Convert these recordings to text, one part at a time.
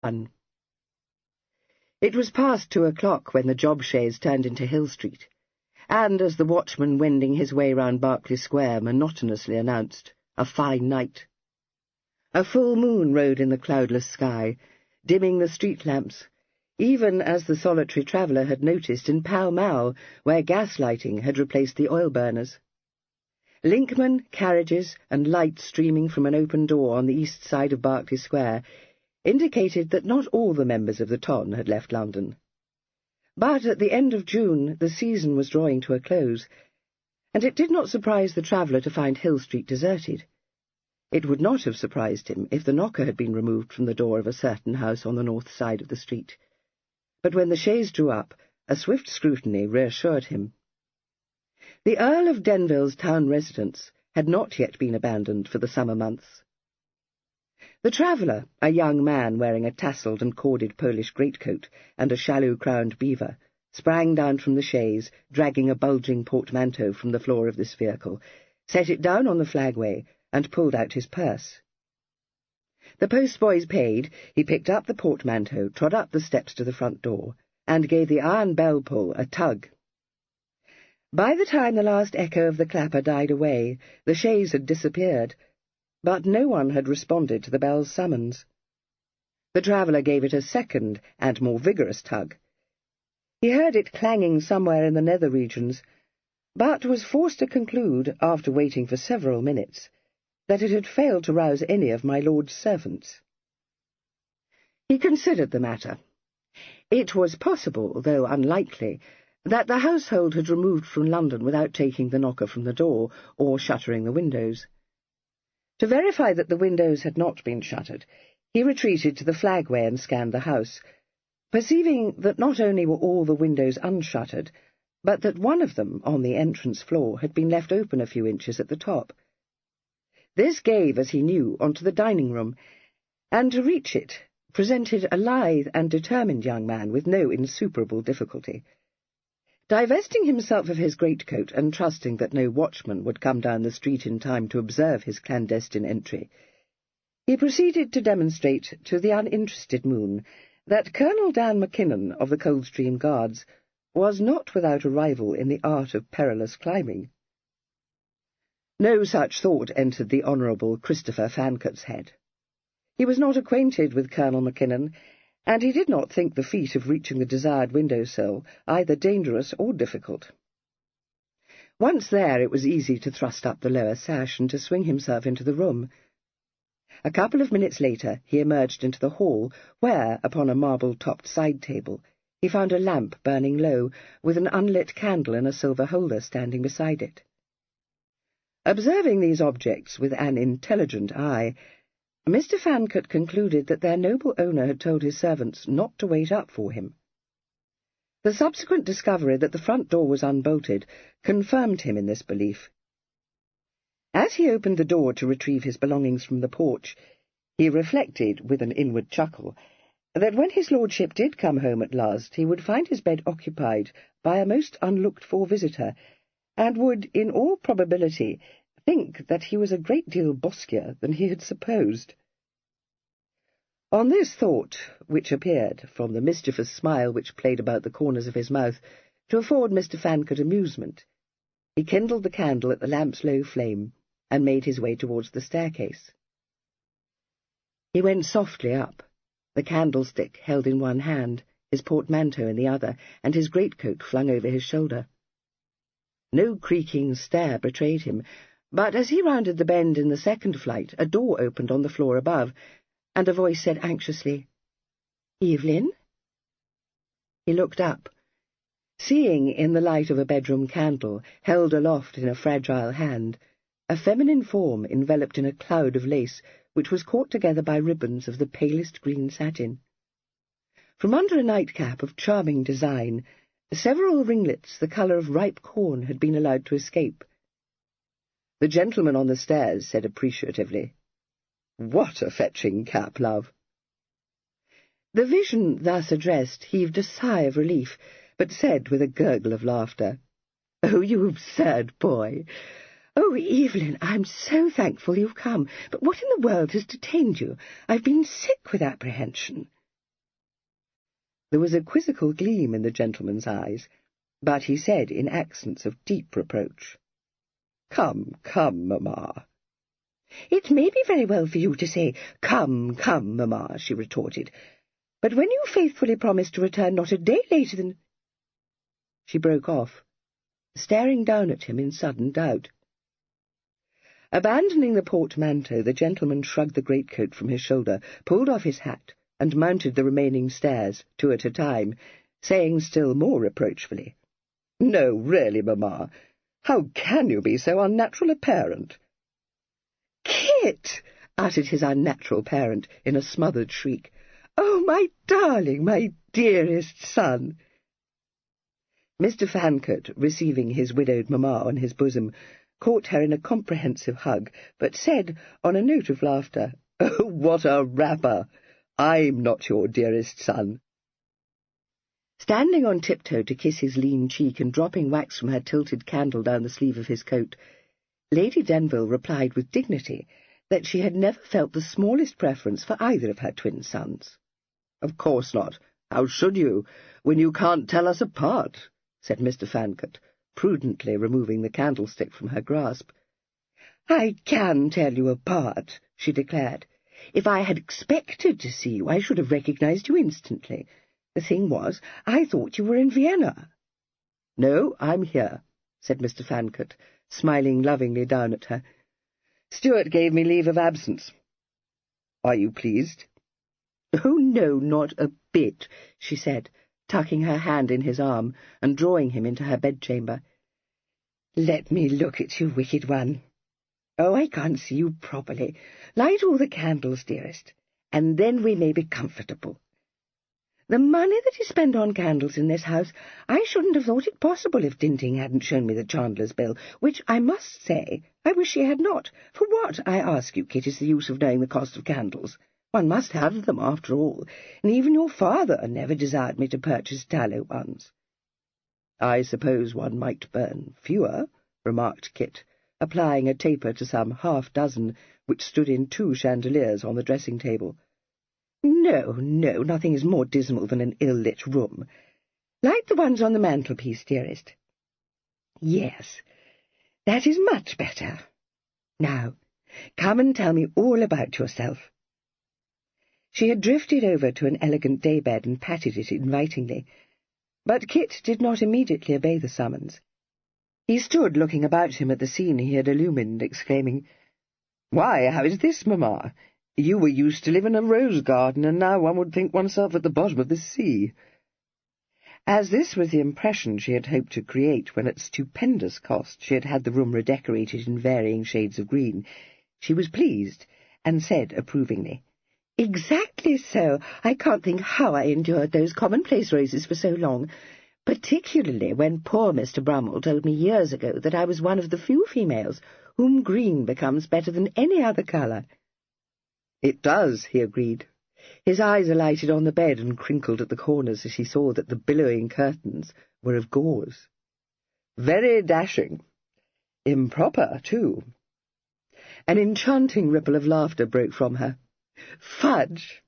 1. It was past 2 o'clock when the job chaise turned into Hill Street, and as the watchman wending his way round Berkeley Square monotonously announced, "A fine night." A full moon rode in the cloudless sky, dimming the street lamps, even as the solitary traveller had noticed in Pall Mall, where gas-lighting had replaced the oil-burners. Linkmen, carriages, and lights streaming from an open door on the east side of Berkeley Square indicated that not all the members of the ton had left London. But at the end of June the season was drawing to a close, and it did not surprise the traveller to find Hill Street deserted. It would not have surprised him if the knocker had been removed from the door of a certain house on the north side of the street. But when the chaise drew up, a swift scrutiny reassured him. The Earl of Denville's town residence had not yet been abandoned for the summer months. The traveller, a young man wearing a tasselled and corded Polish greatcoat and a shallow-crowned beaver, sprang down from the chaise, dragging a bulging portmanteau from the floor of this vehicle, set it down on the flagway, and pulled out his purse. The postboys paid, he picked up the portmanteau, trod up the steps to the front door, and gave the iron bell-pull a tug. By the time the last echo of the clapper died away, the chaise had disappeared, but no one had responded to the bell's summons. The traveller gave it a second and more vigorous tug. He heard it clanging somewhere in the nether regions, but was forced to conclude, after waiting for several minutes, that it had failed to rouse any of my lord's servants. He considered the matter. It was possible, though unlikely, that the household had removed from London without taking the knocker from the door or shuttering the windows. To verify that the windows had not been shuttered, he retreated to the flagway and scanned the house, perceiving that not only were all the windows unshuttered, but that one of them, on the entrance floor, had been left open a few inches at the top. This gave, as he knew, onto the dining-room, and to reach it presented a lithe and determined young man with no insuperable difficulty. Divesting himself of his greatcoat and trusting that no watchman would come down the street in time to observe his clandestine entry, he proceeded to demonstrate to the uninterested moon that Colonel Dan Mackinnon of the Coldstream Guards was not without a rival in the art of perilous climbing. No such thought entered the Honourable Christopher Fancot's head. He was not acquainted with Colonel Mackinnon, and he did not think the feat of reaching the desired window-sill either dangerous or difficult. Once there, it was easy to thrust up the lower sash and to swing himself into the room. A couple of minutes later he emerged into the hall, where, upon a marble-topped side-table, he found a lamp burning low, with an unlit candle in a silver holder standing beside it. Observing these objects with an intelligent eye, Mr. Fancot concluded that their noble owner had told his servants not to wait up for him. The subsequent discovery that the front door was unbolted confirmed him in this belief. As he opened the door to retrieve his belongings from the porch, he reflected, with an inward chuckle, that when his lordship did come home at last he would find his bed occupied by a most unlooked-for visitor, and would, in all probability, think that he was a great deal boskier than he had supposed. On this thought, which appeared, from the mischievous smile which played about the corners of his mouth, to afford Mr. Fancot amusement, he kindled the candle at the lamp's low flame, and made his way towards the staircase. He went softly up, the candlestick held in one hand, his portmanteau in the other, and his greatcoat flung over his shoulder. No creaking stair betrayed him, but as he rounded the bend in the second flight, a door opened on the floor above, and a voice said anxiously, "Evelyn?" He looked up, seeing, in the light of a bedroom candle, held aloft in a fragile hand, a feminine form enveloped in a cloud of lace which was caught together by ribbons of the palest green satin. From under a nightcap of charming design, several ringlets the colour of ripe corn had been allowed to escape. The gentleman on the stairs said appreciatively, "What a fetching cap, love!" The vision thus addressed heaved a sigh of relief, but said with a gurgle of laughter, "Oh, you absurd boy! Oh, Evelyn, I'm so thankful you've come. But what in the world has detained you? I've been sick with apprehension." There was a quizzical gleam in the gentleman's eyes, but he said in accents of deep reproach, "Come, come, mamma." "It may be very well for you to say, 'Come, come, mamma,'" she retorted, "but when you faithfully promise to return not a day later than—" She broke off, staring down at him in sudden doubt. Abandoning the portmanteau, the gentleman shrugged the greatcoat from his shoulder, pulled off his hat, and mounted the remaining stairs, 2 at a time, saying still more reproachfully, "No, really, mamma, how can you be so unnatural a parent?" "Kit!" uttered his unnatural parent in a smothered shriek. "Oh, my darling, my dearest son!" Mr. Fancot, receiving his widowed mamma on his bosom, caught her in a comprehensive hug, but said, on a note of laughter, "Oh, what a rapper! I'm not your dearest son." Standing on tiptoe to kiss his lean cheek and dropping wax from her tilted candle down the sleeve of his coat, Lady Denville replied with dignity that she had never felt the smallest preference for either of her twin sons. "Of course not. How should you, when you can't tell us apart?" said Mr. Fancot, prudently removing the candlestick from her grasp. "I can tell you apart," she declared. "If I had expected to see you, I should have recognized you instantly. The thing was, I thought you were in Vienna." "No, I'm here," said Mr. Fancot, smiling lovingly down at her. "Stuart gave me leave of absence. Are you pleased?" "Oh, no, not a bit," she said, tucking her hand in his arm and drawing him into her bedchamber. "Let me look at you, wicked one. Oh, I can't see you properly. Light all the candles, dearest, and then we may be comfortable. The money that is spent on candles in this house, I shouldn't have thought it possible if Dinting hadn't shown me the chandler's bill, which, I must say, I wish she had not. For what, I ask you, Kit, is the use of knowing the cost of candles? One must have them, after all, and even your father never desired me to purchase tallow ones." "I suppose one might burn fewer," remarked Kit, applying a taper to some half-dozen which stood in 2 chandeliers on the dressing-table. "No, no, nothing is more dismal than an ill-lit room. Light the ones on the mantelpiece, dearest. Yes, that is much better. Now, come and tell me all about yourself." She had drifted over to an elegant daybed and patted it invitingly, but Kit did not immediately obey the summons. He stood looking about him at the scene he had illumined, exclaiming, "Why, how is this, mamma? You were used to live in a rose-garden, and now one would think oneself at the bottom of the sea." As this was the impression she had hoped to create when at stupendous cost she had had the room redecorated in varying shades of green, she was pleased, and said approvingly, "Exactly so. I can't think how I endured those commonplace roses for so long, particularly when poor Mr. Brummel told me years ago that I was one of the few females whom green becomes better than any other colour." "It does," he agreed. His eyes alighted on the bed and crinkled at the corners as he saw that the billowing curtains were of gauze. "Very dashing. Improper, too." An enchanting ripple of laughter broke from her. "Fudge!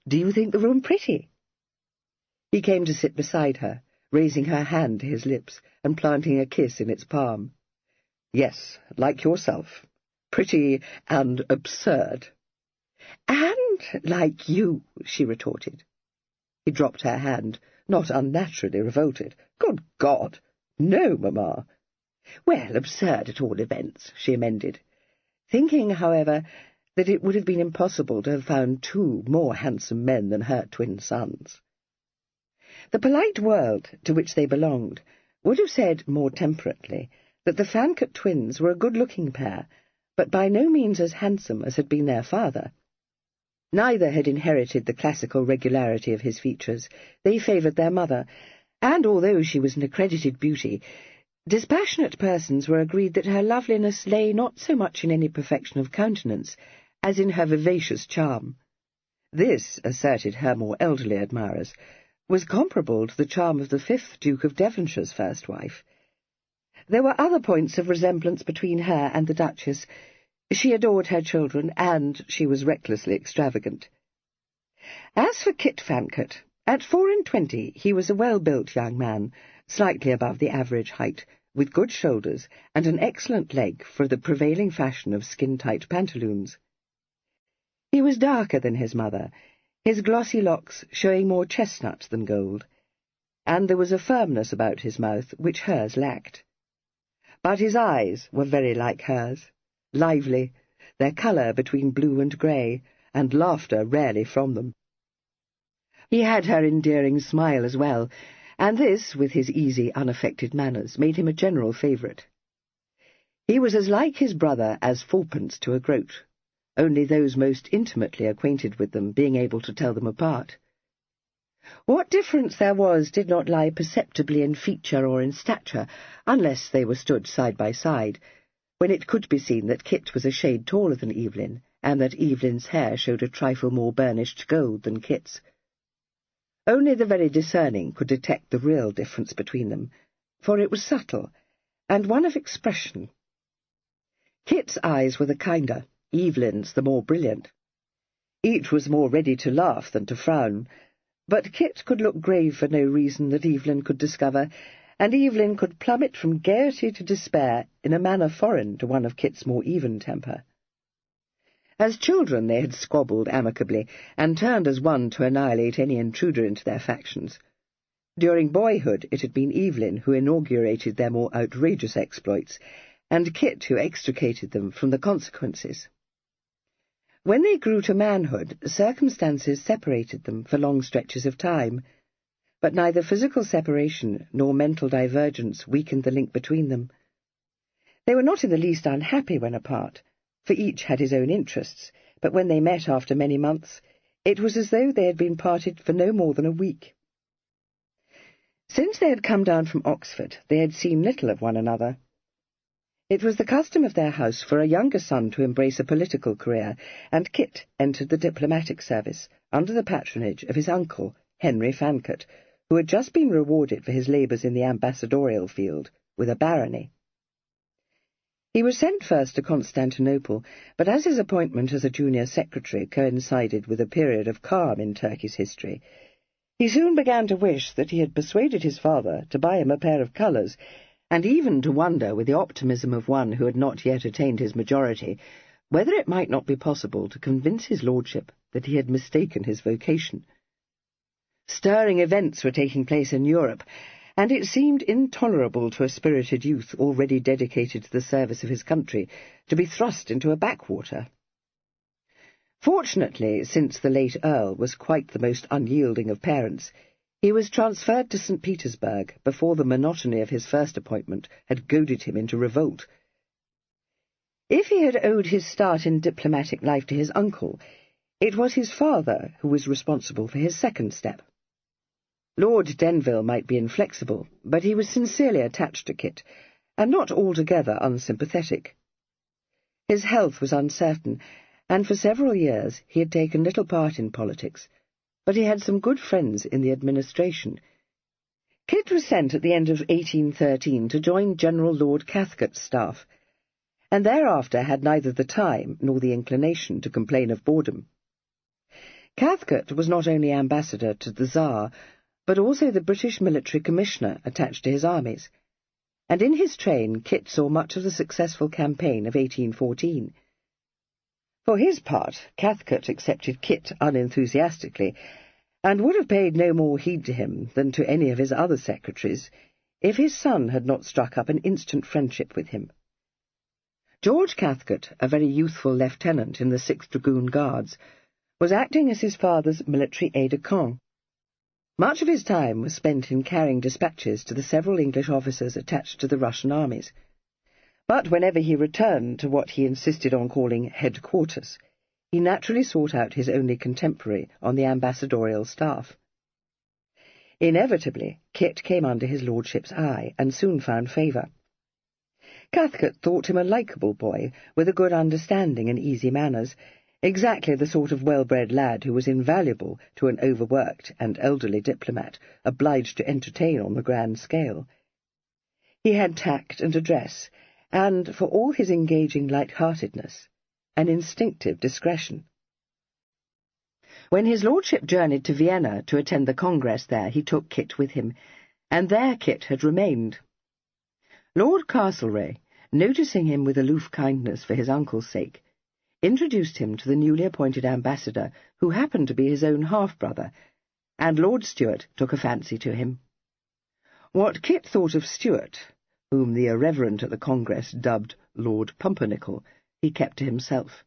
Do you think the room pretty?" He came to sit beside her, raising her hand to his lips and planting a kiss in its palm. "Yes, like yourself. Pretty and absurd." "And like you," she retorted. He dropped her hand, not unnaturally revolted. "Good God! No, mamma." "Well, absurd at all events," she amended, thinking, however, that it would have been impossible to have found 2 more handsome men than her twin sons. The polite world to which they belonged would have said, more temperately, that the Fancot twins were a good-looking pair, but by no means as handsome as had been their father. Neither had inherited the classical regularity of his features. They favoured their mother, and although she was an accredited beauty, dispassionate persons were agreed that her loveliness lay not so much in any perfection of countenance as in her vivacious charm. This, asserted her more elderly admirers, was comparable to the charm of the 5th Duke of Devonshire's first wife. There were other points of resemblance between her and the Duchess. She adored her children, and she was recklessly extravagant. As for Kit Fancot, At 24, he was a well-built young man, slightly above the average height, with good shoulders and an excellent leg for the prevailing fashion of skin-tight pantaloons. He was darker than his mother, his glossy locks showing more chestnut than gold, and there was a firmness about his mouth which hers lacked. But his eyes were very like hers, lively, their colour between blue and grey, and laughter rarely from them. He had her endearing smile as well, and this, with his easy, unaffected manners, made him a general favourite. He was as like his brother as fourpence to a groat, only those most intimately acquainted with them being able to tell them apart. What difference there was did not lie perceptibly in feature or in stature, unless they were stood side by side, when it could be seen that Kit was a shade taller than Evelyn, and that Evelyn's hair showed a trifle more burnished gold than Kit's. Only the very discerning could detect the real difference between them, for it was subtle, and one of expression. Kit's eyes were the kinder, Evelyn's the more brilliant. Each was more ready to laugh than to frown, but Kit could look grave for no reason that Evelyn could discover, and Evelyn could plummet from gaiety to despair in a manner foreign to one of Kit's more even temper. As children they had squabbled amicably, and turned as one to annihilate any intruder into their factions. During boyhood it had been Evelyn who inaugurated their more outrageous exploits, and Kit who extricated them from the consequences. When they grew to manhood, circumstances separated them for long stretches of time, but neither physical separation nor mental divergence weakened the link between them. They were not in the least unhappy when apart, for each had his own interests, but when they met after many months, it was as though they had been parted for no more than a week. Since they had come down from Oxford, they had seen little of one another. It was the custom of their house for a younger son to embrace a political career, and Kit entered the diplomatic service under the patronage of his uncle, Henry Fancot, who had just been rewarded for his labours in the ambassadorial field with a barony. He was sent first to Constantinople, but as his appointment as a junior secretary coincided with a period of calm in Turkey's history, he soon began to wish that he had persuaded his father to buy him a pair of colours, and even to wonder, with the optimism of one who had not yet attained his majority, whether it might not be possible to convince his lordship that he had mistaken his vocation. Stirring events were taking place in Europe, and it seemed intolerable to a spirited youth already dedicated to the service of his country to be thrust into a backwater. Fortunately, since the late Earl was quite the most unyielding of parents, he was transferred to St. Petersburg before the monotony of his first appointment had goaded him into revolt. If he had owed his start in diplomatic life to his uncle, it was his father who was responsible for his second step. Lord Denville might be inflexible, but he was sincerely attached to Kit, and not altogether unsympathetic. His health was uncertain, and for several years he had taken little part in politics, but he had some good friends in the administration. Kit was sent at the end of 1813 to join General Lord Cathcart's staff, and thereafter had neither the time nor the inclination to complain of boredom. Cathcart was not only ambassador to the Tsar, but also the British military commissioner attached to his armies, and in his train Kit saw much of the successful campaign of 1814. For his part, Cathcart accepted Kit unenthusiastically, and would have paid no more heed to him than to any of his other secretaries, if his son had not struck up an instant friendship with him. George Cathcart, a very youthful lieutenant in the 6th Dragoon Guards, was acting as his father's military aide-de-camp. Much of his time was spent in carrying dispatches to the several English officers attached to the Russian armies, but whenever he returned to what he insisted on calling headquarters, he naturally sought out his only contemporary on the ambassadorial staff. Inevitably, Kit came under his lordship's eye, and soon found favour. Cathcart thought him a likeable boy, with a good understanding and easy manners, exactly the sort of well-bred lad who was invaluable to an overworked and elderly diplomat obliged to entertain on the grand scale. He had tact and address, and, for all his engaging light-heartedness, an instinctive discretion. When his lordship journeyed to Vienna to attend the Congress there, he took Kit with him, and there Kit had remained. Lord Castlereagh, noticing him with aloof kindness for his uncle's sake, introduced him to the newly appointed ambassador, who happened to be his own half-brother, and Lord Stuart took a fancy to him. What Kit thought of Stuart, whom the irreverent at the Congress dubbed Lord Pumpernickel, he kept to himself.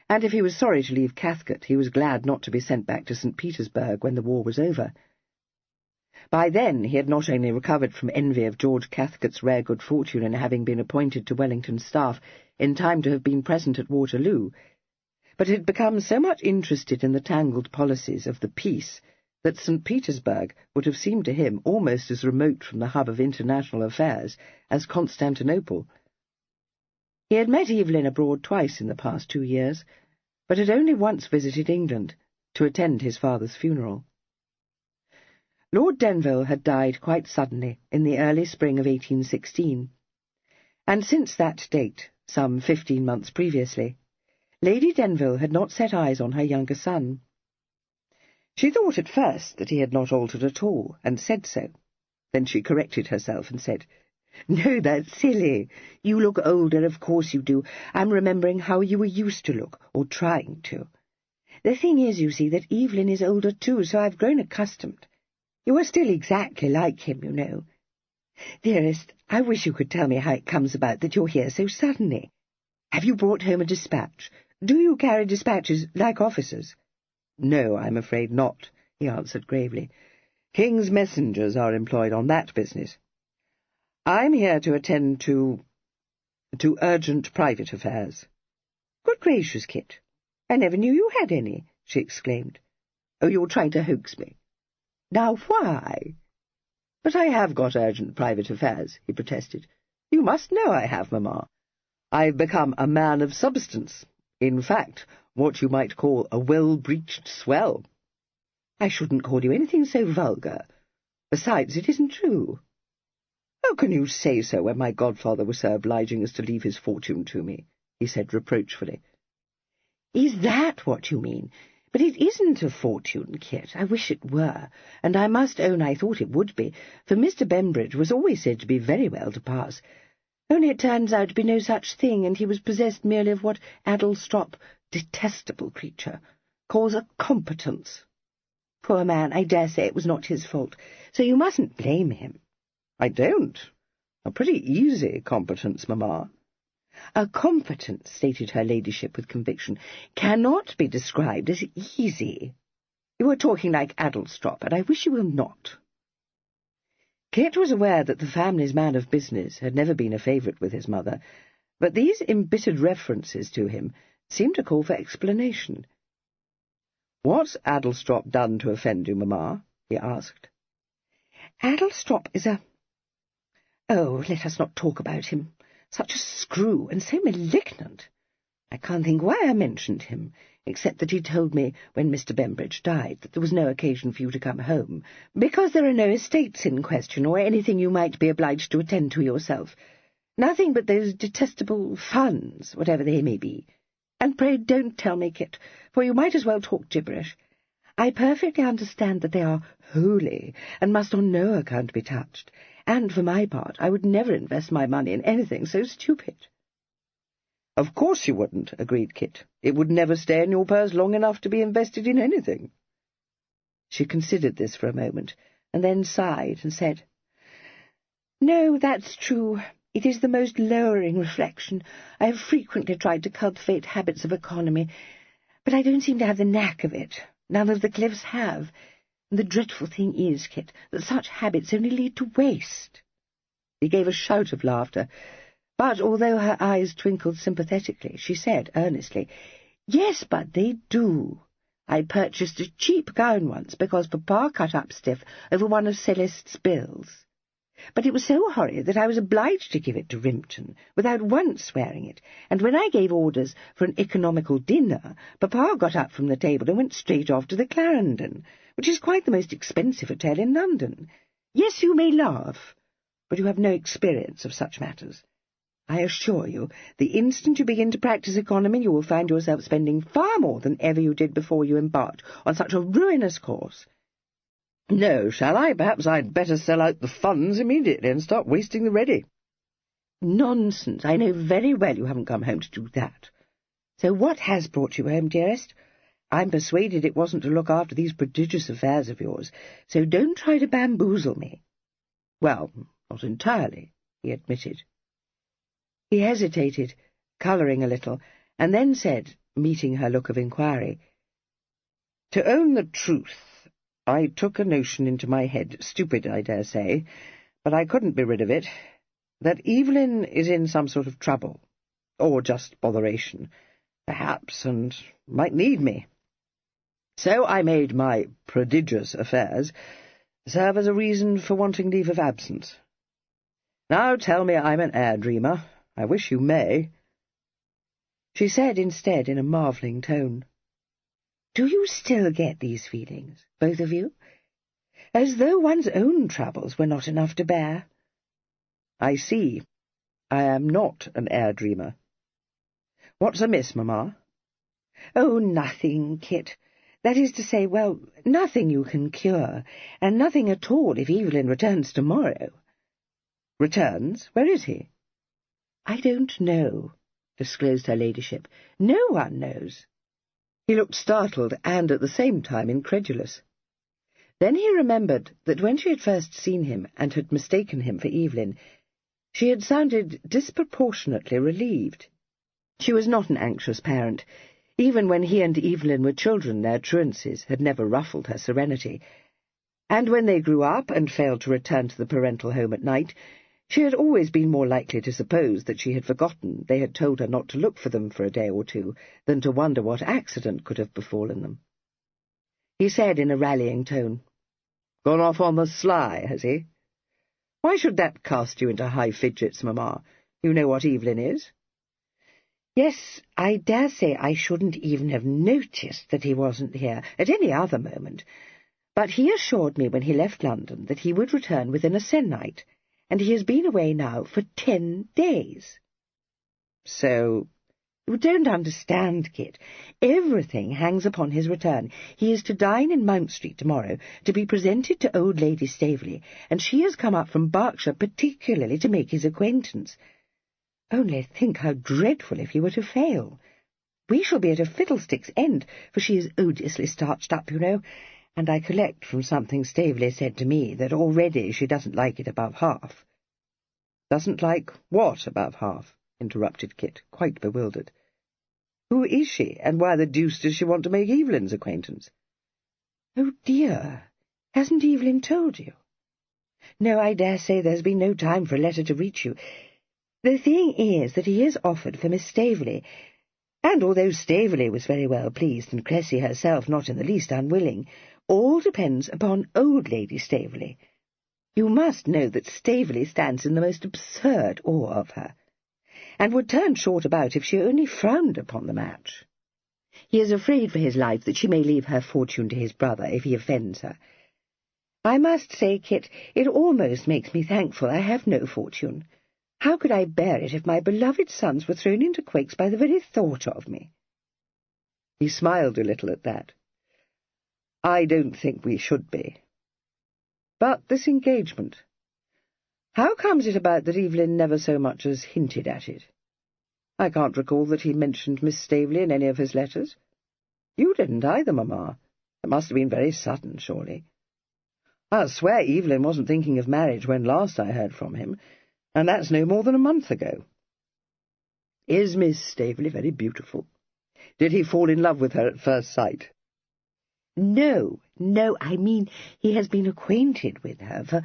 And if he was sorry to leave Cathcart, he was glad not to be sent back to St. Petersburg when the war was over. By then he had not only recovered from envy of George Cathcart's rare good fortune in having been appointed to Wellington's staff in time to have been present at Waterloo, but had become so much interested in the tangled policies of the peace that St. Petersburg would have seemed to him almost as remote from the hub of international affairs as Constantinople. He had met Evelyn abroad twice in the past 2 years, but had only once visited England to attend his father's funeral. Lord Denville had died quite suddenly in the early spring of 1816, and since that date, some 15 months previously, Lady Denville had not set eyes on her younger son. She thought at first that he had not altered at all, and said so. Then she corrected herself and said, "No, that's silly. You look older, of course you do. I'm remembering how you were used to look, or trying to. The thing is, you see, that Evelyn is older too, so I've grown accustomed. You are still exactly like him, you know. Dearest, I wish you could tell me how it comes about that you're here so suddenly. Have you brought home a dispatch? Do you carry dispatches like officers?" "No, I'm afraid not," he answered gravely. "King's messengers are employed on that business. I'm here to attend to urgent private affairs." "Good gracious, Kit, I never knew you had any," she exclaimed. "Oh, you're trying to hoax me." "Now, why?" "But I have got urgent private affairs," he protested. "You must know I have, Mamma. I've become a man of substance. In fact, what you might call a well-breeched swell." "I shouldn't call you anything so vulgar. Besides, it isn't true." "How can you say so when my godfather was so obliging as to leave his fortune to me?" he said reproachfully. "Is that what you mean? But it isn't a fortune, Kit. I wish it were, and I must own I thought it would be, for Mr. Bembridge was always said to be very well to pass. Only it turns out to be no such thing, and he was possessed merely of what Addlestrop, detestable creature, calls a competence. Poor man, I dare say it was not his fault, so you mustn't blame him." "I don't. A pretty easy competence, Mamma." "A competence," stated her ladyship with conviction, "cannot be described as easy. You are talking like Addlestrop, and I wish you will not." Kit was aware that the family's man of business had never been a favourite with his mother, but these embittered references to him seemed to call for explanation. "What's Addlestrop done to offend you, Mamma?" he asked. "Addlestrop is a— Oh, let us not talk about him. Such a screw, and so malignant. I can't think why I mentioned him, except that he told me when Mr. Bembridge died that there was no occasion for you to come home, because there are no estates in question, or anything you might be obliged to attend to yourself. Nothing but those detestable funds, whatever they may be. And pray don't tell me, Kit, for you might as well talk gibberish. I perfectly understand that they are holy, and must on no account be touched, and for my part I would never invest my money in anything so stupid." "Of course you wouldn't," agreed Kit. "It would never stay in your purse long enough to be invested in anything." She considered this for a moment, and then sighed and said, "No, that's true. It is the most lowering reflection. I have frequently tried to cultivate habits of economy, but I don't seem to have the knack of it. None of the Cliffs have. And the dreadful thing is, Kit, that such habits only lead to waste." He gave a shout of laughter, but although her eyes twinkled sympathetically, she said earnestly, "Yes, but they do. I purchased a cheap gown once because Papa cut up stiff over one of Celeste's bills. But it was so horrid that I was obliged to give it to Rimpton, without once wearing it, and when I gave orders for an economical dinner, Papa got up from the table and went straight off to the Clarendon, which is quite the most expensive hotel in London. Yes, you may laugh, but you have no experience of such matters. I assure you, the instant you begin to practice economy, you will find yourself spending far more than ever you did before you embarked on such a ruinous course. No, shall I? Perhaps I'd better sell out the funds immediately and start wasting the ready. Nonsense. I know very well you haven't come home to do that. So what has brought you home, dearest? I'm persuaded it wasn't to look after these prodigious affairs of yours, so don't try to bamboozle me. Well, not entirely, he admitted. He hesitated, colouring a little, and then said, meeting her look of inquiry, "To own the truth, I took a notion into my head, stupid, I dare say, but I couldn't be rid of it, that Evelyn is in some sort of trouble, or just botheration, perhaps, and might need me. So I made my prodigious affairs serve as a reason for wanting leave of absence. Now tell me I'm an air-dreamer. I wish you may." She said instead in a marvelling tone, "Do you still get these feelings, both of you? As though one's own troubles were not enough to bear." "I see. I am not an air-dreamer. What's amiss, mamma?" "Oh, nothing, Kit. That is to say, well, nothing you can cure, and nothing at all if Evelyn returns tomorrow." "Returns? Where is he?" "I don't know," disclosed her ladyship. "No one knows." He looked startled and at the same time incredulous. Then he remembered that when she had first seen him and had mistaken him for Evelyn, she had sounded disproportionately relieved. She was not an anxious parent. Even when he and Evelyn were children, their truancies had never ruffled her serenity, and when they grew up and failed to return to the parental home at night, she had always been more likely to suppose that she had forgotten they had told her not to look for them for a day or two than to wonder what accident could have befallen them. He said in a rallying tone, "Gone off on the sly, has he? Why should that cast you into high fidgets, mamma? You know what Evelyn is." "Yes, I dare say I shouldn't even have noticed that he wasn't here at any other moment, but he assured me when he left London that he would return within a se'nnight, and he has been away now for 10 days. So, you don't understand, Kit. Everything hangs upon his return. He is to dine in Mount Street tomorrow, to be presented to old Lady Staveley, and she has come up from Berkshire particularly to make his acquaintance. Only think how dreadful if he were to fail. We shall be at a fiddlestick's end, for she is odiously starched up, you know, and I collect from something Staveley said to me that already she doesn't like it above half." "Doesn't like what above half?" interrupted Kit, quite bewildered. "Who is she, and why the deuce does she want to make Evelyn's acquaintance?" "Oh, dear, hasn't Evelyn told you?" "No, I dare say there's been no time for a letter to reach you. The thing is that he has offered for Miss Staveley, and although Staveley was very well pleased, and Cressy herself not in the least unwilling, all depends upon old Lady Staveley. You must know that Staveley stands in the most absurd awe of her, and would turn short about if she only frowned upon the match. He is afraid for his life that she may leave her fortune to his brother if he offends her. I must say, Kit, it almost makes me thankful I have no fortune. How could I bear it if my beloved sons were thrown into quakes by the very thought of me?" He smiled a little at that. "I don't think we should be. But this engagement, how comes it about that Evelyn never so much as hinted at it? I can't recall that he mentioned Miss Staveley in any of his letters. You didn't either, mamma. It must have been very sudden, surely. I'll swear Evelyn wasn't thinking of marriage when last I heard from him, and that's no more than a month ago. Is Miss Staveley very beautiful? Did he fall in love with her at first sight?" No, I mean he has been acquainted with her for,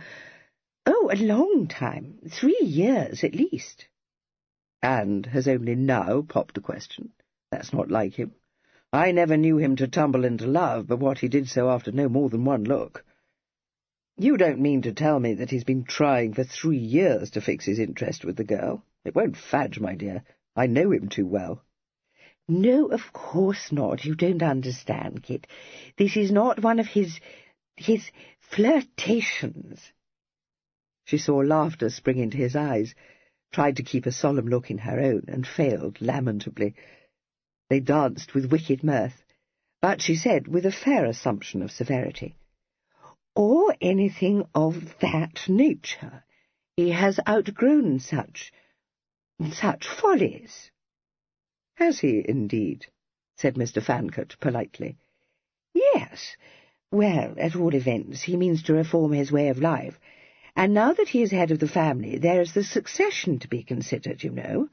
a long time, 3 years at least." "And has only now popped the question? That's not like him. I never knew him to tumble into love, but what he did so after no more than one look. You don't mean to tell me that he's been trying for 3 years to fix his interest with the girl? It won't fadge, my dear. I know him too well." "No, of course not. You don't understand, Kit. This is not one of his flirtations." She saw laughter spring into his eyes, tried to keep a solemn look in her own, and failed lamentably. They danced with wicked mirth, but she said, with a fair assumption of severity, "Or anything of that nature. He has outgrown such follies." "Has he, indeed?" said Mr. Fancot politely. "Yes. Well, at all events, he means to reform his way of life, and now that he is head of the family, there is the succession to be considered, you know."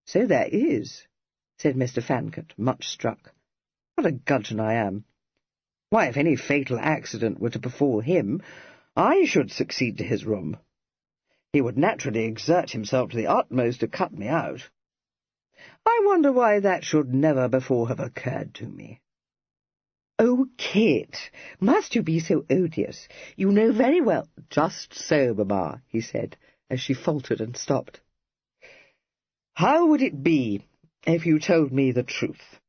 "So there is," said Mr. Fancot, much struck. "What a gudgeon I am! Why, if any fatal accident were to befall him, I should succeed to his room. He would naturally exert himself to the utmost to cut me out. I wonder why that should never before have occurred to me." "Oh, Kit, must you be so odious? You know very well—" "Just so, mamma," he said, as she faltered and stopped. "How would it be if you told me the truth?"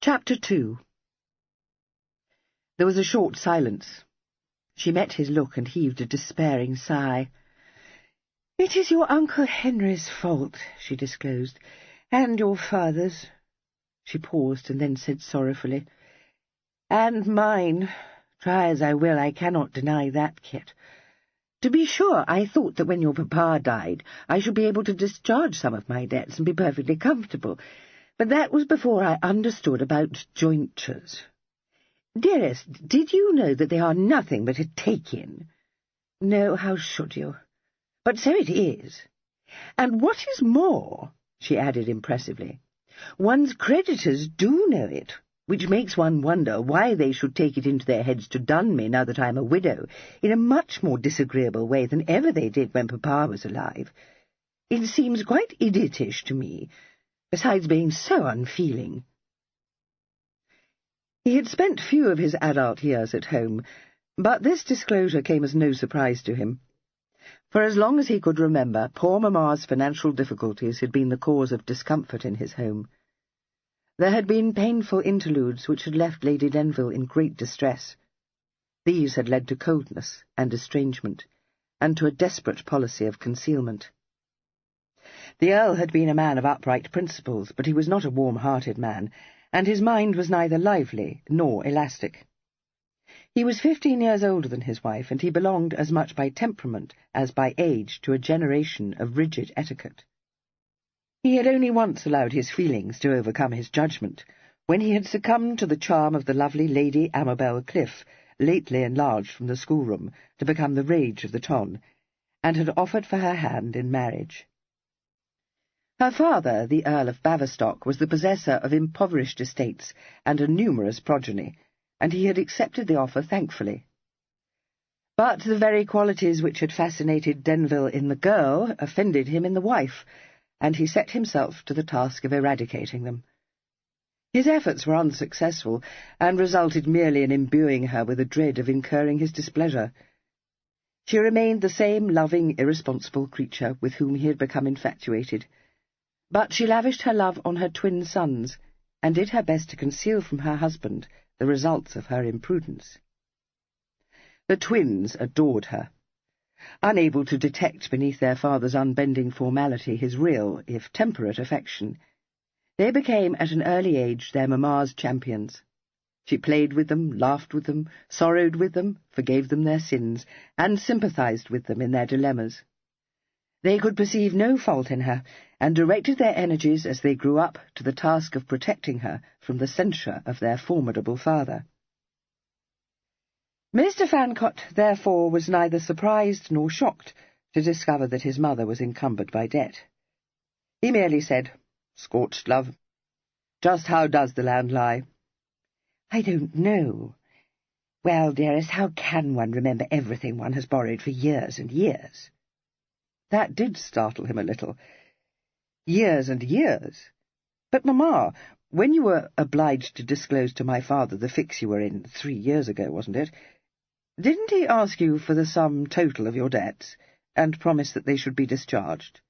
Chapter 2. There was a short silence. She met his look and heaved a despairing sigh. "It is your Uncle Henry's fault," she disclosed, "and your father's." She paused and then said sorrowfully, "And mine. Try as I will, I cannot deny that, Kit. To be sure, I thought that when your papa died, I should be able to discharge some of my debts and be perfectly comfortable, but that was before I understood about jointures. Dearest, did you know that they are nothing but a take-in? No, how should you? But so it is. And what is more," she added impressively, "one's creditors do know it, which makes one wonder why they should take it into their heads to dun me now that I am a widow, in a much more disagreeable way than ever they did when papa was alive. It seems quite idiotish to me, besides being so unfeeling." He had spent few of his adult years at home, but this disclosure came as no surprise to him. For as long as he could remember, poor mamma's financial difficulties had been the cause of discomfort in his home. There had been painful interludes which had left Lady Denville in great distress. These had led to coldness and estrangement, and to a desperate policy of concealment. The Earl had been a man of upright principles, but he was not a warm-hearted man, and his mind was neither lively nor elastic. He was 15 years older than his wife, and he belonged as much by temperament as by age to a generation of rigid etiquette. He had only once allowed his feelings to overcome his judgment, when he had succumbed to the charm of the lovely Lady Amabel Cliff, lately enlarged from the schoolroom to become the rage of the ton, and had offered for her hand in marriage. Her father, the Earl of Baverstock, was the possessor of impoverished estates and a numerous progeny, and he had accepted the offer thankfully. But the very qualities which had fascinated Denville in the girl offended him in the wife, and he set himself to the task of eradicating them. His efforts were unsuccessful, and resulted merely in imbuing her with a dread of incurring his displeasure. She remained the same loving, irresponsible creature with whom he had become infatuated, but she lavished her love on her twin sons, and did her best to conceal from her husband the results of her imprudence. The twins adored her. Unable to detect beneath their father's unbending formality his real, if temperate, affection, they became at an early age their mamma's champions. She played with them, laughed with them, sorrowed with them, forgave them their sins, and sympathized with them in their dilemmas. They could perceive no fault in her, and directed their energies as they grew up to the task of protecting her from the censure of their formidable father. Mr. Fancot, therefore, was neither surprised nor shocked to discover that his mother was encumbered by debt. He merely said, "Scorched, love. Just how does the land lie?" "I don't know. Well, dearest, how can one remember everything one has borrowed for years and years?" That did startle him a little. Years and years? But, mamma, when you were obliged to disclose to my father the fix you were in 3 years ago, wasn't it? Didn't he ask you for the sum total of your debts, and promise that they should be discharged?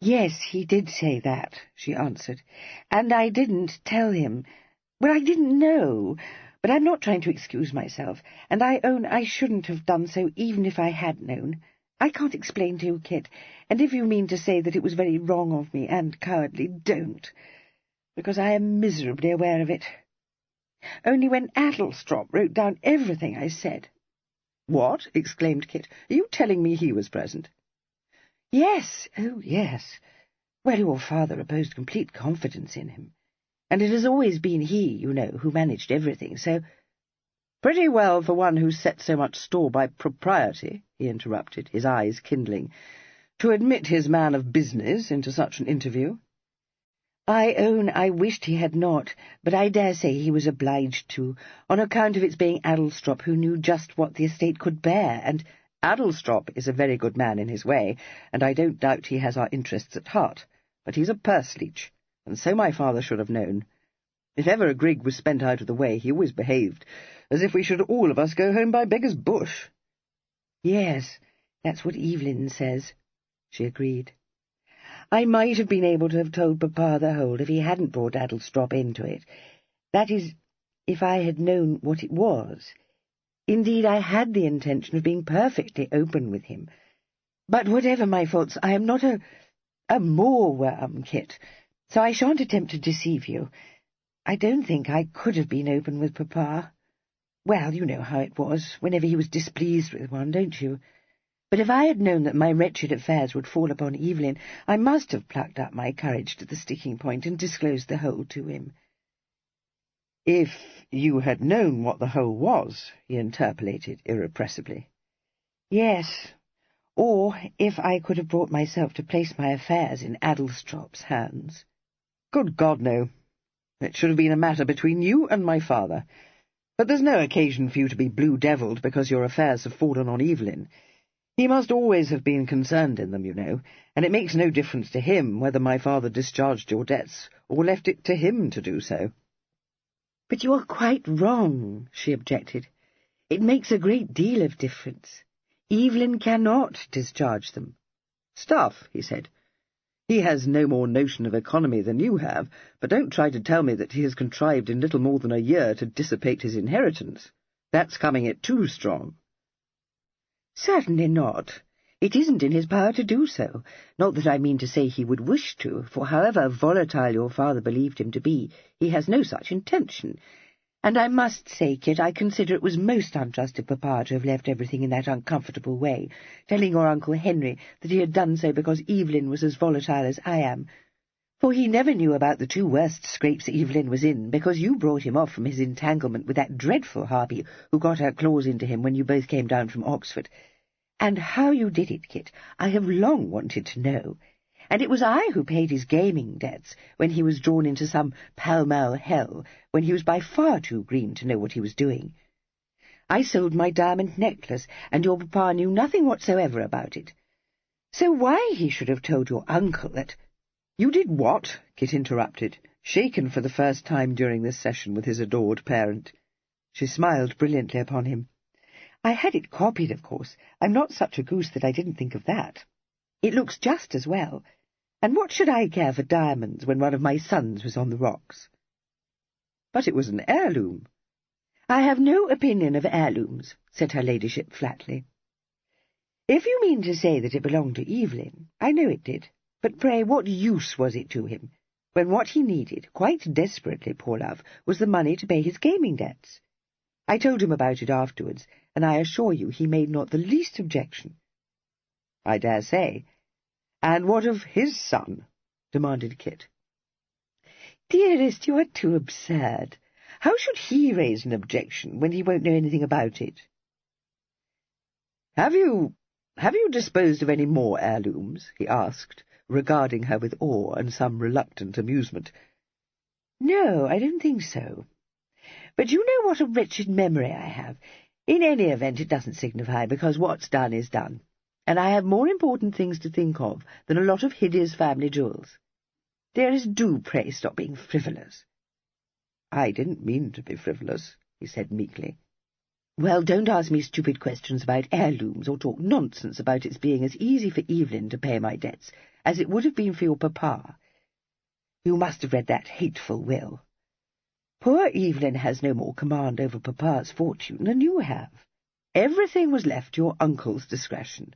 "Yes, he did say that," she answered, "and I didn't tell him. Well, I didn't know. But I'm not trying to excuse myself, and I own I shouldn't have done so even if I had known. I can't explain to you, Kit, and if you mean to say that it was very wrong of me and cowardly, don't, because I am miserably aware of it. Only when Addlestrop wrote down everything I said—" "What?" exclaimed Kit. "Are you telling me he was present?" "Yes, oh yes. Well, your father reposed complete confidence in him, and it has always been he, you know, who managed everything, so—" "Pretty well for one who set so much store by propriety," he interrupted, his eyes kindling, "to admit his man of business into such an interview." "I own I wished he had not, but I dare say he was obliged to, on account of its being Addlestrop who knew just what the estate could bear, and—" "Addlestrop is a very good man in his way, and I don't doubt he has our interests at heart, but he's a purse-leech, and so my father should have known. If ever a grig was spent out of the way, he always behaved as if we should all of us go home by beggar's bush." "Yes, that's what Evelyn says," she agreed. "I might have been able to have told Papa the whole if he hadn't brought Addlestrop into it. That is, if I had known what it was. Indeed, I had the intention of being perfectly open with him. But whatever my faults, I am not a moorworm, Kit, so I shan't attempt to deceive you. I don't think I could have been open with Papa. Well, you know how it was, whenever he was displeased with one, don't you? But if I had known that my wretched affairs would fall upon Evelyn, I must have plucked up my courage to the sticking point and disclosed the whole to him." "If you had known what the whole was," he interpolated irrepressibly. "Yes, or if I could have brought myself to place my affairs in Addlestrop's hands." "Good God, no. It should have been a matter between you and my father. But there's no occasion for you to be blue-devilled because your affairs have fallen on Evelyn. He must always have been concerned in them, you know, and it makes no difference to him whether my father discharged your debts or left it to him to do so." "But you are quite wrong," she objected. "It makes a great deal of difference. Evelyn cannot discharge them." "Stuff," he said. "He has no more notion of economy than you have, but don't try to tell me that he has contrived in little more than a year to dissipate his inheritance. That's coming it too strong." "Certainly not. It isn't in his power to do so. Not that I mean to say he would wish to, for however volatile your father believed him to be, he has no such intention. And I must say, Kit, I consider it was most unjust of Papa to have left everything in that uncomfortable way, telling your Uncle Henry that he had done so because Evelyn was as volatile as I am. For he never knew about the two worst scrapes Evelyn was in, because you brought him off from his entanglement with that dreadful harpy who got her claws into him when you both came down from Oxford. And how you did it, Kit, I have long wanted to know. And it was I who paid his gaming debts when he was drawn into some Pall Mall hell, when he was by far too green to know what he was doing. I sold my diamond necklace, and your Papa knew nothing whatsoever about it. So why he should have told your uncle that—" "You did what?" Kit interrupted, shaken for the first time during this session with his adored parent. She smiled brilliantly upon him. "I had it copied, of course. I'm not such a goose that I didn't think of that. It looks just as well. And what should I care for diamonds when one of my sons was on the rocks?" "But it was an heirloom." "I have no opinion of heirlooms," said her ladyship flatly. "If you mean to say that it belonged to Evelyn, I know it did. But pray, what use was it to him, when what he needed, quite desperately, poor love, was the money to pay his gaming debts? I told him about it afterwards, and I assure you he made not the least objection." "I dare say. And what of his son?" demanded Kit. "Dearest, you are too absurd. How should he raise an objection when he won't know anything about it?" Have you disposed of any more heirlooms?" he asked, regarding her with awe and some reluctant amusement. "No, I don't think so. But you know what a wretched memory I have. In any event, it doesn't signify, because what's done is done, and I have more important things to think of than a lot of hideous family jewels. Dearest, do pray stop being frivolous." "I didn't mean to be frivolous," he said meekly. "Well, don't ask me stupid questions about heirlooms, or talk nonsense about its being as easy for Evelyn to pay my debts as it would have been for your Papa. You must have read that hateful will." Poor Evelyn has no more command over Papa's fortune than you have. Everything was left to your uncle's discretion."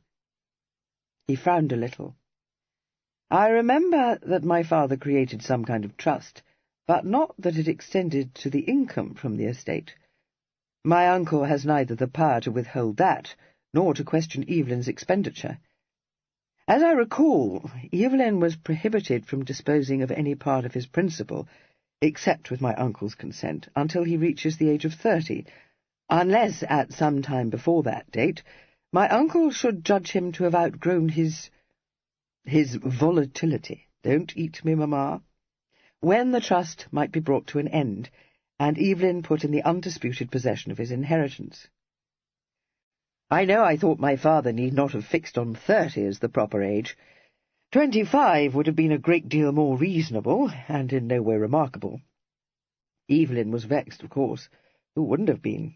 He frowned a little. "I remember that my father created some kind of trust, but not that it extended to the income from the estate. My uncle has neither the power to withhold that, nor to question Evelyn's expenditure. As I recall, Evelyn was prohibited from disposing of any part of his principal, except with my uncle's consent, until he reaches the age of 30, unless at some time before that date my uncle should judge him to have outgrown his volatility. Don't eat me, Mamma. When the trust might be brought to an end, and Evelyn put in the undisputed possession of his inheritance. I know I thought my father need not have fixed on 30 as the proper age. 25 would have been a great deal more reasonable, and in no way remarkable. Evelyn was vexed, of course. Who wouldn't have been?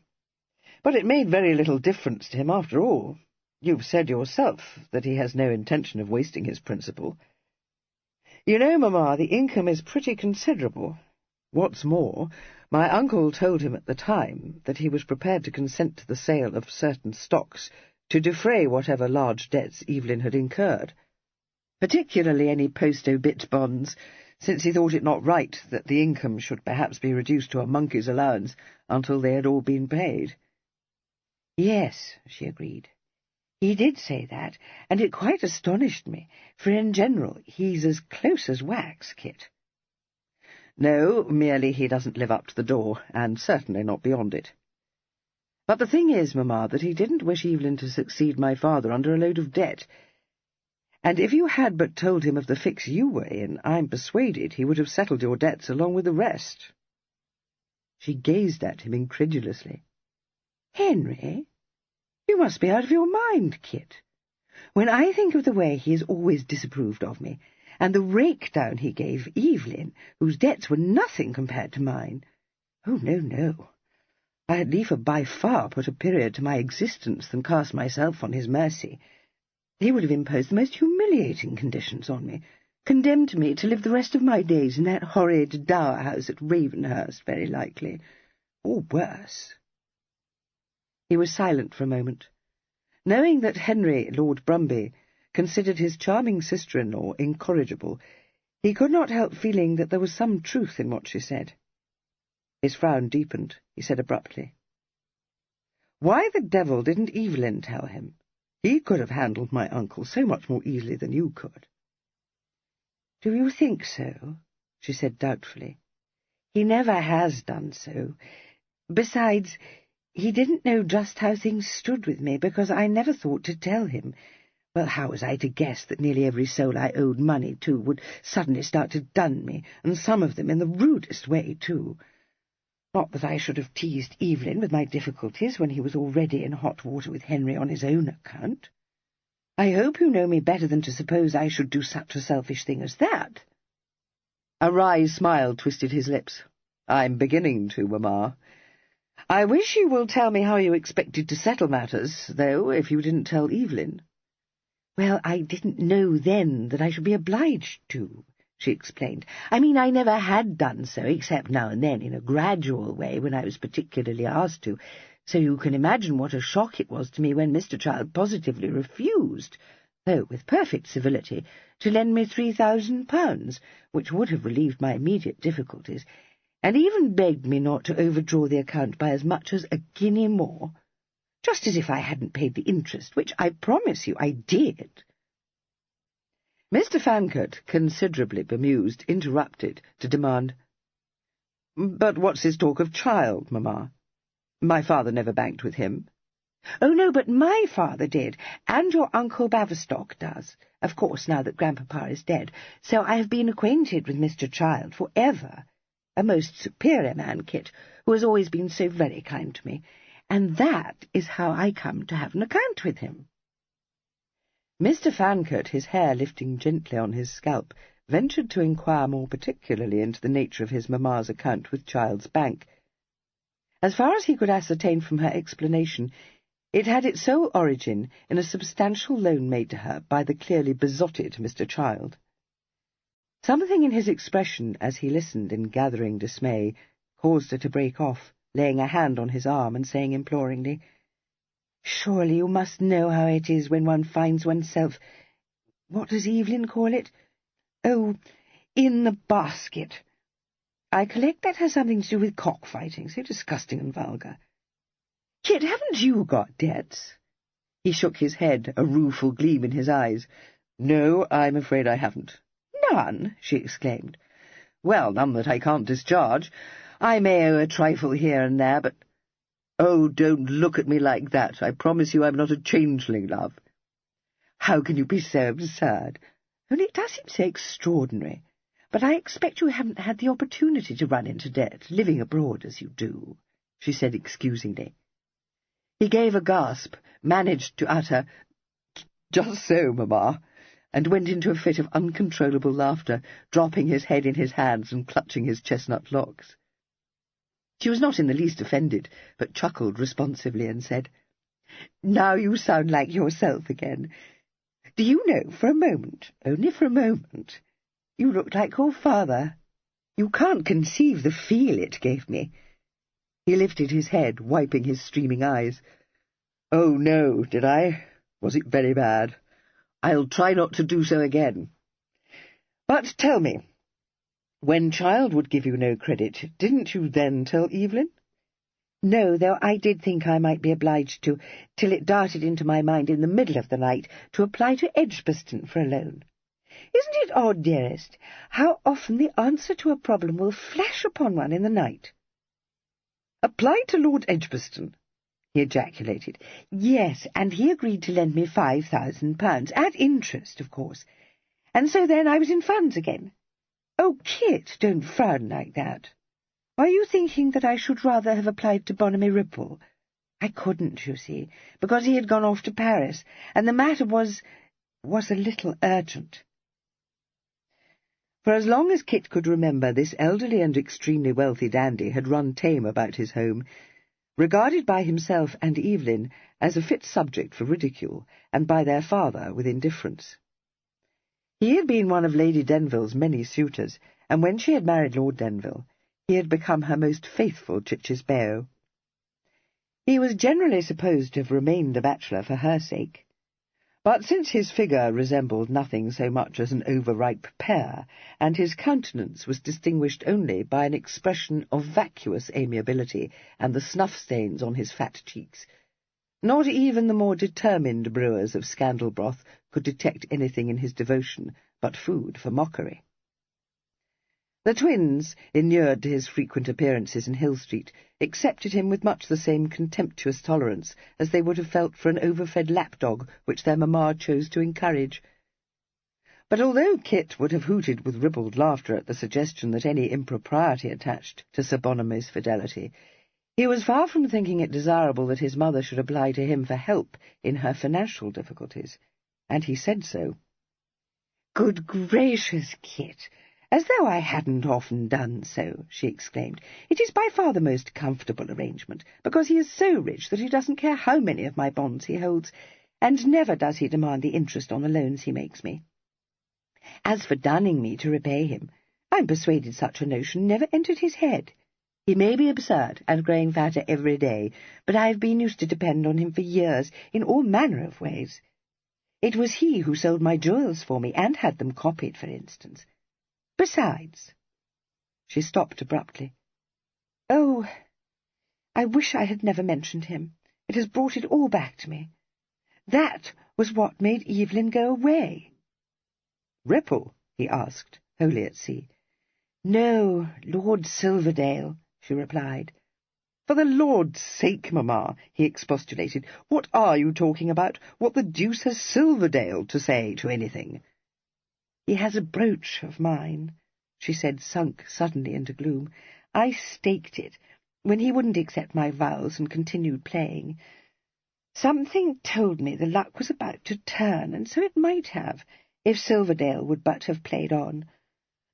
But it made very little difference to him after all. You've said yourself that he has no intention of wasting his principal. You know, Mamma, the income is pretty considerable. What's more, my uncle told him at the time that he was prepared to consent to the sale of certain stocks to defray whatever large debts Evelyn had incurred, particularly any post-obit bonds, since he thought it not right that the income should perhaps be reduced to a monkey's allowance until they had all been paid. Yes, she agreed. He did say that, and it quite astonished me, for in general he's as close as wax, Kit. No, merely he doesn't live up to the door, and certainly not beyond it. But the thing is, Mamma, that he didn't wish Evelyn to succeed my father under a load of debt, and if you had but told him of the fix you were in, I'm persuaded he would have settled your debts along with the rest. She gazed at him incredulously. Henry? You must be out of your mind, Kit. When I think of the way he has always disapproved of me, and the rake-down he gave Evelyn, whose debts were nothing compared to mine. Oh, no, no. I had liefer by far put a period to my existence than cast myself on his mercy. He would have imposed the most humiliating conditions on me, condemned me to live the rest of my days in that horrid dower-house at Ravenhurst, very likely, or worse. He was silent for a moment. Knowing that Henry, Lord Brumby, considered his charming sister-in-law incorrigible, he could not help feeling that there was some truth in what she said. His frown deepened. He said abruptly, "Why the devil didn't Evelyn tell him? He could have handled my uncle so much more easily than you could." "Do you think so?" she said doubtfully. "He never has done so. Besides, he didn't know just how things stood with me, because I never thought to tell him. Well, how was I to guess that nearly every soul I owed money to would suddenly start to dun me, and some of them in the rudest way, too? Not that I should have teased Evelyn with my difficulties when he was already in hot water with Henry on his own account. I hope you know me better than to suppose I should do such a selfish thing as that." A wry smile twisted his lips. "I'm beginning to, Mamma. I wish you will tell me how you expected to settle matters, though, if you didn't tell Evelyn." "Well, I didn't know then that I should be obliged to," she explained. "I mean, I never had done so, except now and then in a gradual way when I was particularly asked to, so you can imagine what a shock it was to me when Mr. Child positively refused, though with perfect civility, to lend me £3,000, which would have relieved my immediate difficulties, and even begged me not to overdraw the account by as much as a guinea more, just as if I hadn't paid the interest, which I promise you I did." Mr. Fancot, considerably bemused, interrupted to demand, "But what's his talk of Child, Mamma? My father never banked with him." "Oh, no, but my father did, and your Uncle Baverstock does, of course, now that Grandpapa is dead, so I have been acquainted with Mr. Child for ever. A most superior man, Kit, who has always been so very kind to me, and that is how I come to have an account with him." Mr. Fancot, his hair lifting gently on his scalp, ventured to inquire more particularly into the nature of his mamma's account with Child's bank. As far as he could ascertain from her explanation, it had its sole origin in a substantial loan made to her by the clearly besotted Mr. Child. Something in his expression, as he listened in gathering dismay, caused her to break off, laying a hand on his arm and saying imploringly, "Surely you must know how it is when one finds oneself— what does Evelyn call it? Oh, in the basket. I collect that has something to do with cockfighting, so disgusting and vulgar. Kit, haven't you got debts?" He shook his head, a rueful gleam in his eyes. "No, I'm afraid I haven't." "None?" she exclaimed. "Well, none that I can't discharge. I may owe a trifle here and there, but—" "Oh, don't look at me like that. I promise you I'm not a changeling, love." "How can you be so absurd? Only it does seem so extraordinary. But I expect you haven't had the opportunity to run into debt, living abroad as you do," she said excusingly. He gave a gasp, managed to utter, "Just so, mamma," and went into a fit of uncontrollable laughter, dropping his head in his hands and clutching his chestnut locks. She was not in the least offended, but chuckled responsively and said, "Now you sound like yourself again. Do you know, for a moment, only for a moment, you looked like your father. You can't conceive the feel it gave me." He lifted his head, wiping his streaming eyes. "Oh, no, did I? Was it very bad? I'll try not to do so again. But tell me, when child would give you no credit, didn't you then tell Evelyn?" "No, though I did think I might be obliged to, till it darted into my mind in the middle of the night to apply to Edgbaston for a loan. Isn't it odd, dearest, how often the answer to a problem will flash upon one in the night?" "Apply to Lord Edgbaston?" he ejaculated. "Yes, and he agreed to lend me £5,000, at interest, of course. And so then I was in funds again. Oh, Kit, don't frown like that. Are you thinking that I should rather have applied to Bonamy Ripple? I couldn't, you see, because he had gone off to Paris, and the matter was a little urgent." For as long as Kit could remember, this elderly and extremely wealthy dandy had run tame about his home, regarded by himself and Evelyn as a fit subject for ridicule, and by their father with indifference. He had been one of Lady Denville's many suitors, and when she had married Lord Denville, he had become her most faithful cicisbeo. He was generally supposed to have remained a bachelor for her sake. But since his figure resembled nothing so much as an overripe pear, and his countenance was distinguished only by an expression of vacuous amiability and the snuff-stains on his fat cheeks, not even the more determined brewers of scandal broth could detect anything in his devotion but food for mockery. The twins, inured to his frequent appearances in Hill Street, accepted him with much the same contemptuous tolerance as they would have felt for an overfed lapdog which their mamma chose to encourage. But although Kit would have hooted with ribald laughter at the suggestion that any impropriety attached to Sir Bonamy's fidelity, he was far from thinking it desirable that his mother should apply to him for help in her financial difficulties, and he said so. "Good gracious, Kit! As though I hadn't often done so," she exclaimed. "It is by far the most comfortable arrangement, because he is so rich that he doesn't care how many of my bonds he holds, and never does he demand the interest on the loans he makes me. As for dunning me to repay him, I'm persuaded such a notion never entered his head. He may be absurd and growing fatter every day, but I've been used to depend on him for years in all manner of ways. It was he who sold my jewels for me, and had them copied, for instance. Besides—" She stopped abruptly. "Oh, I wish I had never mentioned him. It has brought it all back to me. That was what made Evelyn go away." "Ripple?" he asked, wholly at sea. "No, Lord Silverdale," she replied. "For the Lord's sake, mamma," he expostulated, "what are you talking about? What the deuce has Silverdale to say to anything?" "He has a brooch of mine," she said, sunk suddenly into gloom. "I staked it, when he wouldn't accept my vows and continued playing. Something told me the luck was about to turn, and so it might have, if Silverdale would but have played on.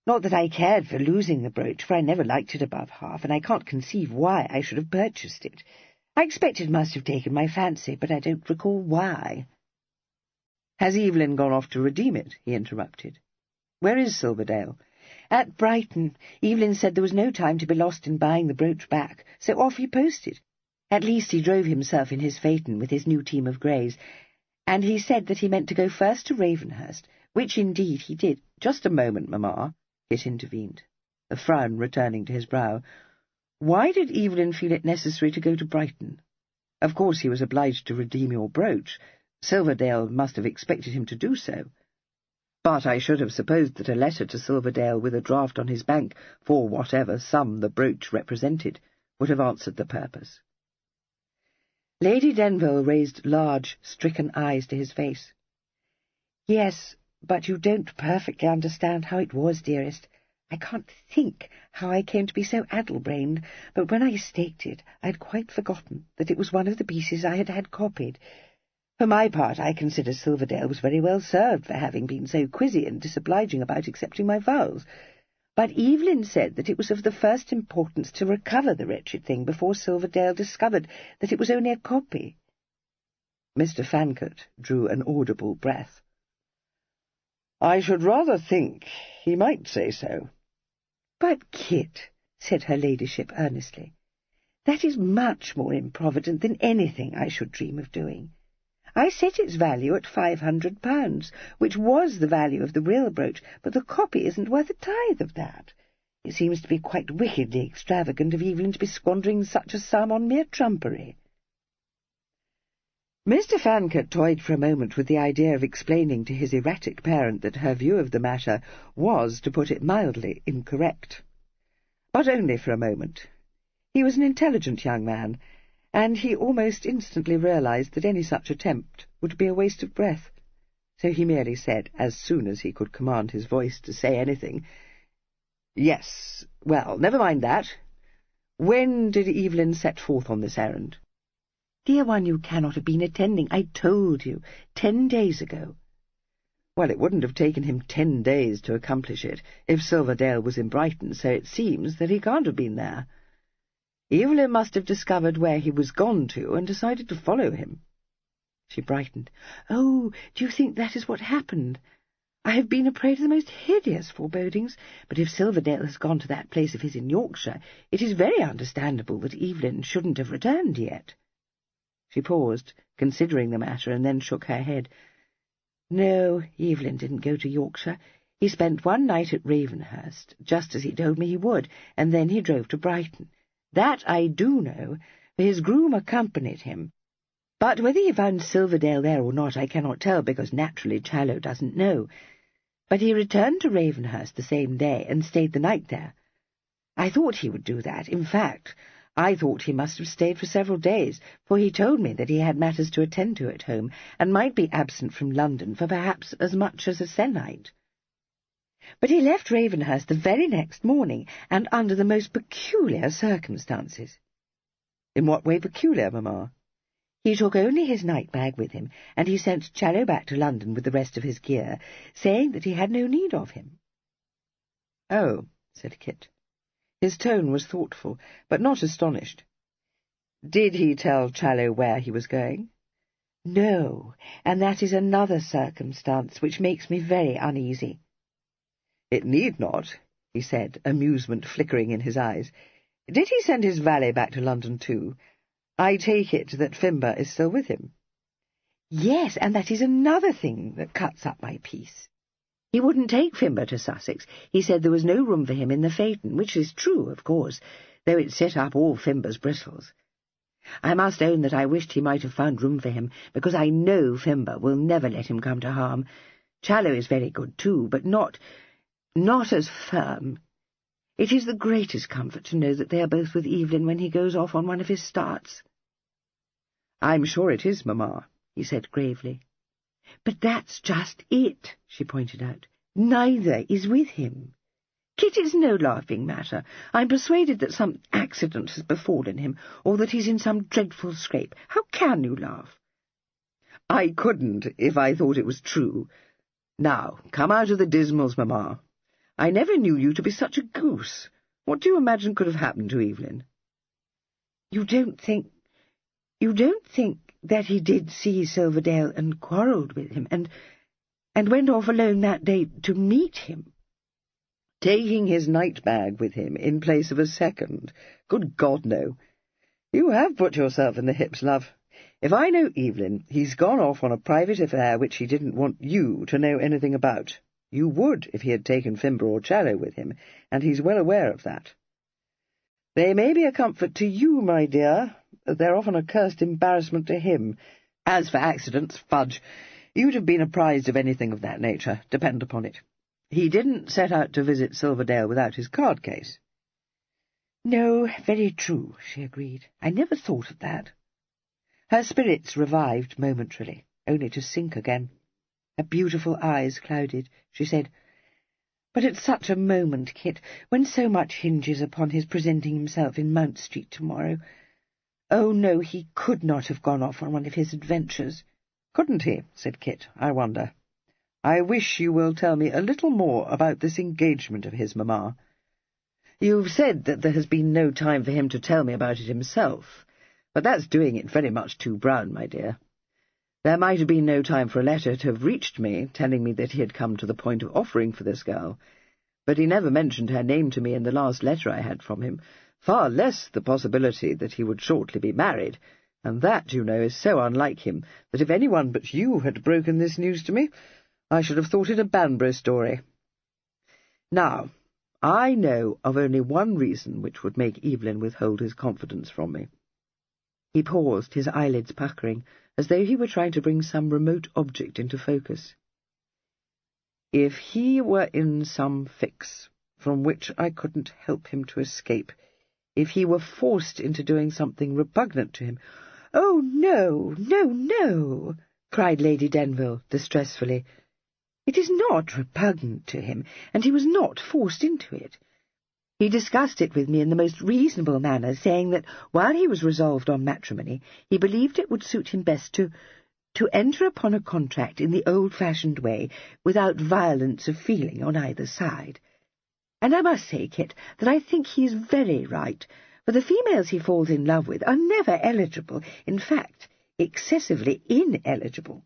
Not that I cared for losing the brooch, for I never liked it above half, and I can't conceive why I should have purchased it. I expect it must have taken my fancy, but I don't recall why." "Has Evelyn gone off to redeem it?" he interrupted. "Where is Silverdale?" At Brighton, Evelyn said there was no time to be lost in buying the brooch back, so off he posted. At least he drove himself in his phaeton with his new team of greys, and he said that he meant to go first to Ravenhurst, which indeed he did. "Just a moment, Mamma," Kit intervened, a frown returning to his brow. "Why did Evelyn feel it necessary to go to Brighton? Of course he was obliged to redeem your brooch. Silverdale must have expected him to do so. But I should have supposed that a letter to Silverdale with a draft on his bank for whatever sum the brooch represented would have answered the purpose." Lady Denville raised large, stricken eyes to his face. "Yes, but you don't perfectly understand how it was, dearest. I can't think how I came to be so addle-brained, but when I staked it, I had quite forgotten that it was one of the pieces I had had copied. For my part, I consider Silverdale was very well served for having been so quizzy and disobliging about accepting my vows. But Evelyn said that it was of the first importance to recover the wretched thing before Silverdale discovered that it was only a copy." Mr. Fancot drew an audible breath. "I should rather think he might say so." "But, Kit," said her ladyship earnestly, "that is much more improvident than anything I should dream of doing. I set its value at £500, which was the value of the real brooch, but the copy isn't worth a tithe of that. It seems to be quite wickedly extravagant of Evelyn to be squandering such a sum on mere trumpery." Mr. Fancot toyed for a moment with the idea of explaining to his erratic parent that her view of the matter was, to put it mildly, incorrect. But only for a moment. He was an intelligent young man, and he almost instantly realized that any such attempt would be a waste of breath. So he merely said, as soon as he could command his voice to say anything, "Yes, well, never mind that. When did Evelyn set forth on this errand?" "Dear one, you cannot have been attending. I told you, 10 days ago." "Well, it wouldn't have taken him 10 days to accomplish it if Silverdale was in Brighton, so it seems that he can't have been there. Evelyn must have discovered where he was gone to and decided to follow him." She brightened. "Oh, do you think that is what happened? I have been a prey to the most hideous forebodings, but if Silverdale has gone to that place of his in Yorkshire, it is very understandable that Evelyn shouldn't have returned yet." She paused, considering the matter, and then shook her head. "No, Evelyn didn't go to Yorkshire. He spent one night at Ravenhurst, just as he told me he would, and then he drove to Brighton. That I do know, for his groom accompanied him. But whether he found Silverdale there or not I cannot tell, because naturally Challow doesn't know. But he returned to Ravenhurst the same day and stayed the night there. I thought he would do that. In fact, I thought he must have stayed for several days, for he told me that he had matters to attend to at home, and might be absent from London for perhaps as much as a se'nnight. But he left Ravenhurst the very next morning, and under the most peculiar circumstances." "In what way peculiar, Mamma?" "He took only his night-bag with him, and he sent Challow back to London with the rest of his gear, saying that he had no need of him." "Oh," said Kit. His tone was thoughtful, but not astonished. "Did he tell Challow where he was going?" "No, and that is another circumstance which makes me very uneasy." "It need not," he said, amusement flickering in his eyes. "Did he send his valet back to London too? I take it that Fimber is still with him." "Yes, and that is another thing that cuts up my peace. He wouldn't take Fimber to Sussex. He said there was no room for him in the phaeton, which is true, of course, though it set up all Fimber's bristles. I must own that I wished he might have found room for him, because I know Fimber will never let him come to harm. Challow is very good too, but not as firm. It is the greatest comfort to know that they are both with Evelyn when he goes off on one of his starts." "I'm sure it is, Mamma," he said gravely. "But that's just it," she pointed out. "Neither is with him. Kit, it's no laughing matter. I'm persuaded that some accident has befallen him, or that he's in some dreadful scrape. How can you laugh?" "I couldn't, if I thought it was true. Now, come out of the dismals, Mamma. I never knew you to be such a goose. What do you imagine could have happened to Evelyn?" You don't think that he did see Silverdale and quarrelled with him, and went off alone that day to meet him?" Taking his night-bag with him in place of a second? Good God, no. You have put yourself in the hips, love. If I know Evelyn, he's gone off on a private affair which he didn't want you to know anything about. You would if he had taken Fimber or Challow with him, and he's well aware of that. They may be a comfort to you, my dear, but they're often a cursed embarrassment to him. As for accidents, fudge, you'd have been apprised of anything of that nature, depend upon it. He didn't set out to visit Silverdale without his card-case. No, very true, she agreed. I never thought of that. Her spirits revived momentarily, only to sink again. Her beautiful eyes clouded. She said, "But at such a moment, Kit, when so much hinges upon his presenting himself in Mount Street tomorrow. Oh, no, he could not have gone off on one of his adventures." "Couldn't he?" said Kit. "I wonder. I wish you will tell me a little more about this engagement of his, mamma." "You've said that there has been no time for him to tell me about it himself, but that's doing it very much too brown, my dear. There might have been no time for a letter to have reached me, telling me that he had come to the point of offering for this girl, but he never mentioned her name to me in the last letter I had from him, far less the possibility that he would shortly be married, and that, you know, is so unlike him that if anyone but you had broken this news to me, I should have thought it a Banbury story. Now, I know of only one reason which would make Evelyn withhold his confidence from me." He paused, his eyelids puckering, as though he were trying to bring some remote object into focus. "If he were in some fix, from which I couldn't help him to escape, if he were forced into doing something repugnant to him—" "Oh, no, no, no!" cried Lady Denville distressfully. "It is not repugnant to him, and he was not forced into it. He discussed it with me in the most reasonable manner, saying that, while he was resolved on matrimony, he believed it would suit him best to enter upon a contract in the old-fashioned way, without violence of feeling on either side. And I must say, Kit, that I think he is very right, for the females he falls in love with are never eligible, in fact, excessively ineligible.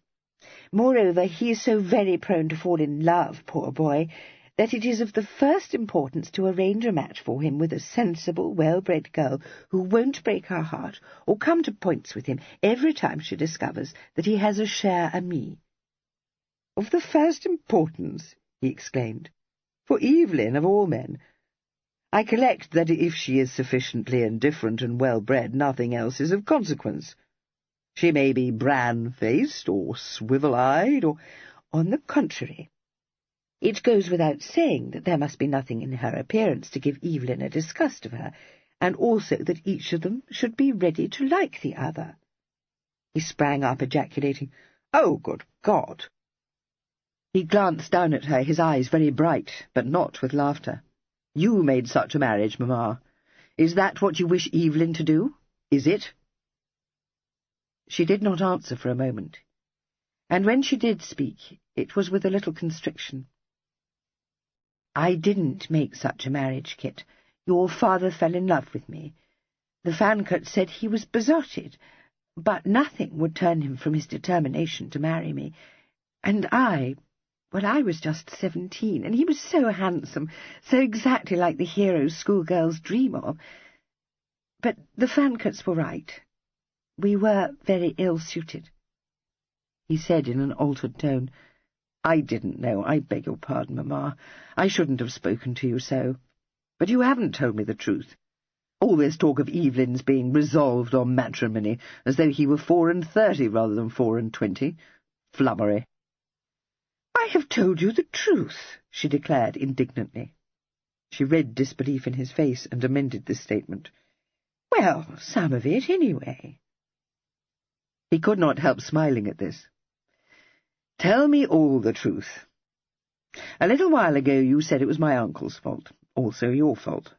Moreover, he is so very prone to fall in love, poor boy, that it is of the first importance to arrange a match for him with a sensible, well-bred girl who won't break her heart or come to points with him every time she discovers that he has a cher amie." "Of the first importance!" he exclaimed. "For Evelyn, of all men. I collect that if she is sufficiently indifferent and well-bred, nothing else is of consequence. She may be bran-faced or swivel-eyed or—" "On the contrary, it goes without saying that there must be nothing in her appearance to give Evelyn a disgust of her, and also that each of them should be ready to like the other." He sprang up, ejaculating, "Oh, good God!" He glanced down at her, his eyes very bright, but not with laughter. "You made such a marriage, mamma. Is that what you wish Evelyn to do? Is it?" She did not answer for a moment, and when she did speak, it was with a little constriction. "I didn't make such a marriage, Kit. Your father fell in love with me. The Fancot said he was besotted, but nothing would turn him from his determination to marry me. And I was just 17, and he was so handsome, so exactly like the hero schoolgirls dream of. But the Fancots were right. We were very ill-suited." He said in an altered tone, "I didn't know. I beg your pardon, mamma. I shouldn't have spoken to you so. But you haven't told me the truth. All this talk of Evelyn's being resolved on matrimony, as though he were 34 rather than 24. Flummery." "I have told you the truth," she declared indignantly. She read disbelief in his face and amended this statement. "Well, some of it, anyway." He could not help smiling at this. "Tell me all the truth. A little while ago you said it was my uncle's fault, also your fault.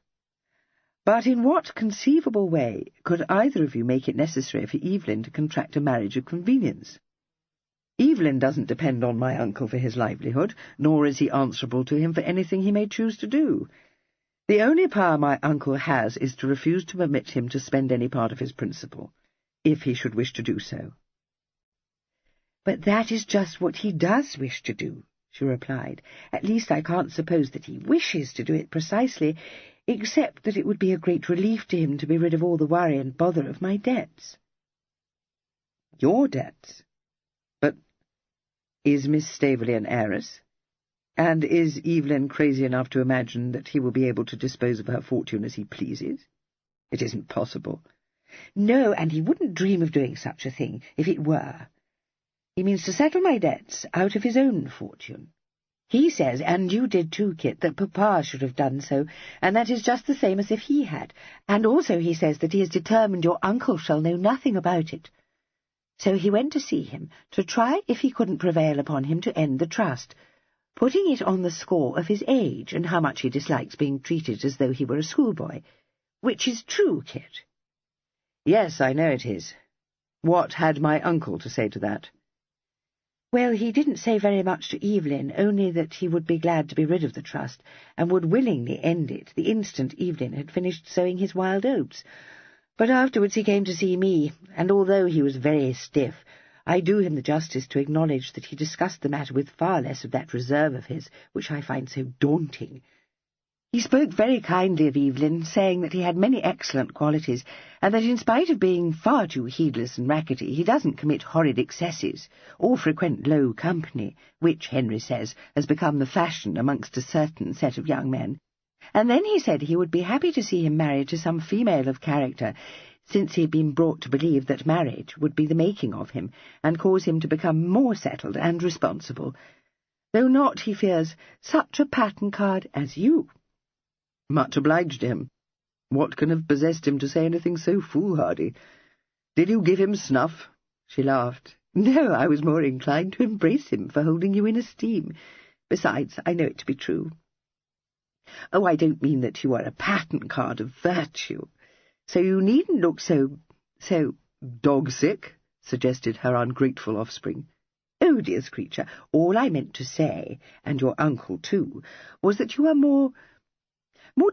But in what conceivable way could either of you make it necessary for Evelyn to contract a marriage of convenience? Evelyn doesn't depend on my uncle for his livelihood, nor is he answerable to him for anything he may choose to do. The only power my uncle has is to refuse to permit him to spend any part of his principal, if he should wish to do so." "But that is just what he does wish to do," she replied. At least I can't suppose that he wishes to do it precisely, except that it would be a great relief to him to be rid of all the worry and bother of my debts. Your debts? But is Miss Staveley an heiress? And is Evelyn crazy enough to imagine that he will be able to dispose of her fortune as he pleases? It isn't possible. No, and he wouldn't dream of doing such a thing, if it were. He means to settle my debts out of his own fortune. He says, and you did too, Kit, that Papa should have done so, and that is just the same as if he had. And also he says that he is determined your uncle shall know nothing about it. So he went to see him, to try if he couldn't prevail upon him to end the trust, putting it on the score of his age and how much he dislikes being treated as though he were a schoolboy. Which is true, Kit. Yes, I know it is. What had my uncle to say to that? Well, he didn't say very much to Evelyn, only that he would be glad to be rid of the trust, and would willingly end it the instant Evelyn had finished sowing his wild oats. But afterwards he came to see me, and although he was very stiff, I do him the justice to acknowledge that he discussed the matter with far less of that reserve of his, which I find so daunting. He spoke very kindly of Evelyn, saying that he had many excellent qualities, and that in spite of being far too heedless and rackety, he doesn't commit horrid excesses, or frequent low company, which, Henry says, has become the fashion amongst a certain set of young men. And then he said he would be happy to see him married to some female of character, since he had been brought to believe that marriage would be the making of him, and cause him to become more settled and responsible, though not, he fears, such a pattern card as you. Much obliged to him. What can have possessed him to say anything so foolhardy? Did you give him snuff? She laughed. No, I was more inclined to embrace him for holding you in esteem. Besides, I know it to be true. Oh, I don't mean that you are a pattern card of virtue. So you needn't look so dog-sick, suggested her ungrateful offspring. Oh, dear creature, all I meant to say, and your uncle too, was that you are more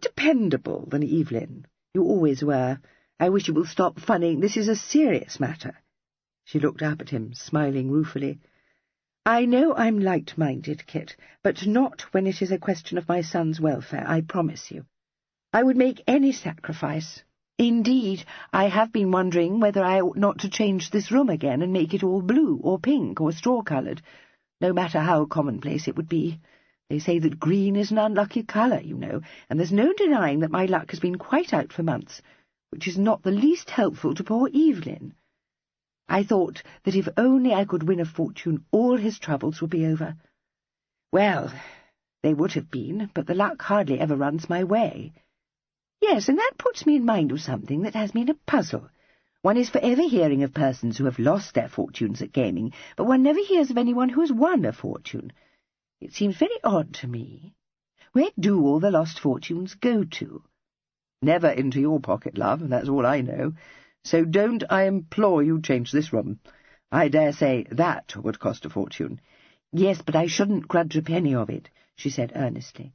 dependable than Evelyn. You always were. I wish you will stop funning. This is a serious matter. She looked up at him, smiling ruefully. I know I'm light-minded, Kit, but not when it is a question of my son's welfare, I promise you. I would make any sacrifice. Indeed, I have been wondering whether I ought not to change this room again and make it all blue or pink or straw-coloured, no matter how commonplace it would be. They say that green is an unlucky colour, you know, and there's no denying that my luck has been quite out for months, which is not the least helpful to poor Evelyn. I thought that if only I could win a fortune, all his troubles would be over. Well, they would have been, but the luck hardly ever runs my way. Yes, and that puts me in mind of something that has been a puzzle. One is forever hearing of persons who have lost their fortunes at gaming, but one never hears of anyone who has won a fortune. It seems very odd to me. Where do all the lost fortunes go to? Never into your pocket, love, that's all I know. So don't, I implore you, change this room. I dare say that would cost a fortune. Yes, but I shouldn't grudge a penny of it, she said earnestly.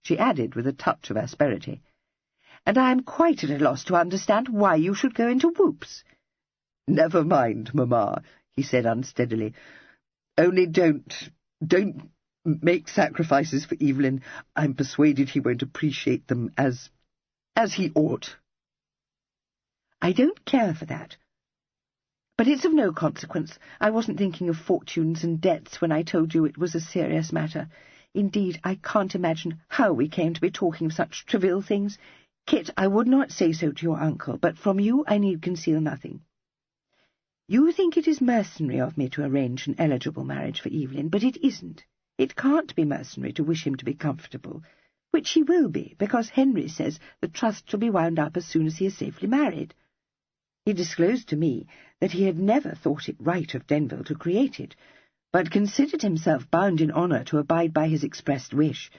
She added with a touch of asperity, and I am quite at a loss to understand why you should go into whoops. Never mind, Mamma, he said unsteadily. Only don't make sacrifices for Evelyn. I'm persuaded he won't appreciate them as he ought. I don't care for that. But it's of no consequence. I wasn't thinking of fortunes and debts when I told you it was a serious matter. Indeed, I can't imagine how we came to be talking of such trivial things. Kit, I would not say so to your uncle, but from you I need conceal nothing. You think it is mercenary of me to arrange an eligible marriage for Evelyn, but it isn't. It can't be mercenary to wish him to be comfortable, which he will be, because Henry says the trust shall be wound up as soon as he is safely married. He disclosed to me that he had never thought it right of Denville to create it, but considered himself bound in honour to abide by his expressed wish.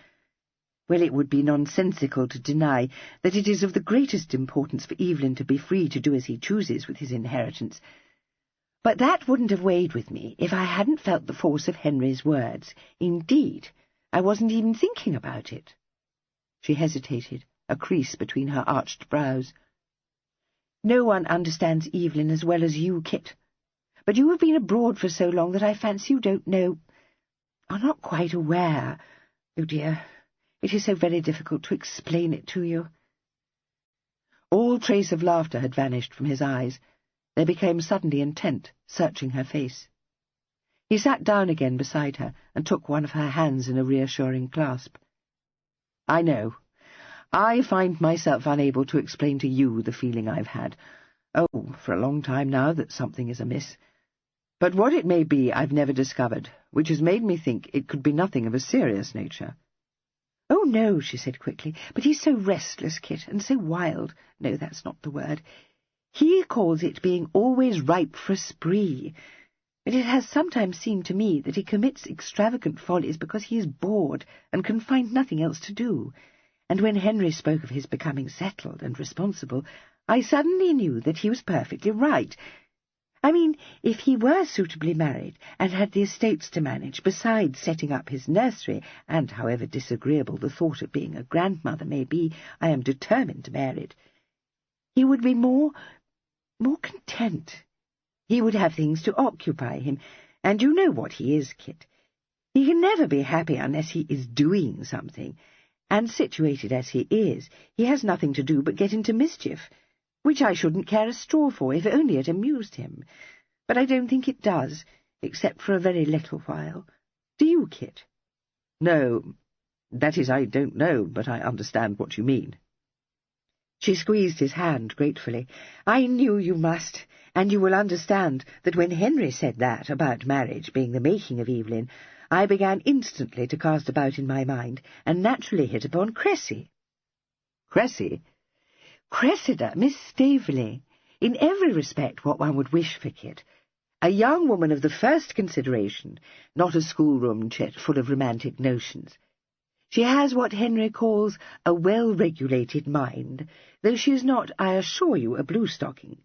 Well, it would be nonsensical to deny that it is of the greatest importance for Evelyn to be free to do as he chooses with his inheritance. But that wouldn't have weighed with me if I hadn't felt the force of Henry's words. Indeed, I wasn't even thinking about it. She hesitated, a crease between her arched brows. No one understands Evelyn as well as you, Kit. But you have been abroad for so long that I fancy you don't know. are not quite aware. Oh dear, it is so very difficult to explain it to you." All trace of laughter had vanished from his eyes. They became suddenly intent, searching her face. He sat down again beside her and took one of her hands in a reassuring clasp. "I know. I find myself unable to explain to you the feeling I've had, for a long time now, that something is amiss. But what it may be I've never discovered, which has made me think it could be nothing of a serious nature." "Oh, no," she said quickly, "but he's so restless, Kit, and so wild. No, that's not the word. He calls it being always ripe for a spree. But it has sometimes seemed to me that he commits extravagant follies because he is bored and can find nothing else to do. And when Henry spoke of his becoming settled and responsible, I suddenly knew that he was perfectly right. I mean, if he were suitably married and had the estates to manage, besides setting up his nursery, and however disagreeable the thought of being a grandmother may be, I am determined to bear it, he would be more content. He would have things to occupy him, and you know what he is, Kit. He can never be happy unless he is doing something, and situated as he is, he has nothing to do but get into mischief, which I shouldn't care a straw for if only it amused him. But I don't think it does, except for a very little while. Do you, Kit?" "No. That is, I don't know, but I understand what you mean." She squeezed his hand gratefully. "I knew you must, and you will understand that when Henry said that about marriage being the making of Evelyn, I began instantly to cast about in my mind, and naturally hit upon Cressy." "Cressy?" "Cressida, Miss Staveley. In every respect what one would wish for Kit. A young woman of the first consideration, not a schoolroom chit full of romantic notions. She has what Henry calls a well-regulated mind, though she is not, I assure you, a blue-stocking.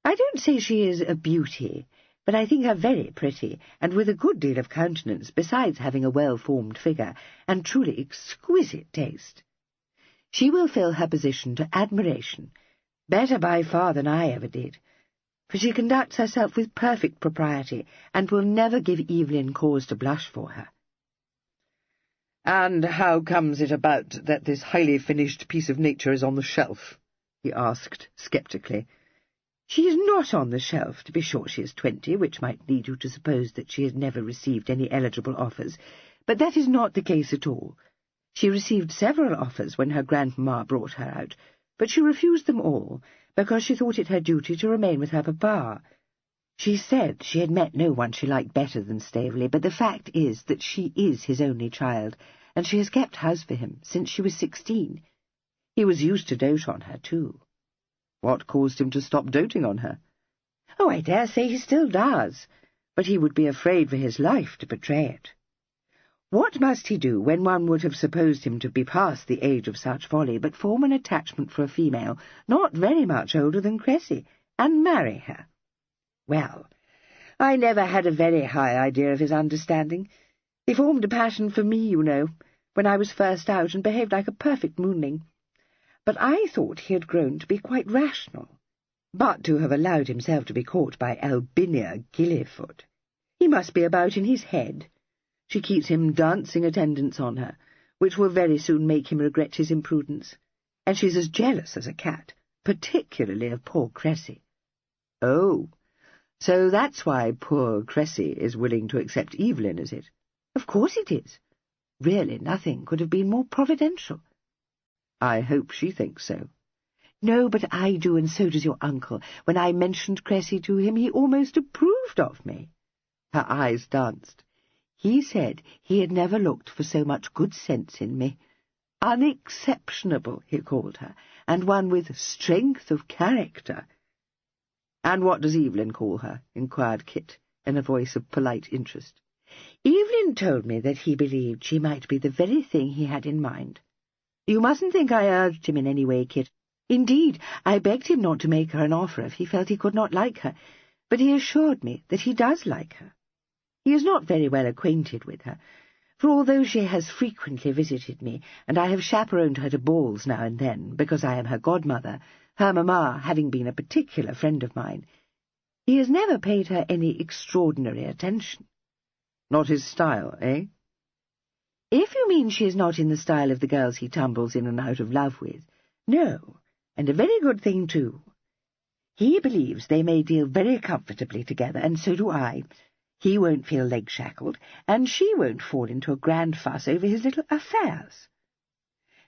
I don't say she is a beauty, but I think her very pretty, and with a good deal of countenance, besides having a well-formed figure, and truly exquisite taste. She will fill her position to admiration, better by far than I ever did, for she conducts herself with perfect propriety, and will never give Evelyn cause to blush for her." "And how comes it about that this highly finished piece of nature is on the shelf?" he asked sceptically. "She is not on the shelf. To be sure, she is 20, which might lead you to suppose that she has never received any eligible offers, but that is not the case at all. She received several offers when her grandmamma brought her out, but she refused them all, because she thought it her duty to remain with her papa. She said she had met no one she liked better than Staveley, but the fact is that she is his only child, and she has kept house for him since she was 16. He was used to dote on her, too." "What caused him to stop doting on her?" "Oh, I dare say he still does, but he would be afraid for his life to betray it. What must he do when one would have supposed him to be past the age of such folly, but form an attachment for a female not very much older than Cressy, and marry her? Well, I never had a very high idea of his understanding. He formed a passion for me, you know, when I was first out, and behaved like a perfect moonling. But I thought he had grown to be quite rational. But to have allowed himself to be caught by Albinia Gillyfoot, he must be about in his head. She keeps him dancing attendance on her, which will very soon make him regret his imprudence. And she's as jealous as a cat, particularly of poor Cressy." "Oh, so that's why poor Cressy is willing to accept Evelyn, is it?" "Of course it is. Really, nothing could have been more providential." "I hope she thinks so." "No, but I do, and so does your uncle. When I mentioned Cressy to him, he almost approved of me." Her eyes danced. "He said he had never looked for so much good sense in me. Unexceptionable, he called her, and one with strength of character." "And what does Evelyn call her?" inquired Kit, in a voice of polite interest. "Evelyn told me that he believed she might be the very thing he had in mind. You mustn't think I urged him in any way, Kit. Indeed, I begged him not to make her an offer if he felt he could not like her, but he assured me that he does like her. He is not very well acquainted with her, for although she has frequently visited me, and I have chaperoned her to balls now and then, because I am her godmother, her mamma having been a particular friend of mine, he has never paid her any extraordinary attention. Not his style, eh? If you mean she is not in the style of the girls he tumbles in and out of love with, no, and a very good thing too. He believes they may deal very comfortably together, and so do I. He won't feel leg-shackled, and she won't fall into a grand fuss over his little affairs.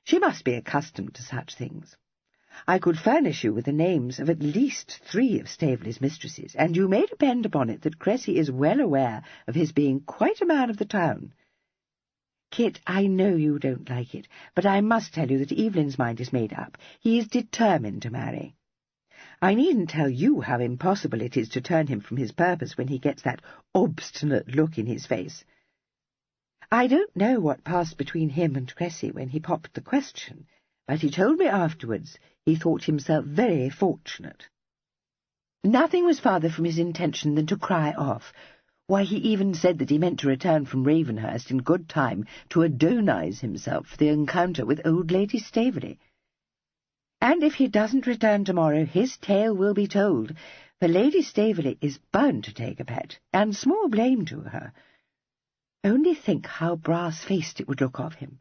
She must be accustomed to such things. I could furnish you with the names of at least 3 of Staveley's mistresses, and you may depend upon it that Cressy is well aware of his being quite a man of the town. Kit, I know you don't like it, but I must tell you that Evelyn's mind is made up. He is determined to marry. I needn't tell you how impossible it is to turn him from his purpose when he gets that obstinate look in his face. I don't know what passed between him and Cressy when he popped the question, but he told me afterwards he thought himself very fortunate. Nothing was farther from his intention than to cry off. Why, he even said that he meant to return from Ravenhurst in good time to adonize himself for the encounter with old Lady Staveley. And if he doesn't return tomorrow, his tale will be told, for Lady Staveley is bound to take a pet, and small blame to her. Only think how brass-faced it would look of him.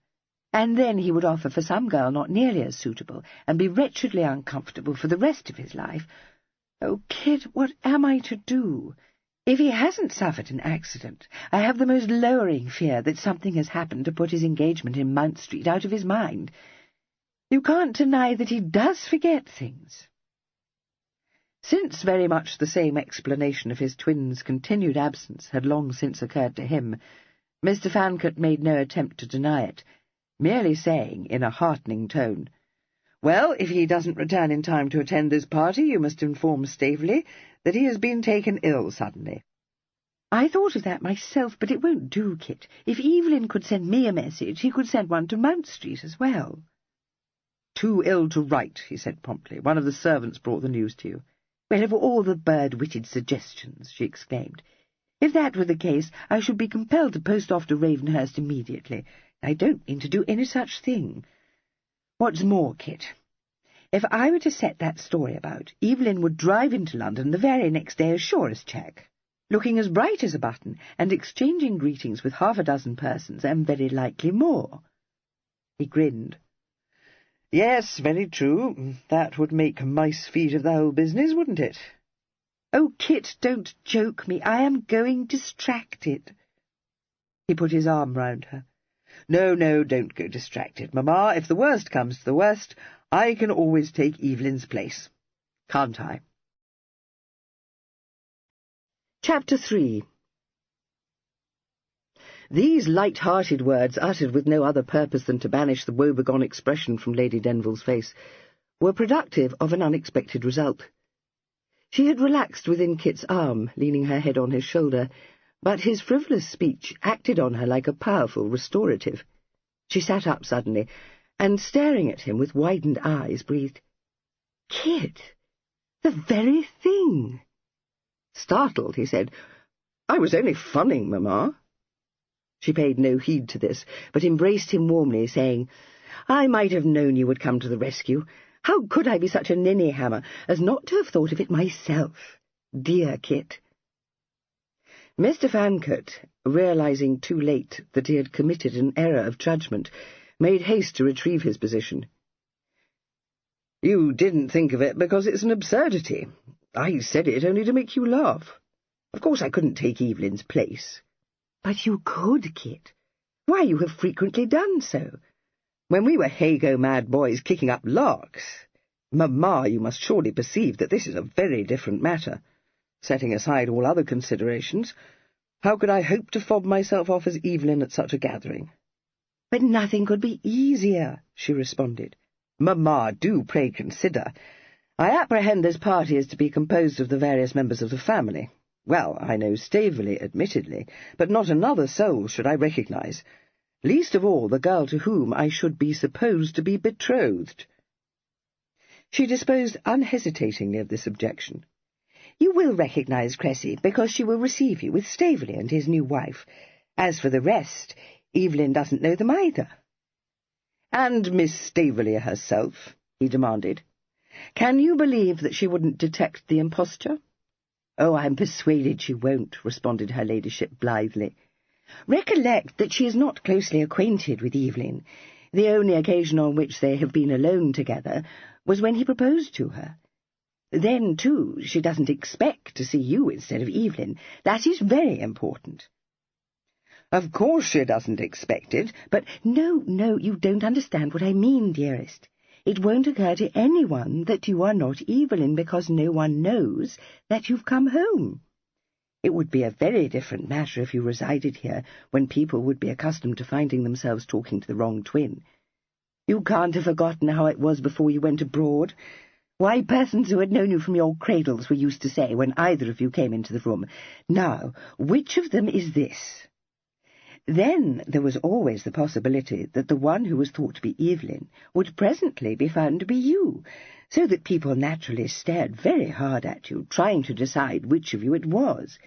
And then he would offer for some girl not nearly as suitable, and be wretchedly uncomfortable for the rest of his life. Oh, Kit, what am I to do? If he hasn't suffered an accident, I have the most lowering fear that something has happened to put his engagement in Mount Street out of his mind. You can't deny that he does forget things. Since very much the same explanation of his twin's continued absence had long since occurred to him, Mr. Fancot made no attempt to deny it, merely saying in a heartening tone, "Well, if he doesn't return in time to attend this party, you must inform Staveley that he has been taken ill suddenly." I thought of that myself, but it won't do, Kit. If Evelyn could send me a message, he could send one to Mount Street as well. "Too ill to write," he said promptly. "One of the servants brought the news to you." "Well, of all the bird-witted suggestions," she exclaimed. "If that were the case, I should be compelled to post off to Ravenhurst immediately. I don't mean to do any such thing. What's more, Kit, if I were to set that story about, Evelyn would drive into London the very next day as sure as check, looking as bright as a button, and exchanging greetings with 6 persons, and very likely more." He grinned. "Yes, very true. That would make mice feet of the whole business, wouldn't it?" "Oh, Kit, don't joke me. I am going distracted." He put his arm round her. "No, no, don't go distracted, Mamma. If the worst comes to the worst, I can always take Evelyn's place. Can't I?" Chapter 3. These light-hearted words, uttered with no other purpose than to banish the woebegone expression from Lady Denville's face, were productive of an unexpected result. She had relaxed within Kit's arm, leaning her head on his shoulder, but his frivolous speech acted on her like a powerful restorative. She sat up suddenly, and, staring at him with widened eyes, breathed, "Kit, the very thing!" Startled, he said, "I was only funning, Mamma." She paid no heed to this, but embraced him warmly, saying, "I might have known you would come to the rescue. How could I be such a ninny-hammer as not to have thought of it myself? Dear Kit." Mr. Fancot, realizing too late that he had committed an error of judgment, made haste to retrieve his position. "You didn't think of it because it's an absurdity. I said it only to make you laugh. Of course I couldn't take Evelyn's place." "But you could, Kit. Why, you have frequently done so. When we were Hago-mad boys kicking up larks. Mamma, you must surely perceive that this is a very different matter. Setting aside all other considerations, how could I hope to fob myself off as Evelyn at such a gathering?" "But nothing could be easier," she responded. "Mamma, do pray consider. I apprehend this party is to be composed of the various members of the family. Well, I know Staveley, admittedly, but not another soul should I recognise, least of all the girl to whom I should be supposed to be betrothed." She disposed unhesitatingly of this objection. "You will recognise Cressy, because she will receive you with Staveley and his new wife. As for the rest, Evelyn doesn't know them either." "And Miss Staveley herself?" he demanded. "Can you believe that she wouldn't detect the imposture?" "Oh, I'm persuaded she won't," responded her ladyship blithely. Recollect that she is not closely acquainted with Evelyn. The only occasion on which they have been alone together was when he proposed to her. Then, too, she doesn't expect to see you instead of Evelyn. That is very important. Of course she doesn't expect it, but no, you don't understand what I mean, dearest. It won't occur to anyone that you are not Evelyn because no one knows that you've come home. It would be a very different matter if you resided here, when people would be accustomed to finding themselves talking to the wrong twin. You can't have forgotten how it was before you went abroad. Why, persons who had known you from your cradles were used to say when either of you came into the room, "Now, which of them is this?" Then there was always the possibility that the one who was thought to be Evelyn would presently be found to be you, so that people naturally stared very hard at you, trying to decide which of you it was.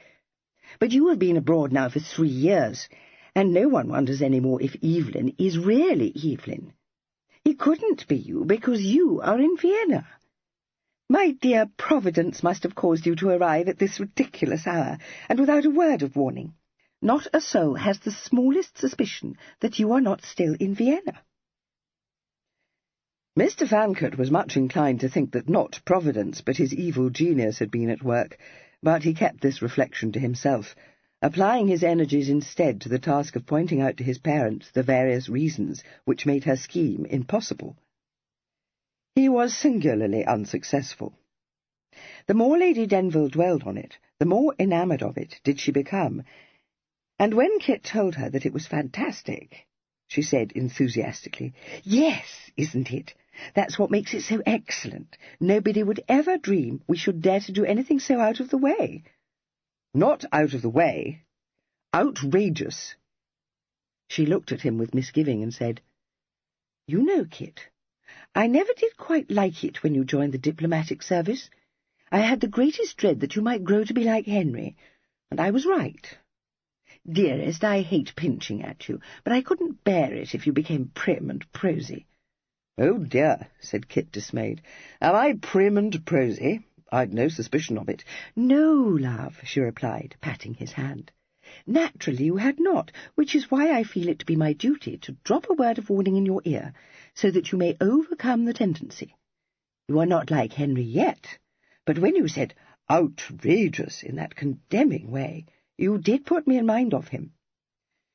But you have been abroad now for 3 years, and no one wonders any more if Evelyn is really Evelyn. It couldn't be you, because you are in Vienna. My dear, Providence must have caused you to arrive at this ridiculous hour, and without a word of warning. Not a soul has the smallest suspicion that you are not still in Vienna. Mr. Fancot was much inclined to think that not Providence but his evil genius had been at work, but he kept this reflection to himself, applying his energies instead to the task of pointing out to his parents the various reasons which made her scheme impossible. He was singularly unsuccessful. The more Lady Denville dwelled on it, the more enamoured of it did she become, and when Kit told her that it was fantastic, she said enthusiastically, "Yes, isn't it? That's what makes it so excellent. Nobody would ever dream we should dare to do anything so out of the way." "Not out of the way. Outrageous." She looked at him with misgiving and said, "You know, Kit, I never did quite like it when you joined the diplomatic service. I had the greatest dread that you might grow to be like Henry, and I was right. Dearest, I hate pinching at you, but I couldn't bear it if you became prim and prosy." "Oh, dear," said Kit, dismayed. "Am I prim and prosy? I'd no suspicion of it." "No, love," she replied, patting his hand. "Naturally you had not, which is why I feel it to be my duty to drop a word of warning in your ear, so that you may overcome the tendency. You are not like Henry yet, but when you said 'outrageous' in that condemning way, you did put me in mind of him.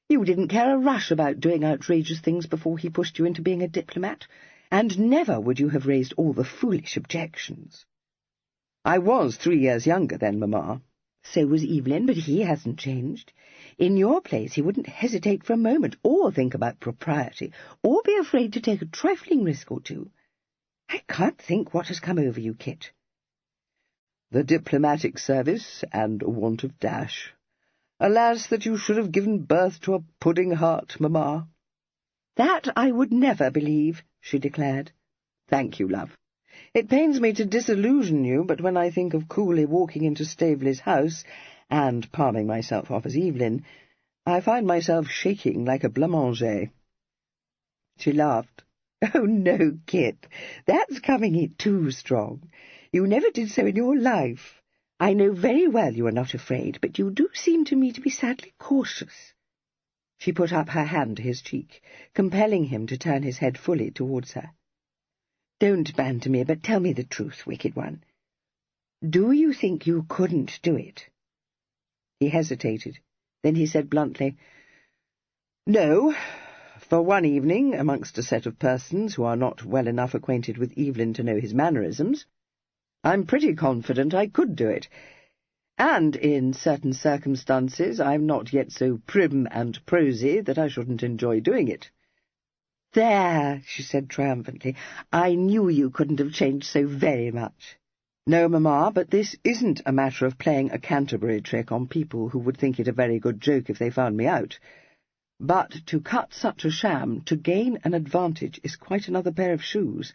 You didn't care a rush about doing outrageous things before he pushed you into being a diplomat, and never would you have raised all the foolish objections." "I was 3 years younger then, Mamma." "So was Evelyn, but he hasn't changed. In your place he wouldn't hesitate for a moment, or think about propriety, or be afraid to take a trifling risk or two. I can't think what has come over you, Kit." "The diplomatic service, and a want of dash. Alas, that you should have given birth to a pudding heart, Mamma." "That I would never believe," she declared. "Thank you, love. It pains me to disillusion you, but when I think of coolly walking into Staveley's house, and palming myself off as Evelyn, I find myself shaking like a blancmange." She laughed. "Oh, no, Kit, that's coming it too strong. You never did so in your life. I know very well you are not afraid, but you do seem to me to be sadly cautious." She put up her hand to his cheek, compelling him to turn his head fully towards her. "Don't banter me, but tell me the truth, wicked one. Do you think you couldn't do it?" He hesitated. Then he said bluntly, "No. For one evening, amongst a set of persons who are not well enough acquainted with Evelyn to know his mannerisms, I'm pretty confident I could do it. And in certain circumstances I'm not yet so prim and prosy that I shouldn't enjoy doing it." "There," she said triumphantly, "I knew you couldn't have changed so very much." "No, Mamma, but this isn't a matter of playing a Canterbury trick on people who would think it a very good joke if they found me out. But to cut such a sham to gain an advantage is quite another pair of shoes.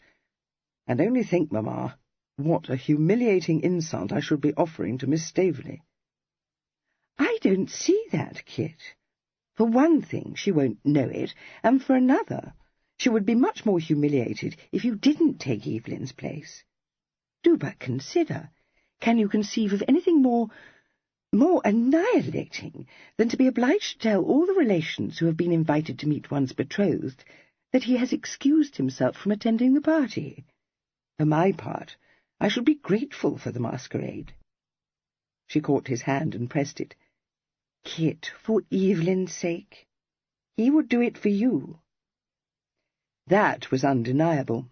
And only think, Mamma, what a humiliating insult I should be offering to Miss Staveley." "I don't see that, Kit. For one thing, she won't know it, and for another, she would be much more humiliated if you didn't take Evelyn's place. Do but consider. Can you conceive of anything more More annihilating than to be obliged to tell all the relations who have been invited to meet one's betrothed that he has excused himself from attending the party. For my part, I shall be grateful for the masquerade." She caught his hand and pressed it. "Kit, for Evelyn's sake. He would do it for you." That was undeniable.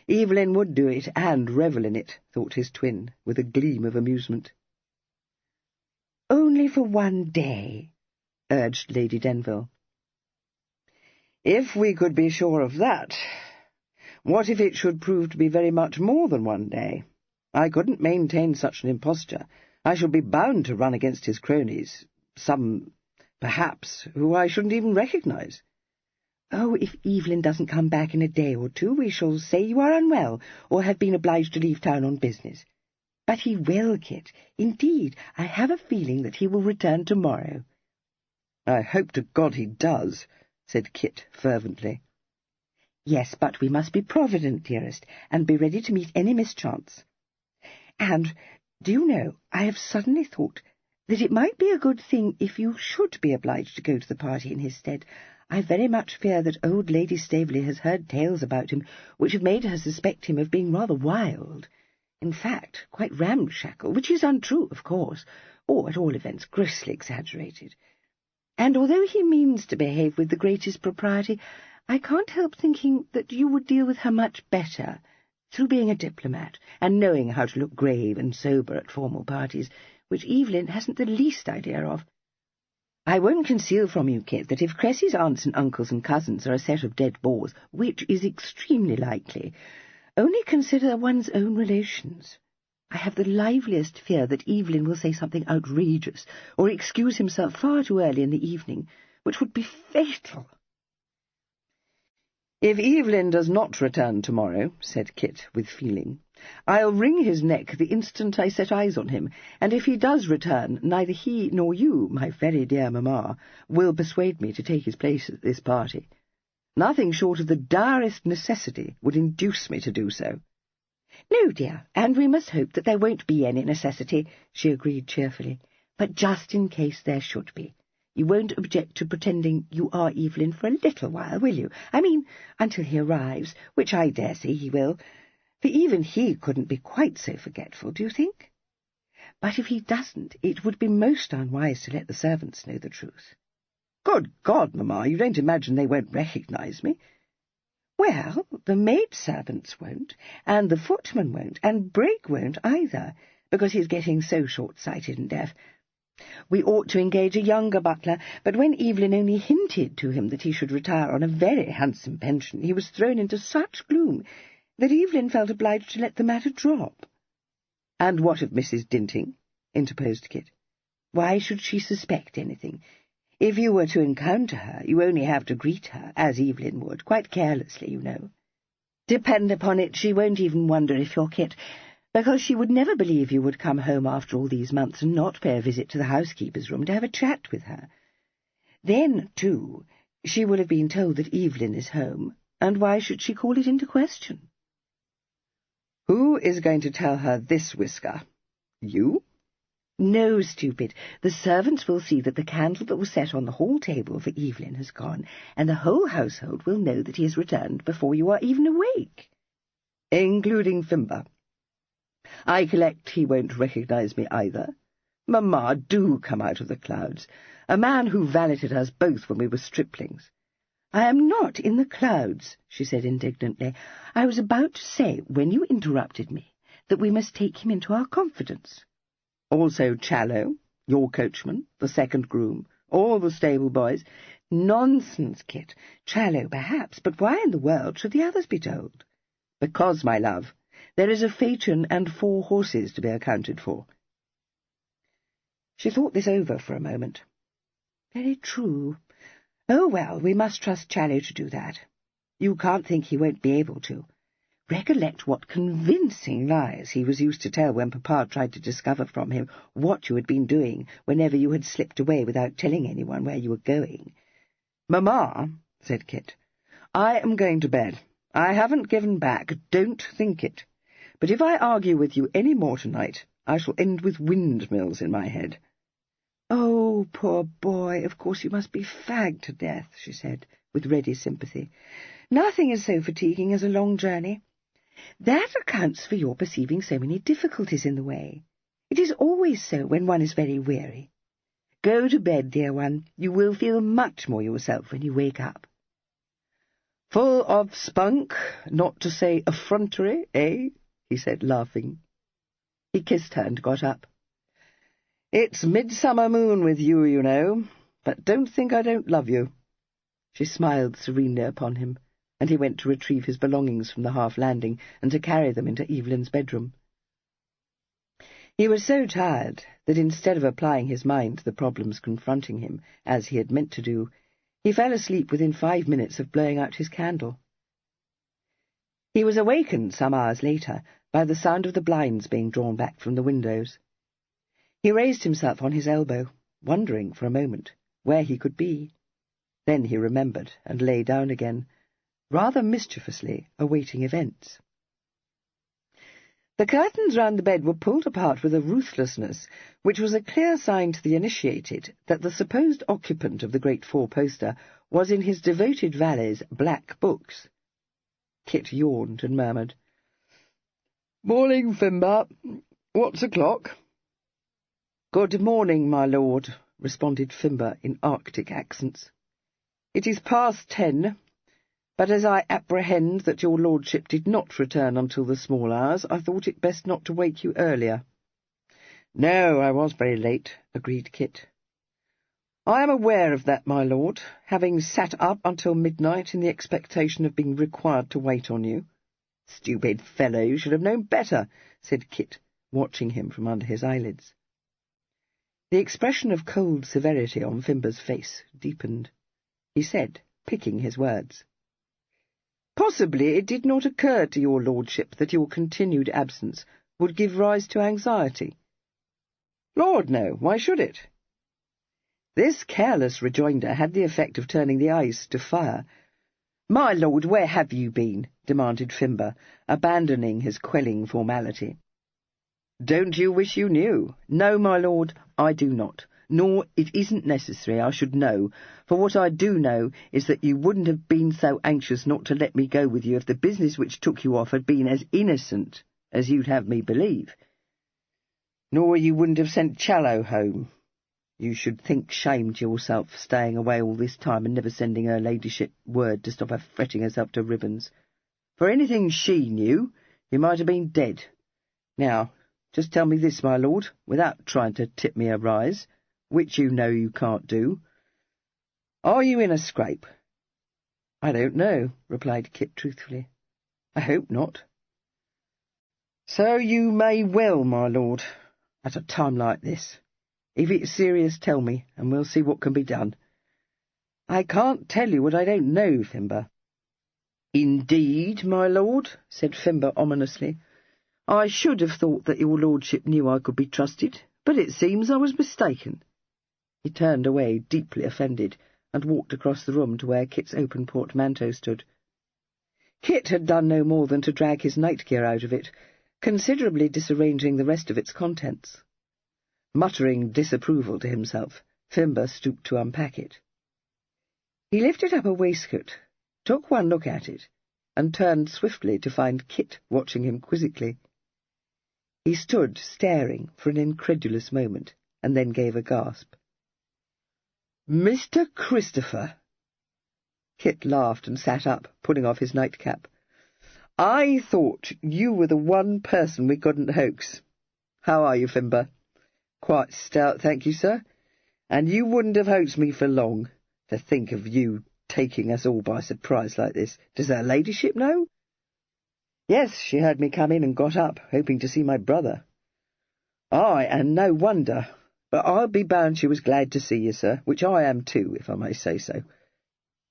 Evelyn would do it and revel in it, thought his twin, with a gleam of amusement. "Only for one day," urged Lady Denville. "If we could be sure of that. What if it should prove to be very much more than one day? I couldn't maintain such an imposture. I shall be bound to run against his cronies, some, perhaps, who I shouldn't even recognize." "Oh, if Evelyn doesn't come back in a day or two, we shall say you are unwell, or have been obliged to leave town on business. But he will, Kit. Indeed, I have a feeling that he will return tomorrow." "I hope to God he does," said Kit fervently. "Yes, but we must be provident, dearest, and be ready to meet any mischance. And, do you know, I have suddenly thought that it might be a good thing if you should be obliged to go to the party in his stead. I very much fear that old Lady Staveley has heard tales about him which have made her suspect him of being rather wild. In fact, quite ramshackle, which is untrue, of course, or, at all events, grossly exaggerated. And although he means to behave with the greatest propriety, I can't help thinking that you would deal with her much better, through being a diplomat, and knowing how to look grave and sober at formal parties, which Evelyn hasn't the least idea of. I won't conceal from you, Kit, that if Cressy's aunts and uncles and cousins are a set of dead bores, which is extremely likely, only consider one's own relations. I have the liveliest fear that Evelyn will say something outrageous, or excuse himself far too early in the evening, which would be fatal." "If Evelyn does not return tomorrow," said Kit, with feeling, "I'll wring his neck the instant I set eyes on him, and if he does return, neither he nor you, my very dear mamma, will persuade me to take his place at this party. Nothing short of the direst necessity would induce me to do so." "No, dear, and we must hope that there won't be any necessity," she agreed cheerfully. "But just in case there should be, you won't object to pretending you are Evelyn for a little while, will you? I mean, until he arrives, which I dare say he will, for even he couldn't be quite so forgetful, do you think? But if he doesn't, it would be most unwise to let the servants know the truth." "Good God, mamma, you don't imagine they won't recognize me?" "Well, the maid-servants won't, and the footman won't, and Brake won't either, because he's getting so short-sighted and deaf. We ought to engage a younger butler, but when Evelyn only hinted to him that he should retire on a very handsome pension, he was thrown into such gloom that Evelyn felt obliged to let the matter drop." "And what of Mrs. Dinting?" interposed Kit. "Why should she suspect anything? If you were to encounter her, you only have to greet her, as Evelyn would, quite carelessly, you know. Depend upon it, she won't even wonder if you're Kit, because she would never believe you would come home after all these months and not pay a visit to the housekeeper's room to have a chat with her. Then, too, she will have been told that Evelyn is home, and why should she call it into question?" "Who is going to tell her this, Whisker? You?" "No, stupid. The servants will see that the candle that was set on the hall table for Evelyn has gone, and the whole household will know that he has returned before you are even awake." "Including Fimber. I collect he won't recognize me either. Mamma, do come out of the clouds. A man who valeted us both when we were striplings." "I am not in the clouds," she said indignantly. "I was about to say, when you interrupted me, that we must take him into our confidence." "Also Challow, your coachman, the second groom, all the stable boys." "Nonsense, Kit. Challow, perhaps, but why in the world should the others be told?" "Because, my love, there is a phaeton and 4 horses to be accounted for." She thought this over for a moment. "Very true. Oh, well, we must trust Challow to do that. You can't think he won't be able to. Recollect what convincing lies he was used to tell when Papa tried to discover from him what you had been doing whenever you had slipped away without telling anyone where you were going." "Mamma," said Kit, "I am going to bed. I haven't given back, don't think it. But if I argue with you any more tonight, I shall end with windmills in my head." "Oh, poor boy, of course you must be fagged to death," she said, with ready sympathy. "Nothing is so fatiguing as a long journey. That accounts for your perceiving so many difficulties in the way. It is always so when one is very weary. Go to bed, dear one. You will feel much more yourself when you wake up." "Full of spunk, not to say effrontery, eh?" he said, laughing. He kissed her and got up. "It's midsummer moon with you, you know, but don't think I don't love you." She smiled serenely upon him, and he went to retrieve his belongings from the half-landing and to carry them into Evelyn's bedroom. He was so tired that instead of applying his mind to the problems confronting him, as he had meant to do, he fell asleep within 5 minutes of blowing out his candle. He was awakened some hours later by the sound of the blinds being drawn back from the windows. He raised himself on his elbow, wondering for a moment where he could be. Then he remembered and lay down again, rather mischievously awaiting events. The curtains round the bed were pulled apart with a ruthlessness which was a clear sign to the initiated that the supposed occupant of the great four-poster was in his devoted valet's black books. Kit yawned and murmured, "Morning, Fimber. What's o'clock?" "Good morning, my lord," responded Fimber in Arctic accents. "It is past 10, but as I apprehend that your lordship did not return until the small hours, I thought it best not to wake you earlier." "No, I was very late," agreed Kit. "I am aware of that, my lord, having sat up until midnight in the expectation of being required to wait on you." "Stupid fellow, you should have known better," said Kit, watching him from under his eyelids. The expression of cold severity on Fimber's face deepened. He said, picking his words, "Possibly it did not occur to your lordship that your continued absence would give rise to anxiety." "Lord, no. Why should it?" This careless rejoinder had the effect of turning the ice to fire. "My lord, where have you been?" demanded Fimber, abandoning his quelling formality. "Don't you wish you knew?" "No, my lord, I do not. Nor it isn't necessary I should know, for what I do know is that you wouldn't have been so anxious not to let me go with you if the business which took you off had been as innocent as you'd have me believe. Nor you wouldn't have sent Challow home. You should think shame to yourself for staying away all this time and never sending her ladyship word to stop her fretting herself to ribbons. For anything she knew, you might have been dead. Now, just tell me this, my lord, without trying to tip me a rise, which you know you can't do. Are you in a scrape?" "I don't know," replied Kit truthfully. "I hope not." "So you may well, my lord, at a time like this. If it's serious, tell me, and we'll see what can be done." "I can't tell you what I don't know, Fimber." "Indeed, my lord," said Fimber ominously. "I should have thought that your lordship knew I could be trusted, but it seems I was mistaken." He turned away, deeply offended, and walked across the room to where Kit's open portmanteau stood. Kit had done no more than to drag his night-gear out of it, considerably disarranging the rest of its contents. Muttering disapproval to himself, Fimber stooped to unpack it. He lifted up a waistcoat, took one look at it, and turned swiftly to find Kit watching him quizzically. He stood staring for an incredulous moment, and then gave a gasp. "Mr. Christopher!" Kit laughed and sat up, pulling off his nightcap. "I thought you were the one person we couldn't hoax. How are you, Fimber?" "Quite stout, thank you, sir. And you wouldn't have hoaxed me for long. To think of you taking us all by surprise like this. Does her ladyship know?" "Yes, she heard me come in and got up, hoping to see my brother." "Aye, and no wonder. But I'll be bound she was glad to see you, sir, which I am too, if I may say so."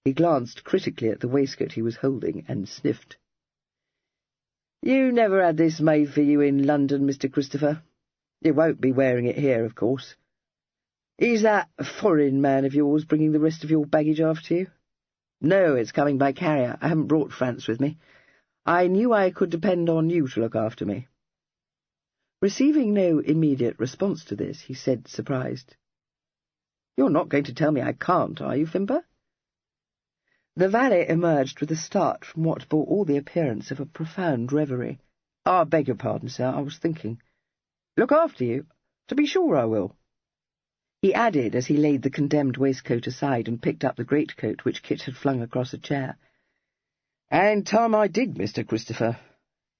He glanced critically at the waistcoat he was holding and sniffed. "You never had this made for you in London, Mr. Christopher. You won't be wearing it here, of course. Is that foreign man of yours bringing the rest of your baggage after you?" "No, it's coming by carrier. I haven't brought France with me. I knew I could depend on you to look after me." Receiving no immediate response to this, he said, surprised, You're not going to tell me I can't, are you, Fimber?" The valet emerged with a start from what bore all the appearance of a profound reverie. "I beg your pardon, sir, I was thinking. Look after you. To be sure I will," he added as he laid the condemned waistcoat aside and picked up the greatcoat which Kit had flung across a chair. "And time I did, Mr. Christopher.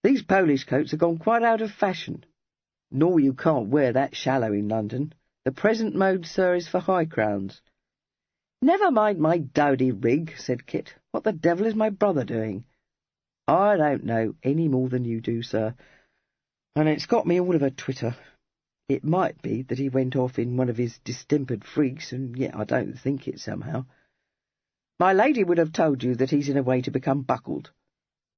These Polish coats have gone quite out of fashion. Nor you can't wear that shallow in London. The present mode, sir, is for high crowns." "Never mind my dowdy rig," said Kit. "What the devil is my brother doing?" "I don't know any more than you do, sir, and it's got me all of a twitter. It might be that he went off in one of his distempered freaks, and yet I don't think it somehow. My lady would have told you that he's in a way to become buckled."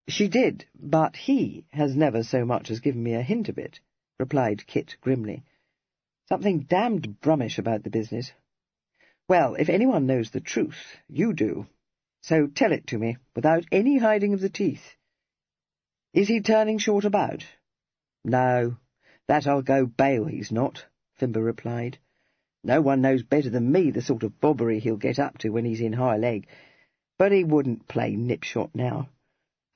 "She did, but he has never so much as given me a hint of it," replied Kit grimly. "Something damned brummish about the business. Well, if anyone knows the truth, you do. So tell it to me, without any hiding of the teeth. Is he turning short about?" "No, that I'll go bail he's not," Fimber replied. "No one knows better than me the sort of bobbery he'll get up to when he's in high leg, but he wouldn't play nipshot now,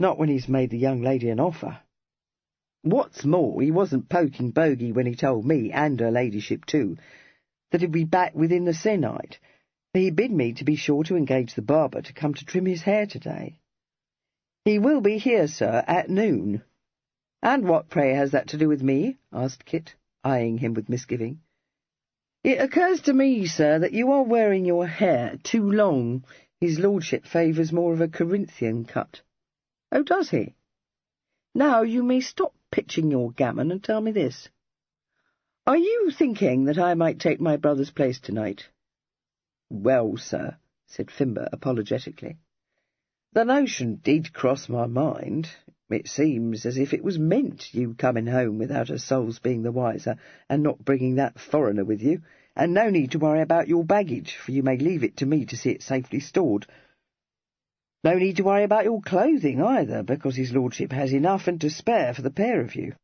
not when he's made the young lady an offer. What's more, he wasn't poking bogey when he told me, and her ladyship too, that he'd be back within the se'nnight. He bid me to be sure to engage the barber to come to trim his hair today." "He will be here, sir, at noon." "And what, pray, has that to do with me?" asked Kit, eyeing him with misgiving. "It occurs to me, sir, that you are wearing your hair too long. His lordship favours more of a Corinthian cut." "Oh, does he? Now you may stop pitching your gammon and tell me this. Are you thinking that I might take my brother's place tonight?" "Well, sir," said Fimber apologetically, "the notion did cross my mind. It seems as if it was meant, you coming home without a soul's being the wiser, and not bringing that foreigner with you, and no need to worry about your baggage, for you may leave it to me to see it safely stored. No need to worry about your clothing either, because his lordship has enough and to spare for the pair of you.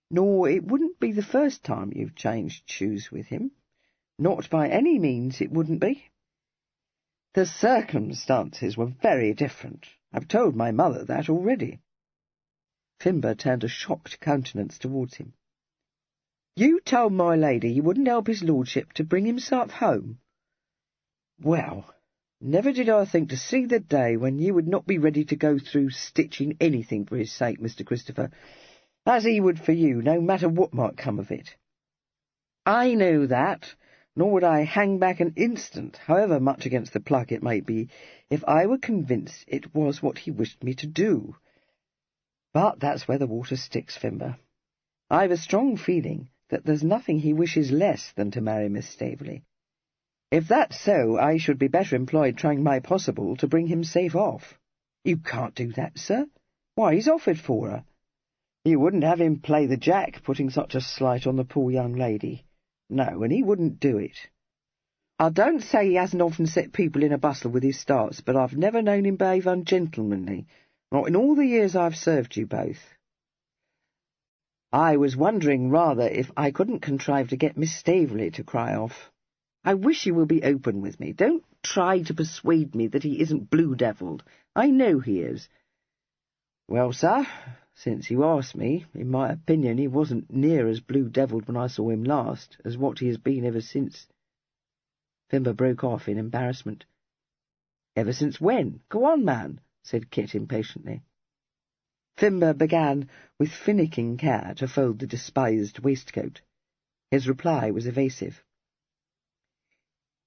Nor it wouldn't be the first time you've changed shoes with him. Not by any means it wouldn't be. The circumstances were very different. I've told my mother that already." Fimber turned a shocked countenance towards him. "You told my lady you wouldn't help his lordship to bring himself home? Well, never did I think to see the day when you would not be ready to go through stitching anything for his sake, Mr. Christopher, as he would for you, no matter what might come of it." "I know that, nor would I hang back an instant, however much against the pluck it might be, if I were convinced it was what he wished me to do. But that's where the water sticks, Fimber. I've a strong feeling that there's nothing he wishes less than to marry Miss Staveley. If that's so, I should be better employed trying my possible to bring him safe off." "You can't do that, sir. Why, he's offered for her." "You wouldn't have him play the jack, putting such a slight on the poor young lady. No, and he wouldn't do it. I don't say he hasn't often set people in a bustle with his starts, but I've never known him behave ungentlemanly, not in all the years I've served you both. I was wondering rather if I couldn't contrive to get Miss Staveley to cry off. I wish you will be open with me. Don't try to persuade me that he isn't blue-devilled. I know he is." "Well, sir, since you ask me, in my opinion he wasn't near as blue-devilled when I saw him last as what he has been ever since." Fimber broke off in embarrassment. "Ever since when? Go on, man," said Kit impatiently. Fimber began with finicking care to fold the despised waistcoat. His reply was evasive.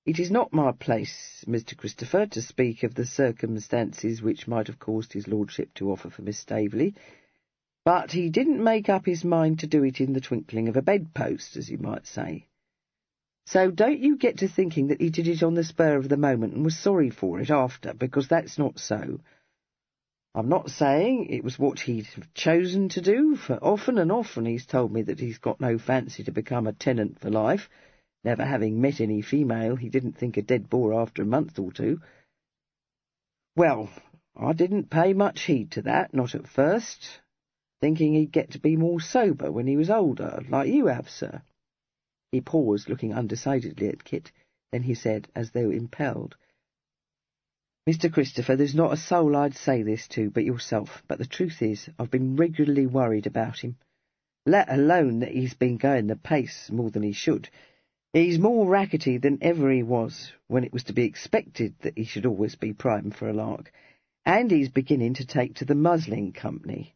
"It is not my place, Mr. Christopher, to speak of the circumstances which might have caused his lordship to offer for Miss Staveley, but he didn't make up his mind to do it in the twinkling of a bedpost, as you might say. So don't you get to thinking that he did it on the spur of the moment and was sorry for it after, because that's not so. I'm not saying it was what he'd have chosen to do, for often and often he's told me that he's got no fancy to become a tenant for life, never having met any female he didn't think a dead bore after a month or two. Well, I didn't pay much heed to that, not at first, thinking he'd get to be more sober when he was older, like you have, sir." He paused, looking undecidedly at Kit, Then he said, as though impelled, "Mr. Christopher, there's not a soul I'd say this to but yourself, but the truth is I've been regularly worried about him, let alone that he's been going the pace more than he should. He's more rackety than ever he was, when it was to be expected that he should always be prime for a lark, and he's beginning to take to the muslin company,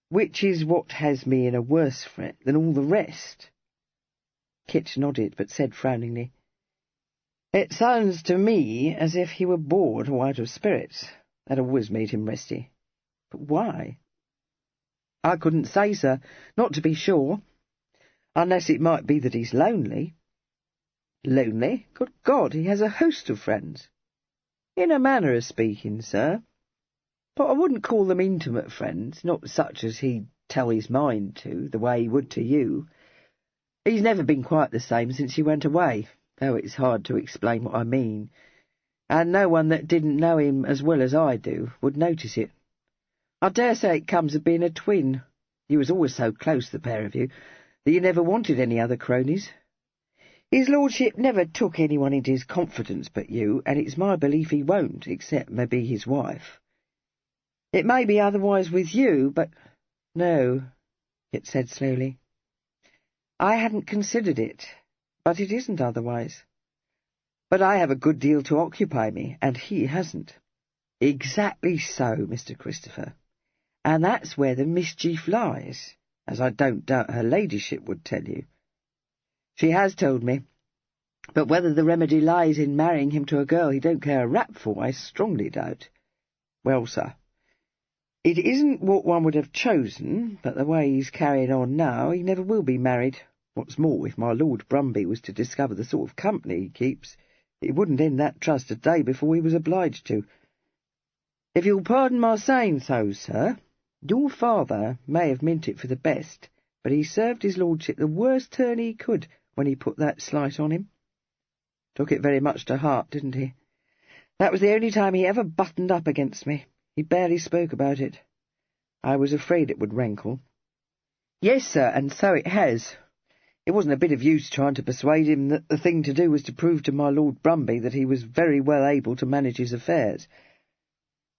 which is what has me in a worse fret than all the rest." Kit nodded, but said frowningly, "It sounds to me as if he were bored or out of spirits. That always made him resty. But why?" "I couldn't say, sir, not to be sure, unless it might be that he's lonely." "Lonely? Good God, he has a host of friends." "In a manner of speaking, sir. But I wouldn't call them intimate friends, not such as he'd tell his mind to, the way he would to you. He's never been quite the same since he went away, though it's hard to explain what I mean, and no one that didn't know him as well as I do would notice it. I dare say it comes of being a twin. You was always so close, the pair of you, that you never wanted any other cronies. His lordship never took anyone into his confidence but you, and it's my belief he won't, except maybe his wife. It may be otherwise with you, but—" "No," it said slowly. "I hadn't considered it, but it isn't otherwise. But I have a good deal to occupy me, and he hasn't." "Exactly so, Mr. Christopher, and that's where the mischief lies, as I don't doubt her ladyship would tell you." "She has told me, but whether the remedy lies in marrying him to a girl he don't care a rap for, I strongly doubt." "Well, sir, it isn't what one would have chosen, but the way he's carrying on now, he never will be married. What's more, if my Lord Brumby was to discover the sort of company he keeps, he wouldn't end that trust a day before he was obliged to. If you'll pardon my saying so, sir, your father may have meant it for the best, but he served his lordship the worst turn he could when he put that slight on him. Took it very much to heart, didn't he? That was the only time he ever buttoned up against me. He barely spoke about it. I was afraid it would rankle." "Yes, sir, and so it has. It wasn't a bit of use trying to persuade him that the thing to do was to prove to my Lord Brumby that he was very well able to manage his affairs.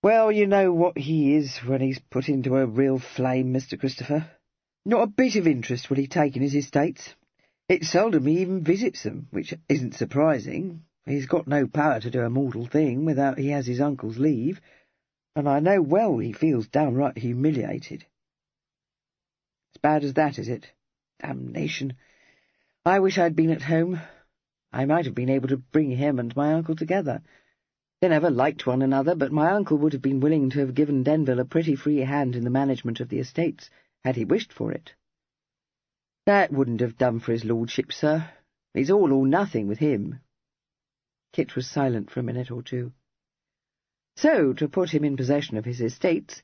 Well, you know what he is when he's put into a real flame, Mr. Christopher. Not a bit of interest will he take in his estates. It's seldom he even visits them, which isn't surprising. He's got no power to do a mortal thing without he has his uncle's leave, and I know well he feels downright humiliated." "As bad as that, is it? Damnation! I wish I'd been at home. I might have been able to bring him and my uncle together. They never liked one another, but my uncle would have been willing to have given Denville a pretty free hand in the management of the estates, had he wished for it." "That wouldn't have done for his lordship, sir. He's all or nothing with him." Kit was silent for a minute or two. "So, to put him in possession of his estates,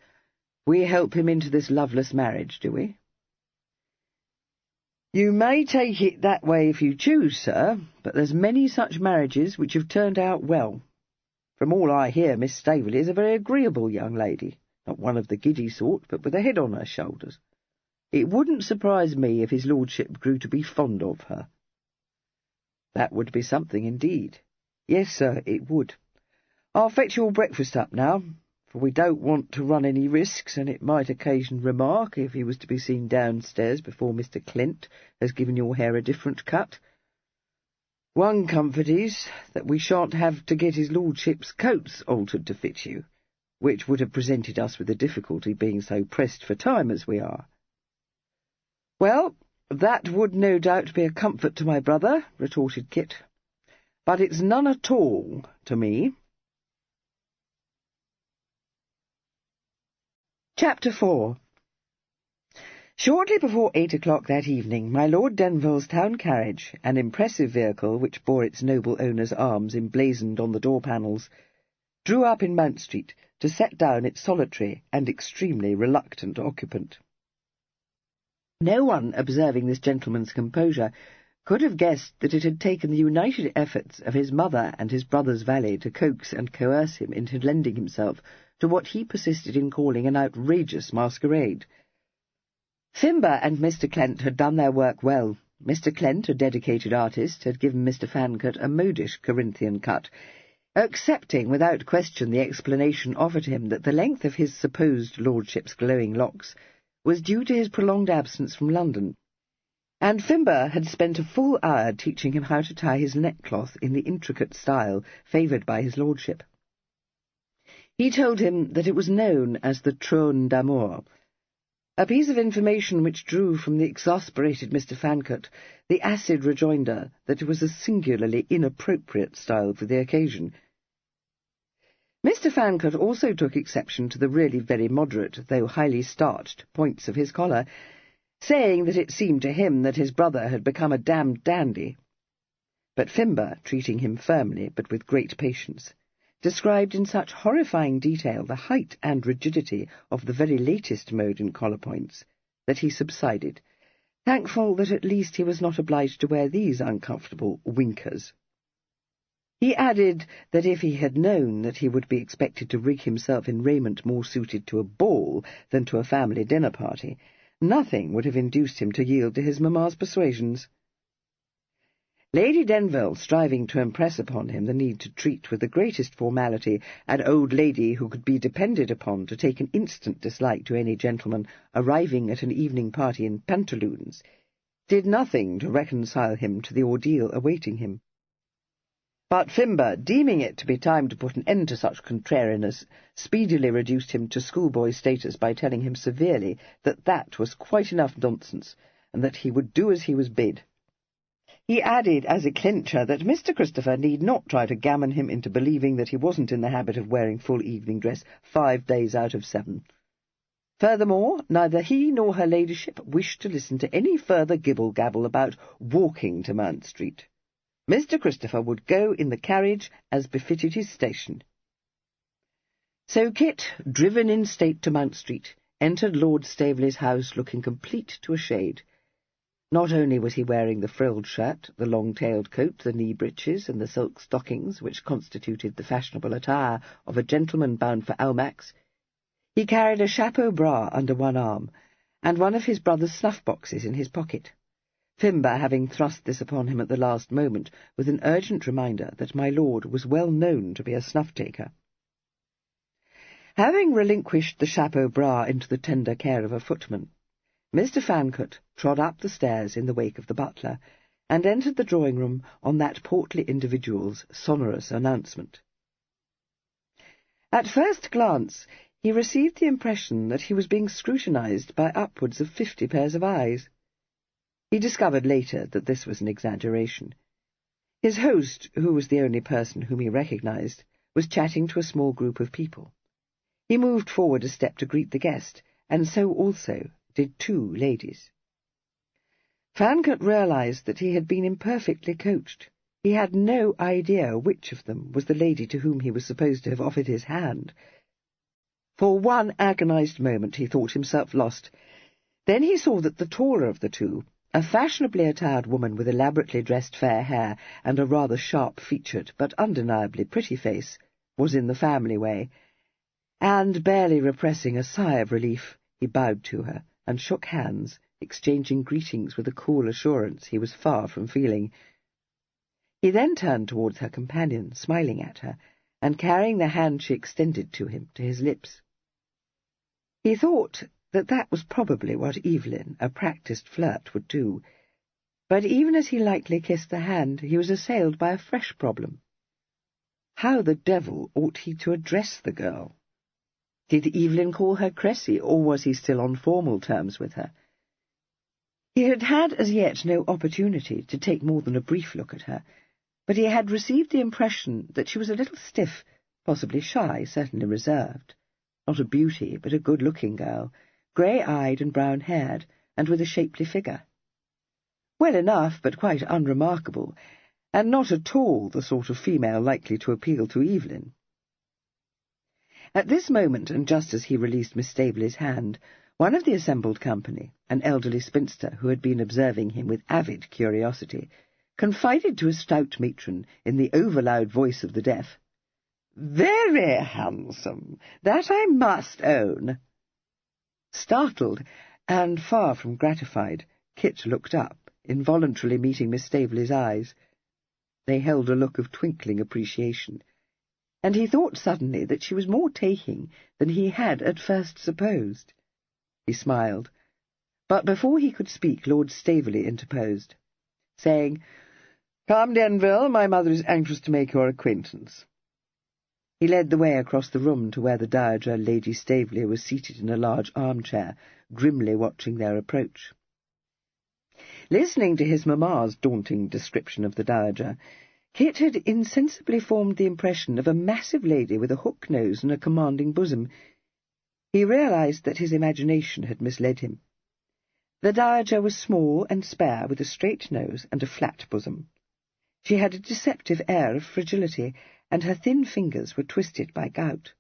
we help him into this loveless marriage, do we?" "You may take it that way if you choose, sir, but there's many such marriages which have turned out well. From all I hear, Miss Staveley is a very agreeable young lady, not one of the giddy sort, but with a head on her shoulders. It wouldn't surprise me if his lordship grew to be fond of her." "That would be something indeed." "Yes, sir, it would. I'll fetch your breakfast up now, for we don't want to run any risks, and it might occasion remark if he was to be seen downstairs before Mr. Clint has given your hair a different cut. One comfort is that we shan't have to get his lordship's coats altered to fit you, which would have presented us with a difficulty, being so pressed for time as we are." "Well, that would no doubt be a comfort to my brother," retorted Kit, "but it's none at all to me." Chapter 4. Shortly before 8 o'clock that evening, my Lord Denville's town carriage, an impressive vehicle which bore its noble owner's arms emblazoned on the door-panels, drew up in Mount Street to set down its solitary and extremely reluctant occupant. No one observing this gentleman's composure could have guessed that it had taken the united efforts of his mother and his brother's valet to coax and coerce him into lending himself to what he persisted in calling an outrageous masquerade. Fimber and Mr. Clent had done their work well, Mr. Clent, a dedicated artist, had given Mr. Fancot a modish Corinthian cut, accepting without question the explanation offered him that the length of his supposed lordship's glowing locks was due to his prolonged absence from London, and Fimber had spent a full hour teaching him how to tie his neckcloth in the intricate style favoured by his lordship. He told him that it was known as the trône d'amour, a piece of information which drew from the exasperated Mr. Fancot the acid rejoinder that it was a singularly inappropriate style for the occasion. Mr. Fancot also took exception to the really very moderate, though highly starched, points of his collar, saying that it seemed to him that his brother had become a damned dandy. But Fimber, treating him firmly but with great patience, described in such horrifying detail the height and rigidity of the very latest mode in collar points that he subsided, thankful that at least he was not obliged to wear these uncomfortable winkers. He added that if he had known that he would be expected to rig himself in raiment more suited to a ball than to a family dinner-party, nothing would have induced him to yield to his mamma's persuasions. Lady Denville, striving to impress upon him the need to treat with the greatest formality an old lady who could be depended upon to take an instant dislike to any gentleman arriving at an evening party in pantaloons, did nothing to reconcile him to the ordeal awaiting him. But Fimber, deeming it to be time to put an end to such contrariness, speedily reduced him to schoolboy status by telling him severely that that was quite enough nonsense, and that he would do as he was bid. He added as a clincher that Mr. Christopher need not try to gammon him into believing that he wasn't in the habit of wearing full evening dress 5 days out of 7. Furthermore, neither he nor her ladyship wished to listen to any further gibble-gabble about walking to Mount Street. Mr. Christopher would go in the carriage as befitted his station. So Kit, driven in state to Mount Street, entered Lord Staveley's house looking complete to a shade. Not only was he wearing the frilled shirt, the long-tailed coat, the knee-breeches, and the silk stockings which constituted the fashionable attire of a gentleman bound for Almack's, he carried a chapeau bras under one arm, and one of his brother's snuff-boxes in his pocket, Fimber having thrust this upon him at the last moment with an urgent reminder that my lord was well known to be a snuff-taker. Having relinquished the chapeau bras into the tender care of a footman, Mr. Fancot trod up the stairs in the wake of the butler, and entered the drawing-room on that portly individual's sonorous announcement. At first glance he received the impression that he was being scrutinized by upwards of 50 pairs of eyes. He discovered later that this was an exaggeration. His host, who was the only person whom he recognized, was chatting to a small group of people. He moved forward a step to greet the guest, and so also did 2 ladies. Fancot realized that he had been imperfectly coached. He had no idea which of them was the lady to whom he was supposed to have offered his hand. For one agonized moment he thought himself lost. Then he saw that the taller of the 2, a fashionably attired woman with elaborately dressed fair hair and a rather sharp-featured but undeniably pretty face, was in the family way, and, barely repressing a sigh of relief, he bowed to her and shook hands, exchanging greetings with a cool assurance he was far from feeling. He then turned towards her companion, smiling at her, and carrying the hand she extended to him to his lips. He thought that that was probably what Evelyn, a practised flirt, would do, but even as he lightly kissed the hand, he was assailed by a fresh problem. How the devil ought he to address the girl? Did Evelyn call her Cressy, or was he still on formal terms with her? He had had as yet no opportunity to take more than a brief look at her, but he had received the impression that she was a little stiff, possibly shy, certainly reserved. Not a beauty, but a good-looking girl, grey-eyed and brown-haired, and with a shapely figure. Well enough, but quite unremarkable, and not at all the sort of female likely to appeal to Evelyn. At this moment, and just as he released Miss Staveley's hand, one of the assembled company, an elderly spinster who had been observing him with avid curiosity, confided to a stout matron in the over-loud voice of the deaf, "Very handsome, that I must own." Startled, and far from gratified, Kit looked up, involuntarily meeting Miss Staveley's eyes. They held a look of twinkling appreciation, and he thought suddenly that she was more taking than he had at first supposed. He smiled, but before he could speak Lord Staveley interposed, saying, "Come, Denville, my mother is anxious to make your acquaintance." He led the way across the room to where the Dowager Lady Staveley was seated in a large armchair, grimly watching their approach. Listening to his mamma's daunting description of the Dowager, Kit had insensibly formed the impression of a massive lady with a hook nose and a commanding bosom. He realized that his imagination had misled him. The Dowager was small and spare, with a straight nose and a flat bosom. She had a deceptive air of fragility, and her thin fingers were twisted by gout.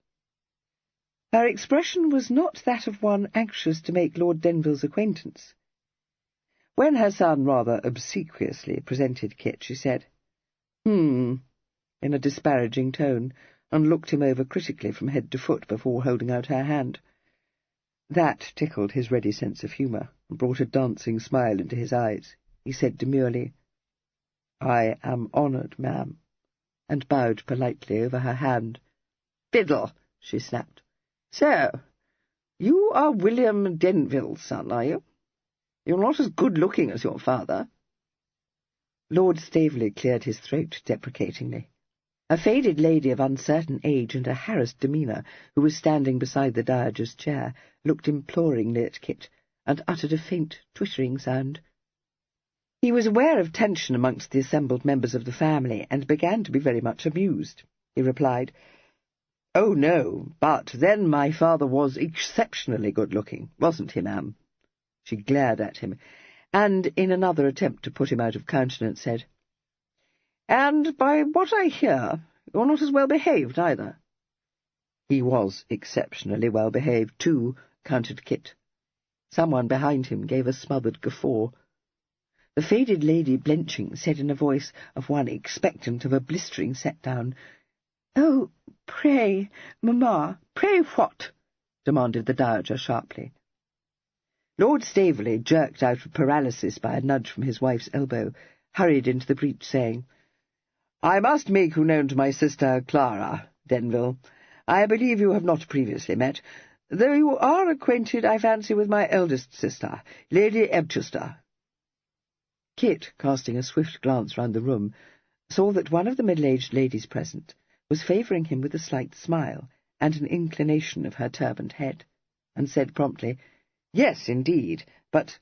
Her expression was not that of one anxious to make Lord Denville's acquaintance. When her son rather obsequiously presented Kit, she said, in a disparaging tone, and looked him over critically from head to foot before holding out her hand. That tickled his ready sense of humour, and brought a dancing smile into his eyes. He said demurely, "I am honoured, ma'am," and bowed politely over her hand. "Fiddle!" she snapped. "So, you are William Denville's son, are you? You're not as good-looking as your father." Lord Staveley cleared his throat deprecatingly. A faded lady of uncertain age and a harassed demeanour, who was standing beside the Dowager's chair, looked imploringly at Kit, and uttered a faint, twittering sound. He was aware of tension amongst the assembled members of the family, and began to be very much amused. He replied, "Oh, no, but then my father was exceptionally good-looking, wasn't he, ma'am?" She glared at him, and, in another attempt to put him out of countenance, said, "And by what I hear, you're not as well behaved either." "He was exceptionally well behaved, too," countered Kit. Someone behind him gave a smothered guffaw. The faded lady, blenching, said in a voice of one expectant of a blistering set-down, "Oh, pray, mamma, pray what?" demanded the Dowager sharply. Lord Staveley, jerked out of paralysis by a nudge from his wife's elbow, hurried into the breach, saying, "I must make you known to my sister Clara, Denville. I believe you have not previously met, though you are acquainted, I fancy, with my eldest sister, Lady Ebchester." Kit, casting a swift glance round the room, saw that one of the middle-aged ladies present was favouring him with a slight smile and an inclination of her turbaned head, and said promptly, "Yes, indeed, but,"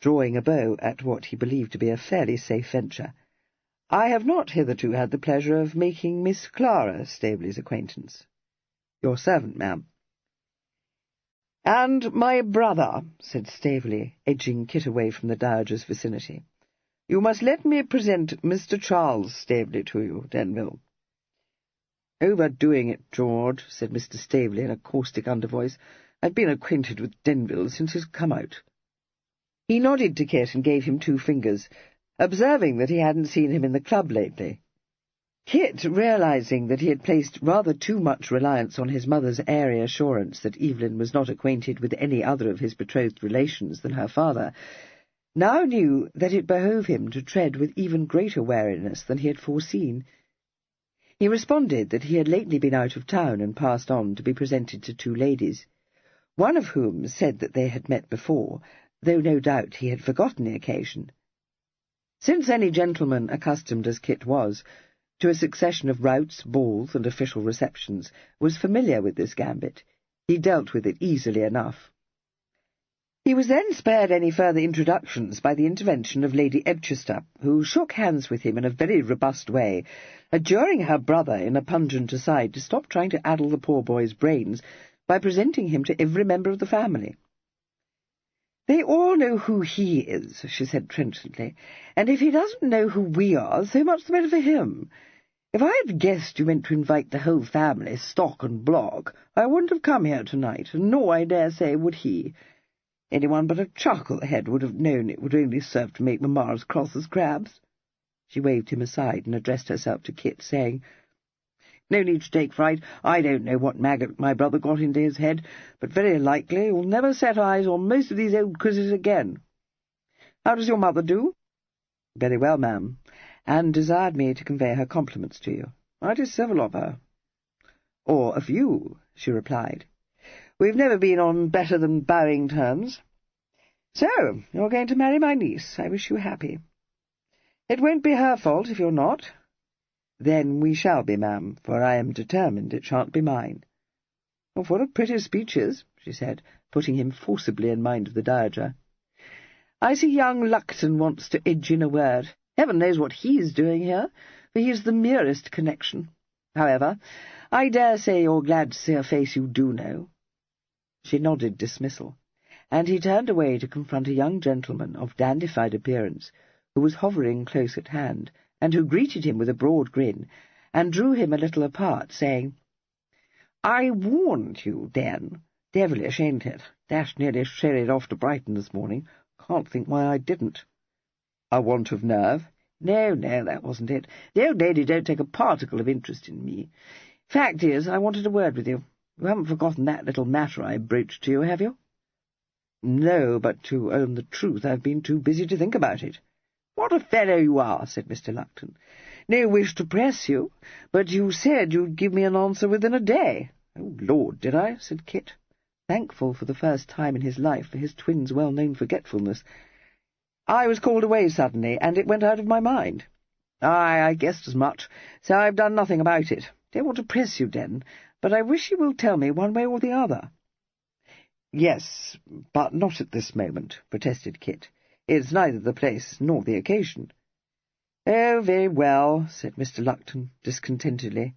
drawing a bow at what he believed to be a fairly safe venture, "I have not hitherto had the pleasure of making Miss Clara Staveley's acquaintance. Your servant, ma'am." "And my brother," said Staveley, edging Kit away from the Dowager's vicinity. "You must let me present Mr. Charles Staveley to you, Denville." "Overdoing it, George," said Mr. Staveley in a caustic undervoice. "I've been acquainted with Denville since he's come out." He nodded to Kit and gave him 2 fingers, observing that he hadn't seen him in the club lately. Kit, realizing that he had placed rather too much reliance on his mother's airy assurance that Evelyn was not acquainted with any other of his betrothed relations than her father, now knew that it behove him to tread with even greater wariness than he had foreseen. He responded that he had lately been out of town and passed on to be presented to 2 ladies, one of whom said that they had met before, though no doubt he had forgotten the occasion. Since any gentleman, accustomed as Kit was to a succession of routs, balls, and official receptions, was familiar with this gambit, he dealt with it easily enough. He was then spared any further introductions by the intervention of Lady Ebchester, who shook hands with him in a very robust way, adjuring her brother in a pungent aside to stop trying to addle the poor boy's brains by presenting him to every member of the family. "They all know who he is," she said trenchantly, "and if he doesn't know who we are, so much the better for him. If I had guessed you meant to invite the whole family, stock and block, I wouldn't have come here tonight, nor, I dare say, would he. Anyone but a chucklehead would have known it would only serve to make mamma as cross as crabs." She waved him aside and addressed herself to Kit, saying, "No need to take fright. I don't know what maggot my brother got into his head, but very likely you'll never set eyes on most of these old quizzes again. How does your mother do?" Very well, ma'am, and desired me to convey her compliments to you. It is civil of her. Or of you, she replied. We've never been on better than bowing terms. So, you're going to marry my niece. I wish you happy. It won't be her fault if you're not. Then we shall be, ma'am, for I am determined it shan't be mine. Oh, what a pretty speeches, she said, putting him forcibly in mind of the dowager. I see young Lupton wants to edge in a word. Heaven knows what he's doing here, for he's the merest connection. However, I dare say you're glad to see a face you do know. She nodded dismissal, and he turned away to confront a young gentleman of dandified appearance, who was hovering close at hand, and who greeted him with a broad grin, and drew him a little apart, saying, I warned you, Dan. Devilish, ain't it? Dashed nearly sherried off to Brighton this morning. Can't think why I didn't. A want of nerve? No, that wasn't it. The old lady don't take a particle of interest in me. Fact is, I wanted a word with you. You haven't forgotten that little matter I broached to you, have you? No, but to own the truth, I've been too busy to think about it. What a fellow you are, said Mr. Lupton. No wish to press you, but you said you'd give me an answer within a day. Oh, Lord, did I? Said Kit, thankful for the first time in his life for his twin's well-known forgetfulness. I was called away suddenly, and it went out of my mind. I guessed as much, so I've done nothing about it. Don't want to press you, Den, but I wish you will tell me one way or the other. Yes, but not at this moment, protested Kit. It's neither the place nor the occasion. Oh, very well, said Mr. Lupton, discontentedly.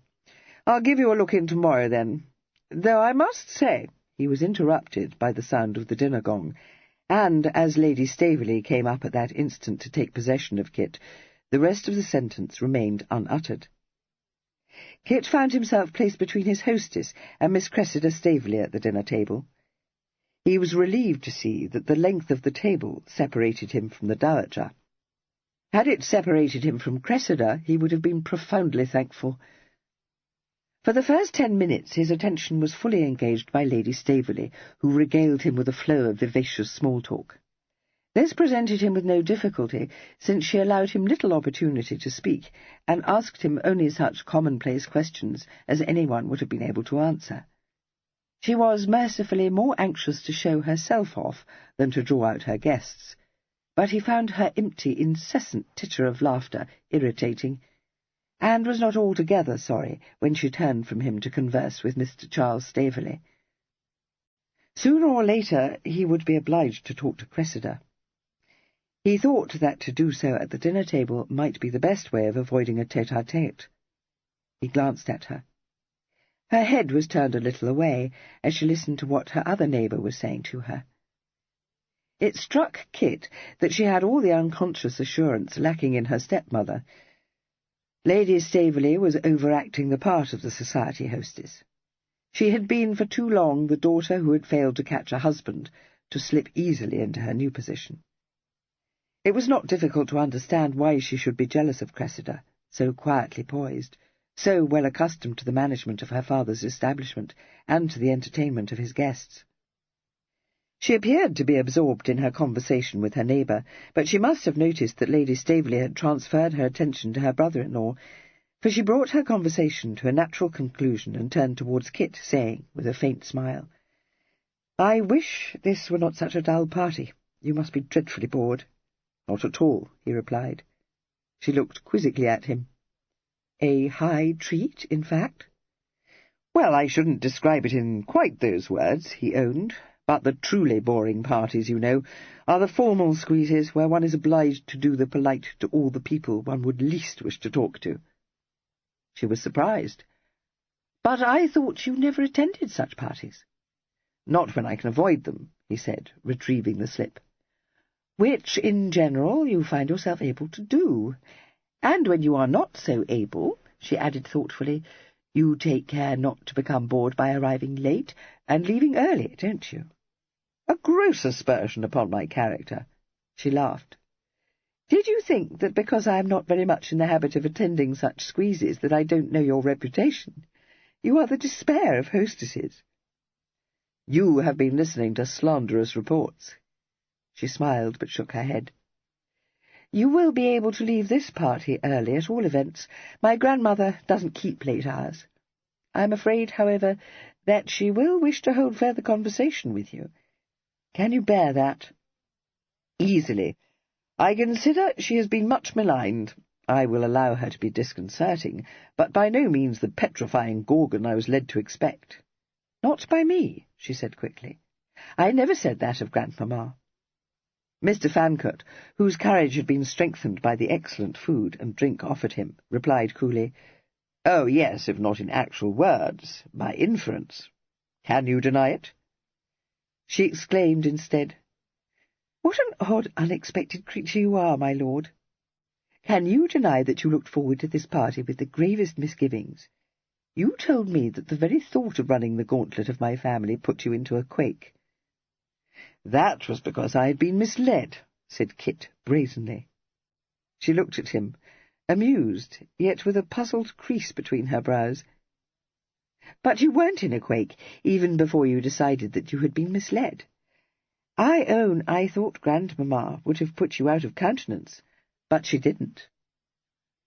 I'll give you a look in tomorrow, then. Though I must say— He was interrupted by the sound of the dinner gong, and as Lady Staveley came up at that instant to take possession of Kit, the rest of the sentence remained unuttered. Kit found himself placed between his hostess and Miss Cressida Staveley at the dinner-table. He was relieved to see that the length of the table separated him from the dowager. Had it separated him from Cressida, he would have been profoundly thankful. For the first 10 minutes his attention was fully engaged by Lady Staveley, who regaled him with a flow of vivacious small talk. This presented him with no difficulty, since she allowed him little opportunity to speak, and asked him only such commonplace questions as anyone would have been able to answer. She was mercifully more anxious to show herself off than to draw out her guests, but he found her empty, incessant titter of laughter irritating, and was not altogether sorry when she turned from him to converse with Mr. Charles Staveley. Sooner or later he would be obliged to talk to Cressida. He thought that to do so at the dinner-table might be the best way of avoiding a tete-a-tete. He glanced at her. Her head was turned a little away as she listened to what her other neighbour was saying to her. It struck Kit that she had all the unconscious assurance lacking in her stepmother. Lady Staveley was overacting the part of the society hostess. She had been for too long the daughter who had failed to catch a husband to slip easily into her new position. It was not difficult to understand why she should be jealous of Cressida, so quietly poised, so well accustomed to the management of her father's establishment and to the entertainment of his guests. She appeared to be absorbed in her conversation with her neighbour, but she must have noticed that Lady Staveley had transferred her attention to her brother-in-law, for she brought her conversation to a natural conclusion and turned towards Kit, saying, with a faint smile, "I wish this were not such a dull party. You must be dreadfully bored." "Not at all," he replied. She looked quizzically at him. "A high treat, in fact?" "Well, I shouldn't describe it in quite those words," he owned. "But the truly boring parties, you know, are the formal squeezes where one is obliged to do the polite to all the people one would least wish to talk to." She was surprised. "But I thought you never attended such parties." "Not when I can avoid them," he said, retrieving the slip. "Which, in general, you find yourself able to do. And when you are not so able," she added thoughtfully, "you take care not to become bored by arriving late and leaving early, don't you?" "A gross aspersion upon my character." She laughed. "Did you think that because I am not very much in the habit of attending such squeezes that I don't know your reputation? You are the despair of hostesses." "You have been listening to slanderous reports." She smiled, but shook her head. You will be able to leave this party early, at all events. My grandmother doesn't keep late hours. I am afraid, however, that she will wish to hold further conversation with you. Can you bear that?" "Easily. I consider she has been much maligned. I will allow her to be disconcerting, but by no means the petrifying gorgon I was led to expect." "Not by me," she said quickly. "I never said that of Grandmamma." Mr. Fancot, whose courage had been strengthened by the excellent food and drink offered him, replied coolly, "Oh, yes, if not in actual words, by inference. Can you deny it?" She exclaimed instead, "What an odd, unexpected creature you are, my lord! Can you deny that you looked forward to this party with the gravest misgivings? You told me that the very thought of running the gauntlet of my family put you into a quake." "That was because I had been misled," said Kit brazenly. She looked at him, amused, yet with a puzzled crease between her brows. "But you weren't in a quake, even before you decided that you had been misled. I own I thought Grandmamma would have put you out of countenance, but she didn't.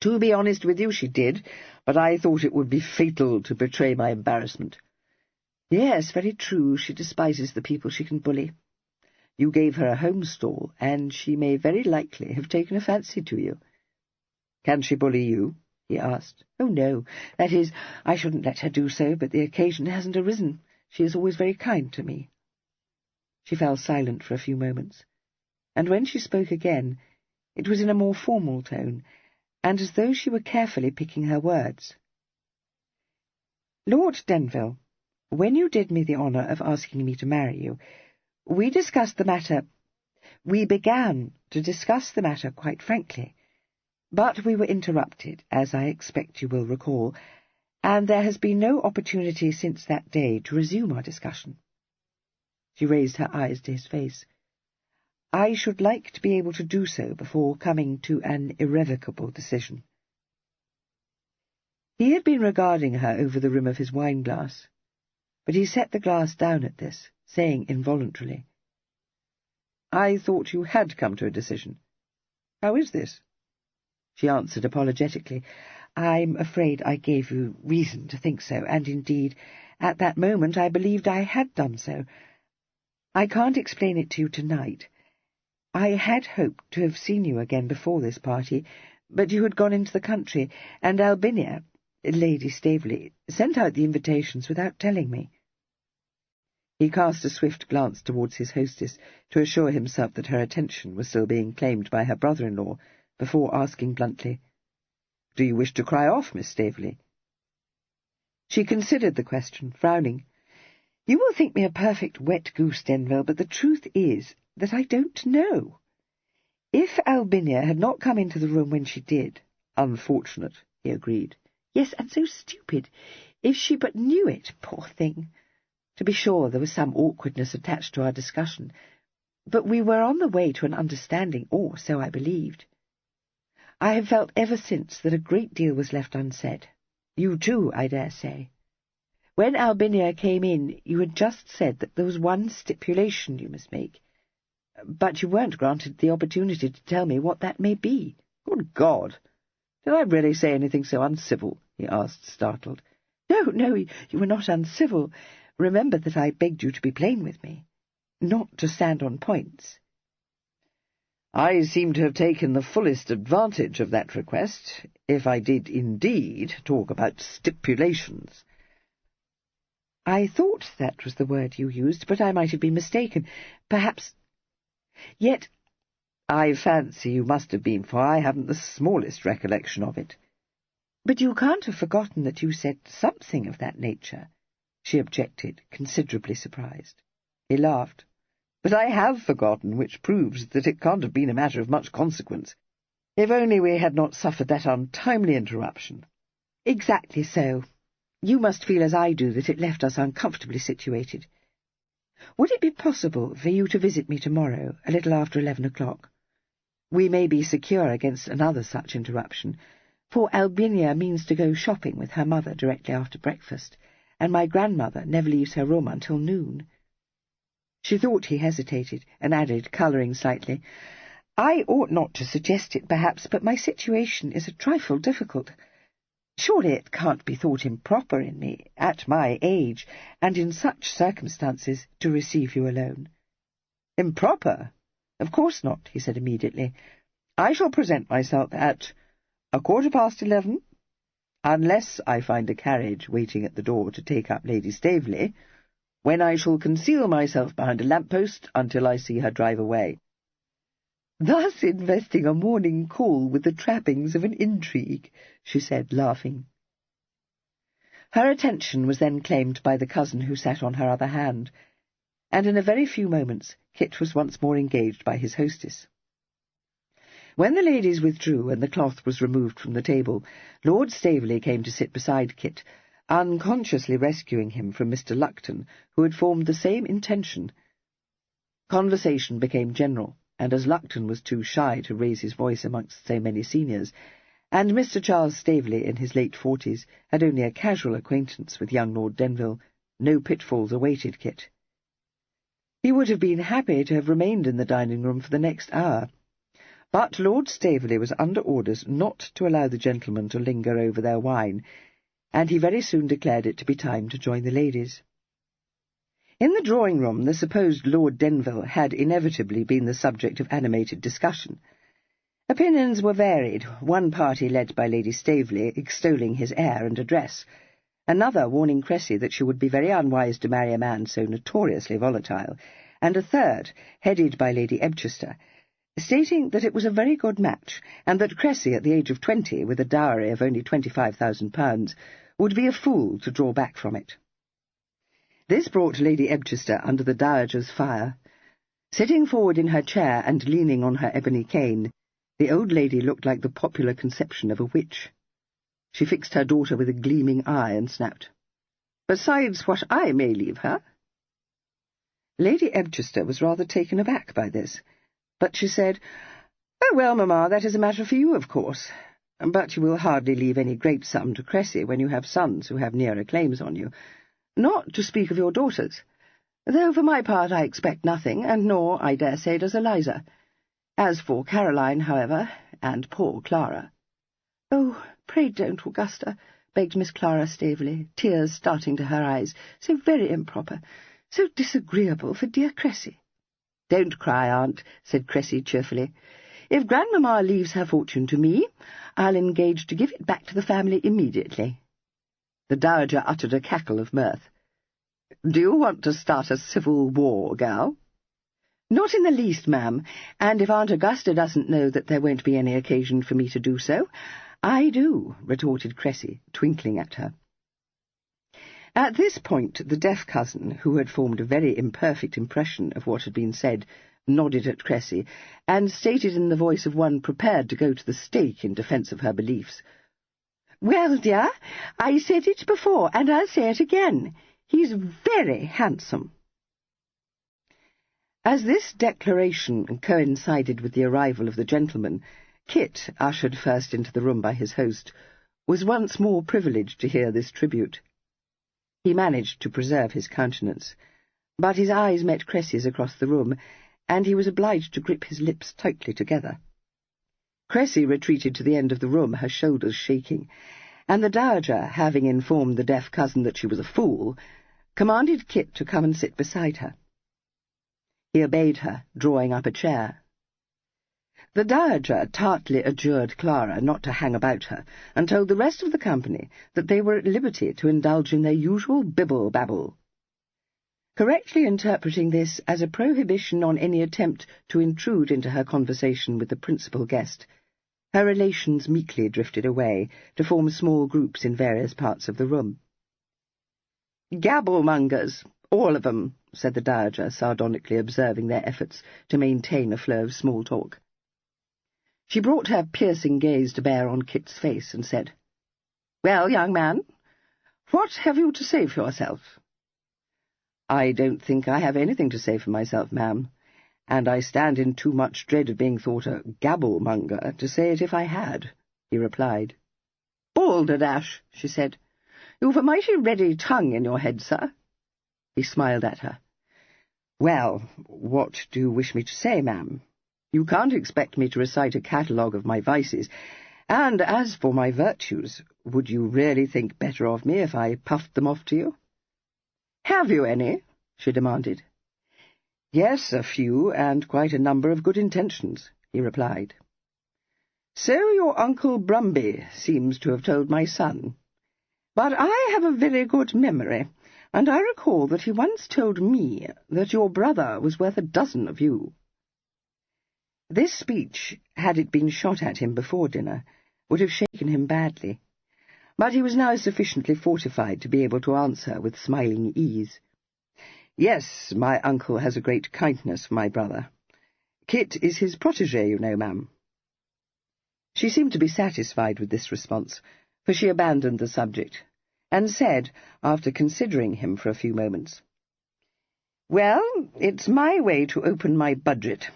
To be honest with you, she did, but I thought it would be fatal to betray my embarrassment. Yes, very true, she despises the people she can bully. You gave her a home stall, and she may very likely have taken a fancy to you." "Can she bully you?" he asked. "Oh, no. That is, I shouldn't let her do so, but the occasion hasn't arisen. She is always very kind to me." She fell silent for a few moments, and when she spoke again, it was in a more formal tone, and as though she were carefully picking her words. "Lord Denville, when you did me the honour of asking me to marry you, we began to discuss the matter quite frankly, but we were interrupted, as I expect you will recall, and there has been no opportunity since that day to resume our discussion." She raised her eyes to his face. "I should like to be able to do so before coming to an irrevocable decision." He had been regarding her over the rim of his wine-glass, but he set the glass down at this, saying involuntarily, "I thought you had come to a decision. How is this?" She answered apologetically, "I'm afraid I gave you reason to think so, and indeed, at that moment I believed I had done so. I can't explain it to you tonight. I had hoped to have seen you again before this party, but you had gone into the country, and Albinia, Lady Staveley, sent out the invitations without telling me." He cast a swift glance towards his hostess to assure himself that her attention was still being claimed by her brother-in-law, before asking bluntly, "Do you wish to cry off, Miss Staveley?" She considered the question, frowning. "You will think me a perfect wet goose, Denville, but the truth is that I don't know. If Albinia had not come into the room when she did—" "Unfortunate," he agreed. "Yes, and so stupid. If she but knew it, poor thing. To be sure, there was some awkwardness attached to our discussion, but we were on the way to an understanding, or so I believed. I have felt ever since that a great deal was left unsaid. You too, I dare say. When Albinia came in, you had just said that there was one stipulation you must make, but you weren't granted the opportunity to tell me what that may be." "Good God! Did I really say anything so uncivil?" he asked, startled. No, you were not uncivil. Remember that I begged you to be plain with me, not to stand on points." "I seem to have taken the fullest advantage of that request, if I did indeed talk about stipulations." "I thought that was the word you used, but I might have been mistaken. Perhaps. Yet "I fancy you must have been, for I haven't the smallest recollection of it." "But you can't have forgotten that you said something of that nature," she objected, considerably surprised. He laughed. "But I have forgotten, which proves that it can't have been a matter of much consequence. If only we had not suffered that untimely interruption." "Exactly so. You must feel as I do that it left us uncomfortably situated. Would it be possible for you to visit me tomorrow, a little after 11 o'clock? We may be secure against another such interruption, for Albinia means to go shopping with her mother directly after breakfast, and my grandmother never leaves her room until noon." She thought he hesitated, and added, colouring slightly, I ought not to suggest it, perhaps, but my situation is a trifle difficult. Surely it can't be thought improper in me, at my age, and in such circumstances, to receive you alone." "Improper? Of course not," he said immediately. "I shall present myself at 11:15, unless I find a carriage waiting at the door to take up Lady Staveley, when I shall conceal myself behind a lamp-post until I see her drive away." "Thus investing a morning call with the trappings of an intrigue," she said, laughing. Her attention was then claimed by the cousin who sat on her other hand, and in a very few moments Kit was once more engaged by his hostess. When the ladies withdrew and the cloth was removed from the table, Lord Staveley came to sit beside Kit, unconsciously rescuing him from Mr. Luckton, who had formed the same intention. Conversation became general, and as Luckton was too shy to raise his voice amongst so many seniors, and Mr. Charles Staveley, in his late 40s, had only a casual acquaintance with young Lord Denville, no pitfalls awaited Kit. He would have been happy to have remained in the dining-room for the next hour, but Lord Staveley was under orders not to allow the gentlemen to linger over their wine, and he very soon declared it to be time to join the ladies. In the drawing-room the supposed Lord Denville had inevitably been the subject of animated discussion. Opinions were varied, one party led by Lady Staveley extolling his air and address, another warning Cressy that she would be very unwise to marry a man so notoriously volatile, and a third, headed by Lady Ebchester, stating that it was a very good match, and that Cressy, at the age of 20, with a dowry of only £25,000, would be a fool to draw back from it. This brought Lady Ebchester under the dowager's fire. Sitting forward in her chair and leaning on her ebony cane, the old lady looked like the popular conception of a witch. She fixed her daughter with a gleaming eye and snapped, "Besides what I may leave her?" Lady Ebchester was rather taken aback by this, but she said, "Oh, well, mamma, that is a matter for you, of course. But you will hardly leave any great sum to Cressy when you have sons who have nearer claims on you, not to speak of your daughters, though for my part I expect nothing, and nor, I dare say, does Eliza. As for Caroline, however, and poor Clara—" "Oh, pray don't, Augusta," begged Miss Clara Staveley, tears starting to her eyes. "So very improper, so disagreeable for dear Cressy." "Don't cry, aunt," said Cressy cheerfully. "If grandmamma leaves her fortune to me, I'll engage to give it back to the family immediately." The dowager uttered a cackle of mirth. "Do you want to start a civil war, gal?" "Not in the least, ma'am, and if Aunt Augusta doesn't know that there won't be any occasion for me to do so, I do," retorted Cressy, twinkling at her. At this point the deaf cousin, who had formed a very imperfect impression of what had been said, nodded at Cressy, and stated in the voice of one prepared to go to the stake in defence of her beliefs, "Well, dear, I said it before, and I'll say it again. He's very handsome." As this declaration coincided with the arrival of the gentleman, Kit, ushered first into the room by his host, was once more privileged to hear this tribute. He managed to preserve his countenance, but his eyes met Cressy's across the room, and he was obliged to grip his lips tightly together. Cressy retreated to the end of the room, her shoulders shaking, and the dowager, having informed the deaf cousin that she was a fool, commanded Kit to come and sit beside her. He obeyed her, drawing up a chair. The dowager tartly adjured Clara not to hang about her, and told the rest of the company that they were at liberty to indulge in their usual bibble-babble, correctly interpreting this as a prohibition on any attempt to intrude into her conversation with the principal guest. Her relations meekly drifted away, to form small groups in various parts of the room. "Gabble-mongers, all of them," said the dowager, sardonically observing their efforts to maintain a flow of small talk. She brought her piercing gaze to bear on Kit's face and said, "Well, young man, what have you to say for yourself?" "I don't think I have anything to say for myself, ma'am, and I stand in too much dread of being thought a gabble-monger to say it if I had," he replied. "Balderdash," she said. "You've a mighty ready tongue in your head, sir." He smiled at her. "Well, what do you wish me to say, ma'am? You can't expect me to recite a catalogue of my vices, and as for my virtues, would you really think better of me if I puffed them off to you?" "Have you any?" she demanded. "Yes, a few, and quite a number of good intentions," he replied. "So your Uncle Brumby seems to have told my son. But I have a very good memory, and I recall that he once told me that your brother was worth a dozen of you." This speech, had it been shot at him before dinner, would have shaken him badly, but he was now sufficiently fortified to be able to answer with smiling ease. "Yes, my uncle has a great kindness for my brother. Kit is his protégé, you know, ma'am." She seemed to be satisfied with this response, for she abandoned the subject, and said, after considering him for a few moments, "Well, it's my way to open my budget,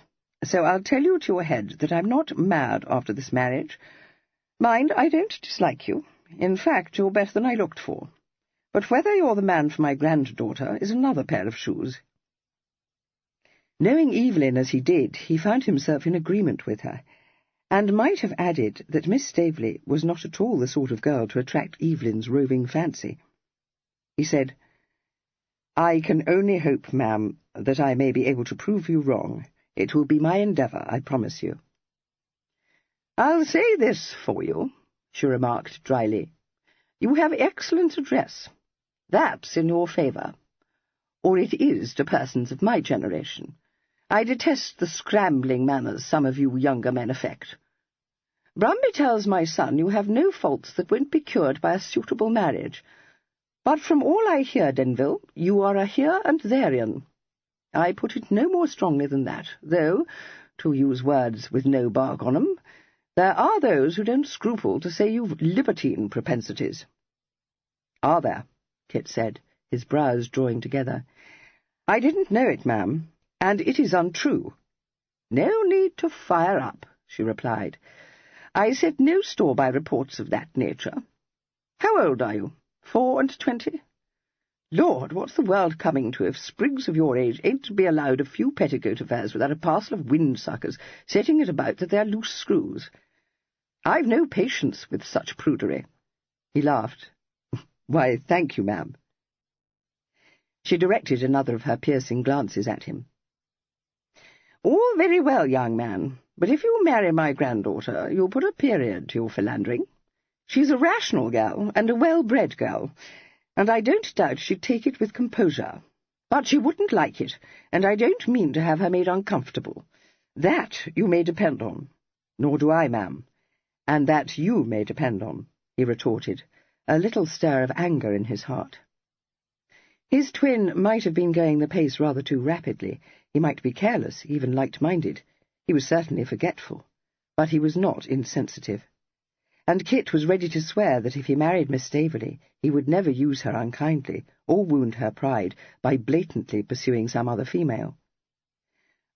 so I'll tell you to your head that I'm not mad after this marriage. Mind, I don't dislike you. In fact, you're better than I looked for. But whether you're the man for my granddaughter is another pair of shoes." Knowing Evelyn as he did, he found himself in agreement with her, and might have added that Miss Staveley was not at all the sort of girl to attract Evelyn's roving fancy. He said, "I can only hope, ma'am, that I may be able to prove you wrong. It will be my endeavour, I promise you." "I'll say this for you," she remarked dryly. "You have excellent address. That's in your favour. Or it is to persons of my generation. I detest the scrambling manners some of you younger men affect. Brumby tells my son you have no faults that won't be cured by a suitable marriage. But from all I hear, Denville, you are a here and therein. I put it no more strongly than that, though, to use words with no bark on 'em, there are those who don't scruple to say you've libertine propensities." "Are there?" Kit said, his brows drawing together. "I didn't know it, ma'am, and it is untrue." "No need to fire up," she replied. "I set no store by reports of that nature. How old are you? 24? Lord, what's the world coming to if sprigs of your age ain't to be allowed a few petticoat affairs without a parcel of windsuckers setting it about that they're loose screws? I've no patience with such prudery." He laughed. "Why, thank you, ma'am." She directed another of her piercing glances at him. "All very well, young man, but if you marry my granddaughter, you'll put a period to your philandering. She's a rational girl, and a well-bred girl, and I don't doubt she'd take it with composure. But she wouldn't like it, and I don't mean to have her made uncomfortable. That you may depend on." "Nor do I, ma'am. And that you may depend on," he retorted, a little stir of anger in his heart. His twin might have been going the pace rather too rapidly. He might be careless, even light-minded. He was certainly forgetful. But he was not insensitive. And Kit was ready to swear that if he married Miss Staveley, he would never use her unkindly, or wound her pride, by blatantly pursuing some other female.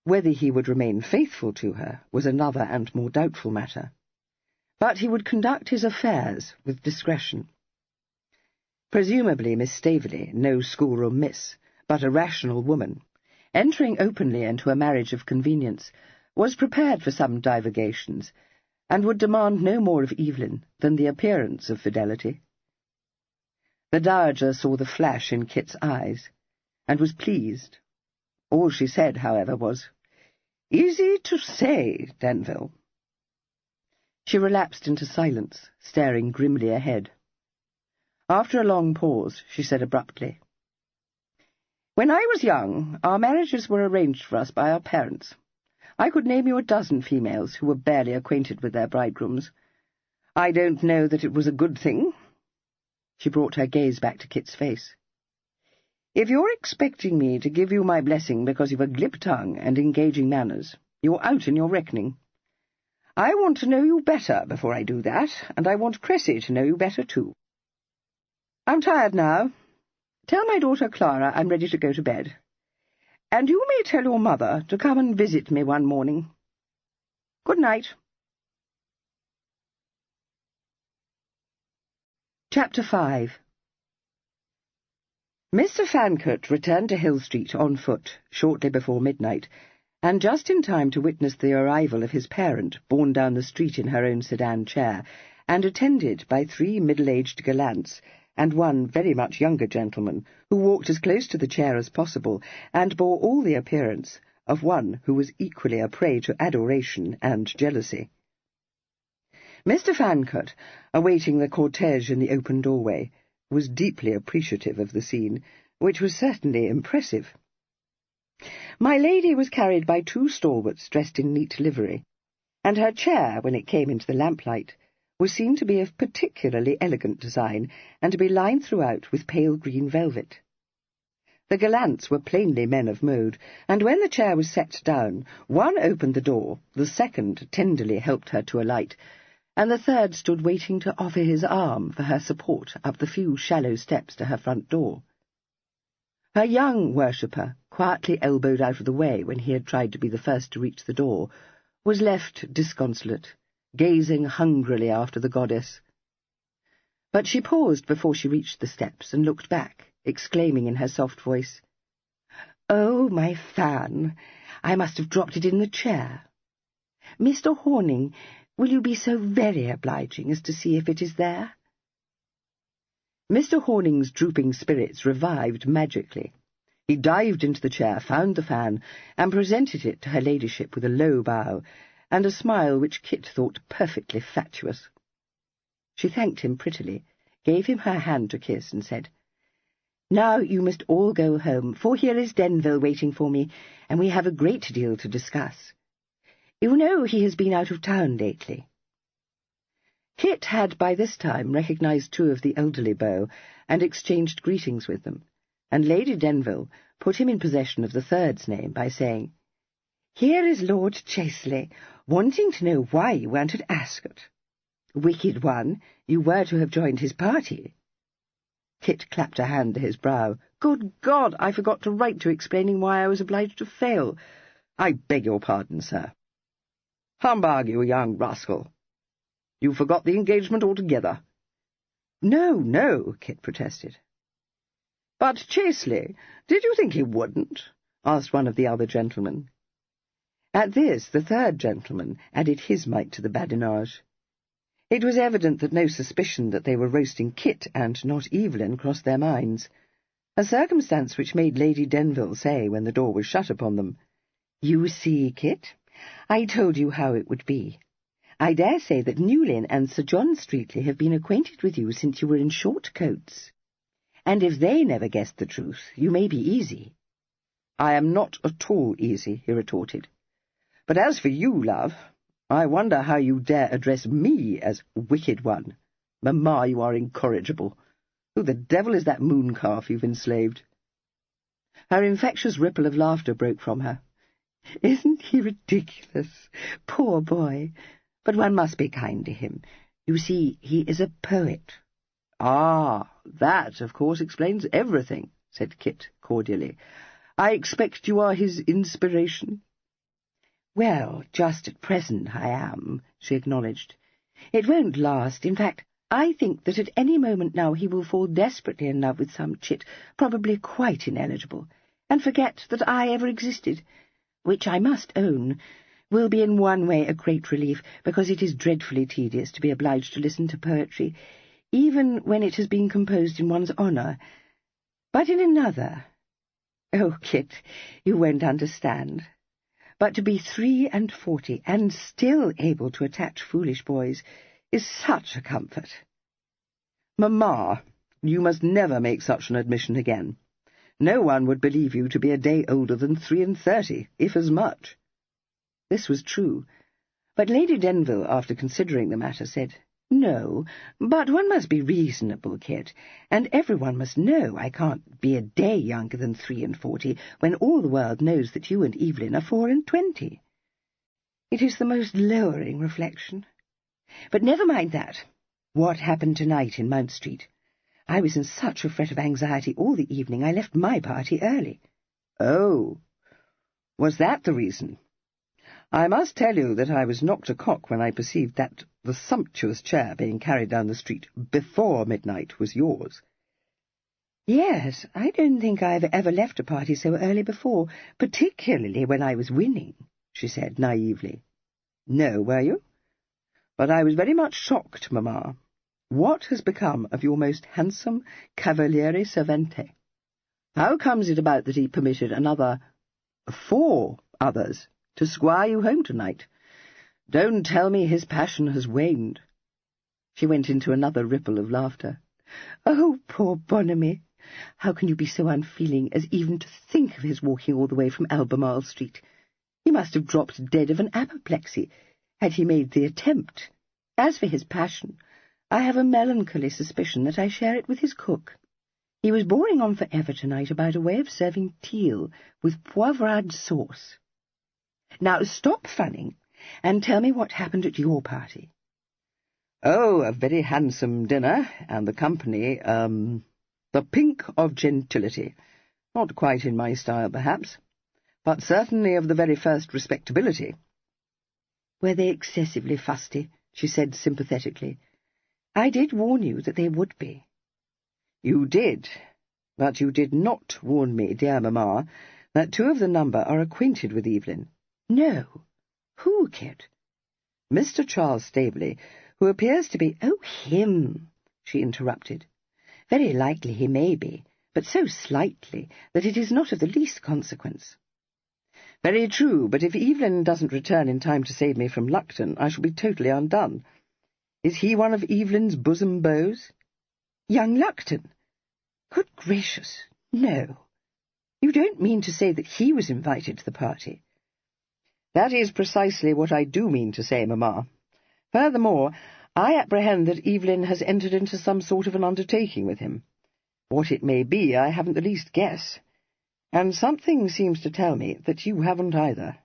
Whether he would remain faithful to her was another and more doubtful matter. But he would conduct his affairs with discretion. Presumably Miss Staveley, no schoolroom miss, but a rational woman, entering openly into a marriage of convenience, was prepared for some divagations, and would demand no more of Evelyn than the appearance of fidelity. The dowager saw the flash in Kit's eyes, and was pleased. All she said, however, was, "Easy to say, Denville." She relapsed into silence, staring grimly ahead. After a long pause, she said abruptly, "When I was young, our marriages were arranged for us by our parents. I could name you a dozen females who were barely acquainted with their bridegrooms. I don't know that it was a good thing." She brought her gaze back to Kit's face. "If you're expecting me to give you my blessing because you've a glib tongue and engaging manners, you're out in your reckoning. I want to know you better before I do that, and I want Cressy to know you better too. I'm tired now. Tell my daughter Clara I'm ready to go to bed. And you may tell your mother to come and visit me one morning. Good night." Chapter 5. Mr. Fancot returned to Hill Street on foot shortly before midnight, and just in time to witness the arrival of his parent, borne down the street in her own sedan chair, and attended by 3 middle-aged gallants and 1 very much younger gentleman, who walked as close to the chair as possible, and bore all the appearance of one who was equally a prey to adoration and jealousy. Mr. Fancot, awaiting the cortege in the open doorway, was deeply appreciative of the scene, which was certainly impressive. My lady was carried by 2 stalwarts dressed in neat livery, and her chair, when it came into the lamplight, was seen to be of particularly elegant design, and to be lined throughout with pale green velvet. The gallants were plainly men of mode, and when the chair was set down, one opened the door, the second tenderly helped her to alight, and the third stood waiting to offer his arm for her support up the few shallow steps to her front door. Her young worshipper, quietly elbowed out of the way when he had tried to be the first to reach the door, was left disconsolate, gazing hungrily after the goddess. But she paused before she reached the steps and looked back, exclaiming in her soft voice, "Oh, my fan! I must have dropped it in the chair. Mr. Horning, will you be so very obliging as to see if it is there?" Mr. Horning's drooping spirits revived magically. He dived into the chair, found the fan, and presented it to her ladyship with a low bow, and a smile which Kit thought perfectly fatuous. She thanked him prettily, gave him her hand to kiss, and said, "Now you must all go home, for here is Denville waiting for me, and we have a great deal to discuss. You know he has been out of town lately." Kit had by this time recognized 2 of the elderly beaux, and exchanged greetings with them, and Lady Denville put him in possession of the third's name by saying, "Here is Lord Chaseley, wanting to know why you weren't at Ascot. Wicked one, you were to have joined his party." Kit clapped a hand to his brow. "Good God, I forgot to write to explaining why I was obliged to fail. I beg your pardon, sir." "Humbug, you young rascal! You forgot the engagement altogether." "No, no," Kit protested. "But Chaseley, did you think he wouldn't?" asked one of the other gentlemen. At this, the third gentleman added his mite to the badinage. It was evident that no suspicion that they were roasting Kit and not Evelyn crossed their minds, a circumstance which made Lady Denville say, when the door was shut upon them, "You see, Kit, I told you how it would be. I dare say that Newlyn and Sir John Streatley have been acquainted with you since you were in short coats, and if they never guessed the truth, you may be easy." "I am not at all easy," he retorted. "But as for you, love, I wonder how you dare address me as wicked one. Mamma, you are incorrigible. Who the devil is that moon-calf you've enslaved?" Her infectious ripple of laughter broke from her. "Isn't he ridiculous? Poor boy! But one must be kind to him. You see, he is a poet." "Ah, that, of course, explains everything," said Kit cordially. "I expect you are his inspiration?" "Well, just at present I am," she acknowledged. "It won't last. In fact, I think that at any moment now he will fall desperately in love with some chit, probably quite ineligible, and forget that I ever existed, which I must own will be in one way a great relief, because it is dreadfully tedious to be obliged to listen to poetry, even when it has been composed in one's honour. But in another— Oh, Kit, you won't understand. But to be 43 and still able to attach foolish boys is such a comfort." "Mamma, you must never make such an admission again. No one would believe you to be a day older than 33, if as much." This was true, but Lady Denville, after considering the matter, said, "No, but one must be reasonable, Kit, and everyone must know I can't be a day younger than 43, when all the world knows that you and Evelyn are 24. It is the most lowering reflection. But never mind that. What happened tonight in Mount Street? I was in such a fret of anxiety all the evening I left my party early." "Oh, was that the reason? I must tell you that I was knocked a cock when I perceived that the sumptuous chair being carried down the street before midnight was yours." Yes, I don't think I've ever left a party so early before, particularly when I was winning, she said naively. No, were you? But I was very much shocked, Mamma. What has become of your most handsome Cavaliere Servente? How comes it about that he permitted another 4 others to squire you home tonight? Don't tell me his passion has waned. She went into another ripple of laughter. Oh, poor Bonamy! How can you be so unfeeling as even to think of his walking all the way from Albemarle Street? He must have dropped dead of an apoplexy, had he made the attempt. As for his passion, I have a melancholy suspicion that I share it with his cook. He was boring on for ever tonight about a way of serving teal with poivrade sauce. Now stop funning, and tell me what happened at your party. Oh, a very handsome dinner, and the company, the pink of gentility. Not quite in my style, perhaps, but certainly of the very first respectability. Were they excessively fusty? She said sympathetically. I did warn you that they would be. You did, but you did not warn me, dear Mamma, that 2 of the number are acquainted with Evelyn. No. Who, Kit? Mr. Charles Staveley, who appears to be— Oh, him, she interrupted. Very likely he may be, but so slightly that it is not of the least consequence. Very true, but if Evelyn doesn't return in time to save me from Lupton, I shall be totally undone. Is he one of Evelyn's bosom beaux? Young Lupton? Good gracious, no. You don't mean to say that he was invited to the party? That is precisely what I do mean to say, Mamma. Furthermore, I apprehend that Evelyn has entered into some sort of an undertaking with him. What it may be, I haven't the least guess. And something seems to tell me that you haven't either.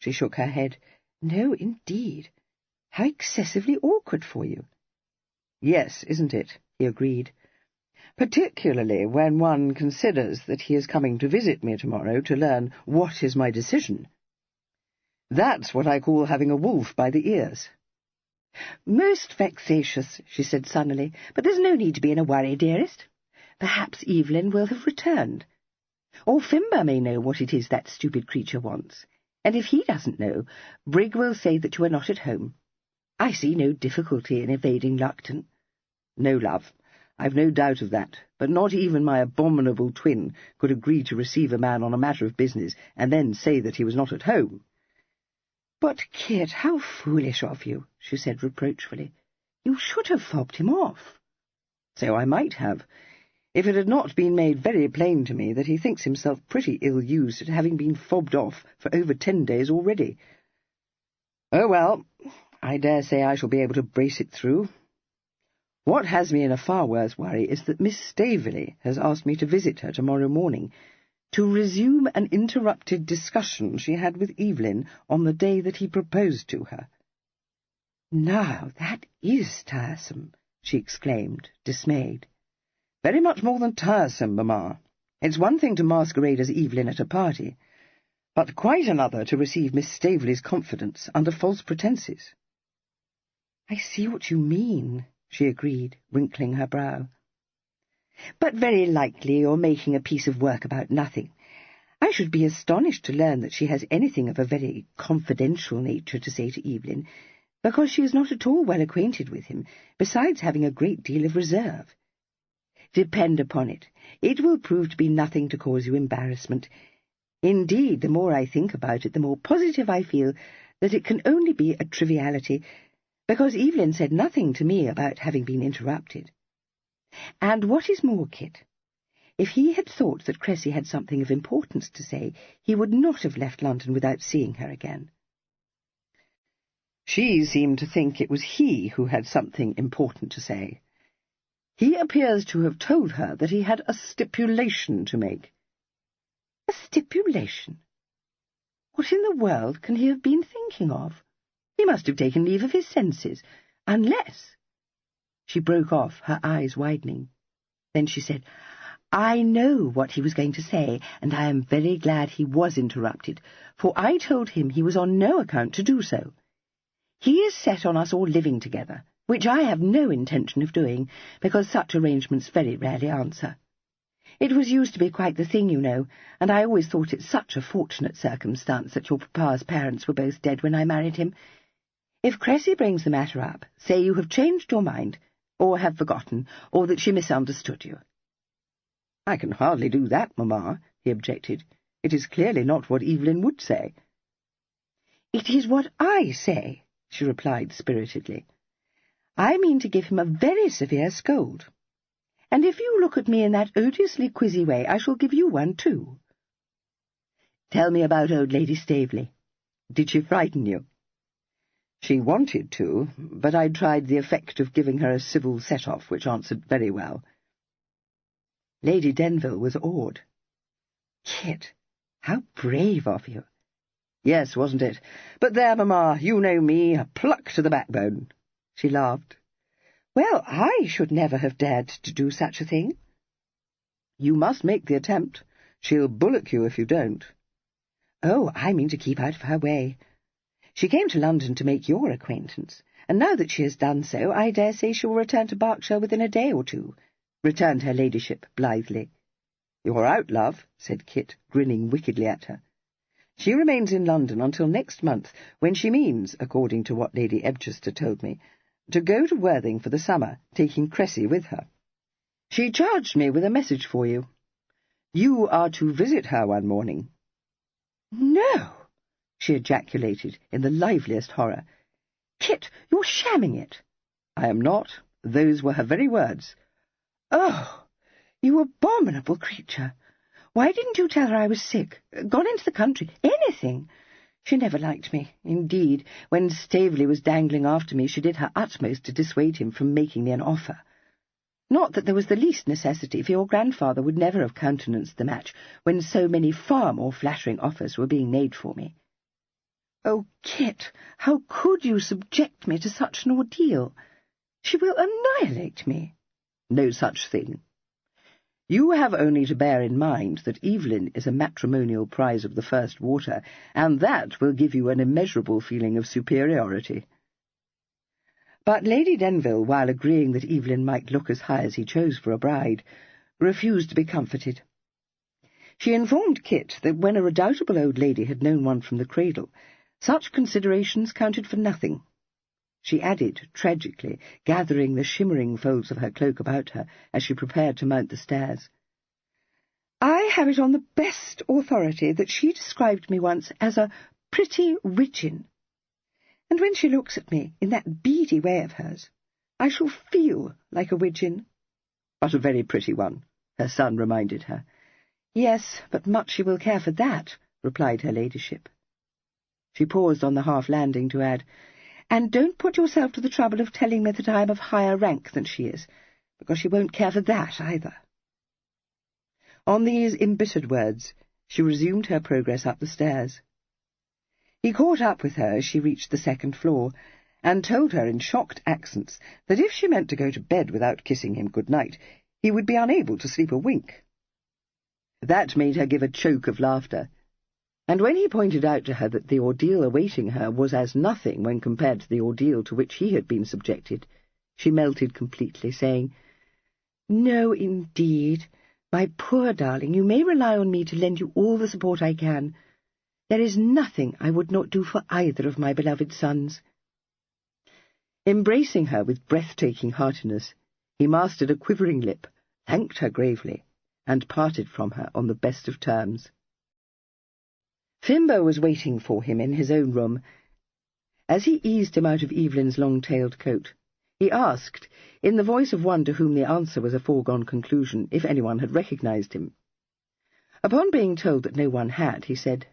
She shook her head. No, indeed. How excessively awkward for you. Yes, isn't it? He agreed. Particularly when one considers that he is coming to visit me tomorrow to learn what is my decision. That's what I call having a wolf by the ears. Most vexatious, she said sunnily, but there's no need to be in a worry, dearest. Perhaps Evelyn will have returned. Or Fimber may know what it is that stupid creature wants, and if he doesn't know, Brigg will say that you are not at home. I see no difficulty in evading Lupton. No, love, I've no doubt of that, but not even my abominable twin could agree to receive a man on a matter of business and then say that he was not at home. But, Kit, how foolish of you, she said reproachfully. You should have fobbed him off. So I might have, if it had not been made very plain to me that he thinks himself pretty ill-used at having been fobbed off for over 10 days already. Oh, well, I dare say I shall be able to brace it through. What has me in a far worse worry is that Miss Staveley has asked me to visit her tomorrow morning, to resume an interrupted discussion she had with Evelyn on the day that he proposed to her. Now, that is tiresome, she exclaimed, dismayed. Very much more than tiresome, Mamma. It's one thing to masquerade as Evelyn at a party, but quite another to receive Miss Staveley's confidence under false pretences. I see what you mean, she agreed, wrinkling her brow. But very likely you're making a piece of work about nothing. I should be astonished to learn that she has anything of a very confidential nature to say to Evelyn, because she is not at all well acquainted with him, besides having a great deal of reserve. Depend upon it, it will prove to be nothing to cause you embarrassment. Indeed, the more I think about it, the more positive I feel that it can only be a triviality, because Evelyn said nothing to me about having been interrupted. And what is more, Kit, if he had thought that Cressy had something of importance to say, he would not have left London without seeing her again. She seemed to think it was he who had something important to say. He appears to have told her that he had a stipulation to make. A stipulation? What in the world can he have been thinking of? He must have taken leave of his senses, unless— She broke off, her eyes widening. Then she said, I know what he was going to say, and I am very glad he was interrupted, for I told him he was on no account to do so. He is set on us all living together, which I have no intention of doing, because such arrangements very rarely answer. It was used to be quite the thing, you know, and I always thought it such a fortunate circumstance that your papa's parents were both dead when I married him. If Cressy brings the matter up, say you have changed your mind, or have forgotten, or that she misunderstood you." "I can hardly do that, Mamma," he objected. "It is clearly not what Evelyn would say." "It is what I say," she replied spiritedly. "I mean to give him a very severe scold. And if you look at me in that odiously quizzy way, I shall give you one too." "Tell me about old Lady Staveley. Did she frighten you?" "She wanted to, but I tried the effect of giving her a civil set-off, which answered very well." Lady Denville was awed. "Kit, how brave of you!" "Yes, wasn't it? But there, Mamma, you know me, a pluck to the backbone." She laughed. "Well, I should never have dared to do such a thing." "You must make the attempt. She'll bullock you if you don't." "Oh, I mean to keep out of her way. She came to London to make your acquaintance, and now that she has done so, I dare say she will return to Berkshire within a day or two," returned her ladyship blithely. "You're out, love," said Kit, grinning wickedly at her. "She remains in London until next month, when she means, according to what Lady Ebchester told me, to go to Worthing for the summer, taking Cressy with her. She charged me with a message for you. You are to visit her one morning." "No!" she ejaculated in the liveliest horror. "Kit, you're shamming it." "I am not. Those were her very words." "Oh, you abominable creature! Why didn't you tell her I was sick, gone into the country, anything? She never liked me. Indeed, when Staveley was dangling after me, she did her utmost to dissuade him from making me an offer. Not that there was the least necessity, for your grandfather would never have countenanced the match when so many far more flattering offers were being made for me. Oh, Kit, how could you subject me to such an ordeal? She will annihilate me." "No such thing. You have only to bear in mind that Evelyn is a matrimonial prize of the first water, and that will give you an immeasurable feeling of superiority." But Lady Denville, while agreeing that Evelyn might look as high as he chose for a bride, refused to be comforted. She informed Kit that when a redoubtable old lady had known one from the cradle, such considerations counted for nothing. She added, tragically, gathering the shimmering folds of her cloak about her as she prepared to mount the stairs, "I have it on the best authority that she described me once as a pretty widgeon. And when she looks at me in that beady way of hers, I shall feel like a widgeon." "But a very pretty one," her son reminded her. "Yes, but much she will care for that," replied her ladyship. She paused on the half-landing to add, "And don't put yourself to the trouble of telling me that I am of higher rank than she is, because she won't care for that either." On these embittered words, she resumed her progress up the stairs. He caught up with her as she reached the second floor, and told her in shocked accents that if she meant to go to bed without kissing him good night, he would be unable to sleep a wink. That made her give a choke of laughter, and when he pointed out to her that the ordeal awaiting her was as nothing when compared to the ordeal to which he had been subjected, she melted completely, saying, "No, indeed, my poor darling, you may rely on me to lend you all the support I can. There is nothing I would not do for either of my beloved sons." Embracing her with breathtaking heartiness, he mastered a quivering lip, thanked her gravely, and parted from her on the best of terms. Fimbo was waiting for him in his own room. As he eased him out of Evelyn's long-tailed coat, he asked, in the voice of one to whom the answer was a foregone conclusion, if anyone had recognized him. Upon being told that no one had, he said,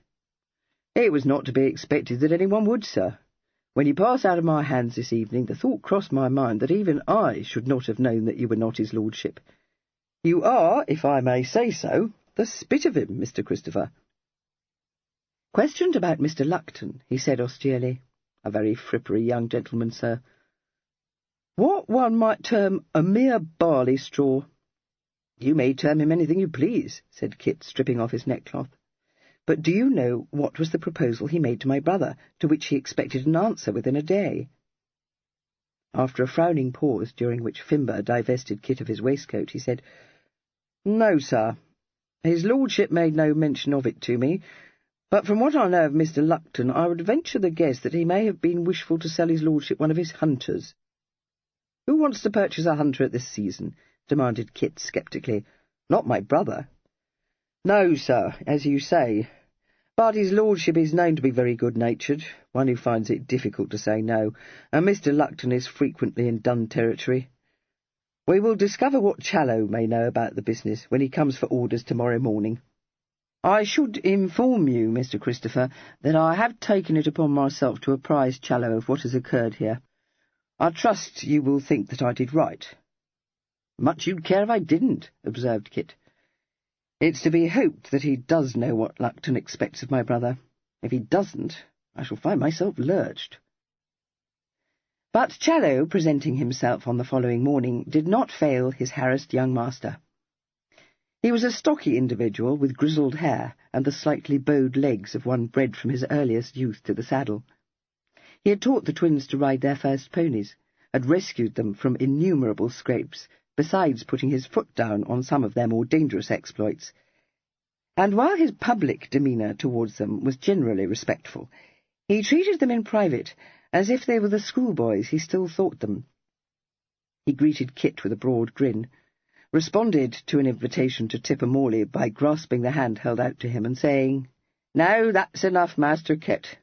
"It was not to be expected that anyone would, sir. When you passed out of my hands this evening, the thought crossed my mind that even I should not have known that you were not his lordship. You are, if I may say so, the spit of him, Mr. Christopher." Questioned about Mr. Luckton, he said austerely, "A very frippery young gentleman, sir. What one might term a mere barley straw." "You may term him anything you please," said Kit, stripping off his neckcloth. "But do you know what was the proposal he made to my brother, to which he expected an answer within a day?" After a frowning pause, during which Fimber divested Kit of his waistcoat, he said, "No, sir. His lordship made no mention of it to me, but from what I know of Mr. Lupton, I would venture the guess that he may have been wishful to sell his lordship one of his hunters." "Who wants to purchase a hunter at this season?" demanded Kit sceptically. "Not my brother." "No, sir, as you say. But his lordship is known to be very good-natured, one who finds it difficult to say no, and Mr. Lupton is frequently in dun territory. We will discover what Challow may know about the business when he comes for orders tomorrow morning. I should inform you, Mr. Christopher, that I have taken it upon myself to apprise Challow of what has occurred here. I trust you will think that I did right." "Much you'd care if I didn't," observed Kit. "It's to be hoped that he does know what Lupton expects of my brother. If he doesn't, I shall find myself lurched." But Challow, presenting himself on the following morning, did not fail his harassed young master. He was a stocky individual with grizzled hair and the slightly bowed legs of one bred from his earliest youth to the saddle. He had taught the twins to ride their first ponies, had rescued them from innumerable scrapes, besides putting his foot down on some of their more dangerous exploits. And while his public demeanour towards them was generally respectful, he treated them in private as if they were the schoolboys he still thought them. He greeted Kit with a broad grin, responded to an invitation to Tippermorley by grasping the hand held out to him and saying, "Now that's enough, Master Kit.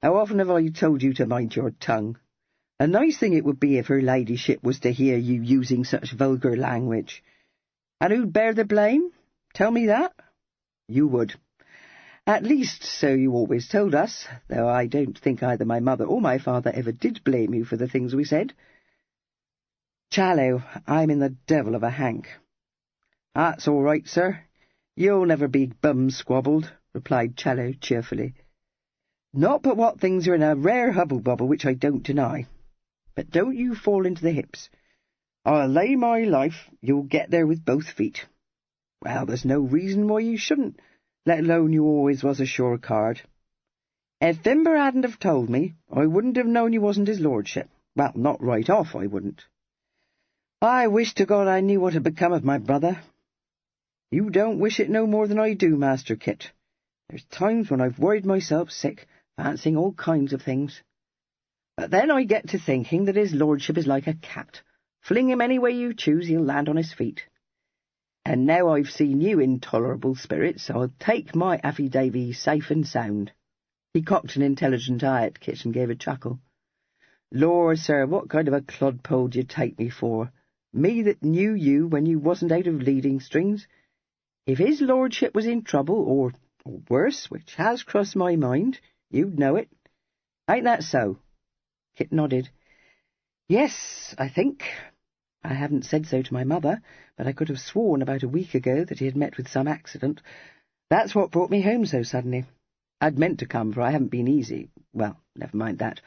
How often have I told you to mind your tongue? A nice thing it would be if her ladyship was to hear you using such vulgar language. And who'd bear the blame? Tell me that? You would. At least so you always told us, though I don't think either my mother or my father ever did blame you for the things we said. Challow, I'm in the devil of a hank." "That's all right, sir. You'll never be bum-squabbled," replied Challow cheerfully. "Not but what things are in a rare hubble-bubble, which I don't deny. But don't you fall into the hips. I'll lay my life you'll get there with both feet. Well, there's no reason why you shouldn't, let alone you always was a sure card. If Fimber hadn't have told me, I wouldn't have known you wasn't his lordship. Well, not right off, I wouldn't. I wish to God I knew what had become of my brother. You don't wish it no more than I do, Master Kit. There's times when I've worried myself sick, fancying all kinds of things. But then I get to thinking that his lordship is like a cat. Fling him any way you choose, he'll land on his feet. And now I've seen you in tolerable spirits, I'll take my affidavy safe and sound." He cocked an intelligent eye at Kit and gave a chuckle. "Lord, sir, what kind of a clodpole do you take me for? Me that knew you when you wasn't out of leading strings? If his lordship was in trouble, or worse, which has crossed my mind, you'd know it. Ain't that so?" Kit nodded. "Yes, I think. I haven't said so to my mother, but I could have sworn about a week ago that he had met with some accident. That's what brought me home so suddenly. I'd meant to come, for I haven't been easy. Well, never mind that.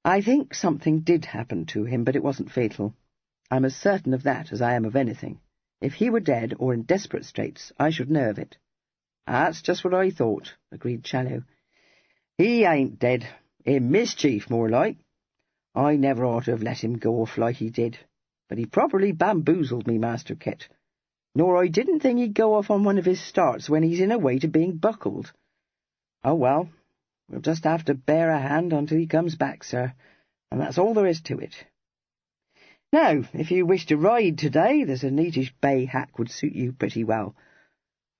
I think something did happen to him, but it wasn't fatal. I'm as certain of that as I am of anything. If he were dead or in desperate straits, I should know of it." "That's just what I thought," agreed Challow. "He ain't dead. In mischief, more like. I never ought to have let him go off like he did. But he properly bamboozled me, Master Kit. Nor I didn't think he'd go off on one of his starts when he's in a way to being buckled. Oh, well, we'll just have to bear a hand until he comes back, sir, and that's all there is to it. Now, if you wish to ride today, there's a neatish bay hack would suit you pretty well.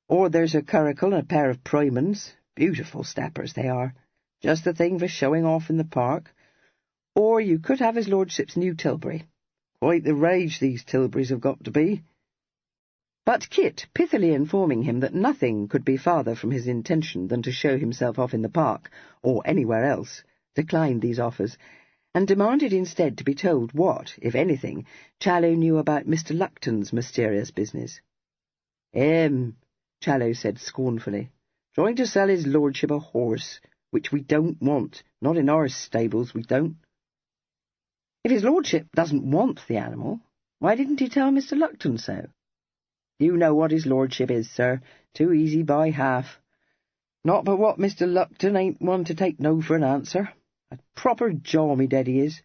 Or there's a curricle and a pair of primans. Beautiful steppers they are. Just the thing for showing off in the park. Or you could have his lordship's new tilbury. Quite the rage these tilburys have got to be." But Kit, pithily informing him that nothing could be farther from his intention than to show himself off in the park, or anywhere else, declined these offers, and demanded instead to be told what, if anything, Challow knew about Mr. Lupton's mysterious business. Challow said scornfully, "trying to sell his lordship a horse, which we don't want, not in our stables, we don't." "If his lordship doesn't want the animal, why didn't he tell Mr. Lupton so?" "You know what his lordship is, sir. Too easy by half. Not but what Mr. Lupton ain't one to take no for an answer. A proper jaw, me dead he is.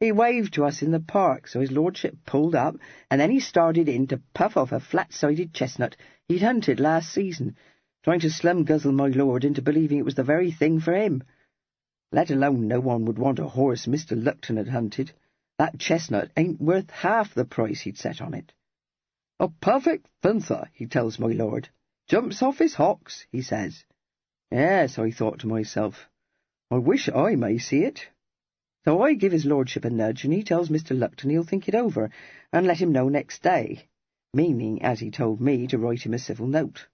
He waved to us in the park, so his lordship pulled up, and then he started in to puff off a flat-sided chestnut he'd hunted last season, trying to slum-guzzle my lord into believing it was the very thing for him. Let alone no one would want a horse Mr. Lupton had hunted. That chestnut ain't worth half the price he'd set on it. A perfect fencer, he tells my lord. Jumps off his hocks, he says. Yes, I thought to myself, I wish I may see it. So I give his lordship a nudge, and he tells Mr. Lupton he'll think it over, and let him know next day, meaning, as he told me, to write him a civil note.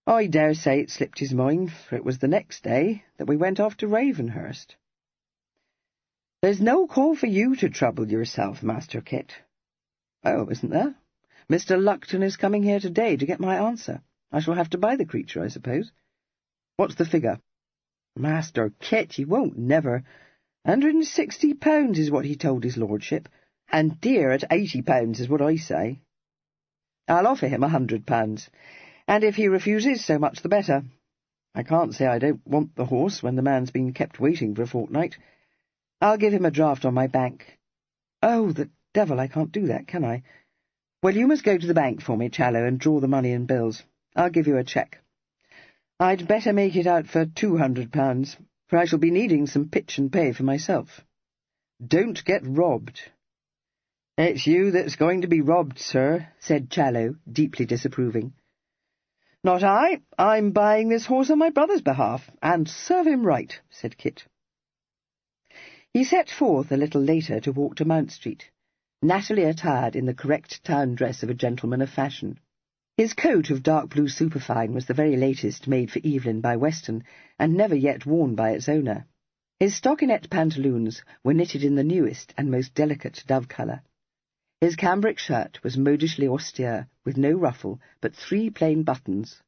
I dare say it slipped his mind, for it was the next day that we went off to Ravenhurst. There's no call for you to trouble yourself, Master Kit. Oh, isn't there? Mr. Lupton is coming here today to get my answer. I shall have to buy the creature, I suppose. What's the figure? Master Kit, he won't never. £160 is what he told his lordship, and dear at £80 is what I say. I'll offer him £100, and if he refuses, so much the better. I can't say I don't want the horse when the man's been kept waiting for a fortnight. I'll give him a draft on my bank. Oh, the devil, I can't do that, can I? Well, you must go to the bank for me, Challow, and draw the money in bills. I'll give you a cheque. I'd better make it out for £200, for I shall be needing some pitch and pay for myself. Don't get robbed. It's you that's going to be robbed, sir, said Challow, deeply disapproving. Not I. I'm buying this horse on my brother's behalf, and serve him right, said Kit. He set forth a little later to walk to Mount Street, nattily attired in the correct town dress of a gentleman of fashion. His coat of dark blue superfine was the very latest made for Evelyn by Weston, and never yet worn by its owner. His stockinette pantaloons were knitted in the newest and most delicate dove colour. His cambric shirt was modishly austere, with no ruffle, but 3 plain buttons.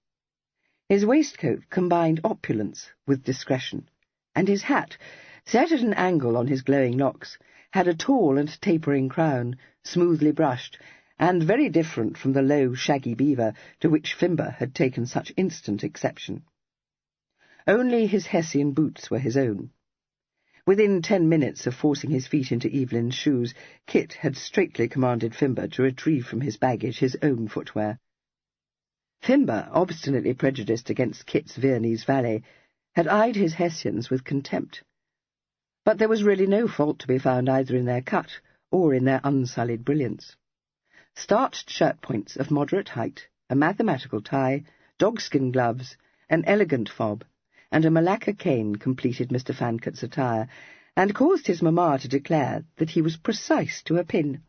His waistcoat combined opulence with discretion, and his hat, set at an angle on his glowing locks, had a tall and tapering crown, smoothly brushed, and very different from the low, shaggy beaver to which Fimber had taken such instant exception. Only his Hessian boots were his own. Within 10 minutes of forcing his feet into Evelyn's shoes, Kit had straightly commanded Fimber to retrieve from his baggage his own footwear. Fimber, obstinately prejudiced against Kit's Viennese valet, had eyed his Hessians with contempt. But there was really no fault to be found either in their cut or in their unsullied brilliance. Starched shirt-points of moderate height, a mathematical tie, dogskin gloves, an elegant fob, and a Malacca cane completed Mr. Fancot's attire, and caused his mamma to declare that he was precise to a pin.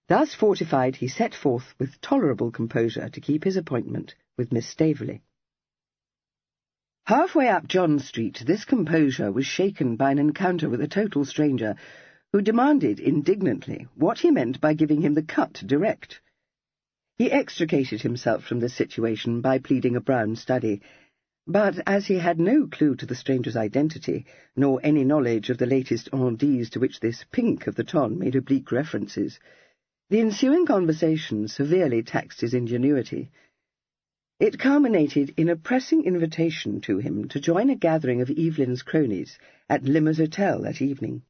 Thus fortified, he set forth with tolerable composure to keep his appointment with Miss Staveley. Halfway up John Street, this composure was shaken by an encounter with a total stranger, who demanded indignantly what he meant by giving him the cut direct. He extricated himself from this situation by pleading a brown study, but as he had no clue to the stranger's identity, nor any knowledge of the latest endies to which this pink of the ton made oblique references, the ensuing conversation severely taxed his ingenuity. It culminated in a pressing invitation to him to join a gathering of Evelyn's cronies at Limmer's Hotel that evening.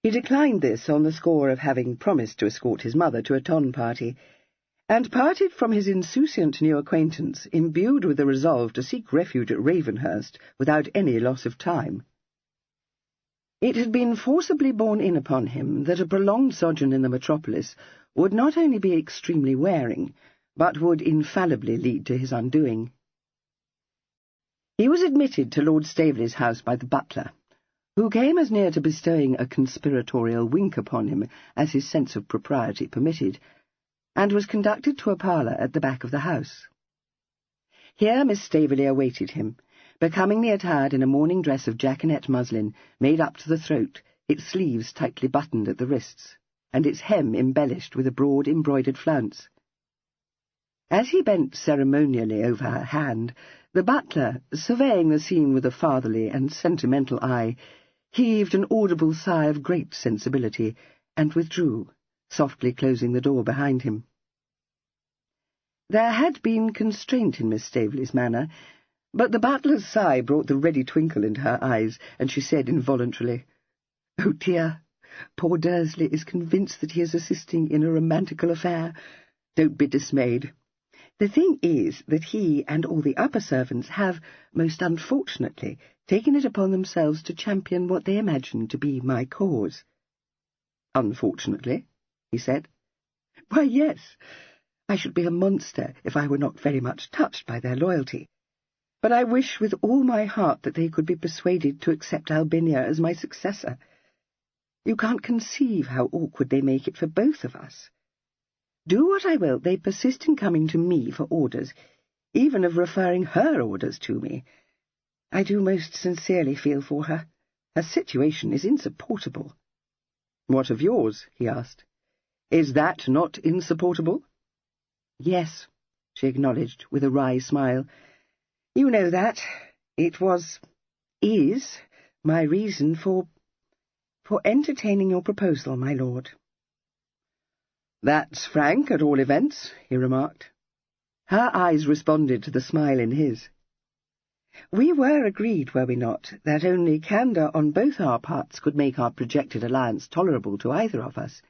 He declined this on the score of having promised to escort his mother to a ton party, and parted from his insouciant new acquaintance imbued with the resolve to seek refuge at Ravenhurst without any loss of time. It had been forcibly borne in upon him that a prolonged sojourn in the metropolis would not only be extremely wearing, but would infallibly lead to his undoing. He was admitted to Lord Staveley's house by the butler, who came as near to bestowing a conspiratorial wink upon him as his sense of propriety permitted, and was conducted to a parlour at the back of the house. Here Miss Staveley awaited him, becomingly attired in a morning dress of jaconet muslin, made up to the throat, its sleeves tightly buttoned at the wrists, and its hem embellished with a broad embroidered flounce. As he bent ceremonially over her hand, the butler, surveying the scene with a fatherly and sentimental eye, heaved an audible sigh of great sensibility, and withdrew, softly closing the door behind him. There had been constraint in Miss Staveley's manner, but the butler's sigh brought the ready twinkle into her eyes, and she said involuntarily, Oh dear, poor Dursley is convinced that he is assisting in a romantical affair. Don't be dismayed. The thing is that he and all the upper servants have, most unfortunately, taken it upon themselves to champion what they imagine to be my cause. Unfortunately, he said. Why, yes. I should be a monster if I were not very much touched by their loyalty. But I wish with all my heart that they could be persuaded to accept Albinia as my successor. You can't conceive how awkward they make it for both of us. Do what I will, they persist in coming to me for orders, even of referring her orders to me. I do most sincerely feel for her. Her situation is insupportable. What of yours? He asked. Is that not insupportable? Yes, she acknowledged with a wry smile. You know that. It is, my reason for entertaining your proposal, my lord. That's frank, at all events, he remarked. Her eyes responded to the smile in his. We were agreed, were we not, that only candour on both our parts could make our projected alliance tolerable to either of us.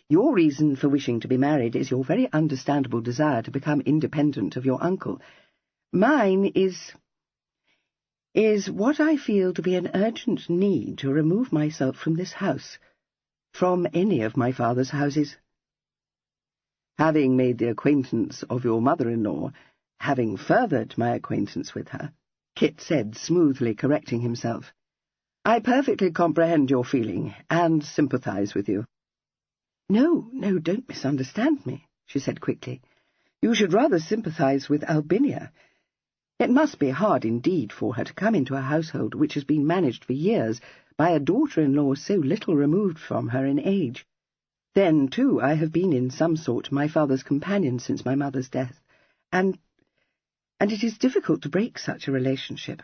Your reason for wishing to be married is your very understandable desire to become independent of your uncle. Mine is what I feel to be an urgent need to remove myself from this house, from any of my father's houses. Having made the acquaintance of your mother-in-law, having furthered my acquaintance with her, Kit said, smoothly correcting himself, I perfectly comprehend your feeling, and sympathize with you. No, don't misunderstand me, she said quickly. You should rather sympathize with Albinia. It must be hard indeed for her to come into a household which has been managed for years by a daughter-in-law so little removed from her in age. Then, too, I have been in some sort my father's companion since my mother's death, and it is difficult to break such a relationship.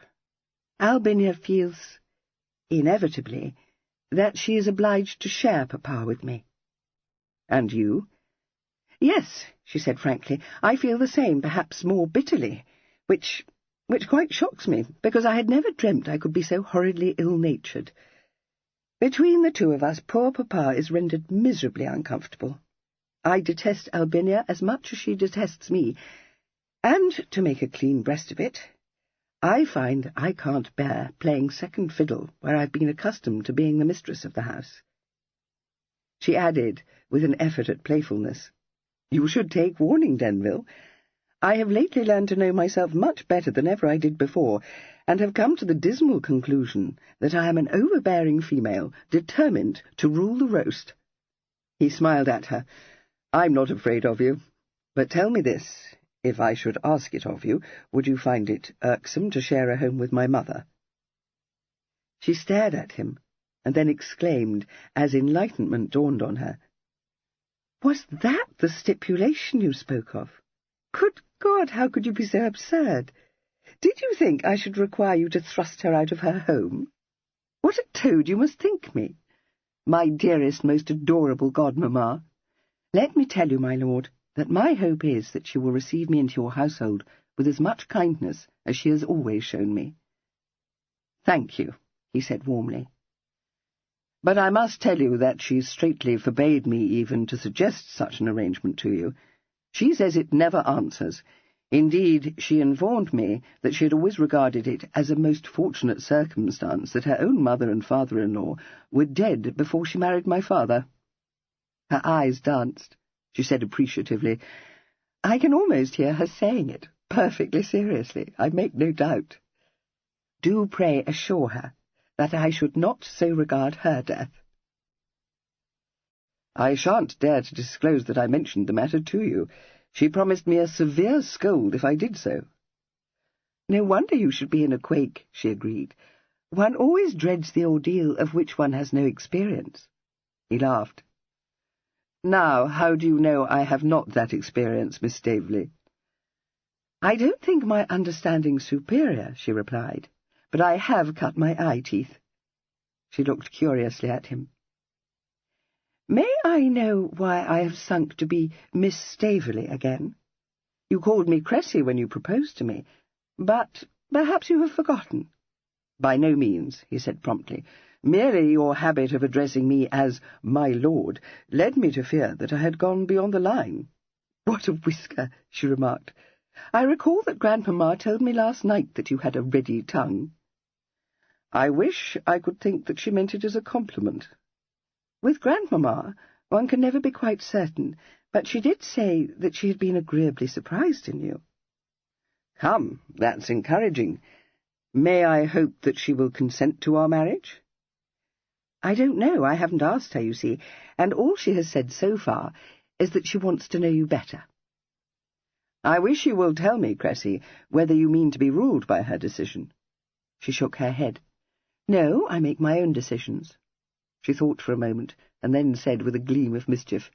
Albinia feels, inevitably, that she is obliged to share Papa with me. And you? Yes, she said frankly, I feel the same, perhaps more bitterly, which quite shocks me, because I had never dreamt I could be so horridly ill-natured. Between the two of us, poor Papa is rendered miserably uncomfortable. I detest Albinia as much as she detests me, and, to make a clean breast of it, I find I can't bear playing second fiddle where I've been accustomed to being the mistress of the house. She added, with an effort at playfulness, You should take warning, Denville. I have lately learned to know myself much better than ever I did before, and have come to the dismal conclusion that I am an overbearing female, determined to rule the roast. He smiled at her. I'm not afraid of you. But tell me this, if I should ask it of you, would you find it irksome to share a home with my mother? She stared at him, and then exclaimed, as enlightenment dawned on her, Was that the stipulation you spoke of? Good God, how could you be so absurd? Did you think I should require you to thrust her out of her home? What a toad you must think me! My dearest, most adorable godmamma, let me tell you, my lord, that my hope is that she will receive me into your household with as much kindness as she has always shown me. Thank you, he said warmly. But I must tell you that she straitly forbade me even to suggest such an arrangement to you. She says it never answers. Indeed, she informed me that she had always regarded it as a most fortunate circumstance that her own mother and father-in-law were dead before she married my father. Her eyes danced. She said appreciatively, I can almost hear her saying it, perfectly seriously, I make no doubt. Do pray assure her that I should not so regard her death. I shan't dare to disclose that I mentioned the matter to you. She promised me a severe scold if I did so. No wonder you should be in a quake, she agreed. One always dreads the ordeal of which one has no experience. He laughed. Now, how do you know I have not that experience, Miss Staveley? I don't think my understanding superior, she replied, but I have cut my eye-teeth. She looked curiously at him. May I know why I have sunk to be Miss Staveley again? You called me Cressy when you proposed to me, but perhaps you have forgotten. By no means, he said promptly. Merely your habit of addressing me as my lord led me to fear that I had gone beyond the line." "What a whisker," she remarked. "I recall that Grandmamma told me last night that you had a ready tongue." I wish I could think that she meant it as a compliment. With Grandmamma, one can never be quite certain, but she did say that she had been agreeably surprised in you. "Come, that's encouraging. May I hope that she will consent to our marriage?" "I don't know. I haven't asked her, you see, and all she has said so far is that she wants to know you better." "I wish you will tell me, Cressy, whether you mean to be ruled by her decision." She shook her head. "No, I make my own decisions." She thought for a moment, and then said with a gleam of mischief,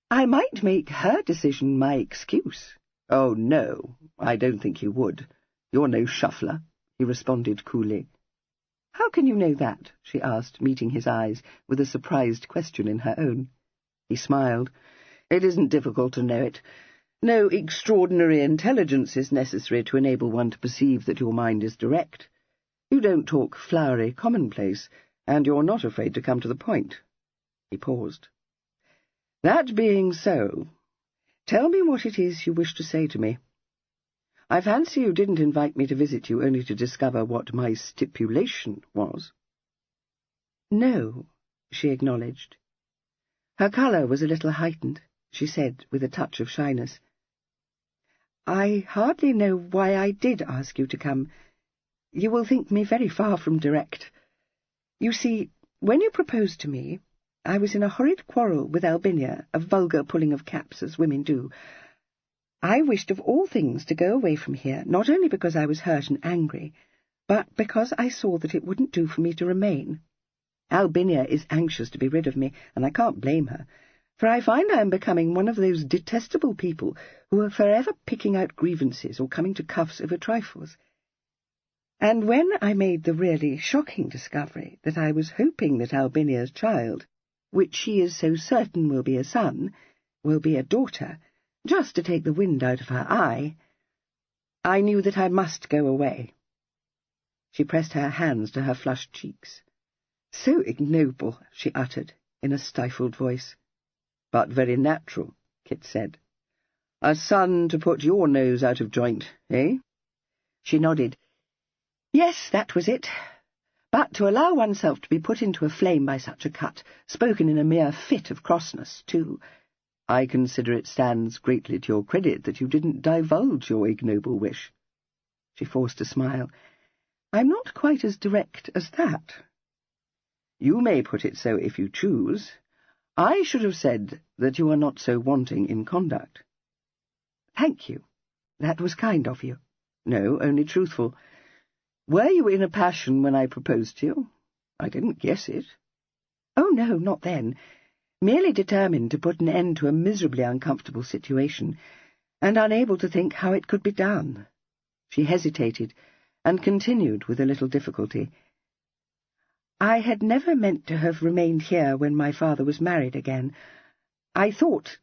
"I might make her decision my excuse." "Oh, no, I don't think you would. You're no shuffler," he responded coolly. "How can you know that?" she asked, meeting his eyes with a surprised question in her own. He smiled. "It isn't difficult to know it. No extraordinary intelligence is necessary to enable one to perceive that your mind is direct. You don't talk flowery commonplace, and you're not afraid to come to the point." He paused. "That being so, tell me what it is you wish to say to me. I fancy you didn't invite me to visit you only to discover what my stipulation was." "No," she acknowledged. Her colour was a little heightened. She said, with a touch of shyness, "I hardly know why I did ask you to come. You will think me very far from direct. You see, when you proposed to me, I was in a horrid quarrel with Albinia, a vulgar pulling of caps, as women do. I wished of all things to go away from here, not only because I was hurt and angry, but because I saw that it wouldn't do for me to remain. Albinia is anxious to be rid of me, and I can't blame her, for I find I am becoming one of those detestable people who are forever picking out grievances or coming to cuffs over trifles. And when I made the really shocking discovery that I was hoping that Albinia's child, which she is so certain will be a son, will be a daughter, just to take the wind out of her eye, I knew that I must go away." She pressed her hands to her flushed cheeks. "So ignoble," she uttered, in a stifled voice. "But very natural," Kit said. "A son to put your nose out of joint, eh?" She nodded. "Yes, that was it. But to allow oneself to be put into a flame by such a cut, spoken in a mere fit of crossness, too. I consider it stands greatly to your credit that you didn't divulge your ignoble wish." She forced a smile. "I'm not quite as direct as that." "You may put it so if you choose. I should have said that you are not so wanting in conduct." "Thank you. That was kind of you." "No, only truthful. Were you in a passion when I proposed to you? I didn't guess it." "Oh, no, not then. Merely determined to put an end to a miserably uncomfortable situation, and unable to think how it could be done." She hesitated, and continued with a little difficulty. "I had never meant to have remained here when my father was married again. I hoped,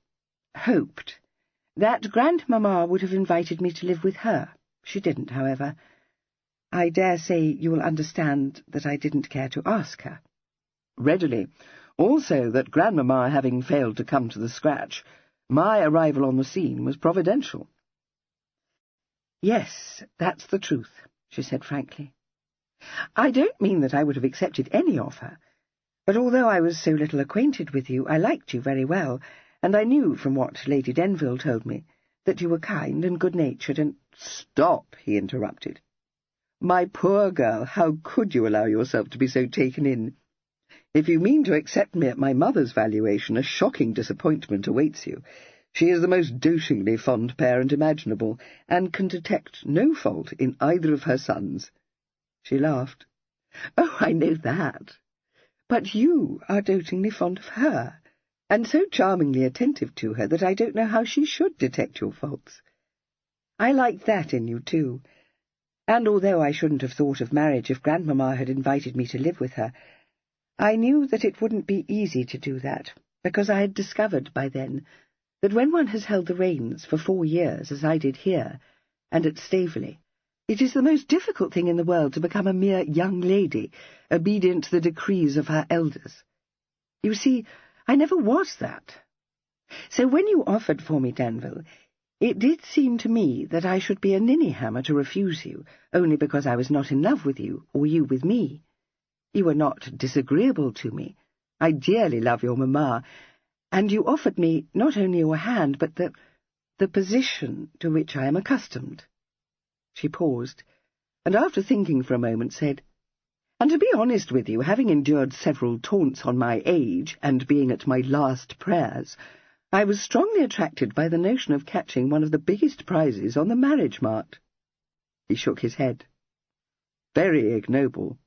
that Grandmamma would have invited me to live with her. She didn't, however. I dare say you will understand that I didn't care to ask her." "Readily. Also that Grandmamma having failed to come to the scratch, my arrival on the scene was providential." "Yes, that's the truth," she said frankly. "I don't mean that I would have accepted any offer, but although I was so little acquainted with you, I liked you very well, and I knew from what Lady Denville told me that you were kind and good-natured and—" "Stop," he interrupted. "My poor girl, how could you allow yourself to be so taken in? If you mean to accept me at my mother's valuation, a shocking disappointment awaits you. She is the most dotingly fond parent imaginable, and can detect no fault in either of her sons." She laughed. "Oh, I know that. But you are dotingly fond of her, and so charmingly attentive to her that I don't know how she should detect your faults. I like that in you, too. And although I shouldn't have thought of marriage if Grandmamma had invited me to live with her, I knew that it wouldn't be easy to do that, because I had discovered by then that when one has held the reins for 4 years, as I did here, and at Staveley, It is the most difficult thing in the world to become a mere young lady, obedient to the decrees of her elders. You see, I never was that. So when you offered for me, Danville, it did seem to me that I should be a ninny-hammer to refuse you, only because I was not in love with you, or you with me. You were not disagreeable to me. I dearly love your mamma, and you offered me not only your hand, but the position to which I am accustomed. She paused, and after thinking for a moment said, "And to be honest with you, having endured several taunts on my age, and being at my last prayers, I was strongly attracted by the notion of catching one of the biggest prizes on the marriage mart." He shook his head. "Very ignoble."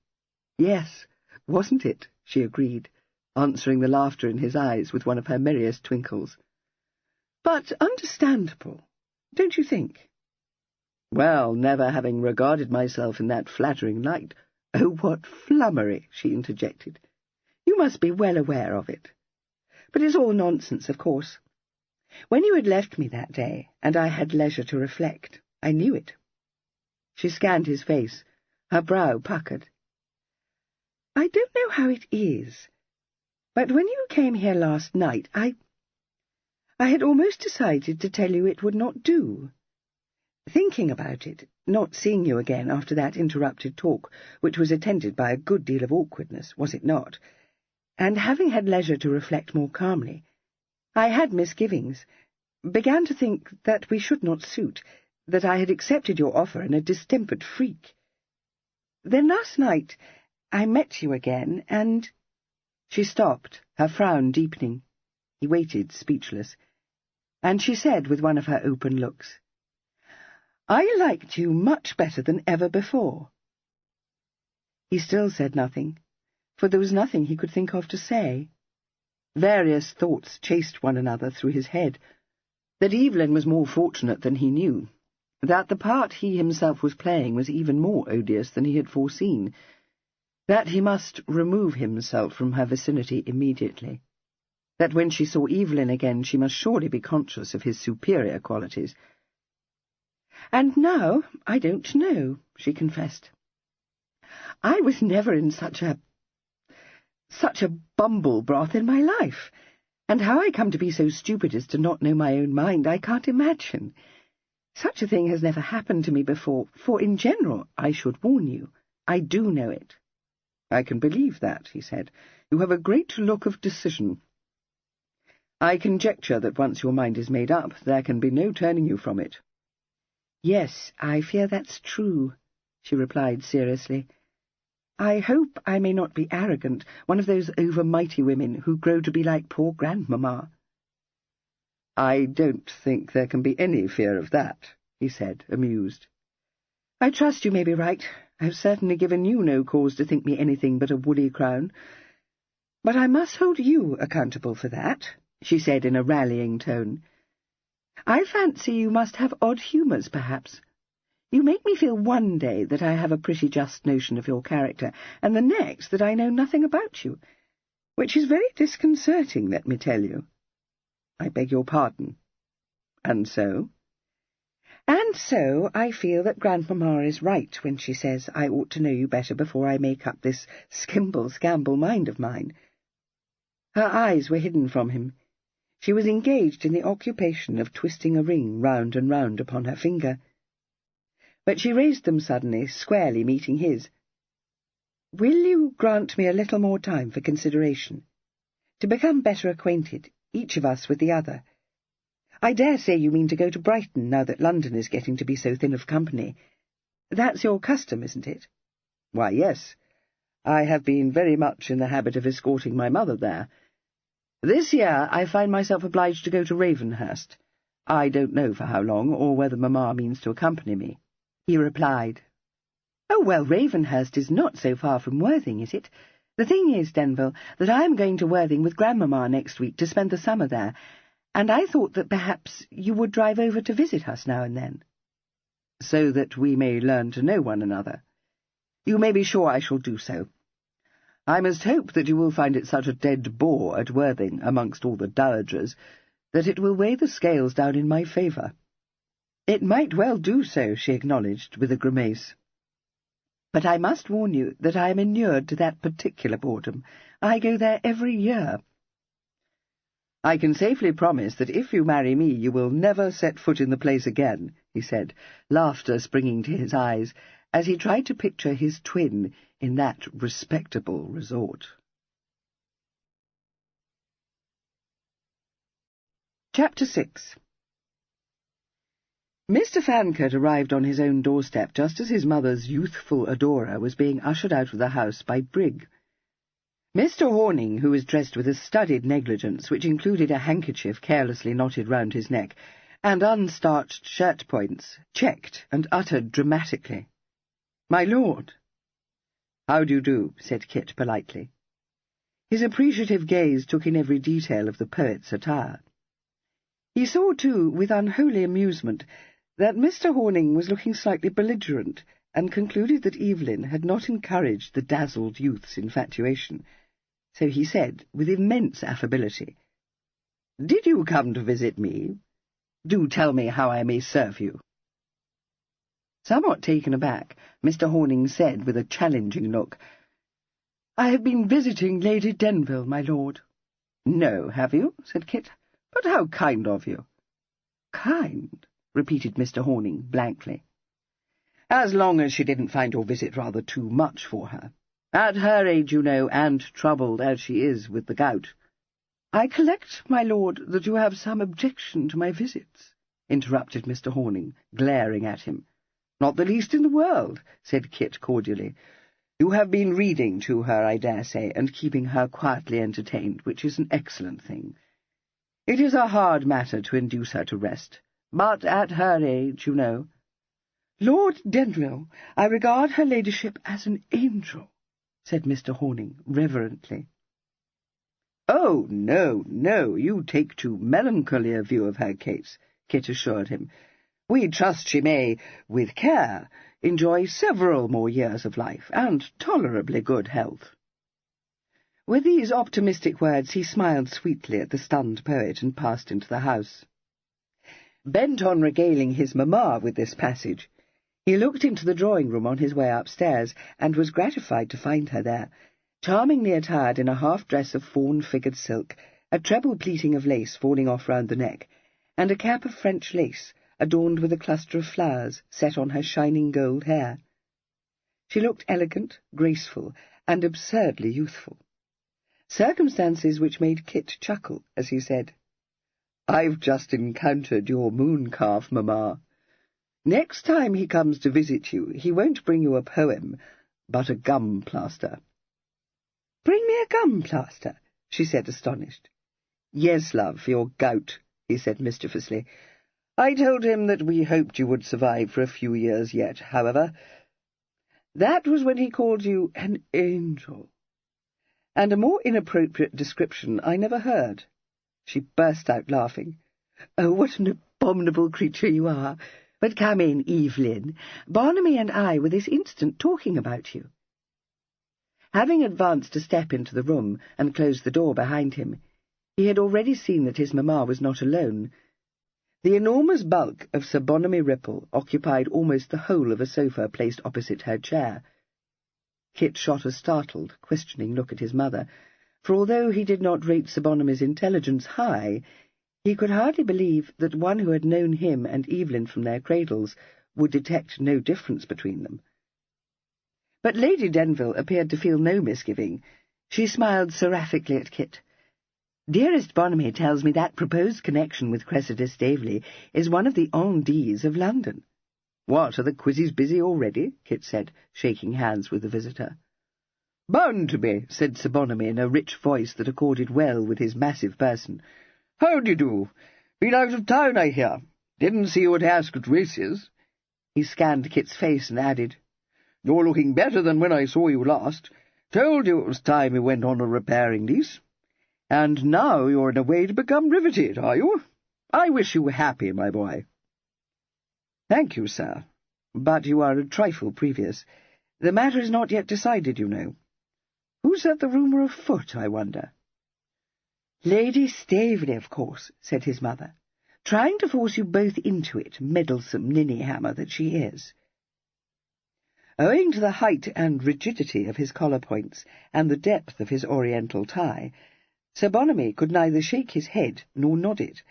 "Yes, wasn't it?" she agreed, answering the laughter in his eyes with one of her merriest twinkles. "But understandable, don't you think?" "Well, never having regarded myself in that flattering light—" "Oh, what flummery!" she interjected. "You must be well aware of it. But it's all nonsense, of course. When you had left me that day, and I had leisure to reflect, I knew it." She scanned his face, her brow puckered. "I don't know how it is, but when you came here last night, I had almost decided to tell you it would not do. Thinking about it, not seeing you again after that interrupted talk, which was attended by a good deal of awkwardness, was it not, and having had leisure to reflect more calmly, I had misgivings, began to think that we should not suit, that I had accepted your offer in a distempered freak. Then last night I met you again, and—" She stopped, her frown deepening. He waited, speechless, and she said with one of her open looks, "I liked you much better than ever before." He still said nothing, for there was nothing he could think of to say. Various thoughts chased one another through his head: that Evelyn was more fortunate than he knew, that the part he himself was playing was even more odious than he had foreseen, that he must remove himself from her vicinity immediately, that when she saw Evelyn again she must surely be conscious of his superior qualities. "And now I don't know," she confessed. "I was never in such a bumble broth in my life, and how I come to be so stupid as to not know my own mind I can't imagine. Such a thing has never happened to me before, for in general, I should warn you, I do know it." "I can believe that," he said. "You have a great look of decision. I conjecture that once your mind is made up, there can be no turning you from it." "Yes, I fear that's true," she replied seriously. "I hope I may not be arrogant, one of those over-mighty women who grow to be like poor grandmamma." "I don't think there can be any fear of that," he said, amused. "I trust you may be right. I've certainly given you no cause to think me anything but a woolly crown. But I must hold you accountable for that," she said in a rallying tone. "I fancy you must have odd humours, perhaps. You make me feel one day that I have a pretty just notion of your character, and the next that I know nothing about you, which is very disconcerting, let me tell you." "I beg your pardon. And so?" "And so I feel that grandmamma is right when she says I ought to know you better before I make up this skimble-scamble mind of mine." Her eyes were hidden from him. She was engaged in the occupation of twisting a ring round and round upon her finger. But she raised them suddenly, squarely meeting his. "Will you grant me a little more time for consideration? To become better acquainted, each of us with the other. I dare say you mean to go to Brighton now that London is getting to be so thin of company. That's your custom, isn't it?" "Why, yes. I have been very much in the habit of escorting my mother there. This year I find myself obliged to go to Ravenhurst. I don't know for how long, or whether mamma means to accompany me," he replied. "Oh, well, Ravenhurst is not so far from Worthing, is it? The thing is, Denville, that I am going to Worthing with grandmamma next week to spend the summer there, and I thought that perhaps you would drive over to visit us now and then." "So that we may learn to know one another." "You may be sure I shall do so. I must hope that you will find it such a dead bore at Worthing, amongst all the dowagers, that it will weigh the scales down in my favour." "It might well do so," she acknowledged, with a grimace. "But I must warn you that I am inured to that particular boredom. I go there every year." "I can safely promise that if you marry me you will never set foot in the place again," he said, laughter springing to his eyes, as he tried to picture his twin in that respectable resort. Chapter 6. Mr. Fancot arrived on his own doorstep just as his mother's youthful adorer was being ushered out of the house by Brigg. Mr. Horning, who was dressed with a studied negligence which included a handkerchief carelessly knotted round his neck, and unstarched shirt-points, checked and uttered dramatically, "My lord." "How do you do?" said Kit politely. His appreciative gaze took in every detail of the poet's attire. He saw, too, with unholy amusement, that Mr. Horning was looking slightly belligerent, and concluded that Evelyn had not encouraged the dazzled youth's infatuation. So he said, with immense affability, "Did you come to visit me? Do tell me how I may serve you." Somewhat taken aback, Mr. Horning said, with a challenging look, "I have been visiting Lady Denville, my lord." "No, have you?" said Kit. "But how kind of you." "Kind?" repeated Mr. Horning blankly. "As long as she didn't find your visit rather too much for her. At her age, you know, and troubled as she is with the gout." "I collect, my lord, that you have some objection to my visits," interrupted Mr. Horning, glaring at him. "Not the least in the world," said Kit cordially. "You have been reading to her, I dare say, and keeping her quietly entertained, which is an excellent thing. It is a hard matter to induce her to rest, but at her age, you know—" "Lord Denville, I regard her ladyship as an angel," said Mr. Horning reverently. "Oh, no, no, you take too melancholy a view of her case," Kit assured him. "We trust she may, with care, enjoy several more years of life, and tolerably good health." With these optimistic words he smiled sweetly at the stunned poet and passed into the house. Bent on regaling his mamma with this passage, he looked into the drawing-room on his way upstairs, and was gratified to find her there, charmingly attired in a half-dress of fawn-figured silk, a treble pleating of lace falling off round the neck, and a cap of French lace, adorned with a cluster of flowers set on her shining gold hair. She looked elegant, graceful, and absurdly youthful. Circumstances which made Kit chuckle as he said, "I've just encountered your moon-calf, mamma. Next time he comes to visit you, he won't bring you a poem, but a gum-plaster." "Bring me a gum-plaster?" she said, astonished. "Yes, love, for your gout," he said mischievously. "I told him that we hoped you would survive for a few years yet, however. That was when he called you an angel. And a more inappropriate description I never heard." She burst out laughing. "Oh, what an abominable creature you are! But come in, Evelyn. Barnaby and I were this instant talking about you." Having advanced a step into the room and closed the door behind him, he had already seen that his mamma was not alone. The enormous bulk of Sir Barnaby Ripple occupied almost the whole of a sofa placed opposite her chair. Kit shot a startled, questioning look at his mother, for although he did not rate Sir Barnaby's intelligence high, he could hardly believe that one who had known him and Evelyn from their cradles would detect no difference between them. But Lady Denville appeared to feel no misgiving. She smiled seraphically at Kit. "Dearest Barnaby tells me that proposed connection with Cressida Staveley is one of the on-dits of London." "What, are the quizzes busy already?" Kit said, shaking hands with the visitor. "Bound to be," said Sir Barnaby in a rich voice that accorded well with his massive person. "How d'ye do? Been out of town, I hear. Didn't see you at Ascot races." He scanned Kit's face and added, "You're looking better than when I saw you last. Told you it was time you went on a repairing lease. And now you're in a way to become riveted, are you? I wish you were happy, my boy." "Thank you, sir. But you are a trifle previous. The matter is not yet decided, you know. Who set the rumour afoot, I wonder?" "Lady Staveley, of course," said his mother. trying to force you both into it, meddlesome ninny-hammer that she is. Owing to the height and rigidity of his collar points and the depth of his oriental tie, Sir Bonamy could neither shake his head nor nod it.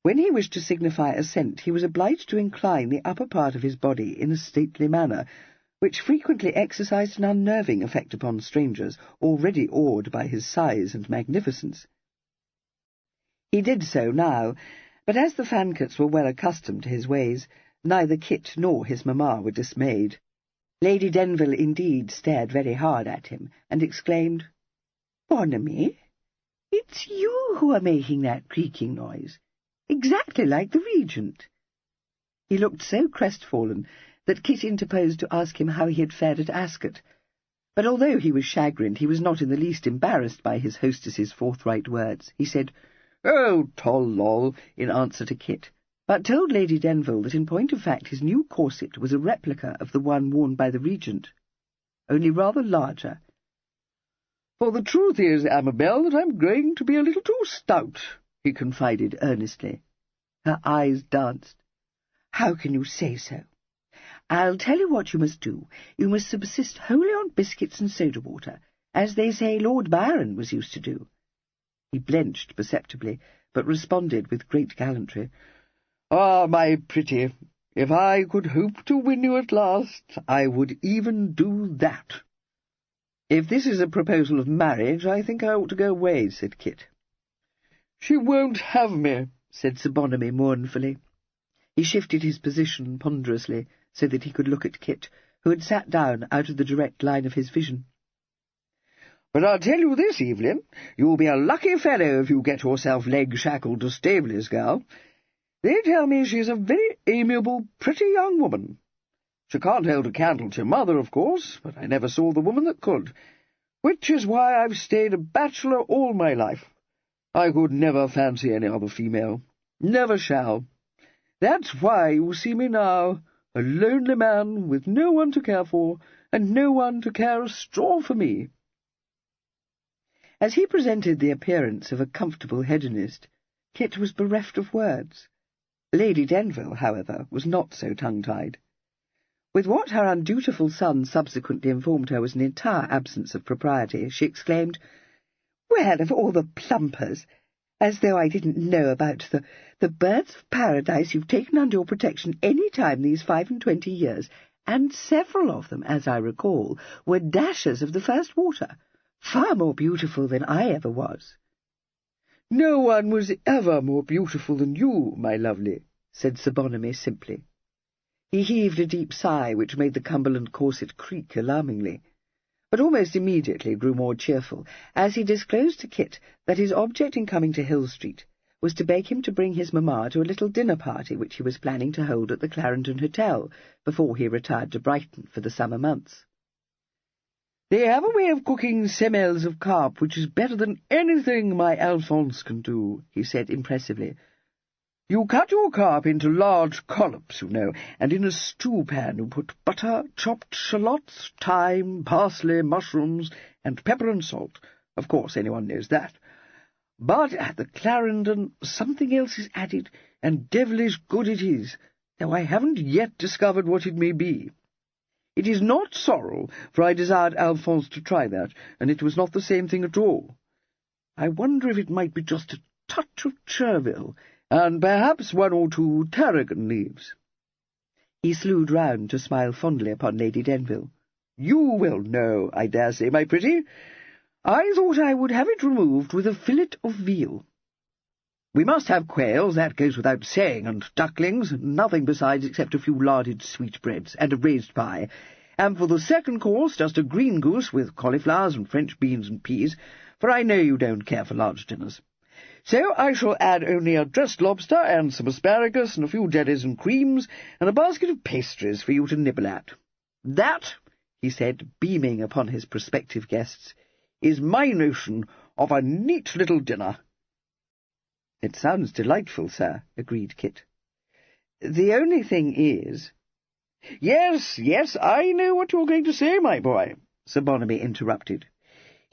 When he wished to signify assent, he was obliged to incline the upper part of his body in a stately manner, which frequently exercised an unnerving effect upon strangers, already awed by his size and magnificence. He did so now, but as the Fancots were well accustomed to his ways, neither Kit nor his mamma were dismayed. Lady Denville indeed stared very hard at him, and exclaimed, "Bonamy, it's you who are making that creaking noise, exactly like the Regent." He looked so crestfallen that Kit interposed to ask him how he had fared at Ascot, but although he was chagrined, he was not in the least embarrassed by his hostess's forthright words. He said, "Oh, tol-lol," in answer to Kit, but told Lady Denville that in point of fact his new corset was a replica of the one worn by the Regent, only rather larger. "For the truth is, Amabel, that I'm growing to be a little too stout," he confided earnestly. Her eyes danced. "How can you say so? I'll tell you what you must do. You must subsist wholly on biscuits and soda-water, as they say Lord Byron was used to do." He blenched perceptibly, but responded with great gallantry, "Ah, my pretty, if I could hope to win you at last, I would even do that." "If this is a proposal of marriage, I think I ought to go away," said Kit. "She won't have me," said Sir Bonamy mournfully. He shifted his position ponderously, so that he could look at Kit, who had sat down out of the direct line of his vision. "But I'll tell you this, Evelyn, you'll be a lucky fellow if you get yourself leg-shackled to Staveley's girl. They tell me she's a very amiable, pretty young woman. She can't hold a candle to your mother, of course, but I never saw the woman that could, which is why I've stayed a bachelor all my life. I could never fancy any other female. Never shall. That's why you see me now, a lonely man with no one to care for, and no one to care a straw for me." As he presented the appearance of a comfortable hedonist, Kit was bereft of words. Lady Denville, however, was not so tongue-tied. With what her undutiful son subsequently informed her was an entire absence of propriety, she exclaimed, "Well, of all the plumpers! As though I didn't know about the birds of paradise you've taken under your protection any time these 25 years, and several of them, as I recall, were dashers of the first water, far more beautiful than I ever was." "No one was ever more beautiful than you, my lovely," said Sir Bonamy simply. He heaved a deep sigh, which made the Cumberland corset creak alarmingly, but almost immediately grew more cheerful, as he disclosed to Kit that his object in coming to Hill Street was to beg him to bring his mamma to a little dinner-party which he was planning to hold at the Clarendon Hotel before he retired to Brighton for the summer months. "They have a way of cooking semelles of carp which is better than anything my Alphonse can do," he said impressively. "You cut your carp into large collops, you know, and in a stew-pan you put butter, chopped shallots, thyme, parsley, mushrooms, and pepper and salt. Of course, anyone knows that. But at the Clarendon something else is added, and devilish good it is, though I haven't yet discovered what it may be. It is not sorrel, for I desired Alphonse to try that, and it was not the same thing at all. I wonder if it might be just a touch of chervil, and perhaps 1 or 2 tarragon leaves." He slewed round to smile fondly upon Lady Denville. "You will know, I dare say, my pretty. I thought I would have it removed with a fillet of veal. We must have quails, that goes without saying, and ducklings, nothing besides except a few larded sweetbreads, and a raised pie, and for the second course just a green goose with cauliflowers and French beans and peas, for I know you don't care for large dinners. So I shall add only a dressed lobster and some asparagus and a few jellies and creams, and a basket of pastries for you to nibble at. That," he said, beaming upon his prospective guests, "is my notion of a neat little dinner." "It sounds delightful, sir," agreed Kit. "The only thing is—" Yes, I know what you're going to say, my boy," Sir Bonamy interrupted.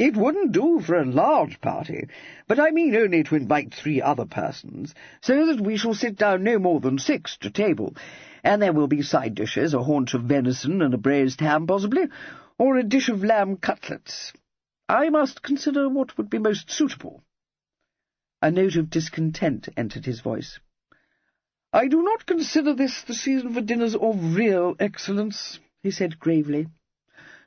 It wouldn't do for a large party, but I mean only to invite 3 other persons, so that we shall sit down no more than 6 to table, and there will be side dishes, a haunch of venison and a braised ham possibly, or a dish of lamb cutlets. I must consider what would be most suitable." A note of discontent entered his voice. "I do not consider this the season for dinners of real excellence," he said gravely.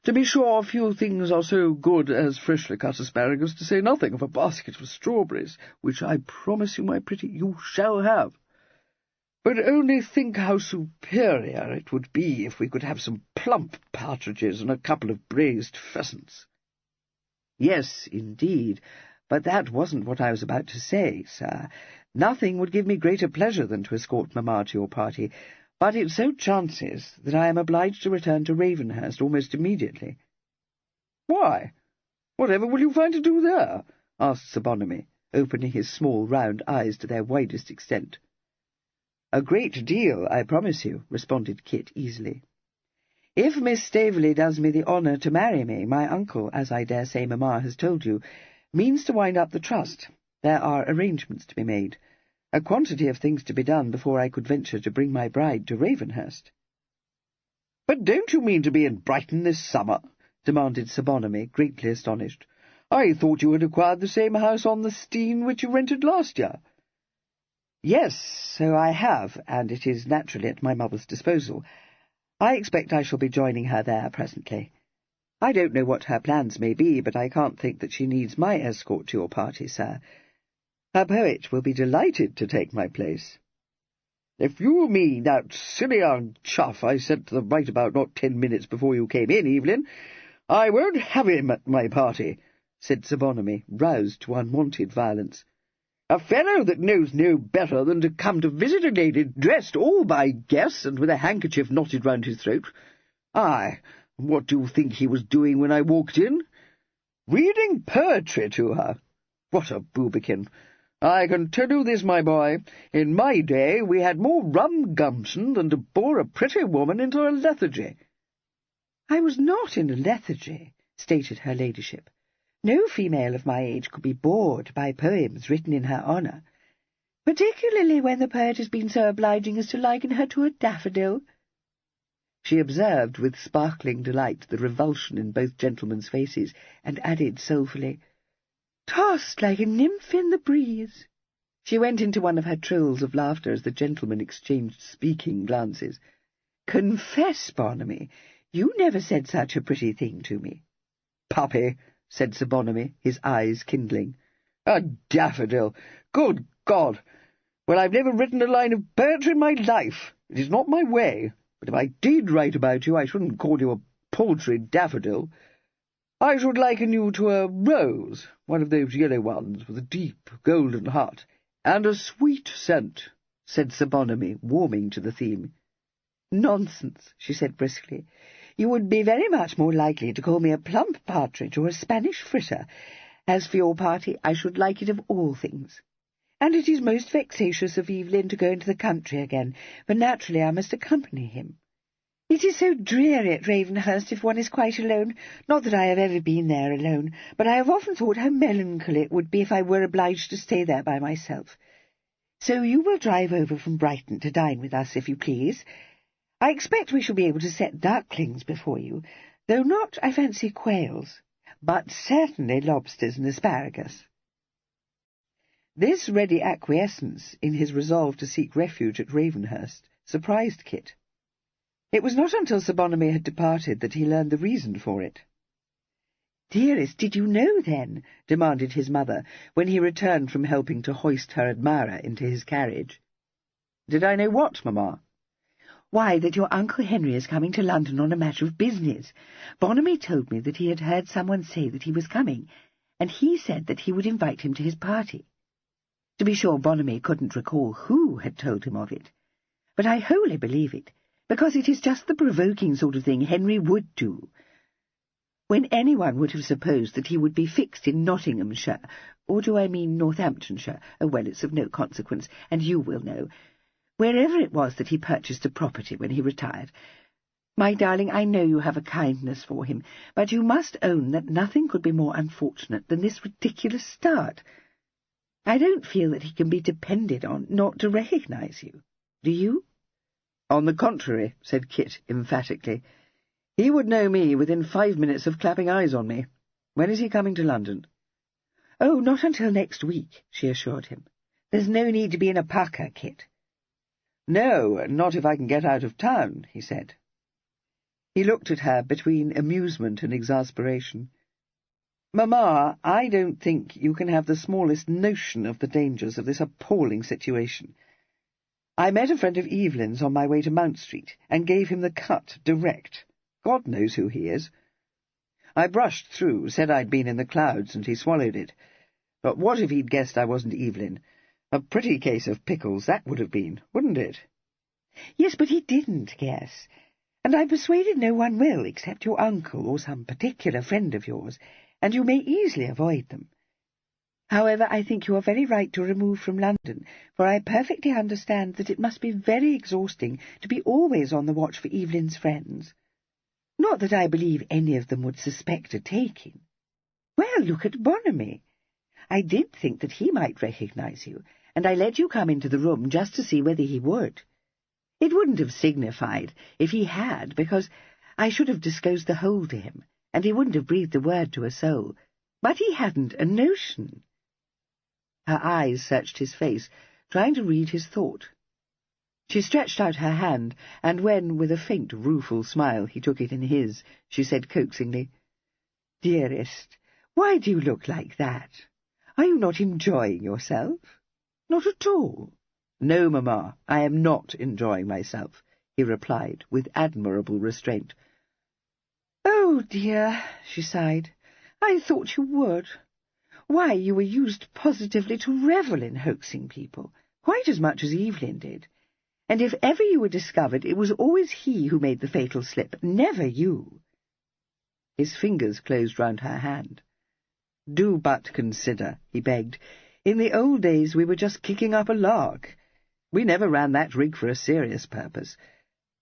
"To be sure, few things are so good as freshly cut asparagus, to say nothing of a basket of strawberries, which I promise you, my pretty, you shall have. But only think how superior it would be if we could have some plump partridges and a couple of braised pheasants." "Yes, indeed, but that wasn't what I was about to say, sir. Nothing would give me greater pleasure than to escort Mamma to your party, but it so chances that I am obliged to return to Ravenhurst almost immediately." "Why? Whatever will you find to do there?" asked Sir Bonamy, opening his small round eyes to their widest extent. "A great deal, I promise you," responded Kit easily. "If Miss Staveley does me the honour to marry me, my uncle, as I dare say Mamma has told you, means to wind up the trust. There are arrangements to be made, a quantity of things to be done before I could venture to bring my bride to Ravenhurst." "But don't you mean to be in Brighton this summer?" demanded Sir Bonamy, greatly astonished. "I thought you had acquired the same house on the Steine which you rented last year." "Yes, so I have, and it is naturally at my mother's disposal. I expect I shall be joining her there presently. I don't know what her plans may be, but I can't think that she needs my escort to your party, sir. Her poet will be delighted to take my place." "If you mean that silly young chuff I sent to the right about not 10 minutes before you came in, Evelyn, I won't have him at my party," said Sir Bonamy, roused to unwonted violence. "A fellow that knows no better than to come to visit a lady dressed all by guess and with a handkerchief knotted round his throat. Aye, what do you think he was doing when I walked in? Reading poetry to her. What a boobikin! I can tell you this, my boy, in my day we had more rum gumption than to bore a pretty woman into a lethargy." "I was not in a lethargy," stated her ladyship. "No female of my age could be bored by poems written in her honour, particularly when the poet has been so obliging as to liken her to a daffodil." She observed with sparkling delight the revulsion in both gentlemen's faces, and added soulfully, "Tossed like a nymph in the breeze." She went into one of her trills of laughter as the gentlemen exchanged speaking glances. "Confess, Bonamy, you never said such a pretty thing to me." "Puppy," said Sir Bonamy, his eyes kindling. "A daffodil! Good God! Well, I've never written a line of poetry in my life. It is not my way, but if I did write about you, I shouldn't call you a paltry daffodil. I should liken you to a rose, one of those yellow ones, with a deep golden heart, and a sweet scent," said Sir Bonamy, warming to the theme. "Nonsense," she said briskly. "You would be very much more likely to call me a plump partridge or a Spanish fritter. As for your party, I should like it of all things. And it is most vexatious of Evelyn to go into the country again, for naturally I must accompany him. It is so dreary at Ravenhurst if one is quite alone. Not that I have ever been there alone, but I have often thought how melancholy it would be if I were obliged to stay there by myself. So you will drive over from Brighton to dine with us, if you please. I expect we shall be able to set ducklings before you, though not, I fancy, quails, but certainly lobsters and asparagus." This ready acquiescence in his resolve to seek refuge at Ravenhurst surprised Kit. It was not until Sir Bonamy had departed that he learned the reason for it. "Dearest, did you know, then?" demanded his mother, when he returned from helping to hoist her admirer into his carriage. "Did I know what, Mamma?" "Why, that your Uncle Henry is coming to London on a matter of business. Bonamy told me that he had heard someone say that he was coming, and he said that he would invite him to his party. To be sure, Bonamy couldn't recall who had told him of it, but I wholly believe it, because it is just the provoking sort of thing Henry would do. When anyone would have supposed that he would be fixed in Nottinghamshire, or do I mean Northamptonshire? Oh, well, it's of no consequence, and you will know. Wherever it was that he purchased a property when he retired. My darling, I know you have a kindness for him, but you must own that nothing could be more unfortunate than this ridiculous start. I don't feel that he can be depended on not to recognise you. Do you? On the contrary, said Kit emphatically. He would know me within 5 minutes of clapping eyes on me. When is he coming to London? Oh, not until next week, she assured him. There's no need to be in a pucker, Kit. No, not if I can get out of town, he said. He looked at her between amusement and exasperation. Mamma, I don't think you can have the smallest notion of the dangers of this appalling situation. I met a friend of Evelyn's on my way to Mount Street, and gave him the cut direct. God knows who he is. I brushed through, said I'd been in the clouds, and he swallowed it. But what if he'd guessed I wasn't Evelyn? A pretty case of pickles that would have been, wouldn't it? Yes, but he didn't guess. And I'm persuaded no one will, except your uncle or some particular friend of yours, and you may easily avoid them. However, I think you are very right to remove from London, for I perfectly understand that it must be very exhausting to be always on the watch for Evelyn's friends. Not that I believe any of them would suspect a taking. Well, look at Bonamy. I did think that he might recognise you, and I let you come into the room just to see whether he would. It wouldn't have signified if he had, because I should have disclosed the whole to him, and he wouldn't have breathed a word to a soul. But he hadn't a notion. Her eyes searched his face, trying to read his thought. She stretched out her hand, and when, with a faint, rueful smile, he took it in his, she said coaxingly, "Dearest, why do you look like that? Are you not enjoying yourself?" "Not at all." "No, Mamma, I am not enjoying myself," he replied, with admirable restraint. "Oh, dear," she sighed, "I thought you would. Why, you were used positively to revel in hoaxing people, quite as much as Evelyn did. And if ever you were discovered, it was always he who made the fatal slip, never you." His fingers closed round her hand. "Do but consider," he begged. "In the old days we were just kicking up a lark. We never ran that rig for a serious purpose.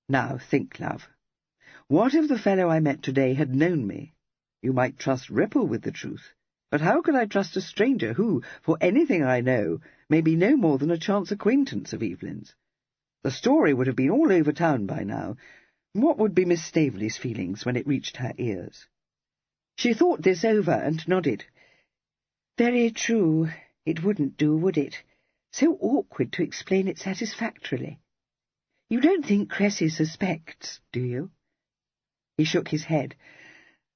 Now think, love. What if the fellow I met today had known me? You might trust Ripple with the truth, but how could I trust a stranger who, for anything I know, may be no more than a chance acquaintance of Evelyn's? The story would have been all over town by now. What would be Miss Staveley's feelings when it reached her ears?" She thought this over and nodded. "Very true. It wouldn't do, would it? So awkward to explain it satisfactorily. You don't think Cressy suspects, do you?" He shook his head.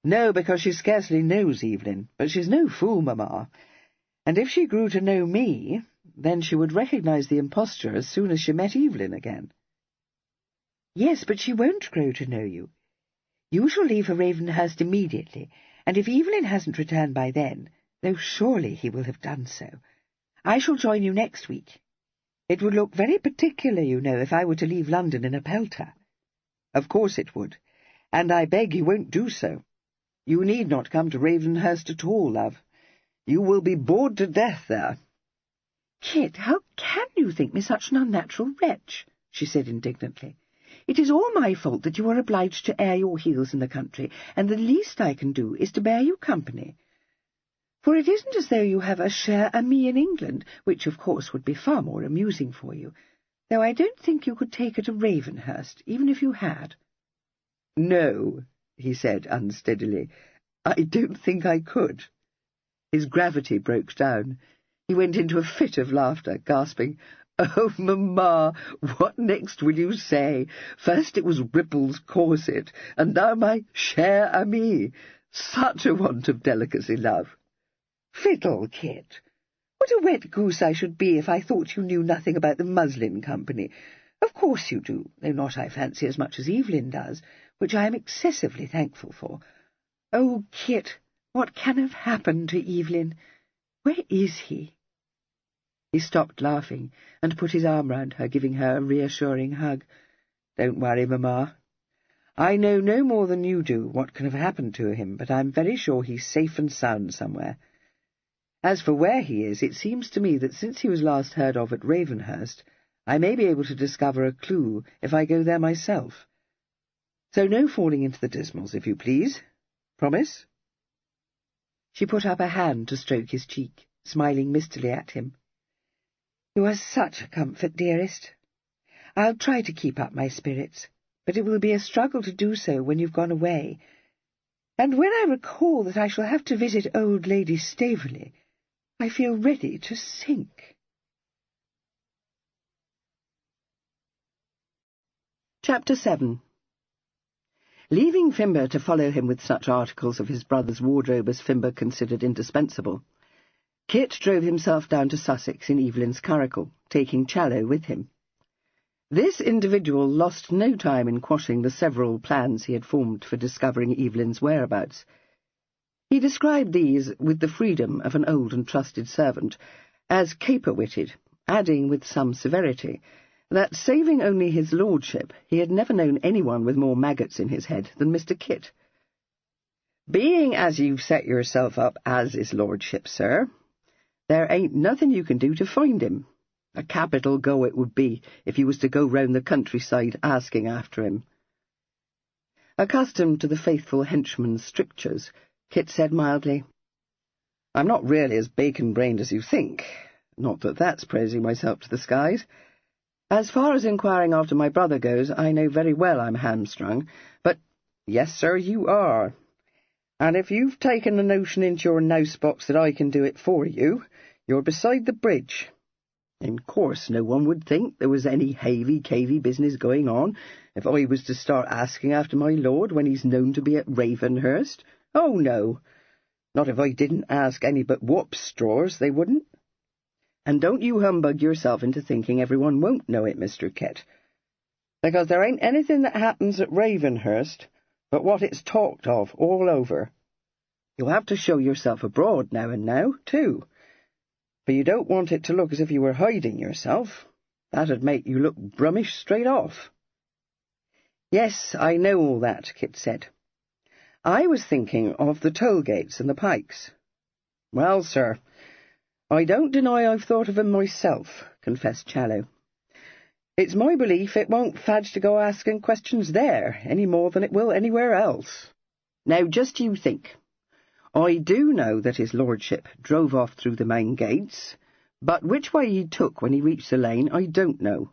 "No, because she scarcely knows Evelyn, but she's no fool, Mamma. And if she grew to know me, then she would recognise the imposture as soon as she met Evelyn again." "Yes, but she won't grow to know you. You shall leave for Ravenhurst immediately, and if Evelyn hasn't returned by then, though surely he will have done so, I shall join you next week. It would look very particular, you know, if I were to leave London in a pelter." "Of course it would, and I beg you won't do so. You need not come to Ravenhurst at all, love. You will be bored to death there." "Kit, how can you think me such an unnatural wretch?" she said indignantly. "It is all my fault that you are obliged to air your heels in the country, and the least I can do is to bear you company. For it isn't as though you have a cher amie in England, which of course would be far more amusing for you, though I don't think you could take her to Ravenhurst, even if you had." "No," he said unsteadily, "I don't think I could." His gravity broke down. He went into a fit of laughter, gasping, "Oh, Mamma, what next will you say? First it was Ripple's corset, and now my cher amie. Such a want of delicacy, love." "Fiddle, Kit. What a wet goose I should be if I thought you knew nothing about the muslin company. Of course you do, though not, I fancy, as much as Evelyn does, which I am excessively thankful for. Oh, Kit, what can have happened to Evelyn? Where is he?" He stopped laughing and put his arm round her, giving her a reassuring hug. "Don't worry, Mamma. I know no more than you do what can have happened to him, but I'm very sure he's safe and sound somewhere. As for where he is, it seems to me that since he was last heard of at Ravenhurst, I may be able to discover a clue if I go there myself. So no falling into the dismals, if you please. Promise?" She put up a hand to stroke his cheek, smiling mistily at him. "You are such a comfort, dearest. I'll try to keep up my spirits, but it will be a struggle to do so when you've gone away. And when I recall that I shall have to visit old Lady Staveley, I feel ready to sink." Chapter 7. Leaving Fimber to follow him with such articles of his brother's wardrobe as Fimber considered indispensable, Kit drove himself down to Sussex in Evelyn's curricle, taking Challow with him. This individual lost no time in quashing the several plans he had formed for discovering Evelyn's whereabouts. He described these, with the freedom of an old and trusted servant, as caper-witted, adding with some severity that, saving only his lordship, he had never known anyone with more maggots in his head than Mr. Kit. "Being as you've set yourself up as his lordship, sir, there ain't nothing you can do to find him. A capital go it would be if you was to go round the countryside asking after him." Accustomed to the faithful henchman's strictures, Kit said mildly, "I'm not really as bacon-brained as you think. Not that that's praising myself to the skies. As far as inquiring after my brother goes, I know very well I'm hamstrung, but—" "Yes, sir, you are. And if you've taken a notion into your nouse-box that I can do it for you, you're beside the bridge. In course, no one would think there was any havey-cavey business going on if I was to start asking after my lord when he's known to be at Ravenhurst. Oh, no. Not if I didn't ask any but whoop-straws, they wouldn't. And don't you humbug yourself into thinking everyone won't know it, Mr. Kit, because there ain't anything that happens at Ravenhurst but what it's talked of all over. You'll have to show yourself abroad now and now, too. But you don't want it to look as if you were hiding yourself. That'd make you look brummish straight off." "Yes, I know all that," Kit said. "I was thinking of the toll-gates and the pikes." "Well, sir, I don't deny I've thought of 'em myself," confessed Challow. "It's my belief it won't fadge to go asking questions there any more than it will anywhere else. Now, just you think. I do know that his lordship drove off through the main gates, but which way he took when he reached the lane I don't know.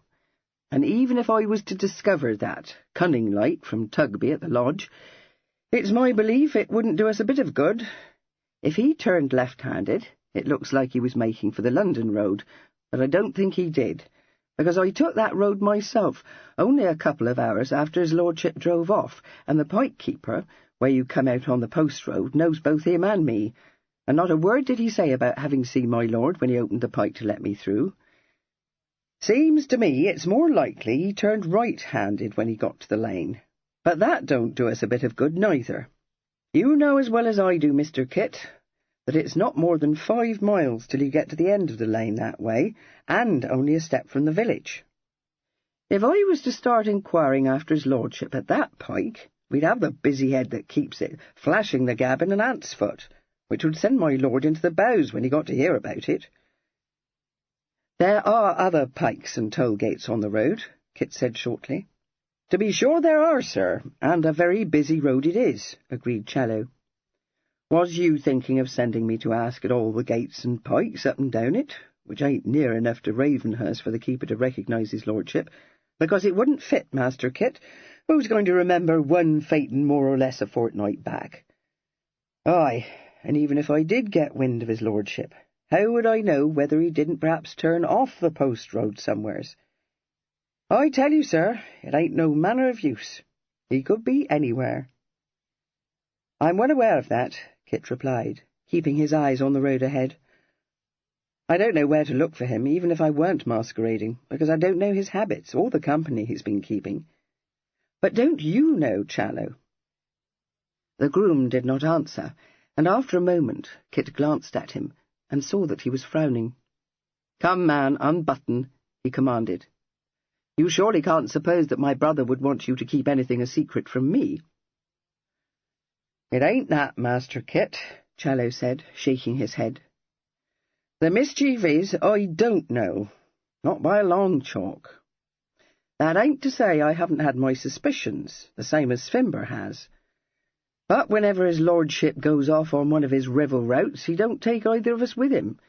And even if I was to discover that, cunning-like, from Tugby at the lodge, it's my belief it wouldn't do us a bit of good. If he turned left-handed, it looks like he was making for the London road, but I don't think he did, because I took that road myself only a couple of hours after his lordship drove off, and the pike-keeper, where you come out on the post-road, knows both him and me, and not a word did he say about having seen my lord when he opened the pike to let me through. Seems to me it's more likely he turned right-handed when he got to the lane, but that don't do us a bit of good neither. You know as well as I do, Mr. Kit, that it's not more than 5 miles till you get to the end of the lane that way, and only a step from the village. If I was to start inquiring after his lordship at that pike, we'd have the busy head that keeps it flashing the gab in an ant's foot, which would send my lord into the bows when he got to hear about it." "There are other pikes and toll-gates on the road," Kit said shortly. "To be sure there are, sir, and a very busy road it is," agreed Challow. "Was you thinking of sending me to ask at all the gates and pikes up and down it, which ain't near enough to Ravenhurst for the keeper to recognise his lordship, because it wouldn't fit, Master Kit, who's going to remember one phaeton more or less a fortnight back? Aye, and even if I did get wind of his lordship, how would I know whether he didn't perhaps turn off the post-road somewheres? I tell you, sir, it ain't no manner of use. He could be anywhere." "I'm well aware of that," Kit replied, keeping his eyes on the road ahead. "I don't know where to look for him, even if I weren't masquerading, because I don't know his habits or the company he's been keeping. But don't you know, Challow?" The groom did not answer, and after a moment Kit glanced at him and saw that he was frowning. "Come, man, unbutton," he commanded. "You surely can't suppose that my brother would want you to keep anything a secret from me?" "It ain't that, Master Kit," Challow said, shaking his head. "The mischief is I don't know, not by a long chalk. That ain't to say I haven't had my suspicions, the same as Swinburne has. But whenever his lordship goes off on one of his revel routes, he don't take either of us with him,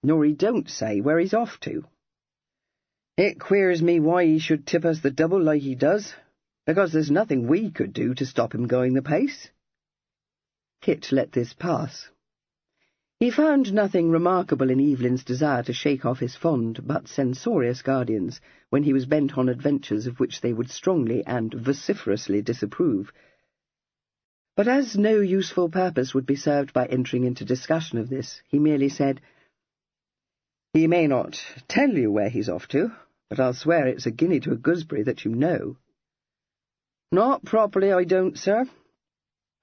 nor he don't say where he's off to. It queers me why he should tip us the double like he does, because there's nothing we could do to stop him going the pace." Kit let this pass. He found nothing remarkable in Evelyn's desire to shake off his fond but censorious guardians when he was bent on adventures of which they would strongly and vociferously disapprove. But as no useful purpose would be served by entering into discussion of this, he merely said, "He may not tell you where he's off to, but I'll swear it's a guinea to a gooseberry that you know." "Not properly, I don't, sir.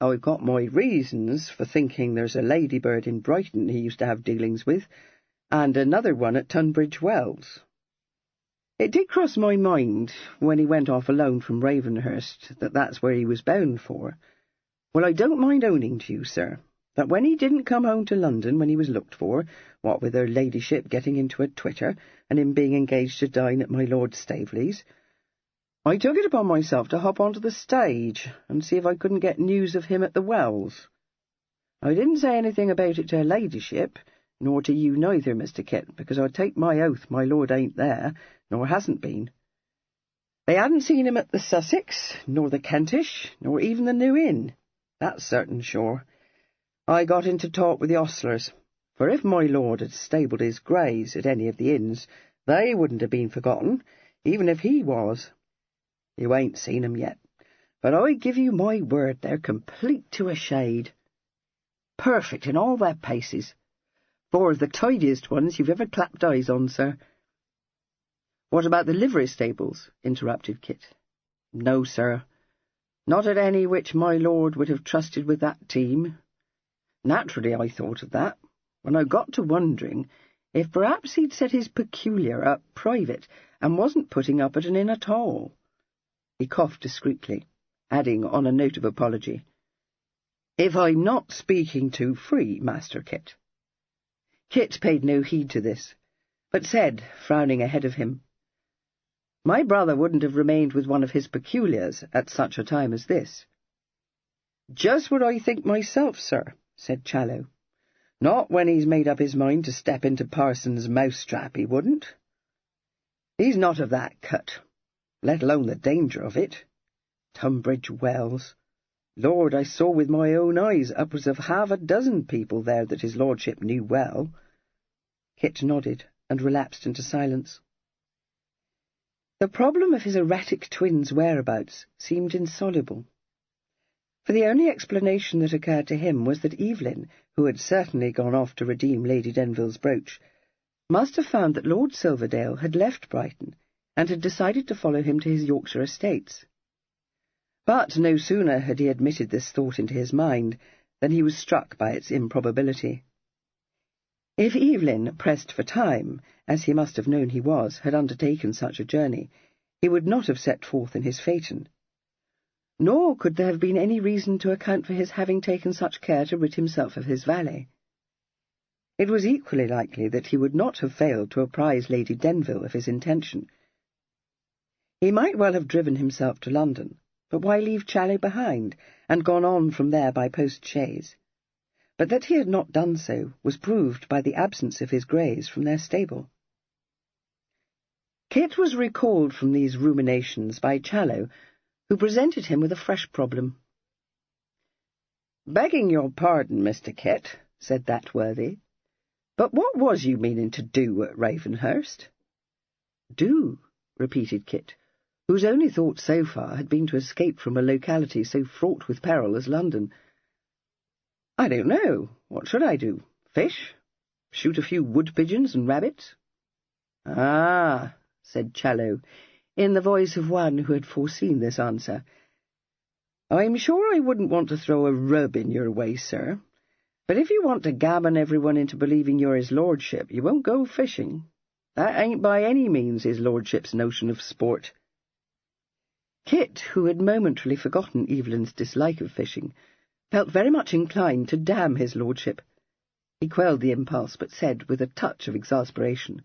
I've got my reasons for thinking there's a ladybird in Brighton he used to have dealings with, and another one at Tunbridge Wells. It did cross my mind, when he went off alone from Ravenhurst, that that's where he was bound for. Well, I don't mind owning to you, sir, that when he didn't come home to London when he was looked for, what with her ladyship getting into a twitter, and him being engaged to dine at my Lord Staveley's, I took it upon myself to hop onto the stage and see if I couldn't get news of him at the Wells. I didn't say anything about it to her ladyship, nor to you neither, Mr. Kit, because I take my oath my lord ain't there, nor hasn't been. They hadn't seen him at the Sussex, nor the Kentish, nor even the New Inn. That's certain sure. I got into talk with the ostlers, for if my lord had stabled his greys at any of the inns, they wouldn't have been forgotten, even if he was. You ain't seen 'em yet, but I give you my word they're complete to a shade. Perfect in all their paces. 4 of the tidiest ones you've ever clapped eyes on, sir." "What about the livery stables?" interrupted Kit. "No, sir. Not at any which my lord would have trusted with that team. Naturally I thought of that, when I got to wondering if perhaps he'd set his peculiar up private, and wasn't putting up at an inn at all." He coughed discreetly, adding on a note of apology, "If I'm not speaking too free, Master Kit." Kit paid no heed to this, but said, frowning ahead of him, "My brother wouldn't have remained with one of his peculiars at such a time as this." "Just what I think myself, sir," said Challow. "Not when he's made up his mind to step into Parson's mousetrap, he wouldn't. He's not of that cut, let alone the danger of it. Tunbridge Wells. Lord, I saw with my own eyes upwards of 6 people there that his lordship knew well." Kit nodded and relapsed into silence. The problem of his erratic twin's whereabouts seemed insoluble, for the only explanation that occurred to him was that Evelyn, who had certainly gone off to redeem Lady Denville's brooch, must have found that Lord Silverdale had left Brighton and had decided to follow him to his Yorkshire estates. But no sooner had he admitted this thought into his mind than he was struck by its improbability. If Evelyn, pressed for time, as he must have known he was, had undertaken such a journey, he would not have set forth in his phaeton. Nor could there have been any reason to account for his having taken such care to rid himself of his valet. It was equally likely that he would not have failed to apprise Lady Denville of his intention. He might well have driven himself to London, but why leave Challow behind, and gone on from there by post-chaise? But that he had not done so was proved by the absence of his greys from their stable. Kit was recalled from these ruminations by Challow, who presented him with a fresh problem. "Begging your pardon, Mr. Kit," said that worthy, "but what was you meaning to do at Ravenhurst?" "Do?" repeated Kit, whose only thought so far had been to escape from a locality so fraught with peril as London. "I don't know. What should I do? Fish? Shoot a few wood-pigeons and rabbits?" "Ah," said Challow, in the voice of one who had foreseen this answer, "I'm sure I wouldn't want to throw a rub in your way, sir, but if you want to gammon everyone into believing you're his lordship, you won't go fishing. That ain't by any means his lordship's notion of sport." Kit, who had momentarily forgotten Evelyn's dislike of fishing, felt very much inclined to damn his lordship. He quelled the impulse, but said, with a touch of exasperation,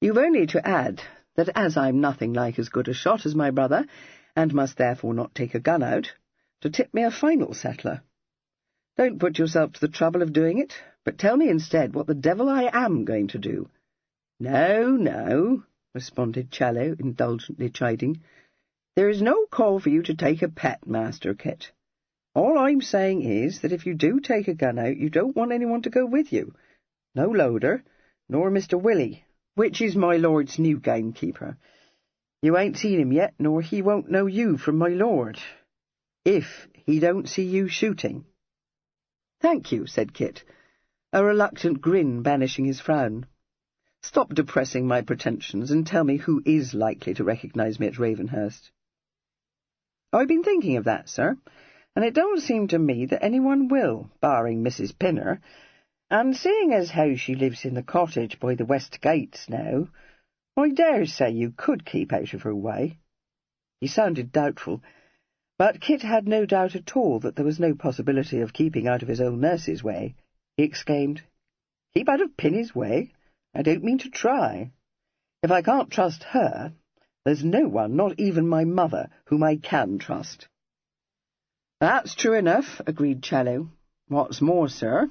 "You've only to add that as I'm nothing like as good a shot as my brother, and must therefore not take a gun out, to tip me a final settler. Don't put yourself to the trouble of doing it, but tell me instead what the devil I am going to do." "No, no," responded Challow, indulgently chiding. "There is no call for you to take a pet, Master Kit. All I'm saying is that if you do take a gun out, you don't want anyone to go with you. No Loader, nor Mr. Willie, which is my lord's new gamekeeper. You ain't seen him yet, nor he won't know you from my lord, if he don't see you shooting." "Thank you," said Kit, a reluctant grin banishing his frown. "Stop depressing my pretensions, and tell me who is likely to recognise me at Ravenhurst." "I've been thinking of that, sir, and it don't seem to me that anyone will, barring Mrs. Pinner, and seeing as how she lives in the cottage by the west gates now, I dare say you could keep out of her way." He sounded doubtful, but Kit had no doubt at all that there was no possibility of keeping out of his own nurse's way. He exclaimed, "Keep out of Pinny's way? I don't mean to try. If I can't trust her, there's no one, not even my mother, whom I can trust." "That's true enough," agreed Challow. "What's more, sir,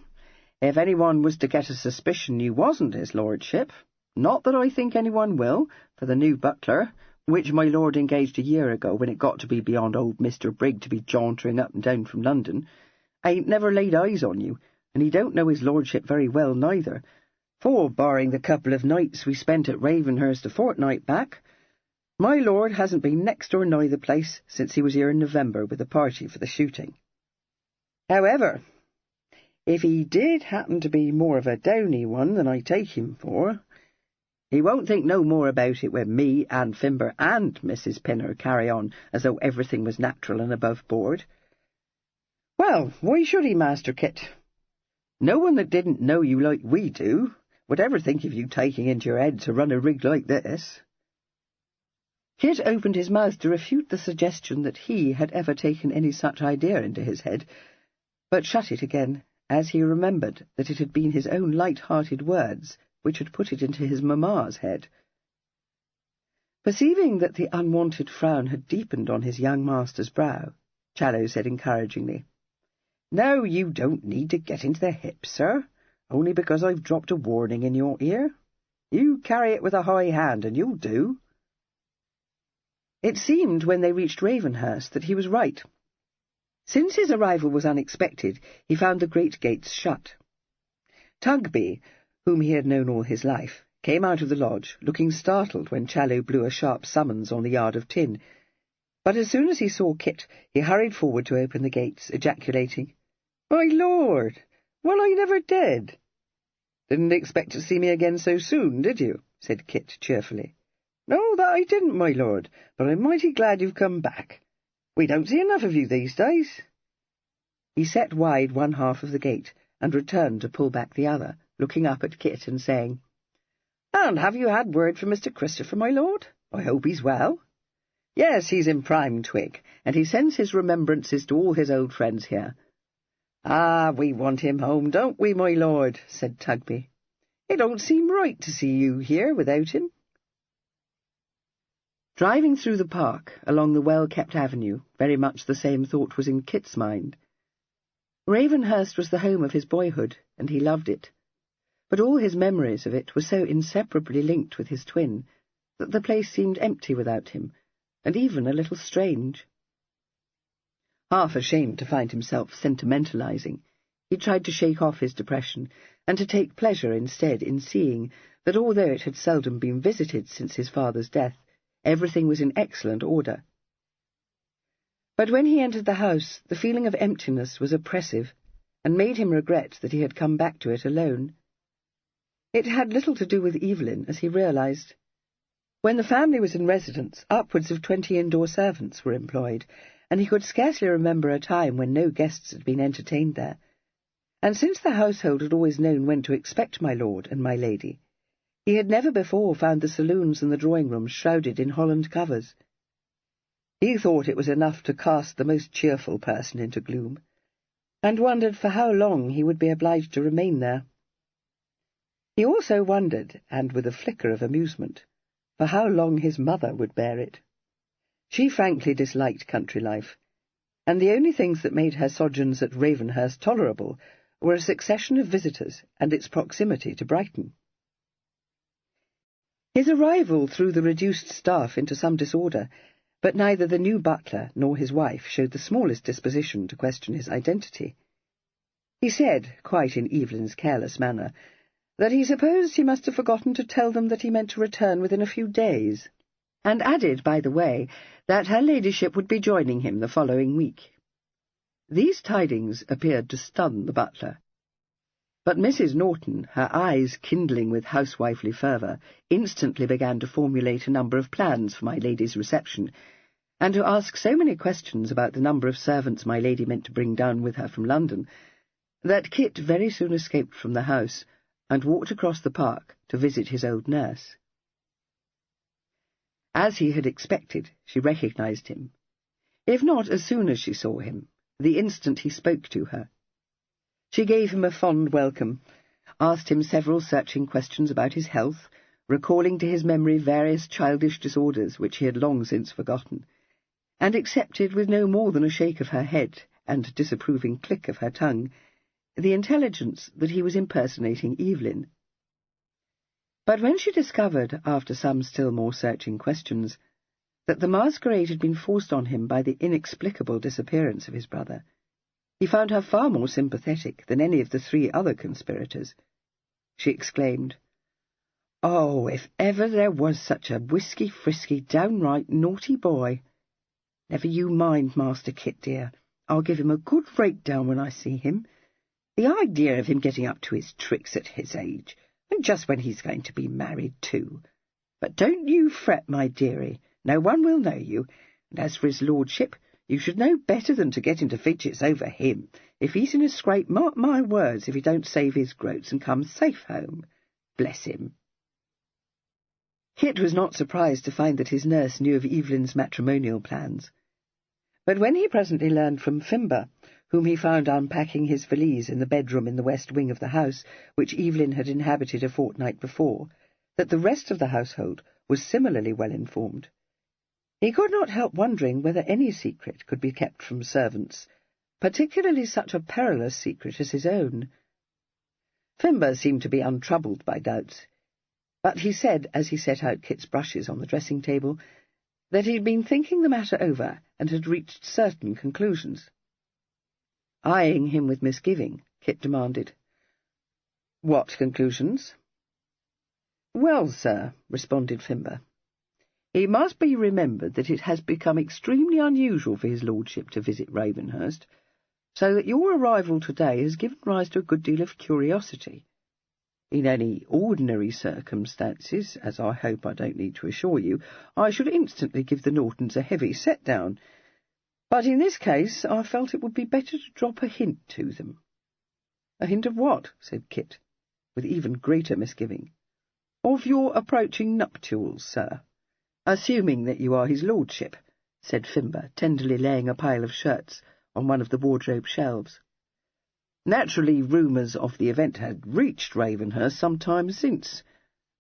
if anyone was to get a suspicion you wasn't his lordship, not that I think anyone will, for the new butler, which my lord engaged a year ago when it got to be beyond old Mr. Brigg to be jauntering up and down from London, ain't never laid eyes on you, and he don't know his lordship very well neither, for, barring the couple of nights we spent at Ravenhurst a fortnight back, my lord hasn't been next or nigh the place since he was here in November with a party for the shooting. However, if he did happen to be more of a downy one than I take him for, he won't think no more about it when me and Fimber and Mrs. Pinner carry on as though everything was natural and above board. Well, why should he, Master Kit? No one that didn't know you like we do would ever think of you taking into your head to run a rig like this." Kit opened his mouth to refute the suggestion that he had ever taken any such idea into his head, but shut it again, as he remembered that it had been his own light-hearted words which had put it into his mamma's head. Perceiving that the unwonted frown had deepened on his young master's brow, Challow said encouragingly, "Now, you don't need to get into the hip, sir, only because I've dropped a warning in your ear. You carry it with a high hand, and you'll do." It seemed when they reached Ravenhurst that he was right. Since his arrival was unexpected, he found the great gates shut. Tugby, whom he had known all his life, came out of the lodge, looking startled when Challow blew a sharp summons on the yard of tin, but as soon as he saw Kit, he hurried forward to open the gates, ejaculating, "My lord! Well, I never did." "Didn't expect to see me again so soon, did you?" said Kit cheerfully. "No, that I didn't, my lord, but I'm mighty glad you've come back. We don't see enough of you these days." He set wide one half of the gate, and returned to pull back the other, looking up at Kit and saying, "And have you had word from Mr. Christopher, my lord? I hope he's well." "Yes, he's in prime twig, and he sends his remembrances to all his old friends here." "Ah, we want him home, don't we, my lord?" said Tugby. "It don't seem right to see you here without him." Driving through the park, along the well-kept avenue, very much the same thought was in Kit's mind. Ravenhurst was the home of his boyhood, and he loved it, but all his memories of it were so inseparably linked with his twin that the place seemed empty without him, and even a little strange. Half ashamed to find himself sentimentalizing, he tried to shake off his depression, and to take pleasure instead in seeing that although it had seldom been visited since his father's death, everything was in excellent order. But when he entered the house, the feeling of emptiness was oppressive, and made him regret that he had come back to it alone. It had little to do with Evelyn, as he realized. When the family was in residence, upwards of 20 indoor servants were employed, and he could scarcely remember a time when no guests had been entertained there. And since the household had always known when to expect my lord and my lady, he had never before found the saloons and the drawing-rooms shrouded in holland covers. He thought it was enough to cast the most cheerful person into gloom, and wondered for how long he would be obliged to remain there. He also wondered, and with a flicker of amusement, for how long his mother would bear it. She frankly disliked country life, and the only things that made her sojourns at Ravenhurst tolerable were a succession of visitors and its proximity to Brighton. His arrival threw the reduced staff into some disorder, but neither the new butler nor his wife showed the smallest disposition to question his identity. He said, quite in Evelyn's careless manner, that he supposed he must have forgotten to tell them that he meant to return within a few days, and added, by the way, that her ladyship would be joining him the following week. These tidings appeared to stun the butler. But Mrs. Norton, her eyes kindling with housewifely fervour, instantly began to formulate a number of plans for my lady's reception, and to ask so many questions about the number of servants my lady meant to bring down with her from London, that Kit very soon escaped from the house and walked across the park to visit his old nurse. As he had expected, she recognised him, if not as soon as she saw him, the instant he spoke to her. She gave him a fond welcome, asked him several searching questions about his health, recalling to his memory various childish disorders which he had long since forgotten, and accepted with no more than a shake of her head and disapproving click of her tongue the intelligence that he was impersonating Evelyn. But when she discovered, after some still more searching questions, that the masquerade had been forced on him by the inexplicable disappearance of his brother, he found her far more sympathetic than any of the 3 other conspirators. She exclaimed, "Oh, if ever there was such a whisky-frisky, downright naughty boy! Never you mind, Master Kit, dear. I'll give him a good rake-down when I see him. The idea of him getting up to his tricks at his age, and just when he's going to be married too. But don't you fret, my dearie, no one will know you, and as for his lordship, you should know better than to get into fidgets over him. If he's in a scrape, mark my words, if he don't save his groats and come safe home. Bless him." Kit was not surprised to find that his nurse knew of Evelyn's matrimonial plans. But when he presently learned from Fimber, whom he found unpacking his valise in the bedroom in the west wing of the house, which Evelyn had inhabited a fortnight before, that the rest of the household was similarly well informed, he could not help wondering whether any secret could be kept from servants, particularly such a perilous secret as his own. Fimber seemed to be untroubled by doubts, but he said, as he set out Kit's brushes on the dressing-table, that he had been thinking the matter over and had reached certain conclusions. Eyeing him with misgiving, Kit demanded, "What conclusions?" "Well, sir," responded Fimber, "it must be remembered that it has become extremely unusual for his lordship to visit Ravenhurst, so that your arrival today has given rise to a good deal of curiosity. In any ordinary circumstances, as I hope I don't need to assure you, I should instantly give the Nortons a heavy set-down, but in this case I felt it would be better to drop a hint to them." "A hint of what?" said Kit, with even greater misgiving. "Of your approaching nuptials, sir." "Assuming that you are his lordship," said Fimber, tenderly laying a pile of shirts on one of the wardrobe shelves. "Naturally, rumours of the event had reached Ravenhurst some time since,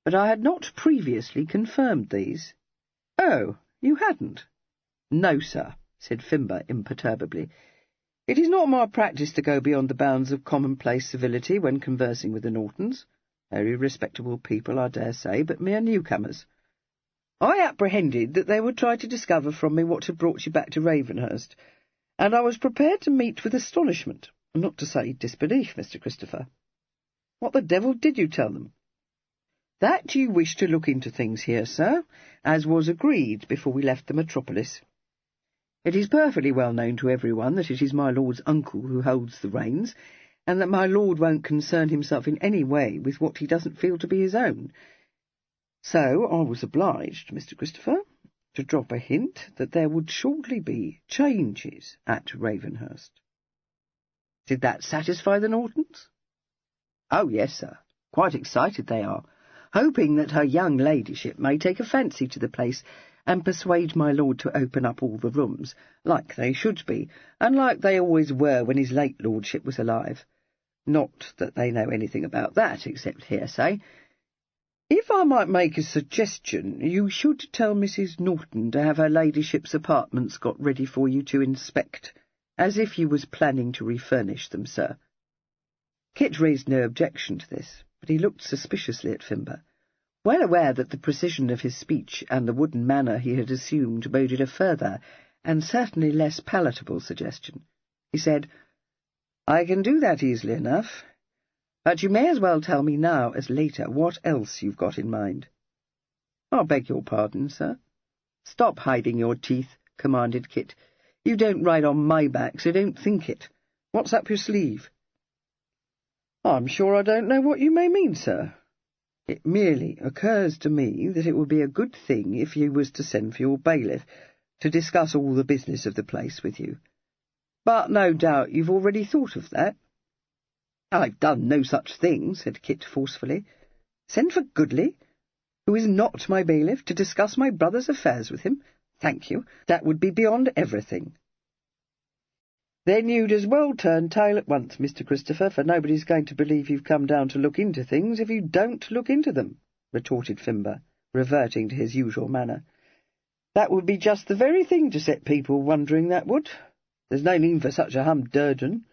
but I had not previously confirmed these." "Oh, you hadn't?" "No, sir," said Fimber imperturbably. "It is not my practice to go beyond the bounds of commonplace civility when conversing with the Nortons. Very respectable people, I dare say, but mere newcomers. I apprehended that they would try to discover from me what had brought you back to Ravenhurst, and I was prepared to meet with astonishment, not to say disbelief, Mr. Christopher." "What the devil did you tell them?" "That you wished to look into things here, sir, as was agreed before we left the metropolis. It is perfectly well known to everyone that it is my lord's uncle who holds the reins, and that my lord won't concern himself in any way with what he doesn't feel to be his own. So I was obliged, Mr. Christopher, to drop a hint that there would shortly be changes at Ravenhurst." "Did that satisfy the Nortons?" "Oh, yes, sir. Quite excited they are, hoping that her young ladyship may take a fancy to the place and persuade my lord to open up all the rooms, like they should be, and like they always were when his late lordship was alive. Not that they know anything about that, except hearsay. If I might make a suggestion, you should tell Mrs. Norton to have her ladyship's apartments got ready for you to inspect, as if you was planning to refurnish them, sir. Kit raised no objection to this, but he looked suspiciously at Fimber, well aware that the precision of his speech and the wooden manner he had assumed boded a further, and certainly less palatable suggestion. He said, "I can do that easily enough. But you may as well tell me now as later what else you've got in mind." "I beg your pardon, sir." "Stop hiding your teeth," commanded Kit. "You don't ride on my back, so don't think it. What's up your sleeve?" "I'm sure I don't know what you may mean, sir. It merely occurs to me that it would be a good thing if you was to send for your bailiff to discuss all the business of the place with you. But no doubt you've already thought of that." "I've done no such thing," said Kit forcefully. "Send for Goodley, who is not my bailiff, to discuss my brother's affairs with him? Thank you. That would be beyond everything." "Then you'd as well turn tail at once, Mr. Christopher, for nobody's going to believe you've come down to look into things if you don't look into them," retorted Fimber, reverting to his usual manner. "That would be just the very thing to set people wondering, that would. There's no need for such a humdurgeon.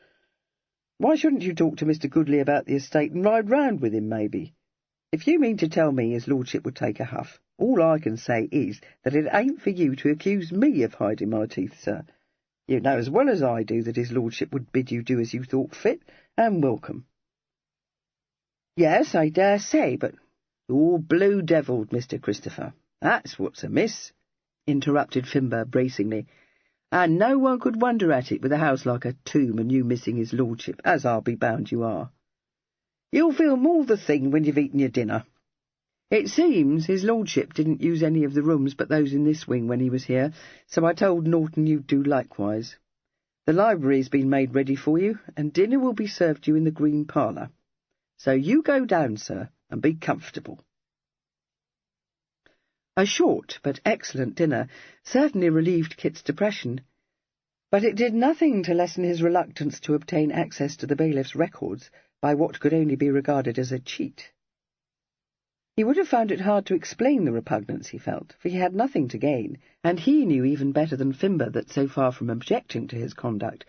Why shouldn't you talk to Mr. Goodley about the estate and ride round with him, maybe? If you mean to tell me his lordship would take a huff, all I can say is that it ain't for you to accuse me of hiding my teeth, sir. You know as well as I do that his lordship would bid you do as you thought fit, and welcome." "Yes, I dare say, but—" "You're blue-devilled, Mr. Christopher. That's what's amiss," interrupted Fimber bracingly. "And no one could wonder at it with a house like a tomb and you missing his lordship, as I'll be bound you are. You'll feel more the thing when you've eaten your dinner. It seems his lordship didn't use any of the rooms but those in this wing when he was here, so I told Norton you'd do likewise. The library's been made ready for you, and dinner will be served you in the green parlour. So you go down, sir, and be comfortable." A short but excellent dinner certainly relieved Kit's depression, but it did nothing to lessen his reluctance to obtain access to the bailiff's records by what could only be regarded as a cheat. He would have found it hard to explain the repugnance he felt, for he had nothing to gain, and he knew even better than Fimber that, so far from objecting to his conduct,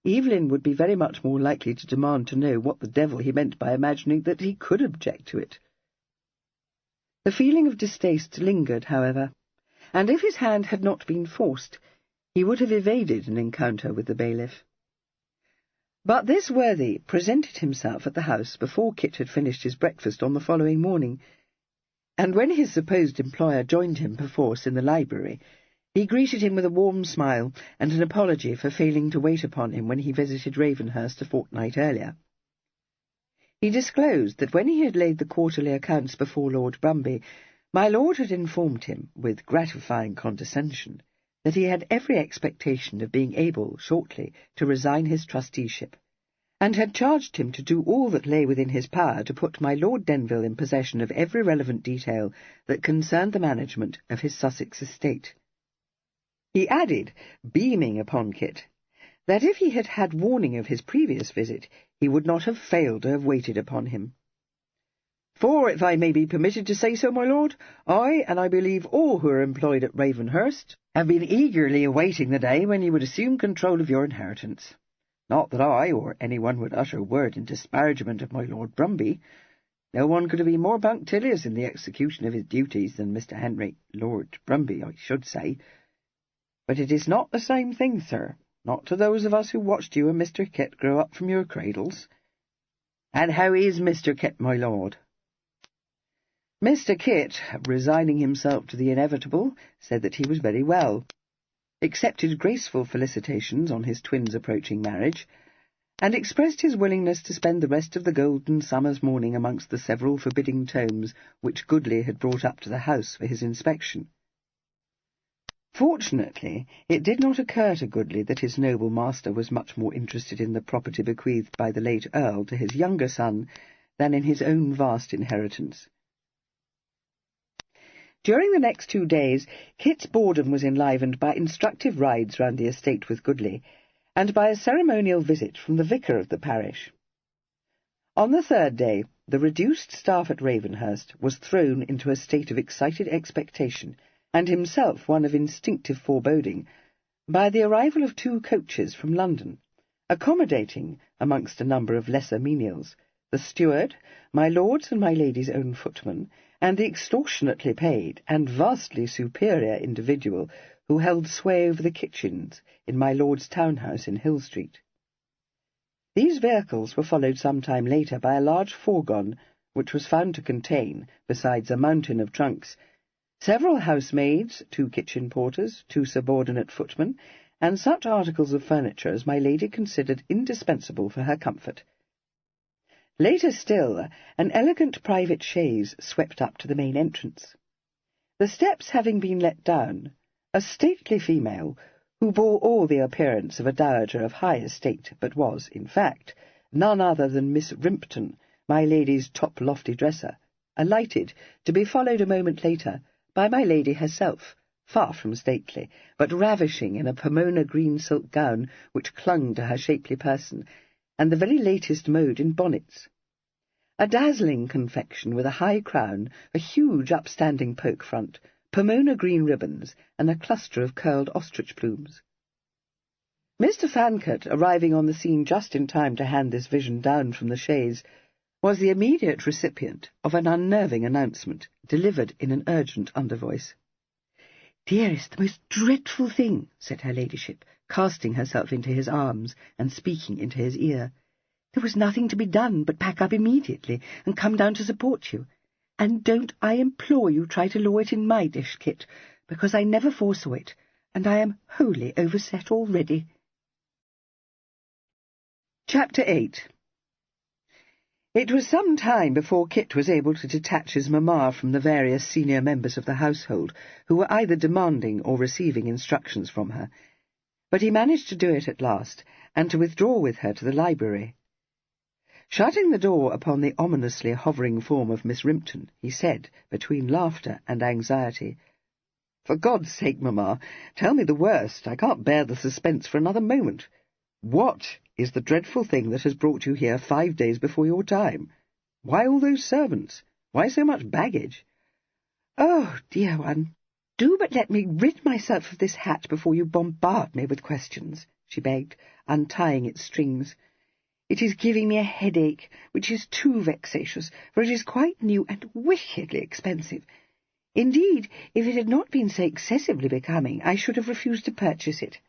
Evelyn would be very much more likely to demand to know what the devil he meant by imagining that he could object to it. The feeling of distaste lingered, however, and if his hand had not been forced, he would have evaded an encounter with the bailiff. But this worthy presented himself at the house before Kit had finished his breakfast on the following morning, and when his supposed employer joined him perforce in the library, he greeted him with a warm smile and an apology for failing to wait upon him when he visited Ravenhurst a fortnight earlier. He disclosed that when he had laid the quarterly accounts before Lord Brumby, my lord had informed him, with gratifying condescension, that he had every expectation of being able, shortly, to resign his trusteeship, and had charged him to do all that lay within his power to put my Lord Denville in possession of every relevant detail that concerned the management of his Sussex estate. He added, beaming upon Kit, that if he had had warning of his previous visit, he would not have failed to have waited upon him. "For, if I may be permitted to say so, my lord, I, and I believe all who are employed at Ravenhurst, have been eagerly awaiting the day when you would assume control of your inheritance. Not that I, or anyone, would utter a word in disparagement of my Lord Brumby. No one could have been more punctilious in the execution of his duties than Mr. Henry, Lord Brumby, I should say. But it is not the same thing, sir, not to those of us who watched you and Mr. Kit grow up from your cradles. And how is Mr. Kit, my lord?" Mr. Kit, resigning himself to the inevitable, said that he was very well, accepted graceful felicitations on his twins' approaching marriage, and expressed his willingness to spend the rest of the golden summer's morning amongst the several forbidding tomes which Goodley had brought up to the house for his inspection. Fortunately, it did not occur to Goodley that his noble master was much more interested in the property bequeathed by the late Earl to his younger son than in his own vast inheritance. During the next 2 days, Kit's boredom was enlivened by instructive rides round the estate with Goodley, and by a ceremonial visit from the vicar of the parish. On the 3rd day, the reduced staff at Ravenhurst was thrown into a state of excited expectation, and himself one of instinctive foreboding, by the arrival of 2 coaches from London, accommodating, amongst a number of lesser menials, the steward, my lord's and my lady's own footman, and the extortionately paid and vastly superior individual who held sway over the kitchens in my lord's townhouse in Hill Street. These vehicles were followed some time later by a large fourgon, which was found to contain, besides a mountain of trunks, several housemaids, 2 kitchen porters, 2 subordinate footmen, and such articles of furniture as my lady considered indispensable for her comfort. Later still, an elegant private chaise swept up to the main entrance. The steps having been let down, a stately female, who bore all the appearance of a dowager of high estate, but was, in fact, none other than Miss Rimpton, my lady's top lofty dresser, alighted, to be followed a moment later by my lady herself, far from stately, but ravishing in a Pomona green silk gown which clung to her shapely person, and the very latest mode in bonnets. A dazzling confection with a high crown, a huge upstanding poke front, Pomona green ribbons, and a cluster of curled ostrich plumes. Mr. Fancot, arriving on the scene just in time to hand this vision down from the chaise, was the immediate recipient of an unnerving announcement, delivered in an urgent undervoice. "Dearest, the most dreadful thing," said her ladyship, casting herself into his arms and speaking into his ear. "There was nothing to be done but pack up immediately and come down to support you. And don't, I implore you, try to law it in my dish, Kit, because I never foresaw it, and I am wholly overset already." Chapter 8. It was some time before Kit was able to detach his mamma from the various senior members of the household, who were either demanding or receiving instructions from her. But he managed to do it at last, and to withdraw with her to the library. Shutting the door upon the ominously hovering form of Miss Rimpton, he said, between laughter and anxiety, "For God's sake, mamma, tell me the worst. I can't bear the suspense for another moment. What is the dreadful thing that has brought you here 5 days before your time? Why all those servants? Why so much baggage?" "Oh, dear one, do but let me rid myself of this hat before you bombard me with questions," she begged, untying its strings. "It is giving me a headache, which is too vexatious, for it is quite new and wickedly expensive. Indeed, if it had not been so excessively becoming, I should have refused to purchase it.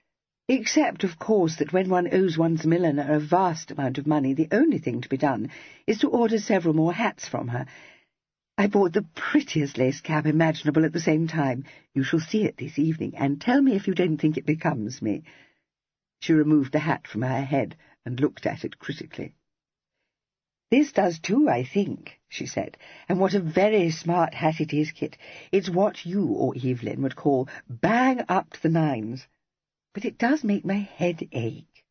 Except, of course, that when one owes one's milliner a vast amount of money, the only thing to be done is to order several more hats from her. I bought the prettiest lace cap imaginable at the same time. You shall see it this evening, and tell me if you don't think it becomes me." She removed the hat from her head and looked at it critically. "This does too, I think," she said, "and what a very smart hat it is, Kit. It's what you or Evelyn would call bang up to the nines. But it does make my head ache."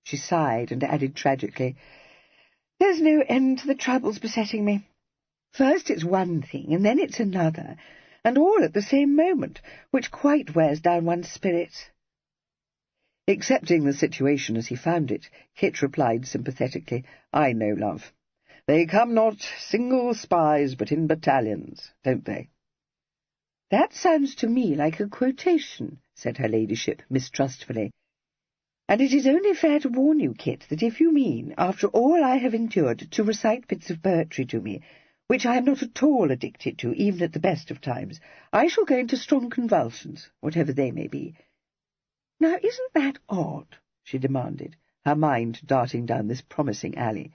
She sighed and added tragically, "There's no end to the troubles besetting me. First it's one thing, and then it's another, and all at the same moment, which quite wears down one's spirits." Accepting the situation as he found it, Kit replied sympathetically, "I know, love. They come not single spies, but in battalions, don't they?" "That sounds to me like a quotation," said her ladyship mistrustfully. "And it is only fair to warn you, Kit, that if you mean, after all I have endured, to recite bits of poetry to me, which I am not at all addicted to, even at the best of times, I shall go into strong convulsions, whatever they may be. Now, isn't that odd?" she demanded, her mind darting down this promising alley.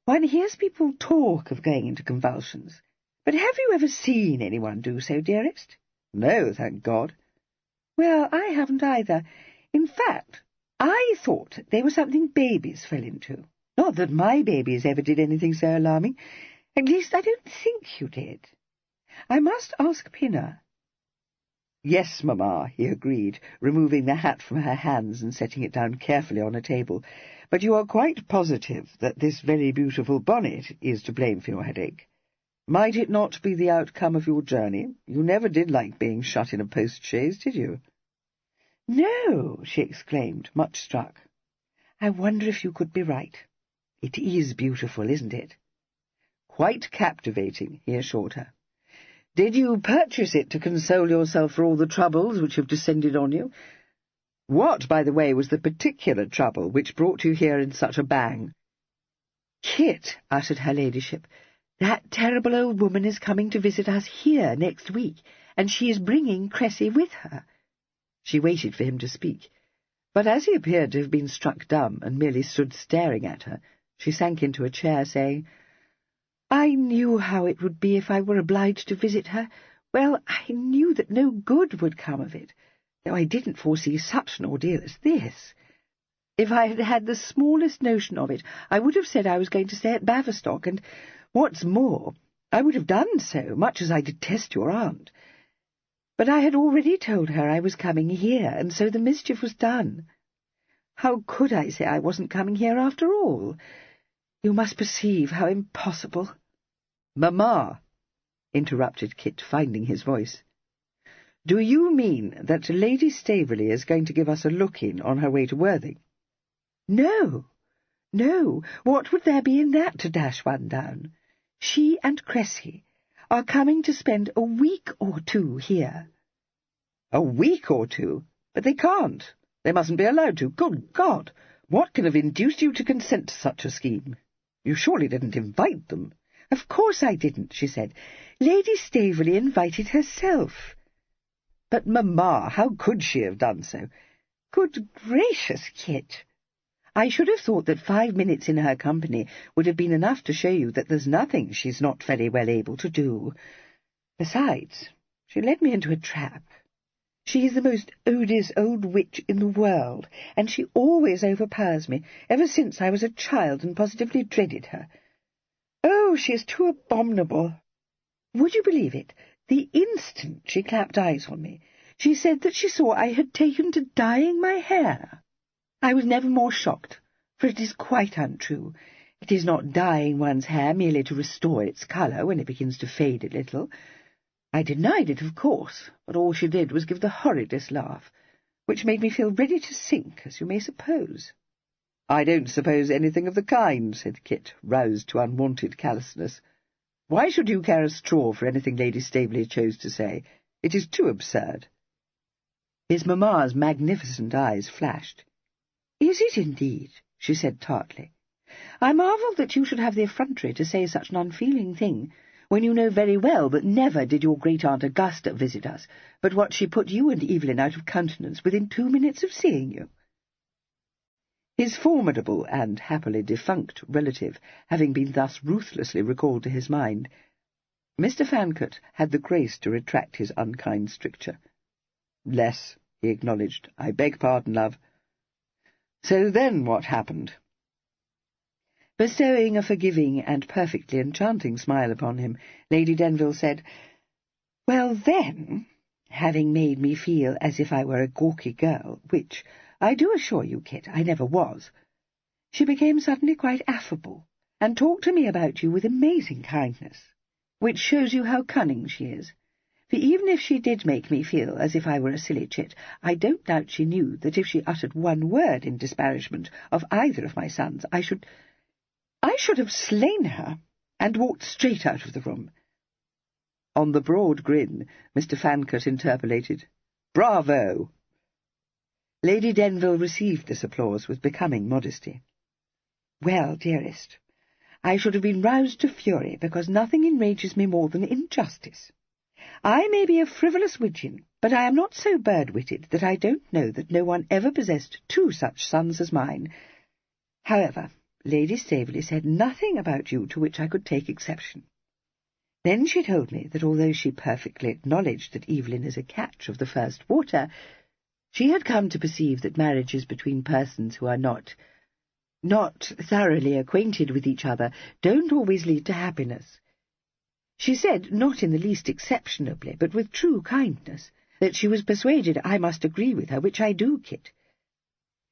"One hears people talk of going into convulsions, but have you ever seen anyone do so, dearest?" "No, thank God." "Well, I haven't either. In fact, I thought they were something babies fell into. Not that my babies ever did anything so alarming. At least, I don't think you did. I must ask Pinner." "Yes, mamma," he agreed, removing the hat from her hands and setting it down carefully on a table. "But you are quite positive that this very beautiful bonnet is to blame for your headache? Might it not be the outcome of your journey? You never did like being shut in a post-chaise, did you?" "No," she exclaimed, much struck. "I wonder if you could be right. It is beautiful, isn't it?" quite captivating," he assured her. "Did you purchase it to console yourself for all the troubles which have descended on you? What, by the way, was the particular trouble which brought you here in such a bang?" "Kit," uttered her ladyship, "that terrible old woman is coming to visit us here next week, and she is bringing Cressy with her." She waited for him to speak, but as he appeared to have been struck dumb and merely stood staring at her, she sank into a chair, saying, "I knew how it would be if I were obliged to visit her. Well, I knew that no good would come of it, though I didn't foresee such an ordeal as this. If I had had the smallest notion of it, I would have said I was going to stay at Baverstock, and, what's more, I would have done so, much as I detest your aunt. But I had already told her I was coming here, and so the mischief was done. How could I say I wasn't coming here after all? You must perceive how impossible—" "Mamma," interrupted Kit, finding his voice, "do you mean that Lady Staveley is going to give us a look-in on her way to Worthing?" "No, no. What would there be in that to dash one down? She and Cressy are coming to spend a week or two here." "A week or two? But they can't. They mustn't be allowed to. Good God! What can have induced you to consent to such a scheme? You surely didn't invite them?" "Of course I didn't," she said. "Lady Staveley invited herself." "But, mamma, how could she have done so?" "Good gracious, Kit! I should have thought that 5 minutes in her company would have been enough to show you that there's nothing she's not very well able to do. Besides, she led me into a trap. She is the most odious old witch in the world, and she always overpowers me, ever since I was a child and positively dreaded her. Oh, she is too abominable. Would you believe it? The instant she clapped eyes on me, she said that she saw I had taken to dyeing my hair. I was never more shocked, for it is quite untrue. It is not dyeing one's hair merely to restore its colour when it begins to fade a little. I denied it, of course, but all she did was give the horridest laugh, which made me feel ready to sink, as you may suppose." "I don't suppose anything of the kind," said Kit, roused to unwonted callousness. "Why should you care a straw for anything Lady Staveley chose to say? It is too absurd." His mamma's magnificent eyes flashed. "Is it indeed?" she said tartly. "I marvel that you should have the effrontery to say such an unfeeling thing, when you know very well that never did your great-aunt Augusta visit us, but what she put you and Evelyn out of countenance within 2 minutes of seeing you." His formidable and happily defunct relative having been thus ruthlessly recalled to his mind, Mr. Fancot had the grace to retract his unkind stricture. "Less," he acknowledged. "I beg pardon, love. So then what happened?" Bestowing a forgiving and perfectly enchanting smile upon him, Lady Denville said, "Well, then, having made me feel as if I were a gawky girl, which, I do assure you, Kit, I never was, she became suddenly quite affable, and talked to me about you with amazing kindness, which shows you how cunning she is. For even if she did make me feel as if I were a silly chit, I don't doubt she knew that if she uttered one word in disparagement of either of my sons, I should have slain her, and walked straight out of the room." On the broad grin, Mr. Fancot interpolated, "Bravo!" Lady Denville received this applause with becoming modesty. "Well, dearest, I should have been roused to fury, because nothing enrages me more than injustice. I may be a frivolous widgeon, but I am not so bird-witted that I don't know that no one ever possessed 2 such sons as mine. However, Lady Staveley said nothing about you to which I could take exception. Then she told me that although she perfectly acknowledged that Evelyn is a catch of the first water, she had come to perceive that marriages between persons who are not thoroughly acquainted with each other don't always lead to happiness. She said, not in the least exceptionably, but with true kindness, that she was persuaded I must agree with her, which I do, Kit.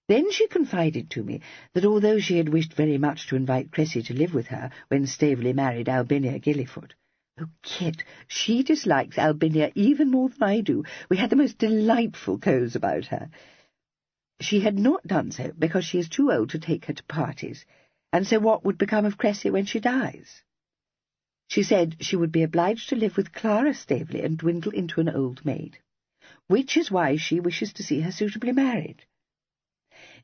Then she confided to me that although she had wished very much to invite Cressy to live with her when Staveley married Albinia Gillyfoot— oh, Kit, she dislikes Albinia even more than I do. We had the most delightful cause about her. She had not done so because she is too old to take her to parties, and so what would become of Cressy when she dies? She said she would be obliged to live with Clara Staveley and dwindle into an old maid, which is why she wishes to see her suitably married.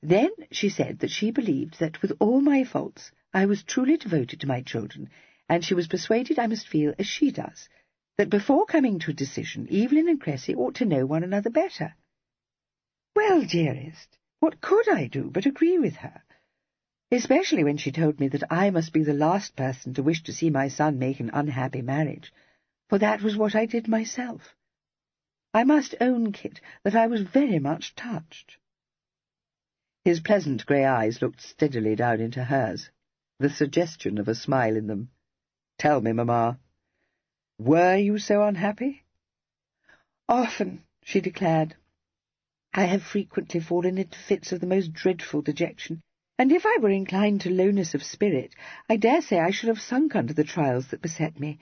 Then she said that she believed that, with all my faults, I was truly devoted to my children, and she was persuaded I must feel as she does, that before coming to a decision, Evelyn and Cressy ought to know one another better. Well, dearest, what could I do but agree with her? Especially when she told me that I must be the last person to wish to see my son make an unhappy marriage, for that was what I did myself. I must own, Kit, that I was very much touched. His pleasant grey eyes looked steadily down into hers, the suggestion of a smile in them. "Tell me, Mamma, were you so unhappy?" "Often," she declared. "I have frequently fallen into fits of the most dreadful dejection, and if I were inclined to lowness of spirit, I dare say I should have sunk under the trials that beset me.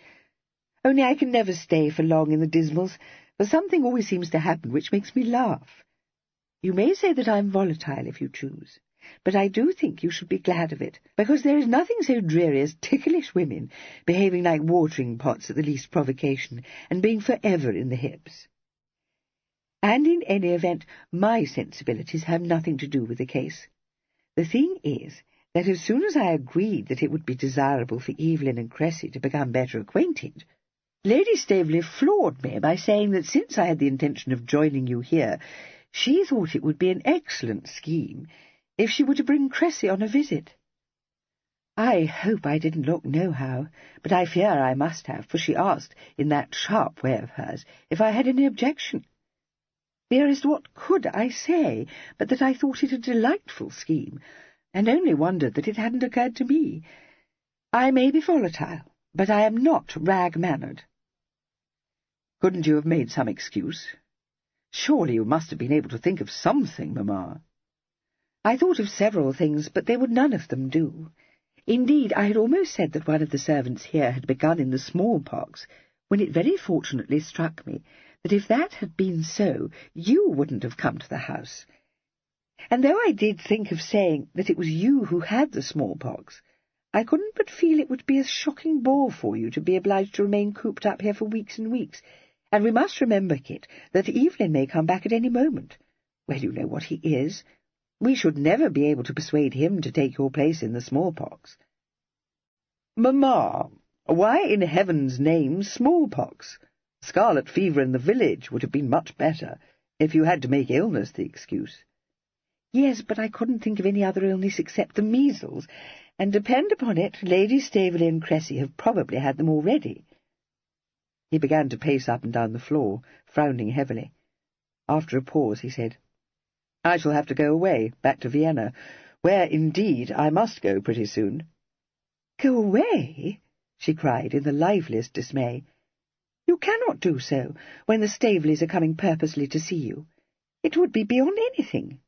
Only I can never stay for long in the dismals, for something always seems to happen which makes me laugh. You may say that I am volatile if you choose, but I do think you should be glad of it, because there is nothing so dreary as ticklish women behaving like watering pots at the least provocation, and being for ever in the hips. And in any event, my sensibilities have nothing to do with the case. The thing is that as soon as I agreed that it would be desirable for Evelyn and Cressy to become better acquainted, Lady Staveley floored me by saying that since I had the intention of joining you here, she thought it would be an excellent scheme if she were to bring Cressy on a visit. I hope I didn't look nohow, but I fear I must have, for she asked, in that sharp way of hers, if I had any objection. Dearest, what could I say but that I thought it a delightful scheme, and only wondered that it hadn't occurred to me. I may be volatile, but I am not rag-mannered." "Couldn't you have made some excuse? Surely you must have been able to think of something, Mamma." "I thought of several things, but they would none of them do. Indeed, I had almost said that one of the servants here had begun in the smallpox, when it very fortunately struck me that if that had been so, you wouldn't have come to the house. And though I did think of saying that it was you who had the smallpox, I couldn't but feel it would be a shocking bore for you to be obliged to remain cooped up here for weeks and weeks. And we must remember, Kit, that Evelyn may come back at any moment. Well, you know what he is. We should never be able to persuade him to take your place in the smallpox." "Mamma, why in heaven's name smallpox? Scarlet fever in the village would have been much better, if you had to make illness the excuse." "Yes, but I couldn't think of any other illness except the measles, and depend upon it, Lady Staveley and Cressy have probably had them already." He began to pace up and down the floor, frowning heavily. After a pause he said, "I shall have to go away, back to Vienna, where, indeed, I must go pretty soon." "Go away?" she cried in the liveliest dismay. "You cannot do so, when the Staveleys are coming purposely to see you. It would be beyond anything."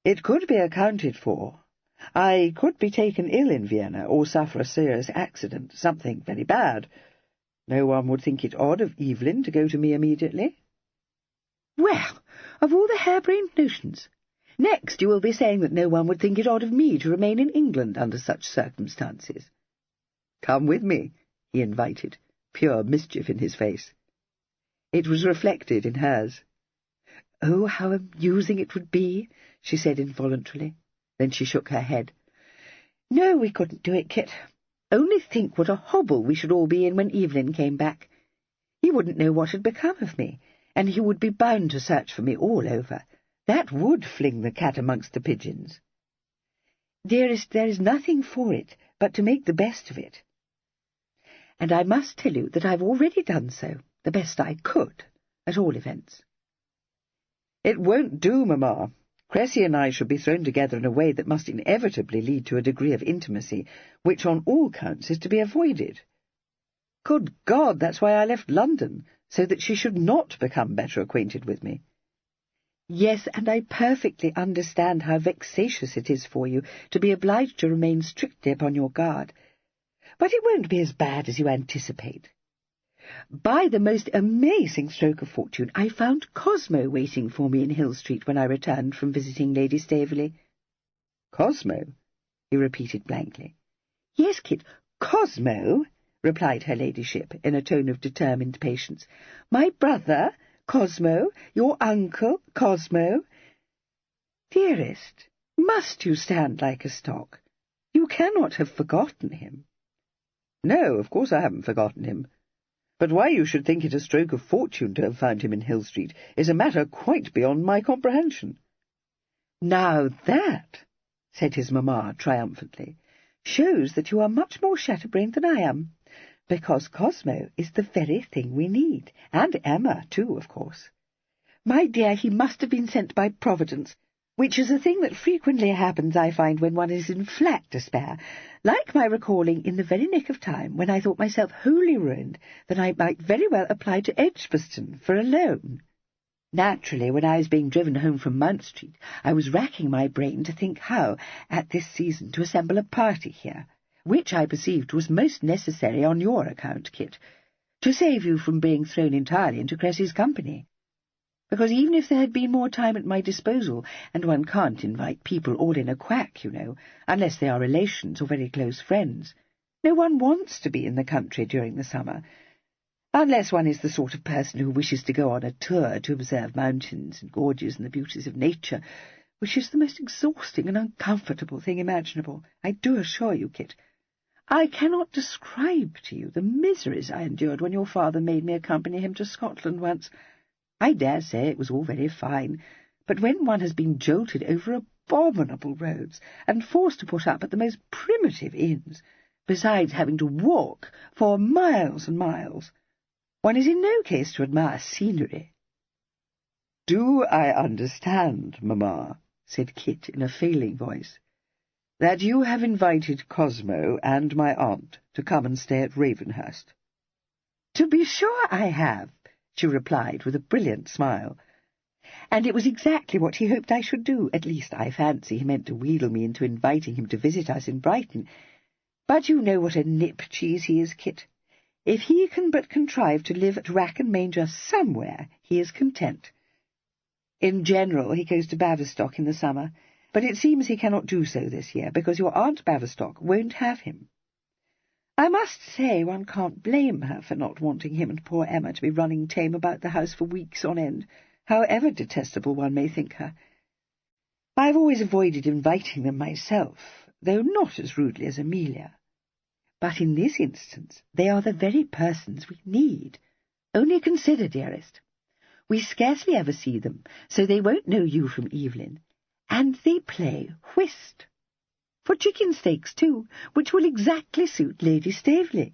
"It could be accounted for. I could be taken ill in Vienna, or suffer a serious accident, something very bad. No one would think it odd of Evelyn to go to me immediately." "Well, of all the harebrained notions! Next you will be saying that no one would think it odd of me to remain in England under such circumstances." "Come with me," he invited, pure mischief in his face. It was reflected in hers. "Oh, how amusing it would be," she said involuntarily. Then she shook her head. "No, we couldn't do it, Kit. Only think what a hobble we should all be in when Evelyn came back. He wouldn't know what had become of me, and he would be bound to search for me all over. That would fling the cat amongst the pigeons. Dearest, there is nothing for it but to make the best of it. And I must tell you that I've already done so, the best I could, at all events." "It won't do, Mamma. Cressy and I should be thrown together in a way that must inevitably lead to a degree of intimacy, which on all counts is to be avoided. Good God, that's why I left London, so that she should not become better acquainted with me." "Yes, and I perfectly understand how vexatious it is for you to be obliged to remain strictly upon your guard. But it won't be as bad as you anticipate. By the most amazing stroke of fortune, I found Cosmo waiting for me in Hill Street when I returned from visiting Lady Staveley." "Cosmo?" he repeated blankly. "Yes, Kit, Cosmo. replied her ladyship in a tone of determined patience. "My brother, Cosmo, your uncle, Cosmo." "Dearest, must you stand like a stock? You cannot have forgotten him." "No, of course I haven't forgotten him. But why you should think it a stroke of fortune to have found him in Hill Street is a matter quite beyond my comprehension." "Now that," said his mamma triumphantly, "shows that you are much more shatterbrained than I am, because Cosmo is the very thing we need, and Emma too, of course. My dear, he must have been sent by Providence, which is a thing that frequently happens, I find, when one is in flat despair, like my recalling in the very nick of time, when I thought myself wholly ruined, that I might very well apply to Edgbaston for a loan. Naturally, when I was being driven home from Mount Street, I was racking my brain to think how, at this season, to assemble a party here, which I perceived was most necessary on your account, Kit, to save you from being thrown entirely into Cressy's company. Because even if there had been more time at my disposal, and one can't invite people all in a quack, you know, unless they are relations or very close friends, no one wants to be in the country during the summer, unless one is the sort of person who wishes to go on a tour to observe mountains and gorges and the beauties of nature, which is the most exhausting and uncomfortable thing imaginable, I do assure you, Kit. I cannot describe to you the miseries I endured when your father made me accompany him to Scotland once. I dare say it was all very fine, but when one has been jolted over abominable roads and forced to put up at the most primitive inns, besides having to walk for miles and miles, one is in no case to admire scenery." "Do I understand, mamma," said Kit in a failing voice, "that you have invited Cosmo and my aunt to come and stay at Ravenhurst?" "To be sure I have," she replied with a brilliant smile. "And it was exactly what he hoped I should do. At least, I fancy he meant to wheedle me into inviting him to visit us in Brighton. But you know what a nip-cheese he is, Kit. If he can but contrive to live at rack and manger somewhere, he is content. In general, he goes to Baverstock in the summer, but it seems he cannot do so this year, because your Aunt Baverstock won't have him. I must say one can't blame her for not wanting him and poor Emma to be running tame about the house for weeks on end, however detestable one may think her. I have always avoided inviting them myself, though not as rudely as Amelia. But in this instance they are the very persons we need. Only consider, dearest. We scarcely ever see them, so they won't know you from Evelyn, and they play whist. For chicken steaks, too, which will exactly suit Lady Staveley.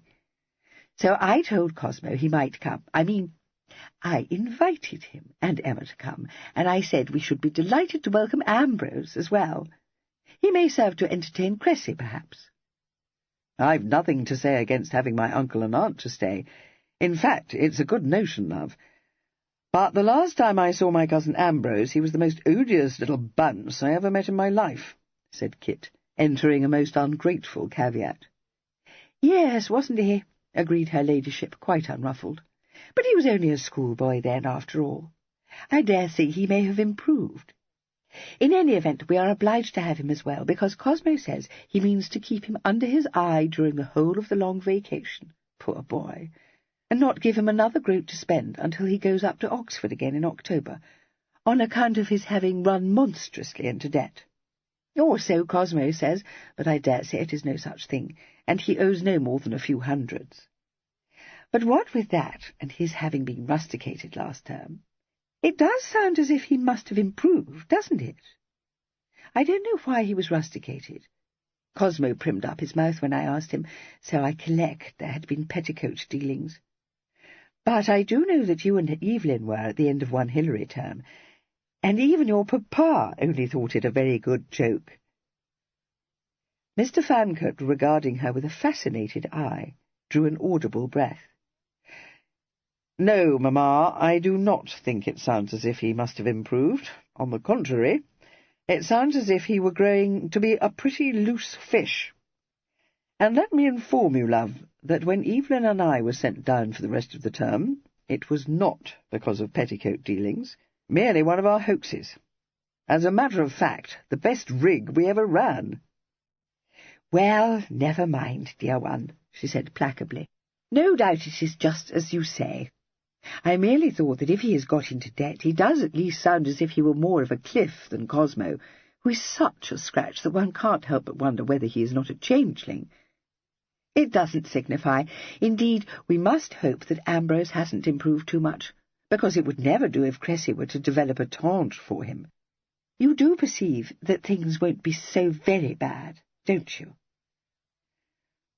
So I told Cosmo he might come. I invited him and Emma to come, and I said we should be delighted to welcome Ambrose as well. He may serve to entertain Cressy, perhaps." "I've nothing to say against having my uncle and aunt to stay. In fact, it's a good notion, love. But the last time I saw my cousin Ambrose, he was the most odious little bounce I ever met in my life," said Kit, entering a most ungrateful caveat. "Yes, wasn't he?" agreed her ladyship, quite unruffled. "But he was only a schoolboy then, after all. I dare say he may have improved. In any event, we are obliged to have him as well, because Cosmo says he means to keep him under his eye during the whole of the long vacation, poor boy, and not give him another groat to spend until he goes up to Oxford again in October, on account of his having run monstrously into debt. Or so Cosmo says, but I dare say it is no such thing, and he owes no more than a few hundreds. But what with that, and his having been rusticated last term, it does sound as if he must have improved, doesn't it? I don't know why he was rusticated. Cosmo primed up his mouth when I asked him, so I collect there had been petticoat dealings. But I do know that you and Evelyn were at the end of one Hilary term, and even your papa only thought it a very good joke." Mr. Fancot, regarding her with a fascinated eye, drew an audible breath. "No, mamma, I do not think it sounds as if he must have improved. On the contrary, it sounds as if he were growing to be a pretty loose fish. And let me inform you, love, that when Evelyn and I were sent down for the rest of the term, it was not because of petticoat dealings, merely one of our hoaxes. As a matter of fact, the best rig we ever ran." "Well, never mind, dear one," she said placably. No doubt it is just as you say. I merely thought that if he has got into debt, he does at least sound as if he were more of a Cliff than Cosmo, who is such a scratch that one can't help but wonder whether he is not a changeling. It doesn't signify. Indeed, we must hope that Ambrose hasn't improved too much, because it would never do if Cressy were to develop a taunt for him. You do perceive that things won't be so very bad, don't you?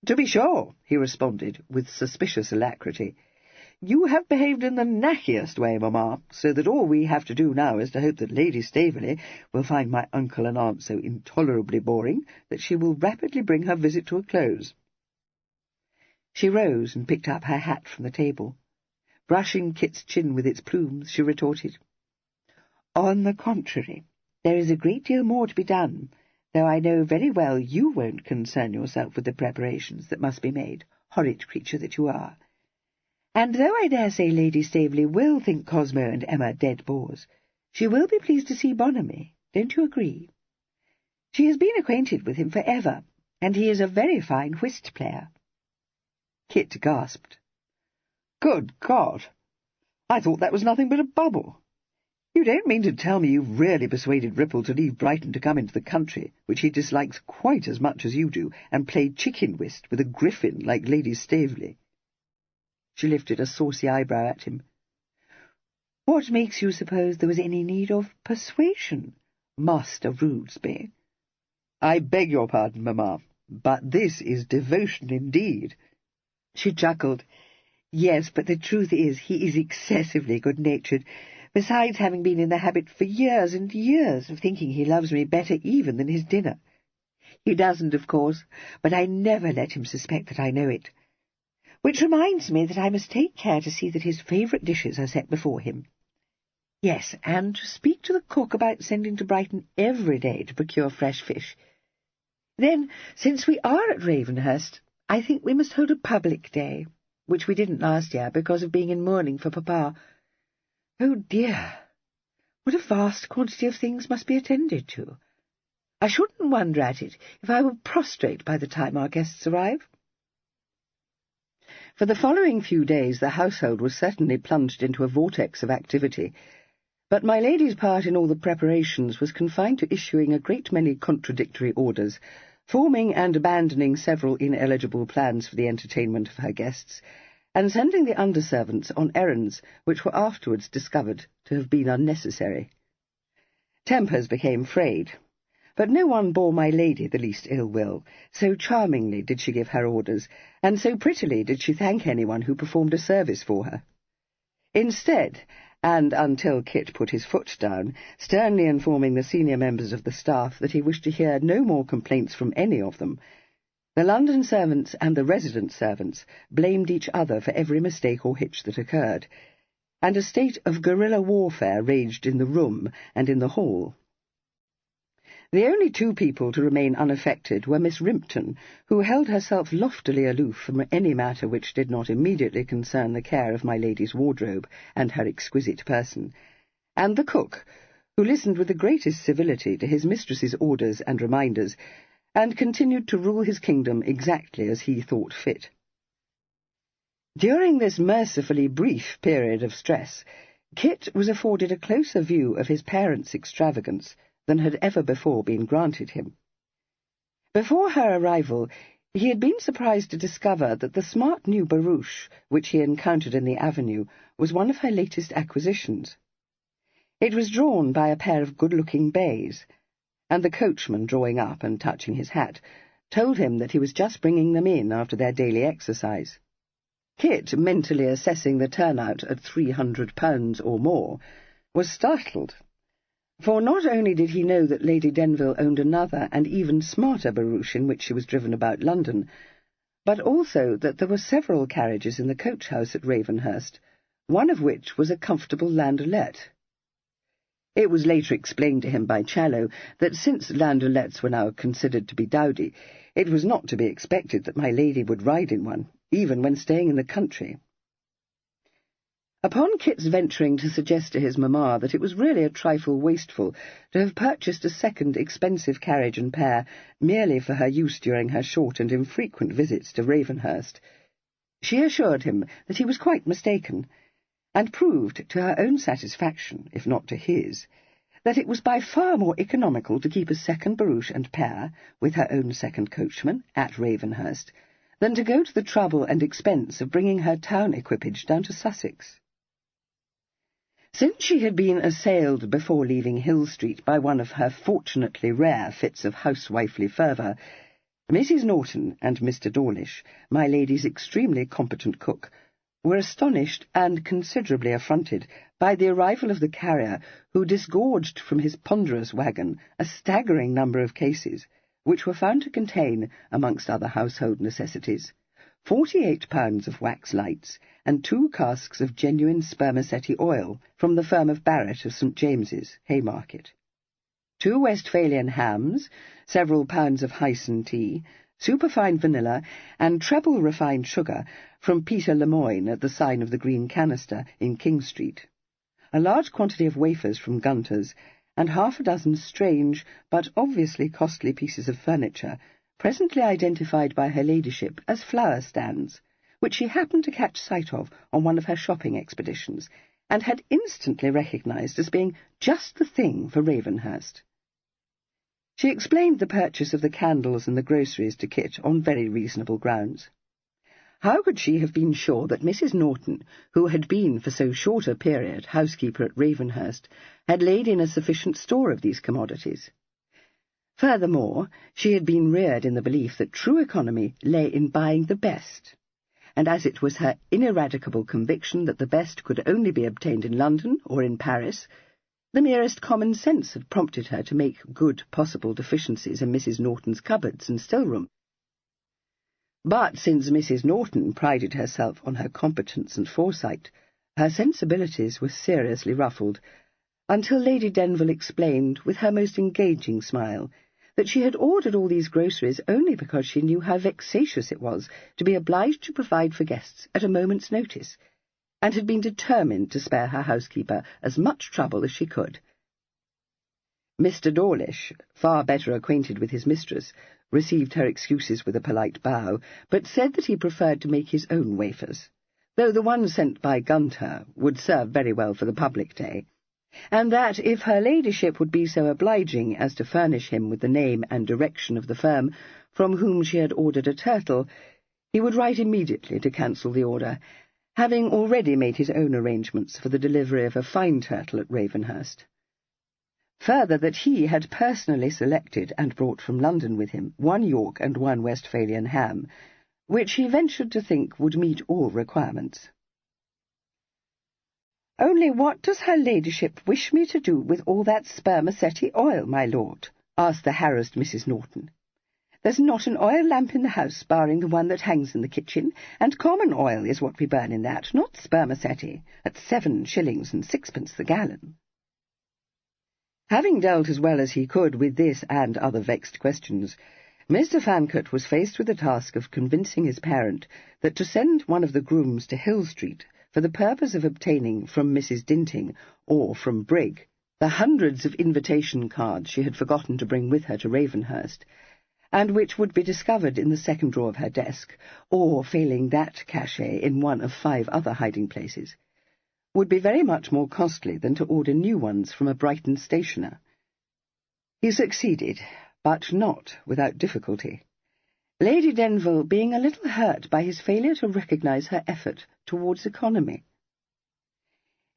To be sure, he responded, with suspicious alacrity. You have behaved in the knackiest way, mamma, so that all we have to do now is to hope that Lady Staveley will find my uncle and aunt so intolerably boring that she will rapidly bring her visit to a close. She rose and picked up her hat from the table. Brushing Kit's chin with its plumes, she retorted, On the contrary, there is a great deal more to be done, though I know very well you won't concern yourself with the preparations that must be made, horrid creature that you are. And though I dare say Lady Staveley will think Cosmo and Emma dead bores, she will be pleased to see Bonamy, don't you agree? She has been acquainted with him for ever, and he is a very fine whist player. Kit gasped. Good God! I thought that was nothing but a bubble. You don't mean to tell me you've really persuaded Ripple to leave Brighton to come into the country, which he dislikes quite as much as you do, and play chicken whist with a griffin like Lady Staveley? She lifted a saucy eyebrow at him. What makes you suppose there was any need of persuasion, Master Rudesby? I beg your pardon, mamma, but this is devotion indeed. She chuckled. Yes, but the truth is he is excessively good-natured, besides having been in the habit for years and years of thinking he loves me better even than his dinner. He doesn't, of course, but I never let him suspect that I know it. Which reminds me that I must take care to see that his favourite dishes are set before him. Yes, and to speak to the cook about sending to Brighton every day to procure fresh fish. Then, since we are at Ravenhurst, I think we must hold a public day, which we didn't last year because of being in mourning for Papa. Oh dear, what a vast quantity of things must be attended to. I shouldn't wonder at it if I were prostrate by the time our guests arrive. For the following few days the household was certainly plunged into a vortex of activity, but my lady's part in all the preparations was confined to issuing a great many contradictory orders, forming and abandoning several ineligible plans for the entertainment of her guests, and sending the under-servants on errands which were afterwards discovered to have been unnecessary. Tempers became frayed, but no one bore my lady the least ill will, so charmingly did she give her orders, and so prettily did she thank anyone who performed a service for her. Instead, and until Kit put his foot down, sternly informing the senior members of the staff that he wished to hear no more complaints from any of them, the London servants and the resident servants blamed each other for every mistake or hitch that occurred, and a state of guerrilla warfare raged in the room and in the hall. The only two people to remain unaffected were Miss Rimpton, who held herself loftily aloof from any matter which did not immediately concern the care of my lady's wardrobe and her exquisite person, and the cook, who listened with the greatest civility to his mistress's orders and reminders, and continued to rule his kingdom exactly as he thought fit. During this mercifully brief period of stress, Kit was afforded a closer view of his parents' extravagance than had ever before been granted him. Before her arrival, he had been surprised to discover that the smart new barouche which he encountered in the avenue was one of her latest acquisitions. It was drawn by a pair of good-looking bays, and the coachman, drawing up and touching his hat, told him that he was just bringing them in after their daily exercise. Kit, mentally assessing the turnout at £300 or more, was startled, for not only did he know that Lady Denville owned another and even smarter barouche in which she was driven about London, but also that there were several carriages in the coach-house at Ravenhurst, one of which was a comfortable landaulette. It was later explained to him by Challow that since landaulettes were now considered to be dowdy, it was not to be expected that my lady would ride in one, even when staying in the country. Upon Kit's venturing to suggest to his mamma that it was really a trifle wasteful to have purchased a second expensive carriage and pair merely for her use during her short and infrequent visits to Ravenhurst, She assured him that he was quite mistaken, and proved to her own satisfaction, if not to his, that it was by far more economical to keep a second barouche and pair, with her own second coachman, at Ravenhurst, than to go to the trouble and expense of bringing her town equipage down to Sussex. Since she had been assailed before leaving Hill Street by one of her fortunately rare fits of housewifely fervour, Mrs. Norton and Mr. Dawlish, my lady's extremely competent cook, were astonished and considerably affronted by the arrival of the carrier, who disgorged from his ponderous waggon a staggering number of cases, which were found to contain, amongst other household necessities, 48 pounds of wax lights and 2 casks of genuine spermaceti oil from the firm of Barrett of St. James's, Haymarket, 2 Westphalian hams, several pounds of Hyson tea, superfine vanilla, and treble refined sugar from Peter Lemoyne at the sign of the Green Canister in King Street, a large quantity of wafers from Gunter's, and 6 strange but obviously costly pieces of furniture, presently identified by her ladyship as flower-stands, which she happened to catch sight of on one of her shopping expeditions, and had instantly recognised as being just the thing for Ravenhurst. She explained the purchase of the candles and the groceries to Kit on very reasonable grounds. How could she have been sure that Mrs. Norton, who had been for so short a period housekeeper at Ravenhurst, had laid in a sufficient store of these commodities? Furthermore, she had been reared in the belief that true economy lay in buying the best, and as it was her ineradicable conviction that the best could only be obtained in London or in Paris, the merest common sense had prompted her to make good possible deficiencies in Mrs. Norton's cupboards and still-room. But since Mrs. Norton prided herself on her competence and foresight, her sensibilities were seriously ruffled, until Lady Denville explained, with her most engaging smile, that she had ordered all these groceries only because she knew how vexatious it was to be obliged to provide for guests at a moment's notice, and had been determined to spare her housekeeper as much trouble as she could. Mr. Dawlish, far better acquainted with his mistress, received her excuses with a polite bow, but said that he preferred to make his own wafers, though the one sent by Gunter would serve very well for the public day, and that if her ladyship would be so obliging as to furnish him with the name and direction of the firm from whom she had ordered a turtle, he would write immediately to cancel the order, having already made his own arrangements for the delivery of a fine turtle at Ravenhurst. Further, that he had personally selected and brought from London with him 1 York and 1 Westphalian ham, which he ventured to think would meet all requirements. "Only what does her ladyship wish me to do with all that spermaceti oil, my lord?" asked the harassed Mrs. Norton. "There's not an oil lamp in the house, barring the one that hangs in the kitchen, and common oil is what we burn in that, not spermaceti, at 7 shillings and 6pence the gallon." Having dealt as well as he could with this and other vexed questions, Mr. Fancot was faced with the task of convincing his parent that to send one of the grooms to Hill Street for the purpose of obtaining from Mrs. Dinting or from Brigg the hundreds of invitation cards she had forgotten to bring with her to Ravenhurst, and which would be discovered in the second drawer of her desk, or, failing that cachet, in one of 5 other hiding-places, would be very much more costly than to order new ones from a Brighton stationer. He succeeded, but not without difficulty, Lady Denville being a little hurt by his failure to recognise her effort towards economy.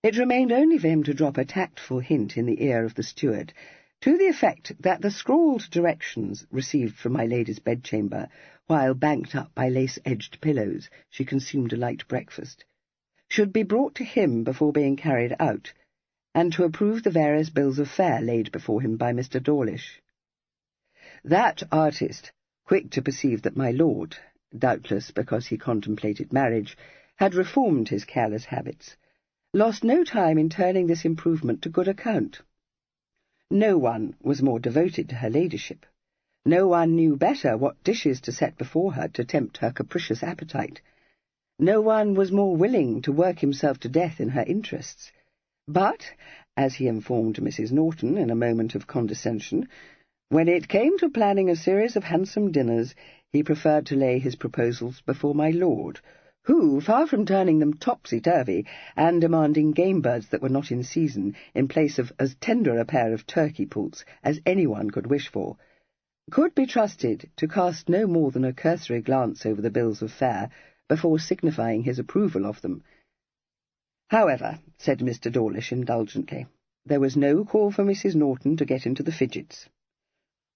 It remained only for him to drop a tactful hint in the ear of the steward, to the effect that the scrawled directions received from my lady's bedchamber, while banked up by lace-edged pillows she consumed a light breakfast, should be brought to him before being carried out, and to approve the various bills of fare laid before him by Mr. Dawlish. That artist, quick to perceive that my lord, doubtless because he contemplated marriage, had reformed his careless habits, lost no time in turning this improvement to good account. No one was more devoted to her ladyship. No one knew better what dishes to set before her to tempt her capricious appetite. No one was more willing to work himself to death in her interests. But, as he informed Mrs. Norton in a moment of condescension, when it came to planning a series of handsome dinners, he preferred to lay his proposals before my lord, who, far from turning them topsy-turvy and demanding game birds that were not in season in place of as tender a pair of turkey poults as anyone could wish for, could be trusted to cast no more than a cursory glance over the bills of fare before signifying his approval of them. However, said Mr. Dawlish indulgently, there was no call for Mrs. Norton to get into the fidgets.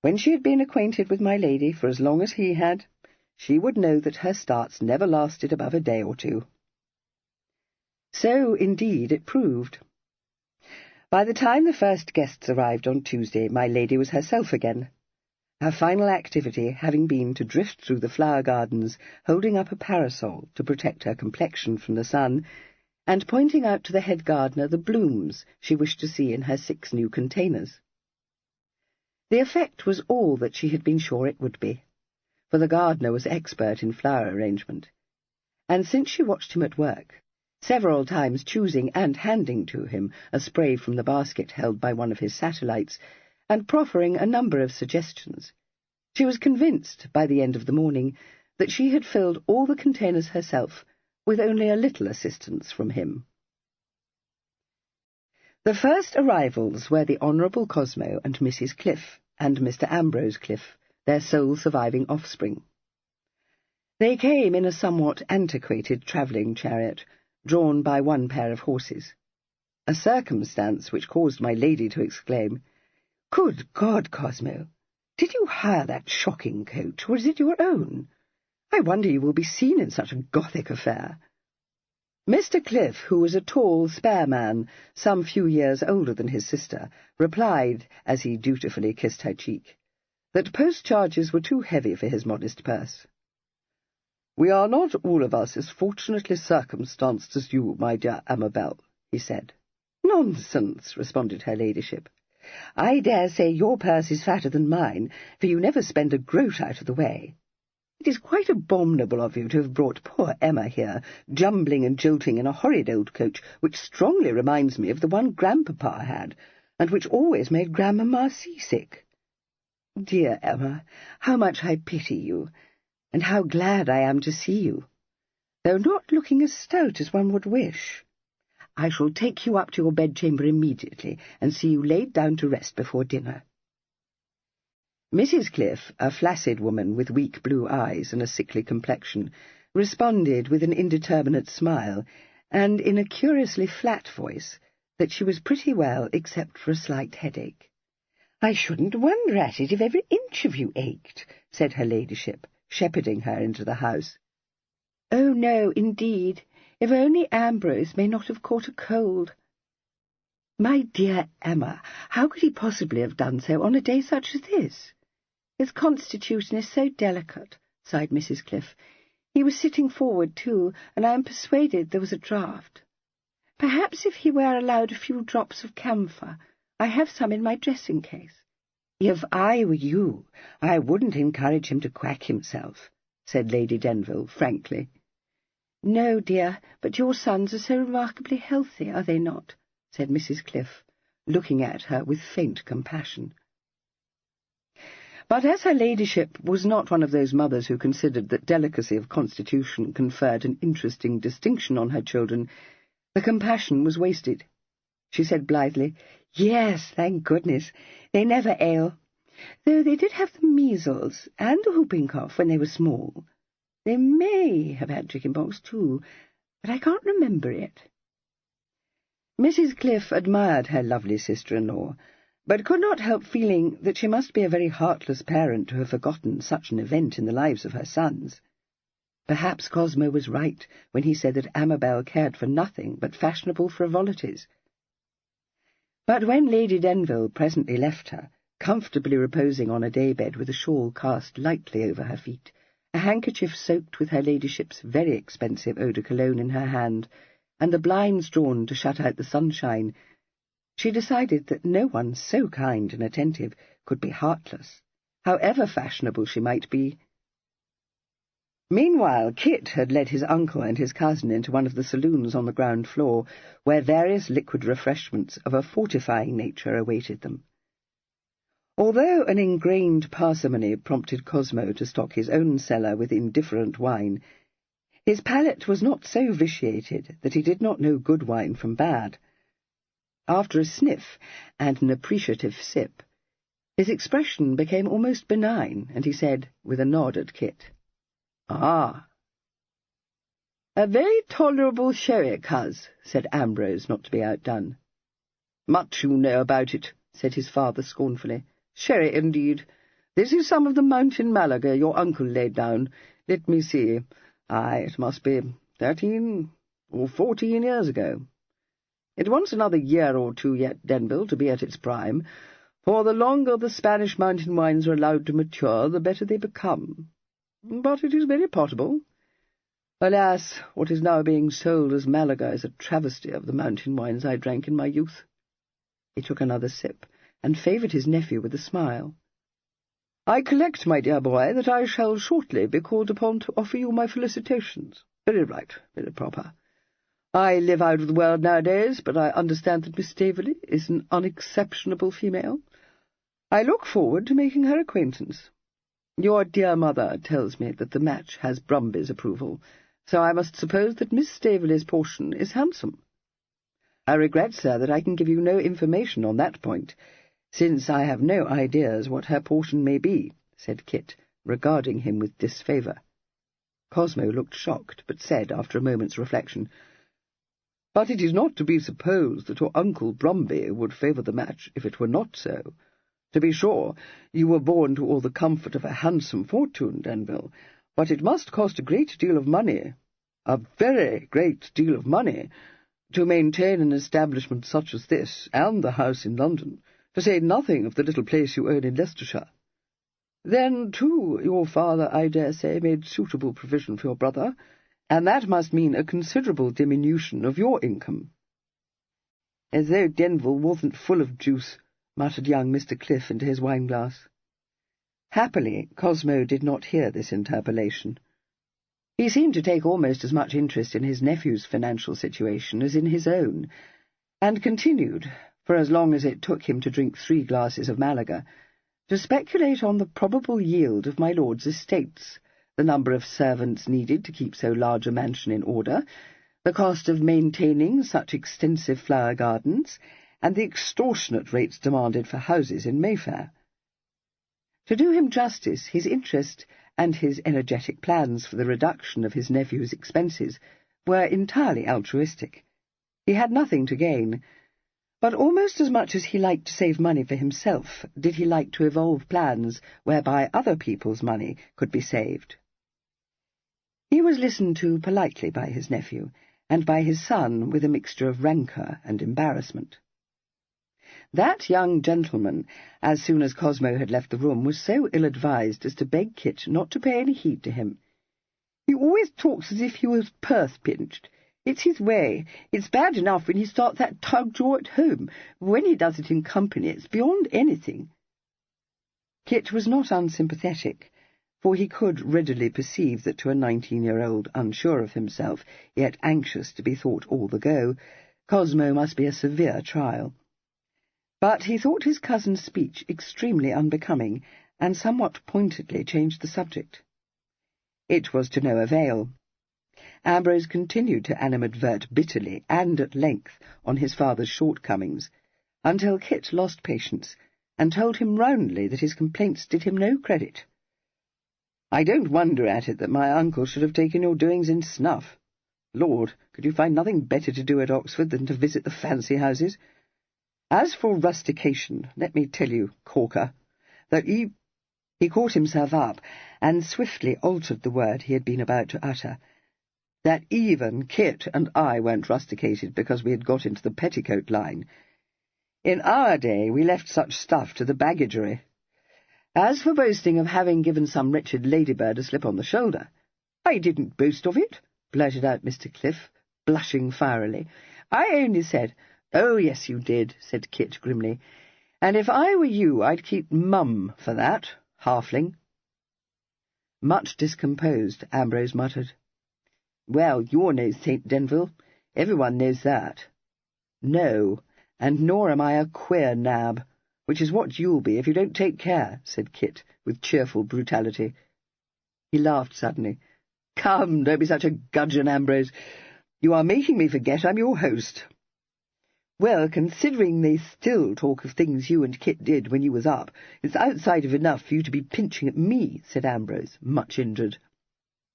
When she had been acquainted with my lady for as long as he had, she would know that her starts never lasted above a day or two. So, indeed, it proved. By the time the first guests arrived on Tuesday, my lady was herself again, her final activity having been to drift through the flower gardens, holding up a parasol to protect her complexion from the sun, and pointing out to the head gardener the blooms she wished to see in her 6 new containers. The effect was all that she had been sure it would be, for the gardener was expert in flower arrangement, and since she watched him at work, several times choosing and handing to him a spray from the basket held by one of his satellites, and proffering a number of suggestions, she was convinced, by the end of the morning, that she had filled all the containers herself, with only a little assistance from him. The first arrivals were the Honourable Cosmo and Mrs. Cliff, and Mr. Ambrose Cliff, their sole surviving offspring. They came in a somewhat antiquated travelling chariot, drawn by one pair of horses, a circumstance which caused my lady to exclaim, "Good God, Cosmo! Did you hire that shocking coach, or is it your own? I wonder you will be seen in such a Gothic affair." Mr. Cliff, who was a tall, spare man, some few years older than his sister, replied, as he dutifully kissed her cheek, that post-charges were too heavy for his modest purse. "We are not all of us as fortunately circumstanced as you, my dear Amabel," he said. "Nonsense," responded her ladyship. "I dare say your purse is fatter than mine, for you never spend a groat out of the way. It is quite abominable of you to have brought poor Emma here, jumbling and jolting in a horrid old coach which strongly reminds me of the one Grandpapa had, and which always made Grandmamma seasick. Dear Emma, how much I pity you, and how glad I am to see you, though not looking as stout as one would wish. I shall take you up to your bedchamber immediately, and see you laid down to rest before dinner." Mrs. Cliff, a flaccid woman with weak blue eyes and a sickly complexion, responded with an indeterminate smile, and in a curiously flat voice, that she was pretty well except for a slight headache. "I shouldn't wonder at it if every inch of you ached," said her ladyship, shepherding her into the house. "Oh, no, indeed, if only Ambrose may not have caught a cold." "My dear Emma, how could he possibly have done so on a day such as this? His constitution is so delicate," sighed Mrs. Cliff. "He was sitting forward, too, and I am persuaded there was a draught. Perhaps if he were allowed a few drops of camphor, I have some in my dressing-case." "If I were you, I wouldn't encourage him to quack himself," said Lady Denville frankly. "No, dear, but your sons are so remarkably healthy, are they not?" said Mrs. Cliff, looking at her with faint compassion. But as her ladyship was not one of those mothers who considered that delicacy of constitution conferred an interesting distinction on her children, the compassion was wasted. She said blithely, "Yes, thank goodness, they never ail, though they did have the measles and the whooping cough when they were small. They may have had chicken-pox too, but I can't remember it." Mrs. Cliff admired her lovely sister-in-law, but could not help feeling that she must be a very heartless parent to have forgotten such an event in the lives of her sons. Perhaps Cosmo was right when he said that Amabel cared for nothing but fashionable frivolities. But when Lady Denville presently left her, comfortably reposing on a day-bed with a shawl cast lightly over her feet, a handkerchief soaked with her ladyship's very expensive eau de cologne in her hand, and the blinds drawn to shut out the sunshine, she decided that no one so kind and attentive could be heartless, however fashionable she might be. Meanwhile, Kit had led his uncle and his cousin into one of the saloons on the ground floor, where various liquid refreshments of a fortifying nature awaited them. Although an ingrained parsimony prompted Cosmo to stock his own cellar with indifferent wine, His palate was not so vitiated that he did not know good wine from bad. After a sniff and an appreciative sip, his expression became almost benign, and he said, with a nod at Kit, "Ah." "A very tolerable sherry, coz," said Ambrose, not to be outdone. "Much you know about it," said his father scornfully. "Sherry, indeed. This is some of the mountain Malaga your uncle laid down. Let me see. Aye, it must be 13 or 14 years ago. It wants another year or two yet, Denville, to be at its prime, for the longer the Spanish mountain wines are allowed to mature, the better they become. But it is very possible. Alas, what is now being sold as Malaga is a travesty of the mountain wines I drank in my youth." He took another sip, and favoured his nephew with a smile. "I collect, my dear boy, that I shall shortly be called upon to offer you my felicitations. Very right, very proper. I live out of the world nowadays, but I understand that Miss Staveley is an unexceptionable female. I look forward to making her acquaintance. Your dear mother tells me that the match has Brumby's approval, so I must suppose that Miss Staveley's portion is handsome. I regret, sir, that I can give you no information on that point, since I have no ideas what her portion may be," said Kit, regarding him with disfavour. Cosmo looked shocked, but said, after a moment's reflection, "But it is not to be supposed that your uncle Brumby would favour the match if it were not so. To be sure, you were born to all the comfort of a handsome fortune, Denville, but it must cost a great deal of money, a very great deal of money, to maintain an establishment such as this, and the house in London, to say nothing of the little place you own in Leicestershire. Then, too, your father, I dare say, made suitable provision for your brother, and that must mean a considerable diminution of your income." "As though Denville wasn't full of juice," muttered young Mr. Cliff into his wine-glass. Happily, Cosmo did not hear this interpolation. He seemed to take almost as much interest in his nephew's financial situation as in his own, and continued, for as long as it took him to drink 3 glasses of Malaga, to speculate on the probable yield of my lord's estates, the number of servants needed to keep so large a mansion in order, the cost of maintaining such extensive flower gardens, and the extortionate rates demanded for houses in Mayfair. To do him justice, his interest and his energetic plans for the reduction of his nephew's expenses were entirely altruistic. He had nothing to gain, but almost as much as he liked to save money for himself did he like to evolve plans whereby other people's money could be saved. He was listened to politely by his nephew, and by his son with a mixture of rancour and embarrassment. That young gentleman, as soon as Cosmo had left the room, was so ill-advised as to beg Kit not to pay any heed to him. "He always talks as if he was purse-pinched. It's his way. It's bad enough when he starts that tug-jaw at home, but when he does it in company it's beyond anything." Kit was not unsympathetic, for he could readily perceive that to a 19-year-old unsure of himself, yet anxious to be thought all the go, Cosmo must be a severe trial. But he thought his cousin's speech extremely unbecoming, and somewhat pointedly changed the subject. It was to no avail. Ambrose continued to animadvert bitterly and at length on his father's shortcomings, until Kit lost patience, and told him roundly that his complaints did him no credit. "I don't wonder at it that my uncle should have taken your doings in snuff. Lord, could you find nothing better to do at Oxford than to visit the fancy houses? As for rustication, let me tell you, corker, that he caught himself up, and swiftly altered the word he had been about to utter, that even Kit and I weren't rusticated because we had got into the petticoat line. In our day we left such stuff to the baggagery. As for boasting of having given some wretched ladybird a slip on the shoulder, I didn't boast of it," blurted out Mr. Cliff, blushing fierily. "I only said—" "Oh, yes, you did," said Kit grimly, "and if I were you I'd keep mum for that, halfling." Much discomposed, Ambrose muttered, "Well, you're no Saint Denville. Everyone knows that." "No, and nor am I a queer nab, which is what you'll be if you don't take care," said Kit, with cheerful brutality. He laughed suddenly. "Come, don't be such a gudgeon, Ambrose. You are making me forget I'm your host." "Well, considering they still talk of things you and Kit did when you was up, it's outside of enough for you to be pinching at me," said Ambrose, much injured.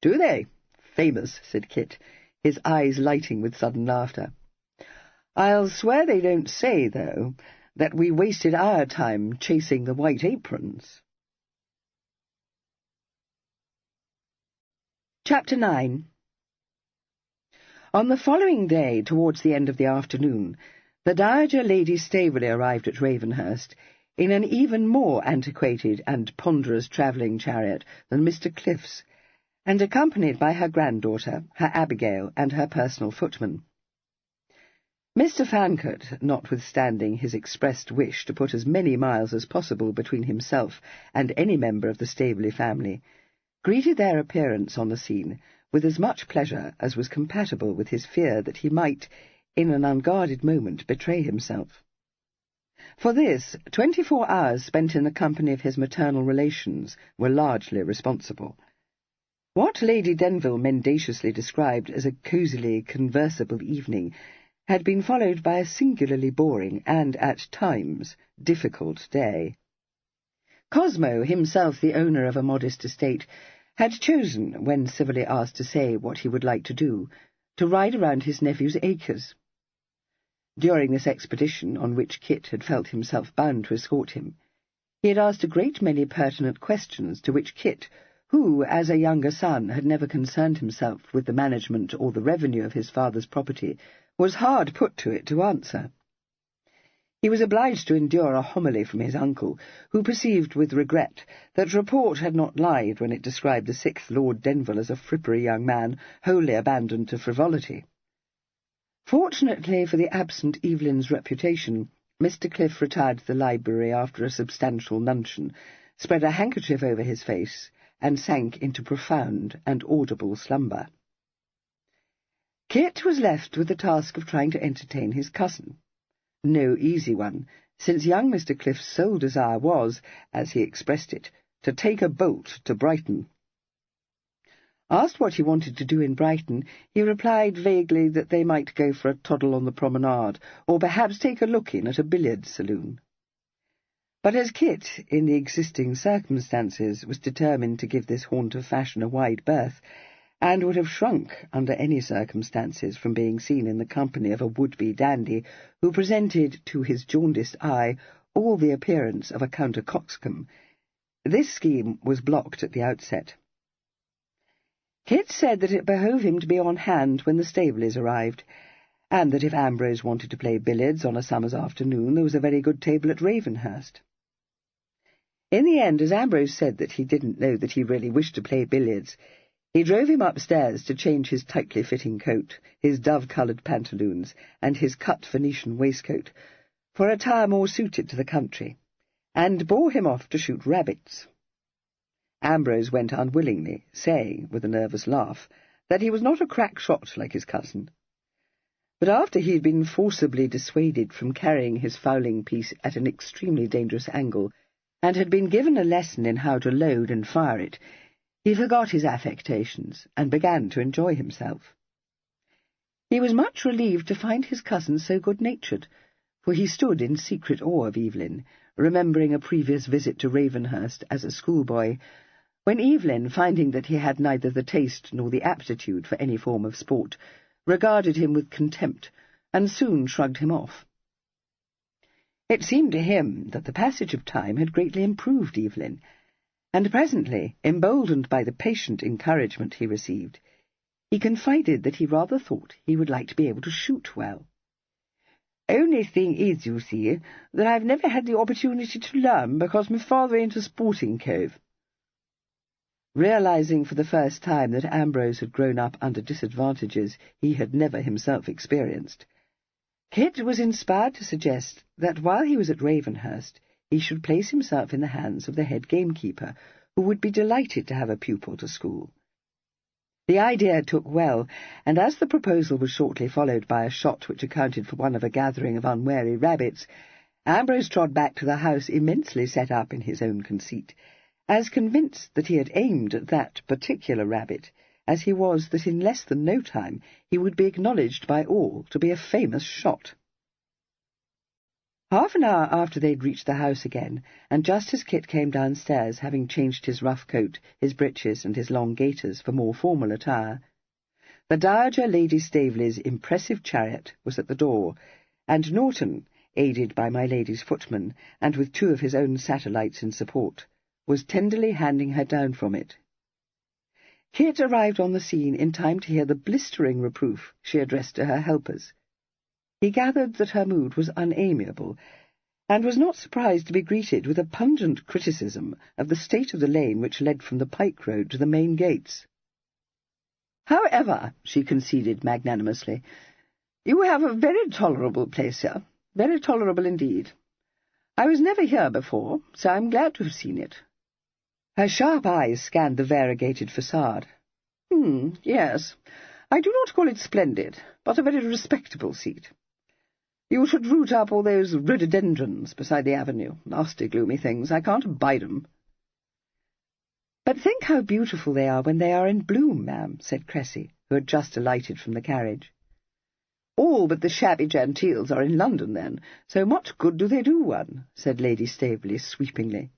"Do they? Famous," said Kit, his eyes lighting with sudden laughter. "I'll swear they don't say, though, that we wasted our time chasing the white aprons." Chapter 9. On the following day, towards the end of the afternoon, the Dowager Lady Staveley arrived at Ravenhurst in an even more antiquated and ponderous travelling chariot than Mr. Cliff's, and accompanied by her granddaughter, her Abigail, and her personal footman. Mr. Fancot, notwithstanding his expressed wish to put as many miles as possible between himself and any member of the Staveley family, greeted their appearance on the scene with as much pleasure as was compatible with his fear that he might, in an unguarded moment, betray himself. For this, 24 hours spent in the company of his maternal relations were largely responsible. What Lady Denville mendaciously described as a cosily conversable evening had been followed by a singularly boring and, at times, difficult day. Cosmo, himself the owner of a modest estate, had chosen, when civilly asked to say what he would like to do, to ride around his nephew's acres. During this expedition, on which Kit had felt himself bound to escort him, he had asked a great many pertinent questions to which Kit, who, as a younger son, had never concerned himself with the management or the revenue of his father's property, was hard put to it to answer. He was obliged to endure a homily from his uncle, who perceived with regret that report had not lied when it described the 6th Lord Denville as a frippery young man, wholly abandoned to frivolity. Fortunately for the absent Evelyn's reputation, Mr. Cliff retired to the library after a substantial luncheon, spread a handkerchief over his face, and sank into profound and audible slumber. Kit was left with the task of trying to entertain his cousin. No easy one, since young Mr. Cliff's sole desire was, as he expressed it, to take a bolt to Brighton. Asked what he wanted to do in Brighton, he replied vaguely that they might go for a toddle on the promenade, or perhaps take a look-in at a billiard saloon. But as Kit, in the existing circumstances, was determined to give this haunt of fashion a wide berth, and would have shrunk under any circumstances from being seen in the company of a would-be dandy who presented to his jaundiced eye all the appearance of a counter-coxcomb, this scheme was blocked at the outset. Kit said that it behoved him to be on hand when the Staveleys arrived, and that if Ambrose wanted to play billiards on a summer's afternoon, there was a very good table at Ravenhurst. In the end, as Ambrose said that he didn't know that he really wished to play billiards, he drove him upstairs to change his tightly fitting coat, his dove-coloured pantaloons, and his cut Venetian waistcoat, for attire more suited to the country, and bore him off to shoot rabbits. Ambrose went unwillingly, saying, with a nervous laugh, that he was not a crack shot like his cousin. But after he had been forcibly dissuaded from carrying his fowling piece at an extremely dangerous angle, and had been given a lesson in how to load and fire it, he forgot his affectations, and began to enjoy himself. He was much relieved to find his cousin so good-natured, for he stood in secret awe of Evelyn, remembering a previous visit to Ravenhurst as a schoolboy, when Evelyn, finding that he had neither the taste nor the aptitude for any form of sport, regarded him with contempt, and soon shrugged him off. It seemed to him that the passage of time had greatly improved Evelyn, and presently, emboldened by the patient encouragement he received, he confided that he rather thought he would like to be able to shoot well. "Only thing is, you see, that I've never had the opportunity to learn because my father ain't a sporting cove." Realizing for the first time that Ambrose had grown up under disadvantages he had never himself experienced, Kit was inspired to suggest that while he was at Ravenhurst he should place himself in the hands of the head gamekeeper, who would be delighted to have a pupil to school. The idea took well, and as the proposal was shortly followed by a shot which accounted for one of a gathering of unwary rabbits, Ambrose trod back to the house immensely set up in his own conceit, as convinced that he had aimed at that particular rabbit, as he was that in less than no time he would be acknowledged by all to be a famous shot. Half an hour after they'd reached the house again, and just as Kit came downstairs, having changed his rough coat, his breeches, and his long gaiters for more formal attire, the Dowager Lady Staveley's impressive chariot was at the door, and Norton, aided by my lady's footman, and with 2 of his own satellites in support, was tenderly handing her down from it. Kit arrived on the scene in time to hear the blistering reproof she addressed to her helpers. He gathered that her mood was unamiable, and was not surprised to be greeted with a pungent criticism of the state of the lane which led from the Pike Road to the main gates. "However," she conceded magnanimously, "you have a very tolerable place here, very tolerable indeed. I was never here before, so I'm glad to have seen it." Her sharp eyes scanned the variegated facade. Yes, I do not call it splendid, but a very respectable seat. You should root up all those rhododendrons beside the avenue. Nasty, gloomy things. I can't abide 'em." "But think how beautiful they are when they are in bloom, ma'am," said Cressy, who had just alighted from the carriage. "All but the shabby genteels are in London, then, so much good do they do one," said Lady Staveley sweepingly.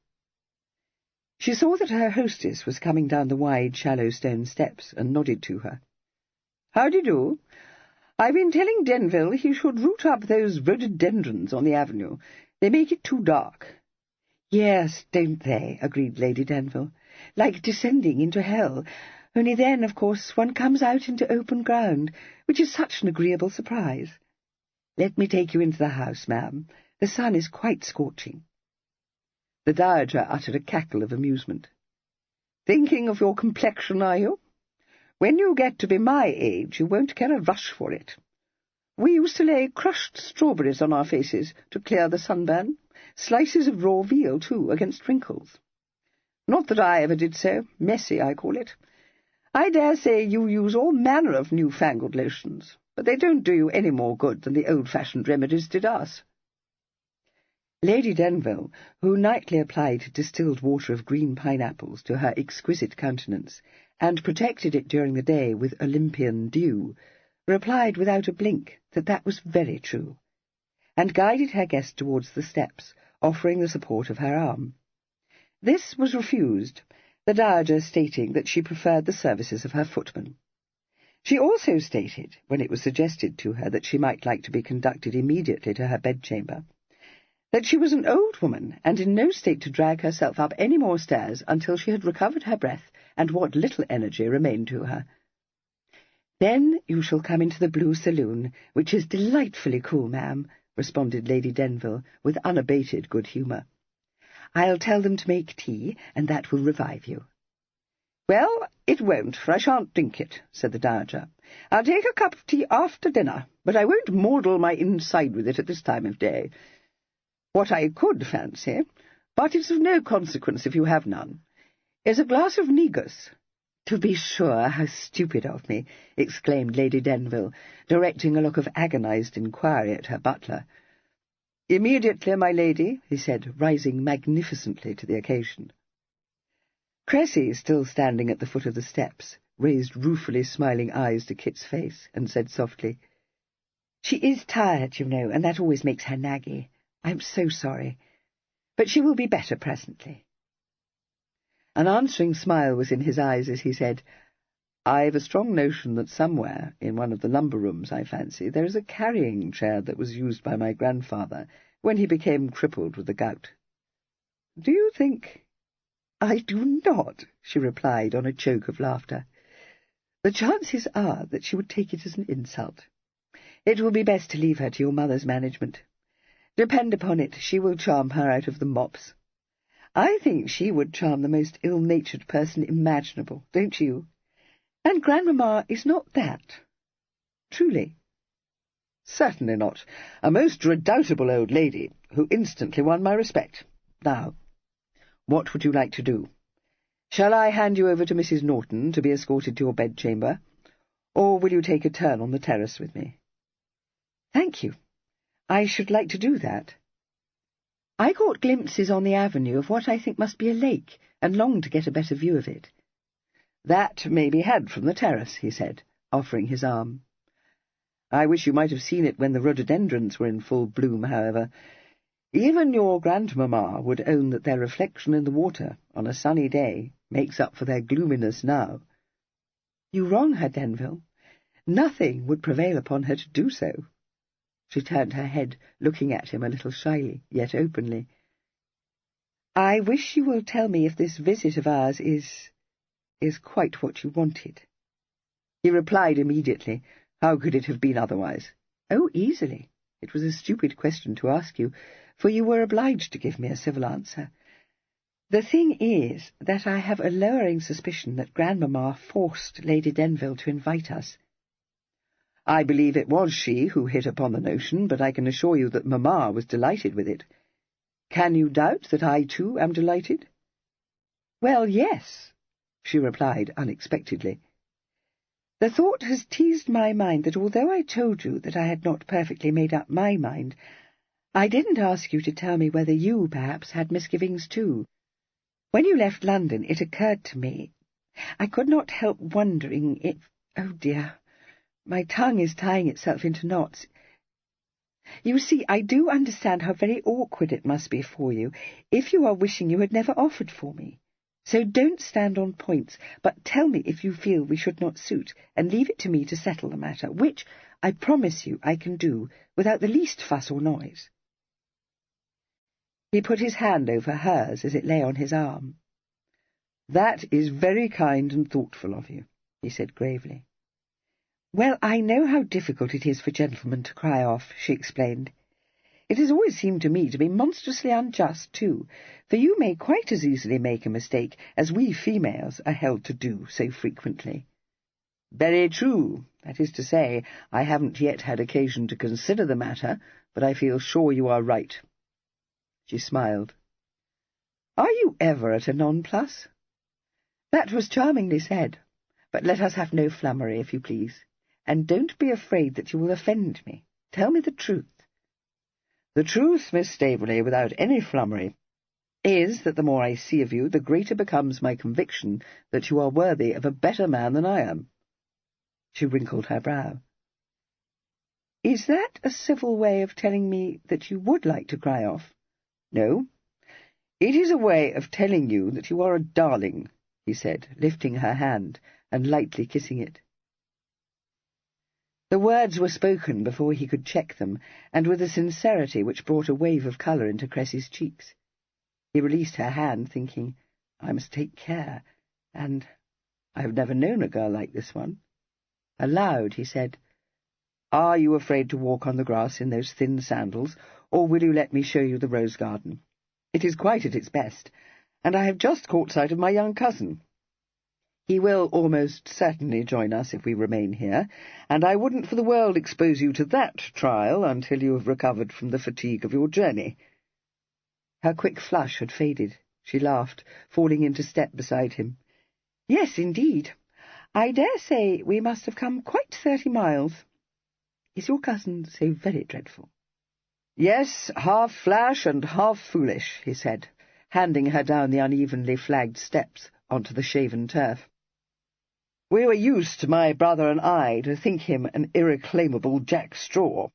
She saw that her hostess was coming down the wide, shallow stone steps, and nodded to her. "How-de-do? I've been telling Denville he should root up those rhododendrons on the avenue. They make it too dark." "Yes, don't they?" agreed Lady Denville. "Like descending into hell. Only then, of course, one comes out into open ground, which is such an agreeable surprise. Let me take you into the house, ma'am. The sun is quite scorching." The Dowager uttered a cackle of amusement. "Thinking of your complexion, are you? When you get to be my age, you won't care a rush for it. We used to lay crushed strawberries on our faces to clear the sunburn, slices of raw veal, too, against wrinkles. Not that I ever did so. Messy, I call it. I dare say you use all manner of new-fangled lotions, but they don't do you any more good than the old-fashioned remedies did us." Lady Denville, who nightly applied distilled water of green pineapples to her exquisite countenance, and protected it during the day with Olympian dew, replied without a blink that was very true, and guided her guest towards the steps, offering the support of her arm. This was refused, the Dowager stating that she preferred the services of her footman. She also stated, when it was suggested to her that she might like to be conducted immediately to her bedchamber, that she was an old woman, and in no state to drag herself up any more stairs until she had recovered her breath and what little energy remained to her. "Then you shall come into the Blue Saloon, which is delightfully cool, ma'am," responded Lady Denville, with unabated good humour. "I'll tell them to make tea, and that will revive you." "Well, it won't, for I shan't drink it," said the Dowager. "I'll take a cup of tea after dinner, but I won't maudle my inside with it at this time of day. What I could fancy, but it's of no consequence if you have none, is a glass of negus." "To be sure, how stupid of me!" exclaimed Lady Denville, directing a look of agonized inquiry at her butler. "Immediately, my lady," he said, rising magnificently to the occasion. Cressy, still standing at the foot of the steps, raised ruefully smiling eyes to Kit's face, and said softly, "She is tired, you know, and that always makes her naggy. I'm so sorry. But she will be better presently." An answering smile was in his eyes as he said, "I've a strong notion that somewhere, in one of the lumber rooms, I fancy, there is a carrying chair that was used by my grandfather when he became crippled with the gout. Do you think—" "I do not," she replied on a choke of laughter. "The chances are that she would take it as an insult. It will be best to leave her to your mother's management. Depend upon it, she will charm her out of the mops. I think she would charm the most ill-natured person imaginable, don't you? And Grandmamma is not that. Truly." "Certainly not. A most redoubtable old lady, who instantly won my respect. Now, what would you like to do? Shall I hand you over to Mrs. Norton to be escorted to your bedchamber, or will you take a turn on the terrace with me?" "Thank you. I should like to do that. I caught glimpses on the avenue of what I think must be a lake, and longed to get a better view of it. "That may be had from the terrace," he said, offering his arm. "I wish you might have seen it when the rhododendrons were in full bloom, however. Even your grandmamma would own that their reflection in the water on a sunny day makes up for their gloominess now." "You wrong her, Denville. Nothing would prevail upon her to do so." She turned her head, looking at him a little shyly, yet openly. "I wish you will tell me if this visit of ours is quite what you wanted." He replied immediately. How could it have been otherwise? "Oh, easily. It was a stupid question to ask you, for you were obliged to give me a civil answer. The thing is that I have a lowering suspicion that Grandmamma forced Lady Denville to invite us." "I believe it was she who hit upon the notion, but I can assure you that Mamma was delighted with it. Can you doubt that I, too, am delighted?" "Well, yes," she replied unexpectedly. "The thought has teased my mind that although I told you that I had not perfectly made up my mind, I didn't ask you to tell me whether you, perhaps, had misgivings too. When you left London, it occurred to me. I could not help wondering if— oh, dear, my tongue is tying itself into knots. You see, I do understand how very awkward it must be for you if you are wishing you had never offered for me. So don't stand on points, but tell me if you feel we should not suit, and leave it to me to settle the matter, which, I promise you, I can do, without the least fuss or noise." He put his hand over hers as it lay on his arm. "That is very kind and thoughtful of you," he said gravely. "Well, I know how difficult it is for gentlemen to cry off," she explained. "It has always seemed to me to be monstrously unjust, too, for you may quite as easily make a mistake as we females are held to do so frequently." "Very true. That is to say, I haven't yet had occasion to consider the matter, but I feel sure you are right." She smiled. "Are you ever at a nonplus?" "That was charmingly said, but let us have no flummery, if you please, and don't be afraid that you will offend me. Tell me the truth." "The truth, Miss Staveley, without any flummery, is that the more I see of you, the greater becomes my conviction that you are worthy of a better man than I am." She wrinkled her brow. "Is that a civil way of telling me that you would like to cry off?" "No. It is a way of telling you that you are a darling," he said, lifting her hand and lightly kissing it. The words were spoken before he could check them, and with a sincerity which brought a wave of colour into Cressy's cheeks. He released her hand, thinking, "I must take care, and I have never known a girl like this one." Aloud he said, "Are you afraid to walk on the grass in those thin sandals, or will you let me show you the rose garden? It is quite at its best, and I have just caught sight of my young cousin. He will almost certainly join us if we remain here, and I wouldn't for the world expose you to that trial until you have recovered from the fatigue of your journey." Her quick flush had faded. She laughed, falling into step beside him. "Yes, indeed. I dare say we must have come quite 30 miles. Is your cousin so very dreadful?" "Yes, half flash and half foolish," he said, handing her down the unevenly flagged steps onto the shaven turf. "We were used, my brother and I, to think him an irreclaimable Jack Straw,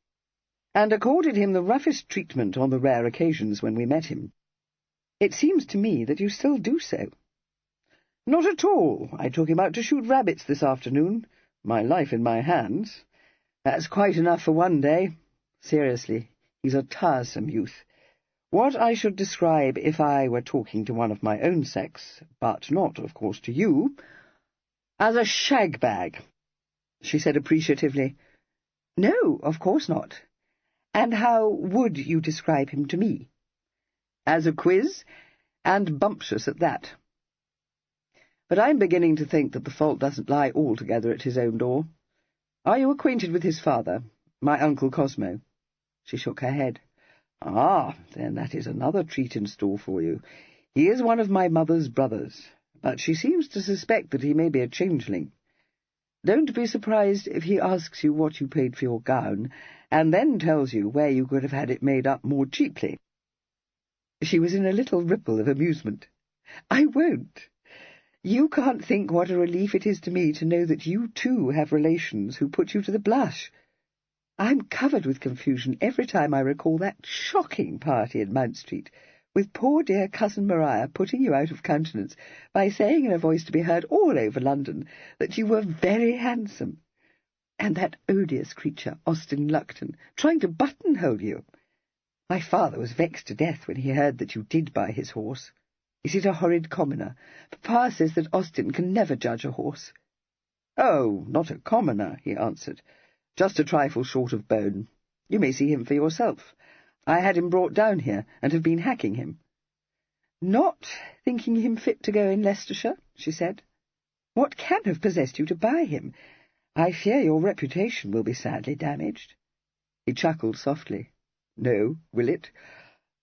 and accorded him the roughest treatment on the rare occasions when we met him. It seems to me that you still do so." "Not at all. I took him out to shoot rabbits this afternoon, my life in my hands. That's quite enough for one day. Seriously, he's a tiresome youth. What I should describe if I were talking to one of my own sex, but not, of course, to you, as a shag-bag," she said appreciatively. "No, of course not. And how would you describe him to me?" "As a quiz, and bumptious at that. But I'm beginning to think that the fault doesn't lie altogether at his own door. Are you acquainted with his father, my Uncle Cosmo?" She shook her head. "Ah, then that is another treat in store for you. He is one of my mother's brothers, but she seems to suspect that he may be a changeling. Don't be surprised if he asks you what you paid for your gown, and then tells you where you could have had it made up more cheaply." She was in a little ripple of amusement. "I won't. You can't think what a relief it is to me to know that you too have relations who put you to the blush. I'm covered with confusion every time I recall that shocking party in Mount Street, with poor dear cousin Maria putting you out of countenance by saying in a voice to be heard all over London that you were very handsome, and that odious creature, Austin Luckton, trying to buttonhole you. My father was vexed to death when he heard that you did buy his horse. Is it a horrid commoner? Papa says that Austin can never judge a horse. Oh, not a commoner, he answered. Just a trifle short of bone. You may see him for yourself. I had him brought down here, and have been hacking him. Not thinking him fit to go in Leicestershire, she said. What can have possessed you to buy him? I fear your reputation will be sadly damaged. He chuckled softly. No, will it?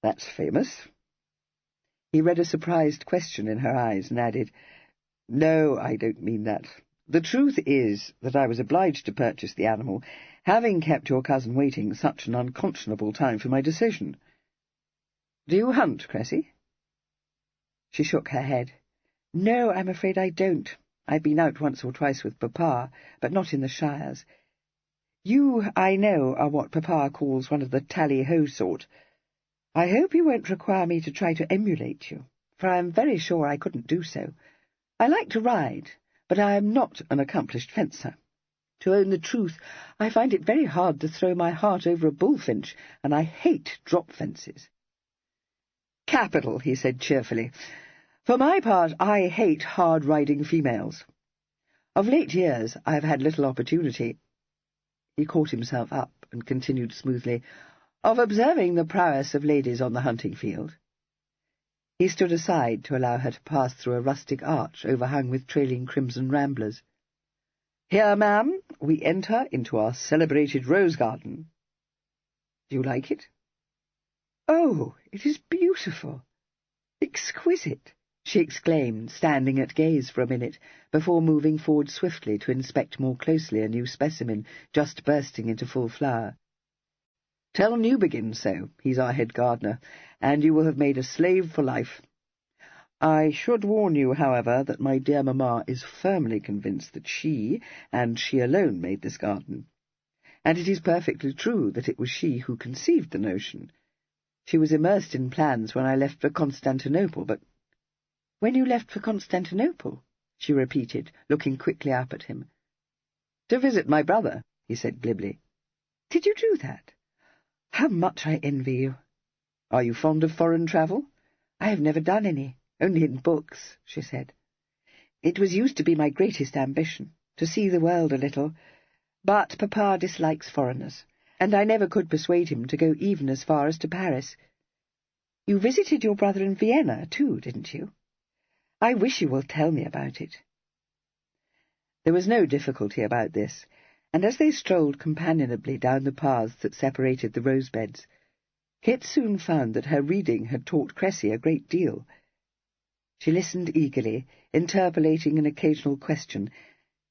That's famous. He read a surprised question in her eyes and added, No, I don't mean that. The truth is that I was obliged to purchase the animal, having kept your cousin waiting such an unconscionable time for my decision. Do you hunt, Cressy? She shook her head. No, I'm afraid I don't. I've been out once or twice with Papa, but not in the shires. You, I know, are what Papa calls one of the tally-ho sort. I hope you won't require me to try to emulate you, for I am very sure I couldn't do so. I like to ride, but I am not an accomplished fencer. To own the truth, I find it very hard to throw my heart over a bullfinch, and I hate drop fences. Capital, he said cheerfully. For my part, I hate hard-riding females. Of late years, I have had little opportunity— He caught himself up and continued smoothly, of observing the prowess of ladies on the hunting field. He stood aside to allow her to pass through a rustic arch overhung with trailing crimson ramblers. Here, ma'am, we enter into our celebrated rose garden. Do you like it? Oh, it is beautiful! Exquisite! She exclaimed, standing at gaze for a minute, before moving forward swiftly to inspect more closely a new specimen just bursting into full flower. Tell Newbegin so, he's our head gardener, and you will have made a slave for life. I should warn you, however, that my dear mamma is firmly convinced that she, and she alone, made this garden. And it is perfectly true that it was she who conceived the notion. She was immersed in plans when I left for Constantinople, but— When you left for Constantinople? She repeated, looking quickly up at him. To visit my brother, he said glibly. Did you do that? How much I envy you. Are you fond of foreign travel? I have never done any, only in books, she said. It was used to be my greatest ambition, to see the world a little, but Papa dislikes foreigners, and I never could persuade him to go even as far as to Paris. You visited your brother in Vienna, too, didn't you? I wish you will tell me about it. There was no difficulty about this, and as they strolled companionably down the paths that separated the rose-beds, Kit soon found that her reading had taught Cressy a great deal. She listened eagerly, interpolating an occasional question,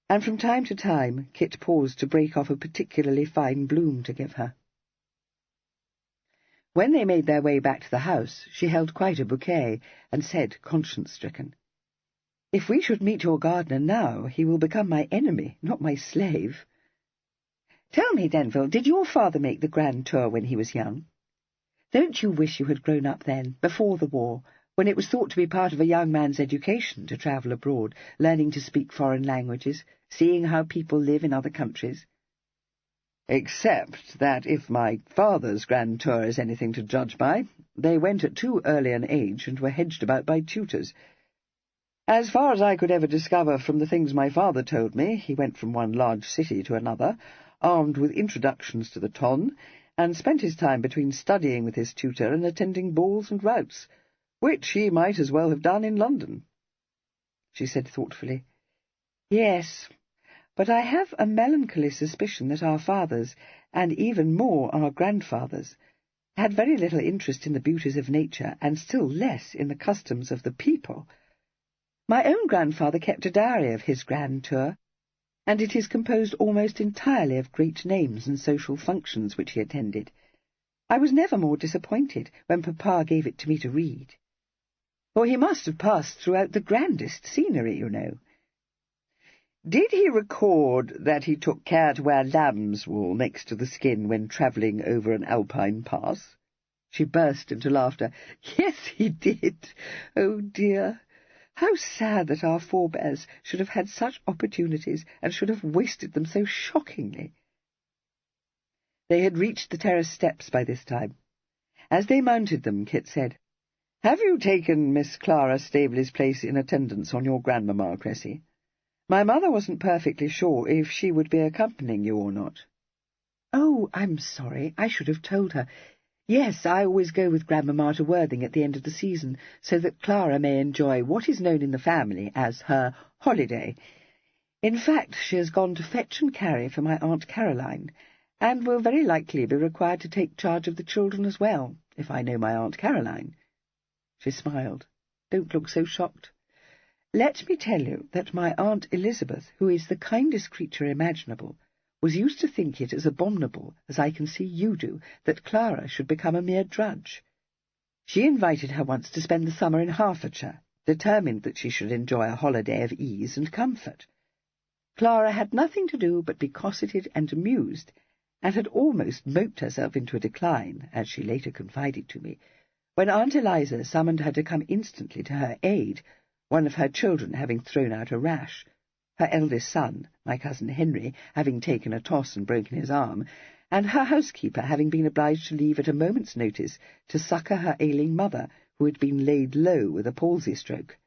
and from time to time Kit paused to break off a particularly fine bloom to give her. When they made their way back to the house, she held quite a bouquet, and said, conscience-stricken, "If we should meet your gardener now, he will become my enemy, not my slave." Tell me, Denville, did your father make the grand tour when he was young? Don't you wish you had grown up then, before the war, when it was thought to be part of a young man's education to travel abroad, learning to speak foreign languages, seeing how people live in other countries? Except that if my father's grand tour is anything to judge by, they went at too early an age and were hedged about by tutors. As far as I could ever discover from the things my father told me, he went from one large city to another, armed with introductions to the ton, and spent his time between studying with his tutor and attending balls and routs, which he might as well have done in London. She said thoughtfully, Yes, but I have a melancholy suspicion that our fathers, and even more our grandfathers, had very little interest in the beauties of nature, and still less in the customs of the people. My own grandfather kept a diary of his grand tour, and it is composed almost entirely of great names and social functions which he attended. I was never more disappointed when Papa gave it to me to read. For he must have passed throughout the grandest scenery, you know. Did he record that he took care to wear lamb's wool next to the skin when travelling over an alpine pass? She burst into laughter. Yes, he did. Oh, dear. How sad that our forebears should have had such opportunities and should have wasted them so shockingly. They had reached the terrace steps by this time. As they mounted them, Kit said, "Have you taken Miss Clara Staveley's place in attendance on your grandmamma, Cressy? My mother wasn't perfectly sure if she would be accompanying you or not." "Oh, I'm sorry. I should have told her. Yes, I always go with Grandmamma to Worthing at the end of the season, so that Clara may enjoy what is known in the family as her holiday. In fact, she has gone to fetch and carry for my Aunt Caroline, and will very likely be required to take charge of the children as well, if I know my Aunt Caroline." She smiled. "Don't look so shocked. Let me tell you that my Aunt Elizabeth, who is the kindest creature imaginable, was used to think it as abominable as I can see you do, that Clara should become a mere drudge. She invited her once to spend the summer in Hertfordshire, determined that she should enjoy a holiday of ease and comfort. Clara had nothing to do but be cosseted and amused, and had almost moped herself into a decline, as she later confided to me, when Aunt Eliza summoned her to come instantly to her aid, one of her children having thrown out a rash, her eldest son, my cousin Henry, having taken a toss and broken his arm, and her housekeeper having been obliged to leave at a moment's notice to succour her ailing mother, who had been laid low with a palsy stroke.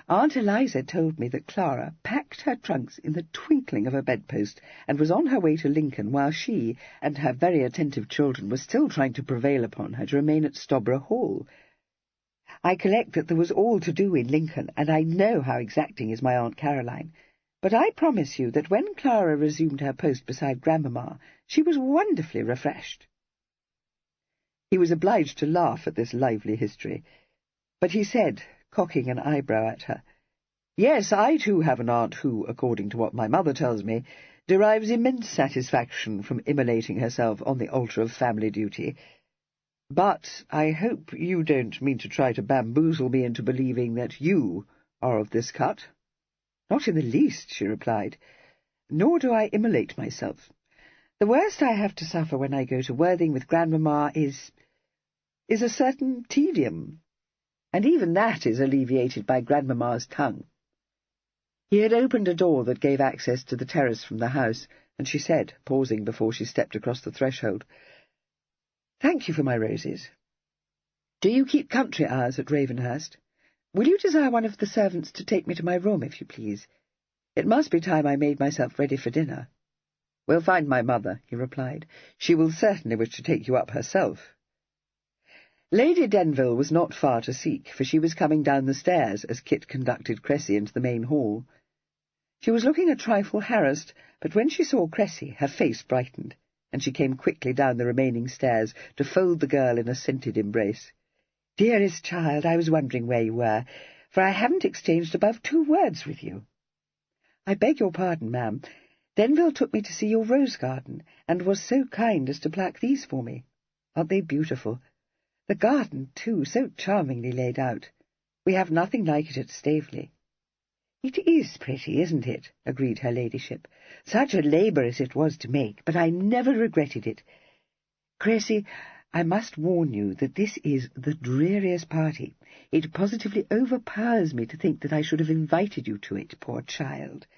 Aunt Eliza told me that Clara packed her trunks in the twinkling of a bedpost, and was on her way to Lincoln, while she and her very attentive children were still trying to prevail upon her to remain at Stoborough Hall. I collect that there was all to do in Lincoln, and I know how exacting is my Aunt Caroline, but I promise you that when Clara resumed her post beside Grandmamma, she was wonderfully refreshed." He was obliged to laugh at this lively history, but he said, cocking an eyebrow at her, "Yes, I too have an aunt who, according to what my mother tells me, derives immense satisfaction from immolating herself on the altar of family duty. But I hope you don't mean to try to bamboozle me into believing that you are of this cut?" "Not in the least," she replied. "Nor do I immolate myself. The worst I have to suffer when I go to Worthing with Grandmamma is a certain tedium, and even that is alleviated by Grandmamma's tongue." He had opened a door that gave access to the terrace from the house, and she said, pausing before she stepped across the threshold, "Thank you for my roses. Do you keep country hours at Ravenhurst? Will you desire one of the servants to take me to my room, if you please? It must be time I made myself ready for dinner." "We'll find my mother," he replied. "She will certainly wish to take you up herself." Lady Denville was not far to seek, for she was coming down the stairs as Kit conducted Cressy into the main hall. She was looking a trifle harassed, but when she saw Cressy, her face brightened, and she came quickly down the remaining stairs to fold the girl in a scented embrace. "Dearest child, I was wondering where you were, for I haven't exchanged above 2 words with you." "I beg your pardon, ma'am. Denville took me to see your rose garden, and was so kind as to pluck these for me. Aren't they beautiful? The garden, too, so charmingly laid out. We have nothing like it at Staveley." "It is pretty, isn't it?" agreed her ladyship. "Such a labour as it was to make, but I never regretted it. Cressy, I must warn you that this is the dreariest party. It positively overpowers me to think that I should have invited you to it, poor child.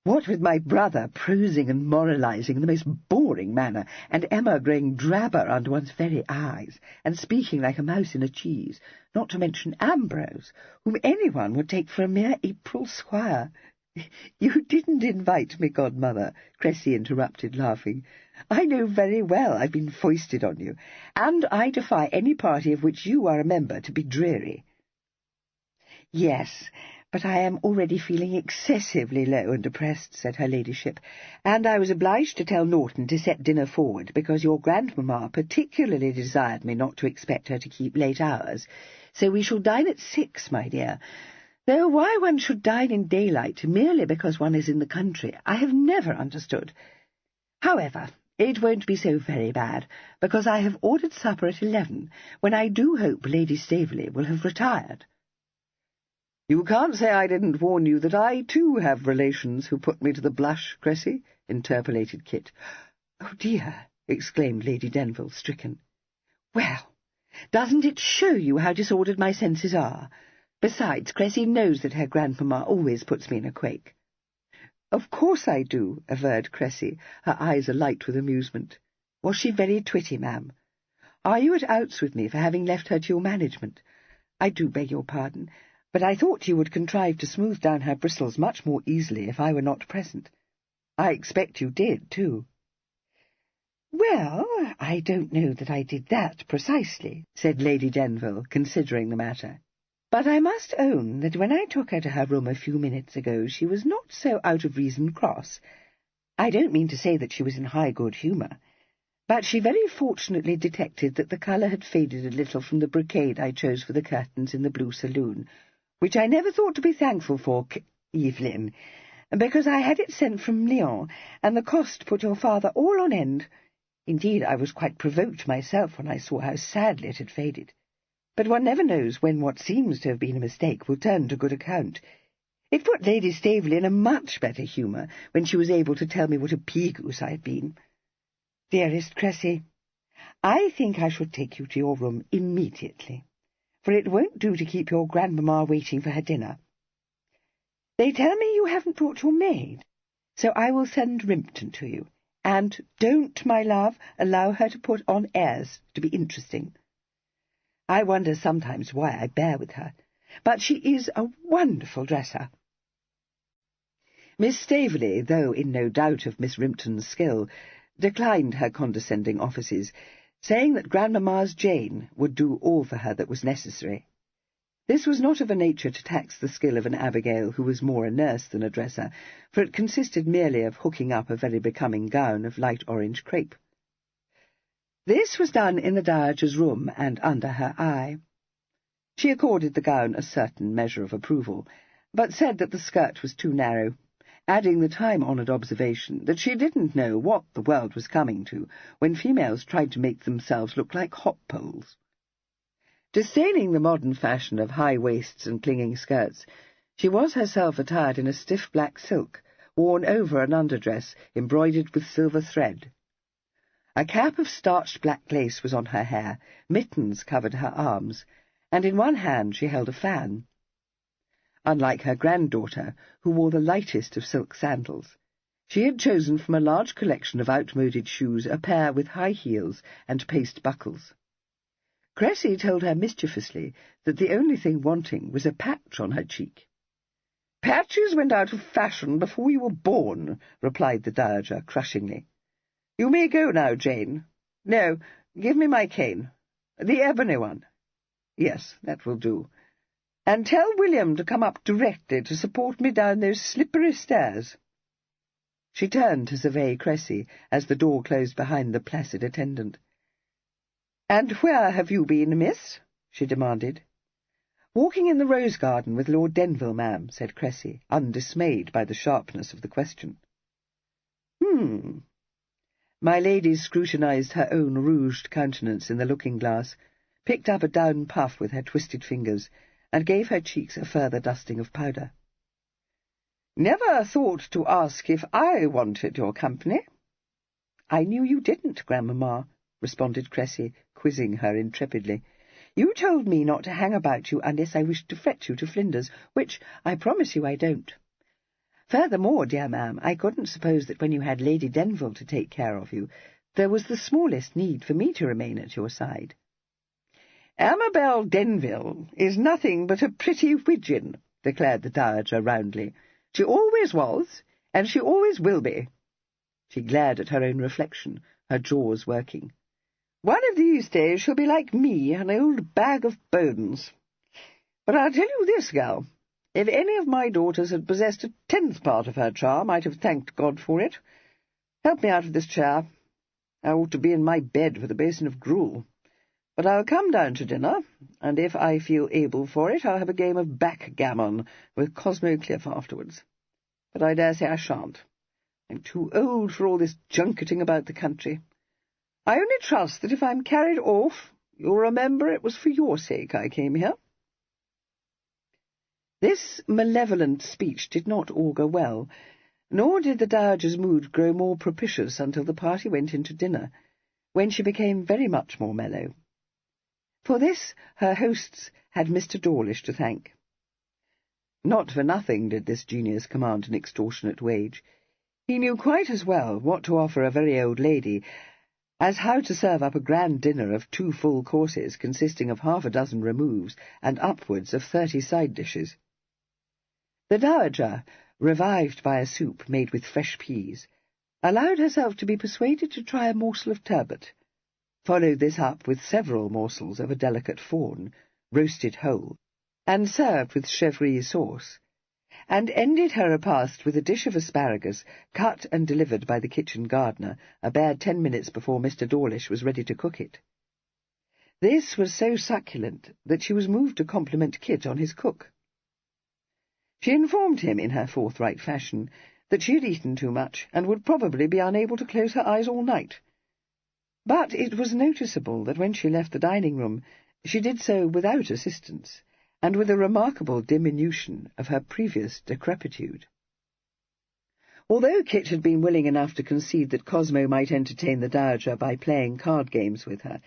What with my brother prosing and moralizing in the most boring manner, and Emma growing drabber under one's very eyes, and speaking like a mouse in a cheese, not to mention Ambrose, whom anyone would take for a mere April squire." "You didn't invite me, godmother," Cressy interrupted, laughing. "I know very well I've been foisted on you, and I defy any party of which you are a member to be dreary." "Yes, but I am already feeling excessively low and depressed," said her ladyship, "and I was obliged to tell Norton to set dinner forward, because your grandmamma particularly desired me not to expect her to keep late hours. So we shall dine at 6, my dear. Though why one should dine in daylight merely because one is in the country, I have never understood. However, It won't be so very bad, because I have ordered supper at 11, when I do hope Lady Staveley will have retired." "You can't say I didn't warn you that I, too, have relations who put me to the blush, Cressy," interpolated Kit. "Oh, dear!" exclaimed Lady Denville, stricken. "Well, doesn't it show you how disordered my senses are? Besides, Cressy knows that her grandmamma always puts me in a quake." "Of course I do," averred Cressy, her eyes alight with amusement. "Was she very twitty, ma'am? Are you at outs with me for having left her to your management? I do beg your pardon, but I thought you would contrive to smooth down her bristles much more easily if I were not present. I expect you did, too." "Well, I don't know that I did that precisely," said Lady Denville, considering the matter. "But I must own that when I took her to her room a few minutes ago she was not so out of reason cross. I don't mean to say that she was in high good humour, but she very fortunately detected that the colour had faded a little from the brocade I chose for the curtains in the blue saloon, which I never thought to be thankful for, Evelyn, because I had it sent from Lyon, and the cost put your father all on end. Indeed, I was quite provoked myself when I saw how sadly it had faded. But one never knows when what seems to have been a mistake will turn to good account. It put Lady Staveley in a much better humour when she was able to tell me what a pea-goose I had been. Dearest Cressy, I think I should take you to your room immediately, for it won't do to keep your grandmamma waiting for her dinner. They tell me you haven't brought your maid, so I will send Rimpton to you. And don't, my love, allow her to put on airs to be interesting. I wonder sometimes why I bear with her, but she is a wonderful dresser." Miss Staveley, though in no doubt of Miss Rimpton's skill, declined her condescending offices, saying that Grandmamma's Jane would do all for her that was necessary. This was not of a nature to tax the skill of an Abigail who was more a nurse than a dresser, for it consisted merely of hooking up a very becoming gown of light orange crepe. This was done in the Dowager's room and under her eye. She accorded the gown a certain measure of approval, but said that the skirt was too narrow, adding the time-honoured observation that she didn't know what the world was coming to when females tried to make themselves look like hop-poles. Disdaining the modern fashion of high waists and clinging skirts, she was herself attired in a stiff black silk, worn over an underdress embroidered with silver thread. A cap of starched black lace was on her hair, mittens covered her arms, and in one hand she held a fan. Unlike her granddaughter, who wore the lightest of silk sandals, she had chosen from a large collection of outmoded shoes a pair with high heels and paste buckles. Cressy told her mischievously that the only thing wanting was a patch on her cheek. "Patches went out of fashion before you were born," replied the Dowager crushingly. "You may go now, Jane. No, give me my cane. The ebony one. Yes, that will do. And tell William to come up directly to support me down those slippery stairs." She turned to survey Cressy as the door closed behind the placid attendant. "And where have you been, miss?" she demanded. "Walking in the rose garden with Lord Denville, ma'am," said Cressy, undismayed by the sharpness of the question. My lady scrutinized her own rouged countenance in the looking-glass, picked up a down puff with her twisted fingers, and gave her cheeks a further dusting of powder. "Never thought to ask if I wanted your company." "I knew you didn't, Grandmamma," responded Cressy, quizzing her intrepidly. "You told me not to hang about you unless I wished to fetch you to Flinders, which I promise you I don't. Furthermore, dear ma'am, I couldn't suppose that when you had Lady Denville to take care of you, there was the smallest need for me to remain at your side." "Amabel Denville is nothing but a pretty widgeon," declared the Dowager roundly. "She always was, and she always will be." She glared at her own reflection, her jaws working. "One of these days she'll be like me, an old bag of bones. But I'll tell you this, gal, if any of my daughters had possessed a 10th part of her charm, I'd have thanked God for it. Help me out of this chair. I ought to be in my bed with a basin of gruel. But I'll come down to dinner, and if I feel able for it, I'll have a game of backgammon with Cosmo Cliff afterwards. But I dare say I shan't. I'm too old for all this junketing about the country. I only trust that if I'm carried off, you'll remember it was for your sake I came here." This malevolent speech did not augur well, nor did the dowager's mood grow more propitious until the party went into dinner, when she became very much more mellow. For this her hosts had Mr. Dawlish to thank. Not for nothing did this genius command an extortionate wage. He knew quite as well what to offer a very old lady as how to serve up a grand dinner of 2 full courses consisting of half a dozen removes and upwards of 30 side dishes. The dowager, revived by a soup made with fresh peas, allowed herself to be persuaded to try a morsel of turbot, followed this up with several morsels of a delicate fawn, roasted whole, and served with chèvre sauce, and ended her repast with a dish of asparagus cut and delivered by the kitchen gardener a bare 10 minutes before Mr. Dawlish was ready to cook it. This was so succulent that she was moved to compliment Kit on his cook. She informed him in her forthright fashion that she had eaten too much and would probably be unable to close her eyes all night. But it was noticeable that when she left the dining-room she did so without assistance, and with a remarkable diminution of her previous decrepitude. Although Kit had been willing enough to concede that Cosmo might entertain the dowager by playing card-games with her,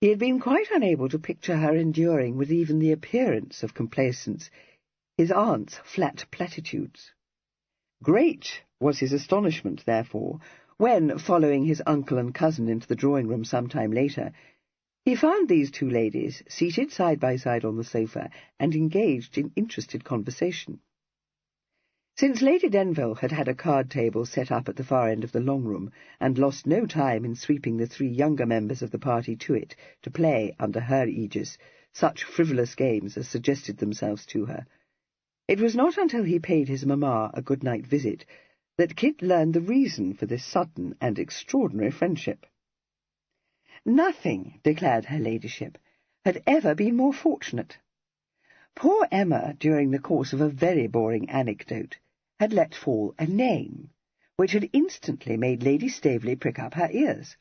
he had been quite unable to picture her enduring with even the appearance of complaisance his aunt's flat platitudes. Great was his astonishment, therefore, when, following his uncle and cousin into the drawing-room some time later, he found these 2 ladies seated side by side on the sofa and engaged in interested conversation. Since Lady Denville had had a card-table set up at the far end of the long-room, and lost no time in sweeping the 3 younger members of the party to it to play, under her aegis, such frivolous games as suggested themselves to her, it was not until he paid his mamma a good-night visit that Kit learned the reason for this sudden and extraordinary friendship. Nothing, declared her ladyship, had ever been more fortunate. Poor Emma, during the course of a very boring anecdote, had let fall a name, which had instantly made Lady Staveley prick up her ears.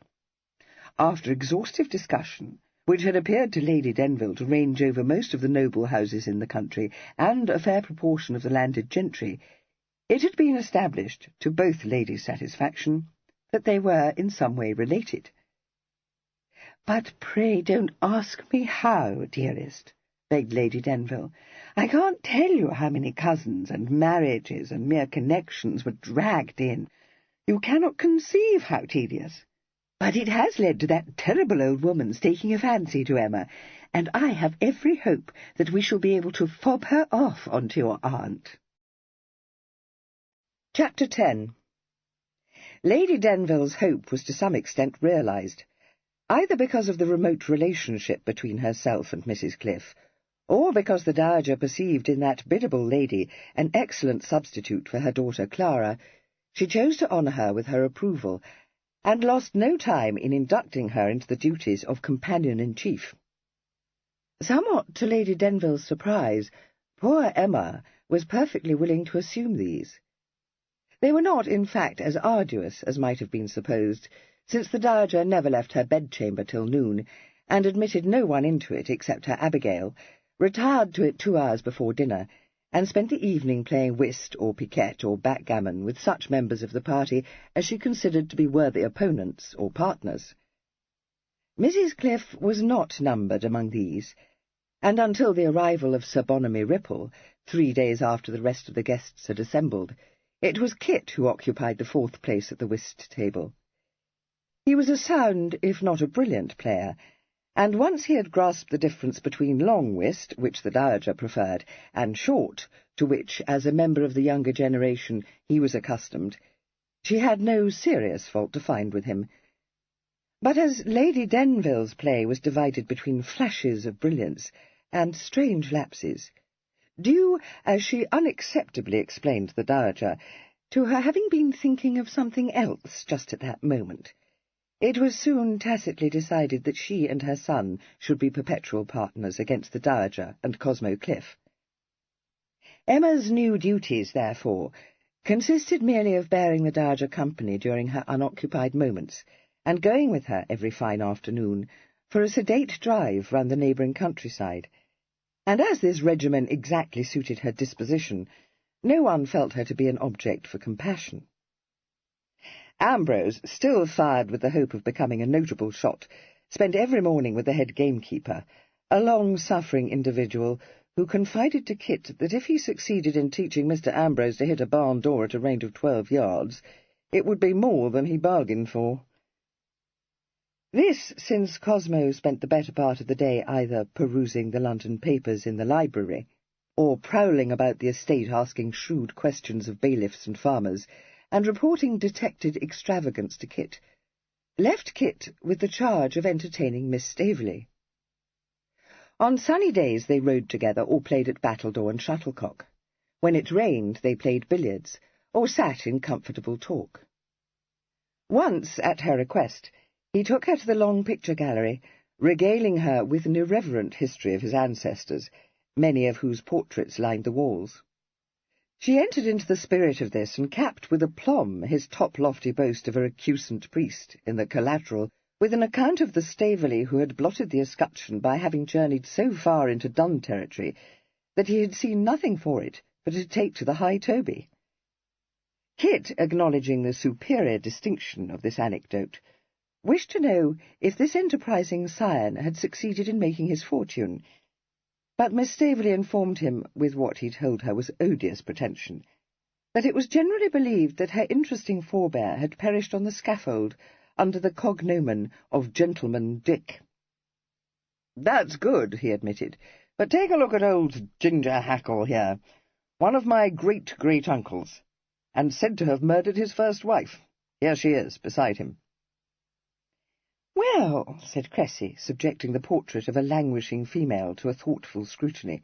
After exhaustive discussion, which had appeared to Lady Denville to range over most of the noble houses in the country and a fair proportion of the landed gentry, it had been established, to both ladies' satisfaction, that they were in some way related. "But pray don't ask me how, dearest," begged Lady Denville. "I can't tell you how many cousins and marriages and mere connections were dragged in. You cannot conceive how tedious. But it has led to that terrible old woman's taking a fancy to Emma, and I have every hope that we shall be able to fob her off onto your aunt." Chapter 10. Lady Denville's hope was to some extent realized, either because of the remote relationship between herself and Mrs. Cliff, or because the dowager perceived in that biddable lady an excellent substitute for her daughter Clara. She chose to honour her with her approval, and lost no time in inducting her into the duties of companion-in-chief. Somewhat to Lady Denville's surprise, poor Emma was perfectly willing to assume these. They were not, in fact, as arduous as might have been supposed, since the dowager never left her bedchamber till noon, and admitted no one into it except her Abigail, retired to it 2 hours before dinner, and spent the evening playing whist or piquet or backgammon with such members of the party as she considered to be worthy opponents or partners. Mrs. Cliff was not numbered among these, and until the arrival of Sir Bonamy Ripple, 3 days after the rest of the guests had assembled, it was Kit who occupied the 4th place at the whist-table. He was a sound, if not a brilliant player, and once he had grasped the difference between long whist, which the dowager preferred, and short, to which, as a member of the younger generation, he was accustomed, she had no serious fault to find with him. But as Lady Denville's play was divided between flashes of brilliance and strange lapses, due, as she unacceptably explained to the dowager, to her having been thinking of something else just at that moment, it was soon tacitly decided that she and her son should be perpetual partners against the dowager and Cosmo Cliff. Emma's new duties, therefore, consisted merely of bearing the Dowager company during her unoccupied moments, and going with her every fine afternoon for a sedate drive round the neighbouring countryside, and as this regimen exactly suited her disposition, no one felt her to be an object for compassion. Ambrose, still fired with the hope of becoming a notable shot, spent every morning with the head gamekeeper, a long-suffering individual who confided to Kit that if he succeeded in teaching Mr. Ambrose to hit a barn door at a range of 12 yards, it would be more than he bargained for. This, since Cosmo spent the better part of the day either perusing the London papers in the library, or prowling about the estate asking shrewd questions of bailiffs and farmers, and reporting detected extravagance to Kit, left Kit with the charge of entertaining Miss Staveley. On sunny days they rode together or played at battledore and shuttlecock. When it rained they played billiards, or sat in comfortable talk. Once, at her request, he took her to the long picture gallery, regaling her with an irreverent history of his ancestors, many of whose portraits lined the walls. She entered into the spirit of this, and capped with aplomb his top-lofty boast of a recusant priest in the collateral, with an account of the Staveley who had blotted the escutcheon by having journeyed so far into Dun territory that he had seen nothing for it but to take to the High Toby. Kit, acknowledging the superior distinction of this anecdote, wished to know if this enterprising scion had succeeded in making his fortune, but Miss Staveley informed him, with what he told her was odious pretension, that it was generally believed that her interesting forebear had perished on the scaffold under the cognomen of Gentleman Dick. "That's good," he admitted, "but take a look at old Ginger Hackle here, one of my great-great-uncles, and said to have murdered his first wife. Here she is, beside him." "Well," said Cressy, subjecting the portrait of a languishing female to a thoughtful scrutiny,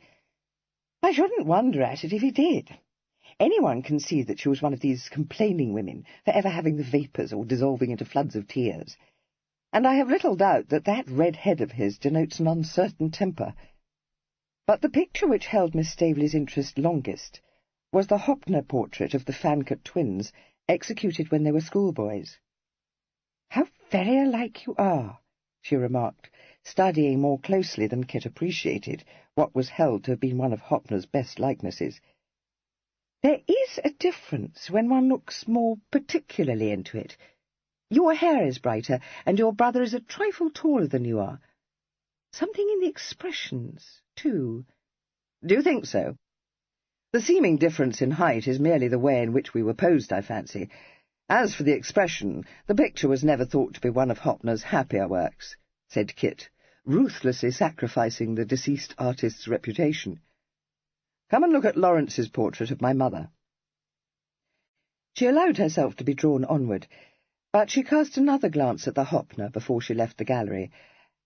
"I shouldn't wonder at it if he did. Anyone can see that she was one of these complaining women for ever having the vapours or dissolving into floods of tears, and I have little doubt that that red head of his denotes an uncertain temper. But the picture which held Miss Staveley's interest longest was the Hoppner portrait of the Fancot twins, executed when they were schoolboys. "How very alike you are," she remarked, studying more closely than Kit appreciated what was held to have been one of Hoppner's best likenesses. "There is a difference when one looks more particularly into it. Your hair is brighter, and your brother is a trifle taller than you are. Something in the expressions, too." "Do you think so? The seeming difference in height is merely the way in which we were posed, I fancy. As for the expression, the picture was never thought to be one of Hoppner's happier works," said Kit, ruthlessly sacrificing the deceased artist's reputation. "Come and look at Lawrence's portrait of my mother." She allowed herself to be drawn onward, but she cast another glance at the Hoppner before she left the gallery,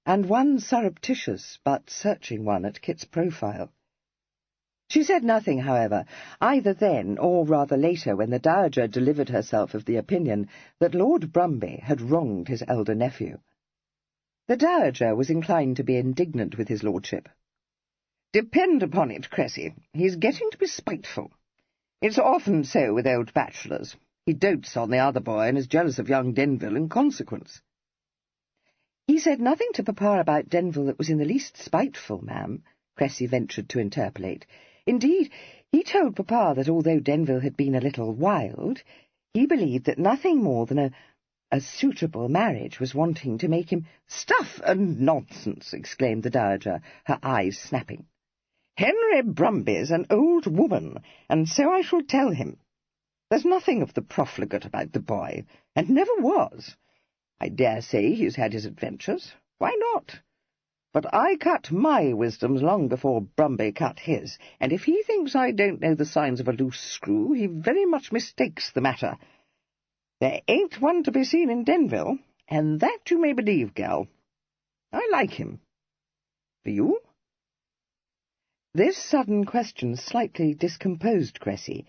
and one surreptitious but searching one at Kit's profile. She said nothing, however, either then or rather later, when the Dowager delivered herself of the opinion that Lord Brumby had wronged his elder nephew. The Dowager was inclined to be indignant with his lordship. "Depend upon it, Cressy, he's getting to be spiteful. It's often so with old bachelors. He dotes on the other boy and is jealous of young Denville in consequence." "He said nothing to papa about Denville that was in the least spiteful, ma'am," Cressy ventured to interpolate. "Indeed, he told papa that although Denville had been a little wild, he believed that nothing more than a suitable marriage was wanting to make him—" "Stuff and nonsense!" exclaimed the Dowager, her eyes snapping. "Henry Brumby's an old woman, and so I shall tell him. There's nothing of the profligate about the boy, and never was. I dare say he's had his adventures. Why not? But I cut my wisdoms long before Brumby cut his, and if he thinks I don't know the signs of a loose screw, he very much mistakes the matter. There ain't one to be seen in Denville, and that you may believe, gal. I like him. Do you?" This sudden question slightly discomposed Cressy,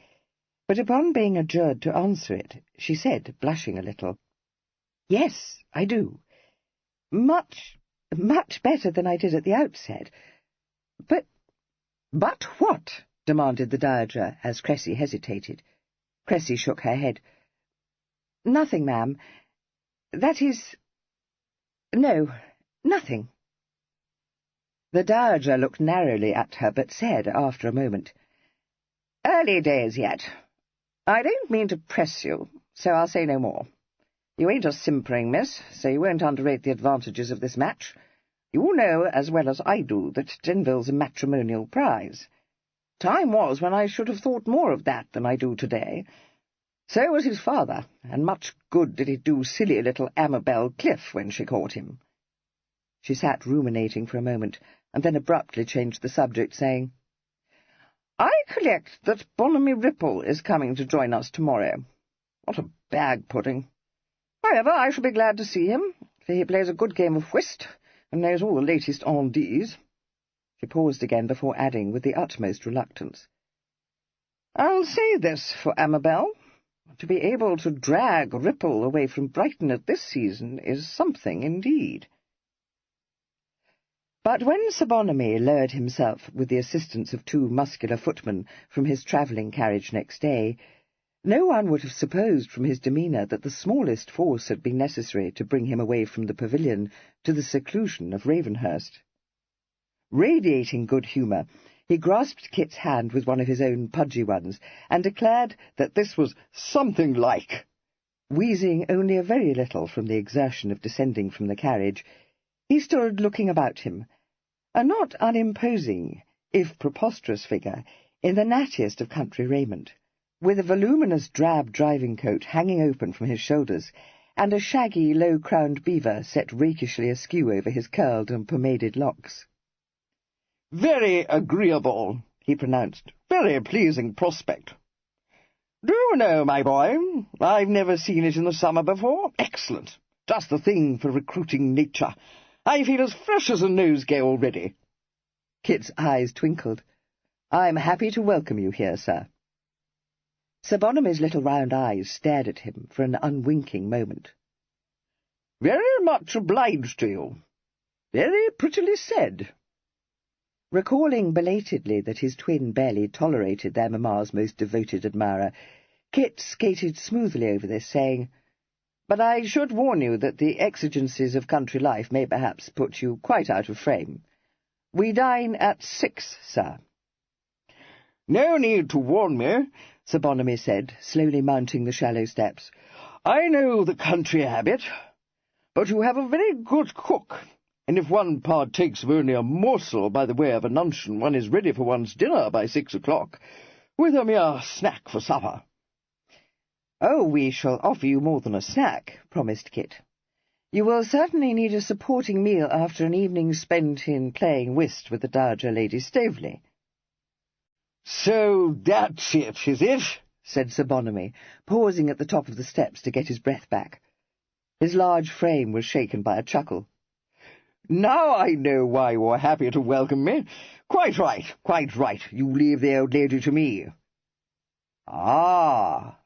but upon being adjured to answer it, she said, blushing a little, "Yes, I do. Much better than I did at the outset. But—" "But what?" demanded the Dowager, as Cressy hesitated. Cressy shook her head. "Nothing, ma'am. That is... no, nothing." The Dowager looked narrowly at her, but said, after a moment, "Early days yet. I don't mean to press you, so I'll say no more. You ain't a simpering miss, so you won't underrate the advantages of this match. You know as well as I do that Denville's a matrimonial prize. Time was when I should have thought more of that than I do today. So was his father, and much good did it do silly little Amabel Cliff when she caught him." She sat ruminating for a moment, and then abruptly changed the subject, saying, "I collect that Bonamy Ripple is coming to join us tomorrow. What a bag-pudding! However, I shall be glad to see him, for he plays a good game of whist, and knows all the latest on-d's." She paused again before adding, with the utmost reluctance, "I'll say this for Amabel. To be able to drag Ripple away from Brighton at this season is something indeed." But when Sir Bonamy lowered himself, with the assistance of 2 muscular footmen, from his travelling carriage next day, no one would have supposed from his demeanour that the smallest force had been necessary to bring him away from the pavilion to the seclusion of Ravenhurst. Radiating good humour, he grasped Kit's hand with one of his own pudgy ones, and declared that this was something like. Wheezing only a very little from the exertion of descending from the carriage, he stood looking about him, a not unimposing, if preposterous figure, in the nattiest of country raiment, with a voluminous drab driving-coat hanging open from his shoulders, and a shaggy, low-crowned beaver set rakishly askew over his curled and pomaded locks. "Very agreeable," he pronounced. "Very pleasing prospect. Do you know, my boy, I've never seen it in the summer before. Excellent. Just the thing for recruiting nature. I feel as fresh as a nosegay already." Kit's eyes twinkled. "I'm happy to welcome you here, sir." Sir Bonamy's little round eyes stared at him for an unwinking moment. "Very much obliged to you. Very prettily said." Recalling belatedly that his twin barely tolerated their mamma's most devoted admirer, Kit skated smoothly over this, saying, "But I should warn you that the exigencies of country life may perhaps put you quite out of frame. We dine at 6, sir." "No need to warn me," Sir Bonamy said, slowly mounting the shallow steps. "I know the country habit. But you have a very good cook, and if one partakes of only a morsel by the way of a nuncheon, one is ready for one's dinner by 6 o'clock, with a mere snack for supper." "Oh, we shall offer you more than a snack," promised Kit. "You will certainly need a supporting meal after an evening spent in playing whist with the Dowager Lady Staveley." "So that's it, is it?" said Sir Bonamy, pausing at the top of the steps to get his breath back. His large frame was shaken by a chuckle. "Now I know why you are happy to welcome me. Quite right, quite right. You leave the old lady to me." "Ah!"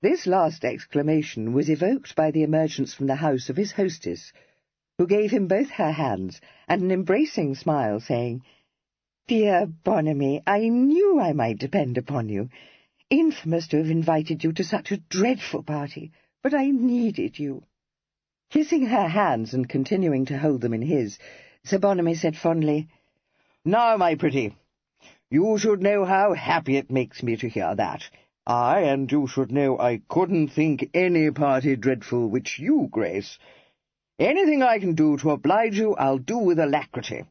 This last exclamation was evoked by the emergence from the house of his hostess, who gave him both her hands and an embracing smile, saying, "Dear Bonamy, I knew I might depend upon you. Infamous to have invited you to such a dreadful party, but I needed you." Kissing her hands and continuing to hold them in his, Sir Bonamy said fondly, "Now, my pretty, you should know how happy it makes me to hear that. And you should know I couldn't think any party dreadful which you grace. Anything I can do to oblige you, I'll do with alacrity.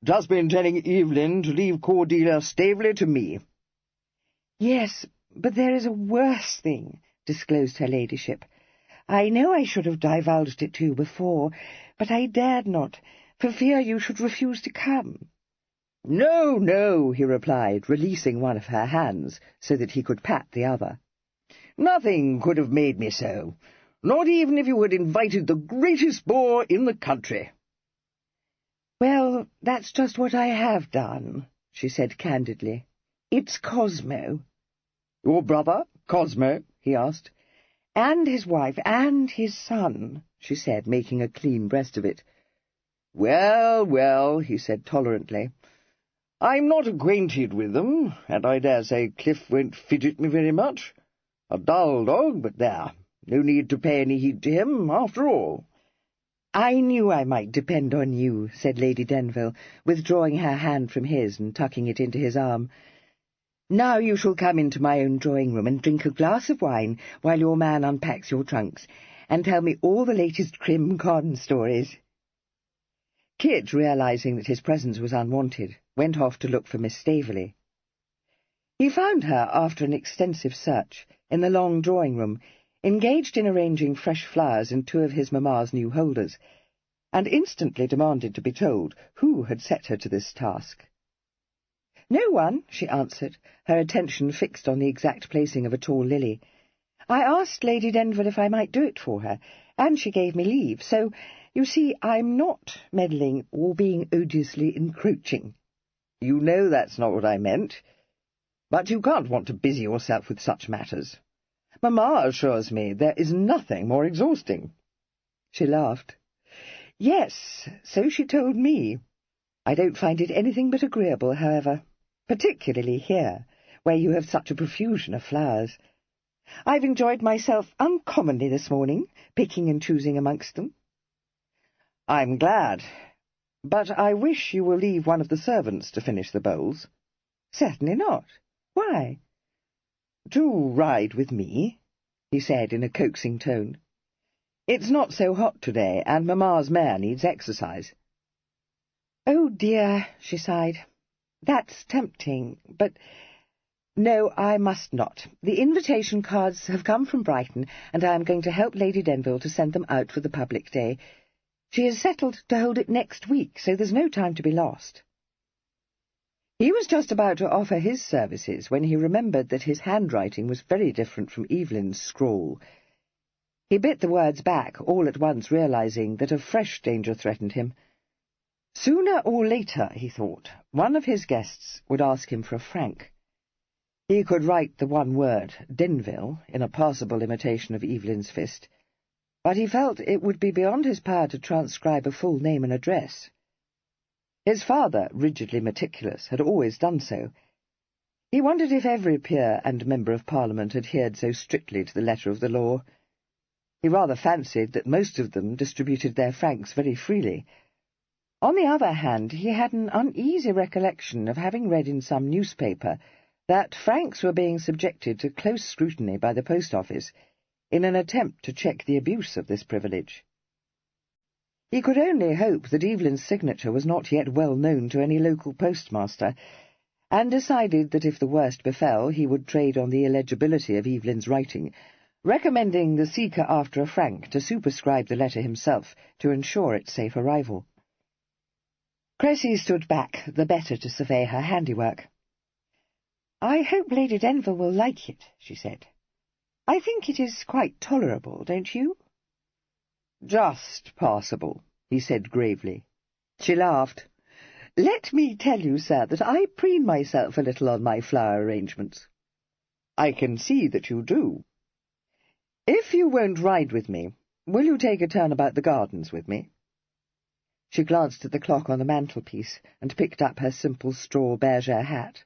Just been telling Evelyn to leave Cordelia Staveley to me." "Yes, but there is a worse thing," disclosed her ladyship. "I know I should have divulged it to you before, but I dared not, for fear you should refuse to come." "No, no," he replied, releasing one of her hands so that he could pat the other. "Nothing could have made me so, not even if you had invited the greatest bore in the country." "Well, that's just what I have done," she said candidly. "It's Cosmo." "Your brother, Cosmo?" he asked. "And his wife, and his son," she said, making a clean breast of it. "Well, well," he said tolerantly. "I'm not acquainted with them, and I dare say Cliff won't fidget me very much. A dull dog, but there, no need to pay any heed to him, after all." "I knew I might depend on you," said Lady Denville, withdrawing her hand from his and tucking it into his arm. "Now you shall come into my own drawing-room and drink a glass of wine while your man unpacks your trunks, and tell me all the latest crim con stories." Kit, realizing that his presence was unwanted, went off to look for Miss Staveley. He found her, after an extensive search, in the long drawing-room, engaged in arranging fresh flowers in two of his mamma's new holders, and instantly demanded to be told who had set her to this task. "No one," she answered, her attention fixed on the exact placing of a tall lily. "I asked Lady Denville if I might do it for her, and she gave me leave, so, you see, I'm not meddling or being odiously encroaching." "You know that's not what I meant. But you can't want to busy yourself with such matters. Mamma assures me there is nothing more exhausting." She laughed. "Yes, so she told me. I don't find it anything but agreeable, however, particularly here, where you have such a profusion of flowers. I've enjoyed myself uncommonly this morning, picking and choosing amongst them." "I'm glad. But I wish you will leave one of the servants to finish the bowls." "Certainly not. Why?" "To ride with me," he said in a coaxing tone. "It's not so hot today, and Mamma's mare needs exercise." "Oh, dear," she sighed. "That's tempting, but no, I must not. The invitation cards have come from Brighton, and I am going to help Lady Denville to send them out for the public day. She has settled to hold it next week, so there's no time to be lost." He was just about to offer his services when he remembered that his handwriting was very different from Evelyn's scrawl. He bit the words back, all at once realizing that a fresh danger threatened him. Sooner or later, he thought, one of his guests would ask him for a franc. He could write the one word, Denville, in a passable imitation of Evelyn's fist, but he felt it would be beyond his power to transcribe a full name and address. His father, rigidly meticulous, had always done so. He wondered if every peer and member of Parliament adhered so strictly to the letter of the law. He rather fancied that most of them distributed their francs very freely. On the other hand, he had an uneasy recollection of having read in some newspaper that francs were being subjected to close scrutiny by the post office in an attempt to check the abuse of this privilege. He could only hope that Evelyn's signature was not yet well known to any local postmaster, and decided that if the worst befell he would trade on the illegibility of Evelyn's writing, recommending the seeker after a franc to superscribe the letter himself to ensure its safe arrival. Cressy stood back, the better to survey her handiwork. "I hope Lady Denville will like it," she said. "I think it is quite tolerable, don't you?" "Just passable," he said gravely. She laughed. "Let me tell you, sir, that I preen myself a little on my flower arrangements." "I can see that you do. If you won't ride with me, will you take a turn about the gardens with me?" She glanced at the clock on the mantelpiece and picked up her simple straw bergère hat.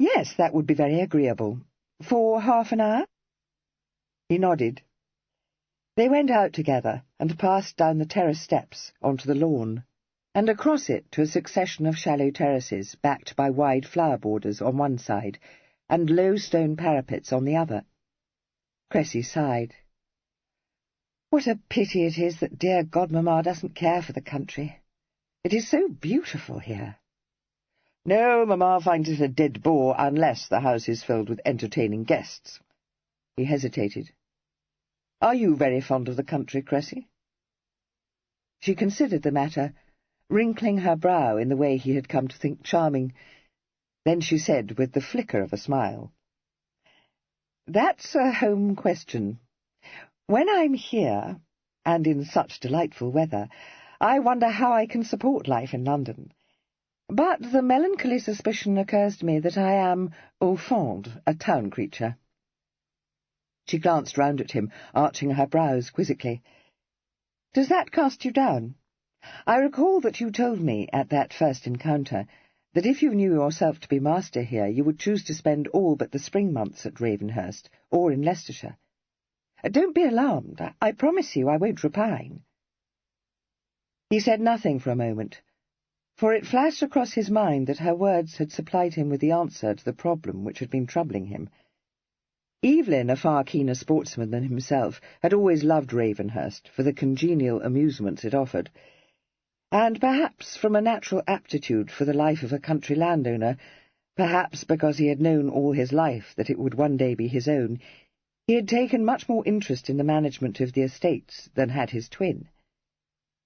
"Yes, that would be very agreeable. For half an hour?" He nodded. They went out together and passed down the terrace steps onto the lawn, and across it to a succession of shallow terraces backed by wide flower borders on one side and low stone parapets on the other. Cressy sighed. "What a pity it is that dear godmamma doesn't care for the country. It is so beautiful here." "No, mamma finds it a dead bore unless the house is filled with entertaining guests." He hesitated. "Are you very fond of the country, Cressy?" She considered the matter, wrinkling her brow in the way he had come to think charming. Then she said, with the flicker of a smile, "That's a home question. When I'm here, and in such delightful weather, I wonder how I can support life in London. But the melancholy suspicion occurs to me that I am, au fond, a town creature." She glanced round at him, arching her brows quizzically. "Does that cast you down? I recall that you told me, at that first encounter, that if you knew yourself to be master here, you would choose to spend all but the spring months at Ravenhurst, or in Leicestershire. Don't be alarmed. I promise you I won't repine." He said nothing for a moment, for it flashed across his mind that her words had supplied him with the answer to the problem which had been troubling him. Evelyn, a far keener sportsman than himself, had always loved Ravenhurst for the congenial amusements it offered, and perhaps from a natural aptitude for the life of a country landowner, perhaps because he had known all his life that it would one day be his own, he had taken much more interest in the management of the estates than had his twin.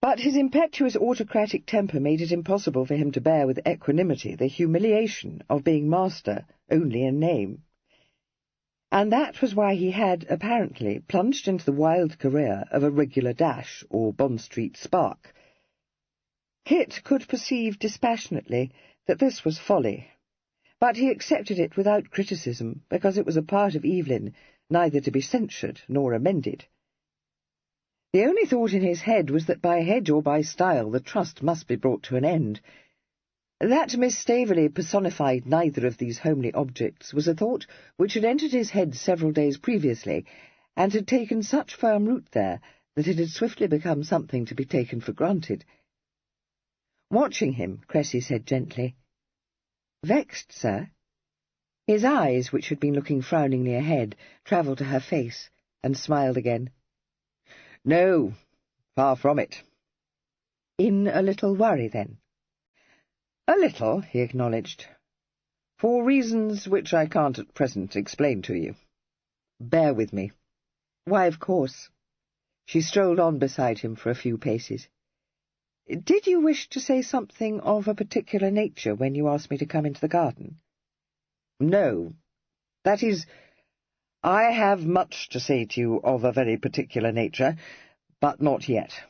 But his impetuous autocratic temper made it impossible for him to bear with equanimity the humiliation of being master only in name. And that was why he had, apparently, plunged into the wild career of a regular dash or Bond Street spark. Kit could perceive dispassionately that this was folly, but he accepted it without criticism, because it was a part of Evelyn neither to be censured nor amended. The only thought in his head was that by hedge or by style the trust must be brought to an end. That Miss Staveley personified neither of these homely objects was a thought which had entered his head several days previously, and had taken such firm root there that it had swiftly become something to be taken for granted. Watching him, Cressy said gently, "Vexed, sir?" His eyes, which had been looking frowningly ahead, travelled to her face, and smiled again. "No, far from it." "In a little worry, then?" "A little," he acknowledged, "for reasons which I can't at present explain to you. Bear with me." "Why, of course." She strolled on beside him for a few paces. "Did you wish to say something of a particular nature when you asked me to come into the garden?" "No. That is, I have much to say to you of a very particular nature, but not yet."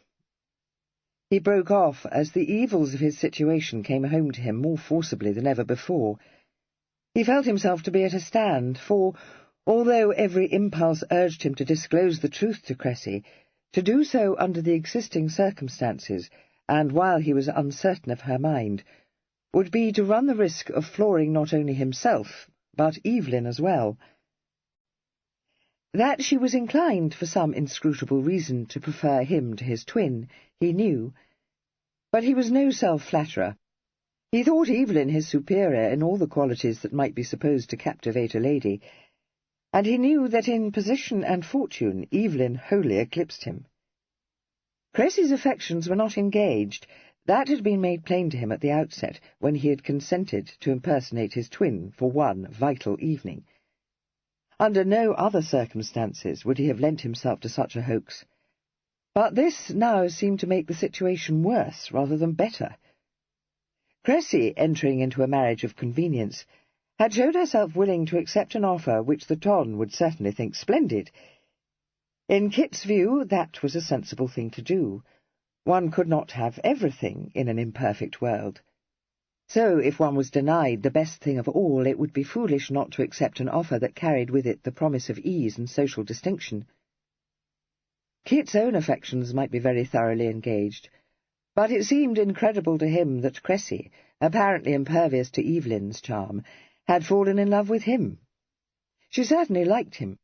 He broke off as the evils of his situation came home to him more forcibly than ever before. He felt himself to be at a stand, for, although every impulse urged him to disclose the truth to Cressy, to do so under the existing circumstances, and while he was uncertain of her mind, would be to run the risk of flooring not only himself, but Evelyn as well. That she was inclined, for some inscrutable reason, to prefer him to his twin, he knew, but he was no self-flatterer. He thought Evelyn his superior in all the qualities that might be supposed to captivate a lady, and he knew that in position and fortune Evelyn wholly eclipsed him. Cressy's affections were not engaged. That had been made plain to him at the outset, when he had consented to impersonate his twin for one vital evening. Under no other circumstances would he have lent himself to such a hoax. But this now seemed to make the situation worse rather than better. Cressy, entering into a marriage of convenience, had showed herself willing to accept an offer which the Ton would certainly think splendid. In Kit's view, that was a sensible thing to do. One could not have everything in an imperfect world. So, if one was denied the best thing of all, it would be foolish not to accept an offer that carried with it the promise of ease and social distinction. Kit's own affections might be very thoroughly engaged, but it seemed incredible to him that Cressy, apparently impervious to Evelyn's charm, had fallen in love with him. She certainly liked him,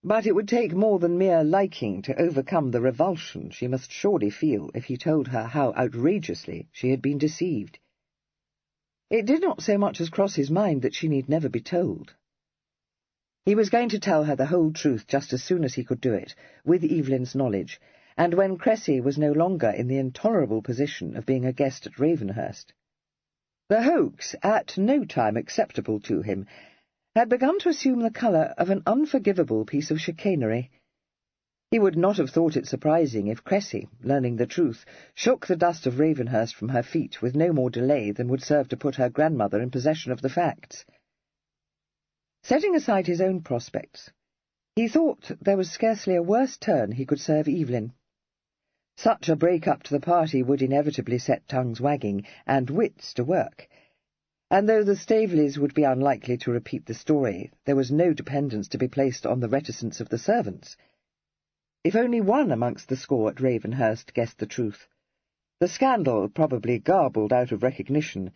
but it would take more than mere liking to overcome the revulsion she must surely feel if he told her how outrageously she had been deceived. It did not so much as cross his mind that she need never be told. He was going to tell her the whole truth just as soon as he could do it, with Evelyn's knowledge, and when Cressy was no longer in the intolerable position of being a guest at Ravenhurst. The hoax, at no time acceptable to him, had begun to assume the colour of an unforgivable piece of chicanery. He would not have thought it surprising if Cressy, learning the truth, shook the dust of Ravenhurst from her feet with no more delay than would serve to put her grandmother in possession of the facts. Setting aside his own prospects, he thought there was scarcely a worse turn he could serve Evelyn. Such a break-up to the party would inevitably set tongues wagging and wits to work, and though the Staveleys would be unlikely to repeat the story, there was no dependence to be placed on the reticence of the servants. If only one amongst the score at Ravenhurst guessed the truth, the scandal, probably garbled out of recognition,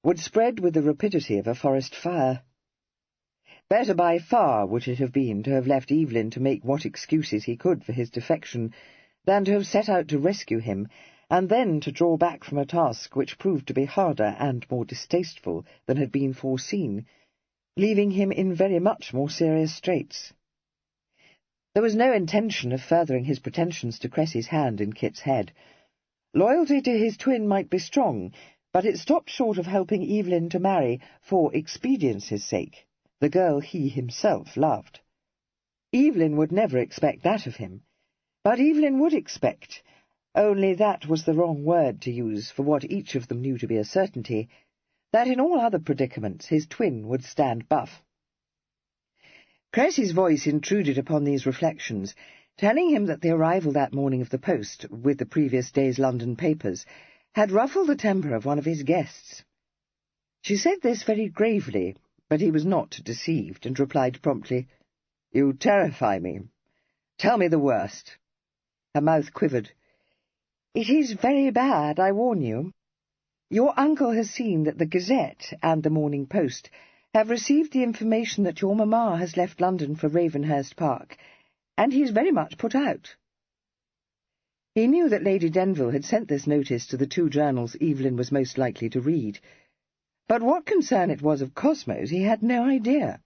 would spread with the rapidity of a forest fire. Better by far would it have been to have left Evelyn to make what excuses he could for his defection, than to have set out to rescue him, and then to draw back from a task which proved to be harder and more distasteful than had been foreseen, leaving him in very much more serious straits. There was no intention of furthering his pretensions to Cressy's hand in Kit's head. Loyalty to his twin might be strong, but it stopped short of helping Evelyn to marry, for expediency's sake, the girl he himself loved. Evelyn would never expect that of him, but Evelyn would expect, only that was the wrong word to use for what each of them knew to be a certainty, that in all other predicaments his twin would stand buff. Cressy's voice intruded upon these reflections, telling him that the arrival that morning of the post, with the previous day's London papers, had ruffled the temper of one of his guests. She said this very gravely, but he was not deceived, and replied promptly, "You terrify me. Tell me the worst." Her mouth quivered. "It is very bad, I warn you. Your uncle has seen that the Gazette and the Morning Post have received the information that your mamma has left London for Ravenhurst Park, and he is very much put out." He knew that Lady Denville had sent this notice to the two journals Evelyn was most likely to read, but what concern it was of Cosmo's he had no idea.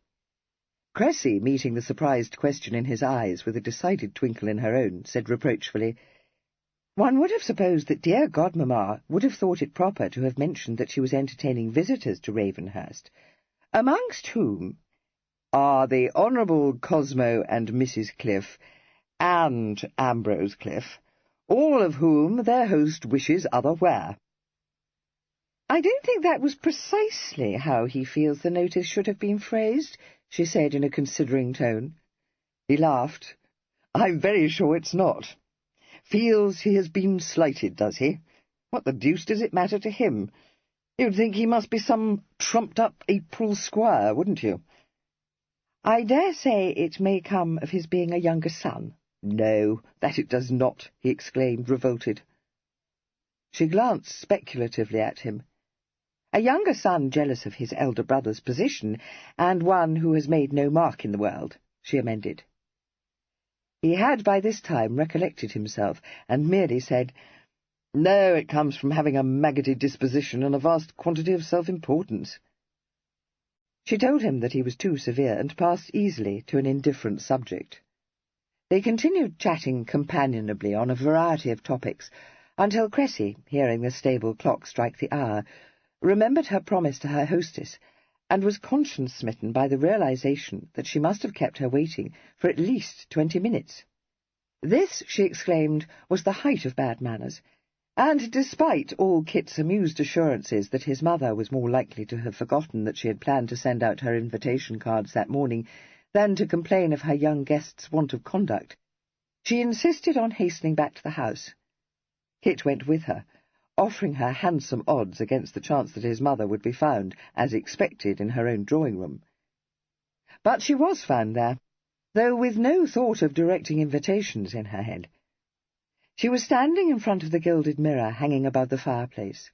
Cressy, meeting the surprised question in his eyes with a decided twinkle in her own, said reproachfully, "One would have supposed that dear godmamma would have thought it proper to have mentioned that she was entertaining visitors to Ravenhurst, amongst whom are the Honourable Cosmo and Mrs. Cliff, and Ambrose Cliff, all of whom their host wishes otherwhere." "I don't think that was precisely how he feels the notice should have been phrased," she said in a considering tone. He laughed. "I'm very sure it's not. Feels he has been slighted, does he? What the deuce does it matter to him? You'd think he must be some trumped-up April squire, wouldn't you?" "I dare say it may come of his being a younger son." "No, that it does not," he exclaimed, revolted. She glanced speculatively at him. "A younger son jealous of his elder brother's position, and one who has made no mark in the world," she amended. He had by this time recollected himself, and merely said, "No, it comes from having a maggoty disposition and a vast quantity of self-importance." She told him that he was too severe, and passed easily to an indifferent subject. They continued chatting companionably on a variety of topics, until Cressy, hearing the stable clock strike the hour, remembered her promise to her hostess, and was conscience-smitten by the realization that she must have kept her waiting for at least 20 minutes. This, she exclaimed, was the height of bad manners, and despite all Kit's amused assurances that his mother was more likely to have forgotten that she had planned to send out her invitation cards that morning than to complain of her young guest's want of conduct, she insisted on hastening back to the house. Kit went with her, offering her handsome odds against the chance that his mother would be found, as expected, in her own drawing-room. But she was found there, though with no thought of directing invitations in her head. She was standing in front of the gilded mirror hanging above the fireplace,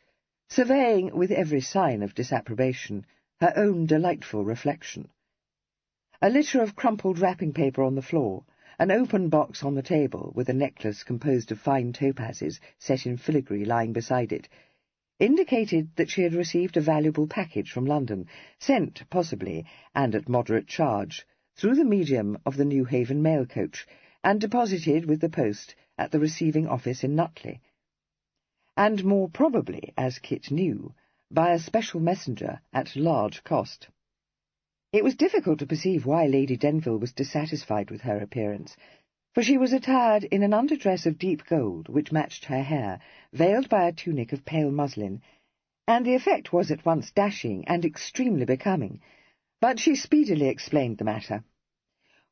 surveying, with every sign of disapprobation, her own delightful reflection. A litter of crumpled wrapping paper on the floor, an open box on the table, with a necklace composed of fine topazes set in filigree lying beside it, indicated that she had received a valuable package from London, sent, possibly, and at moderate charge, through the medium of the New Haven mail coach, and deposited with the post at the receiving office in Nutley, and more probably, as Kit knew, by a special messenger at large cost. It was difficult to perceive why Lady Denville was dissatisfied with her appearance, for she was attired in an underdress of deep gold, which matched her hair, veiled by a tunic of pale muslin, and the effect was at once dashing and extremely becoming, but she speedily explained the matter.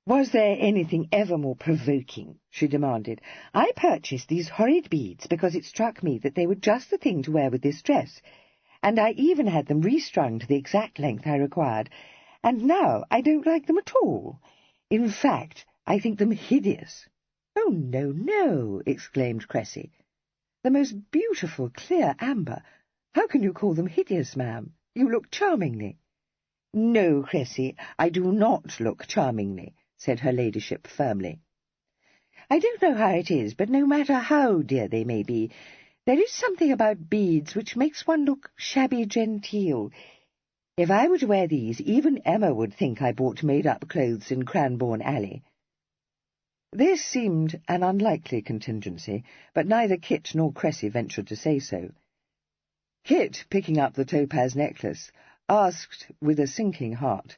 "Was there anything ever more provoking?" she demanded. "I purchased these horrid beads because it struck me that they were just the thing to wear with this dress, and I even had them restrung to the exact length I required, and now I don't like them at all. In fact, I think them hideous." "Oh, no, no," exclaimed Cressy. "The most beautiful clear amber. How can you call them hideous, ma'am? You look charmingly." "No, Cressy, I do not look charmingly," said her ladyship firmly. "I don't know how it is, but no matter how dear they may be, there is something about beads which makes one look shabby genteel. If I were to wear these, even Emma would think I bought made-up clothes in Cranbourne Alley." This seemed an unlikely contingency, but neither Kit nor Cressy ventured to say so. Kit, picking up the topaz necklace, asked, with a sinking heart,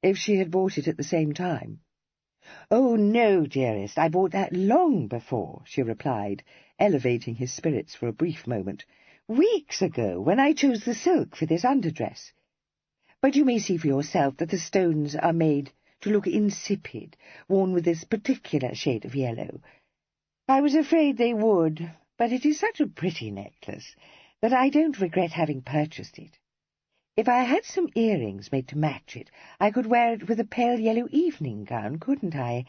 if she had bought it at the same time. "Oh, no, dearest, I bought that long before," she replied, elevating his spirits for a brief moment. "Weeks ago, when I chose the silk for this underdress. But you may see for yourself that the stones are made to look insipid, worn with this particular shade of yellow. I was afraid they would, but it is such a pretty necklace that I don't regret having purchased it. If I had some earrings made to match it, I could wear it with a pale yellow evening gown, couldn't I?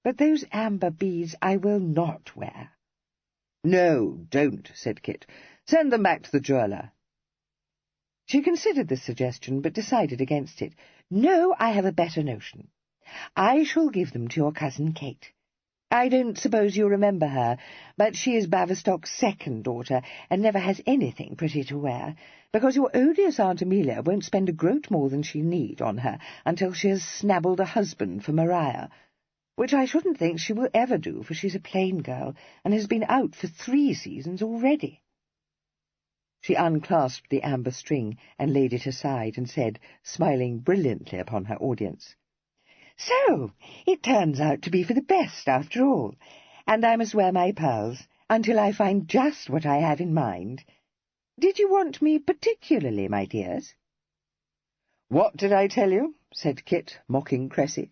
But those amber beads I will not wear." "No, don't," said Kit. "Send them back to the jeweller." She considered this suggestion, but decided against it. "No, I have a better notion. I shall give them to your cousin Kate. I don't suppose you remember her, but she is Baverstock's second daughter, and never has anything pretty to wear, because your odious Aunt Amelia won't spend a groat more than she need on her until she has snabbled a husband for Maria, which I shouldn't think she will ever do, for she's a plain girl, and has been out for 3 seasons already." She unclasped the amber string and laid it aside, and said, smiling brilliantly upon her audience, "So it turns out to be for the best, after all, and I must wear my pearls until I find just what I have in mind. Did you want me particularly, my dears?" "What did I tell you?" said Kit, mocking Cressy.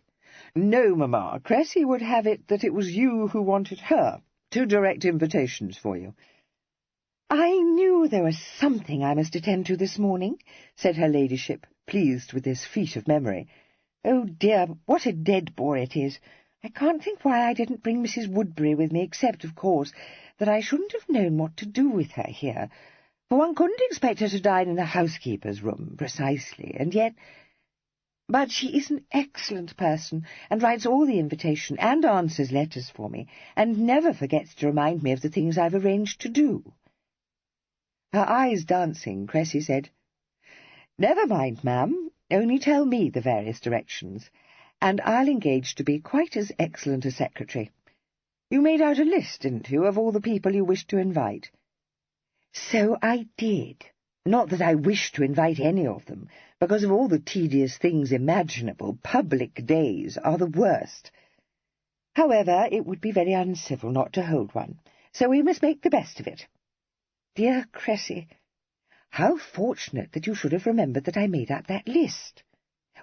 "No, mamma, Cressy would have it that it was you who wanted her to direct invitations for you." "I knew there was something I must attend to this morning," said her ladyship, pleased with this feat of memory. "Oh, dear, what a dead bore it is! I can't think why I didn't bring Mrs. Woodbury with me, except, of course, that I shouldn't have known what to do with her here, for one couldn't expect her to dine in the housekeeper's room, precisely, and yet— But she is an excellent person, and writes all the invitation and answers letters for me, and never forgets to remind me of the things I've arranged to do." Her eyes dancing, Cressy said, "Never mind, ma'am, only tell me the various directions, and I'll engage to be quite as excellent a secretary. You made out a list, didn't you, of all the people you wished to invite?" "So I did. Not that I wish to invite any of them, because of all the tedious things imaginable, public days are the worst. However, it would be very uncivil not to hold one, so we must make the best of it. Dear Cressy, how fortunate that you should have remembered that I made out that list.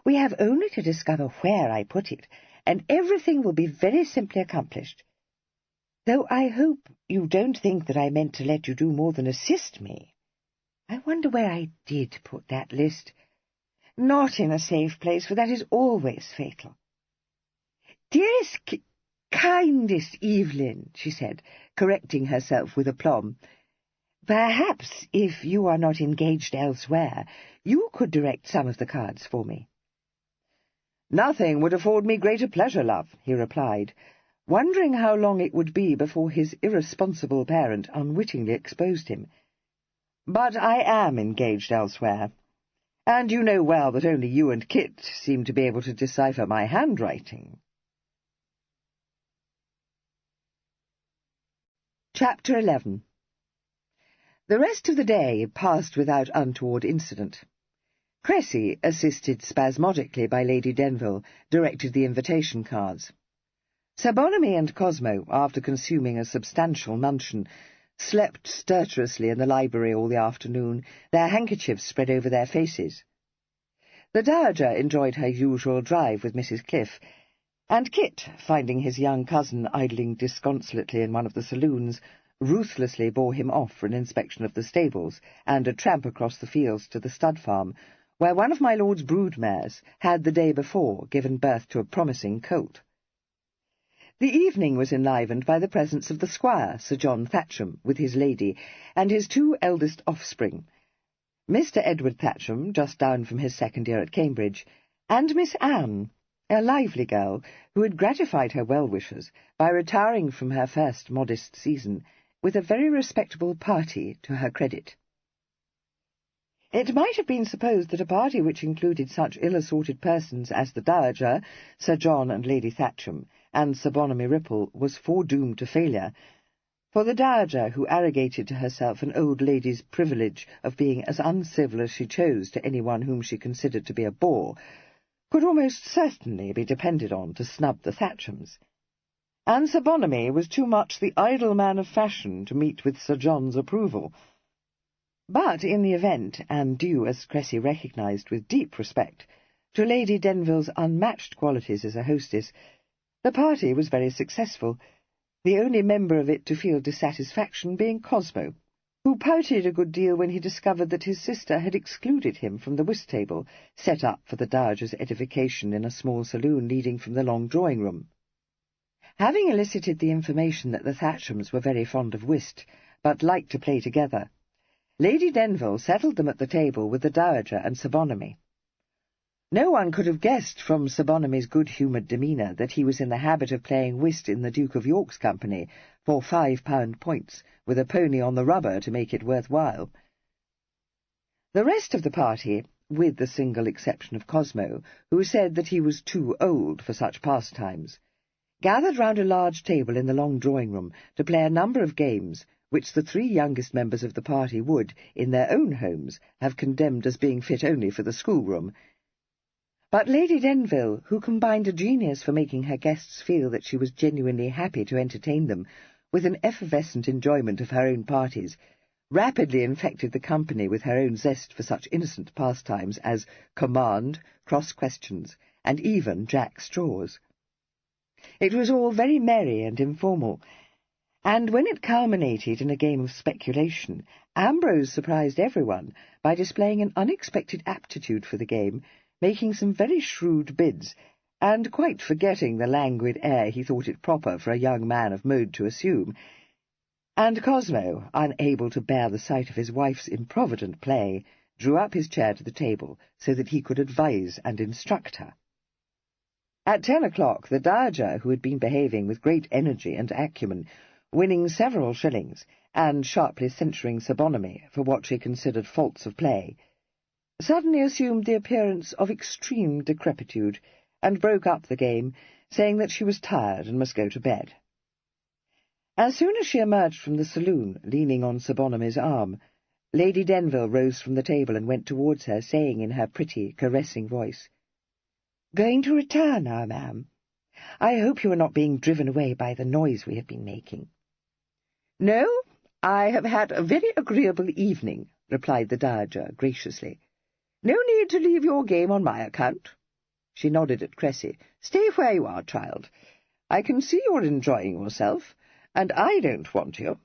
We have only to discover where I put it, and everything will be very simply accomplished. Though I hope you don't think that I meant to let you do more than assist me. I wonder where I did put that list. Not in a safe place, for that is always fatal. Dearest, kindest Evelyn," she said, correcting herself with aplomb, "perhaps, if you are not engaged elsewhere, you could direct some of the cards for me." "Nothing would afford me greater pleasure, love," he replied, wondering how long it would be before his irresponsible parent unwittingly exposed him. "But I am engaged elsewhere, and you know well that only you and Kit seem to be able to decipher my handwriting." Chapter 11. The rest of the day passed without untoward incident. Cressy, assisted spasmodically by Lady Denville, directed the invitation cards. Sir Bonamy and Cosmo, after consuming a substantial luncheon, slept stertorously in the library all the afternoon, their handkerchiefs spread over their faces. The Dowager enjoyed her usual drive with Mrs. Cliff, and Kit, finding his young cousin idling disconsolately in one of the saloons, ruthlessly bore him off for an inspection of the stables and a tramp across the fields to the stud farm, where one of my lord's brood mares had the day before given birth to a promising colt. The evening was enlivened by the presence of the squire, Sir John Thatcham, with his lady, and his 2 eldest offspring, Mr. Edward Thatcham, just down from his 2nd year at Cambridge, and Miss Anne, a lively girl who had gratified her well-wishers by retiring from her first modest season with a very respectable party to her credit. It might have been supposed that a party which included such ill-assorted persons as the Dowager, Sir John and Lady Thatcham, and Sir Bonamy Ripple was foredoomed to failure, for the Dowager, who arrogated to herself an old lady's privilege of being as uncivil as she chose to anyone whom she considered to be a bore, could almost certainly be depended on to snub the Thatchams, and Sir Bonamy was too much the idle man of fashion to meet with Sir John's approval. But in the event, and due, as Cressy recognised with deep respect, to Lady Denville's unmatched qualities as a hostess, the party was very successful, the only member of it to feel dissatisfaction being Cosmo, who pouted a good deal when he discovered that his sister had excluded him from the whist-table, set up for the Dowager's edification in a small saloon leading from the long drawing-room. Having elicited the information that the Thatchams were very fond of whist, but liked to play together, Lady Denville settled them at the table with the Dowager and Sir Bonamy. No one could have guessed from Sir Bonamy's good-humoured demeanour that he was in the habit of playing whist in the Duke of York's company for £5 points, with a pony on the rubber to make it worth while. The rest of the party, with the single exception of Cosmo, who said that he was too old for such pastimes, gathered round a large table in the long drawing-room to play a number of games which the 3 youngest members of the party would, in their own homes, have condemned as being fit only for the schoolroom. But Lady Denville, who combined a genius for making her guests feel that she was genuinely happy to entertain them, with an effervescent enjoyment of her own parties, rapidly infected the company with her own zest for such innocent pastimes as command, cross-questions, and even Jack Straws. It was all very merry and informal, and when it culminated in a game of speculation, Ambrose surprised everyone by displaying an unexpected aptitude for the game, making some very shrewd bids, and quite forgetting the languid air he thought it proper for a young man of mode to assume, and Cosmo, unable to bear the sight of his wife's improvident play, drew up his chair to the table so that he could advise and instruct her. At 10 o'clock, the Dowager, who had been behaving with great energy and acumen, winning several shillings, and sharply censuring Sir Bonamy for what she considered faults of play, suddenly assumed the appearance of extreme decrepitude, and broke up the game, saying that she was tired and must go to bed. As soon as she emerged from the saloon, leaning on Sir Bonamy's arm, Lady Denville rose from the table and went towards her, saying in her pretty, caressing voice, "Going to retire now, ma'am? I hope you are not being driven away by the noise we have been making." "No, I have had a very agreeable evening," replied the Dowager graciously. "No need to leave your game on my account." She nodded at Cressy. "Stay where you are, child. I can see you're enjoying yourself, and I don't want you."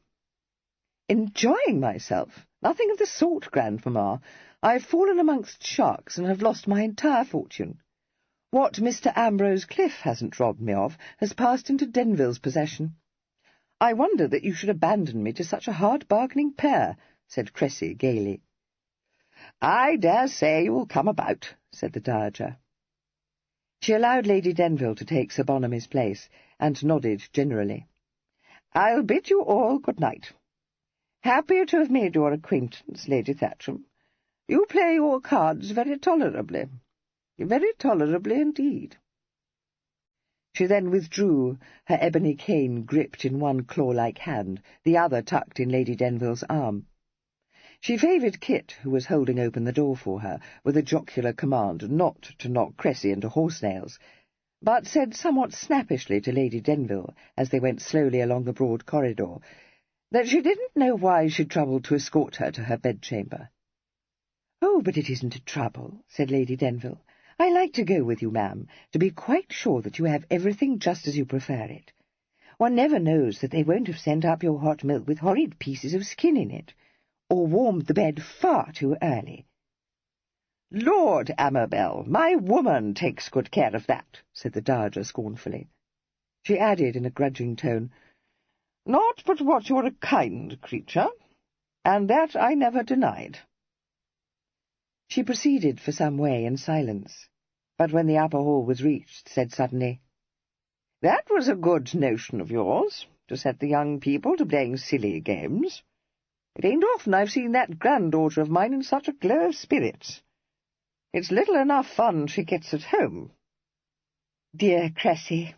"Enjoying myself? Nothing of the sort, grandmamma. I've fallen amongst sharks and have lost my entire fortune. What Mr. Ambrose Cliff hasn't robbed me of has passed into Denville's possession. I wonder that you should abandon me to such a hard-bargaining pair," said Cressy gaily. "I dare say you will come about," said the Dowager. She allowed Lady Denville to take Sir Bonamy's place, and nodded generally. "I'll bid you all good night. Happy to have made your acquaintance, Lady Thatcham. You play your cards very tolerably indeed." She then withdrew, her ebony cane gripped in one claw-like hand, the other tucked in Lady Denville's arm. She favoured Kit, who was holding open the door for her, with a jocular command not to knock Cressy into horse-nails, but said somewhat snappishly to Lady Denville, as they went slowly along the broad corridor, that she didn't know why she'd troubled to escort her to her bedchamber. "Oh, but it isn't a trouble," said Lady Denville. "I like to go with you, ma'am, to be quite sure that you have everything just as you prefer it. One never knows that they won't have sent up your hot milk with horrid pieces of skin in it, or warmed the bed far too early." "Lord, Amabel, my woman takes good care of that," said the Dowager scornfully. She added in a grudging tone, "Not but what you're a kind creature, and that I never denied." She proceeded for some way in silence, but when the upper hall was reached, said suddenly, "That was a good notion of yours, to set the young people to playing silly games. It ain't often I've seen that granddaughter of mine in such a glow of spirits. It's little enough fun she gets at home." "Dear Cressy,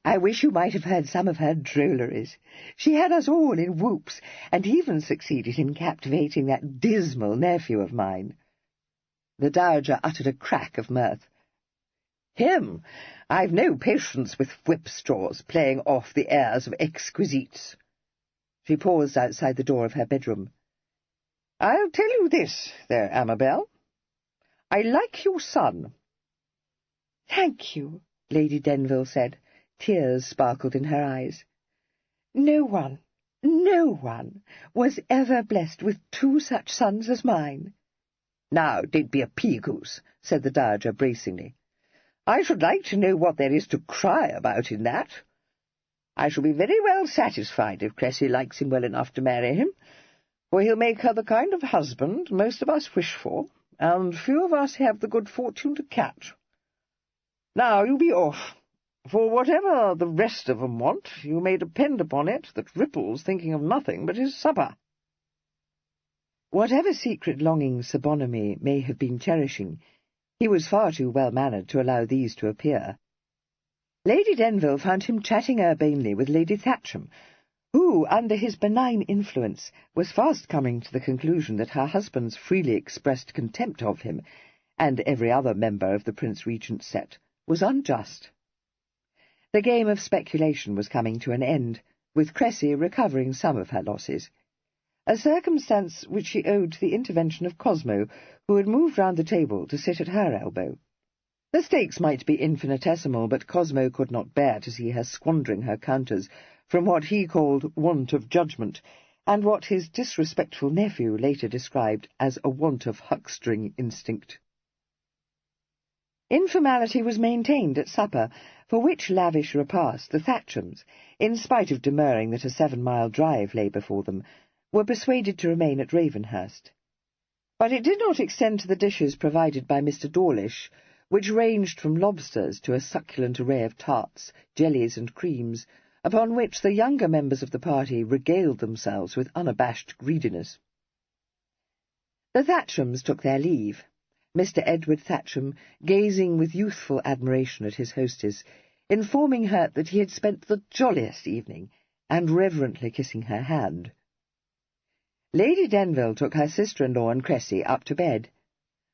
I wish you might have heard some of her drolleries. She had us all in whoops, and even succeeded in captivating that dismal nephew of mine." The Dowager uttered a crack of mirth. "Him! I've no patience with whipstraws playing off the airs of exquisites." She paused outside the door of her bedroom. "I'll tell you this, there, Amabel. I like your son." "Thank you," Lady Denville said. Tears sparkled in her eyes. No one was ever blessed with two such sons as mine." "Now, don't be a pea-goose," said the Dowager bracingly. "I should like to know what there is to cry about in that. I shall be very well satisfied if Cressy likes him well enough to marry him, for he'll make her the kind of husband most of us wish for, and few of us have the good fortune to catch. Now, you be off, for whatever the rest of 'em want, you may depend upon it that Ripple's thinking of nothing but his supper." Whatever secret longings Sir Bonamy may have been cherishing, he was far too well-mannered to allow these to appear. Lady Denville found him chatting urbanely with Lady Thatcham, who, under his benign influence, was fast coming to the conclusion that her husband's freely expressed contempt of him, and every other member of the Prince Regent's set, was unjust. The game of speculation was coming to an end, with Cressy recovering some of her losses, a circumstance which she owed to the intervention of Cosmo, who had moved round the table to sit at her elbow. The stakes might be infinitesimal, but Cosmo could not bear to see her squandering her counters from what he called want of judgment, and what his disrespectful nephew later described as a want of huckstering instinct. Informality was maintained at supper, for which lavish repast the Thatchams, in spite of demurring that a 7-mile drive lay before them, were persuaded to remain at Ravenhurst. But it did not extend to the dishes provided by Mr. Dawlish, which ranged from lobsters to a succulent array of tarts, jellies, and creams, upon which the younger members of the party regaled themselves with unabashed greediness. The Thatchams took their leave, Mr. Edward Thatcham gazing with youthful admiration at his hostess, informing her that he had spent the jolliest evening, and reverently kissing her hand. Lady Denville took her sister-in-law and Cressy up to bed,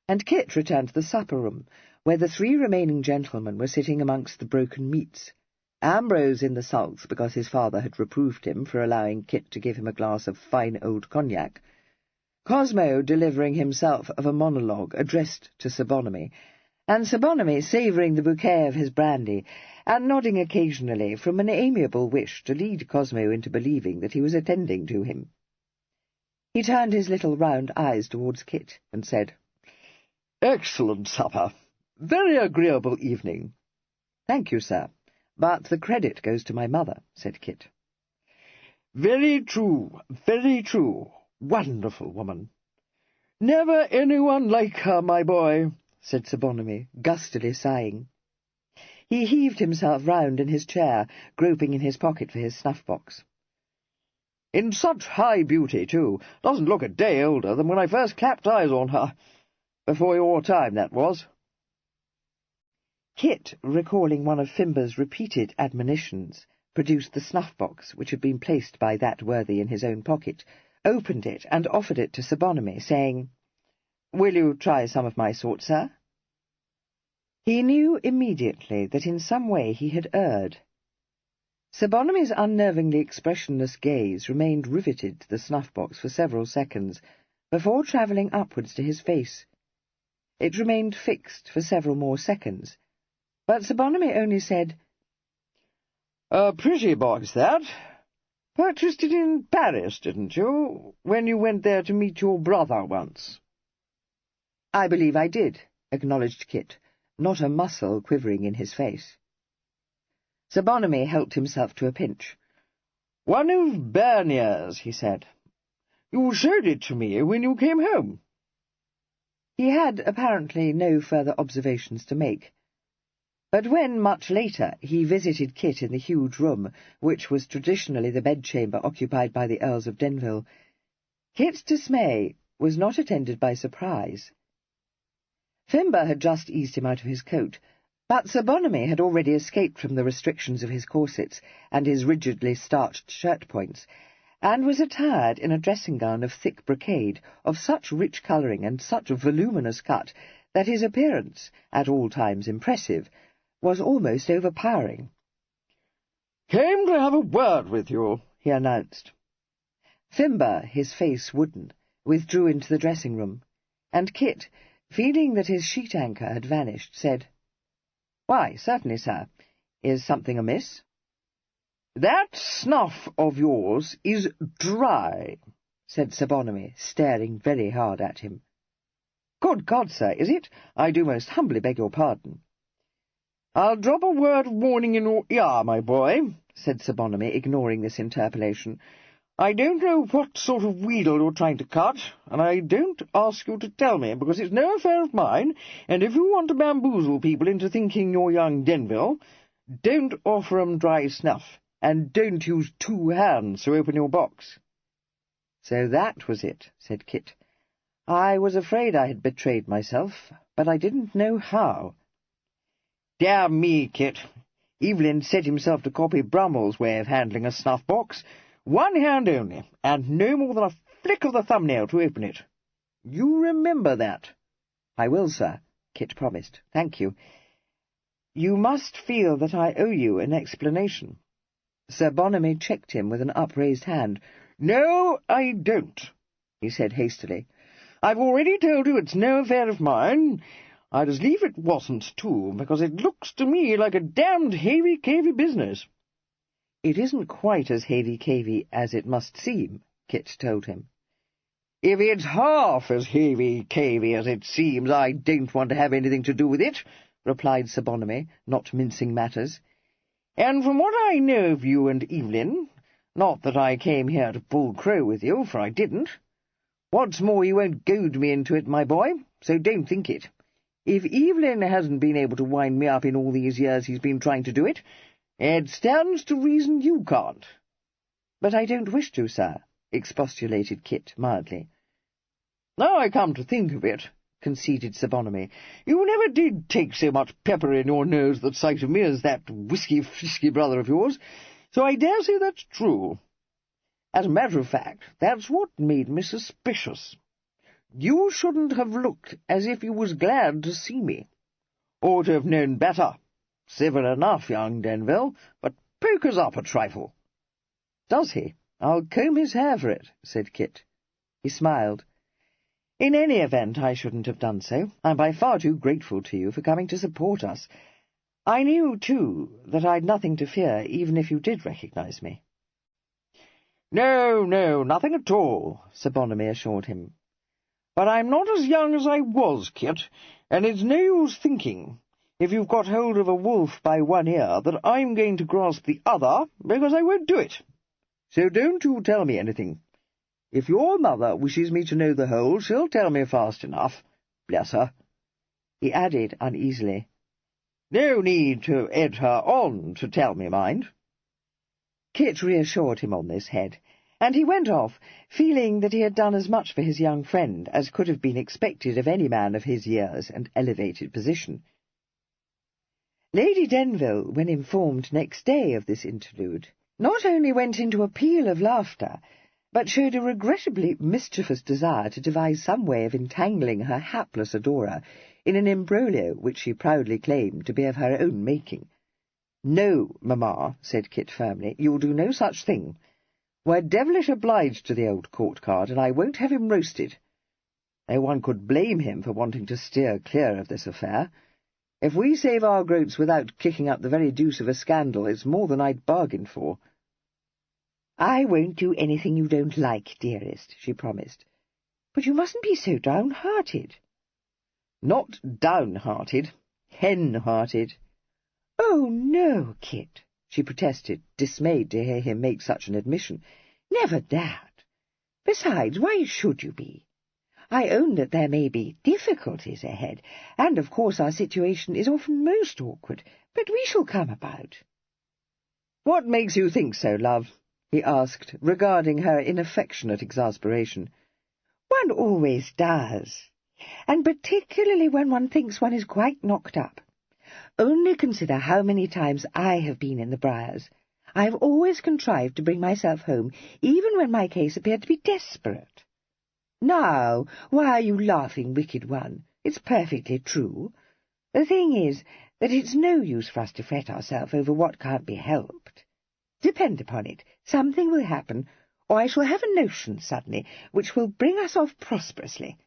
and Kit returned to the supper-room, where the 3 remaining gentlemen were sitting amongst the broken meats, Ambrose in the sulks because his father had reproved him for allowing Kit to give him a glass of fine old cognac, Cosmo delivering himself of a monologue addressed to Sir Bonamy, and Sir Bonamy savouring the bouquet of his brandy, and nodding occasionally from an amiable wish to lead Cosmo into believing that he was attending to him. He turned his little round eyes towards Kit, and said, "Excellent supper. Very agreeable evening." "Thank you, sir, but the credit goes to my mother," said Kit. "Very true, very true. Wonderful woman. Never anyone like her, my boy," said Sir Bonamy, gustily sighing. He heaved himself round in his chair, groping in his pocket for his snuff-box. "In such high beauty, too. Doesn't look a day older than when I first clapped eyes on her. Before your time, that was." Kit, recalling one of Fimber's repeated admonitions, produced the snuff-box which had been placed by that worthy in his own pocket, opened it, and offered it to Sir Bonamy, saying, "Will you try some of my sort, sir?" He knew immediately that in some way he had erred. Sir Bonamy's unnervingly expressionless gaze remained riveted to the snuff-box for several seconds, before travelling upwards to his face. It remained fixed for several more seconds, but Sir Bonamy only said, "A pretty box, that. Purchased it in Paris, didn't you, when you went there to meet your brother once?" "I believe I did," acknowledged Kit, not a muscle quivering in his face. Sir Bonamy helped himself to a pinch. "One of Bernier's," he said. "You showed it to me when you came home." He had apparently no further observations to make. But when, much later, he visited Kit in the huge room, which was traditionally the bedchamber occupied by the Earls of Denville, Kit's dismay was not attended by surprise. Fimber had just eased him out of his coat, but Sir Bonamy had already escaped from the restrictions of his corsets and his rigidly starched shirt-points, and was attired in a dressing-gown of thick brocade, of such rich colouring and such voluminous cut that his appearance, at all times impressive, was almost overpowering. "Came to have a word with you," he announced. Fimber, his face wooden, withdrew into the dressing-room, and Kit, feeling that his sheet-anchor had vanished, said, "Why, certainly, sir. Is something amiss?" "That snuff of yours is dry," said Sir Bonamy, staring very hard at him. "Good God, sir, is it? I do most humbly beg your pardon." "I'll drop a word of warning in your ear, my boy," said Sir Bonamy, ignoring this interpolation. "I don't know what sort of wheedle you're trying to cut, and I don't ask you to tell me, because it's no affair of mine, and if you want to bamboozle people into thinking you're young Denville, don't offer 'em dry snuff, and don't use 2 hands to open your box." "So that was it," said Kit. "I was afraid I had betrayed myself, but I didn't know how." "Damn me, Kit. Evelyn set himself to copy Brummell's way of handling a snuff-box. 1 hand only, and no more than a flick of the thumbnail to open it. You remember that?" "I will, sir," Kit promised. "Thank you. You must feel that I owe you an explanation." Sir Bonamy checked him with an upraised hand. "No, I don't," he said hastily. "I've already told you it's no affair of mine. I'd as lief it wasn't, too, because it looks to me like a damned havey-cavey business." "It isn't quite as havey-cavey as it must seem," Kit told him. "If it's half as havey-cavey as it seems, I don't want to have anything to do with it," replied Sir Bonamy, not mincing matters. "And from what I know of you and Evelyn, not that I came here to pull crow with you, for I didn't. What's more, you won't goad me into it, my boy, so don't think it. If Evelyn hasn't been able to wind me up in all these years he's been trying to do it, it stands to reason you can't." "But I don't wish to, sir," expostulated Kit mildly. "Now I come to think of it," conceded Sir Bonamy, "you never did take so much pepper in your nose at the sight of me as that whisky-frisky brother of yours, so I dare say that's true. As a matter of fact, that's what made me suspicious. You shouldn't have looked as if you was glad to see me. Ought to have known better. Civil enough, young Denville, but pokers up a trifle." "Does he? I'll comb his hair for it," said Kit. He smiled. "In any event, I shouldn't have done so. I'm by far too grateful to you for coming to support us. I knew, too, that I'd nothing to fear, even if you did recognize me." "No, nothing at all," Sir Bonamy assured him. "But I'm not as young as I was, Kit, and it's no use thinking, if you've got hold of a wolf by one ear, that I'm going to grasp the other, because I won't do it. So don't you tell me anything. If your mother wishes me to know the whole, she'll tell me fast enough. Bless her." He added uneasily, "No need to edge her on to tell me, mind." Kit reassured him on this head, and he went off, feeling that he had done as much for his young friend as could have been expected of any man of his years and elevated position. Lady Denville, when informed next day of this interlude, not only went into a peal of laughter, but showed a regrettably mischievous desire to devise some way of entangling her hapless adorer in an imbroglio which she proudly claimed to be of her own making. "No, mamma," said Kit firmly, "you'll do no such thing. We're devilish obliged to the old court-card, and I won't have him roasted. No one could blame him for wanting to steer clear of this affair. If we save our groats without kicking up the very deuce of a scandal, it's more than I'd bargained for." "I won't do anything you don't like, dearest," she promised. "But you mustn't be so downhearted." "Not downhearted, hen-hearted." "Oh, no, Kit," she protested, dismayed to hear him make such an admission. "Never that. Besides, why should you be? I own that there may be difficulties ahead, and of course our situation is often most awkward, but we shall come about." "What makes you think so, love?" he asked, regarding her in affectionate exasperation. "One always does, and particularly when one thinks one is quite knocked up. Only consider how many times I have been in the briars. I have always contrived to bring myself home, even when my case appeared to be desperate. Now, why are you laughing, wicked one? It's perfectly true. The thing is that it's no use for us to fret ourselves over what can't be helped. Depend upon it, something will happen, or I shall have a notion suddenly which will bring us off prosperously.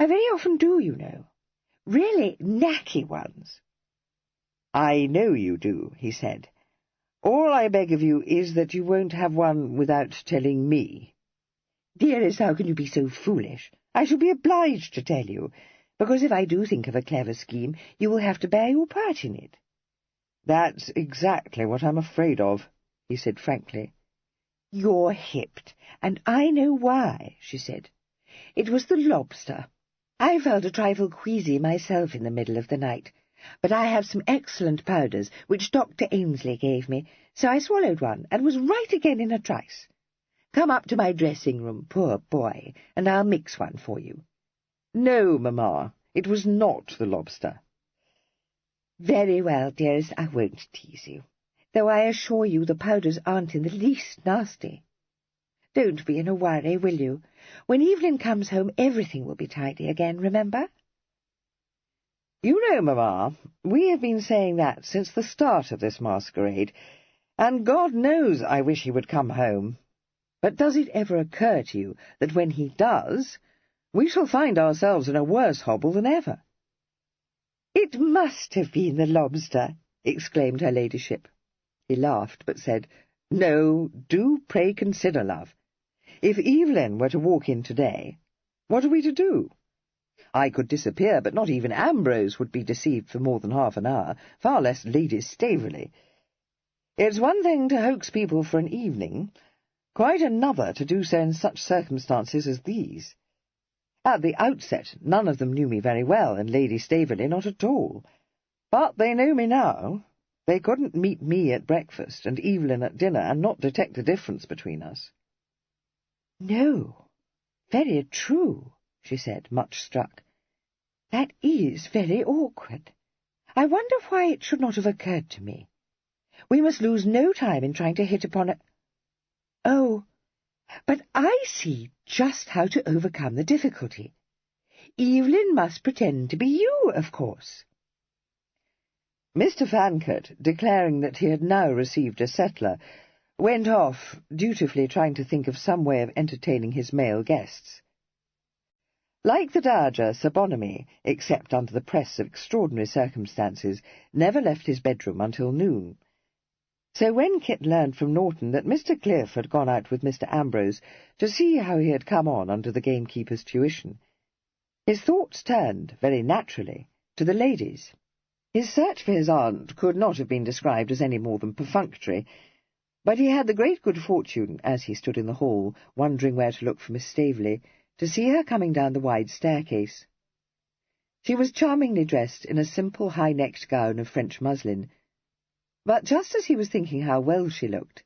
I very often do, you know. Really knacky ones." "I know you do," he said. "All I beg of you is that you won't have one without telling me." "Dearest, how can you be so foolish? I shall be obliged to tell you, because if I do think of a clever scheme, you will have to bear your part in it." "That's exactly what I'm afraid of," he said frankly. "You're hipped, and I know why," she said. "It was the lobster. I felt a trifle queasy myself in the middle of the night, but I have some excellent powders which Dr. Ainsley gave me, so I swallowed one and was right again in a trice. Come up to my dressing-room, poor boy, and I'll mix one for you." "No, mamma, it was not the lobster." "Very well, dearest, I won't tease you, though I assure you the powders aren't in the least nasty. Don't be in a worry, will you? When Evelyn comes home, everything will be tidy again, remember?" "You know, mamma, we have been saying that since the start of this masquerade, and God knows I wish he would come home. But does it ever occur to you that when he does, we shall find ourselves in a worse hobble than ever?" "It must have been the lobster," exclaimed her ladyship. He laughed, but said, "No, do pray consider, love. If Evelyn were to walk in today, what are we to do? I could disappear, but not even Ambrose would be deceived for more than half an hour, far less Lady Staveley. It's one thing to hoax people for an evening, quite another to do so in such circumstances as these. At the outset, none of them knew me very well, and Lady Staveley not at all. But they know me now. They couldn't meet me at breakfast and Evelyn at dinner and not detect the difference between us." "No, very true," she said, much struck. "That is very awkward. I wonder why it should not have occurred to me. We must lose no time in trying to hit upon a— Oh, but I see just how to overcome the difficulty. Evelyn must pretend to be you, of course." Mr. Fancot, declaring that he had now received a settler, went off, dutifully trying to think of some way of entertaining his male guests. Like the Dowager, Sir Bonamy, except under the press of extraordinary circumstances, never left his bedroom until noon. So when Kit learned from Norton that Mr. Cliff had gone out with Mr. Ambrose to see how he had come on under the gamekeeper's tuition, his thoughts turned, very naturally, to the ladies. His search for his aunt could not have been described as any more than perfunctory, but he had the great good fortune, as he stood in the hall, wondering where to look for Miss Staveley, to see her coming down the wide staircase. She was charmingly dressed in a simple high-necked gown of French muslin, but just as he was thinking how well she looked,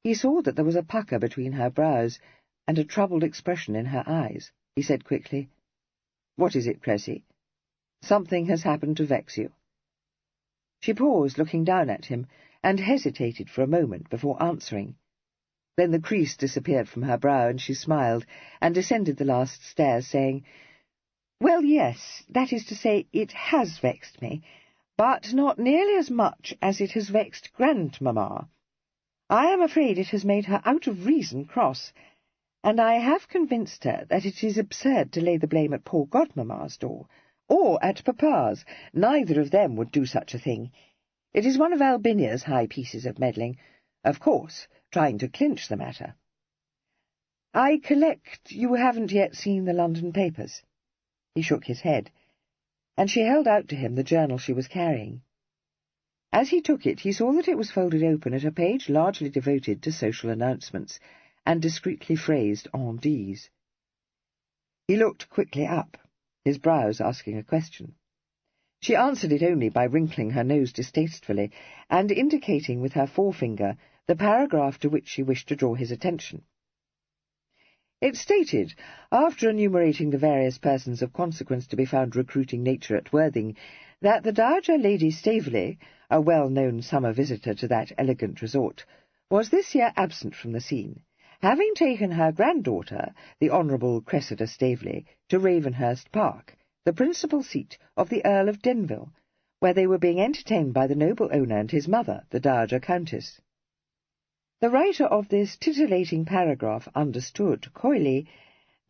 he saw that there was a pucker between her brows and a troubled expression in her eyes. He said quickly, "What is it, Cressy? Something has happened to vex you?" She paused, looking down at him, and hesitated for a moment before answering. Then the crease disappeared from her brow, and she smiled, and descended the last stairs, saying, "Well, yes, that is to say, it has vexed me, but not nearly as much as it has vexed Grandmamma. I am afraid it has made her out of reason cross, and I have convinced her that it is absurd to lay the blame at poor Godmamma's door, or at Papa's. Neither of them would do such a thing. It is one of Albinia's high pieces of meddling, of course, trying to clinch the matter. I collect you haven't yet seen the London papers." He shook his head, and she held out to him the journal she was carrying. As he took it, he saw that it was folded open at a page largely devoted to social announcements, and discreetly phrased en dise. He looked quickly up, his brows asking a question. She answered it only by wrinkling her nose distastefully, and indicating with her forefinger the paragraph to which she wished to draw his attention. It stated, after enumerating the various persons of consequence to be found recruiting nature at Worthing, that the Dowager Lady Staveley, a well-known summer visitor to that elegant resort, was this year absent from the scene, having taken her granddaughter, the Honourable Cressida Staveley, to Ravenhurst Park, the principal seat of the Earl of Denville, where they were being entertained by the noble owner and his mother, the Dowager Countess. The writer of this titillating paragraph understood, coyly,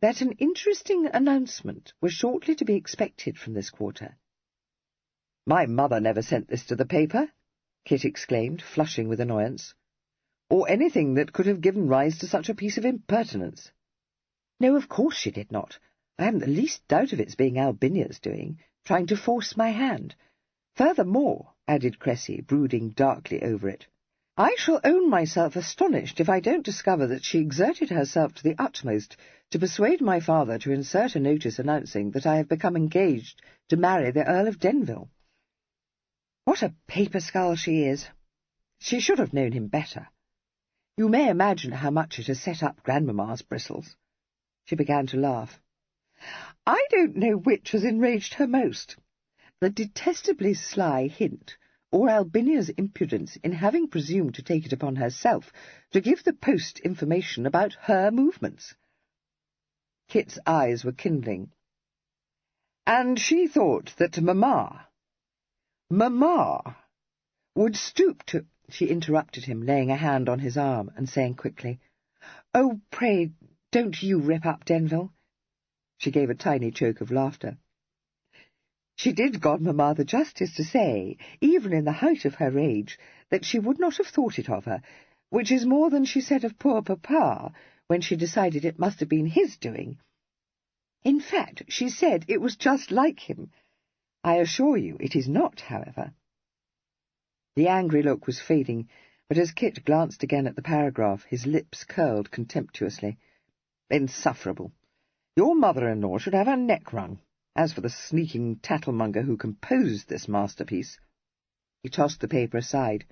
that an interesting announcement was shortly to be expected from this quarter. "My mother never sent this to the paper," Kit exclaimed, flushing with annoyance, "or anything that could have given rise to such a piece of impertinence." "No, of course she did not. I haven't the least doubt of its being Albinia's doing, trying to force my hand. Furthermore," added Cressy, brooding darkly over it, "I shall own myself astonished if I don't discover that she exerted herself to the utmost to persuade my father to insert a notice announcing that I have become engaged to marry the Earl of Denville. What a paper-skull she is! She should have known him better. You may imagine how much it has set up Grandmamma's bristles." She began to laugh. "I don't know which has enraged her most, the detestably sly hint, or Albinia's impudence in having presumed to take it upon herself to give the post information about her movements." Kit's eyes were kindling. "And she thought that Mamma would stoop to—" She interrupted him, laying a hand on his arm and saying quickly, "Oh, pray, don't you rip up Denville." She gave a tiny choke of laughter. "She did Godmamma the justice to say, even in the height of her rage, that she would not have thought it of her, which is more than she said of poor Papa, when she decided it must have been his doing. In fact, she said it was just like him. I assure you it is not, however." The angry look was fading, but as Kit glanced again at the paragraph, his lips curled contemptuously. "Insufferable! Your mother-in-law should have her neck wrung. As for the sneaking tattlemonger who composed this masterpiece—" He tossed the paper aside.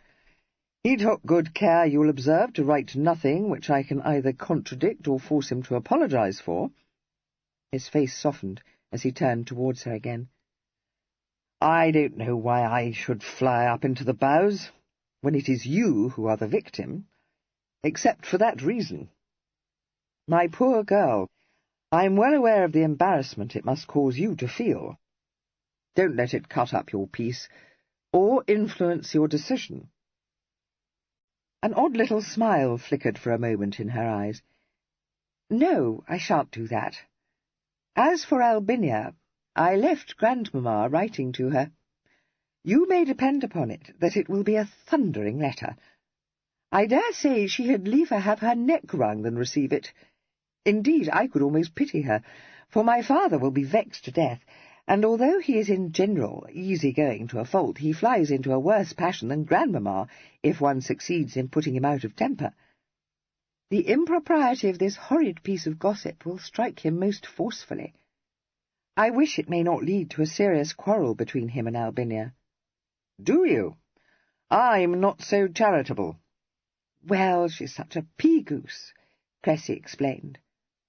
"He took good care, you will observe, to write nothing which I can either contradict or force him to apologize for." His face softened as he turned towards her again. "I don't know why I should fly up into the bows, when it is you who are the victim, except for that reason. My poor girl, I am well aware of the embarrassment it must cause you to feel. Don't let it cut up your peace, or influence your decision." An odd little smile flickered for a moment in her eyes. "No, I shan't do that. As for Albinia, I left Grandmamma writing to her. You may depend upon it that it will be a thundering letter. I dare say she had liefer have her neck wrung than receive it. Indeed, I could almost pity her, for my father will be vexed to death, and although he is in general easy-going to a fault, he flies into a worse passion than Grandmamma if one succeeds in putting him out of temper. The impropriety of this horrid piece of gossip will strike him most forcefully. I wish it may not lead to a serious quarrel between him and Albinia." "Do you? I'm not so charitable." "Well, she's such a pea-goose," Cressy explained.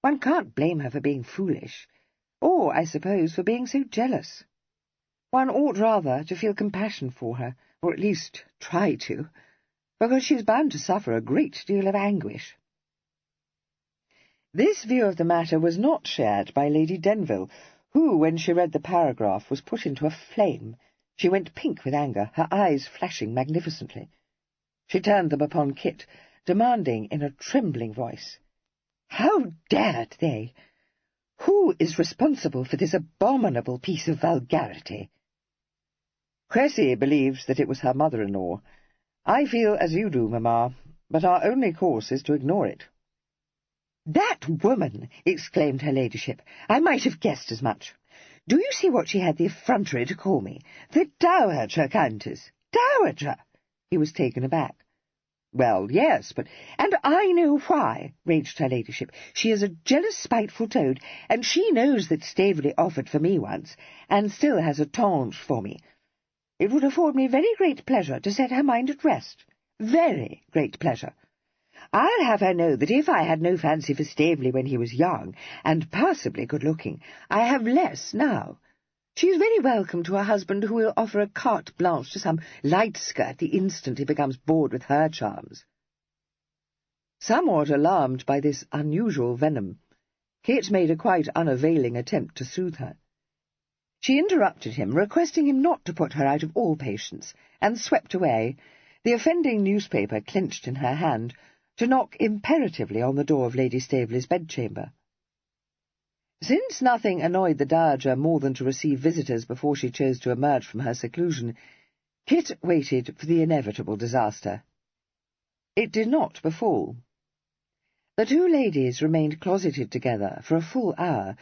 "One can't blame her for being foolish, or, I suppose, for being so jealous. One ought rather to feel compassion for her, or at least try to, because she's bound to suffer a great deal of anguish." This view of the matter was not shared by Lady Denville, who, when she read the paragraph, was put into a flame. She went pink with anger, her eyes flashing magnificently. She turned them upon Kit, demanding in a trembling voice, "How dared they? Who is responsible for this abominable piece of vulgarity?" "Cressy believes that it was her mother-in-law. I feel as you do, Mamma, but our only course is to ignore it." "That woman!" exclaimed her ladyship. "I might have guessed as much. Do you see what she had the effrontery to call me? The Dowager Countess! Dowager! He was taken aback. Well, yes, but— And I know why, raged her ladyship. She is a jealous, spiteful toad, and she knows that Staveley offered for me once, and still has a tanche for me. It would afford me very great pleasure to set her mind at rest. Very great pleasure. I'll have her know that if I had no fancy for Staveley when he was young, and passably good-looking, I have less now. She is very welcome to a husband who will offer a carte blanche to some light skirt the instant he becomes bored with her charms. Somewhat alarmed by this unusual venom, Kit made a quite unavailing attempt to soothe her. She interrupted him, requesting him not to put her out of all patience, and swept away, the offending newspaper clenched in her hand, to knock imperatively on the door of Lady Staveley's bedchamber. Since nothing annoyed the Dowager more than to receive visitors before she chose to emerge from her seclusion, Kit waited for the inevitable disaster. It did not befall. The two ladies remained closeted together for a full hour,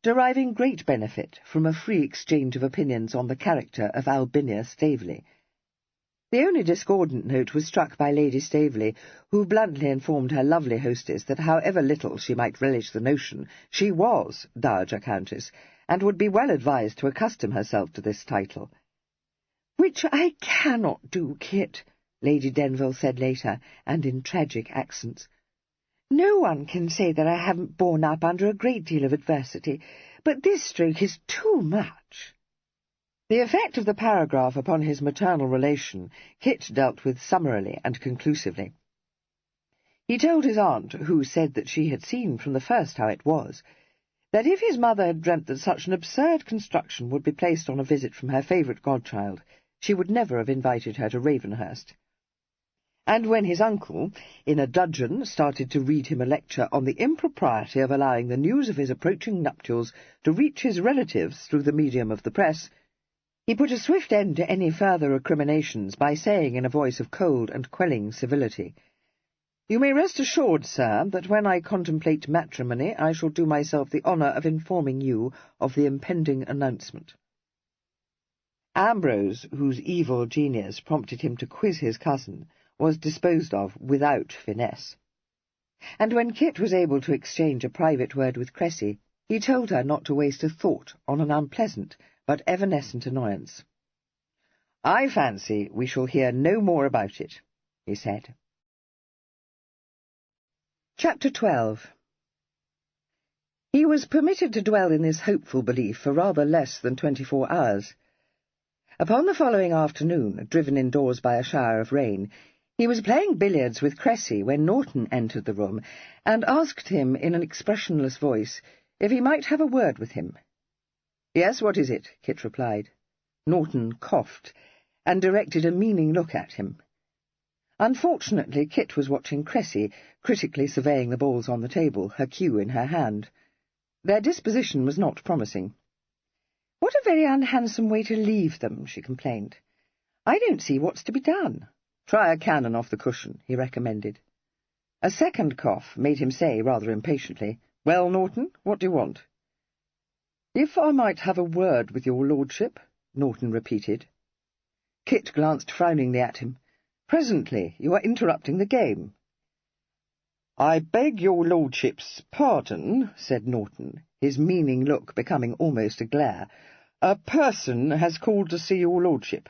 deriving great benefit from a free exchange of opinions on the character of Albinia Staveley. The only discordant note was struck by Lady Staveley, who bluntly informed her lovely hostess that however little she might relish the notion, she was Dowager Countess, and would be well advised to accustom herself to this title. "Which I cannot do, Kit," Lady Denville said later, and in tragic accents. "No one can say that I haven't borne up under a great deal of adversity, but this stroke is too much." The effect of the paragraph upon his maternal relation Kit dealt with summarily and conclusively. He told his aunt, who said that she had seen from the first how it was, that if his mother had dreamt that such an absurd construction would be placed on a visit from her favourite godchild, she would never have invited her to Ravenhurst. And when his uncle, in a dudgeon, started to read him a lecture on the impropriety of allowing the news of his approaching nuptials to reach his relatives through the medium of the press, he put a swift end to any further recriminations by saying in a voice of cold and quelling civility, "You may rest assured, sir, that when I contemplate matrimony I shall do myself the honour of informing you of the impending announcement." Ambrose, whose evil genius prompted him to quiz his cousin, was disposed of without finesse. And when Kit was able to exchange a private word with Cressy, he told her not to waste a thought on an unpleasant but evanescent annoyance. "I fancy we shall hear no more about it," he said. Chapter 12. He was permitted to dwell in this hopeful belief for rather less than 24 hours. Upon the following afternoon, driven indoors by a shower of rain, he was playing billiards with Cressy when Norton entered the room and asked him in an expressionless voice if he might have a word with him. "Yes, what is it?" Kit replied. Norton coughed, and directed a meaning look at him. Unfortunately, Kit was watching Cressy, critically surveying the balls on the table, her cue in her hand. Their disposition was not promising. "What a very unhandsome way to leave them," she complained. "I don't see what's to be done." "Try a cannon off the cushion," he recommended. A second cough made him say, rather impatiently, "Well, Norton, what do you want?" "If I might have a word with your lordship," Norton repeated. Kit glanced frowningly at him. "Presently, you are interrupting the game." "I beg your lordship's pardon," said Norton, his meaning look becoming almost a glare. "A person has called to see your lordship."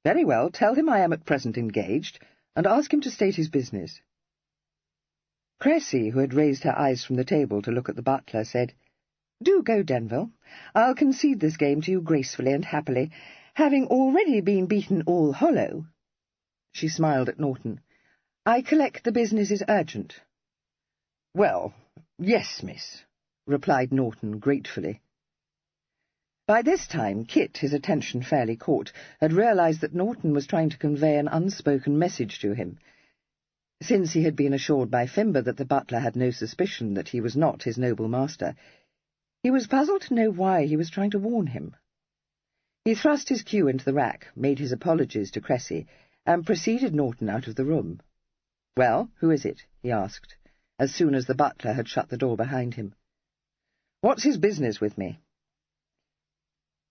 "Very well, tell him I am at present engaged, and ask him to state his business." Cressy, who had raised her eyes from the table to look at the butler, said, "Do go, Denville. I'll concede this game to you gracefully and happily, having already been beaten all hollow." She smiled at Norton. "I collect the business is urgent." "Well, yes, miss," replied Norton gratefully. By this time, Kit, his attention fairly caught, had realized that Norton was trying to convey an unspoken message to him. Since he had been assured by Fimber that the butler had no suspicion that he was not his noble master, he was puzzled to know why he was trying to warn him. He thrust his cue into the rack, made his apologies to Cressy, and preceded Norton out of the room. "Well, who is it?" he asked, as soon as the butler had shut the door behind him. "What's his business with me?"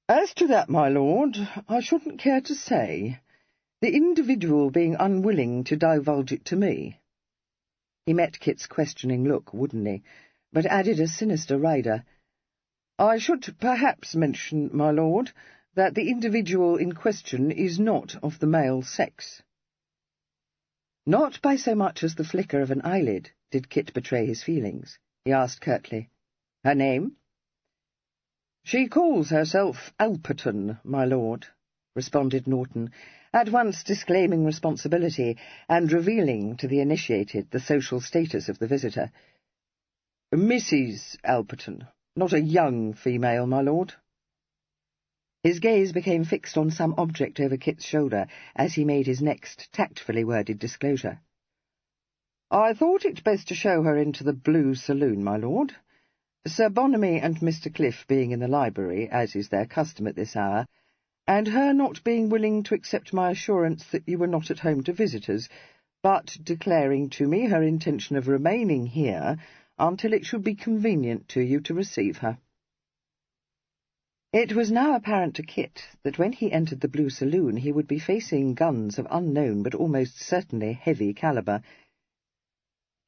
"As to that, my lord, I shouldn't care to say. the individual being unwilling to divulge it to me. He met Kit's questioning look woodenly, but added a sinister rider. I should perhaps mention, my lord, that the individual in question is not of the male sex. Not by so much as the flicker of an eyelid did Kit betray his feelings. He asked curtly, "Her name?" "She calls herself Alperton, my lord," responded Norton, at once disclaiming responsibility and revealing to the initiated the social status of the visitor. "Mrs. Alperton, not a young female, my lord." His gaze became fixed on some object over Kit's shoulder as he made his next tactfully worded disclosure. "I thought it best to show her into the Blue Saloon, my lord. Sir Bonamy and Mr. Cliff being in the library, as is their custom at this hour, and her not being willing to accept my assurance that you were not at home to visitors, but declaring to me her intention of remaining here until it should be convenient to you to receive her." It was now apparent to Kit that when he entered the Blue Saloon he would be facing guns of unknown but almost certainly heavy calibre.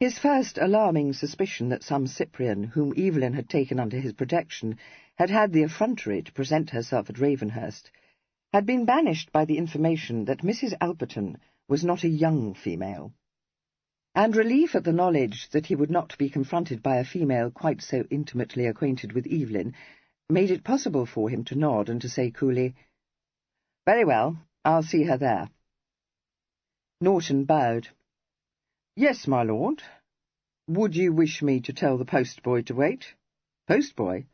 His first alarming suspicion that some Cyprian, whom Evelyn had taken under his protection, had had the effrontery to present herself at Ravenhurst, had been banished by the information that Mrs. Alperton was not a young female, and relief at the knowledge that he would not be confronted by a female quite so intimately acquainted with Evelyn made it possible for him to nod and to say coolly, "Very well, I'll see her there." Norton bowed. "Yes, my lord. Would you wish me to tell the postboy to wait?" "Postboy?"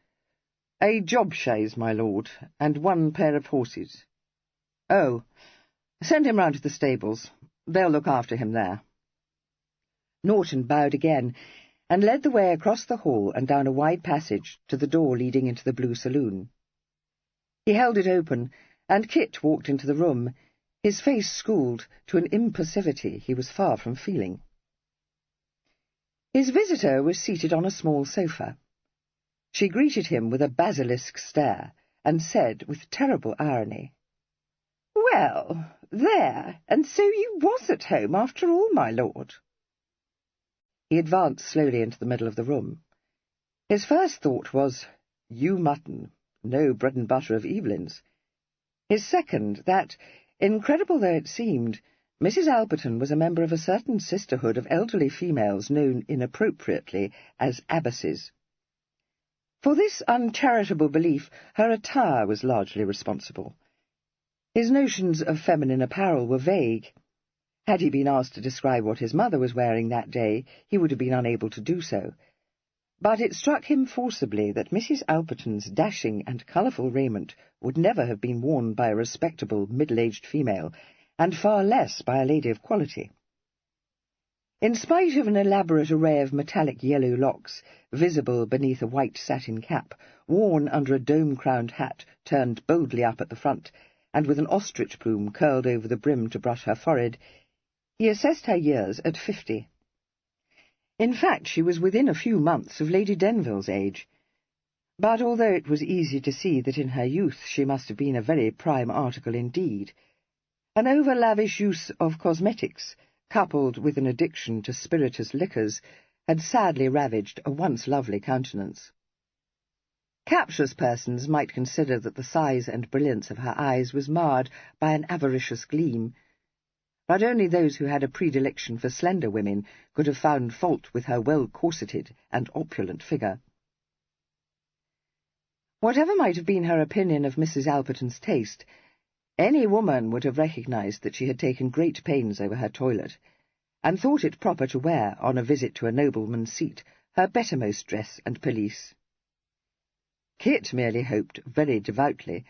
"A job chaise, my lord, and one pair of horses." "Oh, send him round to the stables. They'll look after him there." Norton bowed again, and led the way across the hall and down a wide passage to the door leading into the Blue Saloon. He held it open, and Kit walked into the room, his face schooled to an impassivity he was far from feeling. His visitor was seated on a small sofa. She greeted him with a basilisk stare, and said with terrible irony, "Well, there, and so you was at home after all, my lord." He advanced slowly into the middle of the room. His first thought was, "Ewe mutton, no bread and butter of Evelyn's." His second, that, incredible though it seemed, Mrs. Alperton was a member of a certain sisterhood of elderly females known inappropriately as abbesses. For this uncharitable belief her attire was largely responsible. His notions of feminine apparel were vague. Had he been asked to describe what his mother was wearing that day, he would have been unable to do so. But it struck him forcibly that Mrs. Alperton's dashing and colourful raiment would never have been worn by a respectable middle-aged female, and far less by a lady of quality. In spite of an elaborate array of metallic yellow locks, visible beneath a white satin cap, worn under a dome-crowned hat turned boldly up at the front, and with an ostrich plume curled over the brim to brush her forehead, he assessed her years at 50. In fact, she was within a few months of Lady Denville's age. But although it was easy to see that in her youth she must have been a very prime article indeed, an over-lavish use of cosmetics, coupled with an addiction to spirituous liquors, had sadly ravaged a once lovely countenance. Captious persons might consider that the size and brilliance of her eyes was marred by an avaricious gleam, but only those who had a predilection for slender women could have found fault with her well-corseted and opulent figure. Whatever might have been her opinion of Mrs. Alperton's taste, any woman would have recognized that she had taken great pains over her toilet, and thought it proper to wear, on a visit to a nobleman's seat, her bettermost dress and pelisse. Kit merely hoped, very devoutly,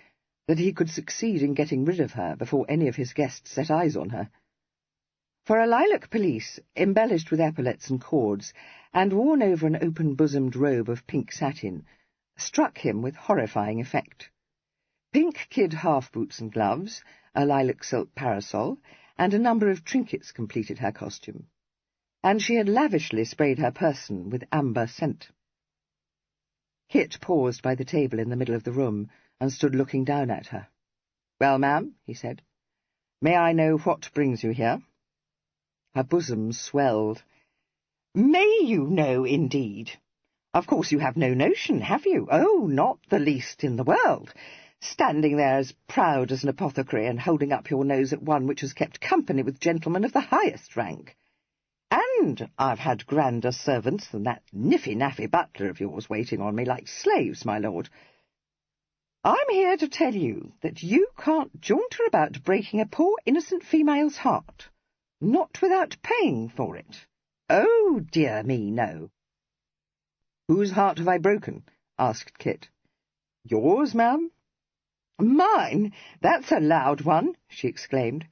that he could succeed in getting rid of her before any of his guests set eyes on her. For a lilac pelisse, embellished with epaulets and cords, and worn over an open-bosomed robe of pink satin, struck him with horrifying effect. Pink kid half-boots and gloves, a lilac silk parasol, and a number of trinkets completed her costume, and she had lavishly sprayed her person with amber scent. Kit paused by the table in the middle of the room, and stood looking down at her. "Well, ma'am," he said. May I know what brings you here?" Her bosom swelled. "May you know, indeed? Of course you have no notion, have you? Oh, not the least in the world. Standing there as proud as an apothecary and holding up your nose at one which has kept company with gentlemen of the highest rank. And I've had grander servants than that niffy-naffy butler of yours waiting on me like slaves, my lord. I'm here to tell you that you can't jaunter about breaking a poor innocent female's heart, not without paying for it. Oh, dear me, no." "Whose heart have I broken?" asked Kit. "Yours, ma'am?" "Mine? That's a loud one," she exclaimed.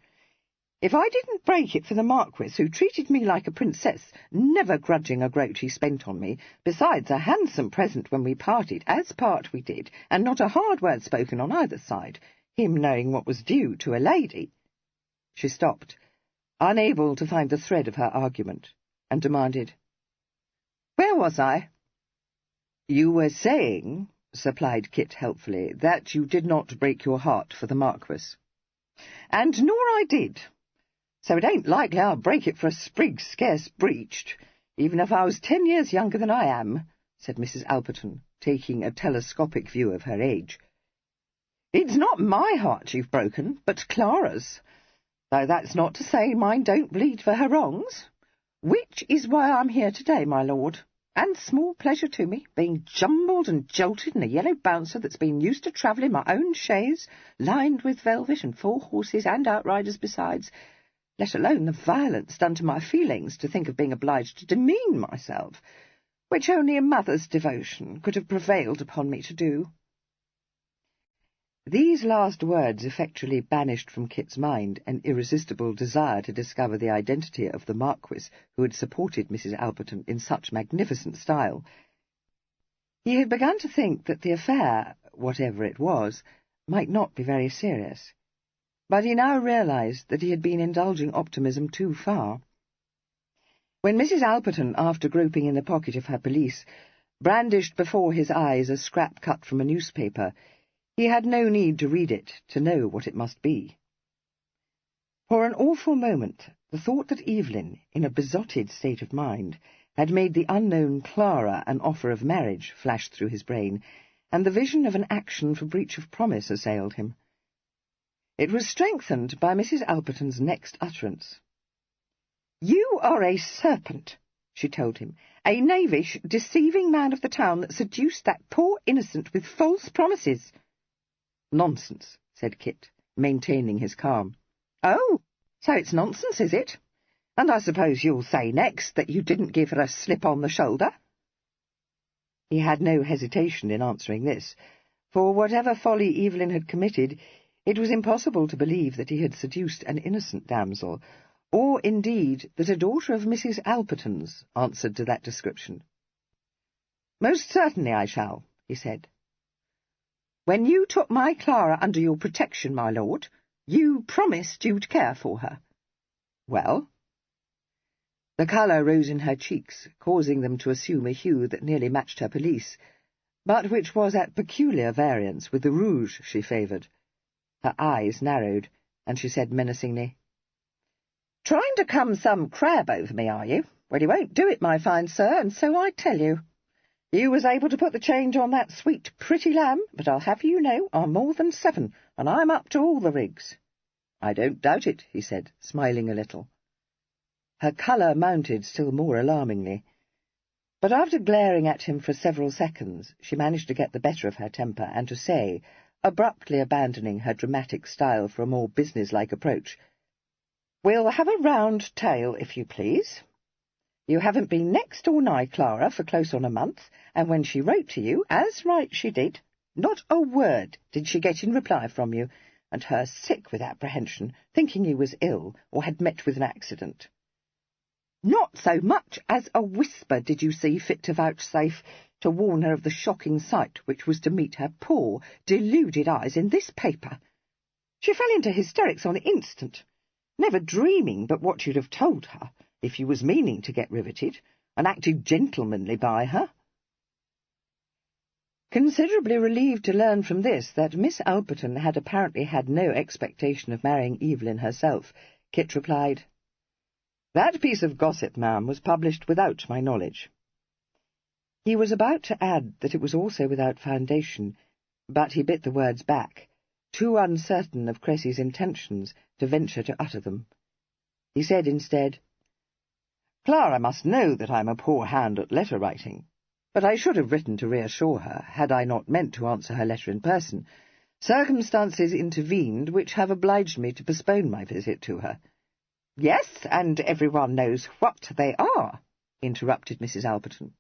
"If I didn't break it for the Marquis, who treated me like a princess, never grudging a groat he spent on me, besides a handsome present when we parted, as part we did, and not a hard word spoken on either side, him knowing what was due to a lady—" She stopped, unable to find the thread of her argument, and demanded, "Where was I?" "You were saying," supplied Kit helpfully, "that you did not break your heart for the Marquis." "And nor I did. So it ain't likely I'll break it for a sprig scarce breeched, even if I was 10 years younger than I am," said Mrs. Alperton, taking a telescopic view of her age. "It's not my heart you've broken, but Clara's, though that's not to say mine don't bleed for her wrongs, which is why I'm here today, my lord, and small pleasure to me, being jumbled and jolted in a yellow bouncer that's been used to travel in my own chaise, lined with velvet and 4 horses and outriders besides, let alone the violence done to my feelings to think of being obliged to demean myself, which only a mother's devotion could have prevailed upon me to do." These last words effectually banished from Kit's mind an irresistible desire to discover the identity of the Marquis who had supported Mrs. Alperton in such magnificent style. He had begun to think that the affair, whatever it was, might not be very serious, but he now realized that he had been indulging optimism too far. When Mrs. Alperton, after groping in the pocket of her pelisse, brandished before his eyes a scrap cut from a newspaper, he had no need to read it to know what it must be. For an awful moment, the thought that Evelyn, in a besotted state of mind, had made the unknown Clara an offer of marriage flashed through his brain, and the vision of an action for breach of promise assailed him. It was strengthened by Mrs. Alperton's next utterance. "You are a serpent," she told him, "a knavish, deceiving man of the town that seduced that poor innocent with false promises." "Nonsense," said Kit, maintaining his calm. "Oh, so it's nonsense, is it? And I suppose you'll say next that you didn't give her a slip on the shoulder?" He had no hesitation in answering this, for whatever folly Evelyn had committed, it was impossible to believe that he had seduced an innocent damsel, or, indeed, that a daughter of Mrs. Alperton's answered to that description. "Most certainly I shall," he said. "When you took my Clara under your protection, my lord, you promised you'd care for her." "Well?" The colour rose in her cheeks, causing them to assume a hue that nearly matched her pelisse, but which was at peculiar variance with the rouge she favoured. Her eyes narrowed, and she said menacingly, "Trying to come some crab over me, are you? Well, you won't do it, my fine sir, and so I tell you. You was able to put the change on that sweet, pretty lamb, but I'll have you know I'm more than 7, and I'm up to all the rigs." "I don't doubt it," he said, smiling a little. Her colour mounted still more alarmingly, but after glaring at him for several seconds, she managed to get the better of her temper, and to say, abruptly abandoning her dramatic style for a more business-like approach, "We'll have a round tale, if you please. You haven't been next or nigh Clara for close on a month, and when she wrote to you, as right she did, not a word did she get in reply from you, and her sick with apprehension, thinking you was ill, or had met with an accident. Not so much as a whisper did you see fit to vouchsafe to warn her of the shocking sight which was to meet her poor, deluded eyes in this paper. She fell into hysterics on the instant, never dreaming but what you'd have told her, if you was meaning to get riveted, and acted gentlemanly by her." Considerably relieved to learn from this that Miss Alperton had apparently had no expectation of marrying Evelyn herself, Kit replied, "That piece of gossip, ma'am, was published without my knowledge." He was about to add that it was also without foundation, but he bit the words back, too uncertain of Cressy's intentions to venture to utter them. He said instead, "Clara must know that I am a poor hand at letter-writing, but I should have written to reassure her, had I not meant to answer her letter in person. Circumstances intervened which have obliged me to postpone my visit to her." "Yes, and everyone knows what they are," interrupted Mrs. Alperton.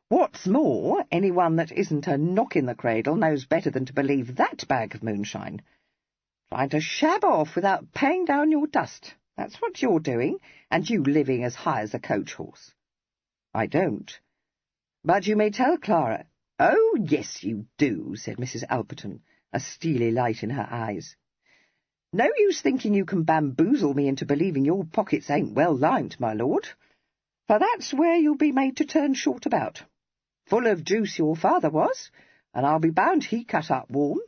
"What's more, anyone that isn't a knock-in-the-cradle knows better than to believe that bag of moonshine. Trying to shab off without paying down your dust, that's what you're doing, and you living as high as a coach-horse." "I don't. But you may tell Clara—" "Oh, yes, you do," said Mrs. Alperton, a steely light in her eyes. "No use thinking you can bamboozle me into believing your pockets ain't well lined, my lord, for that's where you'll be made to turn short about. Full of juice your father was, and I'll be bound he cut up warm.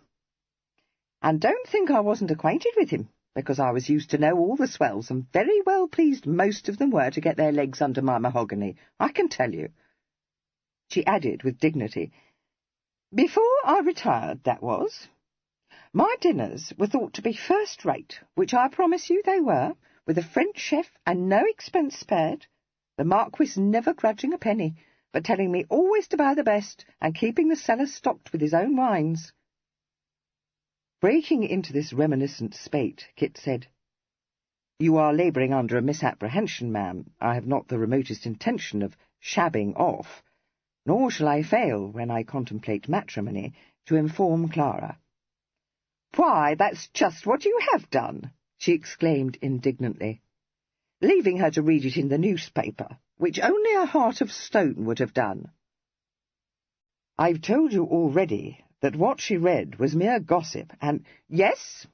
And don't think I wasn't acquainted with him, because I was used to know all the swells, and very well pleased most of them were to get their legs under my mahogany, I can tell you." She added with dignity, "Before I retired, that was. My dinners were thought to be first-rate, which I promise you they were, with a French chef and no expense spared, the Marquis never grudging a penny, but telling me always to buy the best, and keeping the cellar stocked with his own wines." Breaking into this reminiscent spate, Kit said, "You are labouring under a misapprehension, ma'am. I have not the remotest intention of shabbing off, nor shall I fail, when I contemplate matrimony, to inform Clara." "Why, that's just what you have done," she exclaimed indignantly, "leaving her to read it in the newspaper, which only a heart of stone would have done." "I've told you already that what she read was mere gossip, and—" "Yes,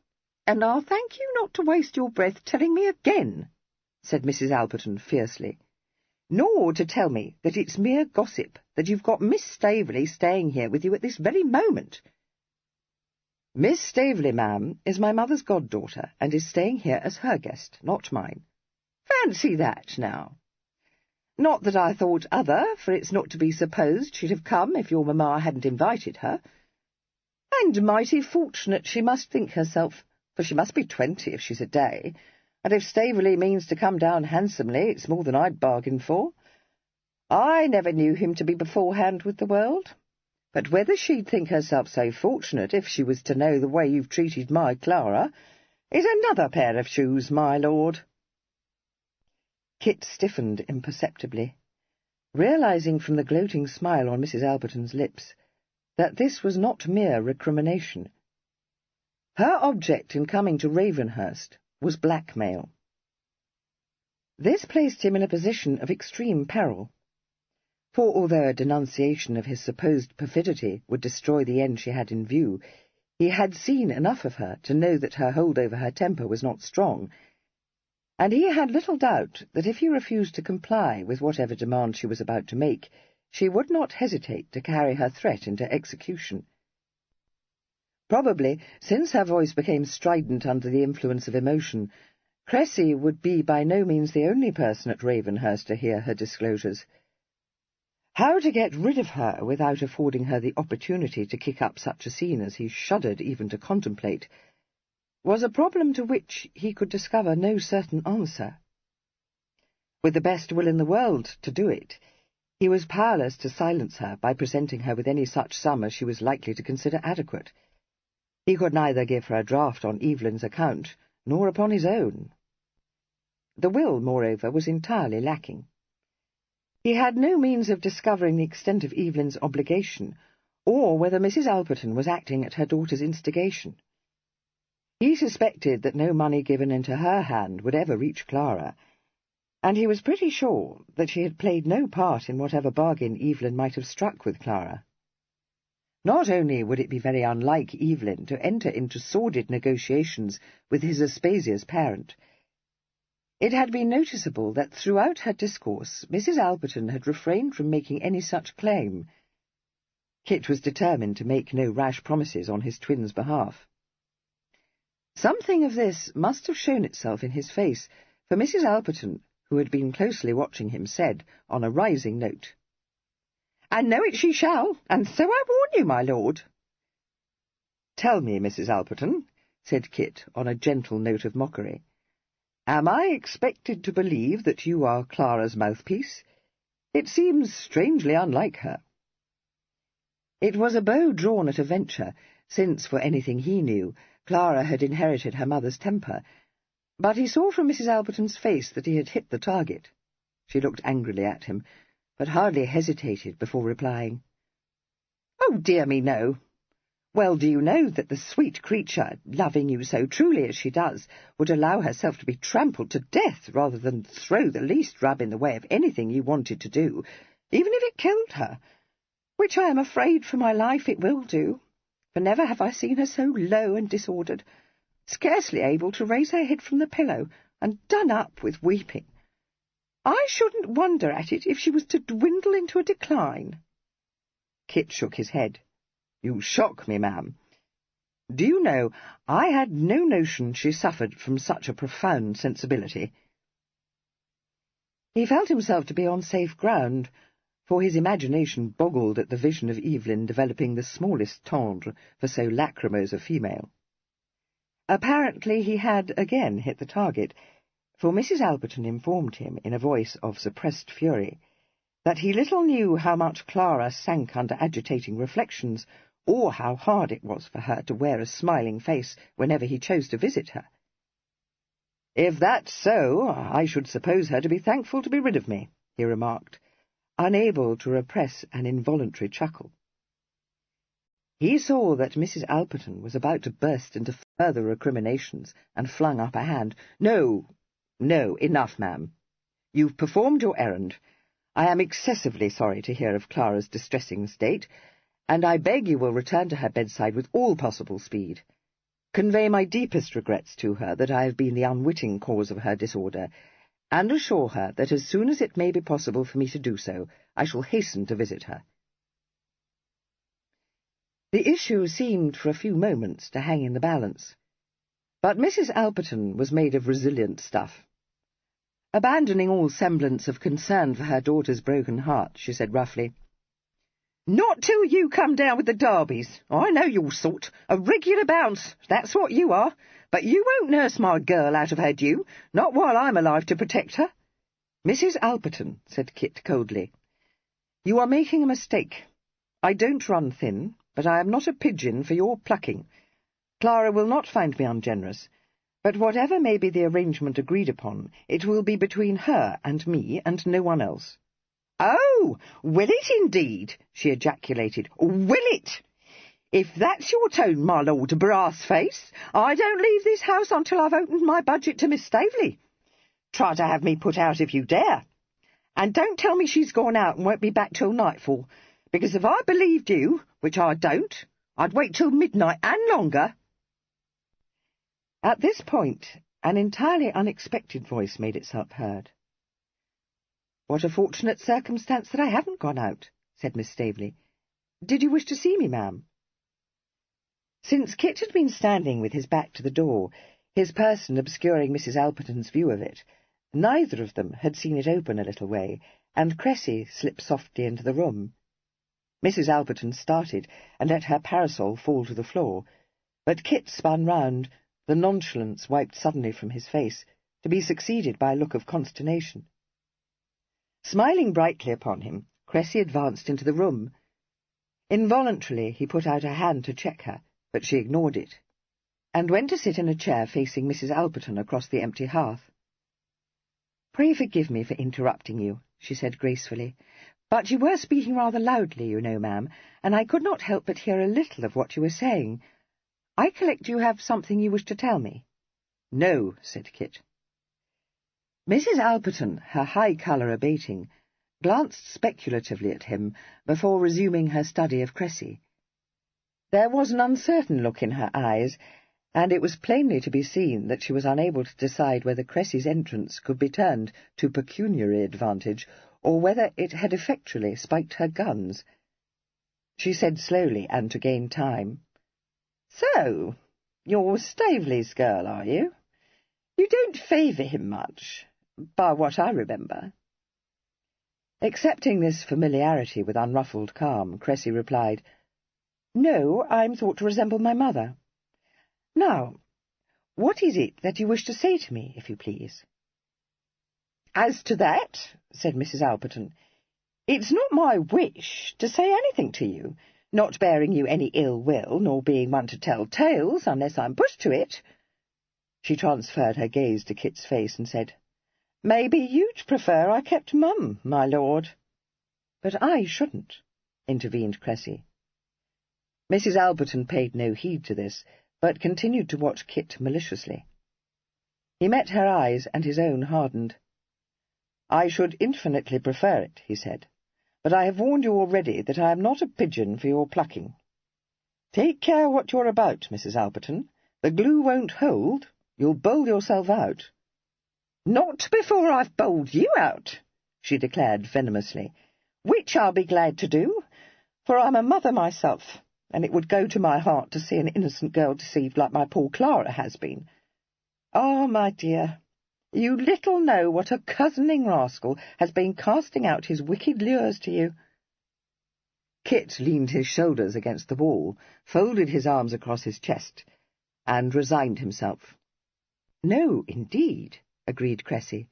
and I'll thank you not to waste your breath telling me again," said Mrs. Alperton fiercely, "nor to tell me that it's mere gossip that you've got Miss Staveley staying here with you at this very moment." "Miss Staveley, ma'am, is my mother's goddaughter, and is staying here as her guest, not mine." "Fancy that, now! Not that I thought other, for it's not to be supposed she'd have come if your mamma hadn't invited her. And mighty fortunate she must think herself, for she must be 20 if she's a day, and if Staveley means to come down handsomely, it's more than I'd bargained for. I never knew him to be beforehand with the world, but whether she'd think herself so fortunate if she was to know the way you've treated my Clara is another pair of shoes, my lord." Kit stiffened imperceptibly, realizing from the gloating smile on Mrs. Alperton's lips that this was not mere recrimination. Her object in coming to Ravenhurst was blackmail. This placed him in a position of extreme peril, for although a denunciation of his supposed perfidy would destroy the end she had in view, he had seen enough of her to know that her hold over her temper was not strong, and he had little doubt that if he refused to comply with whatever demand she was about to make, she would not hesitate to carry her threat into execution. Probably, since her voice became strident under the influence of emotion, Cressy would be by no means the only person at Ravenhurst to hear her disclosures. How to get rid of her without affording her the opportunity to kick up such a scene as he shuddered even to contemplate was a problem to which he could discover no certain answer. With the best will in the world to do it, he was powerless to silence her by presenting her with any such sum as she was likely to consider adequate. He could neither give her a draft on Evelyn's account, nor upon his own. The will, moreover, was entirely lacking. He had no means of discovering the extent of Evelyn's obligation, or whether Mrs. Alperton was acting at her daughter's instigation. He suspected that no money given into her hand would ever reach Clara, and he was pretty sure that she had played no part in whatever bargain Evelyn might have struck with Clara. Not only would it be very unlike Evelyn to enter into sordid negotiations with his Aspasia's parent, it had been noticeable that throughout her discourse Mrs. Alperton had refrained from making any such claim. Kit was determined to make no rash promises on his twin's behalf. Something of this must have shown itself in his face, for Mrs. Alperton, who had been closely watching him, said, on a rising note, "And know it she shall, and so I warn you, my lord." "Tell me, Mrs. Alperton," said Kit, on a gentle note of mockery, "am I expected to believe that you are Clara's mouthpiece? It seems strangely unlike her." It was a bow drawn at a venture, since, for anything he knew, Clara had inherited her mother's temper, but he saw from Mrs. Alperton's face that he had hit the target. She looked angrily at him, but hardly hesitated before replying, "Oh, dear me, no. Well, do you know that the sweet creature, loving you so truly as she does, would allow herself to be trampled to death rather than throw the least rub in the way of anything you wanted to do, even if it killed her, which I am afraid for my life it will do, for never have I seen her so low and disordered, scarcely able to raise her head from the pillow, and done up with weeping. I shouldn't wonder at it if she was to dwindle into a decline." Kit shook his head. "You shock me, ma'am. Do you know, I had no notion she suffered from such a profound sensibility." He felt himself to be on safe ground, for his imagination boggled at the vision of Evelyn developing the smallest tendre for so lachrymose a female. Apparently he had again hit the target, for Mrs. Alperton informed him, in a voice of suppressed fury, that he little knew how much Clara sank under agitating reflections, or how hard it was for her to wear a smiling face whenever he chose to visit her. "If that's so, I should suppose her to be thankful to be rid of me," he remarked, unable to repress an involuntary chuckle. He saw that Mrs. Alperton was about to burst into further recriminations, and flung up a hand. "No, no, enough, ma'am. You've performed your errand. I am excessively sorry to hear of Clara's distressing state, and I beg you will return to her bedside with all possible speed. Convey my deepest regrets to her that I have been the unwitting cause of her disorder, and assure her that as soon as it may be possible for me to do so, I shall hasten to visit her." The issue seemed for a few moments to hang in the balance, but Mrs. Alperton was made of resilient stuff. Abandoning all semblance of concern for her daughter's broken heart, she said roughly, "Not till you come down with the Darbys. I know your sort, a regular bounce, that's what you are. But you won't nurse my girl out of her due, not while I'm alive to protect her." "Mrs. Alperton," said Kit coldly, "you are making a mistake. I don't run thin, but I am not a pigeon for your plucking. Clara will not find me ungenerous, but whatever may be the arrangement agreed upon, it will be between her and me and no one else." "Oh, will it indeed?" she ejaculated. "Will it? If that's your tone, my lord Brassface, I don't leave this house until I've opened my budget to Miss Staveley. Try to have me put out if you dare. And don't tell me she's gone out and won't be back till nightfall, because if I believed you, which I don't, I'd wait till midnight and longer." At this point, an entirely unexpected voice made itself heard. "What a fortunate circumstance that I haven't gone out," said Miss Staveley. "Did you wish to see me, ma'am?" Since Kit had been standing with his back to the door, his person obscuring Mrs. Alperton's view of it, neither of them had seen it open a little way, and Cressy slipped softly into the room. Mrs. Alperton started, and let her parasol fall to the floor, but Kit spun round, the nonchalance wiped suddenly from his face, to be succeeded by a look of consternation. Smiling brightly upon him, Cressy advanced into the room. Involuntarily he put out a hand to check her, but she ignored it, and went to sit in a chair facing Mrs. Alperton across the empty hearth. "Pray forgive me for interrupting you," she said gracefully, "but you were speaking rather loudly, you know, ma'am, and I could not help but hear a little of what you were saying. I collect you have something you wish to tell me." "No," said Kit. Mrs. Alperton, her high colour abating, glanced speculatively at him before resuming her study of Cressy. There was an uncertain look in her eyes, and it was plainly to be seen that she was unable to decide whether Cressy's entrance could be turned to pecuniary advantage, or whether it had effectually spiked her guns. she said slowly and to gain time. "So, you're Staveley's girl, are you? You don't favour him much, by what I remember." Accepting this familiarity with unruffled calm, Cressy replied, "No, I'm thought to resemble my mother. Now, what is it that you wish to say to me, if you please?" "As to that," said Mrs. Alperton, "it's not my wish to say anything to you, not bearing you any ill will, nor being one to tell tales unless I'm pushed to it." She transferred her gaze to Kit's face and said, "Maybe you'd prefer I kept mum, my lord." "But I shouldn't," intervened Cressy. Mrs. Alperton paid no heed to this, but continued to watch Kit maliciously. He met her eyes, and his own hardened. "I should infinitely prefer it," he said, "but I have warned you already that I am not a pigeon for your plucking. Take care what you're about, Mrs. Alperton. The glue won't hold. You'll bowl yourself out." "Not before I've bowled you out," she declared venomously, "which I'll be glad to do, for I'm a mother myself, and it would go to my heart to see an innocent girl deceived like my poor Clara has been. Ah, my dear, you little know what a cozening rascal has been casting out his wicked lures to you." Kit leaned his shoulders against the wall, folded his arms across his chest, and resigned himself. "No, indeed," agreed Cressy.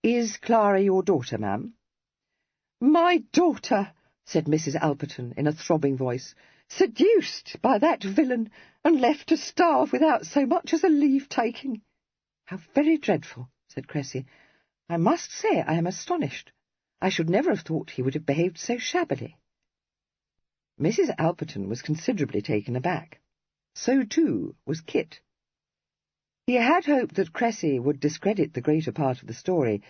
"Is Clara your daughter, ma'am?" "My daughter," said Mrs. Alperton in a throbbing voice, "seduced by that villain, and left to starve without so much as a leave-taking." "How very dreadful," said Cressy. "I must say I am astonished. I should never have thought he would have behaved so shabbily." Mrs. Alperton was considerably taken aback. So, too, was Kit. He had hoped that Cressy would discredit the greater part of the story,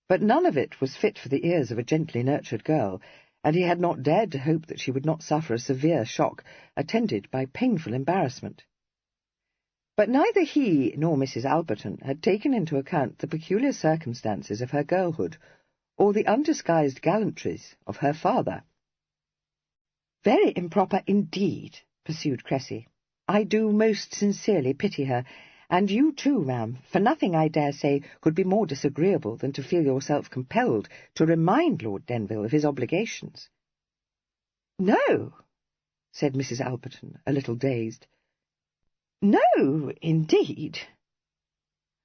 but none of it was fit for the ears of a gently nurtured girl, and he had not dared to hope that she would not suffer a severe shock, attended by painful embarrassment. But neither he nor Mrs. Alperton had taken into account the peculiar circumstances of her girlhood, or the undisguised gallantries of her father. "Very improper indeed," pursued Cressy. "I do most sincerely pity her, and you too, ma'am, for nothing, I dare say, could be more disagreeable than to feel yourself compelled to remind Lord Denville of his obligations." "No," said Mrs. Alperton, a little dazed. "No, indeed."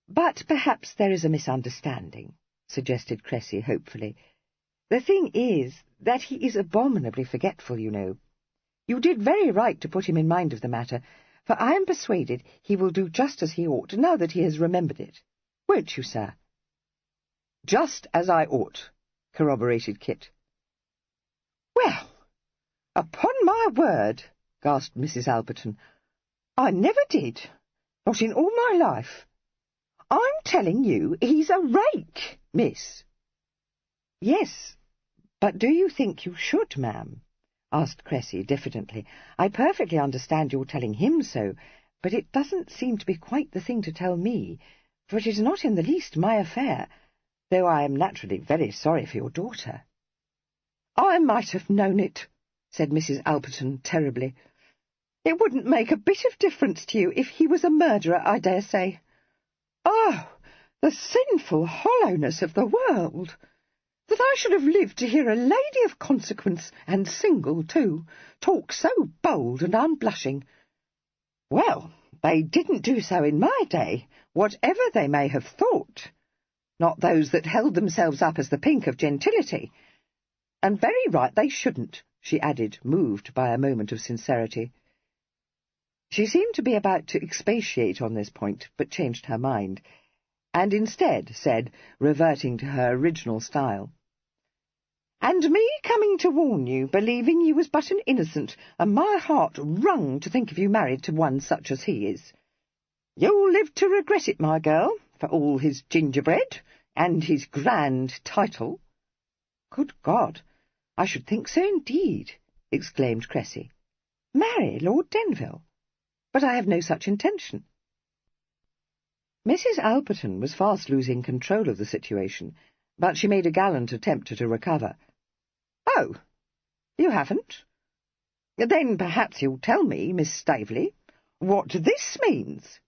"But perhaps there is a misunderstanding," suggested Cressy hopefully. "The thing is that he is abominably forgetful, you know. You did very right to put him in mind of the matter, for I am persuaded he will do just as he ought, now that he has remembered it. Won't you, sir?" "Just as I ought," corroborated Kit. "Well, upon my word," gasped Mrs. Alperton, "I never did, not in all my life. I'm telling you he's a rake, miss." "Yes, but do you think you should, ma'am?" asked Cressy diffidently. "I perfectly understand your telling him so, but it doesn't seem to be quite the thing to tell me, for it is not in the least my affair, though I am naturally very sorry for your daughter." "I might have known it," said Mrs. Alperton terribly. "It wouldn't make a bit of difference to you if he was a murderer, I dare say. Oh, the sinful hollowness of the world! That I should have lived to hear a lady of consequence, and single too, talk so bold and unblushing. Well, they didn't do so in my day, whatever they may have thought, not those that held themselves up as the pink of gentility. And very right they shouldn't," she added, moved by a moment of sincerity. She seemed to be about to expatiate on this point, but changed her mind, and instead said, reverting to her original style, "And me coming to warn you, believing you was but an innocent, and my heart wrung to think of you married to one such as he is. You'll live to regret it, my girl, for all his gingerbread, and his grand title." "Good God, I should think so indeed," exclaimed Cressy. "Marry Lord Denville? But I have no such intention." Mrs. Alperton was fast losing control of the situation, but she made a gallant attempt to recover. "Oh, you haven't? Then perhaps you'll tell me, Miss Staveley, what this means."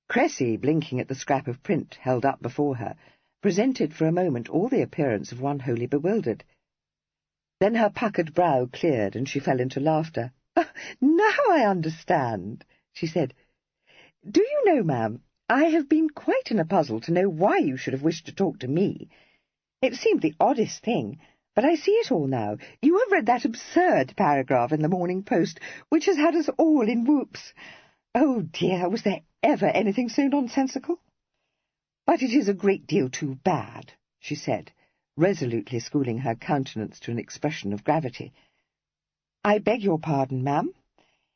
Cressy, blinking at the scrap of print held up before her, presented for a moment all the appearance of one wholly bewildered. Then her puckered brow cleared, and she fell into laughter. "Now I understand," she said. "Do you know, ma'am, I have been quite in a puzzle to know why you should have wished to talk to me. It seemed the oddest thing, but I see it all now. You have read that absurd paragraph in the Morning Post, which has had us all in whoops. Oh, dear, was there ever anything so nonsensical? But it is a great deal too bad," she said, resolutely schooling her countenance to an expression of gravity. "I beg your pardon, ma'am.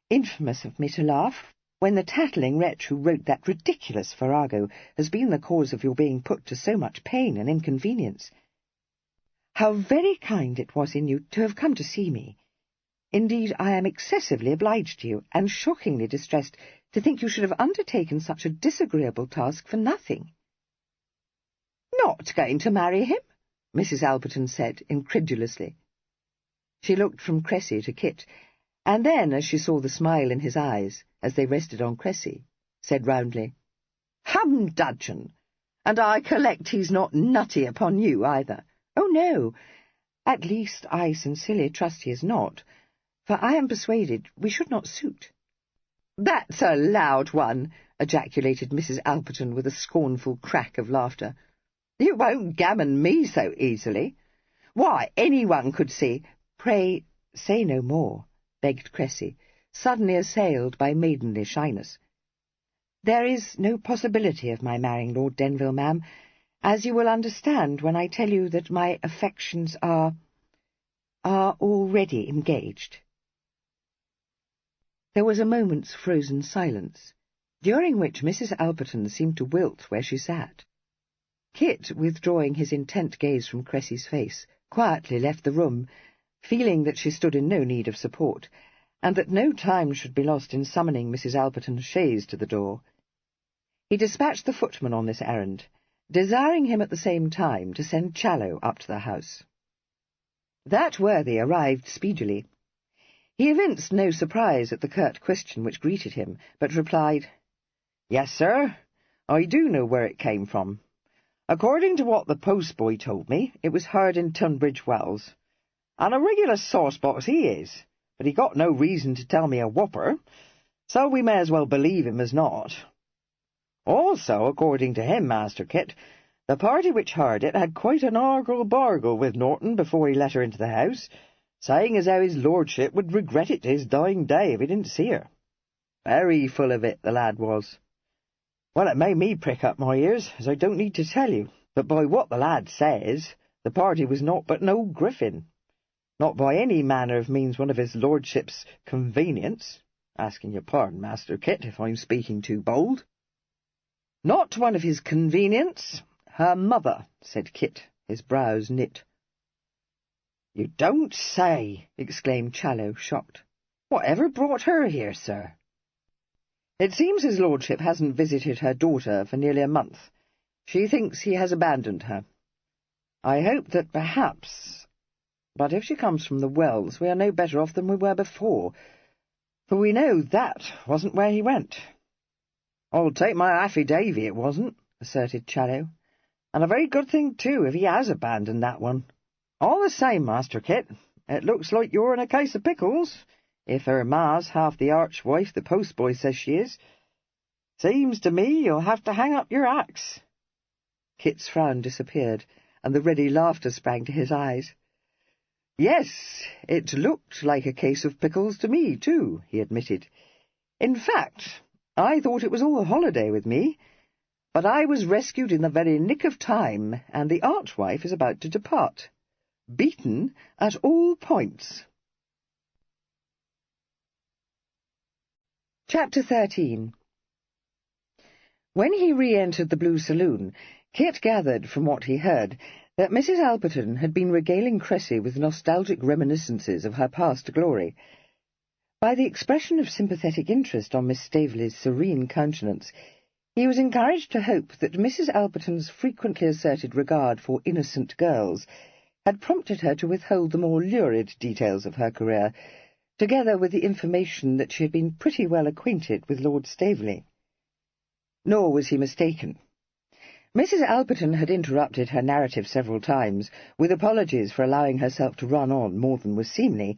Infamous of me to laugh, when the tattling wretch who wrote that ridiculous farrago has been the cause of your being put to so much pain and inconvenience. How very kind it was in you to have come to see me. Indeed, I am excessively obliged to you, and shockingly distressed to think you should have undertaken such a disagreeable task for nothing." "Not going to marry him?" Mrs. Alberton said incredulously. She looked from Cressy to Kit, and then, as she saw the smile in his eyes, as they rested on Cressy, said roundly, "Humdudgeon! And I collect he's not nutty upon you, either." "Oh, no. At least, I sincerely trust he is not, for I am persuaded we should not suit." "That's a loud one," ejaculated Mrs. Alberton with a scornful crack of laughter. "You won't gammon me so easily. Why, anyone could see—" "Pray, say no more," begged Cressy, suddenly assailed by maidenly shyness. "There is no possibility of my marrying Lord Denville, ma'am, as you will understand when I tell you that my affections are already engaged." There was a moment's frozen silence, during which Mrs. Alberton seemed to wilt where she sat. Kit, withdrawing his intent gaze from Cressy's face, quietly left the room, feeling that she stood in no need of support, and that no time should be lost in summoning Mrs. Alberton's chaise to the door. He dispatched the footman on this errand, desiring him at the same time to send Challow up to the house. That worthy arrived speedily. He evinced no surprise at the curt question which greeted him, but replied, "Yes, sir, I do know where it came from. According to what the postboy told me, it was heard in Tunbridge Wells. And a regular sauce-box he is, but he got no reason to tell me a whopper, so we may as well believe him as not. Also, according to him, Master Kit, the party which heard it had quite an argle-bargle with Norton before he let her into the house, saying as how his lordship would regret it to his dying day if he didn't see her. Very full of it, the lad was. Well, it made me prick up my ears, as I don't need to tell you, but by what the lad says, the party was naught but an old griffin. Not by any manner of means one of his lordship's convenience, asking your pardon, Master Kit, if I'm speaking too bold." "Not one of his convenience, her mother," said Kit, his brows knit. "You don't say!" exclaimed Challow, shocked. "Whatever brought her here, sir?" "It seems his lordship hasn't visited her daughter for nearly a month. She thinks he has abandoned her. I hope that perhaps... But if she comes from the Wells, we are no better off than we were before, for we know that wasn't where he went." "I'll take my affidavy it wasn't," asserted Challow. "And a very good thing, too, if he has abandoned that one. All the same, Master Kit, it looks like you're in a case of pickles, if her ma's half the archwife the postboy says she is. Seems to me you'll have to hang up your axe." Kit's frown disappeared, and the ready laughter sprang to his eyes. "Yes, it looked like a case of pickles to me, too," he admitted. "In fact, I thought it was all a holiday with me, but I was rescued in the very nick of time, and the archwife is about to depart, beaten at all points." Chapter 13. When he re-entered the Blue Saloon, Kit gathered from what he heard that Mrs. Alberton had been regaling Cressy with nostalgic reminiscences of her past glory. By the expression of sympathetic interest on Miss Staveley's serene countenance, he was encouraged to hope that Mrs. Alberton's frequently asserted regard for innocent girls had prompted her to withhold the more lurid details of her career, together with the information that she had been pretty well acquainted with Lord Staveley. Nor was he mistaken. Mrs. Alperton had interrupted her narrative several times, with apologies for allowing herself to run on more than was seemly,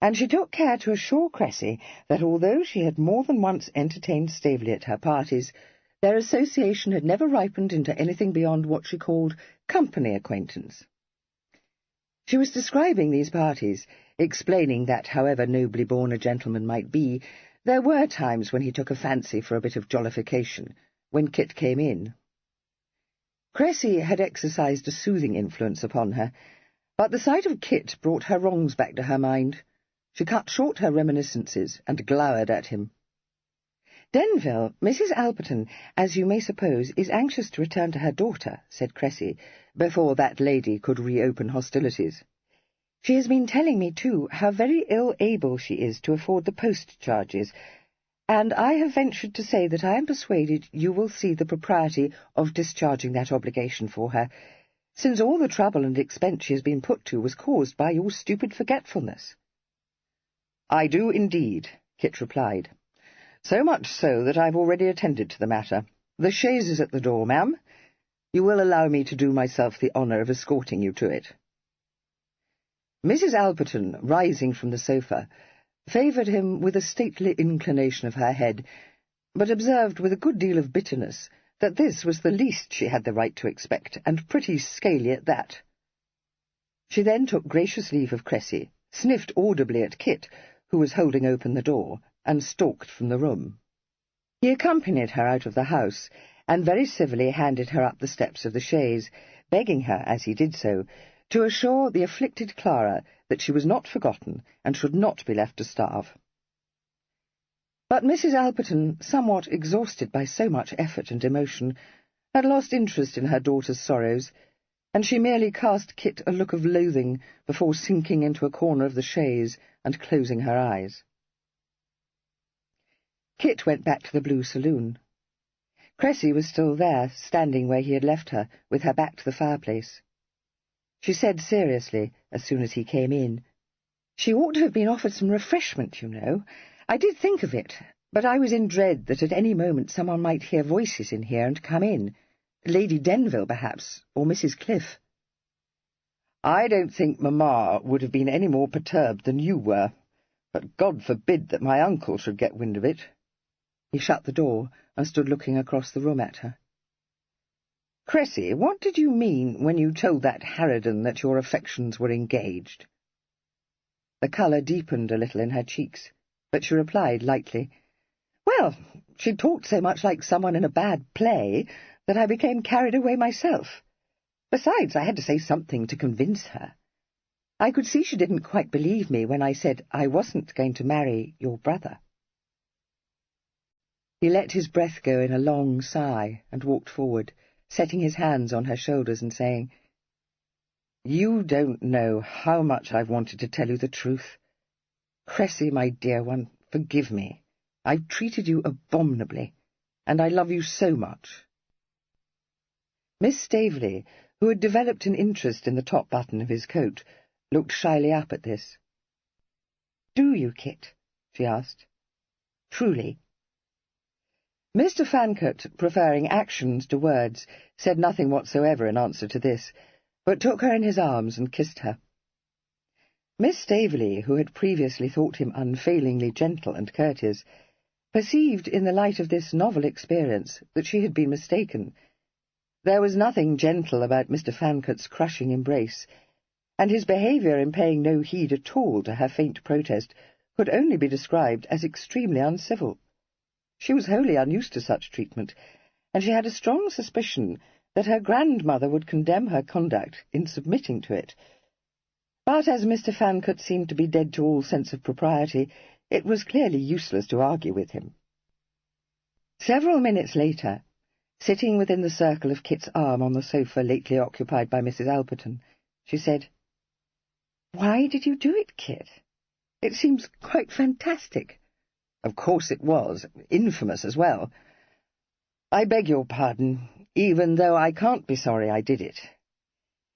and she took care to assure Cressy that although she had more than once entertained Staveley at her parties, their association had never ripened into anything beyond what she called company acquaintance. She was describing these parties, explaining that, however nobly born a gentleman might be, there were times when he took a fancy for a bit of jollification, when Kit came in. Cressy had exercised a soothing influence upon her, but the sight of Kit brought her wrongs back to her mind. She cut short her reminiscences and glowered at him. "Denville, Mrs. Alperton, as you may suppose, is anxious to return to her daughter," said Cressy, before that lady could reopen hostilities. "She has been telling me, too, how very ill-able she is to afford the post-charges, and I have ventured to say that I am persuaded you will see the propriety of discharging that obligation for her, since all the trouble and expense she has been put to was caused by your stupid forgetfulness." "I do indeed," Kit replied. "So much so that I've already attended to the matter. The chaise is at the door, ma'am. You will allow me to do myself the honour of escorting you to it." Mrs. Alperton, rising from the sofa, favoured him with a stately inclination of her head, but observed with a good deal of bitterness that this was the least she had the right to expect, and pretty scaly at that. She then took gracious leave of Cressy, sniffed audibly at Kit, who was holding open the door, and stalked from the room. He accompanied her out of the house, and very civilly handed her up the steps of the chaise, begging her, as he did so, to assure the afflicted Clara that she was not forgotten, and should not be left to starve. But Mrs. Alperton, somewhat exhausted by so much effort and emotion, had lost interest in her daughter's sorrows, and she merely cast Kit a look of loathing before sinking into a corner of the chaise and closing her eyes. Kit went back to the Blue Saloon. Cressy was still there, standing where he had left her, with her back to the fireplace. She said seriously, as soon as he came in, "She ought to have been offered some refreshment, you know. I did think of it, but I was in dread that at any moment someone might hear voices in here and come in. Lady Denville, perhaps, or Mrs. Cliff." "I don't think Mamma would have been any more perturbed than you were, but God forbid that my uncle should get wind of it." He shut the door and stood looking across the room at her. "Cressy, what did you mean when you told that harridan that your affections were engaged?" The colour deepened a little in her cheeks, but she replied lightly, "Well, she talked so much like someone in a bad play that I became carried away myself. Besides, I had to say something to convince her. I could see she didn't quite believe me when I said I wasn't going to marry your brother." He let his breath go in a long sigh and walked forward, setting his hands on her shoulders and saying, "You don't know how much I've wanted to tell you the truth. Cressy, my dear one, forgive me. I've treated you abominably, and I love you so much." Miss Staveley, who had developed an interest in the top button of his coat, looked shyly up at this. "Do you, Kit?" she asked. "Truly?" Mr. Fancot, preferring actions to words, said nothing whatsoever in answer to this, but took her in his arms and kissed her. Miss Staveley, who had previously thought him unfailingly gentle and courteous, perceived in the light of this novel experience that she had been mistaken. There was nothing gentle about Mr. Fancot's crushing embrace, and his behaviour in paying no heed at all to her faint protest could only be described as extremely uncivil. She was wholly unused to such treatment, and she had a strong suspicion that her grandmother would condemn her conduct in submitting to it. But as Mr. Fancot seemed to be dead to all sense of propriety, it was clearly useless to argue with him. Several minutes later, sitting within the circle of Kit's arm on the sofa lately occupied by Mrs. Alperton, she said, "Why did you do it, Kit? It seems quite fantastic." "Of course it was, infamous as well. I beg your pardon, even though I can't be sorry I did it.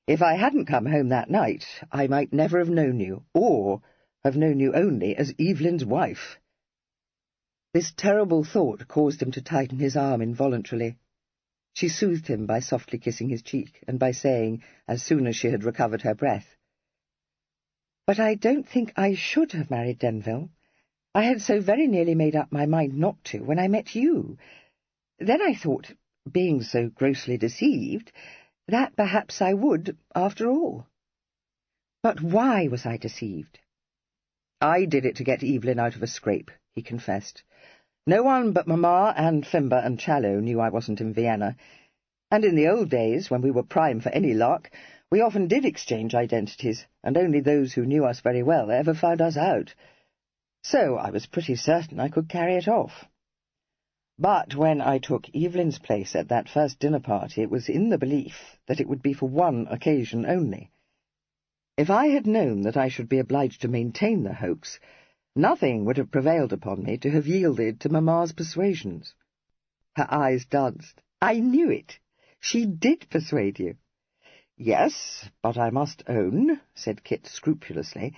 If I hadn't come home that night, I might never have known you, or have known you only as Evelyn's wife." This terrible thought caused him to tighten his arm involuntarily. She soothed him by softly kissing his cheek, and by saying, as soon as she had recovered her breath, "But I don't think I should have married Denville. I had so very nearly made up my mind not to when I met you. Then I thought, being so grossly deceived, that perhaps I would, after all. But why was I deceived?" "I did it to get Evelyn out of a scrape," he confessed. "No one but Mamma and Fimber and Challow knew I wasn't in Vienna, and in the old days, when we were prime for any lark, we often did exchange identities, and only those who knew us very well ever found us out. So I was pretty certain I could carry it off. But when I took Evelyn's place at that first dinner party, it was in the belief that it would be for one occasion only. If I had known that I should be obliged to maintain the hoax, nothing would have prevailed upon me to have yielded to Mamma's persuasions." Her eyes danced. "I knew it. She did persuade you." "Yes, but I must own," said Kit scrupulously,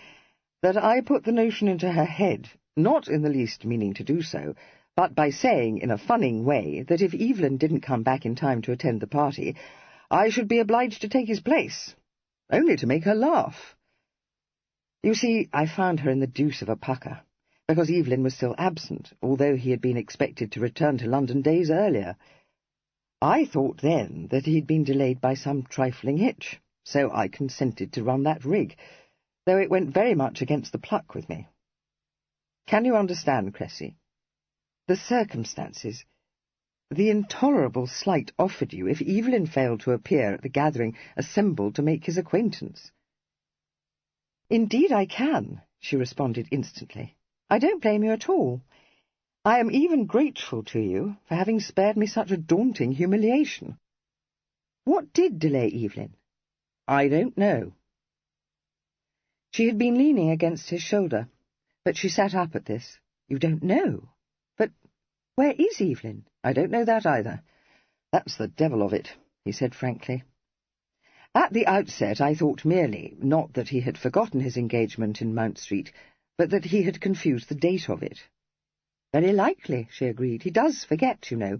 "that I put the notion into her head, not in the least meaning to do so, but by saying in a funning way that if Evelyn didn't come back in time to attend the party, I should be obliged to take his place, only to make her laugh. You see, I found her in the deuce of a pucker, because Evelyn was still absent, although he had been expected to return to London days earlier. I thought then that he had been delayed by some trifling hitch, so I consented to run that rig, though it went very much against the pluck with me. Can you understand, Cressy? The circumstances, the intolerable slight offered you if Evelyn failed to appear at the gathering assembled to make his acquaintance." "Indeed I can," she responded instantly. "I don't blame you at all. I am even grateful to you for having spared me such a daunting humiliation. What did delay Evelyn?" "I don't know." She had been leaning against his shoulder, but she sat up at this. "You don't know? But where is Evelyn?" "I don't know that either. That's the devil of it," he said frankly. "At the outset I thought merely, not that he had forgotten his engagement in Mount Street, but that he had confused the date of it." "Very likely," she agreed. "He does forget, you know.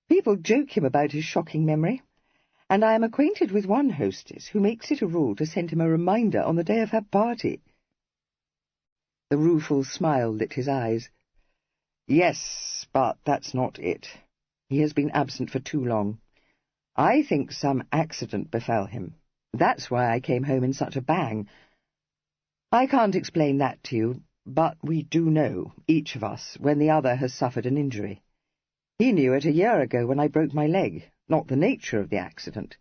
People joke him about his shocking memory, and I am acquainted with one hostess who makes it a rule to send him a reminder on the day of her party." The rueful smile lit his eyes. "Yes, but that's not it. He has been absent for too long. I think some accident befell him. That's why I came home in such a bang. I can't explain that to you, but we do know, each of us, when the other has suffered an injury. He knew it a year ago when I broke my leg, not the nature of the accident,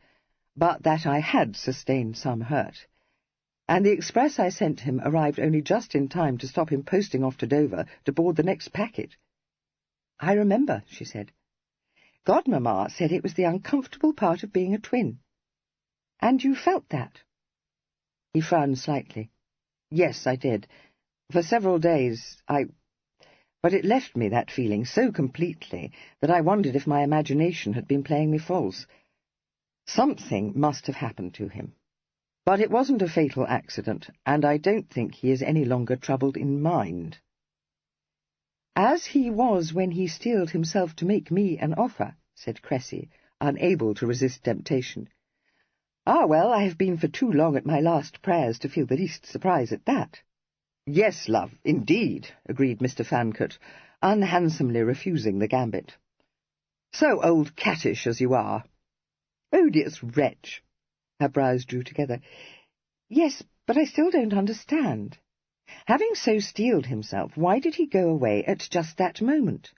but that I had sustained some hurt. And the express I sent him arrived only just in time to stop him posting off to Dover to board the next packet." "I remember," she said. "Godmamma said it was the uncomfortable part of being a twin. And you felt that?" He frowned slightly. "Yes, I did. For several days But it left me, that feeling, so completely that I wondered if my imagination had been playing me false. Something must have happened to him. But it wasn't a fatal accident, and I don't think he is any longer troubled in mind." "As he was when he steeled himself to make me an offer," said Cressy, unable to resist temptation. "Ah, well, I have been for too long at my last prayers to feel the least surprise at that." "Yes, love, indeed," agreed Mr. Fancot, unhandsomely refusing the gambit. "So old cattish as you are." "Odious wretch!" Her brows drew together. "Yes, but I still don't understand. Having so steeled himself, why did he go away at just that moment?"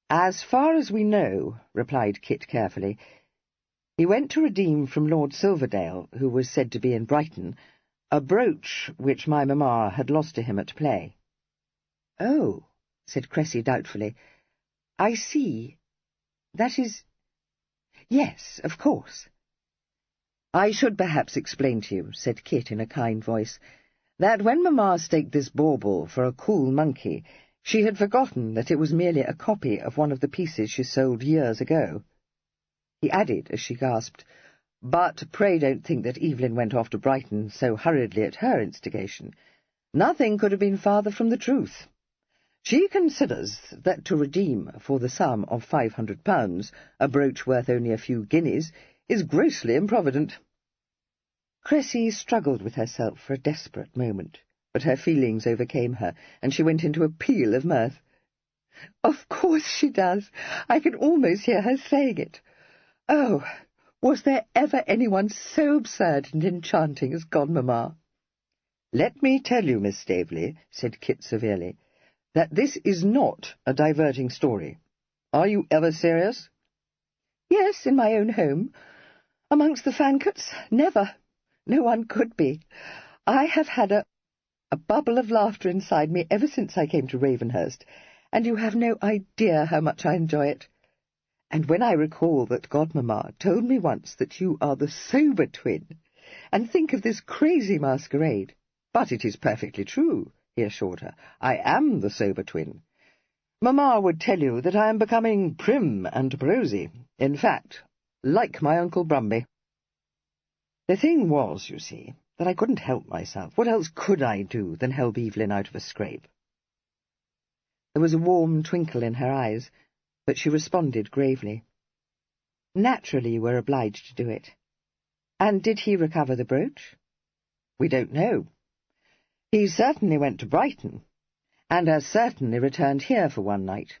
"As far as we know," replied Kit carefully, "he went to redeem from Lord Silverdale, who was said to be in Brighton, a brooch which my mamma had lost to him at play." "Oh," said Cressy doubtfully. "I see. That is— Yes, of course." "I should perhaps explain to you," said Kit in a kind voice, "that when Mamma staked this bauble for a cool monkey, she had forgotten that it was merely a copy of one of the pieces she sold years ago." He added, as she gasped, "But pray don't think that Evelyn went off to Brighton so hurriedly at her instigation. Nothing could have been farther from the truth. She considers that to redeem for the sum of £500 a brooch worth only a few guineas is grossly improvident. Cressy struggled with herself for a desperate moment, but her feelings overcame her, and she went into a peal of mirth. "Of course she does. I can almost hear her saying it. Oh, was there ever anyone so absurd and enchanting as Godmamma?" "Let me tell you, Miss Staveley," said Kit severely, "that this is not a diverting story. Are you ever serious?" "Yes, in my own home. Amongst the Fancots, never. No one could be. I have had a bubble of laughter inside me ever since I came to Ravenhurst, and you have no idea how much I enjoy it. And when I recall that Godmamma told me once that you are the sober twin, and think of this crazy masquerade—" "But it is perfectly true," he assured her. "I am the sober twin. Mamma would tell you that I am becoming prim and prosy. In fact, like my Uncle Brumby. The thing was, you see, that I couldn't help myself. What else could I do than help Evelyn out of a scrape?" There was a warm twinkle in her eyes, but she responded gravely. "Naturally you were obliged to do it. And did he recover the brooch?" "We don't know. He certainly went to Brighton, and as certainly returned here for one night.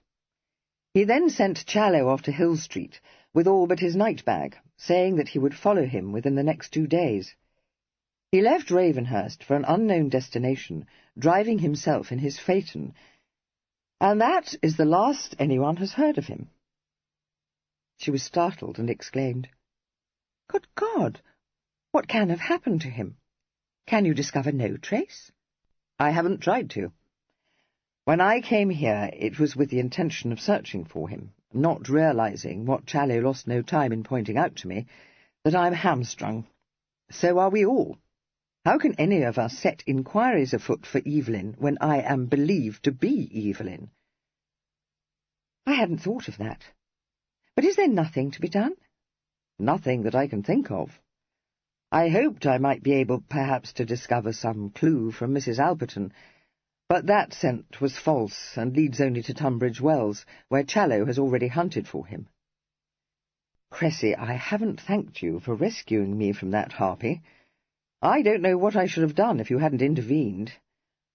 He then sent Challow off to Hill Street with all but his night-bag, saying that he would follow him within the next 2 days. He left Ravenhurst for an unknown destination, driving himself in his phaeton, and that is the last anyone has heard of him." She was startled and exclaimed, "Good God! What can have happened to him? Can you discover no trace?" "I haven't tried to. When I came here, it was with the intention of searching for him, not realizing, what Challow lost no time in pointing out to me, that I'm hamstrung. So are we all. How can any of us set inquiries afoot for Evelyn when I am believed to be Evelyn?" "I hadn't thought of that. But is there nothing to be done?" "Nothing that I can think of. I hoped I might be able perhaps to discover some clue from Mrs. Alperton, but that scent was false and leads only to Tunbridge Wells, where Challow has already hunted for him." "Cressy, I haven't thanked you for rescuing me from that harpy. I don't know what I should have done if you hadn't intervened,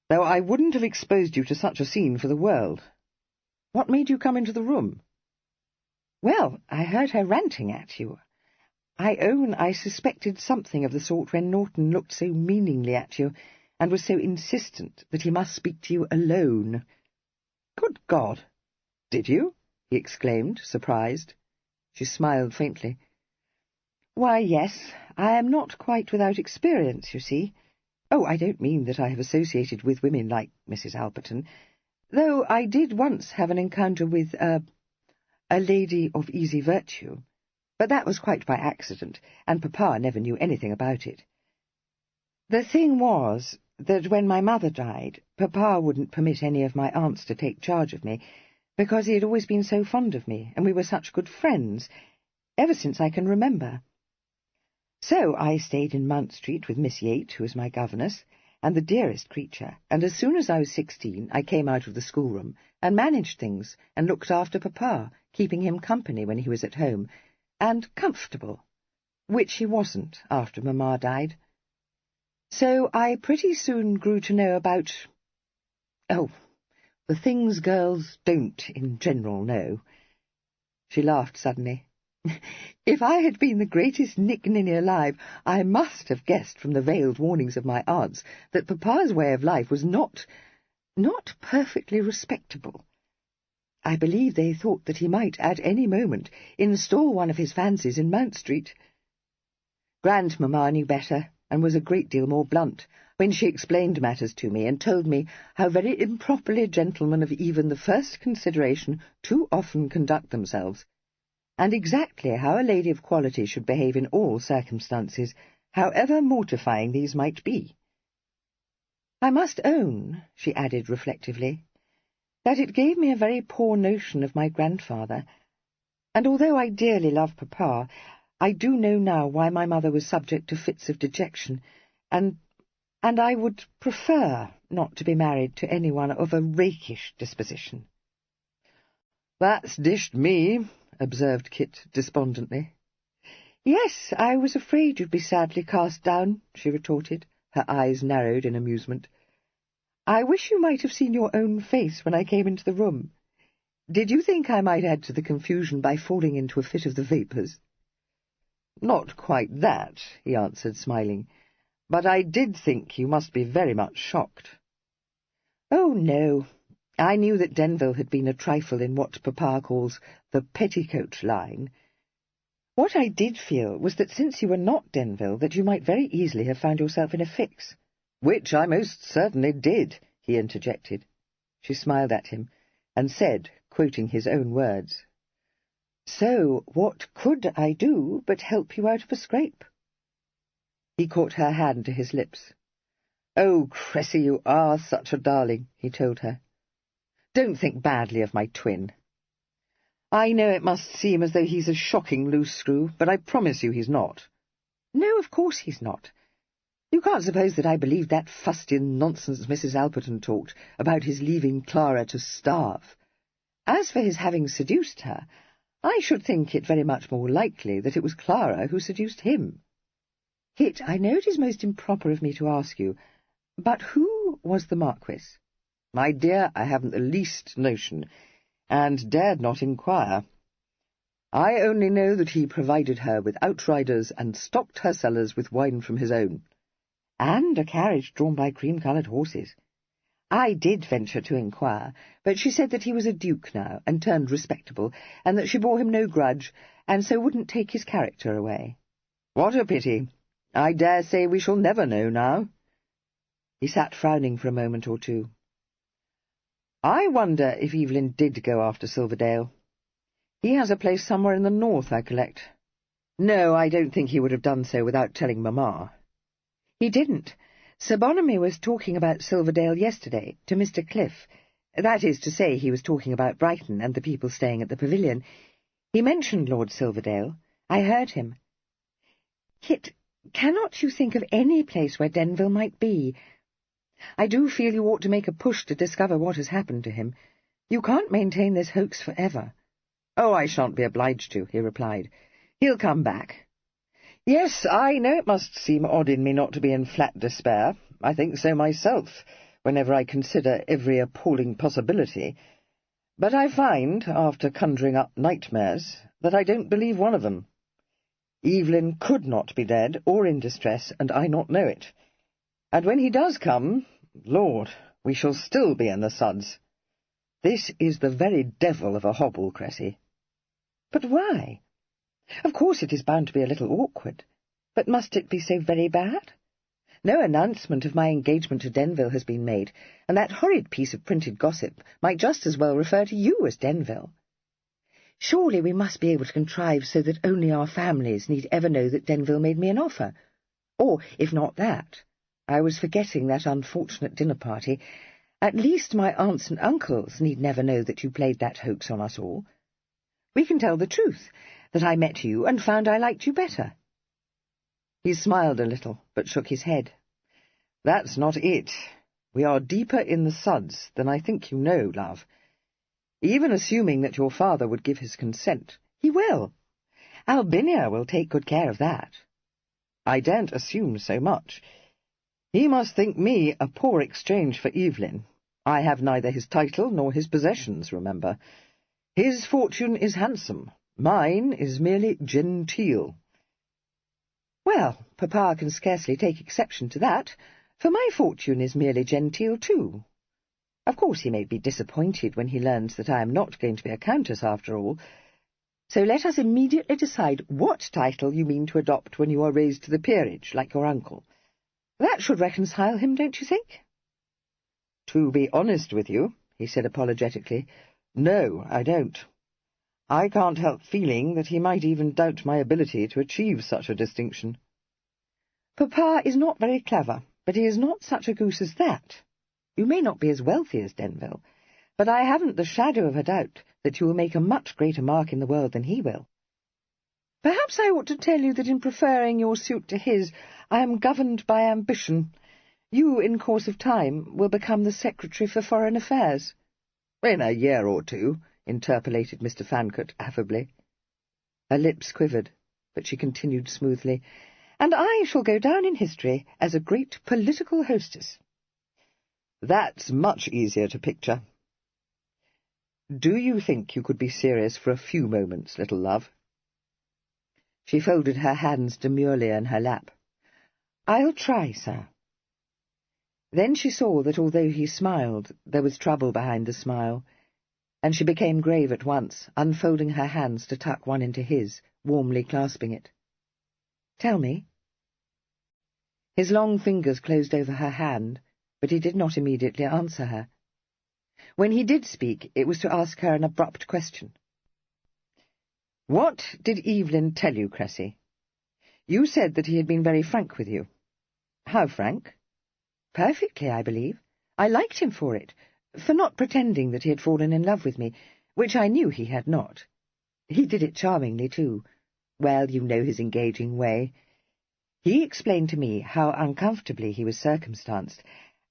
though I wouldn't have exposed you to such a scene for the world. What made you come into the room?" "Well, I heard her ranting at you. I own I suspected something of the sort when Norton looked so meaningly at you, and was so insistent that he must speak to you alone." "Good God! Did you?" he exclaimed, surprised. She smiled faintly. "Why, yes. I am not quite without experience, you see. Oh, I don't mean that I have associated with women like Mrs. Alperton, though I did once have an encounter with a lady of easy virtue, but that was quite by accident, and Papa never knew anything about it. The thing was that when my mother died, Papa wouldn't permit any of my aunts to take charge of me, because he had always been so fond of me, and we were such good friends, ever since I can remember. So I stayed in Mount Street with Miss Yate, who was my governess, and the dearest creature, and as soon as I was 16 I came out of the schoolroom and managed things and looked after Papa, keeping him company when he was at home, and comfortable, which he wasn't after Mamma died. So I pretty soon grew to know about, the things girls don't in general know." She laughed suddenly. "If I had been the greatest nick-ninny alive, I must have guessed from the veiled warnings of my aunts that Papa's way of life was not perfectly respectable. I believe they thought that he might at any moment install one of his fancies in Mount Street. Grandmamma knew better, and was a great deal more blunt when she explained matters to me and told me how very improperly gentlemen of even the first consideration too often conduct themselves, and exactly how a lady of quality should behave in all circumstances, however mortifying these might be. I must own," she added reflectively, "that it gave me a very poor notion of my grandfather, and although I dearly love Papa, I do know now why my mother was subject to fits of dejection, and and I would prefer not to be married to anyone of a rakish disposition." "That's dished me," observed Kit despondently. "Yes, I was afraid you'd be sadly cast down," she retorted, her eyes narrowed in amusement. "I wish you might have seen your own face when I came into the room. Did you think I might add to the confusion by falling into a fit of the vapours?" "Not quite that," he answered, smiling, "but I did think you must be very much shocked." "Oh, no. I knew that Denville had been a trifle in what Papa calls the petticoat line. What I did feel was that since you were not Denville, that you might very easily have found yourself in a fix." "Which I most certainly did," he interjected. She smiled at him, and said, quoting his own words, "So what could I do but help you out of a scrape?" He caught her hand to his lips. "Oh, Cressy, you are such a darling," he told her. "Don't think badly of my twin. I know it must seem as though he's a shocking loose screw, but I promise you he's not." "No, of course he's not. You can't suppose that I believed that fustian nonsense Mrs. Alperton talked about his leaving Clara to starve. As for his having seduced her, I should think it very much more likely that it was Clara who seduced him. Kit, I know it is most improper of me to ask you, but who was the Marquis?" "My dear, I haven't the least notion, and dared not inquire. I only know that he provided her with outriders and stocked her cellars with wine from his own." "And a carriage drawn by cream-coloured horses. I did venture to inquire, but she said that he was a duke now, and turned respectable, and that she bore him no grudge, and so wouldn't take his character away." "What a pity! I dare say we shall never know now." He sat frowning for a moment or two. "I wonder if Evelyn did go after Silverdale. He has a place somewhere in the north, I collect. No, I don't think he would have done so without telling Mamma." "He didn't. Sir Bonamy was talking about Silverdale yesterday, to Mr. Cliff. That is to say, he was talking about Brighton and the people staying at the Pavilion. He mentioned Lord Silverdale. I heard him. Kit, cannot you think of any place where Denville might be? I do feel you ought to make a push to discover what has happened to him. You can't maintain this hoax for ever." "Oh, I shan't be obliged to," he replied. "He'll come back. Yes, I know it must seem odd in me not to be in flat despair. I think so myself, whenever I consider every appalling possibility. But I find, after conjuring up nightmares, that I don't believe one of them. Evelyn could not be dead or in distress, and I not know it. And when he does come, Lord, we shall still be in the suds. This is the very devil of a hobble, Cressy." "But why? Of course it is bound to be a little awkward, but must it be so very bad? No announcement of my engagement to Denville has been made, and that horrid piece of printed gossip might just as well refer to you as Denville. Surely we must be able to contrive so that only our families need ever know that Denville made me an offer. Or, if not that, I was forgetting that unfortunate dinner party, at least my aunts and uncles need never know that you played that hoax on us all. We can tell the truth, that I met you and found I liked you better." He smiled a little, but shook his head. "That's not it. We are deeper in the suds than I think you know, love. Even assuming that your father would give his consent—" "He will. Albinia will take good care of that." "I daren't assume so much. He must think me a poor exchange for Evelyn. I have neither his title nor his possessions, remember. His fortune is handsome. Mine is merely genteel." "Well, Papa can scarcely take exception to that, for my fortune is merely genteel too. Of course he may be disappointed when he learns that I am not going to be a countess after all. So let us immediately decide what title you mean to adopt when you are raised to the peerage, like your uncle. That should reconcile him, don't you think?" "To be honest with you," he said apologetically, "no, I don't. I can't help feeling that he might even doubt my ability to achieve such a distinction." "Papa is not very clever, but he is not such a goose as that. You may not be as wealthy as Denville, but I haven't the shadow of a doubt that you will make a much greater mark in the world than he will. Perhaps I ought to tell you that in preferring your suit to his, I am governed by ambition. You, in course of time, will become the Secretary for Foreign Affairs." "In a year or two," interpolated Mr. Fancot affably. Her lips quivered, but she continued smoothly, "And I shall go down in history as a great political hostess." "That's much easier to picture. Do you think you could be serious for a few moments, little love?" She folded her hands demurely in her lap. "I'll try, sir." Then she saw that although he smiled, there was trouble behind the smile, and she became grave at once, unfolding her hands to tuck one into his, warmly clasping it. "Tell me." His long fingers closed over her hand, but he did not immediately answer her. When he did speak, it was to ask her an abrupt question. "What did Evelyn tell you, Cressy? You said that he had been very frank with you. How frank?" "Perfectly, I believe. I liked him for it, for not pretending that he had fallen in love with me, which I knew he had not. He did it charmingly, too. Well, you know his engaging way. He explained to me how uncomfortably he was circumstanced,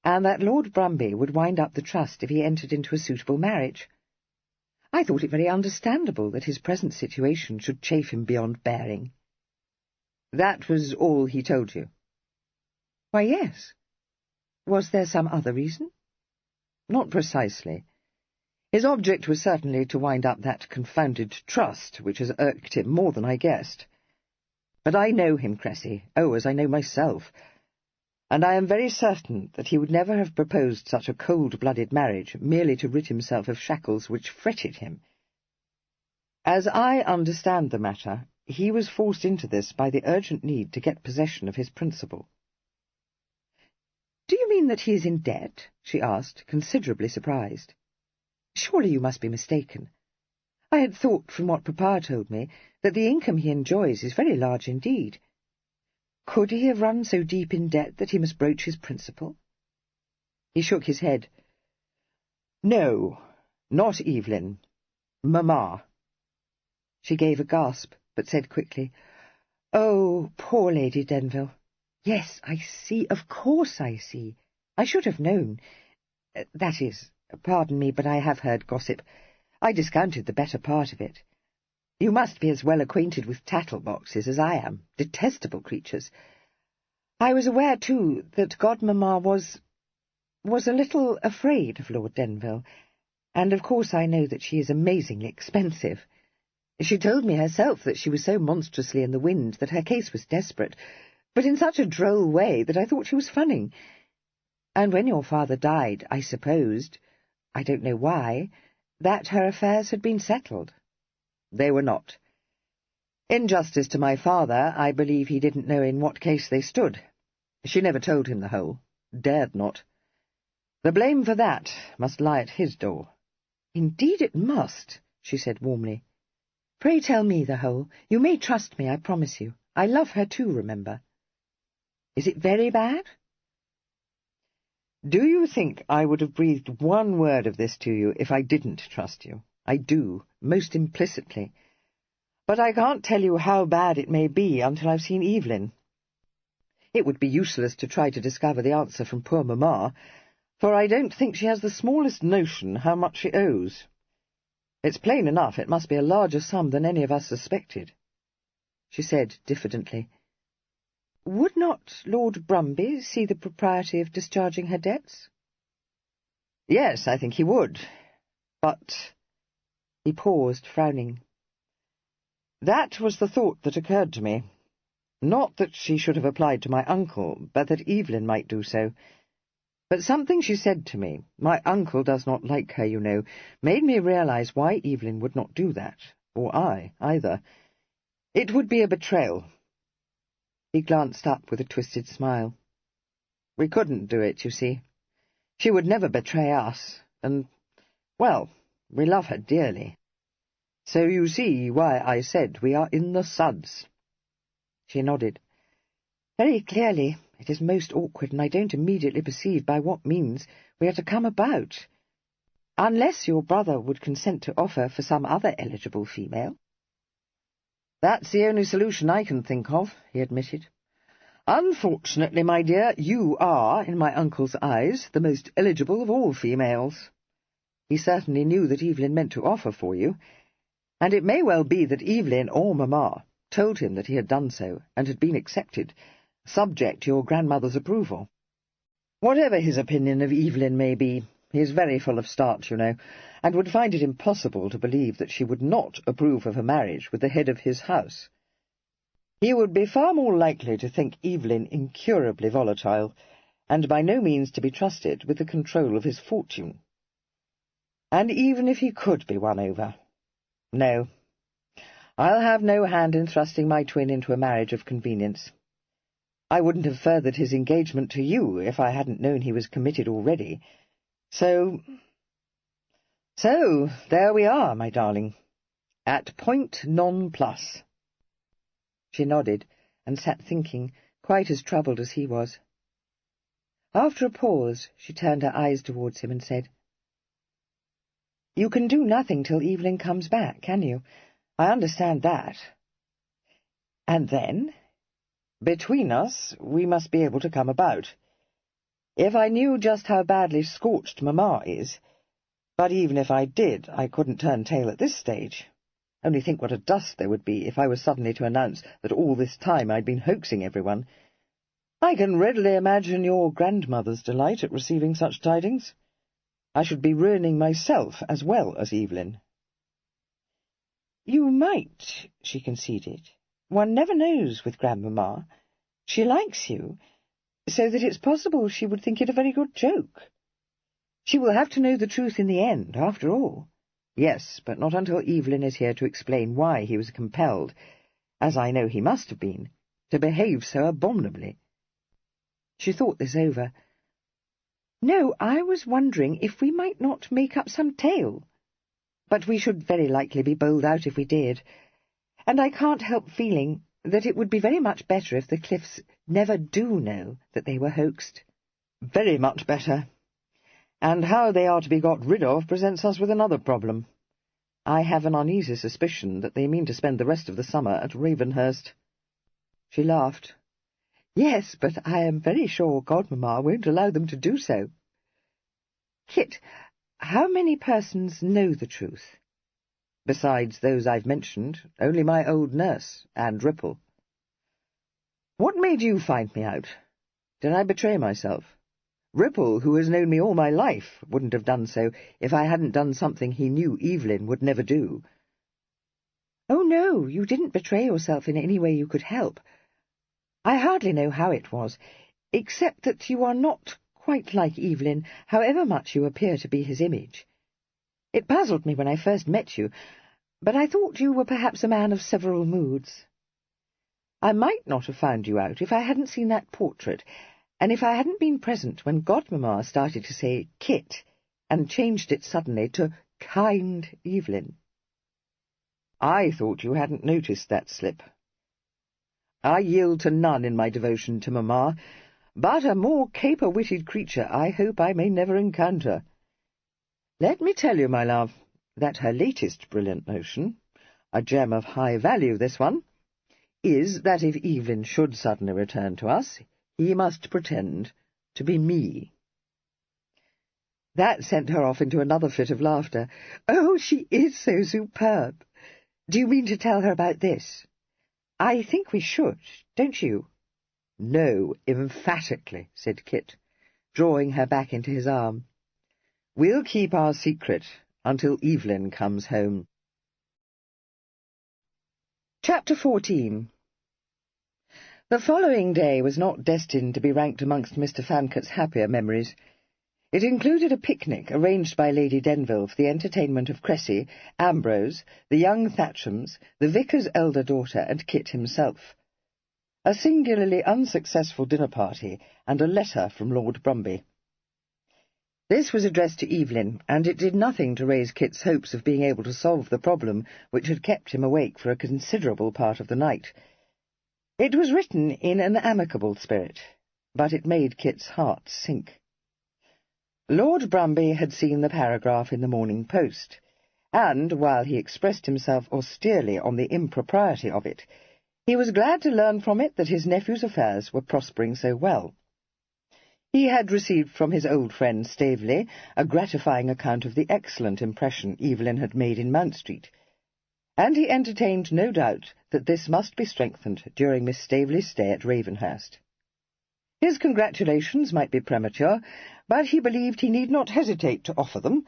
and that Lord Brumby would wind up the trust if he entered into a suitable marriage. I thought it very understandable that his present situation should chafe him beyond bearing." "That was all he told you?" "Why, yes. Was there some other reason?" "Not precisely. His object was certainly to wind up that confounded trust, which has irked him more than I guessed. But I know him, Cressy, as I know myself, and I am very certain that he would never have proposed such a cold-blooded marriage merely to rid himself of shackles which fretted him. As I understand the matter, he was forced into this by the urgent need to get possession of his principal." "Do you mean that he is in debt?" she asked, considerably surprised. "Surely you must be mistaken. I had thought, from what Papa told me, that the income he enjoys is very large indeed. Could he have run so deep in debt that he must broach his principal?" He shook his head. "No, not Evelyn. Mamma." She gave a gasp, but said quickly, "Oh, poor Lady Denville. Yes, I see, of course I see. I should have known. That is, pardon me, but I have heard gossip. I discounted the better part of it. You must be as well acquainted with tattle-boxes as I am, detestable creatures. I was aware, too, that Godmamma was a little afraid of Lord Denville, and of course I know that she is amazingly expensive. She told me herself that she was so monstrously in the wind that her case was desperate, but in such a droll way that I thought she was funning. And when your father died, I supposed, I don't know why, that her affairs had been settled." "They were not. In justice to my father, I believe he didn't know in what case they stood. She never told him the whole, dared not. The blame for that must lie at his door." "Indeed it must," she said warmly. "Pray tell me the whole. You may trust me, I promise you. I love her too, remember. Is it very bad?" "Do you think I would have breathed one word of this to you if I didn't trust you? I do, most implicitly. But I can't tell you how bad it may be until I've seen Evelyn. It would be useless to try to discover the answer from poor Mamma, for I don't think she has the smallest notion how much she owes. It's plain enough it must be a larger sum than any of us suspected." She said diffidently, "Would not Lord Brumby see the propriety of discharging her debts?" "Yes, I think he would. But—" He paused, frowning. "That was the thought that occurred to me. Not that she should have applied to my uncle, but that Evelyn might do so. But something she said to me, my uncle does not like her, you know, made me realize why Evelyn would not do that, or I, either. It would be a betrayal." He glanced up with a twisted smile. "We couldn't do it, you see. She would never betray us, and, well, we love her dearly. So you see why I said we are in the suds." She nodded. "Very clearly. It is most awkward, and I don't immediately perceive by what means we are to come about. Unless your brother would consent to offer for some other eligible female." "That's the only solution I can think of," he admitted. Unfortunately, my dear, you are, in my uncle's eyes, the most eligible of all females. He certainly knew that Evelyn meant to offer for you, and it may well be that Evelyn or Mamma told him that he had done so, and had been accepted, subject to your grandmother's approval. Whatever his opinion of Evelyn may be, he is very full of starch, you know, and would find it impossible to believe that she would not approve of a marriage with the head of his house. He would be far more likely to think Evelyn incurably volatile, and by no means to be trusted with the control of his fortune. And even if he could be won over, no, I'll have no hand in thrusting my twin into a marriage of convenience. I wouldn't have furthered his engagement to you if I hadn't known he was committed already. So, there we are, my darling, at point non plus. She nodded, and sat thinking, quite as troubled as he was. After a pause, she turned her eyes towards him and said, "You can do nothing till Evelyn comes back, can you? I understand that. And then? Between us, we must be able to come about. If I knew just how badly scorched Mamma is, but even if I did, I couldn't turn tail at this stage. Only think what a dust there would be if I was suddenly to announce that all this time I'd been hoaxing everyone. I can readily imagine your grandmother's delight at receiving such tidings. I should be ruining myself as well as Evelyn." "You might," she conceded. "One never knows with Grandmamma. She likes you, so that it's possible she would think it a very good joke. She will have to know the truth in the end, after all." "Yes, but not until Evelyn is here to explain why he was compelled, as I know he must have been, to behave so abominably." She thought this over. "No, I was wondering if we might not make up some tale. But we should very likely be bowled out if we did, and I can't help feeling that it would be very much better if the Cliffs never do know that they were hoaxed." "Very much better. And how they are to be got rid of presents us with another problem. I have an uneasy suspicion that they mean to spend the rest of the summer at Ravenhurst." She laughed. "Yes, but I am very sure Godmamma won't allow them to do so." "Kit, how many persons know the truth?" "Besides those I've mentioned, only my old nurse, and Ripple." "What made you find me out? Did I betray myself? Ripple, who has known me all my life, wouldn't have done so if I hadn't done something he knew Evelyn would never do." "Oh, no, you didn't betray yourself in any way you could help. I hardly know how it was, except that you are not quite like Evelyn, however much you appear to be his image. It puzzled me when I first met you, but I thought you were perhaps a man of several moods. I might not have found you out if I hadn't seen that portrait, and if I hadn't been present when Godmamma started to say Kit, and changed it suddenly to kind Evelyn." "I thought you hadn't noticed that slip. I yield to none in my devotion to Mamma, but a more caper-witted creature I hope I may never encounter. Let me tell you, my love, that her latest brilliant notion, a gem of high value this one, is that if Evelyn should suddenly return to us, he must pretend to be me." That sent her off into another fit of laughter. "Oh, she is so superb! Do you mean to tell her about this?" "I think we should, don't you?" "No, emphatically," said Kit, drawing her back into his arm. "We'll keep our secret until Evelyn comes home." Chapter 14. The following day was not destined to be ranked amongst Mr. Fancot's happier memories. It included a picnic arranged by Lady Denville for the entertainment of Cressy, Ambrose, the young Thatchams, the vicar's elder daughter, and Kit himself. A singularly unsuccessful dinner party, and a letter from Lord Brumby. This was addressed to Evelyn, and it did nothing to raise Kit's hopes of being able to solve the problem which had kept him awake for a considerable part of the night. It was written in an amicable spirit, but it made Kit's heart sink. Lord Brumby had seen the paragraph in the Morning Post, and, while he expressed himself austerely on the impropriety of it, He was glad to learn from it that his nephew's affairs were prospering so well. He had received from his old friend Staveley a gratifying account of the excellent impression Evelyn had made in Mount Street, and he entertained no doubt that this must be strengthened during Miss Staveley's stay at Ravenhurst. His congratulations might be premature, but he believed he need not hesitate to offer them,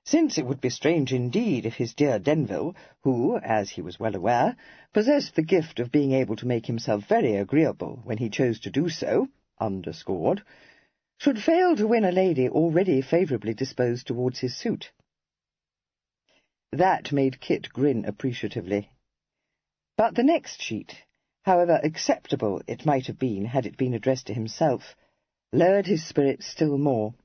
since it would be strange indeed if his dear Denville, who, as he was well aware, possessed the gift of being able to make himself very agreeable when he chose to do so, underscored, should fail to win a lady already favourably disposed towards his suit. That made Kit grin appreciatively. But the next sheet, however acceptable it might have been had it been addressed to himself, lowered his spirits still more.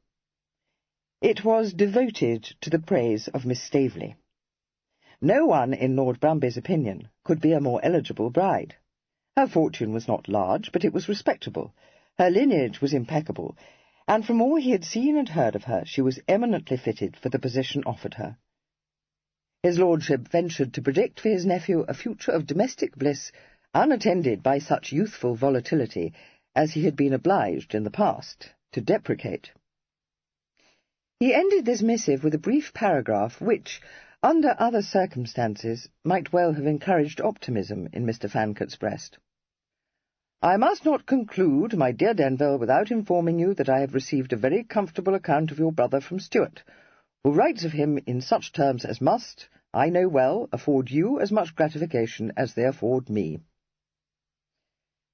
It was devoted to the praise of Miss Staveley. No one, in Lord Brumby's opinion, could be a more eligible bride. Her fortune was not large, but it was respectable. Her lineage was impeccable, and from all he had seen and heard of her, she was eminently fitted for the position offered her. His lordship ventured to predict for his nephew a future of domestic bliss, unattended by such youthful volatility as he had been obliged in the past to deprecate. He ended this missive with a brief paragraph which, under other circumstances, might well have encouraged optimism in Mr. Fancot's breast. I must not conclude, my dear Denville, without informing you that I have received a very comfortable account of your brother from Stuart, who writes of him in such terms as must, I know well, afford you as much gratification as they afford me.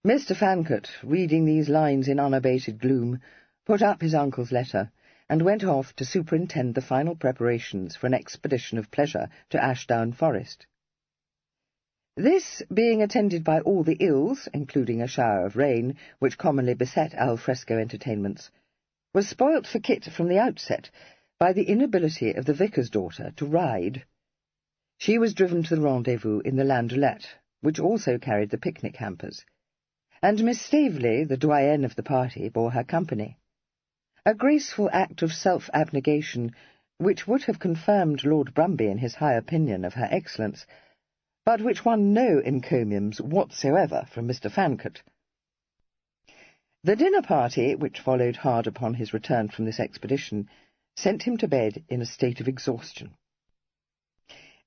Mr. Fancot, reading these lines in unabated gloom, put up his uncle's letter, and went off to superintend the final preparations for an expedition of pleasure to Ashdown Forest. This, being attended by all the ills, including a shower of rain, which commonly beset al fresco entertainments, was spoilt for Kit from the outset by the inability of the vicar's daughter to ride. She was driven to the rendezvous in the landaulet, which also carried the picnic hampers, and Miss Staveley, the doyenne of the party, bore her company. A graceful act of self-abnegation, which would have confirmed Lord Brumby in his high opinion of her excellence, but which won no encomiums whatsoever from Mr. Fancot. The dinner-party, which followed hard upon his return from this expedition, sent him to bed in a state of exhaustion.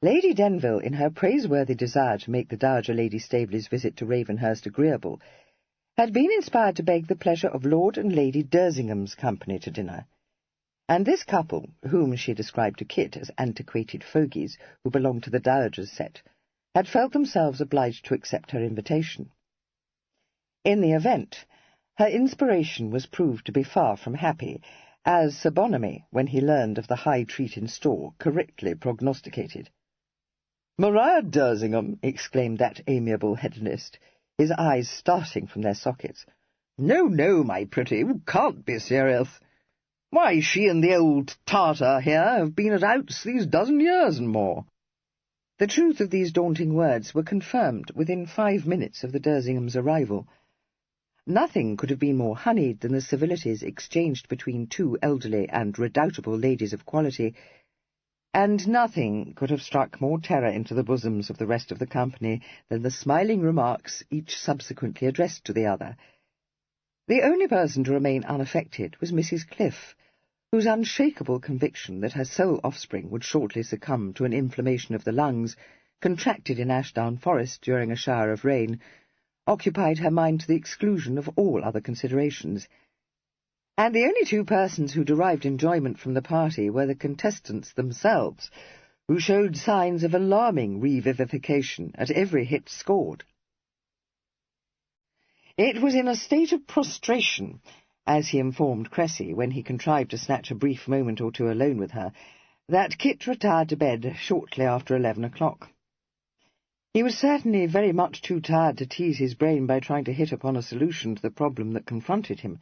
Lady Denville, in her praiseworthy desire to make the Dowager Lady Staveley's visit to Ravenhurst agreeable, had been inspired to beg the pleasure of Lord and Lady Dersingham's company to dinner, and this couple, whom she described to Kit as antiquated fogies who belonged to the Dowager's set, had felt themselves obliged to accept her invitation. In the event, her inspiration was proved to be far from happy, as Sir Bonamy, when he learned of the high treat in store, correctly prognosticated. "Maria Dersingham!" exclaimed that amiable hedonist, his eyes starting from their sockets. "No, no, my pretty, you can't be serious. Why, she and the old Tartar here have been at outs these dozen years and more." The truth of these daunting words were confirmed within 5 minutes of the Dersinghams' arrival. Nothing could have been more honeyed than the civilities exchanged between two elderly and redoubtable ladies of quality, and nothing could have struck more terror into the bosoms of the rest of the company than the smiling remarks each subsequently addressed to the other. The only person to remain unaffected was Mrs. Cliff, whose unshakable conviction that her sole offspring would shortly succumb to an inflammation of the lungs, contracted in Ashdown Forest during a shower of rain, occupied her mind to the exclusion of all other considerations. And the only two persons who derived enjoyment from the party were the contestants themselves, who showed signs of alarming revivification at every hit scored. It was in a state of prostration, as he informed Cressy when he contrived to snatch a brief moment or two alone with her, that Kit retired to bed shortly after 11 o'clock. He was certainly very much too tired to tease his brain by trying to hit upon a solution to the problem that confronted him,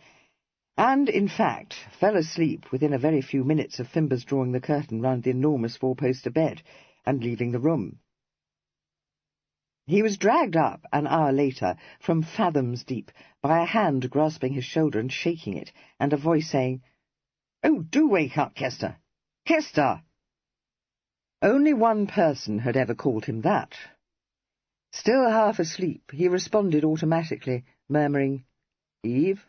and, in fact, fell asleep within a very few minutes of Fimber's drawing the curtain round the enormous four-poster bed and leaving the room. He was dragged up an hour later from fathoms deep by a hand grasping his shoulder and shaking it, and a voice saying, "Oh, do wake up, Kester! Kester!" Only one person had ever called him that. Still half asleep, he responded automatically, murmuring, "Eve?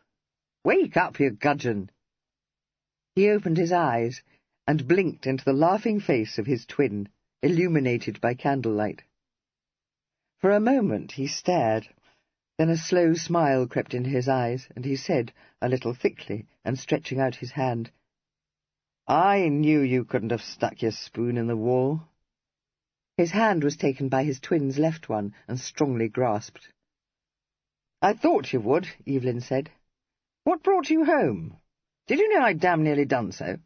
Wake up, you gudgeon!" He opened his eyes and blinked into the laughing face of his twin, illuminated by candlelight. For a moment he stared. Then a slow smile crept into his eyes, and he said, a little thickly, and stretching out his hand, "I knew you couldn't have stuck your spoon in the wall." His hand was taken by his twin's left one, and strongly grasped. "I thought you would," Evelyn said. "What brought you home? Did you know I'd damn nearly done so?"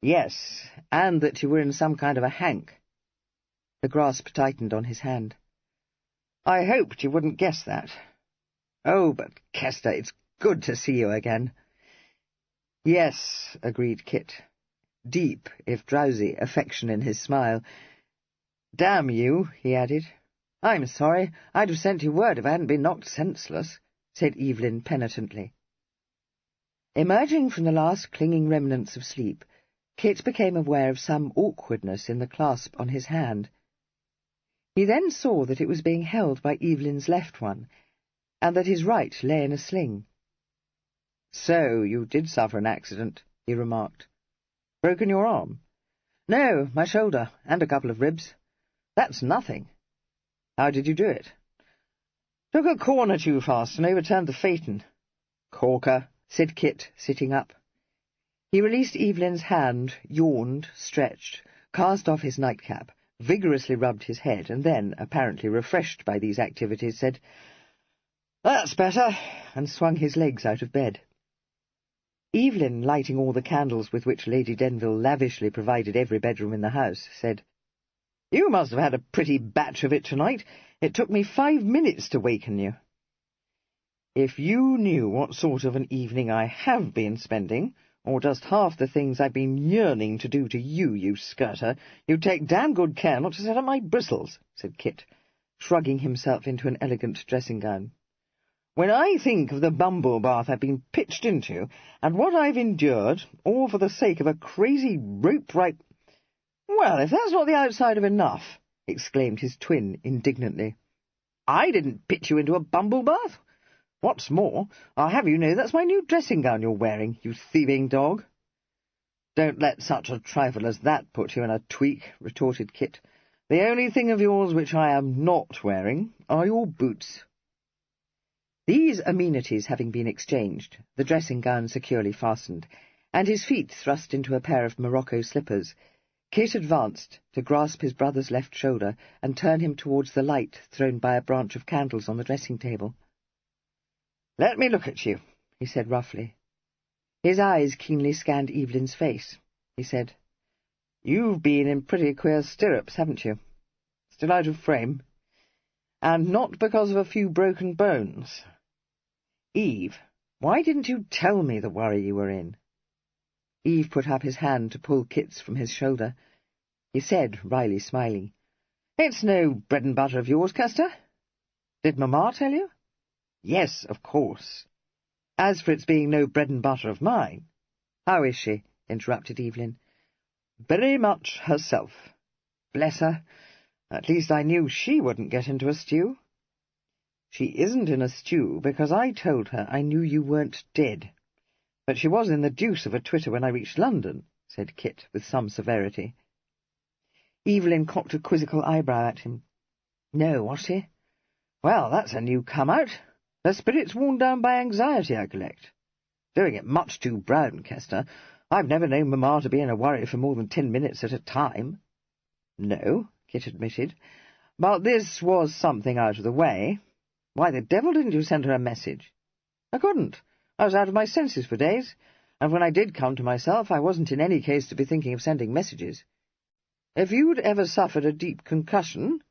"Yes, and that you were in some kind of a hank." The grasp tightened on his hand. "I hoped you wouldn't guess that." "Oh, but, Kester, it's good to see you again." "Yes," agreed Kit, deep, if drowsy, affection in his smile. "Damn you," he added. "I'm sorry. I'd have sent you word if I hadn't been knocked senseless," said Evelyn penitently. Emerging from the last clinging remnants of sleep, Kit became aware of some awkwardness in the clasp on his hand. He then saw that it was being held by Evelyn's left one, and that his right lay in a sling. "So you did suffer an accident," he remarked. "Broken your arm?" "No, my shoulder, and a couple of ribs. That's nothing." "How did you do it?" "Took a corner too fast and overturned the phaeton." "Corker," said Kit, sitting up. He released Evelyn's hand, yawned, stretched, cast off his nightcap, vigorously rubbed his head, and then, apparently refreshed by these activities, said, "That's better," and swung his legs out of bed. Evelyn, lighting all the candles with which Lady Denville lavishly provided every bedroom in the house, said, "You must have had a pretty batch of it tonight. It took me 5 minutes to waken you." "If you knew what sort of an evening I have been spending, or just half the things I've been yearning to do to you, you skirter, you'd take damn good care not to set up my bristles," said Kit, shrugging himself into an elegant dressing-gown. "When I think of the bumble bath I've been pitched into, and what I've endured, all for the sake of a crazy rope-right—" "Well, if that's not the outside of enough," exclaimed his twin indignantly. "I didn't pitch you into a bumble bath. What's more, I'll have you know that's my new dressing-gown you're wearing, you thieving dog." "Don't let such a trifle as that put you in a tweak," retorted Kit. "The only thing of yours which I am not wearing are your boots." These amenities having been exchanged, the dressing-gown securely fastened, and his feet thrust into a pair of Morocco slippers, Kit advanced to grasp his brother's left shoulder and turn him towards the light thrown by a branch of candles on the dressing-table. "Let me look at you," he said roughly. His eyes keenly scanned Evelyn's face. He said, "You've been in pretty queer stirrups, haven't you? Still out of frame? And not because of a few broken bones. Eve, why didn't you tell me the worry you were in?" Eve put up his hand to pull Kit's from his shoulder. He said, wryly smiling, "It's no bread and butter of yours, Kester. Did Mamma tell you?" "Yes, of course. As for its being no bread and butter of mine—" "How is she?" interrupted Evelyn. "Very much herself. Bless her. At least I knew she wouldn't get into a stew." "She isn't in a stew because I told her I knew you weren't dead. But she was in the deuce of a twitter when I reached London," said Kit, with some severity. Evelyn cocked a quizzical eyebrow at him. "No, was she? Well, that's a new come-out. Her spirit's worn down by anxiety, I collect. Doing it much too brown, Kester. I've never known Mamma to be in a worry for more than 10 minutes at a time." "No," Kit admitted, "but this was something out of the way. Why the devil didn't you send her a message?" "I couldn't. I was out of my senses for days, and when I did come to myself I wasn't in any case to be thinking of sending messages. If you'd ever suffered a deep concussion,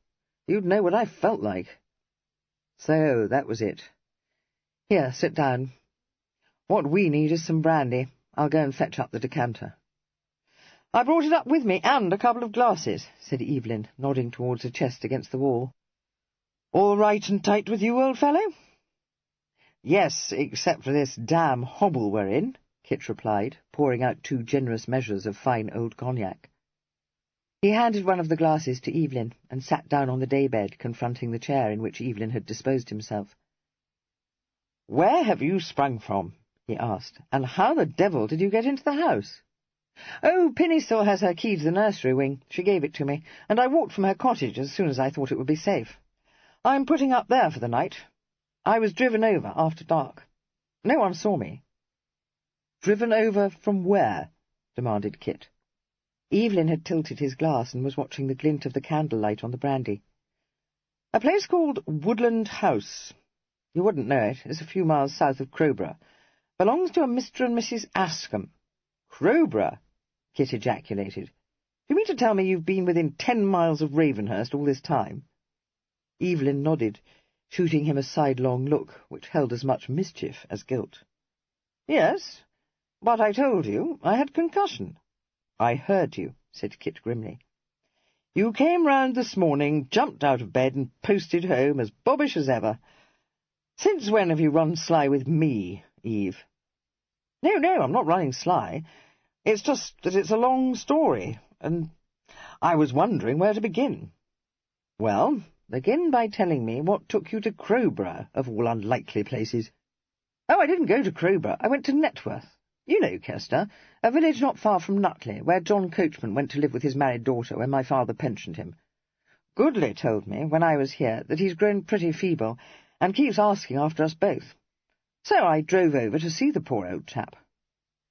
you'd know what I felt like." "So that was it. Here, sit down. What we need is some brandy. I'll go and fetch up the decanter." "I brought it up with me, and a couple of glasses," said Evelyn, nodding towards a chest against the wall. "All right and tight with you, old fellow?" "Yes, except for this damn hobble we're in," Kit replied, pouring out 2 generous measures of fine old cognac. He handed one of the glasses to Evelyn and sat down on the daybed, confronting the chair in which Evelyn had disposed himself. "Where have you sprung from?" he asked, "and how the devil did you get into the house?" "Oh, Pinny still has her key to the nursery wing. She gave it to me, and I walked from her cottage as soon as I thought it would be safe. I'm putting up there for the night. I was driven over after dark. No one saw me." "Driven over from where?" demanded Kit. Evelyn had tilted his glass and was watching the glint of the candlelight on the brandy. "A place called Woodland House. You wouldn't know it. It's a few miles south of Crowborough. Belongs to a Mr. and Mrs. Askham." "Crowborough!" Kit ejaculated. "Do you mean to tell me you've been within 10 miles of Ravenhurst all this time?" Evelyn nodded, shooting him a sidelong look which held as much mischief as guilt. "Yes, but I told you I had concussion." "I heard you," said Kit grimly. "You came round this morning, jumped out of bed, and posted home as bobbish as ever. Since when have you run sly with me, Eve?" No, I'm not running sly. It's just that it's a long story, and I was wondering where to begin." "Well, begin by telling me what took you to Crowborough, of all unlikely places." "Oh, I didn't go to Crowborough. I went to Networth. You know, Kester, a village not far from Nutley, where John Coachman went to live with his married daughter when my father pensioned him. Goodley told me, when I was here, that he's grown pretty feeble, and keeps asking after us both. So I drove over to see the poor old chap.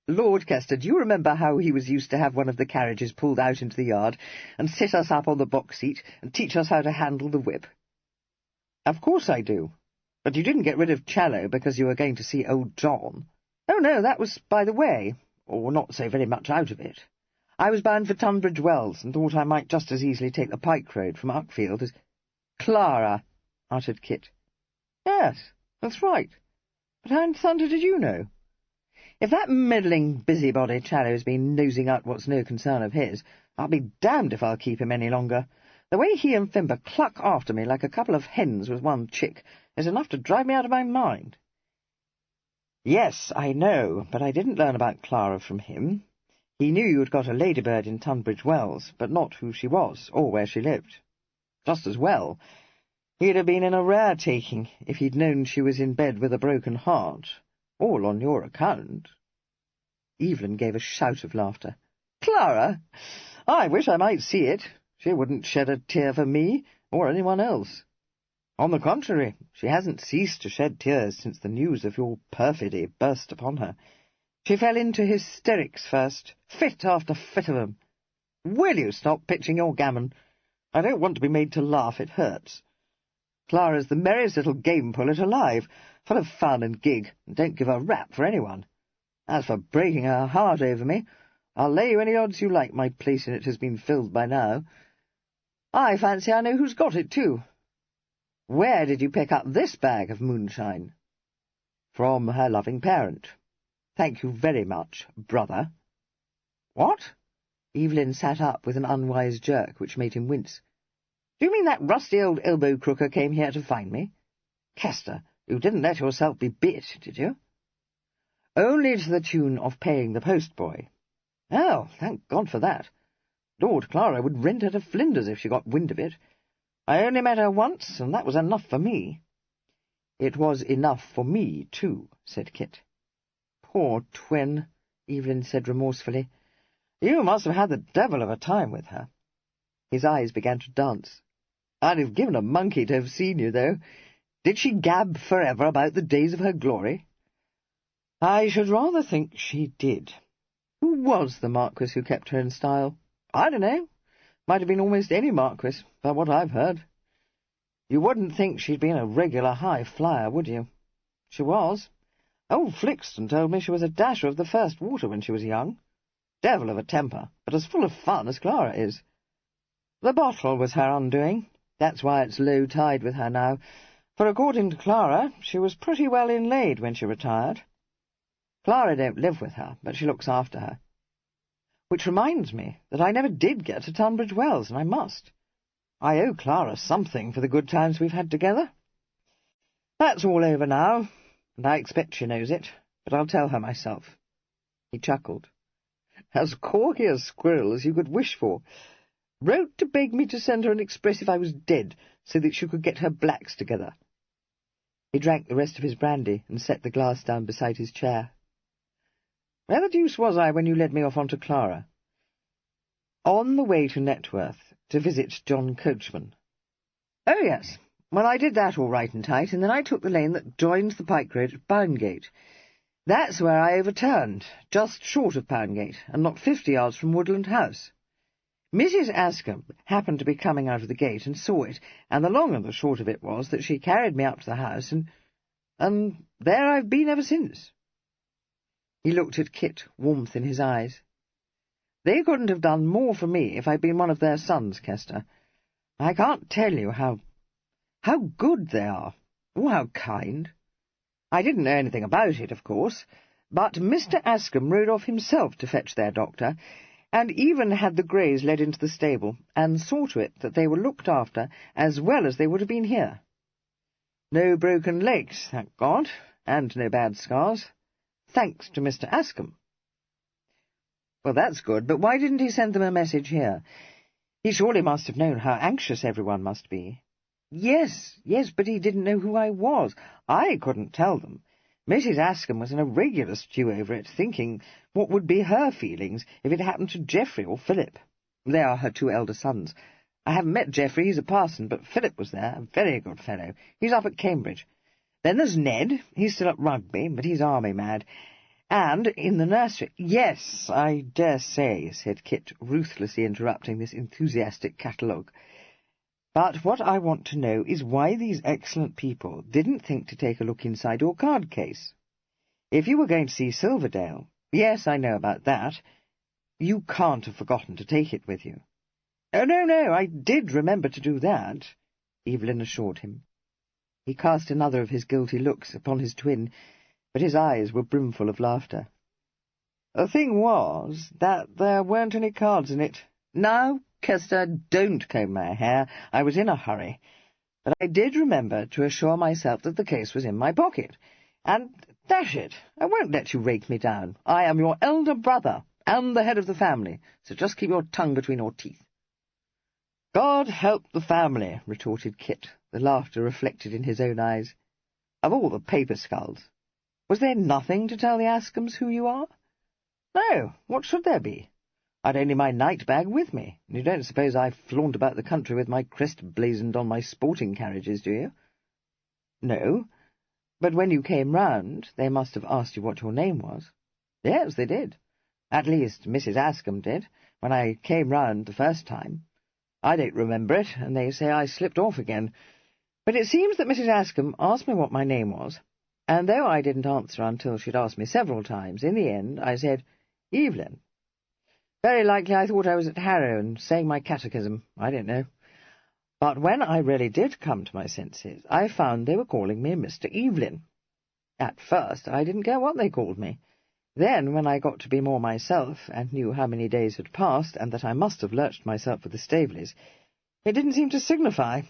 Lord, Kester, do you remember how he was used to have one of the carriages pulled out into the yard, and sit us up on the box seat, and teach us how to handle the whip?" "Of course I do. But you didn't get rid of cello because you were going to see old John." "Oh, no, that was by the way, or not so very much out of it. I was bound for Tunbridge Wells, and thought I might just as easily take the Pike Road from Uckfield as—" "Clara," uttered Kit. "Yes, that's right. But how in thunder did you know? If that meddling busybody Challow's been nosing out what's no concern of his, I'll be damned if I'll keep him any longer. The way he and Fimber cluck after me like a couple of hens with one chick is enough to drive me out of my mind." "Yes, I know, but I didn't learn about Clara from him. He knew you'd got a ladybird in Tunbridge Wells, but not who she was, or where she lived. Just as well. He'd have been in a rare taking if he'd known she was in bed with a broken heart. All on your account." Evelyn gave a shout of laughter. "Clara? I wish I might see it. She wouldn't shed a tear for me, or anyone else. On the contrary, she hasn't ceased to shed tears since the news of your perfidy burst upon her. She fell into hysterics first, fit after fit of 'em. Will you stop pitching your gammon? I don't want to be made to laugh, it hurts. Clara's the merriest little game-pullet alive, full of fun and gig, and don't give a rap for anyone. As for breaking her heart over me, I'll lay you any odds you like my place in it has been filled by now. I fancy I know who's got it, too. Where did you pick up this bag of moonshine?" "From her loving parent. Thank you very much, brother." "What?" Evelyn sat up with an unwise jerk which made him wince. "Do you mean that rusty old elbow-crooker came here to find me? Kester, you didn't let yourself be bit, did you?" "Only to the tune of paying the postboy." "Oh, thank God for that. Lord, Clara would rend her to flinders if she got wind of it. I only met her once, and that was enough for me." "It was enough for me, too," said Kit. "Poor twin," Evelyn said remorsefully. "You must have had the devil of a time with her." His eyes began to dance. "I'd have given a monkey to have seen you, though. Did she gab forever about the days of her glory?" "I should rather think she did." "Who was the Marquis who kept her in style?" "I don't know. Might have been almost any Marquis, by what I've heard. You wouldn't think she'd been a regular high flyer, would you?" "She was. Old Flixton told me she was a dasher of the first water when she was young. Devil of a temper, but as full of fun as Clara is. The bottle was her undoing. That's why it's low tide with her now, for according to Clara, she was pretty well inlaid when she retired. Clara don't live with her, but she looks after her. Which reminds me that I never did get to Tunbridge Wells, and I must. I owe Clara something for the good times we've had together. That's all over now, and I expect she knows it, but I'll tell her myself." He chuckled. "As corky a squirrel as you could wish for. Wrote to beg me to send her an express if I was dead, so that she could get her blacks together. He drank the rest of his brandy and set the glass down beside his chair. Where the deuce was I when you led me off onto Clara? On the way to Networth, to visit John Coachman. Oh, yes. Well, I did that all right and tight, and then I took the lane that joins the pike road at Bowngate. That's where I overturned, just short of Bowngate, and not 50 yards from Woodland House. Mrs. Ascombe happened to be coming out of the gate and saw it, and the long and the short of it was that she carried me up to the house, and there I've been ever since. He looked at Kit, warmth in his eyes. They couldn't have done more for me if I'd been one of their sons, Kester. I can't tell you how good they are, or how kind. I didn't know anything about it, of course, but Mr. Ascombe rode off himself to fetch their doctor, and even had the greys led into the stable, and saw to it that they were looked after as well as they would have been here. No broken legs, thank God, and no bad scars, thanks to Mr. Ascombe. Well, that's good, but why didn't he send them a message here? He surely must have known how anxious everyone must be. Yes, but he didn't know who I was. I couldn't tell them. Mrs. Ascombe was in a regular stew over it, thinking what would be her feelings if it happened to Geoffrey or Philip. They are her two elder sons. I haven't met Geoffrey, he's a parson, but Philip was there, a very good fellow. He's up at Cambridge. Then there's Ned, he's still at Rugby, but he's army mad. And in the nursery— Yes, I dare say, said Kit, ruthlessly interrupting this enthusiastic catalogue. But what I want to know is why these excellent people didn't think to take a look inside your card case. If you were going to see Silverdale— Yes, I know about that. You can't have forgotten to take it with you. Oh, no, I did remember to do that, Evelyn assured him. He cast another of his guilty looks upon his twin, but his eyes were brimful of laughter. The thing was that there weren't any cards in it. Now, Kester, don't comb my hair. I was in a hurry. But I did remember to assure myself that the case was in my pocket. And, dash it, I won't let you rake me down. I am your elder brother, and the head of the family, so just keep your tongue between your teeth. God help the family, retorted Kit, the laughter reflected in his own eyes. Of all the paper skulls, was there nothing to tell the Ascombes who you are? No, what should there be? I'd only my night bag with me, and you don't suppose I flaunt about the country with my crest blazoned on my sporting carriages, do you? No, but when you came round, they must have asked you what your name was. Yes, they did. At least, Mrs. Ascombe did, when I came round the first time. I don't remember it, and they say I slipped off again. But it seems that Mrs. Ascombe asked me what my name was, and though I didn't answer until she'd asked me several times, in the end I said, Evelyn. Very likely I thought I was at Harrow and saying my catechism. I don't know. But when I really did come to my senses, I found they were calling me Mr. Evelyn. At first I didn't care what they called me. Then, when I got to be more myself, and knew how many days had passed, and that I must have lurched myself with the Staveleys, it didn't seem to signify.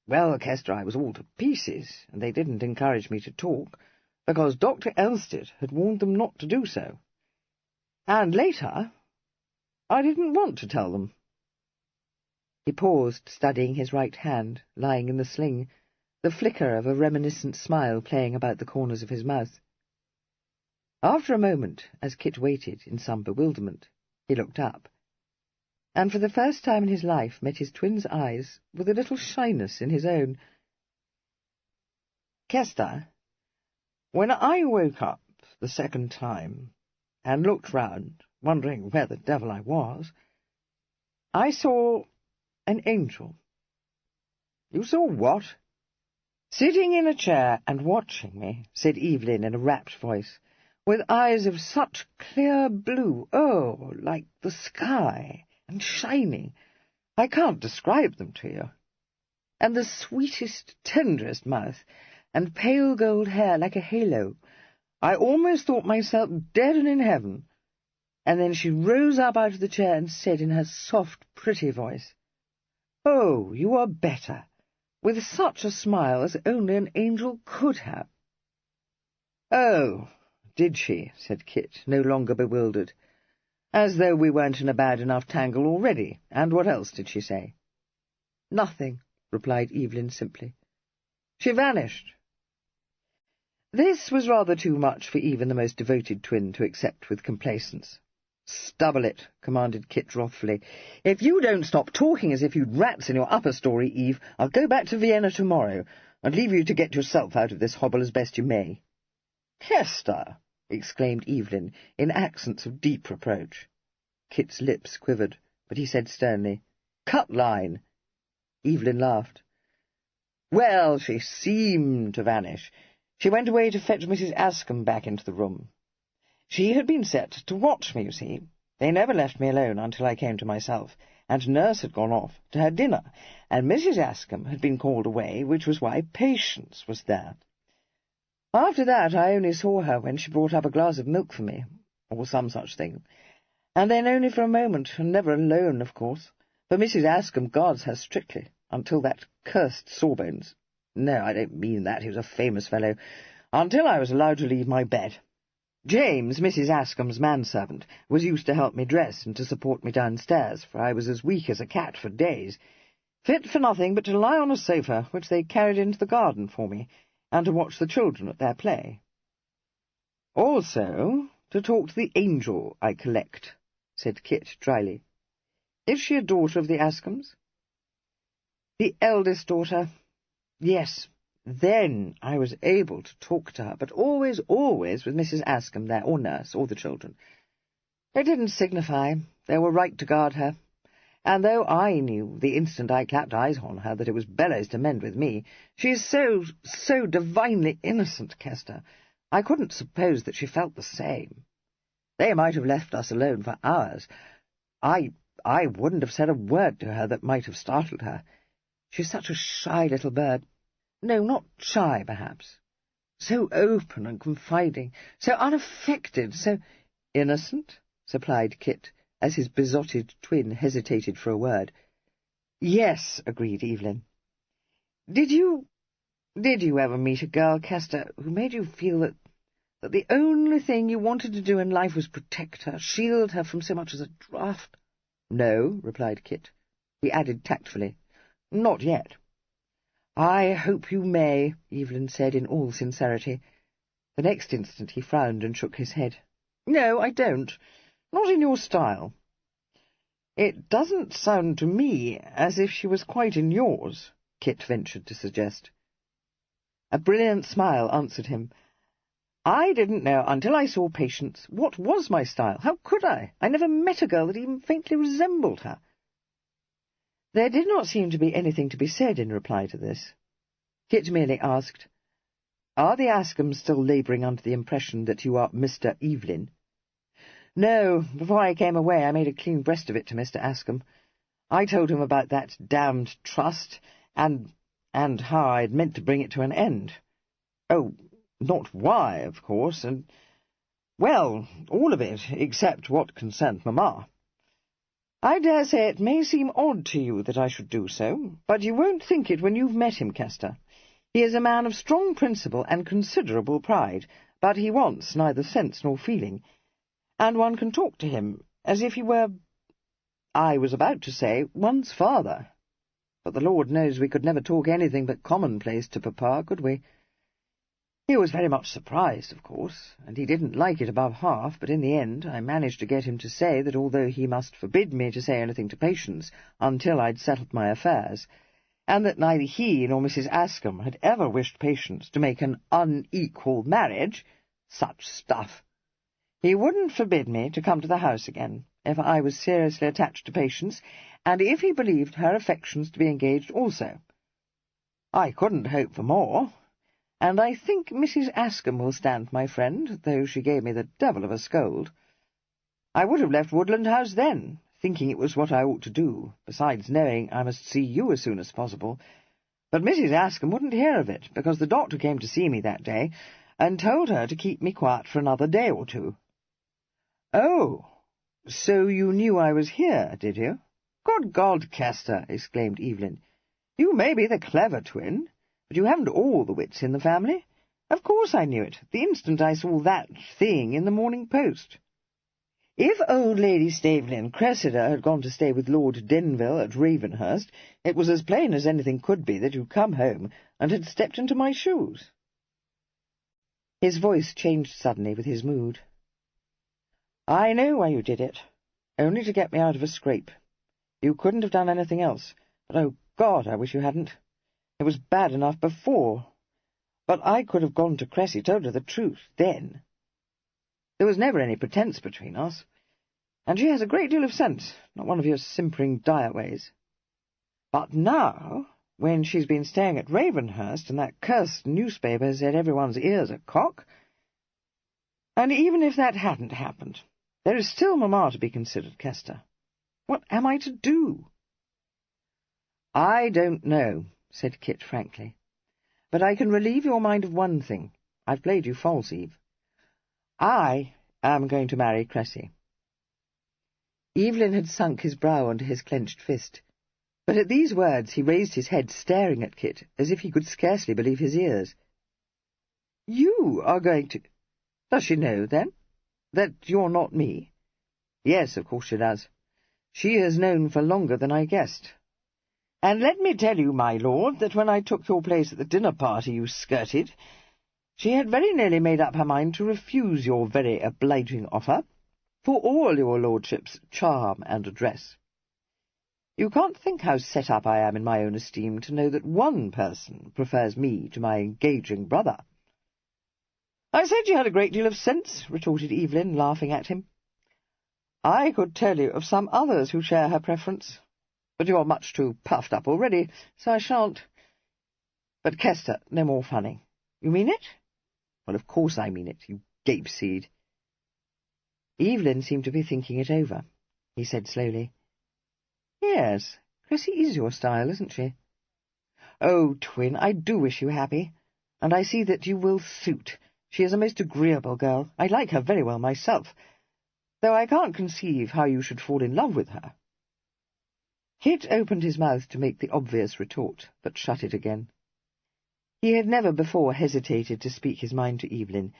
Well, Kester, I was all to pieces, and they didn't encourage me to talk, because Dr. Elstead had warned them not to do so. And later, I didn't want to tell them. He paused, studying his right hand, lying in the sling, the flicker of a reminiscent smile playing about the corners of his mouth. After a moment, as Kit waited in some bewilderment, he looked up, and for the first time in his life met his twin's eyes with a little shyness in his own. Kester, when I woke up the second time, and looked round, wondering where the devil I was, I saw an angel. You saw what? Sitting in a chair and watching me, said Evelyn in a rapt voice, with eyes of such clear blue, oh, like the sky, and shining. I can't describe them to you. And the sweetest, tenderest mouth, and pale gold hair like a halo. I almost thought myself dead and in heaven. And then she rose up out of the chair and said in her soft, pretty voice, Oh, you are better, with such a smile as only an angel could have. Oh, did she? Said Kit, no longer bewildered. As though we weren't in a bad enough tangle already. And what else did she say? Nothing, replied Evelyn simply. She vanished. This was rather too much for even the most devoted twin to accept with complacence. Stubble it, commanded Kit wrathfully. If you don't stop talking as if you'd rats in your upper story, Eve, I'll go back to Vienna tomorrow, and leave you to get yourself out of this hobble as best you may. Kester! Exclaimed Evelyn, in accents of deep reproach. Kit's lips quivered, but he said sternly, Cut line! Evelyn laughed. Well, she seemed to vanish. She went away to fetch Mrs. Ascombe back into the room. She had been set to watch me, you see. They never left me alone until I came to myself, and Nurse had gone off to her dinner, and Mrs. Ascombe had been called away, which was why Patience was there. After that I only saw her when she brought up a glass of milk for me, or some such thing, and then only for a moment, and never alone, of course, for Mrs. Ascombe guards her strictly, until that cursed Sawbones— no, I don't mean that, he was a famous fellow— until I was allowed to leave my bed. James, Mrs. Ascombe's manservant, was used to help me dress and to support me downstairs, for I was as weak as a cat for days, fit for nothing but to lie on a sofa, which they carried into the garden for me, and to watch the children at their play. Also, to talk to the angel I collect, said Kit dryly. Is she a daughter of the Ascombes? The eldest daughter. Yes, then I was able to talk to her, but always with Mrs. Ascombe there, or Nurse, or the children. It didn't signify. They were right to guard her. And though I knew the instant I clapped eyes on her that it was bellows to mend with me, she is so divinely innocent, Kester, I couldn't suppose that she felt the same. They might have left us alone for hours. I wouldn't have said a word to her that might have startled her. She's such a shy little bird. No, not shy, perhaps. So open and confiding, so unaffected, so— Innocent? Supplied Kit, as his besotted twin hesitated for a word. Yes, agreed Evelyn. Did you ever meet a girl, Kester, who made you feel that the only thing you wanted to do in life was protect her, shield her from so much as a draught? No, replied Kit. He added tactfully, Not yet. I hope you may, Evelyn said in all sincerity. The next instant he frowned and shook his head. No, I don't. Not in your style. It doesn't sound to me as if she was quite in yours, Kit ventured to suggest. A brilliant smile answered him. I didn't know until I saw Patience what was my style. How could I? I never met a girl that even faintly resembled her. There did not seem to be anything to be said in reply to this. Kit merely asked, Are the Ascombes still labouring under the impression that you are Mr. Evelyn? No, before I came away I made a clean breast of it to Mr. Ascombe. I told him about that damned trust, and how I had meant to bring it to an end. Oh, not why, of course, and— well, all of it, except what concerned Mamma. I dare say it may seem odd to you that I should do so, but you won't think it when you've met him, Kester. He is a man of strong principle and considerable pride, but he wants neither sense nor feeling, and one can talk to him as if he were— I was about to say, one's father. But the Lord knows we could never talk anything but commonplace to Papa, could we? He was very much surprised, of course, and he didn't like it above half, but in the end I managed to get him to say that although he must forbid me to say anything to Patience until I'd settled my affairs, and that neither he nor Mrs. Ascombe had ever wished Patience to make an unequal marriage— such stuff— he wouldn't forbid me to come to the house again if I was seriously attached to Patience, and if he believed her affections to be engaged also. I couldn't hope for more, and I think Mrs. Ascombe will stand my friend, though she gave me the devil of a scold. I would have left Woodland House then, thinking it was what I ought to do, besides knowing I must see you as soon as possible, but Mrs. Ascombe wouldn't hear of it, because the doctor came to see me that day, and told her to keep me quiet for another day or two. Oh, so you knew I was here, did you? Good God, Kester, exclaimed Evelyn. You may be the clever twin, but you haven't all the wits in the family. Of course I knew it, the instant I saw that thing in the Morning Post. If old Lady Staveley and Cressida had gone to stay with Lord Denville at Ravenhurst, it was as plain as anything could be that you'd come home and had stepped into my shoes. His voice changed suddenly with his mood. I know why you did it, only to get me out of a scrape. You couldn't have done anything else, but oh God, I wish you hadn't. It was bad enough before, but I could have gone to Cressy, told her the truth, then. There was never any pretence between us, and she has a great deal of sense, not one of your simpering diet-ways. But now, when she's been staying at Ravenhurst, and that cursed newspaper has said everyone's ears are cock, and even if that hadn't happened, there is still Mamma to be considered, Kester. What am I to do? I don't know, said Kit frankly, but I can relieve your mind of one thing. I've played you false, Eve. I am going to marry Cressy. Evelyn had sunk his brow under his clenched fist, but at these words he raised his head, staring at Kit, as if he could scarcely believe his ears. You are going to— Does she know, then, that you're not me? Yes, of course she does. She has known for longer than I guessed. And let me tell you, my lord, that when I took your place at the dinner party you skirted, she had very nearly made up her mind to refuse your very obliging offer, for all your lordship's charm and address. You can't think how set up I am in my own esteem to know that one person prefers me to my engaging brother. I said you had a great deal of sense, retorted Evelyn, laughing at him. I could tell you of some others who share her preference, but you're much too puffed up already, so I shan't. But, Kester, no more funning. You mean it? Well, of course I mean it, you gape-seed. Evelyn seemed to be thinking it over. He said slowly, Yes, Cressy is your style, isn't she? Oh, Twin, I do wish you happy, and I see that you will suit. She is a most agreeable girl. I like her very well myself, though I can't conceive how you should fall in love with her. Kit opened his mouth to make the obvious retort, but shut it again. He had never before hesitated to speak his mind to Evelyn,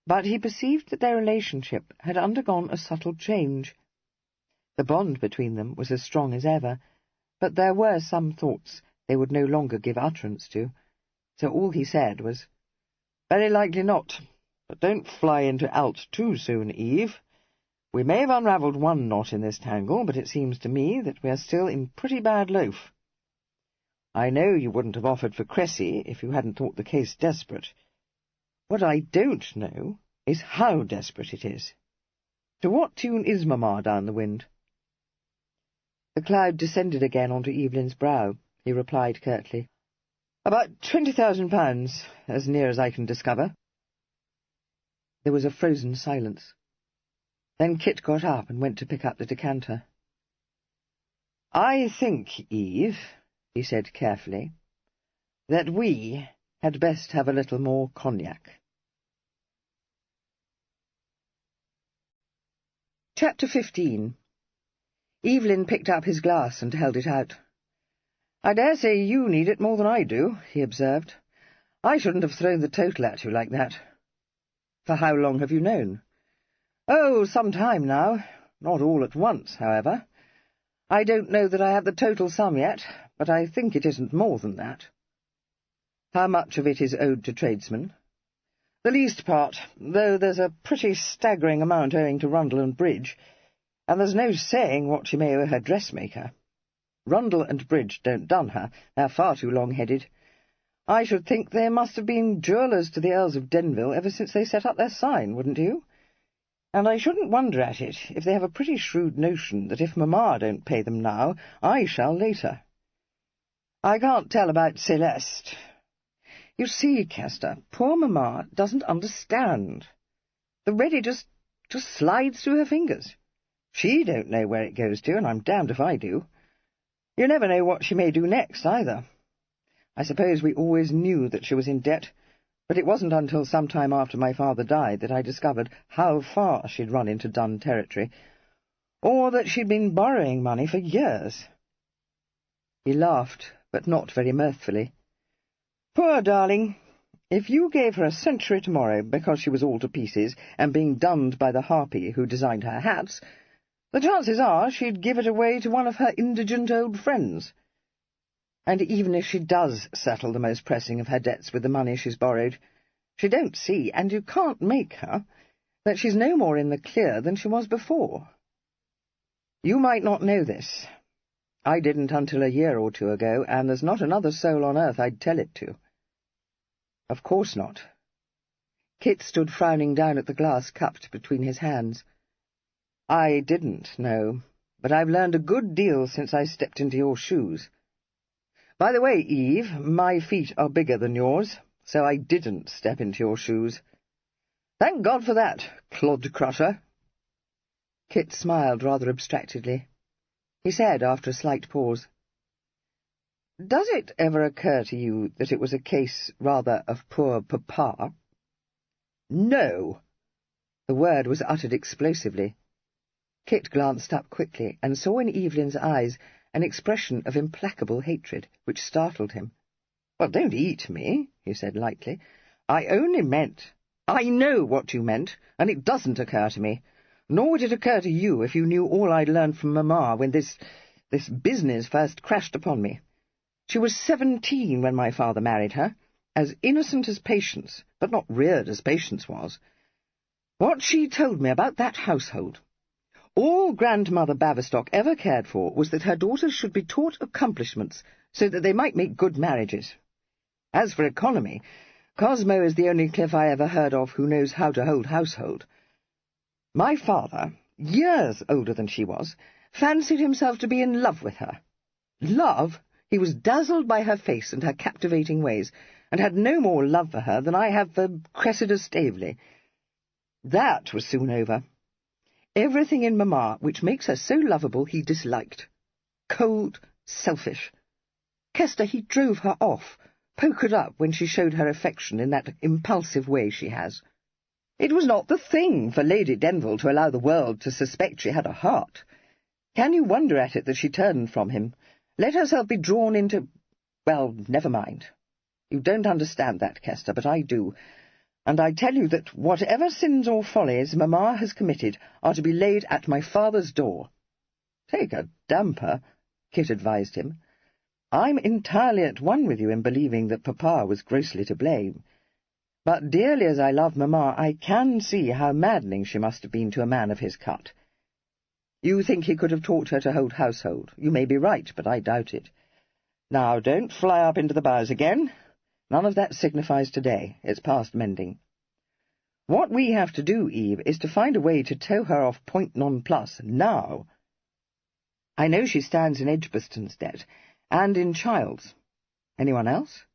but he perceived that their relationship had undergone a subtle change. The bond between them was as strong as ever, but there were some thoughts they would no longer give utterance to, so all he said was, Very likely not, but don't fly into alt too soon, Eve. We may have unravelled one knot in this tangle, but it seems to me that we are still in pretty bad loaf. I know you wouldn't have offered for Cressy if you hadn't thought the case desperate. What I don't know is how desperate it is. To what tune is Mamma down the wind? The cloud descended again onto Evelyn's brow. He replied curtly, About £20,000, as near as I can discover. There was a frozen silence. Then Kit got up and went to pick up the decanter. I think, Eve, he said carefully, that we had best have a little more cognac. Chapter 15. Evelyn picked up his glass and held it out. I dare say you need it more than I do, he observed. I shouldn't have thrown the total at you like that. For how long have you known? Oh, some time now. Not all at once, however. I don't know that I have the total sum yet, but I think it isn't more than that. How much of it is owed to tradesmen? The least part, though there's a pretty staggering amount owing to Rundle and Bridge, and there's no saying what she may owe her dressmaker. Rundle and Bridge don't dun her, they're far too long-headed. I should think they must have been jewellers to the Earls of Denville ever since they set up their sign, wouldn't you? And I shouldn't wonder at it if they have a pretty shrewd notion that if Mamma don't pay them now, I shall later. I can't tell about Celeste. You see, Kester, poor Mamma doesn't understand. The ready just slides through her fingers. She don't know where it goes to, and I'm damned if I do. You never know what she may do next, either. I suppose we always knew that she was in debt, but it wasn't until some time after my father died that I discovered how far she'd run into dun territory, or that she'd been borrowing money for years. He laughed, but not very mirthfully. Poor darling! If you gave her a century tomorrow because she was all to pieces and being dunned by the harpy who designed her hats, the chances are she'd give it away to one of her indigent old friends. And even if she does settle the most pressing of her debts with the money she's borrowed, she don't see, and you can't make her, that she's no more in the clear than she was before. You might not know this. I didn't until a year or two ago, and there's not another soul on earth I'd tell it to. Of course not. Kit stood frowning down at the glass cupped between his hands. I didn't know, but I've learned a good deal since I stepped into your shoes. By the way, Eve, my feet are bigger than yours, so I didn't step into your shoes. Thank God for that, clod-crusher. Kit smiled rather abstractedly. He said, after a slight pause, "Does it ever occur to you that it was a case, rather, of poor papa?" "No!" The word was uttered explosively. Kit glanced up quickly and saw in Evelyn's eyes an expression of implacable hatred, which startled him. "Well, don't eat me," he said lightly. "I only meant—" "I know what you meant, and it doesn't occur to me. Nor would it occur to you if you knew all I'd learned from Mamma when this business first crashed upon me. She was 17 when my father married her, as innocent as Patience, but not reared as Patience was. What she told me about that household, all Grandmother Baverstock ever cared for was that her daughters should be taught accomplishments so that they might make good marriages. As for economy, Cosmo is the only Cliff I ever heard of who knows how to hold household. My father, years older than she was, fancied himself to be in love with her. Love? He was dazzled by her face and her captivating ways, and had no more love for her than I have for Cressida Staveley. That was soon over. Everything in Mamma which makes her so lovable he disliked. Cold, selfish. Kester, he drove her off, pokered up when she showed her affection in that impulsive way she has. It was not the thing for Lady Denville to allow the world to suspect she had a heart. Can you wonder at it that she turned from him, let herself be drawn into— well, never mind. You don't understand that, Kester, but I do, and I tell you that whatever sins or follies Mamma has committed are to be laid at my father's door." "Take a damper," Kit advised him. "I'm entirely at one with you in believing that Papa was grossly to blame. But dearly as I love Mamma, I can see how maddening she must have been to a man of his cut. You think he could have taught her to hold household. You may be right, but I doubt it. Now, don't fly up into the bows again. None of that signifies today. It's past mending. What we have to do, Eve, is to find a way to tow her off Point Nonplus now. I know she stands in Edgbaston's debt, and in Child's. Anyone else?"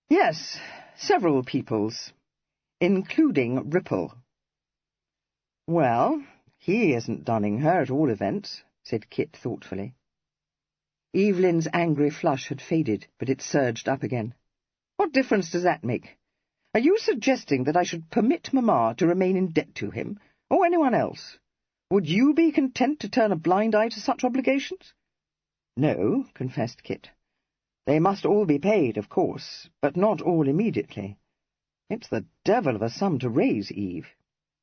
"Yes, several people's, including Ripple." "Well, he isn't dunning her, at all events," said Kit thoughtfully. Evelyn's angry flush had faded, but it surged up again. "What difference does that make? Are you suggesting that I should permit Mamma to remain in debt to him, or anyone else? Would you be content to turn a blind eye to such obligations?" "No," confessed Kit. "They must all be paid, of course, but not all immediately. It's the devil of a sum to raise, Eve.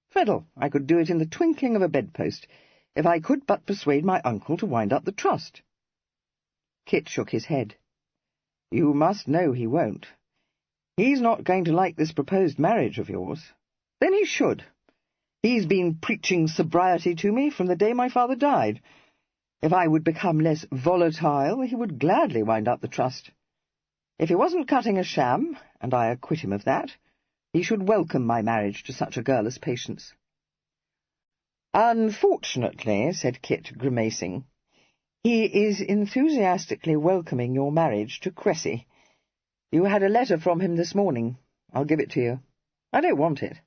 Fiddle, I could do it in the twinkling of a bedpost, if I could but persuade my uncle to wind up the trust." Kit shook his head. "You must know he won't. He's not going to like this proposed marriage of yours. Then he should. He's been preaching sobriety to me from the day my father died. If I would become less volatile, he would gladly wind up the trust. If he wasn't cutting a sham, and I acquit him of that, he should welcome my marriage to such a girl as Patience." "Unfortunately," said Kit, grimacing, "he is enthusiastically welcoming your marriage to Cressy. You had a letter from him this morning. I'll give it to you. I don't want it.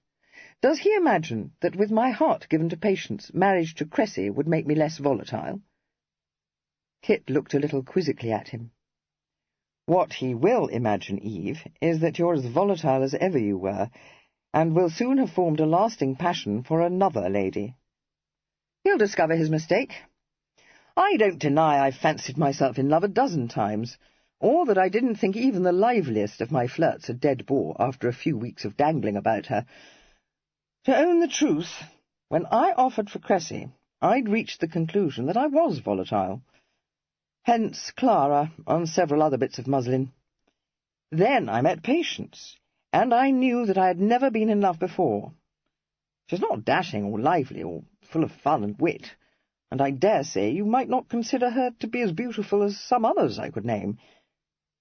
Does he imagine that with my heart given to Patience, marriage to Cressy would make me less volatile?" Kit looked a little quizzically at him. "What he will imagine, Eve, is that you're as volatile as ever you were, and will soon have formed a lasting passion for another lady. He'll discover his mistake. I don't deny I've fancied myself in love a dozen times, or that I didn't think even the liveliest of my flirts a dead bore after a few weeks of dangling about her. To own the truth, when I offered for Cressy, I'd reached the conclusion that I was volatile. Hence Clara, on several other bits of muslin. Then I met Patience, and I knew that I had never been in love before. She's not dashing or lively or full of fun and wit, and I dare say you might not consider her to be as beautiful as some others I could name.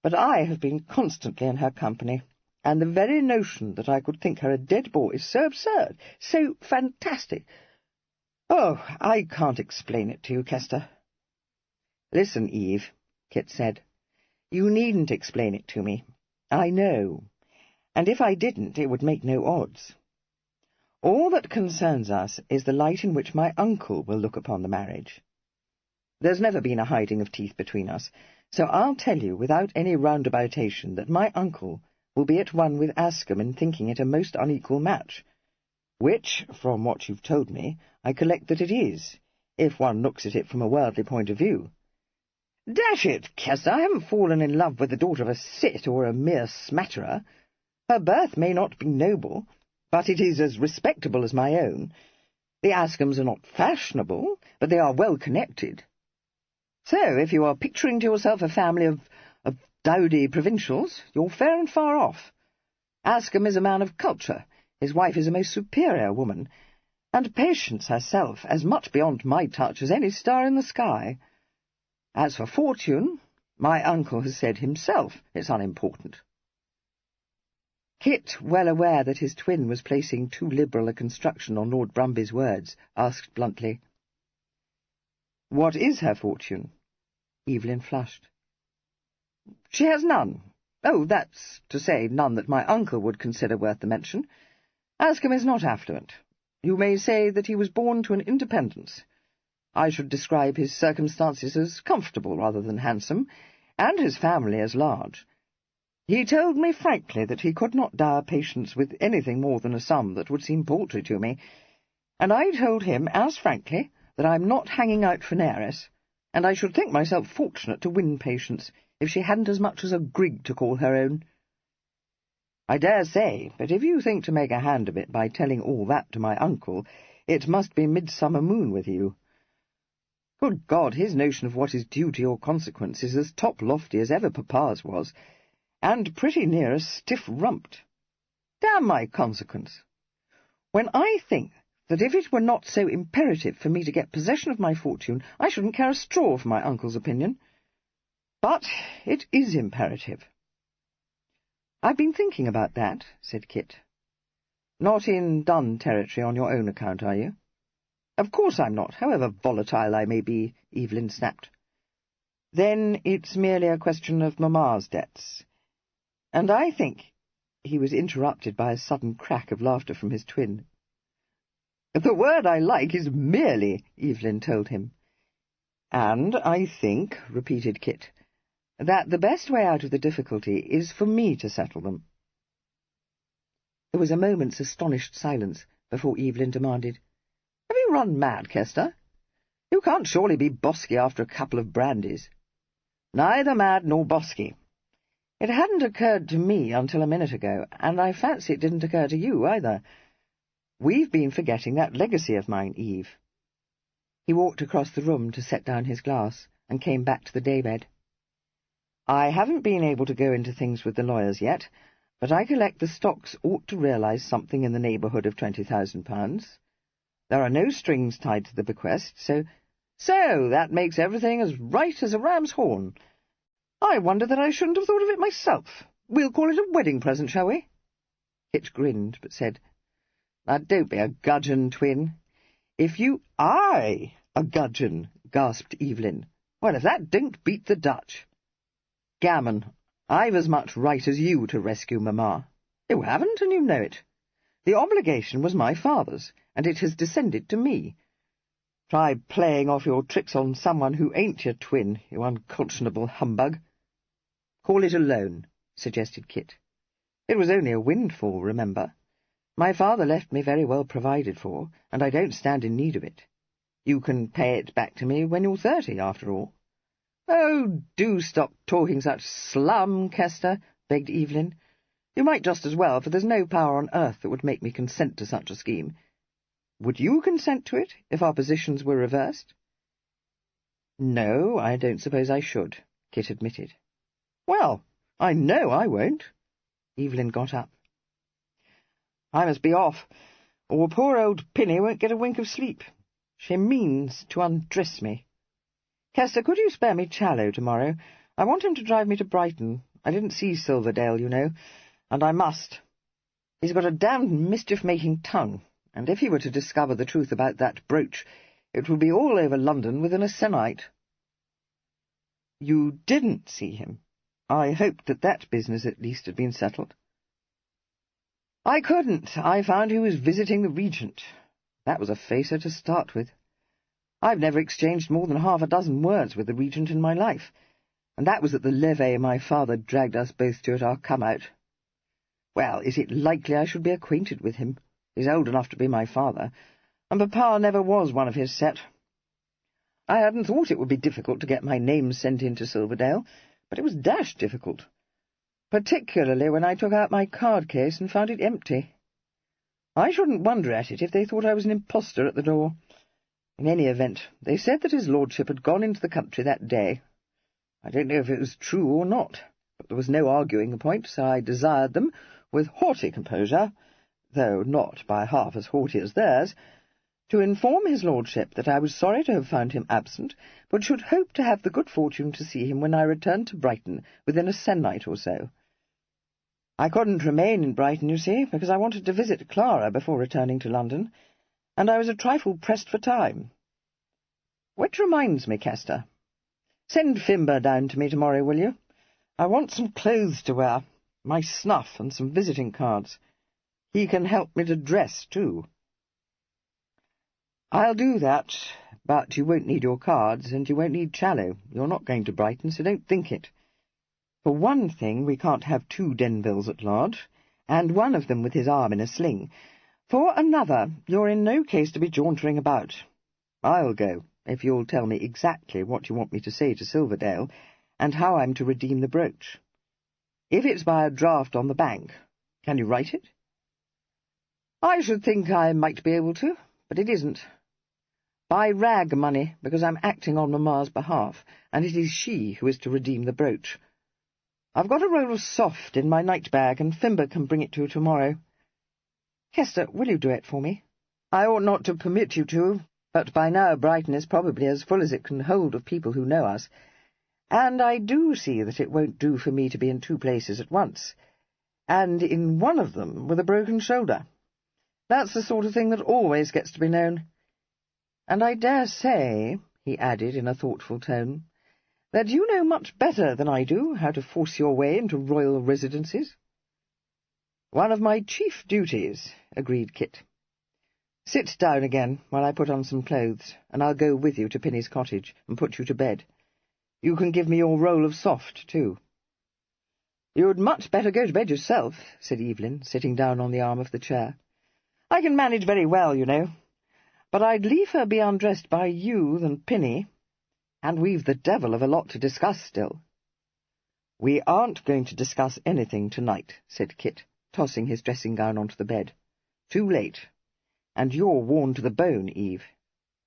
But I have been constantly in her company, and the very notion that I could think her a dead bore is so absurd, so fantastic. Oh, I can't explain it to you, Kester. Listen, Eve, Kit said. You needn't explain it to me. I know, and if I didn't, it would make no odds. All that concerns us is the light in which my uncle will look upon the marriage. There's never been a hiding of teeth between us, so I'll tell you without any roundaboutation that my uncle will be at one with Ascombe in thinking it a most unequal match, which, from what you've told me, I collect that it is, if one looks at it from a worldly point of view. Dash it, Kester, I haven't fallen in love with the daughter of a cit or a mere smatterer. Her birth may not be noble, but it is as respectable as my own. The Ascombes are not fashionable, but they are well connected. So, if you are picturing to yourself a family of dowdy provincials, you're fair and far off. Ascombe is a man of culture, his wife is a most superior woman, and Patience herself as much beyond my touch as any star in the sky. As for fortune, my uncle has said himself it's unimportant. Kit, well aware that his twin was placing too liberal a construction on Lord Brumby's words, asked bluntly, "What is her fortune?" Evelyn flushed. "She has none. Oh, that's to say, none that my uncle would consider worth the mention. Ascombe is not affluent. You may say that he was born to an independence. I should describe his circumstances as comfortable rather than handsome, and his family as large. He told me frankly that he could not dower Patience with anything more than a sum that would seem paltry to me, and I told him as frankly that I'm not hanging out for an heiress, and I should think myself fortunate to win Patience if she hadn't as much as a grig to call her own. I dare say, but if you think to make a hand of it by telling all that to my uncle, it must be midsummer moon with you. Good God, his notion of what is due to your consequence is as top-lofty as ever papa's was, and pretty near as stiff-rumped. Damn my consequence! When I think that if it were not so imperative for me to get possession of my fortune, I shouldn't care a straw for my uncle's opinion. But it is imperative." "I've been thinking about that," said Kit. "Not in dun territory on your own account, are you?" "Of course I'm not, however volatile I may be," Evelyn snapped. "Then it's merely a question of Mamma's debts. And I think—" He was interrupted by a sudden crack of laughter from his twin. "The word I like is merely," Evelyn told him. "And I think," repeated Kit, "that the best way out of the difficulty is for me to settle them." There was a moment's astonished silence before Evelyn demanded, "Have you run mad, Kester? You can't surely be bosky after a couple of brandies." "Neither mad nor bosky. It hadn't occurred to me until a minute ago, and I fancy it didn't occur to you either. We've been forgetting that legacy of mine, Eve." He walked across the room to set down his glass, and came back to the daybed. "I haven't been able to go into things with the lawyers yet, but I collect the stocks ought to realise something in the neighbourhood of £20,000. There are no strings tied to the bequest, so that makes everything as right as a ram's horn. I wonder that I shouldn't have thought of it myself. We'll call it a wedding present, shall we?" Kit grinned, but said, "Now don't be a gudgeon, twin." "If you—" "I a gudgeon!" gasped Evelyn. "Well, if that don't beat the Dutch." "Gammon. I've as much right as you to rescue Mamma." "You haven't, and you know it. The obligation was my father's, and it has descended to me. Try playing off your tricks on someone who ain't your twin, you unconscionable humbug." "Call it a loan," suggested Kit. "It was only a windfall, remember. My father left me very well provided for, and I don't stand in need of it. You can pay it back to me when you're 30, after all." "Oh, do stop talking such slum, Kester," begged Evelyn. "You might just as well, for there's no power on earth that would make me consent to such a scheme. Would you consent to it, if our positions were reversed?" "No, I don't suppose I should," Kit admitted. "Well, I know I won't." Evelyn got up. "I must be off, or poor old Pinny won't get a wink of sleep. She means to undress me. Kester, could you spare me Challow tomorrow? I want him to drive me to Brighton. I didn't see Silverdale, you know, and I must. He's got a damned mischief-making tongue, and if he were to discover the truth about that brooch, it would be all over London within a se'nnight." "You didn't see him? I hoped that business at least had been settled." "I couldn't. I found he was visiting the Regent. That was a facer to start with. I've never exchanged more than half a dozen words with the Regent in my life, and that was at the levee my father dragged us both to at our come-out. Well, is it likely I should be acquainted with him? He's old enough to be my father, and Papa never was one of his set. I hadn't thought it would be difficult to get my name sent in to Silverdale, but it was dashed difficult, particularly when I took out my card-case and found it empty. I shouldn't wonder at it if they thought I was an impostor at the door. In any event, they said that his lordship had gone into the country that day. I don't know if it was true or not, but there was no arguing the point, so I desired them, with haughty composure, though not by half as haughty as theirs, to inform his lordship that I was sorry to have found him absent, but should hope to have the good fortune to see him when I returned to Brighton within a se'nnight or so. I couldn't remain in Brighton, you see, because I wanted to visit Clara before returning to London, and I was a trifle pressed for time. Which reminds me, Kester, send Fimber down to me tomorrow, will you? I want some clothes to wear, my snuff and some visiting cards. He can help me to dress, too." "I'll do that, but you won't need your cards, and you won't need Challow. You're not going to Brighton, so don't think it. For one thing, we can't have two Denvilles at large, and one of them with his arm in a sling. For another, you're in no case to be jauntering about. I'll go, if you'll tell me exactly what you want me to say to Silverdale, and how I'm to redeem the brooch. If it's by a draft on the bank, can you write it?" "I should think I might be able to, but it isn't. By rag money, because I'm acting on Mamma's behalf, and it is she who is to redeem the brooch. I've got a roll of soft in my night-bag, and Fimber can bring it to you tomorrow. Kester, will you do it for me? I ought not to permit you to, but by now Brighton is probably as full as it can hold of people who know us, and I do see that it won't do for me to be in two places at once, and in one of them with a broken shoulder. That's the sort of thing that always gets to be known. And I dare say," he added in a thoughtful tone, "that you know much better than I do how to force your way into royal residences." "One of my chief duties," agreed Kit. "Sit down again while I put on some clothes, and I'll go with you to Pinny's cottage and put you to bed. You can give me your roll of soft, too." "You'd much better go to bed yourself," said Evelyn, sitting down on the arm of the chair. "I can manage very well, you know. But I'd liefer be undressed by you than Pinny, and we've the devil of a lot to discuss still." "We aren't going to discuss anything tonight," said Kit, tossing his dressing-gown onto the bed. "Too late. And you're worn to the bone, Eve."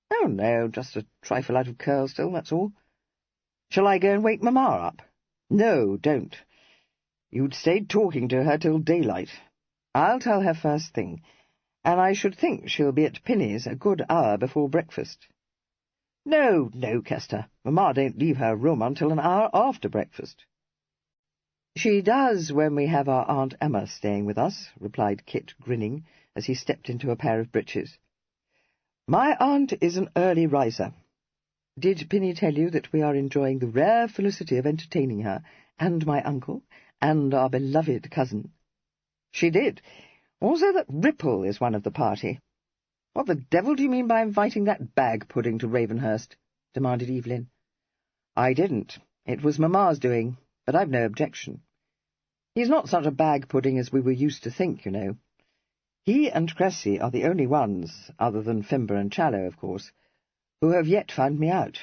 "Oh, no, just a trifle out of curl still, that's all." "Shall I go and wake Mamma up?" "No, don't. You'd stayed talking to her till daylight. I'll tell her first thing, and I should think she'll be at Pinny's a good hour before breakfast." "No, no, Kester. Mamma don't leave her room until an hour after breakfast." "She does when we have our Aunt Emma staying with us," replied Kit, grinning, as he stepped into a pair of breeches. "My aunt is an early riser. Did Pinny tell you that we are enjoying the rare felicity of entertaining her, and my uncle, and our beloved cousin?" "She did. Also that Ripple is one of the party." "What the devil do you mean by inviting that bag-pudding to Ravenhurst?" demanded Evelyn. "I didn't. It was Mamma's doing, but I've no objection. He's not such a bag-pudding as we were used to think, you know. He and Cressy are the only ones, other than Fimber and Challow, of course, who have yet found me out.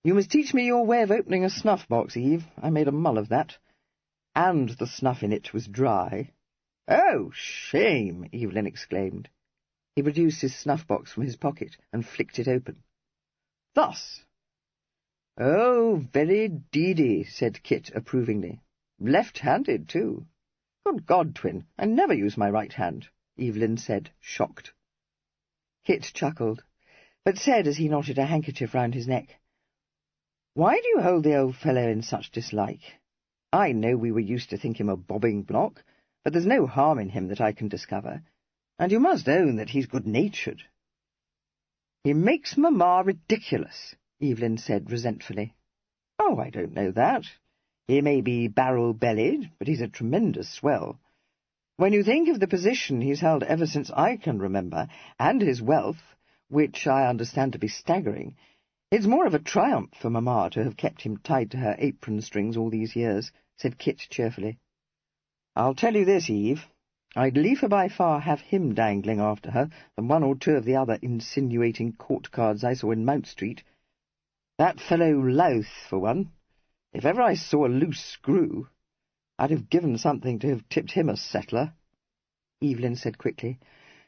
You must teach me your way of opening a snuff-box, Eve. I made a mull of that. And the snuff in it was dry. Oh, shame! Evelyn exclaimed. He produced his snuff-box from his pocket and flicked it open. Thus. Oh, very deedy, said Kit approvingly. Left-handed, too. Good God, Twin, I never use my right hand, Evelyn said, shocked. Kit chuckled, but said as he knotted a handkerchief round his neck, Why do you hold the old fellow in such dislike? I know we were used to think him a bobbing block, but there's no harm in him that I can discover, and you must own that he's good-natured. He makes Mamma ridiculous, Evelyn said resentfully. Oh, I don't know that. He may be barrel-bellied, but he's a tremendous swell. When you think of the position he's held ever since I can remember, and his wealth, which I understand to be staggering, it's more of a triumph for Mamma to have kept him tied to her apron-strings all these years, said Kit cheerfully. I'll tell you this, Eve. I'd liefer by far have him dangling after her than one or two of the other insinuating court-cards I saw in Mount Street. That fellow Louth, for one. If ever I saw a loose screw, I'd have given something to have tipped him a settler. Evelyn said quickly,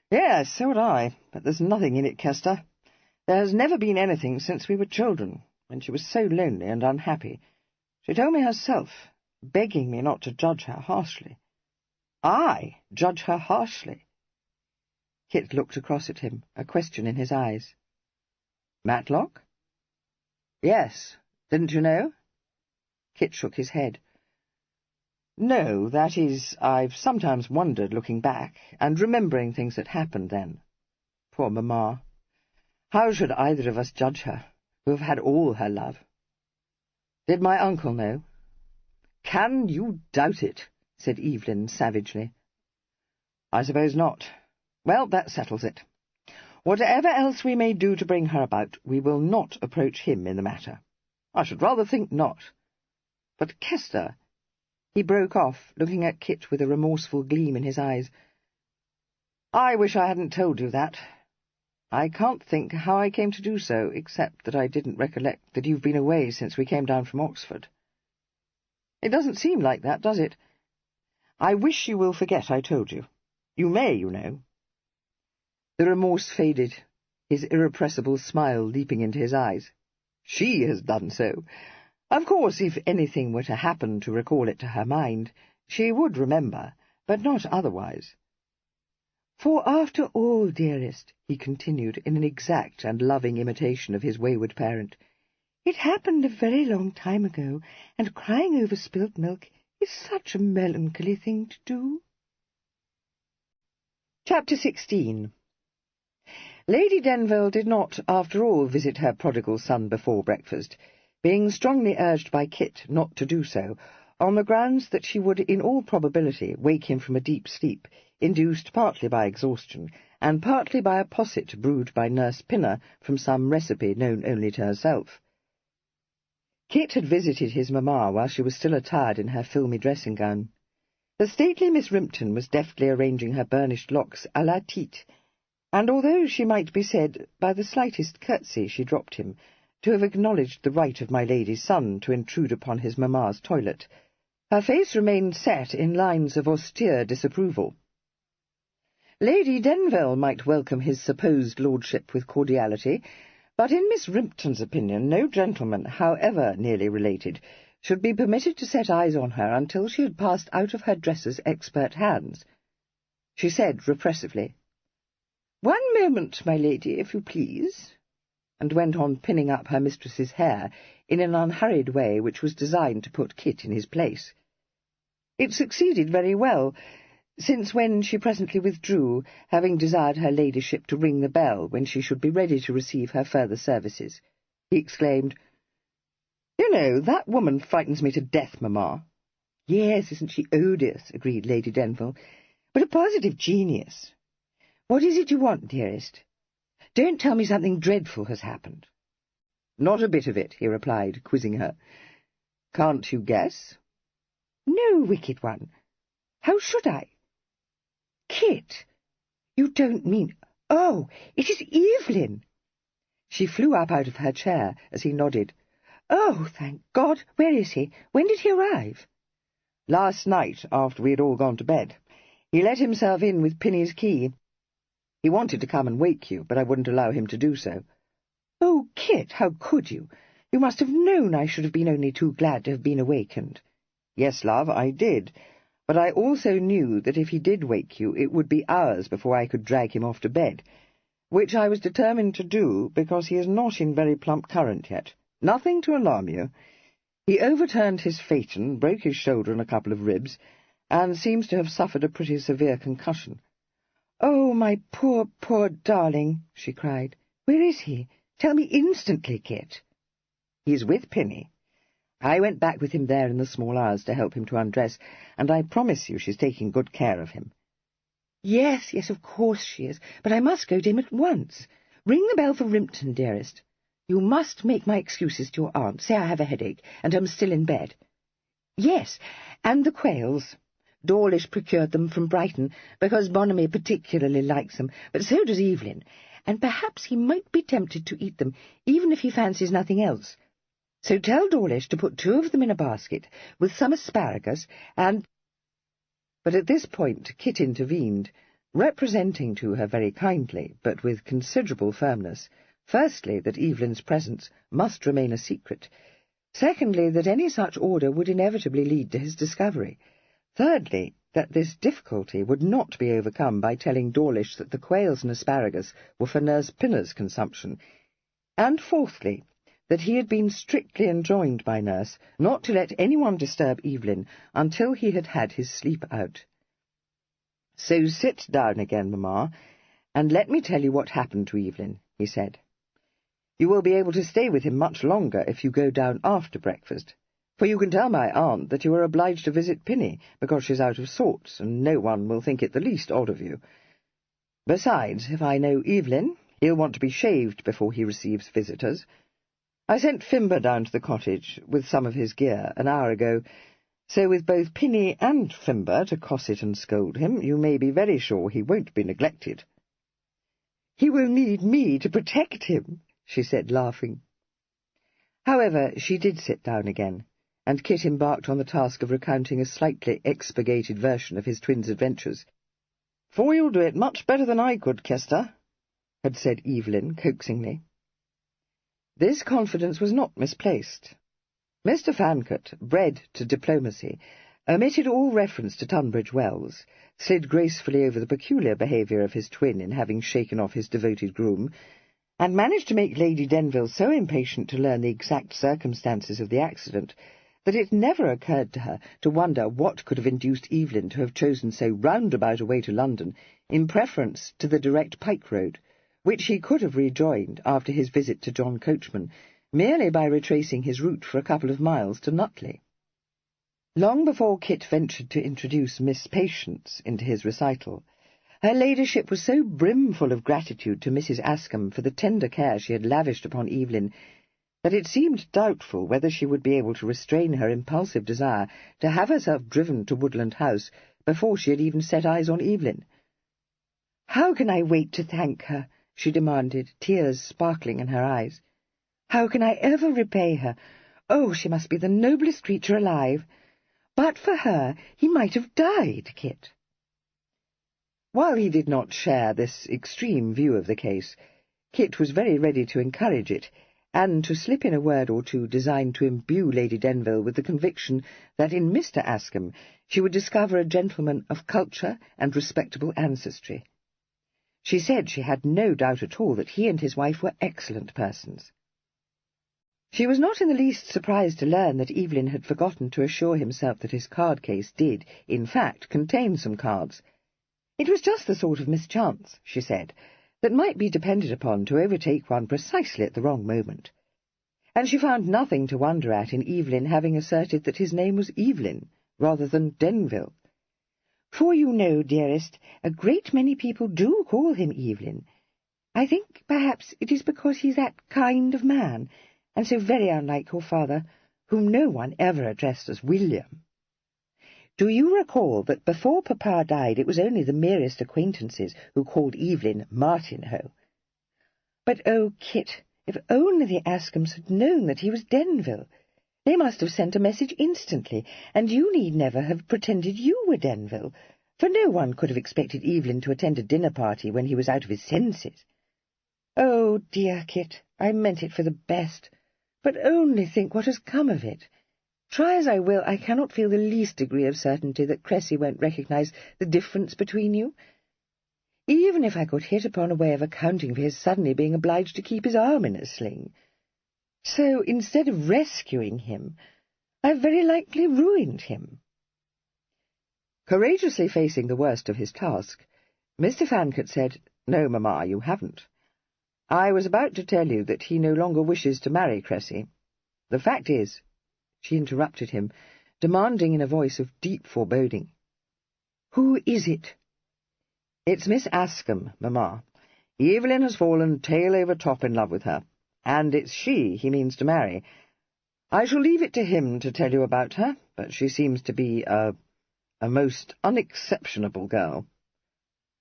Yes, so would I, but there's nothing in it, Kester. There has never been anything since we were children, when she was so lonely and unhappy. She told me herself, begging me not to judge her harshly. I judge her harshly. Kit looked across at him, a question in his eyes. Matlock? Yes, didn't you know? Kit shook his head. No, that is, I've sometimes wondered looking back, and remembering things that happened then. Poor Mamma. How should either of us judge her, who have had all her love? Did my uncle know? Can you doubt it? Said Evelyn savagely. I suppose not. Well, that settles it. Whatever else we may do to bring her about, we will not approach him in the matter. I should rather think not. But Kester, he broke off, looking at Kit with a remorseful gleam in his eyes. I wish I hadn't told you that. I can't think how I came to do so, except that I didn't recollect that you've been away since we came down from Oxford. It doesn't seem like that, does it? I wish you will forget I told you. You may, you know. The remorse faded, his irrepressible smile leaping into his eyes. She has done so. Of course, if anything were to happen to recall it to her mind, she would remember, but not otherwise. For after all, dearest, he continued in an exact and loving imitation of his wayward parent, it happened a very long time ago, and crying over spilt milk is such a melancholy thing to do. Chapter 16. Lady Denville did not, after all, visit her prodigal son before breakfast, being strongly urged by Kit not to do so, on the grounds that she would in all probability wake him from a deep sleep, induced partly by exhaustion, and partly by a posset brewed by Nurse Pinner from some recipe known only to herself. Kit had visited his mamma while she was still attired in her filmy dressing-gown. The stately Miss Rimpton was deftly arranging her burnished locks à la Tite, and although she might be said, by the slightest curtsy she dropped him, to have acknowledged the right of my lady's son to intrude upon his mamma's toilet, her face remained set in lines of austere disapproval. Lady Denville might welcome his supposed lordship with cordiality, but in Miss Rimpton's opinion no gentleman, however nearly related, should be permitted to set eyes on her until she had passed out of her dresser's expert hands. She said repressively, "One moment, my lady, if you please," and went on pinning up her mistress's hair in an unhurried way which was designed to put Kit in his place. It succeeded very well, since when she presently withdrew, having desired her ladyship to ring the bell when she should be ready to receive her further services, he exclaimed, "You know, that woman frightens me to death, mamma." "Yes, isn't she odious?" agreed Lady Denville. "But a positive genius. What is it you want, dearest? Don't tell me something dreadful has happened." "Not a bit of it," he replied, quizzing her. "Can't you guess?" "No, wicked one. How should I?" "Kit, you don't mean— Oh, it is Evelyn!" She flew up out of her chair as he nodded. Oh, thank God! Where is he? When did he arrive? Last night, after we had all gone to bed. He let himself in with Pinny's key. He wanted to come and wake you, but I wouldn't allow him to do so. Oh, Kit, how could you? You must have known I should have been only too glad to have been awakened. Yes, love, I did. But I also knew that if he did wake you, it would be hours before I could drag him off to bed, which I was determined to do because he is not in very plump current yet. Nothing to alarm you. He overturned his phaeton, broke his shoulder and a couple of ribs, and seems to have suffered a pretty severe concussion. Oh, my poor, poor darling, she cried. Where is he? Tell me instantly, Kit. He's with Pinny. I went back with him there in the small hours to help him to undress, and I promise you she's taking good care of him. Yes, yes, of course she is, but I must go to him at once. Ring the bell for Rimpton, dearest. You must make my excuses to your aunt. Say I have a headache, and am still in bed. Yes, and the quails. Dawlish procured them from Brighton, because Bonamy particularly likes them, but so does Evelyn, and perhaps he might be tempted to eat them, even if he fancies nothing else. So tell Dawlish to put 2 of them in a basket, with some asparagus, and— But at this point Kit intervened, representing to her very kindly, but with considerable firmness, firstly, that Evelyn's presence must remain a secret, secondly, that any such order would inevitably lead to his discovery, thirdly, that this difficulty would not be overcome by telling Dawlish that the quails and asparagus were for Nurse Pinner's consumption, and fourthly, that he had been strictly enjoined by Nurse not to let anyone disturb Evelyn until he had had his sleep out. "So sit down again, Mamma, and let me tell you what happened to Evelyn," he said. "You will be able to stay with him much longer if you go down after breakfast, for you can tell my aunt that you are obliged to visit Pinny, because she's out of sorts, and no one will think it the least odd of you. Besides, if I know Evelyn, he'll want to be shaved before he receives visitors. I sent Fimber down to the cottage with some of his gear an hour ago, so with both Pinny and Fimber to cosset and scold him, you may be very sure he won't be neglected." "He will need me to protect him," she said, laughing. However, she did sit down again, and Kit embarked on the task of recounting a slightly expurgated version of his twins' adventures. "For you'll do it much better than I could, Kester," had said Evelyn coaxingly. This confidence was not misplaced. Mr. Fancot, bred to diplomacy, omitted all reference to Tunbridge Wells, slid gracefully over the peculiar behaviour of his twin in having shaken off his devoted groom, and managed to make Lady Denville so impatient to learn the exact circumstances of the accident that it never occurred to her to wonder what could have induced Evelyn to have chosen so roundabout a way to London in preference to the direct Pike Road, which he could have rejoined after his visit to John Coachman, merely by retracing his route for a couple of miles to Nutley. Long before Kit ventured to introduce Miss Patience into his recital, her ladyship was so brimful of gratitude to Mrs. Ascombe for the tender care she had lavished upon Evelyn that it seemed doubtful whether she would be able to restrain her impulsive desire to have herself driven to Woodland House before she had even set eyes on Evelyn. "How can I wait to thank her?" she demanded, tears sparkling in her eyes. "How can I ever repay her? Oh, she must be the noblest creature alive. But for her, he might have died, Kit." While he did not share this extreme view of the case, Kit was very ready to encourage it, and to slip in a word or two designed to imbue Lady Denville with the conviction that in Mr. Ascombe she would discover a gentleman of culture and respectable ancestry. She said she had no doubt at all that he and his wife were excellent persons. She was not in the least surprised to learn that Evelyn had forgotten to assure himself that his card-case did, in fact, contain some cards. It was just the sort of mischance, she said, that might be depended upon to overtake one precisely at the wrong moment. And she found nothing to wonder at in Evelyn having asserted that his name was Evelyn, rather than Denville. "For you know, dearest, a great many people do call him Evelyn. I think perhaps it is because he's that kind of man, and so very unlike your father, whom no one ever addressed as William. Do you recall that before Papa died it was only the merest acquaintances who called Evelyn Martinhoe? But, oh, Kit, If only the Ascombe had known that he was Denville! They must have sent a message instantly, and you need never have pretended you were Denville, for no one could have expected Evelyn to attend a dinner party when he was out of his senses. Oh, dear Kit, I meant it for the best, but only think what has come of it. Try as I will, I cannot feel the least degree of certainty that Cressy won't recognise the difference between you. Even if I could hit upon a way of accounting for his suddenly being obliged to keep his arm in a sling. So, instead of rescuing him, I've very likely ruined him. Courageously facing the worst of his task, Mr. Fancot said, "No, Mamma, you haven't. I was about to tell you that he no longer wishes to marry Cressy. The fact is—" She interrupted him, demanding in a voice of deep foreboding, "Who is it?" "It's Miss Ascombe, Mamma. Evelyn has fallen tail over top in love with her, and it's she he means to marry. I shall leave it to him to tell you about her, but she seems to be a most unexceptionable girl."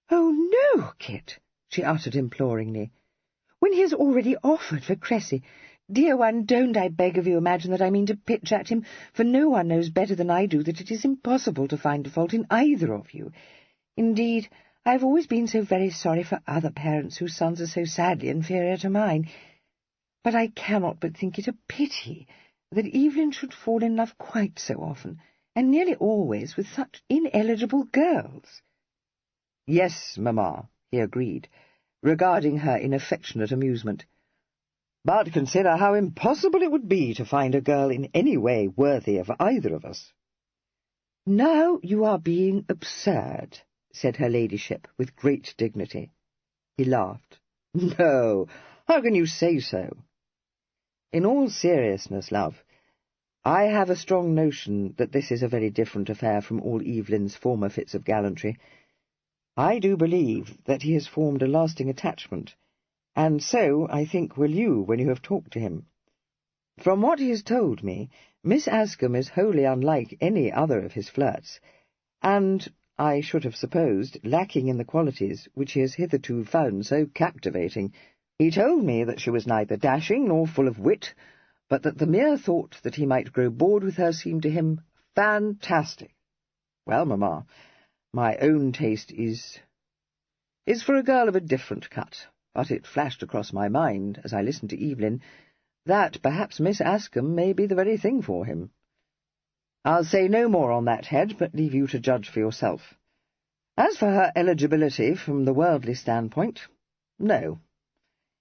"Oh, no, Kit," she uttered imploringly. "When he has already offered for Cressy. Dear one, don't, I beg of you, imagine that I mean to pitch at him, for no one knows better than I do that it is impossible to find a fault in either of you. Indeed, I have always been so very sorry for other parents whose sons are so sadly inferior to mine. But I cannot but think it a pity that Evelyn should fall in love quite so often, and nearly always with such ineligible girls." "Yes, Mamma," he agreed, regarding her in affectionate amusement. "But consider how impossible it would be to find a girl in any way worthy of either of us." "Now you are being absurd," said her ladyship with great dignity. He laughed. "No, how can you say so? In all seriousness, love, I have a strong notion that this is a very different affair from all Evelyn's former fits of gallantry. I do believe that he has formed a lasting attachment, and so, I think, will you when you have talked to him. From what he has told me, Miss Ascombe is wholly unlike any other of his flirts, and, I should have supposed, lacking in the qualities which he has hitherto found so captivating. He told me that she was neither dashing nor full of wit, but that the mere thought that he might grow bored with her seemed to him fantastic. Well, Mamma, my own taste is for a girl of a different cut, but it flashed across my mind, as I listened to Evelyn, that perhaps Miss Ascombe may be the very thing for him. I'll say no more on that head, but leave you to judge for yourself. As for her eligibility from the worldly standpoint, no.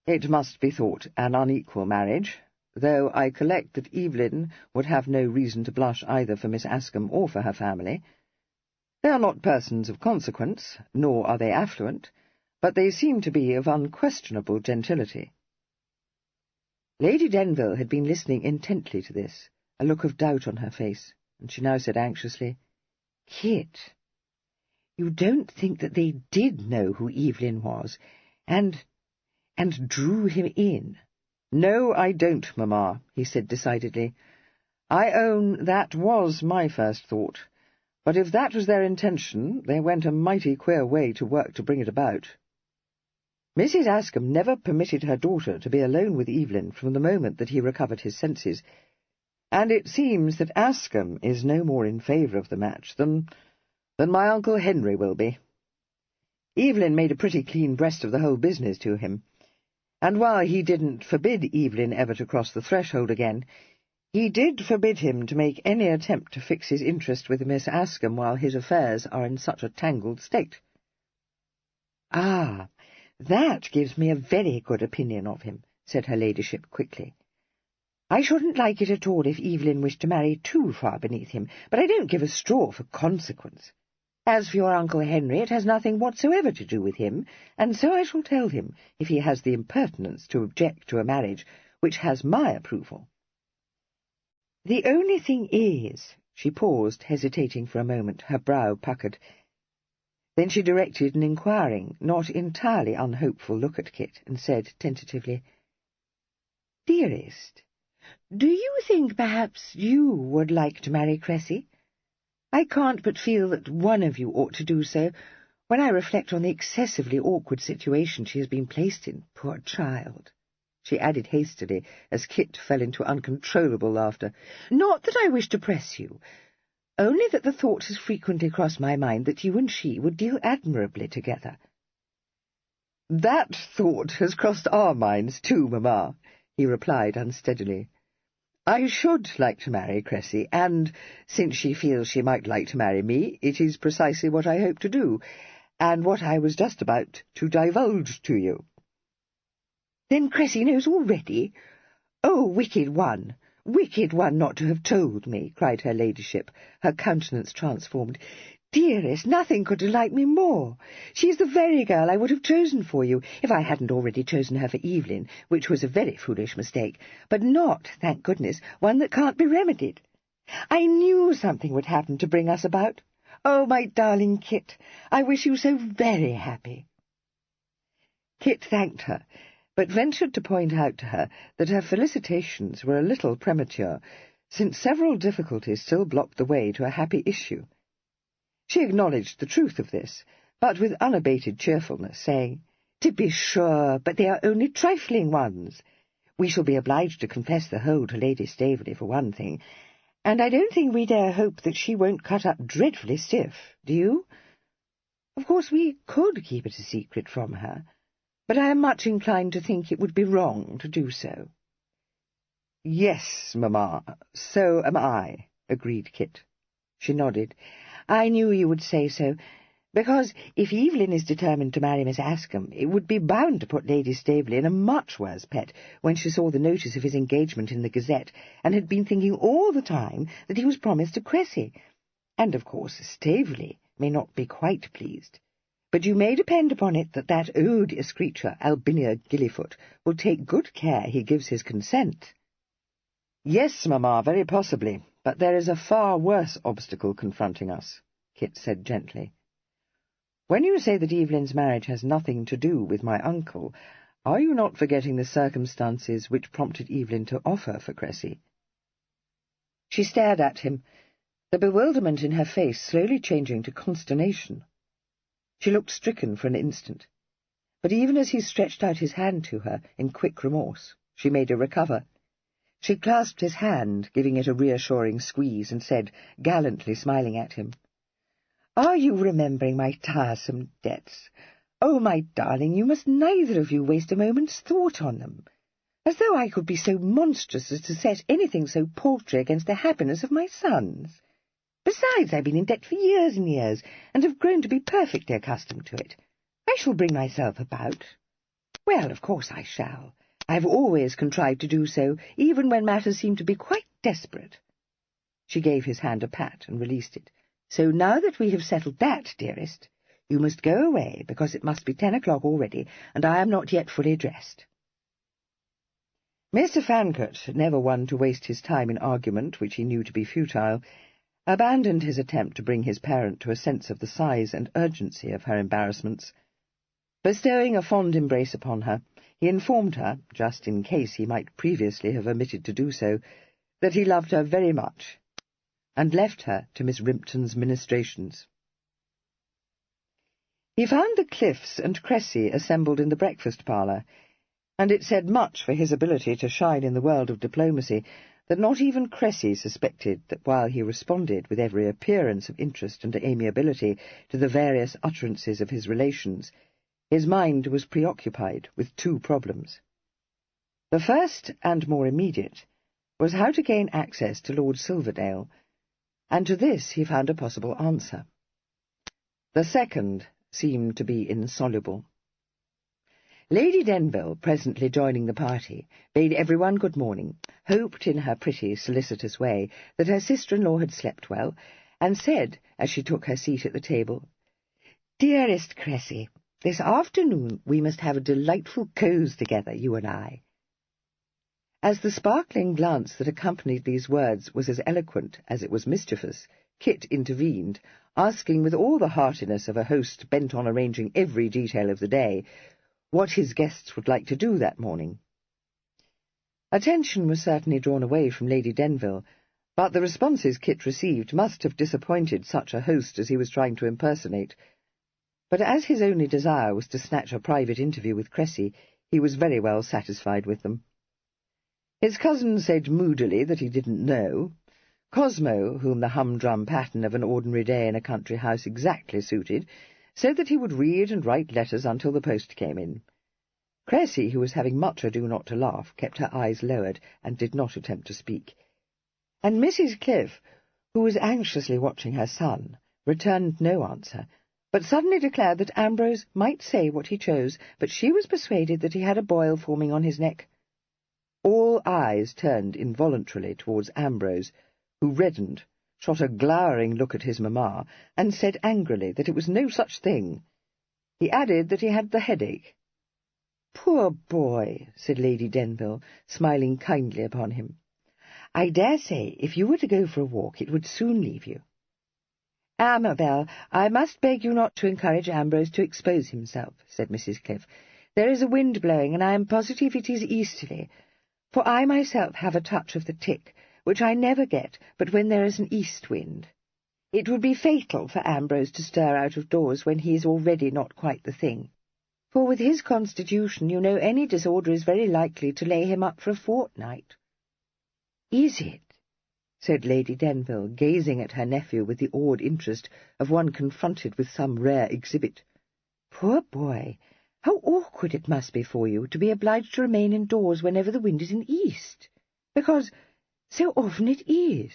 It must be thought an unequal marriage, though I collect that Evelyn would have no reason to blush either for Miss Ascombe or for her family. They are not persons of consequence, nor are they affluent, but they seem to be of unquestionable gentility." Lady Denville had been listening intently to this, a look of doubt on her face, and she now said anxiously, "Kit, you don't think that they did know who Evelyn was, and drew him in?" "No, I don't, Mamma," he said decidedly. "I own that was my first thought, but if that was their intention, they went a mighty queer way to work to bring it about. Mrs. Ascombe never permitted her daughter to be alone with Evelyn from the moment that he recovered his senses, and it seems that Ascombe is no more in favour of the match than my Uncle Henry will be. Evelyn made a pretty clean breast of the whole business to him, and while he didn't forbid Evelyn ever to cross the threshold again, he did forbid him to make any attempt to fix his interest with Miss Ascombe while his affairs are in such a tangled state." "Ah, that gives me a very good opinion of him," said her ladyship quickly. "I shouldn't like it at all if Evelyn wished to marry too far beneath him, but I don't give a straw for consequence. As for your Uncle Henry, it has nothing whatsoever to do with him, and so I shall tell him, if he has the impertinence to object to a marriage which has my approval. The only thing is—" She paused, hesitating for a moment, her brow puckered. Then she directed an inquiring, not entirely unhopeful look at Kit, and said tentatively, "Dearest, do you think perhaps you would like to marry Cressy? I can't but feel that one of you ought to do so, when I reflect on the excessively awkward situation she has been placed in, poor child." she added hastily, as Kit fell into uncontrollable laughter. "Not that I wish to press you, only that the thought has frequently crossed my mind that you and she would deal admirably together." "That thought has crossed our minds too, Mamma," he replied unsteadily. "I should like to marry Cressy, and, since she feels she might like to marry me, it is precisely what I hope to do, and what I was just about to divulge to you." "Then Cressy knows already? Oh, wicked one not to have told me," cried her ladyship, her countenance transformed. "Dearest, nothing could delight me more. She is the very girl I would have chosen for you, if I hadn't already chosen her for Evelyn, which was a very foolish mistake, but not, thank goodness, one that can't be remedied. I knew something would happen to bring us about. Oh, my darling Kit, I wish you so very happy." Kit thanked her, but ventured to point out to her that her felicitations were a little premature, since several difficulties still blocked the way to a happy issue. She acknowledged the truth of this, but with unabated cheerfulness, saying, "To be sure, but they are only trifling ones. We shall be obliged to confess the whole to Lady Staveley, for one thing, and I don't think we dare hope that she won't cut up dreadfully stiff, do you? Of course, we could keep it a secret from her, but I am much inclined to think it would be wrong to do so." "Yes, Mamma, so am I," agreed Kit. She nodded. "I knew you would say so, because if Evelyn is determined to marry Miss Askham, it would be bound to put Lady Staveley in a much worse pet when she saw the notice of his engagement in the Gazette, and had been thinking all the time that he was promised to Cressy. And, of course, Staveley may not be quite pleased. But you may depend upon it that that odious creature, Albinia Gillyfoot, will take good care he gives his consent." "Yes, Mamma, very possibly, but there is a far worse obstacle confronting us," Kit said gently. "When you say that Evelyn's marriage has nothing to do with my uncle, are you not forgetting the circumstances which prompted Evelyn to offer for Cressy?" She stared at him, the bewilderment in her face slowly changing to consternation. She looked stricken for an instant, but even as he stretched out his hand to her in quick remorse, she made a recover. She clasped his hand, giving it a reassuring squeeze, and said, gallantly smiling at him, "Are you remembering my tiresome debts? Oh, my darling, you must neither of you waste a moment's thought on them. As though I could be so monstrous as to set anything so paltry against the happiness of my sons. Besides, I've been in debt for years and years, and have grown to be perfectly accustomed to it. I shall bring myself about. Well, of course I shall. I've always contrived to do so, even when matters seem to be quite desperate." She gave his hand a pat and released it. "So now that we have settled that, dearest, you must go away, because it must be 10 o'clock already, and I am not yet fully dressed." Mr. Fancot, never one to waste his time in argument which he knew to be futile, abandoned his attempt to bring his parent to a sense of the size and urgency of her embarrassments. Bestowing a fond embrace upon her, he informed her, just in case he might previously have omitted to do so, that he loved her very much, and left her to Miss Rimpton's ministrations. He found the Cliffs and Cressy assembled in the breakfast-parlour, and it said much for his ability to shine in the world of diplomacy that not even Cressy suspected that while he responded with every appearance of interest and amiability to the various utterances of his relations, his mind was preoccupied with two problems. The first, and more immediate, was how to gain access to Lord Silverdale, and to this he found a possible answer. The second seemed to be insoluble. Lady Denville, presently joining the party, bade everyone good morning, hoped in her pretty, solicitous way that her sister-in-law had slept well, and said, as she took her seat at the table, "Dearest Cressy, this afternoon we must have a delightful cause together, you and I." As the sparkling glance that accompanied these words was as eloquent as it was mischievous, Kit intervened, asking with all the heartiness of a host bent on arranging every detail of the day what his guests would like to do that morning. Attention was certainly drawn away from Lady Denville, but the responses Kit received must have disappointed such a host as he was trying to impersonate. But as his only desire was to snatch a private interview with Cressy, He was very well satisfied with them. His cousin said moodily that he didn't know. Cosmo, whom the humdrum pattern of an ordinary day in a country house exactly suited, said that he would read and write letters until the post came in. Cressy, who was having much ado not to laugh, kept her eyes lowered and did not attempt to speak. And Mrs. Cliff, who was anxiously watching her son, returned no answer, but suddenly declared that Ambrose might say what he chose, but she was persuaded that he had a boil forming on his neck. All eyes turned involuntarily towards Ambrose, who reddened, shot a glowering look at his mamma, and said angrily that it was no such thing. He added that he had the headache. "Poor boy," said Lady Denville, smiling kindly upon him. "I dare say if you were to go for a walk it would soon leave you." "Amabel, I must beg you not to encourage Ambrose to expose himself," said Mrs. Cliff. "There is a wind blowing, and I am positive it is easterly, for I myself have a touch of the tic, which I never get but when there is an east wind. It would be fatal for Ambrose to stir out of doors when he is already not quite the thing, for with his constitution you know any disorder is very likely to lay him up for a fortnight." "Is it?" said Lady Denville, gazing at her nephew with the awed interest of one confronted with some rare exhibit. "Poor boy! How awkward it must be for you to be obliged to remain indoors whenever the wind is in east, because so often it is."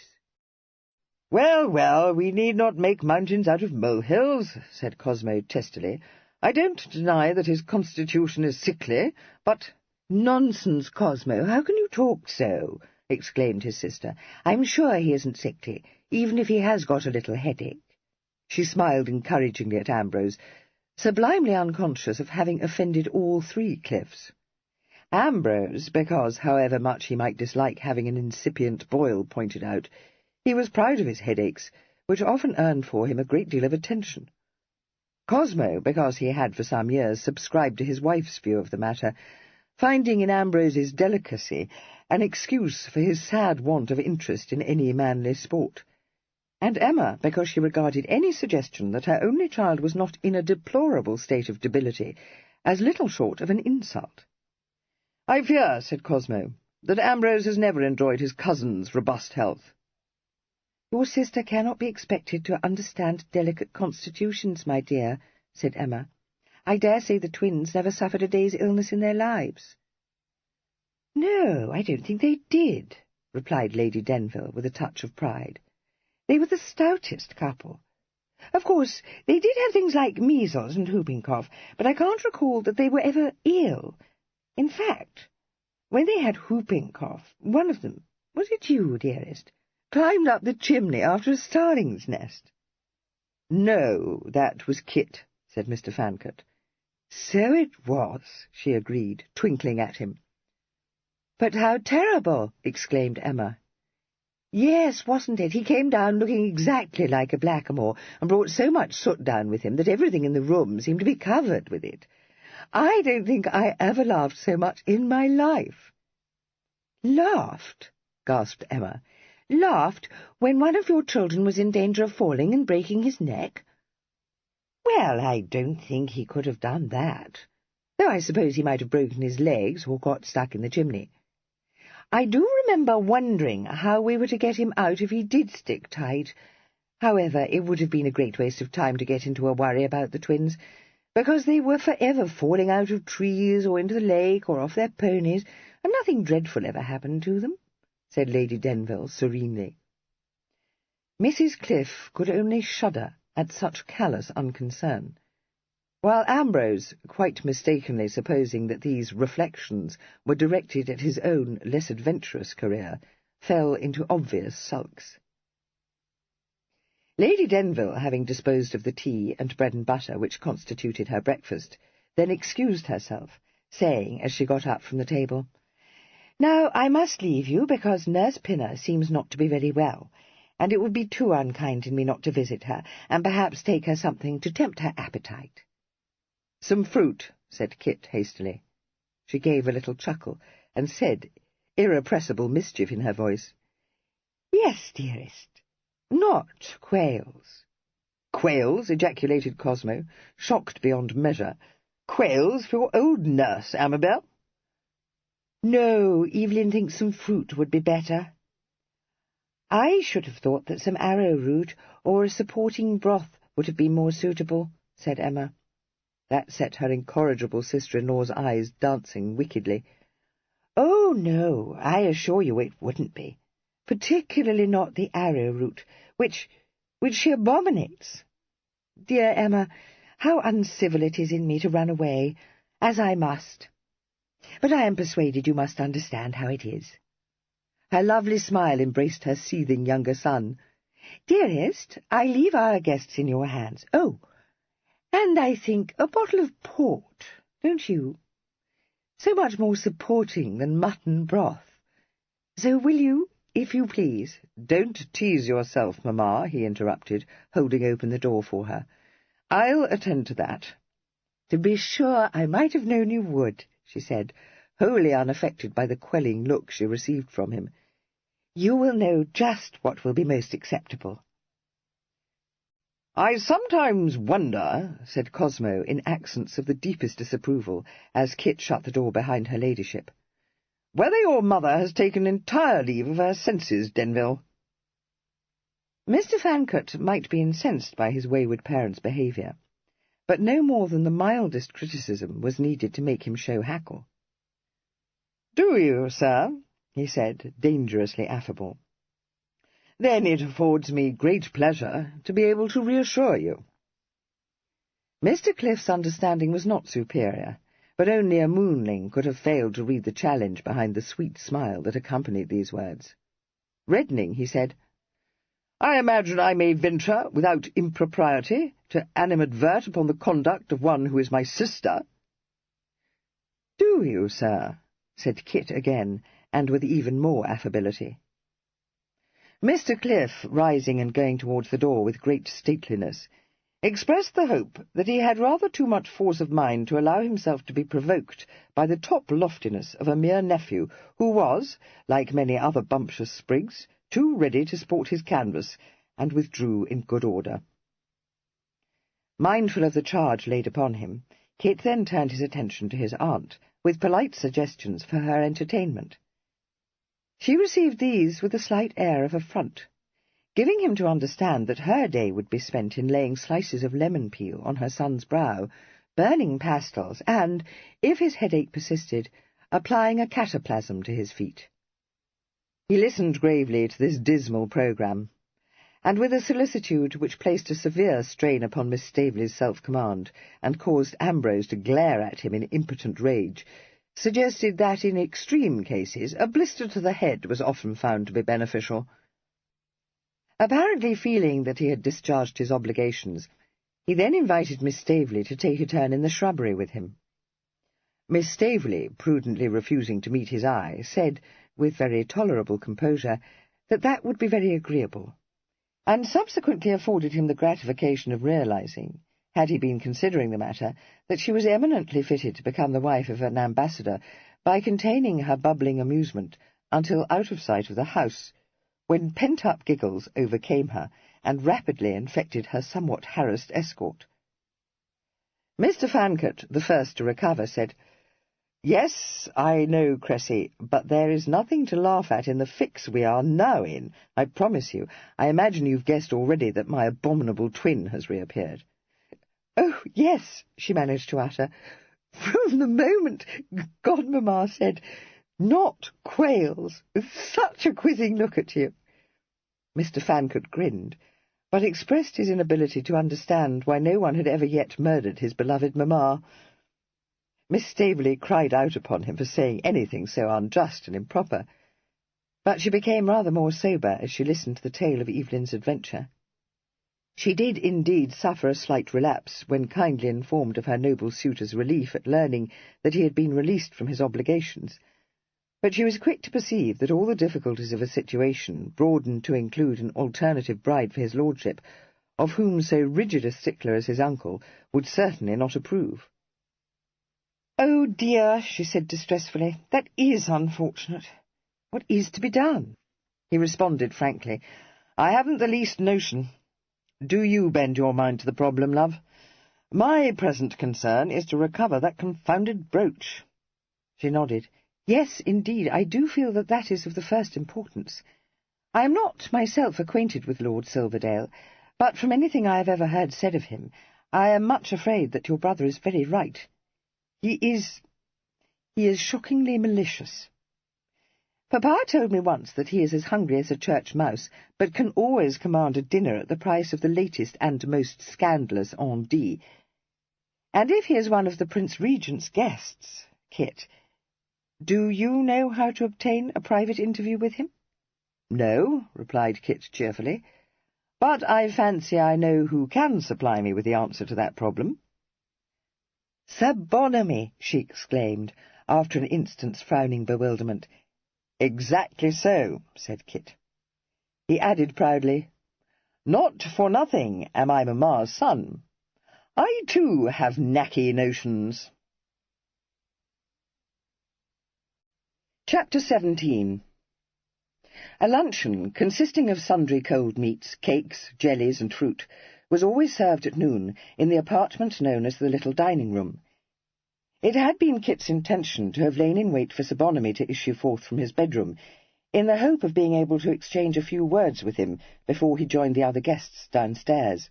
"Well, well, we need not make mountains out of molehills," said Cosmo testily. "I don't deny that his constitution is sickly, but—" "Nonsense, Cosmo, how can you talk so?" exclaimed his sister. "I'm sure he isn't sickly, even if he has got a little headache." She smiled encouragingly at Ambrose, sublimely unconscious of having offended all three Cliffs. Ambrose, because, however much he might dislike having an incipient boil pointed out, he was proud of his headaches, which often earned for him a great deal of attention. Cosmo, because he had for some years subscribed to his wife's view of the matter, finding in Ambrose's delicacy an excuse for his sad want of interest in any manly sport, and Emma, because she regarded any suggestion that her only child was not in a deplorable state of debility as little short of an insult. "I fear," said Cosmo, "that Ambrose has never enjoyed his cousin's robust health." "Your sister cannot be expected to understand delicate constitutions, my dear," said Emma. "I dare say the twins never suffered a day's illness in their lives." "No, I don't think they did," replied Lady Denville with a touch of pride. "They were the stoutest couple. Of course, they did have things like measles and whooping cough, but I can't recall that they were ever ill. In fact, when they had whooping cough, one of them, was it you, dearest, climbed up the chimney after a starling's nest?" "No, that was Kit," said Mr. Fancot. "So it was," she agreed, twinkling at him. "But how terrible!" exclaimed Emma. "Yes, wasn't it? He came down looking exactly like a blackamoor, and brought so much soot down with him that everything in the room seemed to be covered with it. I don't think I ever laughed so much in my life." "Laughed?" gasped Emma. "Laughed when one of your children was in danger of falling and breaking his neck?" "Well, I don't think he could have done that, though I suppose he might have broken his legs or got stuck in the chimney. I do remember wondering how we were to get him out if he did stick tight. However, it would have been a great waste of time to get into a worry about the twins, because they were forever falling out of trees or into the lake or off their ponies, and nothing dreadful ever happened to them," said Lady Denville serenely. Mrs. Cliff could only shudder at such callous unconcern, while Ambrose, quite mistakenly supposing that these reflections were directed at his own less adventurous career, fell into obvious sulks. Lady Denville, having disposed of the tea and bread and butter which constituted her breakfast, then excused herself, saying, as she got up from the table, "Now I must leave you, because Nurse Pinner seems not to be very well, and it would be too unkind in me not to visit her, and perhaps take her something to tempt her appetite." "Some fruit," said Kit hastily. She gave a little chuckle, and said, irrepressible mischief in her voice, "Yes, dearest, not quails." "Quails!" ejaculated Cosmo, shocked beyond measure. Quails for your old nurse, Amabel?" "No, Evelyn thinks some fruit would be better." "I should have thought that some arrowroot or a supporting broth would have been more suitable," said Emma. That set her incorrigible sister-in-law's eyes dancing wickedly. "Oh, no, I assure you it wouldn't be. Particularly not the arrowroot, which she abominates. Dear Emma, how uncivil it is in me to run away, as I must. But I am persuaded you must understand how it is." Her lovely smile embraced her seething younger son. "Dearest, I leave our guests in your hands. Oh, and I think a bottle of port, don't you? So much more supporting than mutton broth. So will you, if you please?" "Don't tease yourself, Mamma," he interrupted, holding open the door for her. "I'll attend to that." "To be sure, I might have known you would," she said, wholly unaffected by the quelling look she received from him. "You will know just what will be most acceptable." "I sometimes wonder," said Cosmo in accents of the deepest disapproval, as Kit shut the door behind her ladyship, "whether your mother has taken entire leave of her senses, Denville." Mr. Fancot might be incensed by his wayward parent's behaviour, but no more than the mildest criticism was needed to make him show hackle. "Do you, sir?" he said, dangerously affable. "Then it affords me great pleasure to be able to reassure you." Mr. Cliff's understanding was not superior, but only a moonling could have failed to read the challenge behind the sweet smile that accompanied these words. Reddening, he said, "I imagine I may venture, without impropriety, to animadvert upon the conduct of one who is my sister." "Do you, sir?" said Kit again, and with even more affability. Mr. Cliff, rising and going towards the door with great stateliness, expressed the hope that he had rather too much force of mind to allow himself to be provoked by the top loftiness of a mere nephew who was, like many other bumptious sprigs, too ready to sport his canvas, and withdrew in good order. Mindful of the charge laid upon him, Kit then turned his attention to his aunt, with polite suggestions for her entertainment. She received these with a slight air of affront, giving him to understand that her day would be spent in laying slices of lemon peel on her son's brow, burning pastils, and, if his headache persisted, applying a cataplasm to his feet. He listened gravely to this dismal programme, and with a solicitude which placed a severe strain upon Miss Staveley's self-command, and caused Ambrose to glare at him in impotent rage, suggested that in extreme cases a blister to the head was often found to be beneficial. Apparently feeling that he had discharged his obligations, he then invited Miss Staveley to take a turn in the shrubbery with him. Miss Staveley, prudently refusing to meet his eye, said, with very tolerable composure, that would be very agreeable, and subsequently afforded him the gratification of realizing, had he been considering the matter, that she was eminently fitted to become the wife of an ambassador by containing her bubbling amusement until out of sight of the house, when pent-up giggles overcame her and rapidly infected her somewhat harassed escort. Mr. Fancot, the first to recover, said, "Yes, I know, Cressy, but there is nothing to laugh at in the fix we are now in, I promise you. I imagine you've guessed already that my abominable twin has reappeared." "Oh, yes," she managed to utter, "from the moment Godmamma said, 'Not quails,' with such a quizzing look at you." Mr. Fancot grinned, but expressed his inability to understand why no one had ever yet murdered his beloved mamma. Miss Staveley cried out upon him for saying anything so unjust and improper, but she became rather more sober as she listened to the tale of Evelyn's adventure. She did indeed suffer a slight relapse when kindly informed of her noble suitor's relief at learning that he had been released from his obligations, but she was quick to perceive that all the difficulties of a situation, broadened to include an alternative bride for his lordship, of whom so rigid a stickler as his uncle would certainly not approve. "Oh, dear," she said distressfully, "that is unfortunate. What is to be done?" He responded frankly, "I haven't the least notion. Do you bend your mind to the problem, love? My present concern is to recover that confounded brooch. She nodded. Yes, indeed, I do feel that that is of the first importance. I am not myself acquainted with Lord Silverdale, but from anything I have ever heard said of him, I am much afraid that your brother is very right. He is shockingly malicious. Papa told me once that he is as hungry as a church mouse, but can always command a dinner at the price of the latest and most scandalous on D. And if he is one of the Prince Regent's guests, Kit, do you know how to obtain a private interview with him? No, replied Kit cheerfully, but I fancy I know who can supply me with the answer to that problem. Sir Bonamy, she exclaimed, after an instant's frowning bewilderment. Exactly so, said Kit. He added proudly, Not for nothing am I Mamma's son. I, too, have knacky notions. Chapter 17. A luncheon, consisting of sundry cold meats, cakes, jellies, and fruit, was always served at noon in the apartment known as the little dining-room. It had been Kit's intention to have lain in wait for Sir Bonamy to issue forth from his bedroom, in the hope of being able to exchange a few words with him before he joined the other guests downstairs.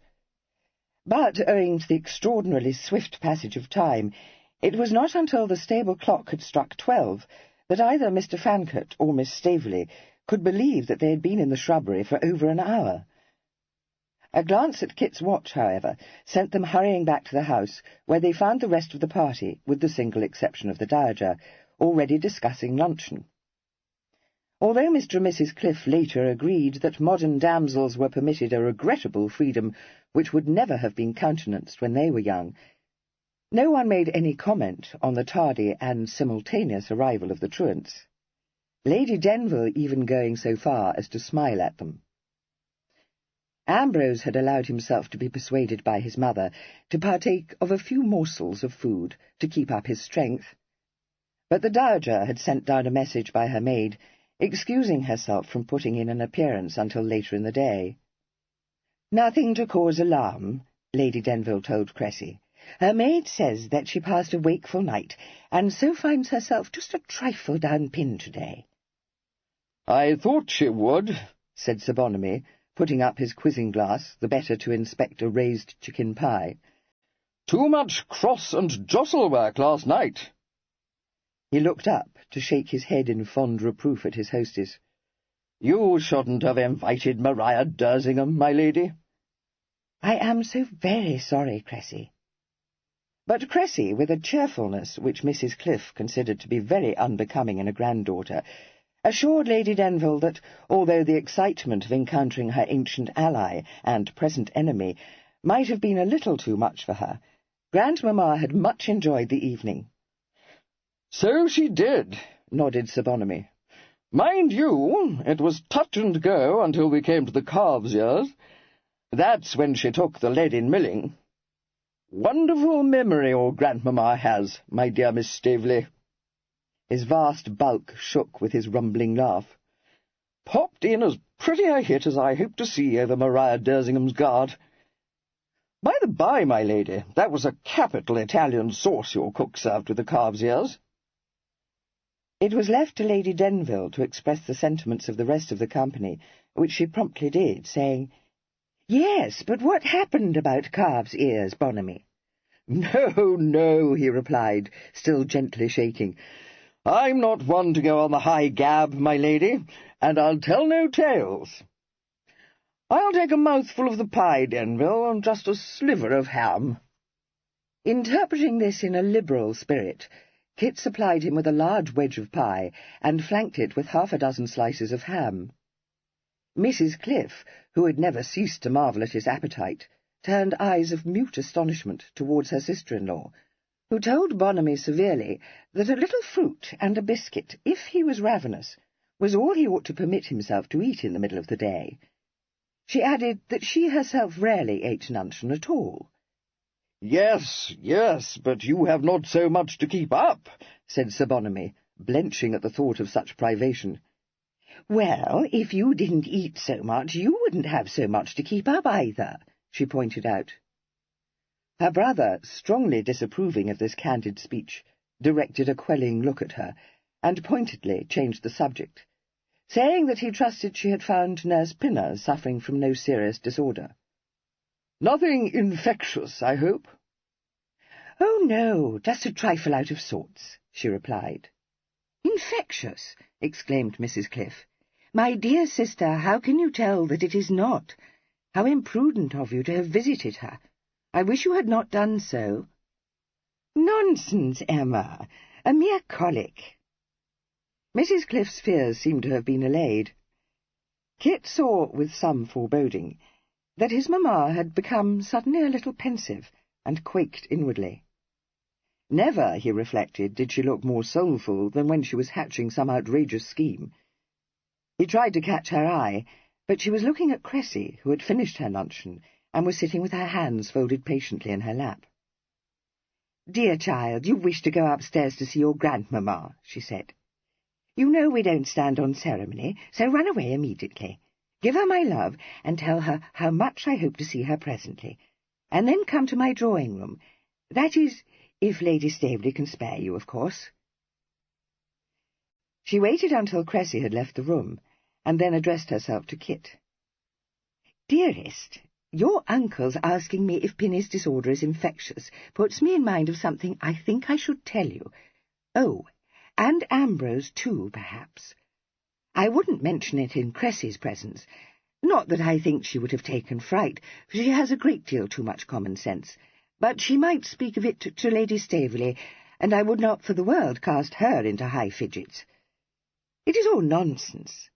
But, owing to the extraordinarily swift passage of time, it was not until the stable clock had struck 12 that either Mr. Fancot or Miss Staveley could believe that they had been in the shrubbery for over an hour. A glance at Kit's watch, however, sent them hurrying back to the house, where they found the rest of the party, with the single exception of the Dowager, already discussing luncheon. Although Mr. and Mrs. Cliff later agreed that modern damsels were permitted a regrettable freedom which would never have been countenanced when they were young, no one made any comment on the tardy and simultaneous arrival of the truants, Lady Denville even going so far as to smile at them. Ambrose had allowed himself to be persuaded by his mother to partake of a few morsels of food to keep up his strength, but the Dowager had sent down a message by her maid, excusing herself from putting in an appearance until later in the day. "Nothing to cause alarm," Lady Denville told Cressy. "Her maid says that she passed a wakeful night, and so finds herself just a trifle down-pinned to-day." "I thought she would," said Sir Bonamy, putting up his quizzing-glass, the better to inspect a raised chicken pie. "Too much cross and jostle work last night." He looked up to shake his head in fond reproof at his hostess. "You shouldn't have invited Maria Dersingham, my lady." "I am so very sorry, Cressy." But Cressy, with a cheerfulness which Mrs. Cliff considered to be very unbecoming in a granddaughter, assured Lady Denville that, although the excitement of encountering her ancient ally and present enemy might have been a little too much for her, Grandmamma had much enjoyed the evening. "So she did," nodded Sir Bonamy. "Mind you, it was touch and go until we came to the calves' ears. That's when she took the lead in milling. Wonderful memory your Grandmamma has, my dear Miss Staveley." His vast bulk shook with his rumbling laugh. "Popped in as pretty a hit as I hope to see over Maria Dersingham's guard. By the by, my lady, that was a capital Italian sauce your cook served with the calves' ears." It was left to Lady Denville to express the sentiments of the rest of the company, which she promptly did, saying, "Yes, but what happened about calves' ears, Bonamy?" "No, no," he replied, still gently shaking. "I'm not one to go on the high gab, my lady, and I'll tell no tales. I'll take a mouthful of the pie, Denville, and just a sliver of ham." Interpreting this in a liberal spirit, Kit supplied him with a large wedge of pie, and flanked it with 6 slices of ham. Mrs. Cliff, who had never ceased to marvel at his appetite, turned eyes of mute astonishment towards her sister-in-law, who told Bonamy severely that a little fruit and a biscuit, if he was ravenous, was all he ought to permit himself to eat in the middle of the day. She added that she herself rarely ate luncheon at all. "Yes, yes, but you have not so much to keep up," said Sir Bonamy, blenching at the thought of such privation. "Well, if you didn't eat so much, you wouldn't have so much to keep up either," she pointed out. Her brother, strongly disapproving of this candid speech, directed a quelling look at her, and pointedly changed the subject, saying that he trusted she had found Nurse Pinner suffering from no serious disorder. "Nothing infectious, I hope?" "Oh, no, just a trifle out of sorts," she replied. "Infectious!" exclaimed Mrs. Cliff. "My dear sister, how can you tell that it is not? How imprudent of you to have visited her! I wish you had not done so." "Nonsense, Emma. A mere colic." Mrs. Cliff's fears seemed to have been allayed. Kit saw, with some foreboding, that his mamma had become suddenly a little pensive, and quaked inwardly. Never, he reflected, did she look more soulful than when she was hatching some outrageous scheme. He tried to catch her eye, but she was looking at Cressy, who had finished her luncheon, and was sitting with her hands folded patiently in her lap. "Dear child, you wish to go upstairs to see your grandmamma," she said. "You know we don't stand on ceremony, so run away immediately. Give her my love, and tell her how much I hope to see her presently, and then come to my drawing-room. That is, if Lady Staveley can spare you, of course." She waited until Cressy had left the room, and then addressed herself to Kit. "Dearest, your uncle's asking me if Pinny's disorder is infectious puts me in mind of something I think I should tell you. Oh, and Ambrose, too, perhaps. I wouldn't mention it in Cressy's presence. Not that I think she would have taken fright, for she has a great deal too much common sense. But she might speak of it to Lady Staveley, and I would not for the world cast her into high fidgets. It is all nonsense,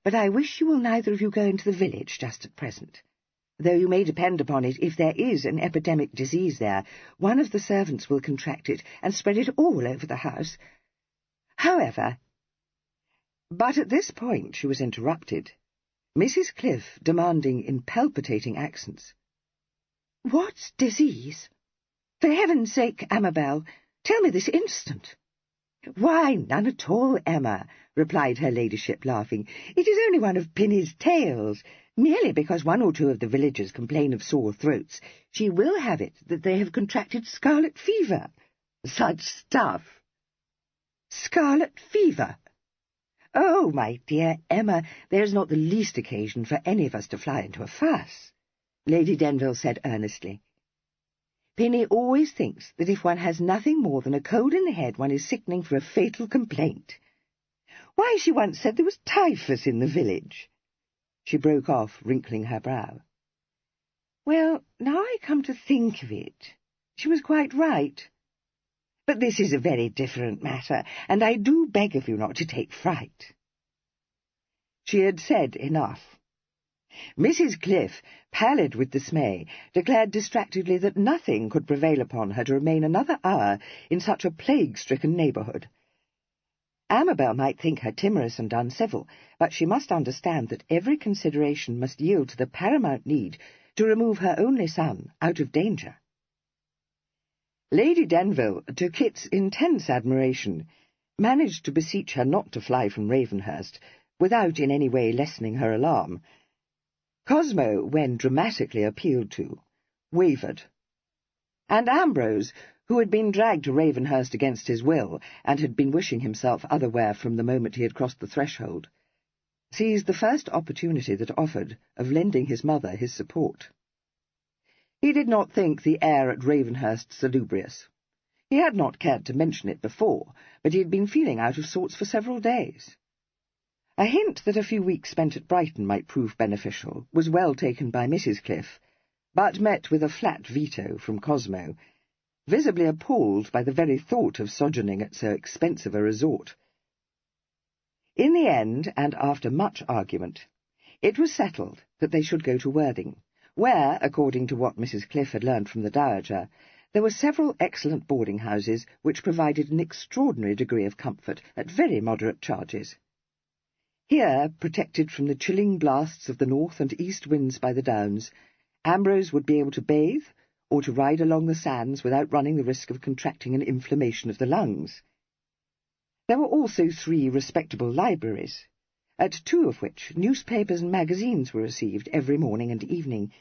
but I wish you will neither of you go into the village just at present. Though you may depend upon it, if there is an epidemic disease there, one of the servants will contract it and spread it all over the house. However—" But at this point she was interrupted, Mrs. Cliff demanding in palpitating accents, "What disease? For heaven's sake, Amabel, tell me this instant." "Why, none at all, Emma," replied her ladyship, laughing. "It is only one of Pinny's tales. Merely because one or two of the villagers complain of sore throats, she will have it that they have contracted scarlet fever." "Such stuff!" "Scarlet fever? Oh, my dear Emma, there is not the least occasion for any of us to fly into a fuss," Lady Denville said earnestly. "Pinny always thinks that if one has nothing more than a cold in the head, one is sickening for a fatal complaint. Why, she once said there was typhus in the village." She broke off, wrinkling her brow. "Well, now I come to think of it, she was quite right. But this is a very different matter, and I do beg of you not to take fright." She had said enough. Mrs. Cliff, pallid with dismay, declared distractedly that nothing could prevail upon her to remain another hour in such a plague-stricken neighbourhood. Amabel might think her timorous and uncivil, but she must understand that every consideration must yield to the paramount need to remove her only son out of danger. Lady Denville, to Kit's intense admiration, managed to beseech her not to fly from Ravenhurst, without in any way lessening her alarm. Cosmo, when dramatically appealed to, wavered, and Ambrose, who had been dragged to Ravenhurst against his will, and had been wishing himself otherwhere from the moment he had crossed the threshold, seized the first opportunity that offered of lending his mother his support. He did not think the air at Ravenhurst salubrious. He had not cared to mention it before, but he had been feeling out of sorts for several days. A hint that a few weeks spent at Brighton might prove beneficial was well taken by Mrs. Cliff, but met with a flat veto from Cosmo, visibly appalled by the very thought of sojourning at so expensive a resort. In the end, and after much argument, it was settled that they should go to Worthing, where, according to what Mrs. Cliff had learned from the Dowager, there were several excellent boarding-houses which provided an extraordinary degree of comfort at very moderate charges. Here, protected from the chilling blasts of the north and east winds by the downs, Ambrose would be able to bathe, or to ride along the sands without running the risk of contracting an inflammation of the lungs. There were also 3 respectable libraries, at 2 of which newspapers and magazines were received every morning and evening,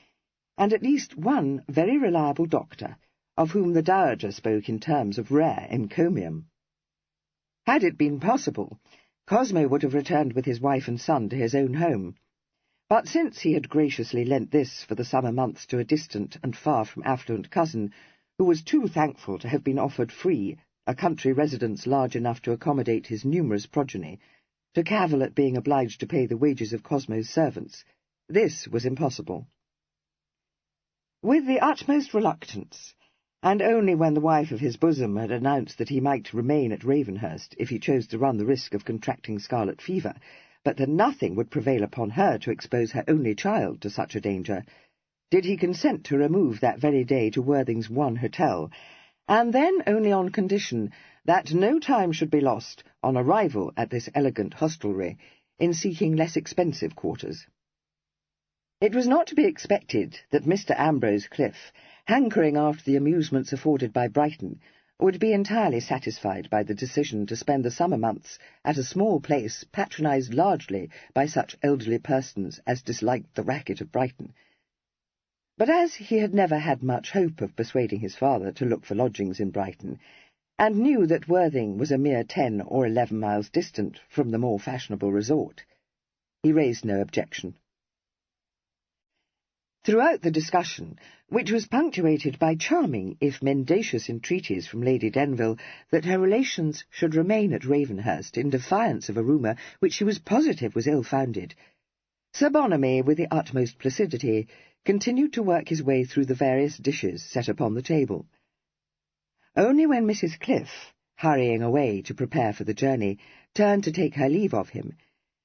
and at least one very reliable doctor, of whom the dowager spoke in terms of rare encomium. Had it been possible, Cosmo would have returned with his wife and son to his own home, but since he had graciously lent this for the summer months to a distant and far from affluent cousin, who was too thankful to have been offered free a country residence large enough to accommodate his numerous progeny, to cavil at being obliged to pay the wages of Cosmo's servants, this was impossible. With the utmost reluctance, and only when the wife of his bosom had announced that he might remain at Ravenhurst if he chose to run the risk of contracting scarlet fever, but that nothing would prevail upon her to expose her only child to such a danger, did he consent to remove that very day to Worthing's one hotel, and then only on condition that no time should be lost on arrival at this elegant hostelry in seeking less expensive quarters. It was not to be expected that Mr. Ambrose Cliff, hankering after the amusements afforded by Brighton, would be entirely satisfied by the decision to spend the summer months at a small place patronized largely by such elderly persons as disliked the racket of Brighton. But as he had never had much hope of persuading his father to look for lodgings in Brighton, and knew that Worthing was a mere 10 or 11 miles distant from the more fashionable resort, he raised no objection. Throughout the discussion, which was punctuated by charming if mendacious entreaties from Lady Denville that her relations should remain at Ravenhurst in defiance of a rumour which she was positive was ill-founded, Sir Bonamy, with the utmost placidity, continued to work his way through the various dishes set upon the table. Only when Mrs. Cliff, hurrying away to prepare for the journey, turned to take her leave of him,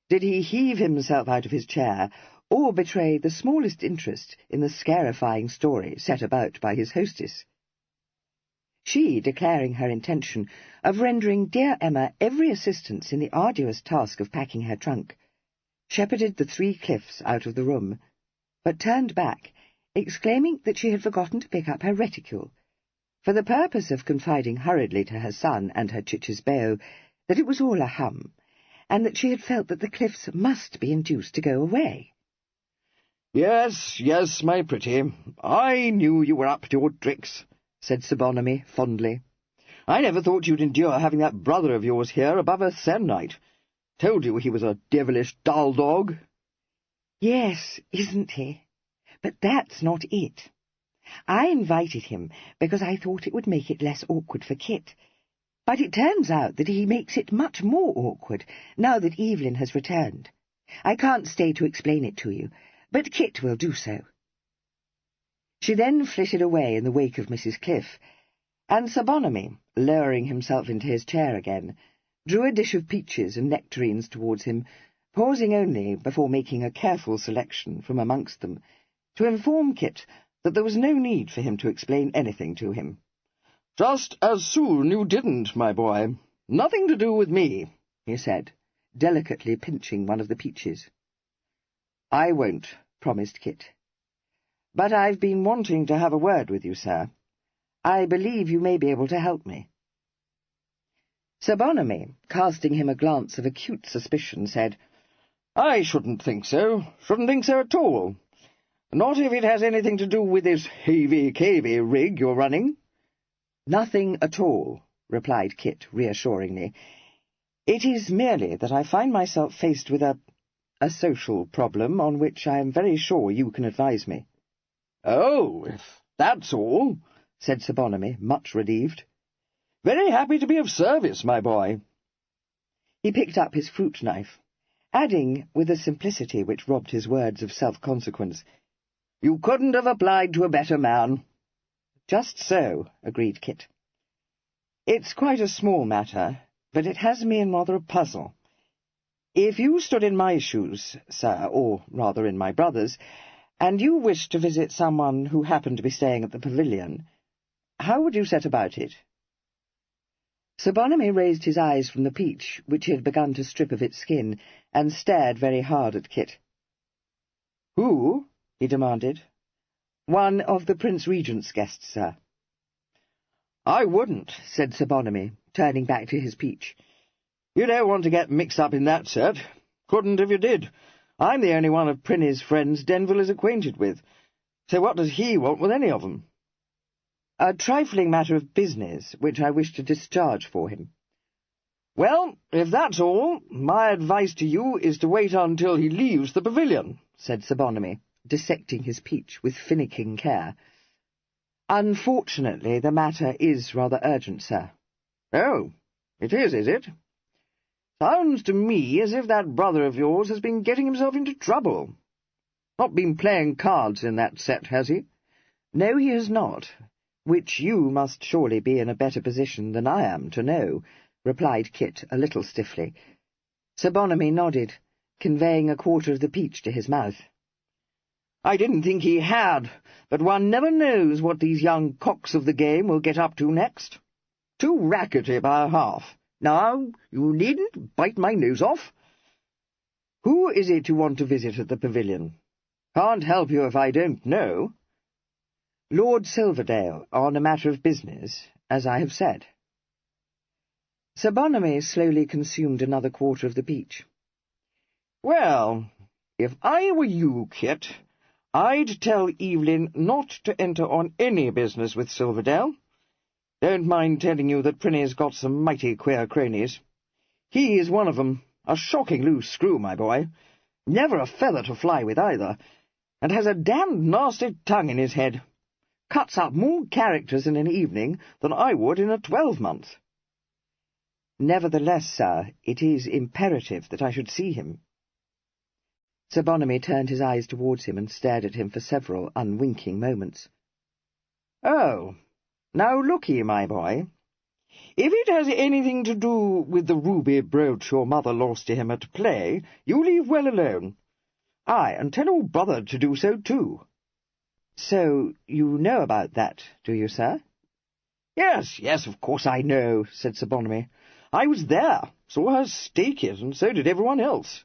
did he heave himself out of his chair or betray the smallest interest in the scarifying story set about by his hostess. She, declaring her intention of rendering dear Emma every assistance in the arduous task of packing her trunk, shepherded the 3 Cliffs out of the room, but turned back, exclaiming that she had forgotten to pick up her reticule, for the purpose of confiding hurriedly to her son and her cicisbeo that it was all a hum, and that she had felt that the Cliffs must be induced to go away. "Yes, yes, my pretty, I knew you were up to your tricks," said Sir Bonamy fondly. "I never thought you'd endure having that brother of yours here above a serenite. Told you he was a devilish dull dog." "Yes, isn't he? But that's not it. I invited him because I thought it would make it less awkward for Kit, but it turns out that he makes it much more awkward now that Evelyn has returned. I can't stay to explain it to you, but Kit will do so." She then flitted away in the wake of Mrs. Cliff, and Sir Bonamy, lowering himself into his chair again, drew a dish of peaches and nectarines towards him, pausing only before making a careful selection from amongst them, to inform Kit that there was no need for him to explain anything to him. "Just as soon you didn't, my boy. Nothing to do with me," he said, delicately pinching one of the peaches. "I won't," promised Kit. "But I've been wanting to have a word with you, sir. I believe you may be able to help me." Sir Bonamy, casting him a glance of acute suspicion, said, "I shouldn't think so. Shouldn't think so at all. Not if it has anything to do with this havey-cavey rig you're running." "Nothing at all," replied Kit reassuringly. "It is merely that I find myself faced with a social problem on which I am very sure you can advise me." "Oh, if that's all," said Sir Bonamy, much relieved. "Very happy to be of service, my boy." He picked up his fruit knife, adding, with a simplicity which robbed his words of self-consequence, "You couldn't have applied to a better man." "Just so," agreed Kit. "It's quite a small matter, but it has me in rather a puzzle. If you stood in my shoes, sir, or rather in my brother's, and you wished to visit someone who happened to be staying at the pavilion, how would you set about it?" Sir Bonamy raised his eyes from the peach, which he had begun to strip of its skin, and stared very hard at Kit. "Who?" he demanded. "One of the Prince Regent's guests, sir." "I wouldn't," said Sir Bonamy, turning back to his peach. "You don't want to get mixed up in that set. Couldn't if you did. I'm the only one of Prinny's friends Denville is acquainted with. So what does he want with any of them? A trifling matter of business, which I wish to discharge for him. Well, if that's all, my advice to you is to wait until he leaves the pavilion, said Sir Bonamy, dissecting his peach with finicking care. Unfortunately, the matter is rather urgent, sir. Oh, it is it? Sounds to me as if that brother of yours has been getting himself into trouble. Not been playing cards in that set, has he? No, he has not, which you must surely be in a better position than I am to know, replied Kit a little stiffly. Sir Bonamy nodded, conveying a quarter of the peach to his mouth. I didn't think he had, but one never knows what these young cocks of the game will get up to next. Too rackety by half. Now, you needn't bite my nose off. Who is it you want to visit at the pavilion? Can't help you if I don't know. Lord Silverdale, on a matter of business, as I have said. Sir Bonamy slowly consumed another quarter of the peach. Well, if I were you, Kit, I'd tell Evelyn not to enter on any business with Silverdale. Don't mind telling you that Prinny's got some mighty queer cronies. He is one of them, a shocking loose screw, my boy. Never a feather to fly with either, and has a damned nasty tongue in his head. Cuts up more characters in an evening than I would in a 12-month. Nevertheless, sir, it is imperative that I should see him. Sir Bonamy turned his eyes towards him and stared at him for several unwinking moments. Oh, now look ye, my boy. If it has anything to do with the ruby brooch your mother lost to him at play, you leave well alone. Aye, and tell your brother to do so too. So you know about that, do you, sir? Yes, of course I know, said Sir Bonamy. I was there, saw her stake it, and so did everyone else.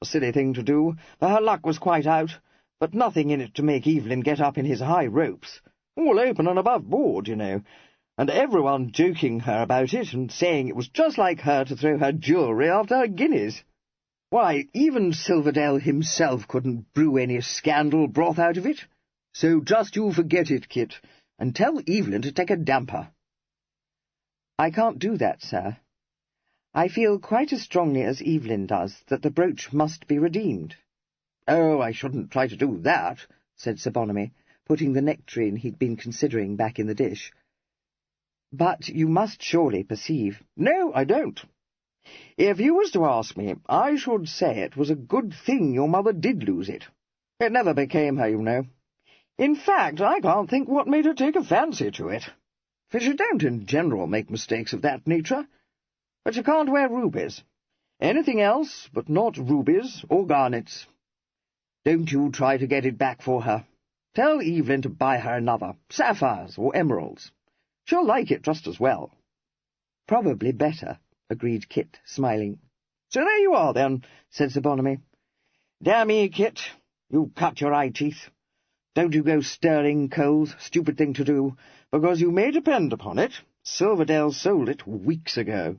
A silly thing to do, for her luck was quite out, but nothing in it to make Evelyn get up in his high ropes. All open and above board, you know, and everyone joking her about it and saying it was just like her to throw her jewellery after her guineas. Why, even Silverdale himself couldn't brew any scandal broth out of it. So just you forget it, Kit, and tell Evelyn to take a damper. I can't do that, sir. I feel quite as strongly as Evelyn does that the brooch must be redeemed. Oh, I shouldn't try to do that, said Sir Bonamy, putting the nectarine he'd been considering back in the dish. But you must surely perceive— No, I don't. If you was to ask me, I should say it was a good thing your mother did lose it. It never became her, you know. In fact, I can't think what made her take a fancy to it. For she don't in general make mistakes of that nature. But she can't wear rubies. Anything else, but not rubies or garnets. Don't you try to get it back for her. Tell Evelyn to buy her another, sapphires or emeralds. She'll like it just as well. Probably better, agreed Kit, smiling. So there you are, then, said Sir Bonamy. Damn me, Kit, you cut your eye teeth. Don't you go stirring coals, stupid thing to do, because you may depend upon it, Silverdale sold it weeks ago.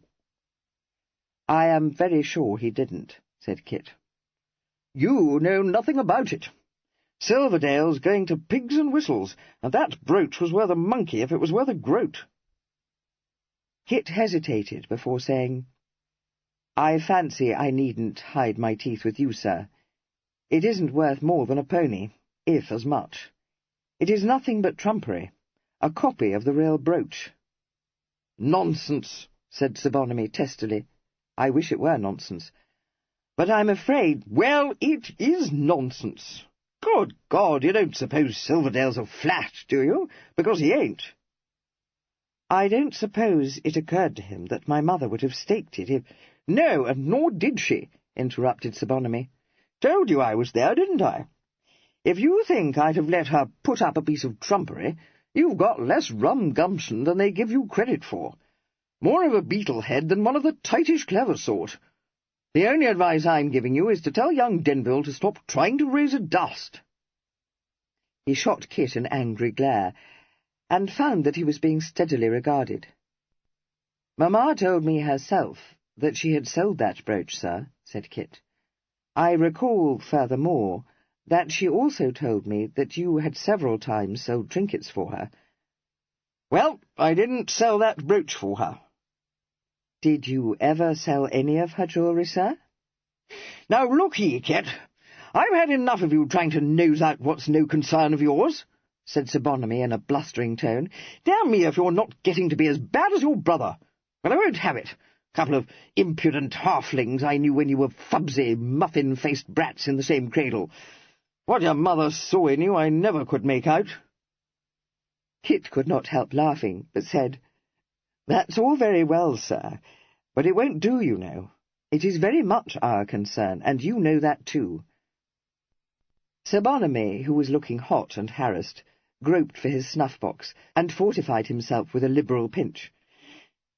I am very sure he didn't, said Kit. You know nothing about it. Silverdale's going to pigs and whistles, and that brooch was worth a monkey if it was worth a groat. Kit hesitated before saying, I fancy I needn't hide my teeth with you, sir. It isn't worth more than a pony, if as much. It is nothing but trumpery, a copy of the real brooch. Nonsense, said Sir Bonamy testily. I wish it were nonsense. But I'm afraid— Well, it is nonsense. Good God, you don't suppose Silverdale's a flat, do you? Because he ain't. I don't suppose it occurred to him that my mother would have staked it if— No, and nor did she, interrupted Sir Bonamy. Told you I was there, didn't I? If you think I'd have let her put up a piece of trumpery, you've got less rum gumption than they give you credit for. More of a beetle head than one of the tightish clever sort. The only advice I'm giving you is to tell young Denville to stop trying to raise a dust. He shot Kit an angry glare, and found that he was being steadily regarded. Mamma told me herself that she had sold that brooch, sir, said Kit. I recall, furthermore, That she also told me that you had several times sold trinkets for her. Well, I didn't sell that brooch for her. Did you ever sell any of her jewellery, sir? Now look ye, Kit, I've had enough of you trying to nose out what's no concern of yours, said Sir Bonamy in a blustering tone. Damn me if you're not getting to be as bad as your brother. Well, I won't have it. Couple of impudent halflings I knew when you were fubsy, muffin-faced brats in the same cradle. What your mother saw in you I never could make out. Kit could not help laughing, but said, "That's all very well, sir, but it won't do, you know. It is very much our concern, and you know that too." Sir Bonamy, who was looking hot and harassed, groped for his snuff-box, and fortified himself with a liberal pinch.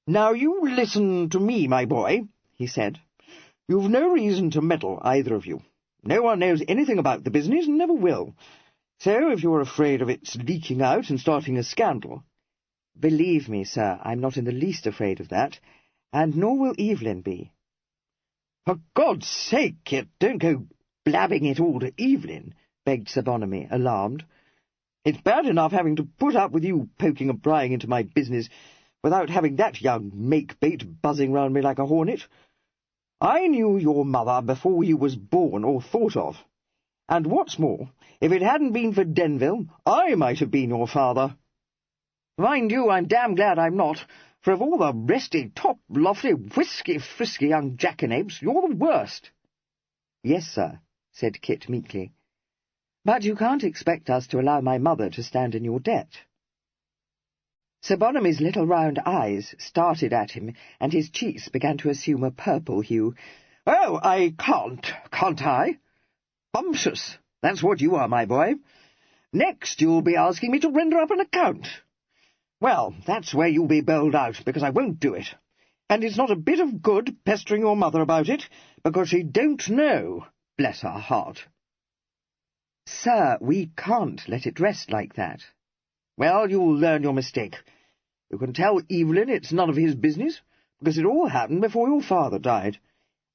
"Now you listen to me, my boy," he said. "You've no reason to meddle, either of you. No one knows anything about the business, and never will. So if you're afraid of its leaking out and starting a scandal—" "Believe me, sir, I'm not in the least afraid of that, and nor will Evelyn be." "For God's sake, Kit, don't go blabbing it all to Evelyn," begged Sir Bonamy, alarmed. "It's bad enough having to put up with you poking and prying into my business without having that young make-bait buzzing round me like a hornet. I knew your mother before you was born or thought of. And what's more, if it hadn't been for Denville, I might have been your father. Mind you, I'm damn glad I'm not, for of all the resty, top-lofty, whisky-frisky young jackanapes, you're the worst." "Yes, sir," said Kit meekly. "But you can't expect us to allow my mother to stand in your debt." Sir Bonamy's little round eyes started at him, and his cheeks began to assume a purple hue. "Oh, I can't I? Bumptious, that's what you are, my boy. Next you'll be asking me to render up an account. Well, that's where you'll be bowled out, because I won't do it. And it's not a bit of good pestering your mother about it, because she don't know, bless her heart." "Sir, we can't let it rest like that." "Well, you'll learn your mistake. You can tell Evelyn it's none of his business, because it all happened before your father died.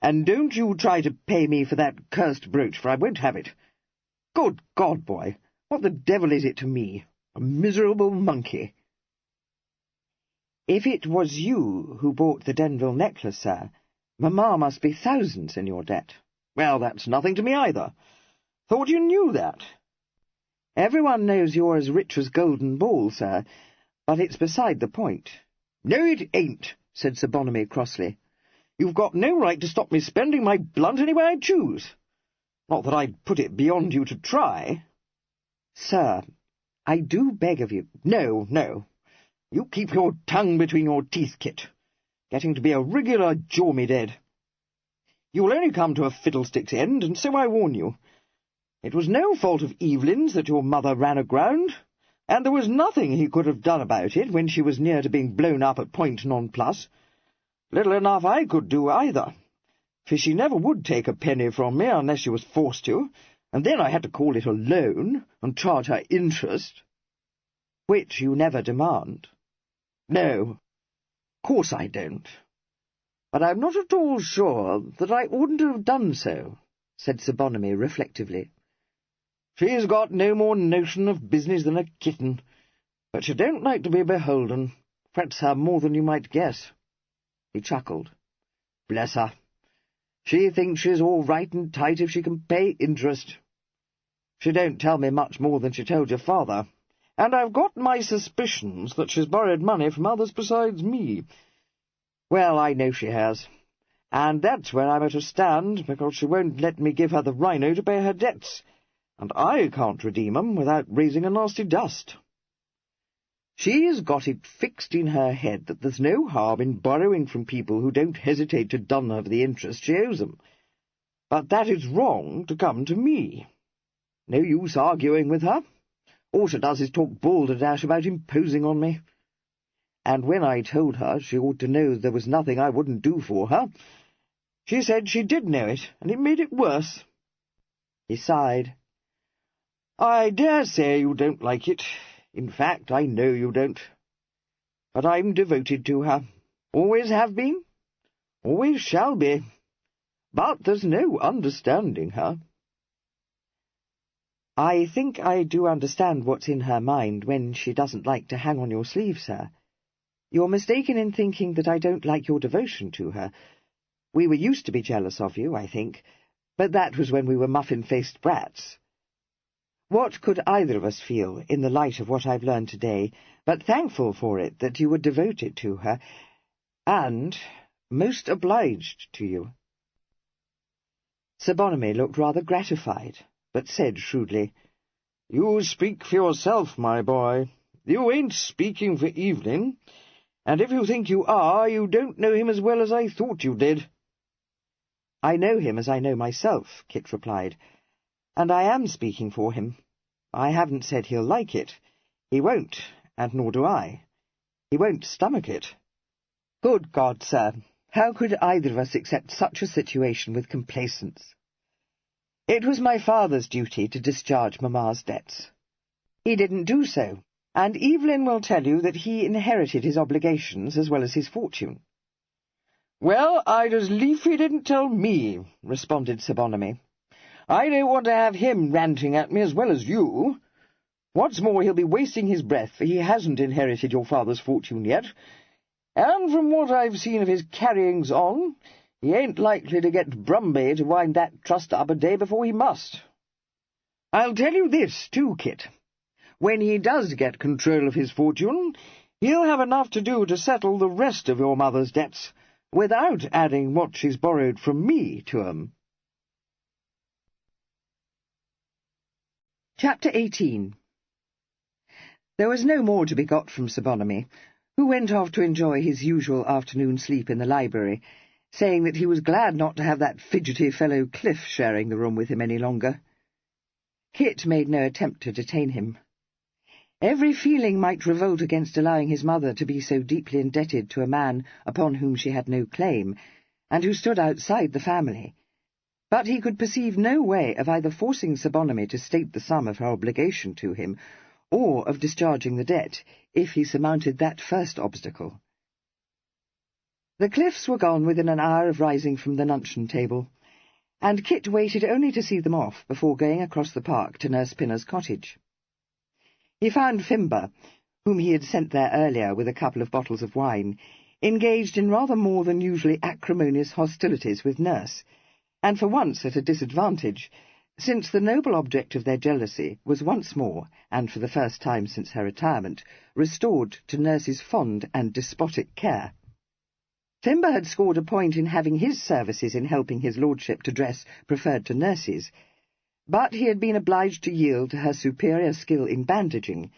And don't you try to pay me for that cursed brooch, for I won't have it. Good God, boy, what the devil is it to me? A miserable monkey." "If it was you who bought the Denville necklace, sir, Mamma must be thousands in your debt." "Well, that's nothing to me either. Thought you knew that." "Everyone knows you're as rich as Golden Ball, sir, but it's beside the point." "No, it ain't," said Sir Bonamy crossly. "You've got no right to stop me spending my blunt any way I choose. Not that I'd put it beyond you to try." "Sir, I do beg of you—" No. You keep your tongue between your teeth, Kit. Getting to be a regular jaw-me-dead. You'll only come to a fiddlestick's end, and so I warn you. It was no fault of Evelyn's that your mother ran aground, and there was nothing he could have done about it when she was near to being blown up at point nonplus. Little enough I could do either, for she never would take a penny from me unless she was forced to, and then I had to call it a loan and charge her interest." "Which you never demand." "No, of course I don't. But I'm not at all sure that I oughtn't to have done so," said Sir Bonamy reflectively. "She's got no more notion of business than a kitten, but she don't like to be beholden. Frets her more than you might guess." He chuckled. "Bless her. She thinks she's all right and tight if she can pay interest. She don't tell me much more than she told your father, and I've got my suspicions that she's borrowed money from others besides me. Well, I know she has, and that's where I'm at a stand, because she won't let me give her the rhino to pay her debts, and I can't redeem 'em without raising a nasty dust. She's got it fixed in her head that there's no harm in borrowing from people who don't hesitate to dun her for the interest she owes 'em, but that it's wrong to come to me. No use arguing with her. All she does is talk balderdash about imposing on me. And when I told her she ought to know there was nothing I wouldn't do for her, she said she did know it, and it made it worse." He sighed. "I dare say you don't like it. In fact, I know you don't. But I'm devoted to her. Always have been. Always shall be. But there's no understanding her." "I think I do understand what's in her mind when she doesn't like to hang on your sleeve, sir. You're mistaken in thinking that I don't like your devotion to her. We were used to be jealous of you, I think, but that was when we were muffin-faced brats. What could either of us feel, in the light of what I've learned today, but thankful for it that you were devoted to her, and most obliged to you?" Sir Bonamy looked rather gratified, but said shrewdly, "You speak for yourself, my boy. You ain't speaking for Evelyn, and if you think you are, you don't know him as well as I thought you did." "I know him as I know myself," Kit replied, "and I am speaking for him. I haven't said he'll like it. He won't, and nor do I. He won't stomach it." "Good God, sir, how could either of us accept such a situation with complacence? It was my father's duty to discharge Mamma's debts. He didn't do so, and Evelyn will tell you that he inherited his obligations as well as his fortune." "Well, I'd as lief he didn't tell me," responded Sir Bonamy. "I don't want to have him ranting at me as well as you. What's more, he'll be wasting his breath, for he hasn't inherited your father's fortune yet, and from what I've seen of his carryings on, he ain't likely to get Brumby to wind that trust up a day before he must. I'll tell you this, too, Kit. When he does get control of his fortune, he'll have enough to do to settle the rest of your mother's debts, without adding what she's borrowed from me to 'em." Chapter 18. There was no more to be got from Sir Bonamy, who went off to enjoy his usual afternoon sleep in the library, saying that he was glad not to have that fidgety fellow Cliff sharing the room with him any longer. Kit made no attempt to detain him. Every feeling might revolt against allowing his mother to be so deeply indebted to a man upon whom she had no claim, and who stood outside the family, but he could perceive no way of either forcing Sir Bonamy to state the sum of her obligation to him, or of discharging the debt, if he surmounted that first obstacle. The Cliffs were gone within an hour of rising from the luncheon-table, and Kit waited only to see them off before going across the park to Nurse Pinner's cottage. He found Fimber, whom he had sent there earlier with a couple of bottles of wine, engaged in rather more than usually acrimonious hostilities with Nurse, and for once at a disadvantage, since the noble object of their jealousy was once more, and for the first time since her retirement, restored to Nurse's fond and despotic care. Fimber had scored a point in having his services in helping his lordship to dress preferred to Nurse's, but he had been obliged to yield to her superior skill in bandaging,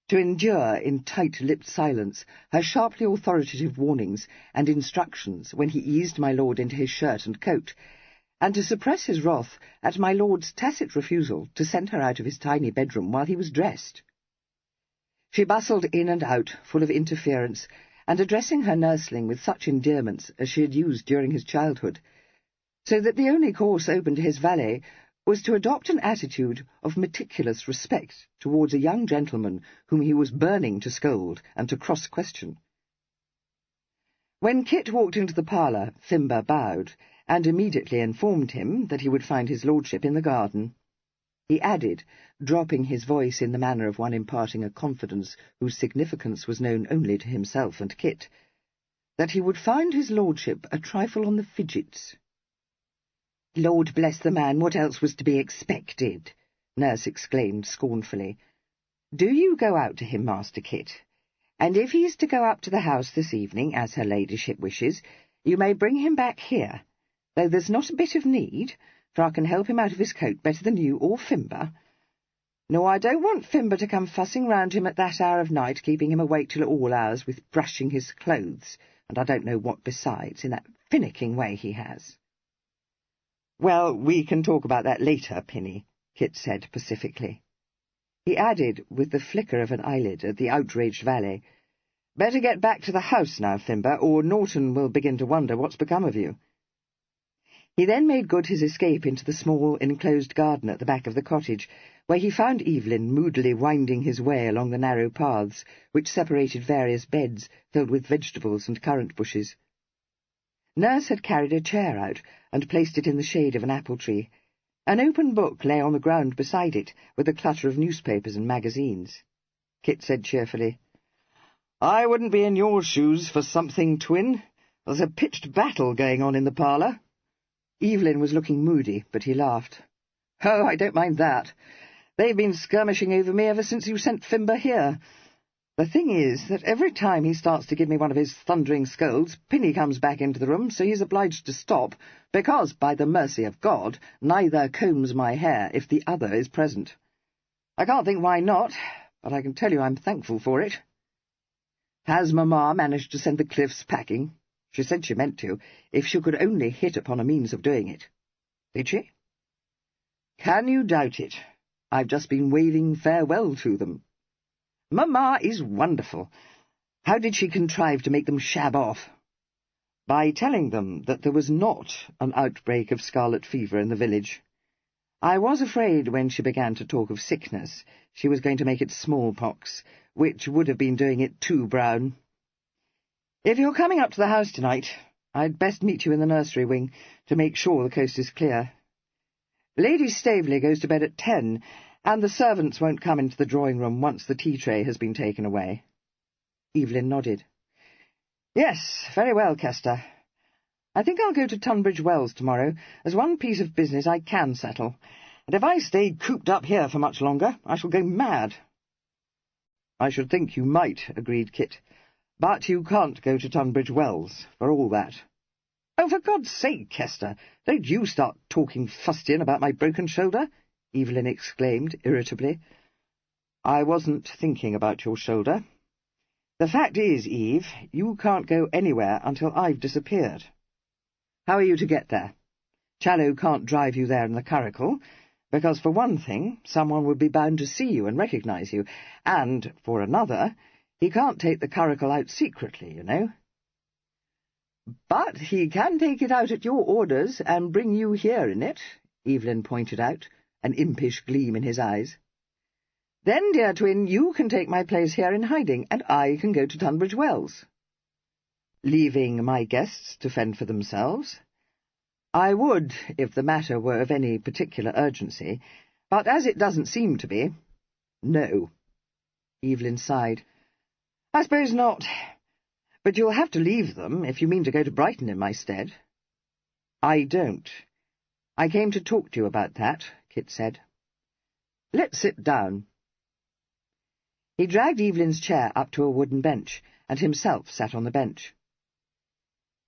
to endure in tight-lipped silence her sharply authoritative warnings and instructions when he eased my lord into his shirt and coat, and to suppress his wrath at my lord's tacit refusal to send her out of his tiny bedroom while he was dressed. She bustled in and out, full of interference, and addressing her nursling with such endearments as she had used during his childhood, so that the only course open to his valet was to adopt an attitude of meticulous respect towards a young gentleman whom he was burning to scold and to cross-question. When Kit walked into the parlour, Fimber bowed, and immediately informed him that he would find his lordship in the garden. He added, dropping his voice in the manner of one imparting a confidence whose significance was known only to himself and Kit, that he would find his lordship a trifle on the fidgets. "Lord bless the man, what else was to be expected?" Nurse exclaimed scornfully. "Do you go out to him, Master Kit, and if he is to go up to the house this evening, as her ladyship wishes, you may bring him back here, though there's not a bit of need, for I can help him out of his coat better than you or Fimber. No, I don't want Fimber to come fussing round him at that hour of night, keeping him awake till all hours with brushing his clothes, and I don't know what besides, in that finicking way he has." "Well, we can talk about that later, Pinny," Kit said pacifically. He added, with the flicker of an eyelid at the outraged valet, "Better get back to the house now, Fimber, or Norton will begin to wonder what's become of you." He then made good his escape into the small enclosed garden at the back of the cottage, where he found Evelyn moodily winding his way along the narrow paths which separated various beds filled with vegetables and currant bushes. Nurse had carried a chair out and placed it in the shade of an apple tree, An open book lay on the ground beside it, with a clutter of newspapers and magazines. Kit said cheerfully, "I wouldn't be in your shoes for something, twin. There's a pitched battle going on in the parlour." Evelyn was looking moody, but he laughed. "Oh, I don't mind that. They've been skirmishing over me ever since you sent Fimber here. The thing is that every time he starts to give me one of his thundering scolds, Pinny comes back into the room, so he's obliged to stop, because, by the mercy of God, neither combs my hair if the other is present. I can't think why not, but I can tell you I'm thankful for it." "Has Mamma managed to send the Cliffs packing? She said she meant to, if she could only hit upon a means of doing it." "Did she?" "Can you doubt it? I've just been waving farewell to them. Mamma is wonderful. How did she contrive to make them shab off?" "By telling them that there was not an outbreak of scarlet fever in the village. I was afraid when she began to talk of sickness she was going to make it smallpox, which would have been doing it too brown. If you're coming up to the house tonight, I'd best meet you in the nursery wing to make sure the coast is clear. Lady Staveley goes to bed at 10, and the servants won't come into the drawing-room once the tea-tray has been taken away." Evelyn nodded. "Yes, very well, Kester. I think I'll go to Tunbridge Wells tomorrow. There's one piece of business I can settle, and if I stay cooped up here for much longer, I shall go mad." "I should think you might," agreed Kit. "But you can't go to Tunbridge Wells, for all that." "Oh, for God's sake, Kester, don't you start talking fustian about my broken shoulder," Evelyn exclaimed irritably. "I wasn't thinking about your shoulder. The fact is, Eve, you can't go anywhere until I've disappeared. How are you to get there? Challow can't drive you there in the curricle, because, for one thing, someone would be bound to see you and recognise you, and, for another, he can't take the curricle out secretly, you know." "But he can take it out at your orders and bring you here in it," Evelyn pointed out, an impish gleam in his eyes. "Then, dear twin, you can take my place here in hiding, and I can go to Tunbridge Wells." "Leaving my guests to fend for themselves? I would, if the matter were of any particular urgency, but as it doesn't seem to be, no." Evelyn sighed. "I suppose not. But you'll have to leave them if you mean to go to Brighton in my stead." "I don't. I came to talk to you about that," Kit said. "Let's sit down." He dragged Evelyn's chair up to a wooden bench, and himself sat on the bench.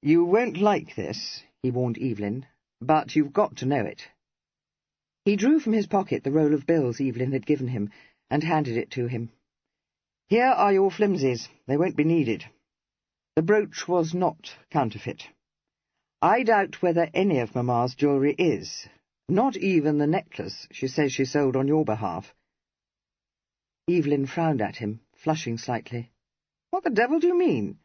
"You won't like this," he warned Evelyn, "but you've got to know it." He drew from his pocket the roll of bills Evelyn had given him, and handed it to him. "Here are your flimsies. They won't be needed. The brooch was not counterfeit. I doubt whether any of Mamma's jewellery is, not even the necklace she says she sold on your behalf." Evelyn frowned at him, flushing slightly. "What the devil do you mean?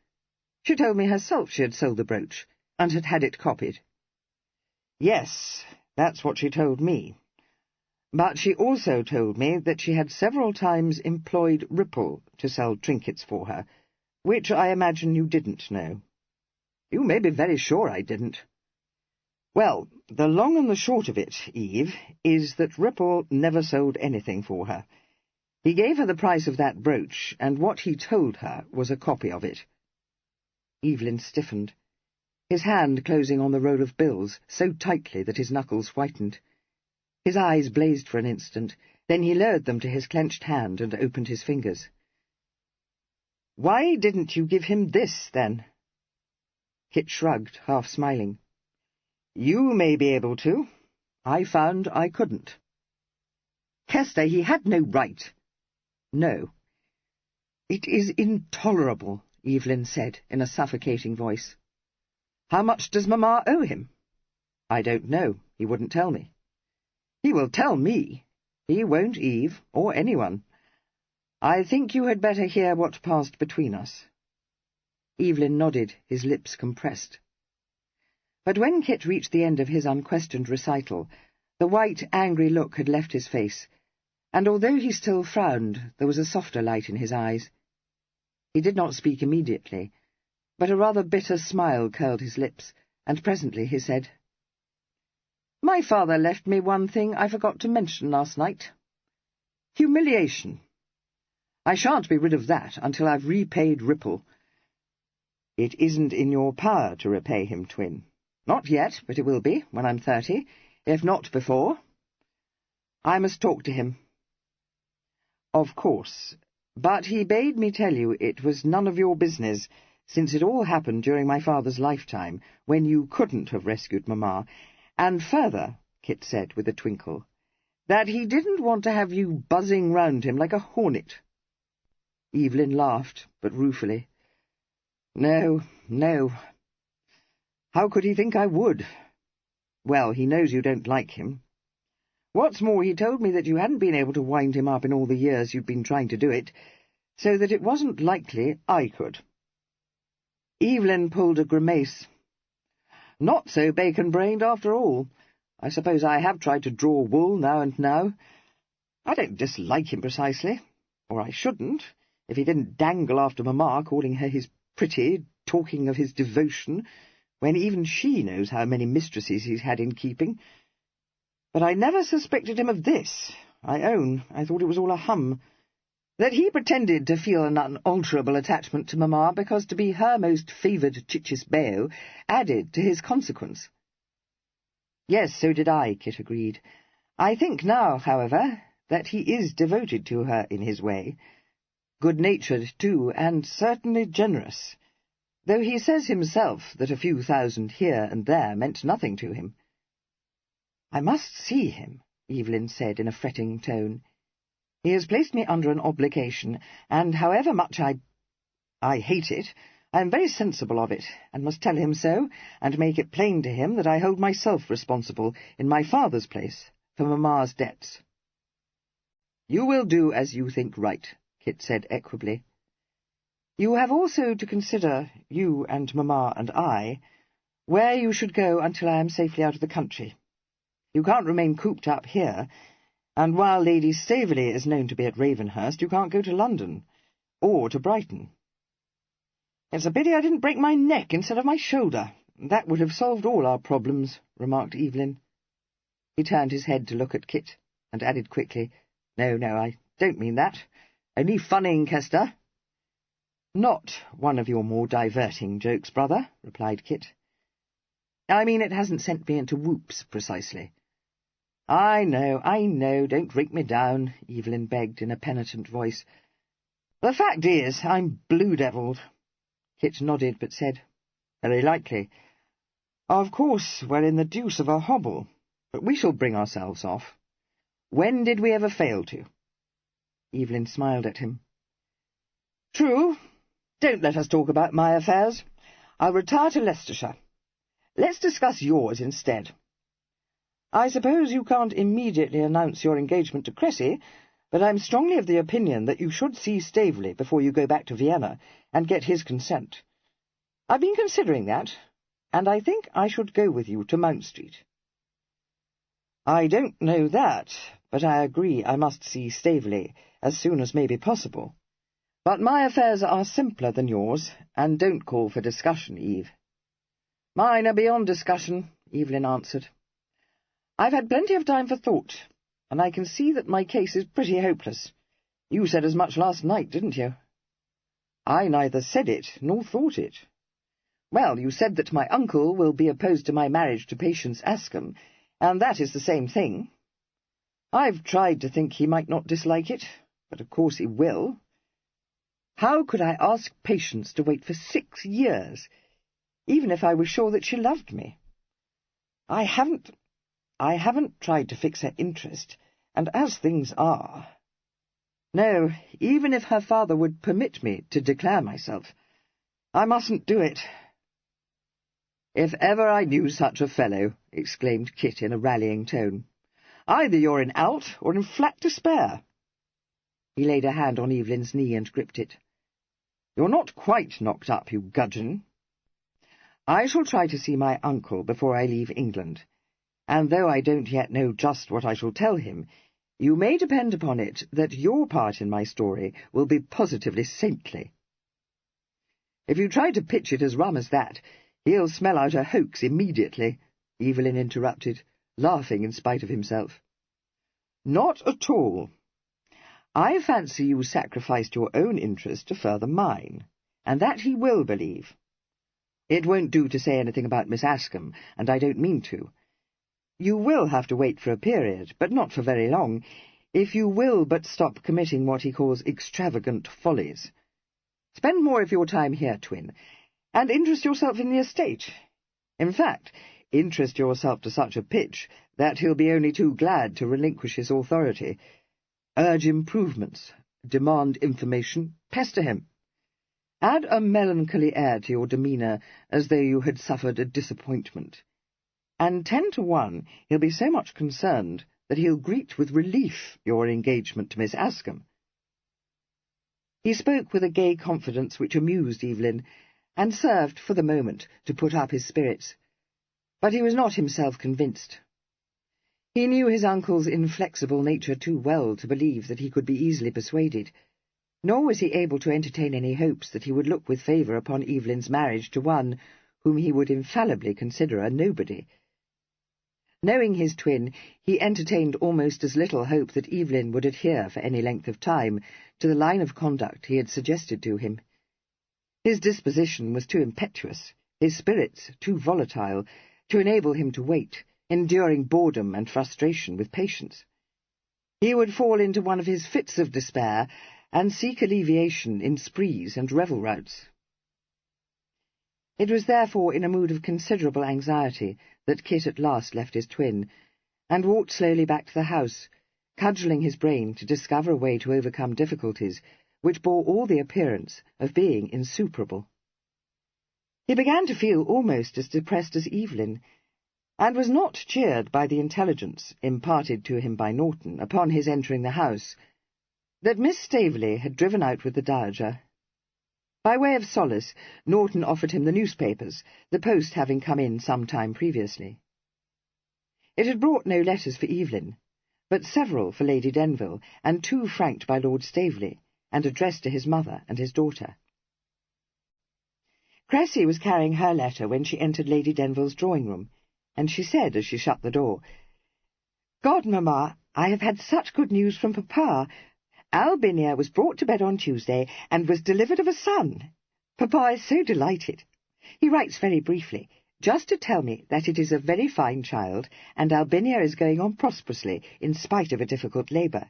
She told me herself she had sold the brooch, and had had it copied." "Yes, that's what she told me. But she also told me that she had several times employed Ripple to sell trinkets for her, which I imagine you didn't know." "You may be very sure I didn't." "Well, the long and the short of it, Eve, is that Ripple never sold anything for her. He gave her the price of that brooch, and what he told her was a copy of it." Evelyn stiffened, his hand closing on the roll of bills so tightly that his knuckles whitened. His eyes blazed for an instant, then he lowered them to his clenched hand and opened his fingers. "Why didn't you give him this, then?" Kit shrugged, half smiling. "You may be able to. I found I couldn't." "Kester, he had no right." "No." "It is intolerable," Evelyn said in a suffocating voice. "How much does Mamma owe him?" "I don't know. He wouldn't tell me." "He will tell me." "He won't, Eve, or anyone. I think you had better hear what passed between us." Evelyn nodded, his lips compressed. But when Kit reached the end of his unquestioned recital, the white, angry look had left his face, and although he still frowned, there was a softer light in his eyes. He did not speak immediately, but a rather bitter smile curled his lips, and presently he said, My father left me one thing I forgot to mention last night. Humiliation. I shan't be rid of that until I've repaid Ripple. It isn't in your power to repay him, Twin. Not yet, but it will be, when I'm 30, if not before. I must talk to him. Of course, but he bade me tell you it was none of your business, since it all happened during my father's lifetime, when you couldn't have rescued Mamma, and further, Kit said with a twinkle, that he didn't want to have you buzzing round him like a hornet. Evelyn laughed, but ruefully. No, no. How could he think I would? Well, he knows you don't like him. What's more, he told me that you hadn't been able to wind him up in all the years you'd been trying to do it, so that it wasn't likely I could. Evelyn pulled a grimace. Not so bacon-brained after all. I suppose I have tried to draw wool now and now. I don't dislike him precisely, or I shouldn't, if he didn't dangle after Mamma, calling her his pretty, talking of his devotion, when even she knows how many mistresses he's had in keeping. But I never suspected him of this. I own I thought it was all a hum. That he pretended to feel an unalterable attachment to Mamma because to be her most favoured cicisbeo added to his consequence. Yes, so did I, Kit agreed. I think now, however, that he is devoted to her in his way. Good-natured, too, and certainly generous, though he says himself that a few thousand here and there meant nothing to him. I must see him, Evelyn said in a fretting tone. He has placed me under an obligation, and however much I hate it, I am very sensible of it, and must tell him so, and make it plain to him that I hold myself responsible, in my father's place, for Mamma's debts. You will do as you think right, Kit said equably. You have also to consider, you and Mamma and I, where you should go until I am safely out of the country. You can't remain cooped up here, and while Lady Staveley is known to be at Ravenhurst, you can't go to London, or to Brighton. It's a pity I didn't break my neck instead of my shoulder. That would have solved all our problems, remarked Evelyn. He turned his head to look at Kit, and added quickly, No, I don't mean that. Only funning, Kester. Not one of your more diverting jokes, brother, replied Kit. I mean it hasn't sent me into whoops, precisely. I know, don't rake me down, Evelyn begged in a penitent voice. The fact is, I'm blue-devilled. Kit nodded, but said, Very likely. Of course, we're in the deuce of a hobble, but we shall bring ourselves off. When did we ever fail to? Evelyn smiled at him. True. Don't let us talk about my affairs. I'll retire to Leicestershire. Let's discuss yours instead. I suppose you can't immediately announce your engagement to Cressy, but I'm strongly of the opinion that you should see Staveley before you go back to Vienna, and get his consent. I've been considering that, and I think I should go with you to Mount Street. I don't know that, but I agree I must see Staveley as soon as may be possible. But my affairs are simpler than yours, and don't call for discussion, Eve. Mine are beyond discussion, Evelyn answered. I've had plenty of time for thought, and I can see that my case is pretty hopeless. You said as much last night, didn't you? I neither said it nor thought it. Well, you said that my uncle will be opposed to my marriage to Patience Ascombe, and that is the same thing. I've tried to think he might not dislike it, but of course he will. How could I ask Patience to wait for 6 years, even if I was sure that she loved me? I haven't tried to fix her interest, and as things are... No, even if her father would permit me to declare myself, I mustn't do it. If ever I knew such a fellow, exclaimed Kit in a rallying tone. Either you're in out or in flat despair. He laid a hand on Evelyn's knee and gripped it. You're not quite knocked up, you gudgeon. I shall try to see my uncle before I leave England, and though I don't yet know just what I shall tell him, you may depend upon it that your part in my story will be positively saintly. If you try to pitch it as rum as that, he'll smell out a hoax immediately, Evelyn interrupted. laughing in spite of himself. "Not at all. I fancy you sacrificed your own interest to further mine, and that he will believe. It won't do to say anything about Miss Ascombe, and I don't mean to. You will have to wait for a period, but not for very long, if you will but stop committing what he calls extravagant follies. Spend more of your time here, Twin, and interest yourself in the estate. In fact, interest yourself to such a pitch that he'll be only too glad to relinquish his authority. Urge improvements, demand information, pester him. Add a melancholy air to your demeanour, as though you had suffered a disappointment. And 10 to 1, he'll be so much concerned that he'll greet with relief your engagement to Miss Ascombe." He spoke with a gay confidence which amused Evelyn, and served, for the moment, to put up his spirits. But he was not himself convinced. He knew his uncle's inflexible nature too well to believe that he could be easily persuaded, nor was he able to entertain any hopes that he would look with favour upon Evelyn's marriage to one whom he would infallibly consider a nobody. Knowing his twin, he entertained almost as little hope that Evelyn would adhere for any length of time to the line of conduct he had suggested to him. His disposition was too impetuous, his spirits too volatile, to enable him to wait, enduring boredom and frustration with patience. He would fall into one of his fits of despair, and seek alleviation in sprees and revel routs. It was therefore in a mood of considerable anxiety that Kit at last left his twin, and walked slowly back to the house, cudgelling his brain to discover a way to overcome difficulties which bore all the appearance of being insuperable. He began to feel almost as depressed as Evelyn, and was not cheered by the intelligence imparted to him by Norton upon his entering the house, that Miss Staveley had driven out with the dowager. By way of solace, Norton offered him the newspapers, the post having come in some time previously. It had brought no letters for Evelyn, but several for Lady Denville, and 2 franked by Lord Staveley, and addressed to his mother and his daughter. Cressy was carrying her letter when she entered Lady Denville's drawing-room, and she said, as she shut the door, "Godmamma, I have had such good news from Papa. Albinia was brought to bed on Tuesday, and was delivered of a son. Papa is so delighted. He writes very briefly, just to tell me that it is a very fine child, and Albinia is going on prosperously, in spite of a difficult labour."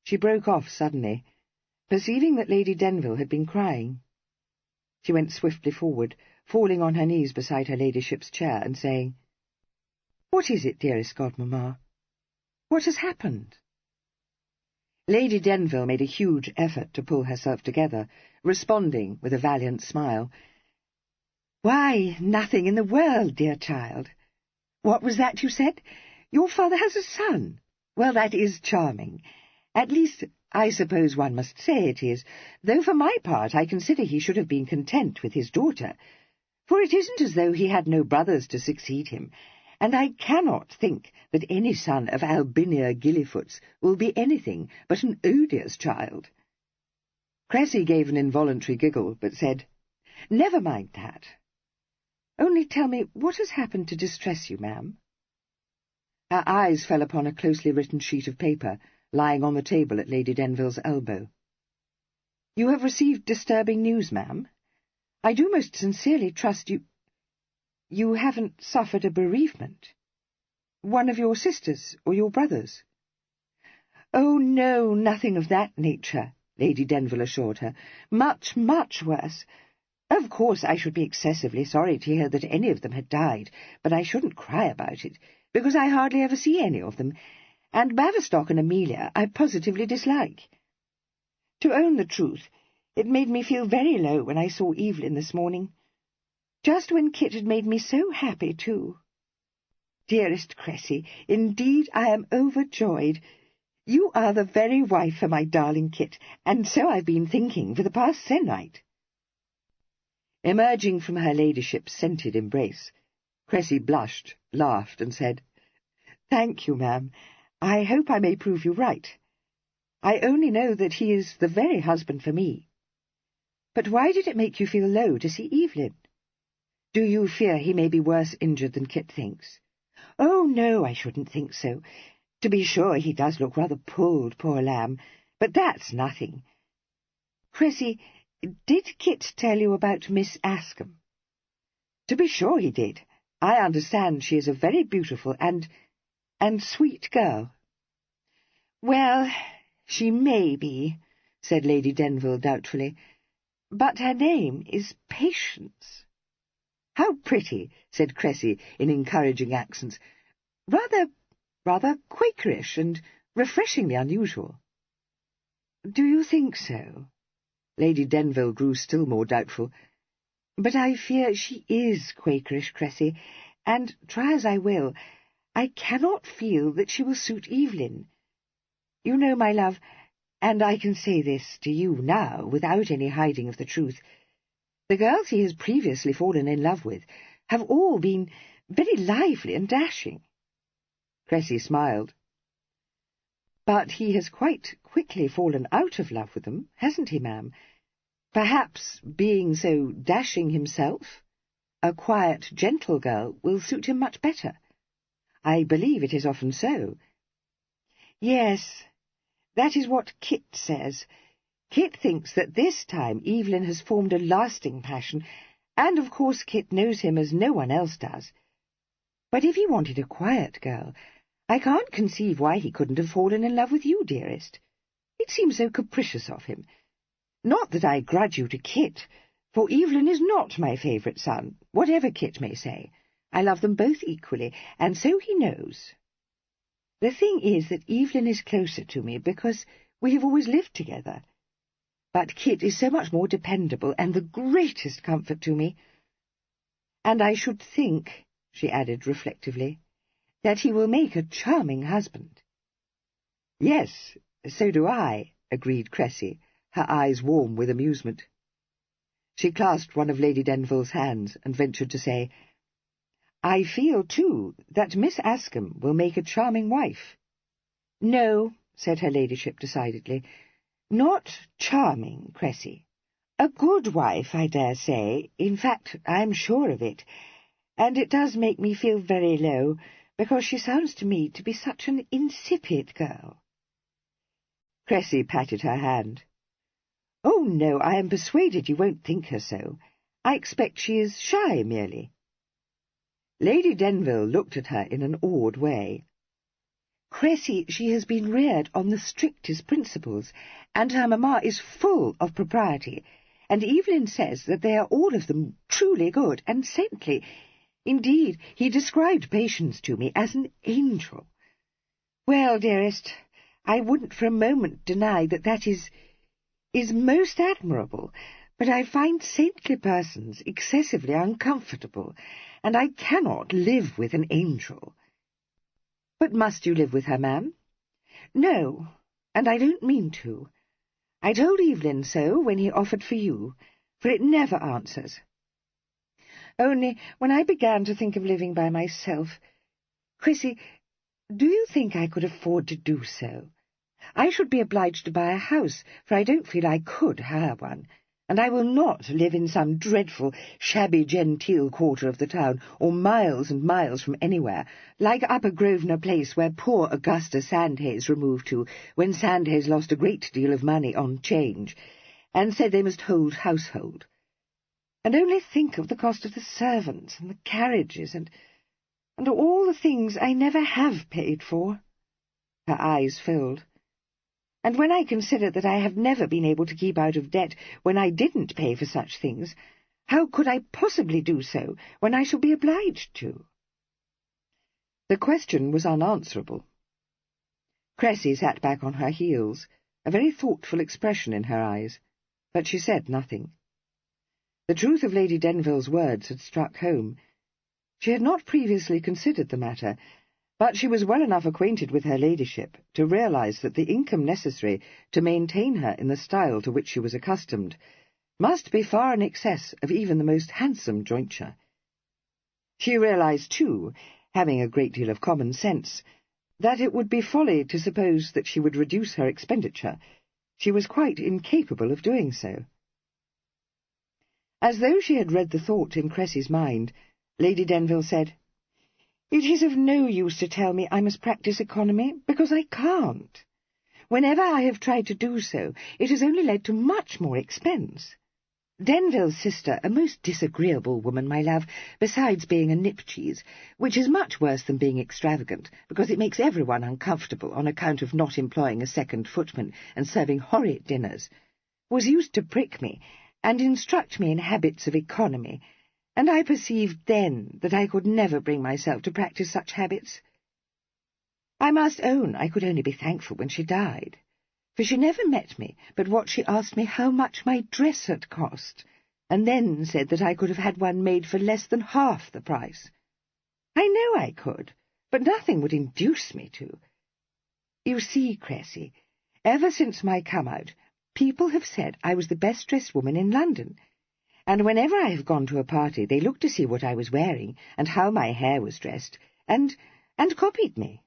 She broke off suddenly, perceiving that Lady Denville had been crying. She went swiftly forward, falling on her knees beside her ladyship's chair, and saying, "What is it, dearest Godmamma? What has happened?" Lady Denville made a huge effort to pull herself together, responding with a valiant smile. "Why, nothing in the world, dear child. What was that you said? Your father has a son. Well, that is charming. At least, I suppose one must say it is, though for my part I consider he should have been content with his daughter, for it isn't as though he had no brothers to succeed him, and I cannot think that any son of Albinia Gillyfoot's will be anything but an odious child." Cressy gave an involuntary giggle, but said, "Never mind that. Only tell me what has happened to distress you, ma'am?" Her eyes fell upon a closely written sheet of paper, lying on the table at Lady Denville's elbow. "You have received disturbing news, ma'am? I do most sincerely trust you haven't suffered a bereavement? One of your sisters or your brothers?" "Oh, no, nothing of that nature," Lady Denville assured her. "Much, much worse. Of course, I should be excessively sorry to hear that any of them had died, but I shouldn't cry about it, because I hardly ever see any of them, and Baverstock and Amelia I positively dislike. To own the truth, it made me feel very low when I saw Evelyn this morning, just when Kit had made me so happy, too. Dearest Cressy, indeed I am overjoyed. You are the very wife for my darling Kit, and so I've been thinking for the past se'nnight." Emerging from her ladyship's scented embrace, Cressy blushed, laughed, and said, "Thank you, ma'am. I hope I may prove you right. I only know that he is the very husband for me. But why did it make you feel low to see Evelyn? Do you fear he may be worse injured than Kit thinks? "Oh, no, I shouldn't think so. To be sure, he does look rather pulled, poor lamb, but that's nothing. Cressy, did Kit tell you about Miss Ascombe?" "To be sure he did. I understand she is a very beautiful and sweet girl." "Well, she may be," said Lady Denville doubtfully, "but her name is Patience." "How pretty," said Cressy in encouraging accents. Rather Quakerish and refreshingly unusual." "Do you think so?" Lady Denville grew still more doubtful. "But I fear she is Quakerish, Cressy, and, try as I will, I cannot feel that she will suit Evelyn. You know, my love, and I can say this to you now without any hiding of the truth, the girls he has previously fallen in love with have all been very lively and dashing." Cressy smiled. "But he has quite quickly fallen out of love with them, hasn't he, ma'am? Perhaps, being so dashing himself, a quiet, gentle girl will suit him much better. I believe it is often so." "Yes, that is what Kit says. Kit thinks that this time Evelyn has formed a lasting passion, and of course Kit knows him as no one else does. But if he wanted a quiet girl, I can't conceive why he couldn't have fallen in love with you, dearest. It seems so capricious of him. Not that I grudge you to Kit, for Evelyn is not my favourite son, whatever Kit may say. I love them both equally, and so he knows. The thing is that Evelyn is closer to me because we have always lived together. But Kit is so much more dependable and the greatest comfort to me. And I should think," she added reflectively, "that he will make a charming husband." "Yes, so do I," agreed Cressy, her eyes warm with amusement. She clasped one of Lady Denville's hands and ventured to say, "I feel, too, that Miss Ascombe will make a charming wife." "No," said her ladyship decidedly, "not charming, Cressy. A good wife, I dare say. In fact, I'm sure of it. And it does make me feel very low, because she sounds to me to be such an insipid girl." Cressy patted her hand. "Oh, no, I am persuaded you won't think her so. I expect she is shy, merely." Lady Denville looked at her in an awed way. "Cressy, she has been reared on the strictest principles, and her mamma is full of propriety, and Evelyn says that they are all of them truly good and saintly. Indeed, he described Patience to me as an angel. Well, dearest, I wouldn't for a moment deny that that is most admirable, but I find saintly persons excessively uncomfortable, and I cannot live with an angel." "But must you live with her, ma'am?" "No, and I don't mean to. I told Evelyn so when he offered for you, for it never answers. Only, when I began to think of living by myself— Cressy, do you think I could afford to do so? I should be obliged to buy a house, for I don't feel I could hire one, and I will not live in some dreadful, shabby-genteel quarter of the town, or miles and miles from anywhere, like Upper Grosvenor Place, where poor Augusta Sandhays removed to, when Sandhays lost a great deal of money on 'Change, and said they must hold household. And only think of the cost of the servants, and the carriages, and all the things I never have paid for." Her eyes filled. "And when I consider that I have never been able to keep out of debt when I didn't pay for such things, how could I possibly do so when I shall be obliged to?" The question was unanswerable. Cressy sat back on her heels, a very thoughtful expression in her eyes, but she said nothing. The truth of Lady Denville's words had struck home. She had not previously considered the matter, but she was well enough acquainted with her ladyship to realize that the income necessary to maintain her in the style to which she was accustomed must be far in excess of even the most handsome jointure. She realized, too, having a great deal of common sense, that it would be folly to suppose that she would reduce her expenditure. She was quite incapable of doing so. As though she had read the thought in Cressy's mind, Lady Denville said, It is of no use to tell me I must practice economy, because I can't. Whenever I have tried to do so, it has only led to much more expense. Denville's sister, a most disagreeable woman, my love, besides being a nip-cheese, which is much worse than being extravagant, because it makes everyone uncomfortable on account of not employing a second footman and serving horrid dinners, was used to prick me and instruct me in habits of economy, and I perceived then that I could never bring myself to practice such habits. I must own I could only be thankful when she died, for she never met me but what she asked me how much my dress had cost, and then said that I could have had one made for less than half the price. I know I could, but nothing would induce me to. You see, Cressy, ever since my come-out, people have said I was the best-dressed woman in London, and whenever I have gone to a party they looked to see what I was wearing and how my hair was dressed, and copied me.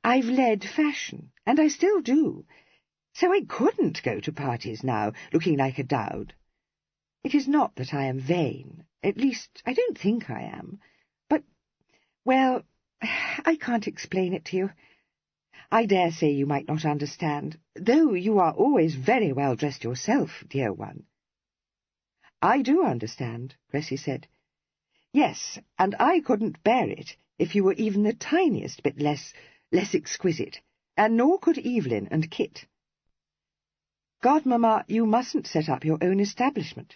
I've led fashion, and I still do, so I couldn't go to parties now, looking like a dowd. It is not that I am vain, at least I don't think I am, but, well, I can't explain it to you. I dare say you might not understand, though you are always very well dressed yourself, dear one. I do understand, Cressy said. Yes, and I couldn't bear it if you were even the tiniest bit less exquisite, and nor could Evelyn and Kit. Godmamma, you mustn't set up your own establishment.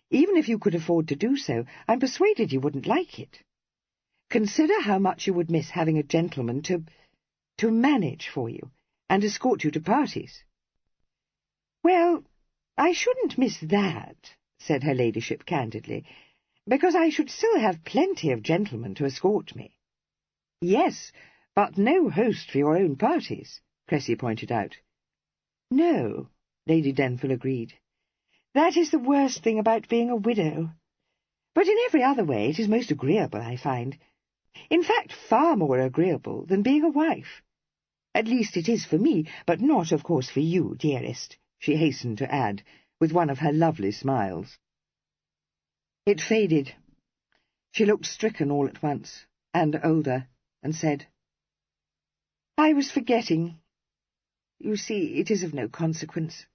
Even if you could afford to do so, I'm persuaded you wouldn't like it. Consider how much you would miss having a gentleman to manage for you, and escort you to parties. Well, I shouldn't miss that, said her ladyship candidly, because I should still have plenty of gentlemen to escort me. Yes, but no host for your own parties, Cressy pointed out. No, Lady Denville agreed. That is the worst thing about being a widow. But in every other way it is most agreeable, I find. In fact, far more agreeable than being a wife. At least it is for me, but not, of course, for you, dearest, she hastened to add, with one of her lovely smiles. It faded. She looked stricken all at once, and older, and said, I was forgetting. You see, it is of no consequence.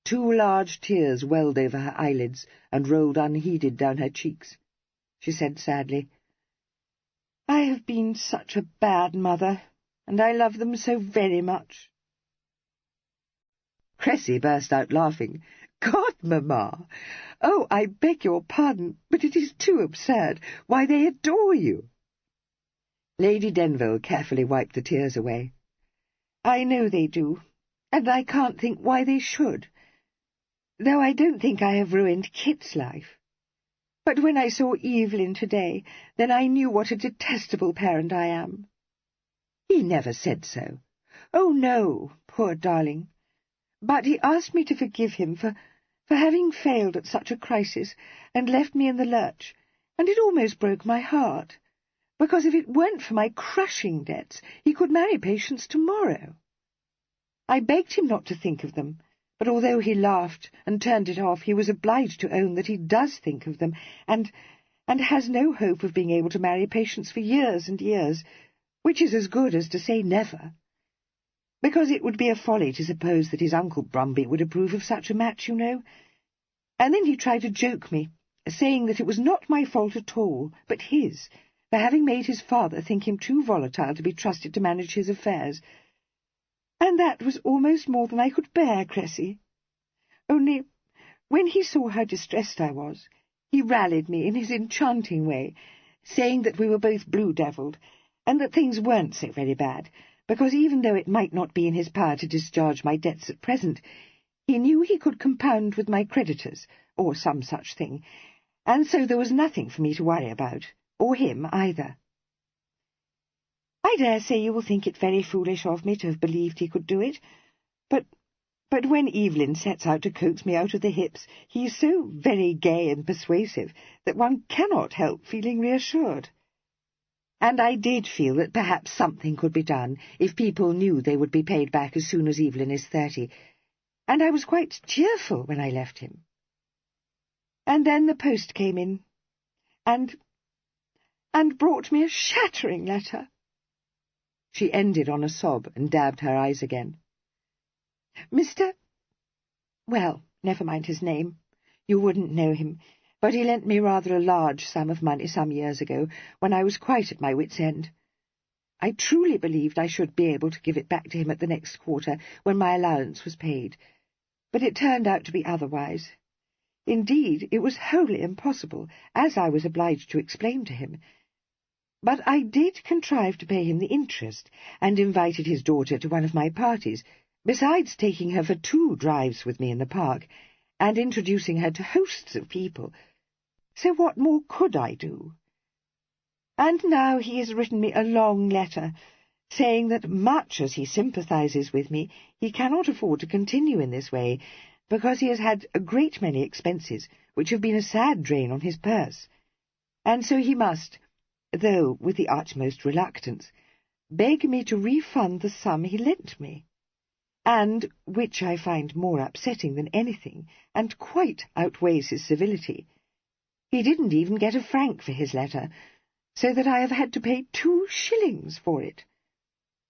2 large tears welled over her eyelids and rolled unheeded down her cheeks. She said sadly, I have been such a bad mother, and I love them so very much. Cressy burst out laughing. Godmamma! Oh, I beg your pardon, but it is too absurd. Why, they adore you. Lady Denville carefully wiped the tears away. I know they do, and I can't think why they should, though I don't think I have ruined Kit's life. But when I saw Evelyn today, then I knew what a detestable parent I am. He never said so. Oh, no, poor darling. But he asked me to forgive him for having failed at such a crisis and left me in the lurch, and it almost broke my heart, because if it weren't for my crushing debts, he could marry Patience tomorrow. I begged him not to think of them, but although he laughed and turned it off, he was obliged to own that he does think of them, and has no hope of being able to marry Patience for years and years, which is as good as to say never. Because it would be a folly to suppose that his Uncle Brumby would approve of such a match, you know. And then he tried to joke me, saying that it was not my fault at all, but his, for having made his father think him too volatile to be trusted to manage his affairs. And that was almost more than I could bear, Cressy. Only, when he saw how distressed I was, he rallied me in his enchanting way, saying that we were both blue-devilled, and that things weren't so very bad, because even though it might not be in his power to discharge my debts at present, he knew he could compound with my creditors, or some such thing, and so there was nothing for me to worry about, or him either. I dare say you will think it very foolish of me to have believed he could do it, but when Evelyn sets out to coax me out of the hips, he is so very gay and persuasive that one cannot help feeling reassured. And I did feel that perhaps something could be done if people knew they would be paid back as soon as Evelyn is 30, and I was quite cheerful when I left him. And then the post came in, and and brought me a shattering letter." She ended on a sob and dabbed her eyes again. Well, never mind his name. You wouldn't know him, but he lent me rather a large sum of money some years ago, when I was quite at my wit's end. I truly believed I should be able to give it back to him at the next quarter, when my allowance was paid, but it turned out to be otherwise. Indeed, it was wholly impossible, as I was obliged to explain to him. But I did contrive to pay him the interest, and invited his daughter to one of my parties, besides taking her for 2 drives with me in the park, and introducing her to hosts of people. So what more could I do? And now he has written me a long letter, saying that much as he sympathizes with me, he cannot afford to continue in this way, because he has had a great many expenses, which have been a sad drain on his purse, and so he must, though with the utmost reluctance, beg me to refund the sum he lent me, and, which I find more upsetting than anything, and quite outweighs his civility, he didn't even get a franc for his letter, so that I have had to pay 2 shillings for it.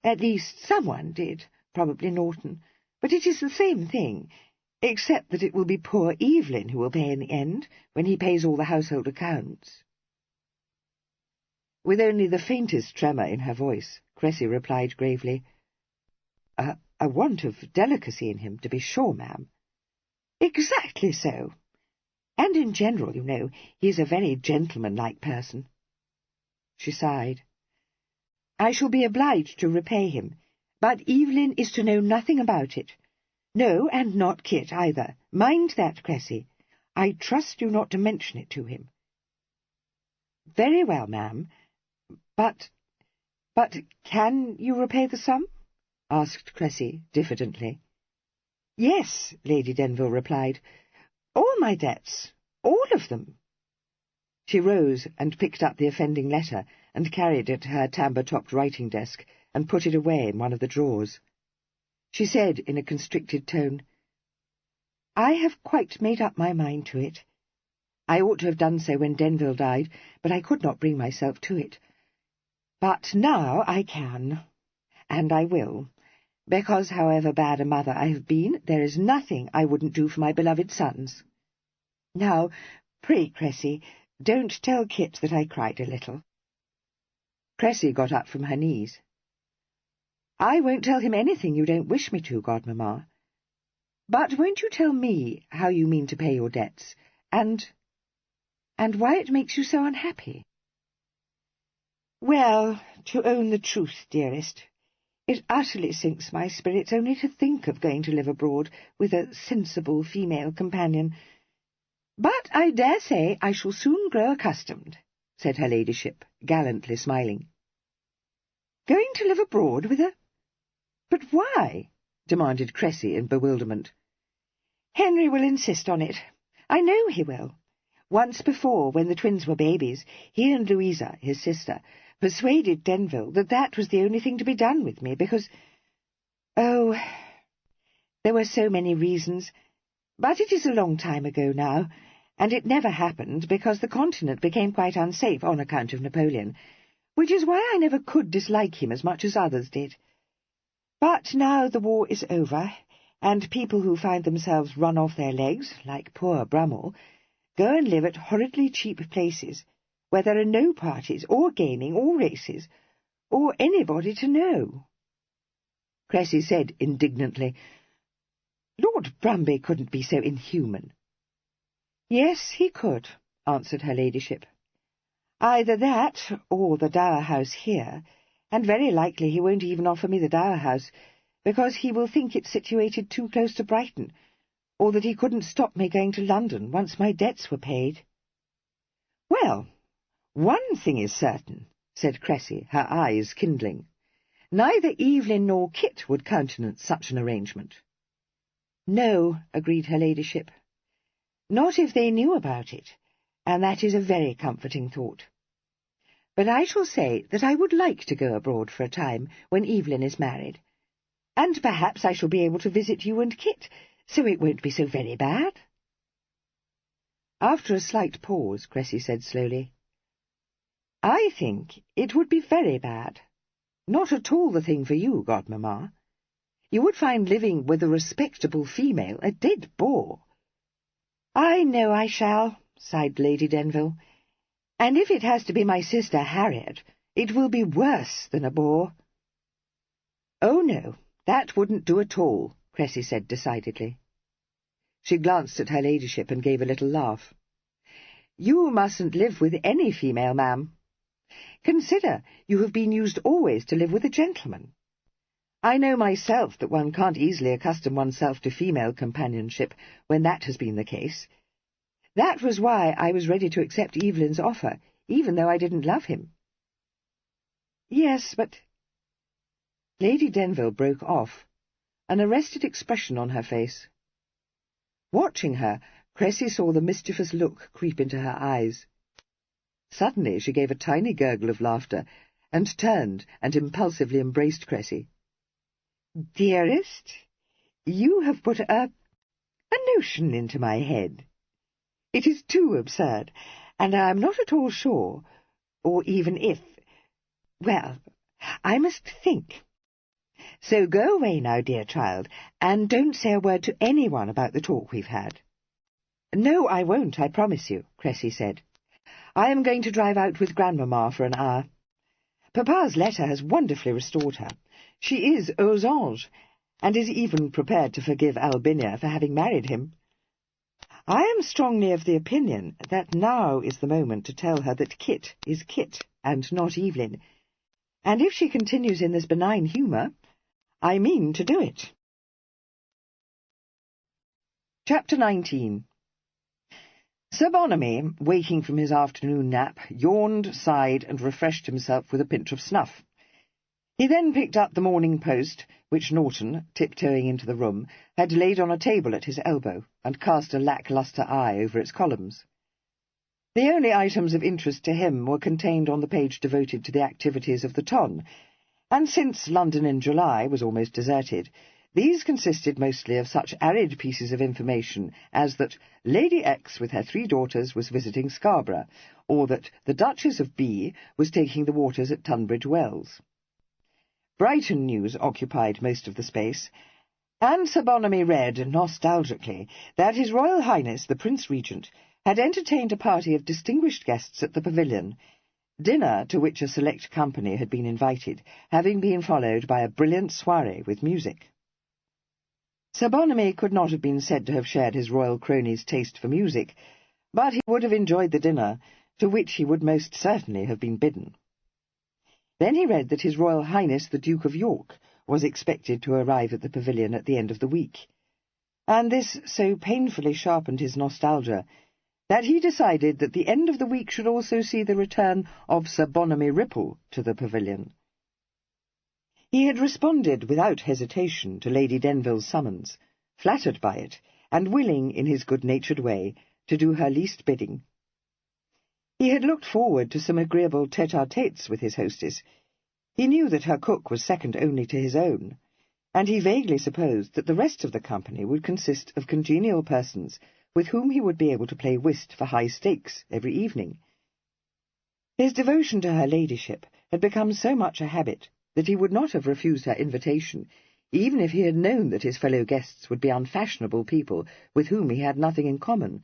At least someone did, probably Norton, but it is the same thing, except that it will be poor Evelyn who will pay in the end, when he pays all the household accounts." With only the faintest tremor in her voice, Cressy replied gravely, A want of delicacy in him, to be sure, ma'am." "Exactly so. And in general, you know, he is a very gentlemanlike person." She sighed. "I shall be obliged to repay him, but Evelyn is to know nothing about it. No, and not Kit either. Mind that, Cressy. I trust you not to mention it to him." "Very well, ma'am. But can you repay the sum?" asked Cressy diffidently. "Yes," Lady Denville replied. "All my debts, all of them." She rose and picked up the offending letter and carried it to her tambour-topped writing desk and put it away in one of the drawers. She said in a constricted tone, "I have quite made up my mind to it. I ought to have done so when Denville died, but I could not bring myself to it. But now I can, and I will, because however bad a mother I have been, there is nothing I wouldn't do for my beloved sons. Now, pray, Cressy, don't tell Kit that I cried a little." Cressy got up from her knees. "I won't tell him anything you don't wish me to, godmamma. But won't you tell me how you mean to pay your debts, and why it makes you so unhappy?" "Well, to own the truth, dearest, it utterly sinks my spirits only to think of going to live abroad with a sensible female companion. But I dare say I shall soon grow accustomed," said her ladyship, gallantly smiling. "Going to live abroad with a— But why?" demanded Cressy in bewilderment. "Henry will insist on it. I know he will. Once before, when the twins were babies, he and Louisa, his sister, persuaded Denville that that was the only thing to be done with me, because— Oh, there were so many reasons, but it is a long time ago now, and it never happened because the continent became quite unsafe on account of Napoleon, which is why I never could dislike him as much as others did. But now the war is over, and people who find themselves run off their legs, like poor Brummel, go and live at horridly cheap places, where there are no parties, or gaming, or races, or anybody to know." Cressy said indignantly, "Lord Brumby couldn't be so inhuman." "Yes, he could," answered her ladyship. "Either that, or the Dower House here, and very likely he won't even offer me the Dower House, because he will think it's situated too close to Brighton, or that he couldn't stop me going to London once my debts were paid." "Well, one thing is certain," said Cressy, her eyes kindling. "Neither Evelyn nor Kit would countenance such an arrangement." "No," agreed her ladyship. "Not if they knew about it, and that is a very comforting thought. But I shall say that I would like to go abroad for a time when Evelyn is married, and perhaps I shall be able to visit you and Kit, so it won't be so very bad." After a slight pause, Cressy said slowly, I think it would be very bad. Not at all the thing for you, godmamma. You would find living with a respectable female a dead bore. I know I shall, sighed Lady Denville. And if it has to be my sister Harriet, it will be worse than a bore. Oh, no, that wouldn't do at all, Cressy said decidedly. She glanced at her ladyship and gave a little laugh. You mustn't live with any female, ma'am. Consider, you have been used always to live with a gentleman. I know myself that one can't easily accustom oneself to female companionship when that has been the case. That was why I was ready to accept Evelyn's offer, even though I didn't love him. Yes, but... Lady Denville broke off, an arrested expression on her face. Watching her, Cressy saw the mischievous look creep into her eyes. Suddenly she gave a tiny gurgle of laughter, and turned and impulsively embraced Cressy. "Dearest, you have put a notion into my head. It is too absurd, and I am not at all sure, or even if... Well, I must think. So go away now, dear child, and don't say a word to anyone about the talk we've had." "No, I won't, I promise you," Cressy said. "I am going to drive out with grandmamma for an hour. Papa's letter has wonderfully restored her. She is aux anges, and is even prepared to forgive Albinia for having married him. I am strongly of the opinion that now is the moment to tell her that Kit is Kit, and not Evelyn, and if she continues in this benign humour, I mean to do it." Chapter 19. Sir Bonamy, waking from his afternoon nap, yawned, sighed, and refreshed himself with a pinch of snuff. He then picked up the Morning Post, which Norton, tiptoeing into the room, had laid on a table at his elbow, and cast a lack-lustre eye over its columns. The only items of interest to him were contained on the page devoted to the activities of the Ton, and since London in July was almost deserted, these consisted mostly of such arid pieces of information as that Lady X with her 3 daughters was visiting Scarborough, or that the Duchess of B was taking the waters at Tunbridge Wells. Brighton news occupied most of the space, and Sir Bonamy read nostalgically that His Royal Highness the Prince Regent had entertained a party of distinguished guests at the pavilion, dinner to which a select company had been invited, having been followed by a brilliant soirée with music. Sir Bonamy could not have been said to have shared his royal crony's taste for music, but he would have enjoyed the dinner, to which he would most certainly have been bidden. Then he read that His Royal Highness the Duke of York was expected to arrive at the pavilion at the end of the week, and this so painfully sharpened his nostalgia that he decided that the end of the week should also see the return of Sir Bonamy Ripple to the pavilion. He had responded without hesitation to Lady Denville's summons, flattered by it, and willing, in his good-natured way, to do her least bidding. He had looked forward to some agreeable tete-a-tetes with his hostess. He knew that her cook was second only to his own, and he vaguely supposed that the rest of the company would consist of congenial persons with whom he would be able to play whist for high stakes every evening. His devotion to her ladyship had become so much a habit that he would not have refused her invitation, even if he had known that his fellow guests would be unfashionable people with whom he had nothing in common.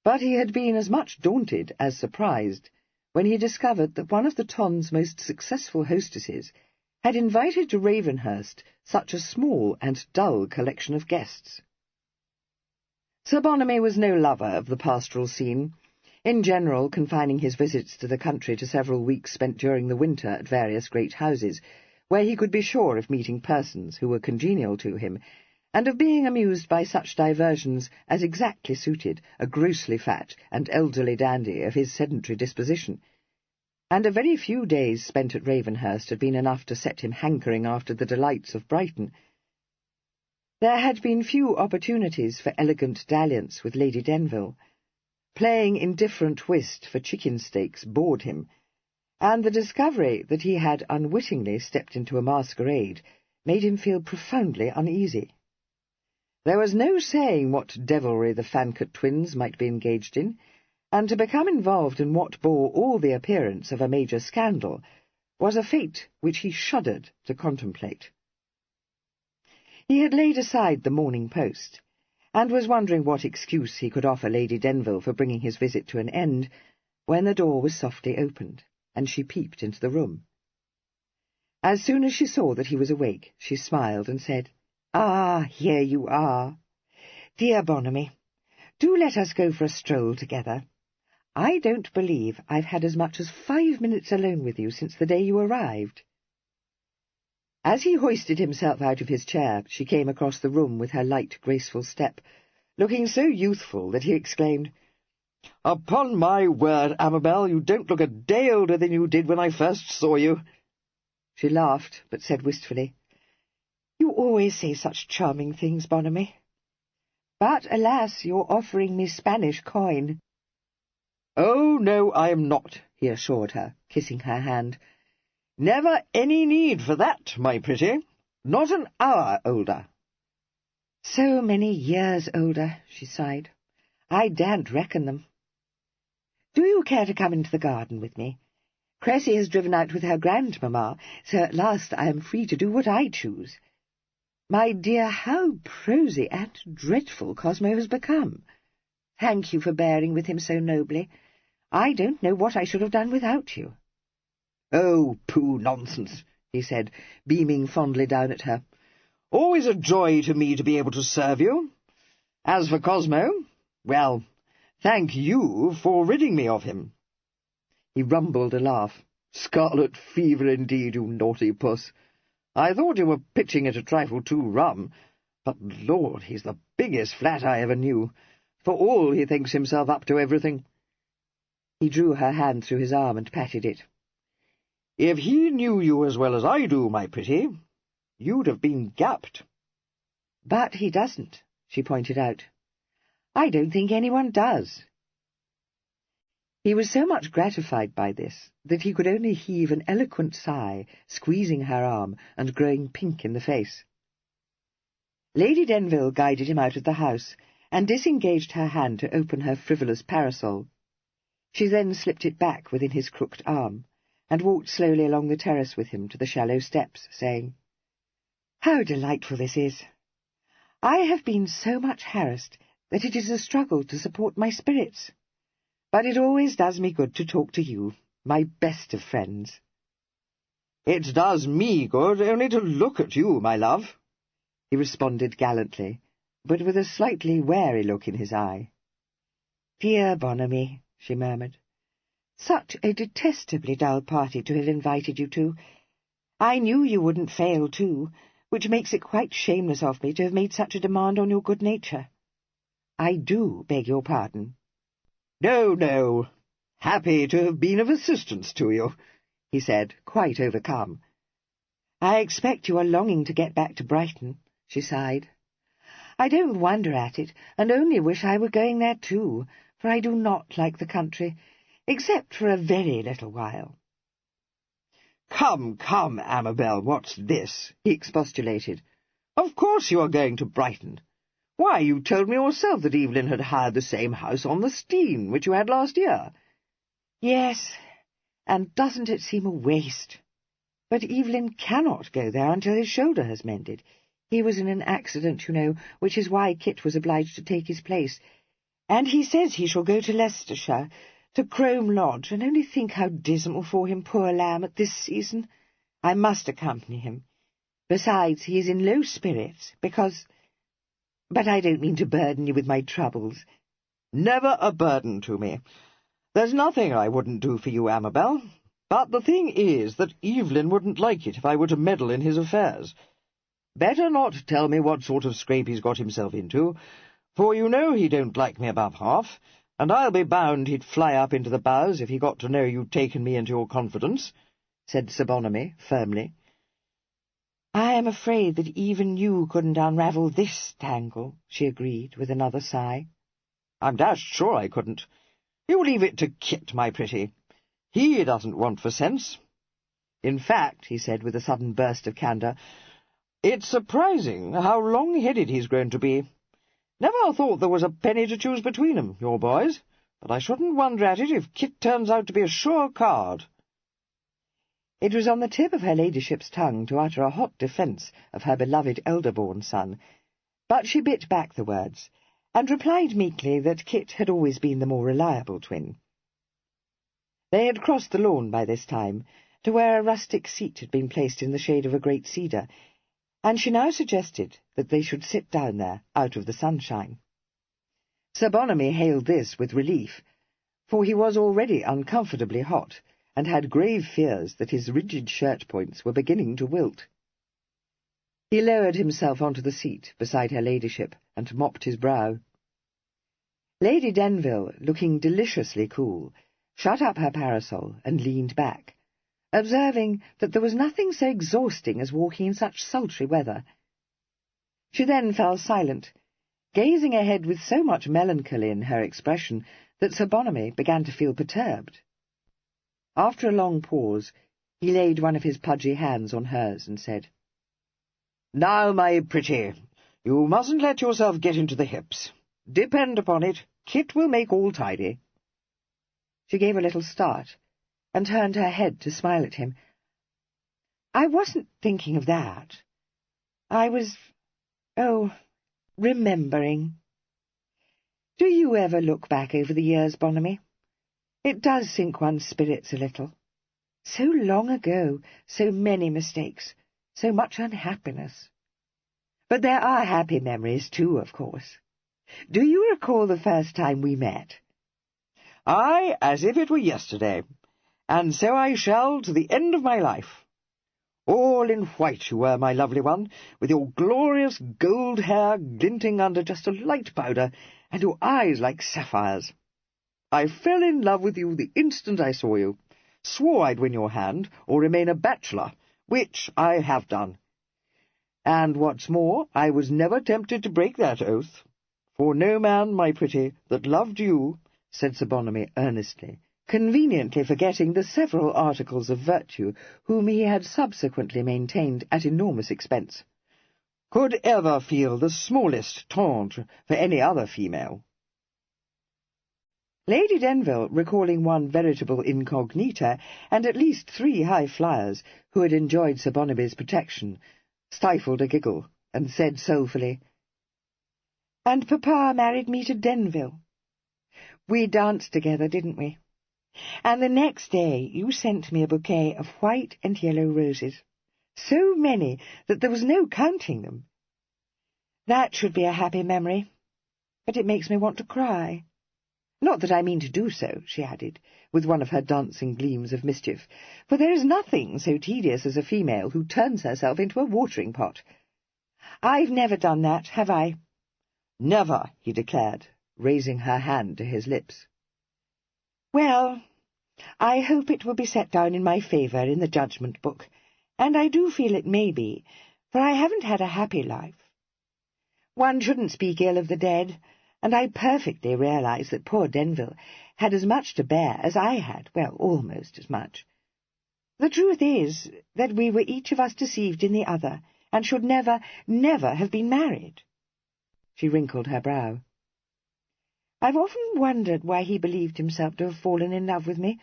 But he had been as much daunted as surprised when he discovered that one of the Ton's most successful hostesses had invited to Ravenhurst such a small and dull collection of guests. Sir Bonamy was no lover of the pastoral scene, in general confining his visits to the country to several weeks spent during the winter at various great houses, where he could be sure of meeting persons who were congenial to him, and of being amused by such diversions as exactly suited a grossly fat and elderly dandy of his sedentary disposition, and a very few days spent at Ravenhurst had been enough to set him hankering after the delights of Brighton. There had been few opportunities for elegant dalliance with Lady Denville. Playing indifferent whist for chicken steaks bored him, and the discovery that he had unwittingly stepped into a masquerade made him feel profoundly uneasy. There was no saying what devilry the Fancot twins might be engaged in, and to become involved in what bore all the appearance of a major scandal was a fate which he shuddered to contemplate. He had laid aside the Morning Post, and was wondering what excuse he could offer Lady Denville for bringing his visit to an end, when the door was softly opened, and she peeped into the room. As soon as she saw that he was awake, she smiled and said, "Ah, here you are. Dear Bonamy, do let us go for a stroll together. I don't believe I've had as much as 5 minutes alone with you since the day you arrived." As he hoisted himself out of his chair, she came across the room with her light, graceful step, looking so youthful that he exclaimed, "Upon my word, Amabel, you don't look a day older than you did when I first saw you." She laughed, but said wistfully, "You always say such charming things, Bonamy. But, alas, you're offering me Spanish coin." "Oh, no, I am not," he assured her, kissing her hand. "Never any need for that, my pretty. Not an hour older." "So many years older," she sighed. "I daren't reckon them. Do you care to come into the garden with me? Cressy has driven out with her grandmamma, so at last I am free to do what I choose. My dear, how prosy and dreadful Cosmo has become. Thank you for bearing with him so nobly. I don't know what I should have done without you." "Oh, pooh, nonsense," he said, beaming fondly down at her. "Always a joy to me to be able to serve you. As for Cosmo, well, thank you for ridding me of him." He rumbled a laugh. "Scarlet fever indeed, you naughty puss. I thought you were pitching it a trifle too rum, but, Lord, he's the biggest flat I ever knew. For all he thinks himself up to everything." He drew her hand through his arm and patted it. "If he knew you as well as I do, my pretty, you'd have been gapped." "But he doesn't," she pointed out. "I don't think anyone does." He was so much gratified by this that he could only heave an eloquent sigh, squeezing her arm and growing pink in the face. Lady Denville guided him out of the house, and disengaged her hand to open her frivolous parasol. She then slipped it back within his crooked arm, and walked slowly along the terrace with him to the shallow steps, saying, "How delightful this is! I have been so much harassed that it is a struggle to support my spirits. But it always does me good to talk to you, my best of friends." "It does me good only to look at you, my love," he responded gallantly, but with a slightly wary look in his eye. "Dear Bonamy," she murmured, "such a detestably dull party to have invited you to. I knew you wouldn't fail, too, which makes it quite shameless of me to have made such a demand on your good nature. I do beg your pardon." "No, no. Happy to have been of assistance to you," he said, quite overcome. "I expect you are longing to get back to Brighton," she sighed. "I don't wonder at it, and only wish I were going there too, for I do not like the country, except for a very little while." "Come, come, Amabel, what's this?" he expostulated. "Of course you are going to Brighton. Why, you told me yourself that Evelyn had hired the same house on the Steine, which you had last year." "Yes, and doesn't it seem a waste? But Evelyn cannot go there until his shoulder has mended. He was in an accident, you know, which is why Kit was obliged to take his place. And he says he shall go to Leicestershire, to Crome Lodge, and only think how dismal for him, poor lamb, at this season. I must accompany him. Besides, he is in low spirits, because— But I don't mean to burden you with my troubles." "Never a burden to me. There's nothing I wouldn't do for you, Amabel. But the thing is that Evelyn wouldn't like it if I were to meddle in his affairs. Better not tell me what sort of scrape he's got himself into, for you know he don't like me above half, and I'll be bound he'd fly up into the bows if he got to know you'd taken me into your confidence," said Sir Bonamy firmly. "I am afraid that even you couldn't unravel this tangle," she agreed, with another sigh. "I'm dashed sure I couldn't. You leave it to Kit, my pretty. He doesn't want for sense. In fact," he said, with a sudden burst of candour, "it's surprising how long-headed he's grown to be. Never thought there was a penny to choose between 'em, your boys. but I shouldn't wonder at it if Kit turns out to be a sure card. It was on the tip of her ladyship's tongue to utter a hot defence of her beloved elder-born son, but she bit back the words, and replied meekly that Kit had always been the more reliable twin. They had crossed the lawn by this time, to where a rustic seat had been placed in the shade of a great cedar, and she now suggested that they should sit down there out of the sunshine. Sir Bonamy hailed this with relief, for he was already uncomfortably hot, and had grave fears that his rigid shirt-points were beginning to wilt. He lowered himself onto the seat beside her ladyship, and mopped his brow. Lady Denville, looking deliciously cool, shut up her parasol and leaned back, observing that there was nothing so exhausting as walking in such sultry weather. She then fell silent, gazing ahead with so much melancholy in her expression that Sir Bonamy began to feel perturbed. After a long pause, he laid one of his pudgy hands on hers and said, "Now, my pretty, you mustn't let yourself get into the hips. Depend upon it, Kit will make all tidy." She gave a little start, and turned her head to smile at him. "I wasn't thinking of that. I was, remembering. Do you ever look back over the years, Bonamy? It does sink one's spirits a little. So long ago, so many mistakes, so much unhappiness. But there are happy memories too, of course. Do you recall the first time we met?" "Aye, as if it were yesterday, and so I shall to the end of my life. All in white you were, my lovely one, with your glorious gold hair glinting under just a light powder, and your eyes like sapphires. I fell in love with you the instant I saw you, swore I'd win your hand, or remain a bachelor, which I have done. And what's more, I was never tempted to break that oath, for no man, my pretty, that loved you," said Sir Bonamy earnestly, conveniently forgetting the several articles of virtue whom he had subsequently maintained at enormous expense, "could ever feel the smallest tendre for any other female." Lady Denville, recalling one veritable incognita, and at least 3 high flyers who had enjoyed Sir Bonamy's protection, stifled a giggle, and said soulfully, "And Papa married me to Denville. We danced together, didn't we? And the next day you sent me a bouquet of white and yellow roses, so many that there was no counting them. That should be a happy memory, but it makes me want to cry. Not that I mean to do so," she added, with one of her dancing gleams of mischief, "for there is nothing so tedious as a female who turns herself into a watering-pot. I've never done that, have I?" "Never," he declared, raising her hand to his lips. "Well, I hope it will be set down in my favour in the judgment book, and I do feel it may be, for I haven't had a happy life. One shouldn't speak ill of the dead, and I perfectly realize that poor Denville had as much to bear as I had, well, almost as much. The truth is that we were each of us deceived in the other, and should never, never have been married." She wrinkled her brow. "I've often wondered why he believed himself to have fallen in love with me,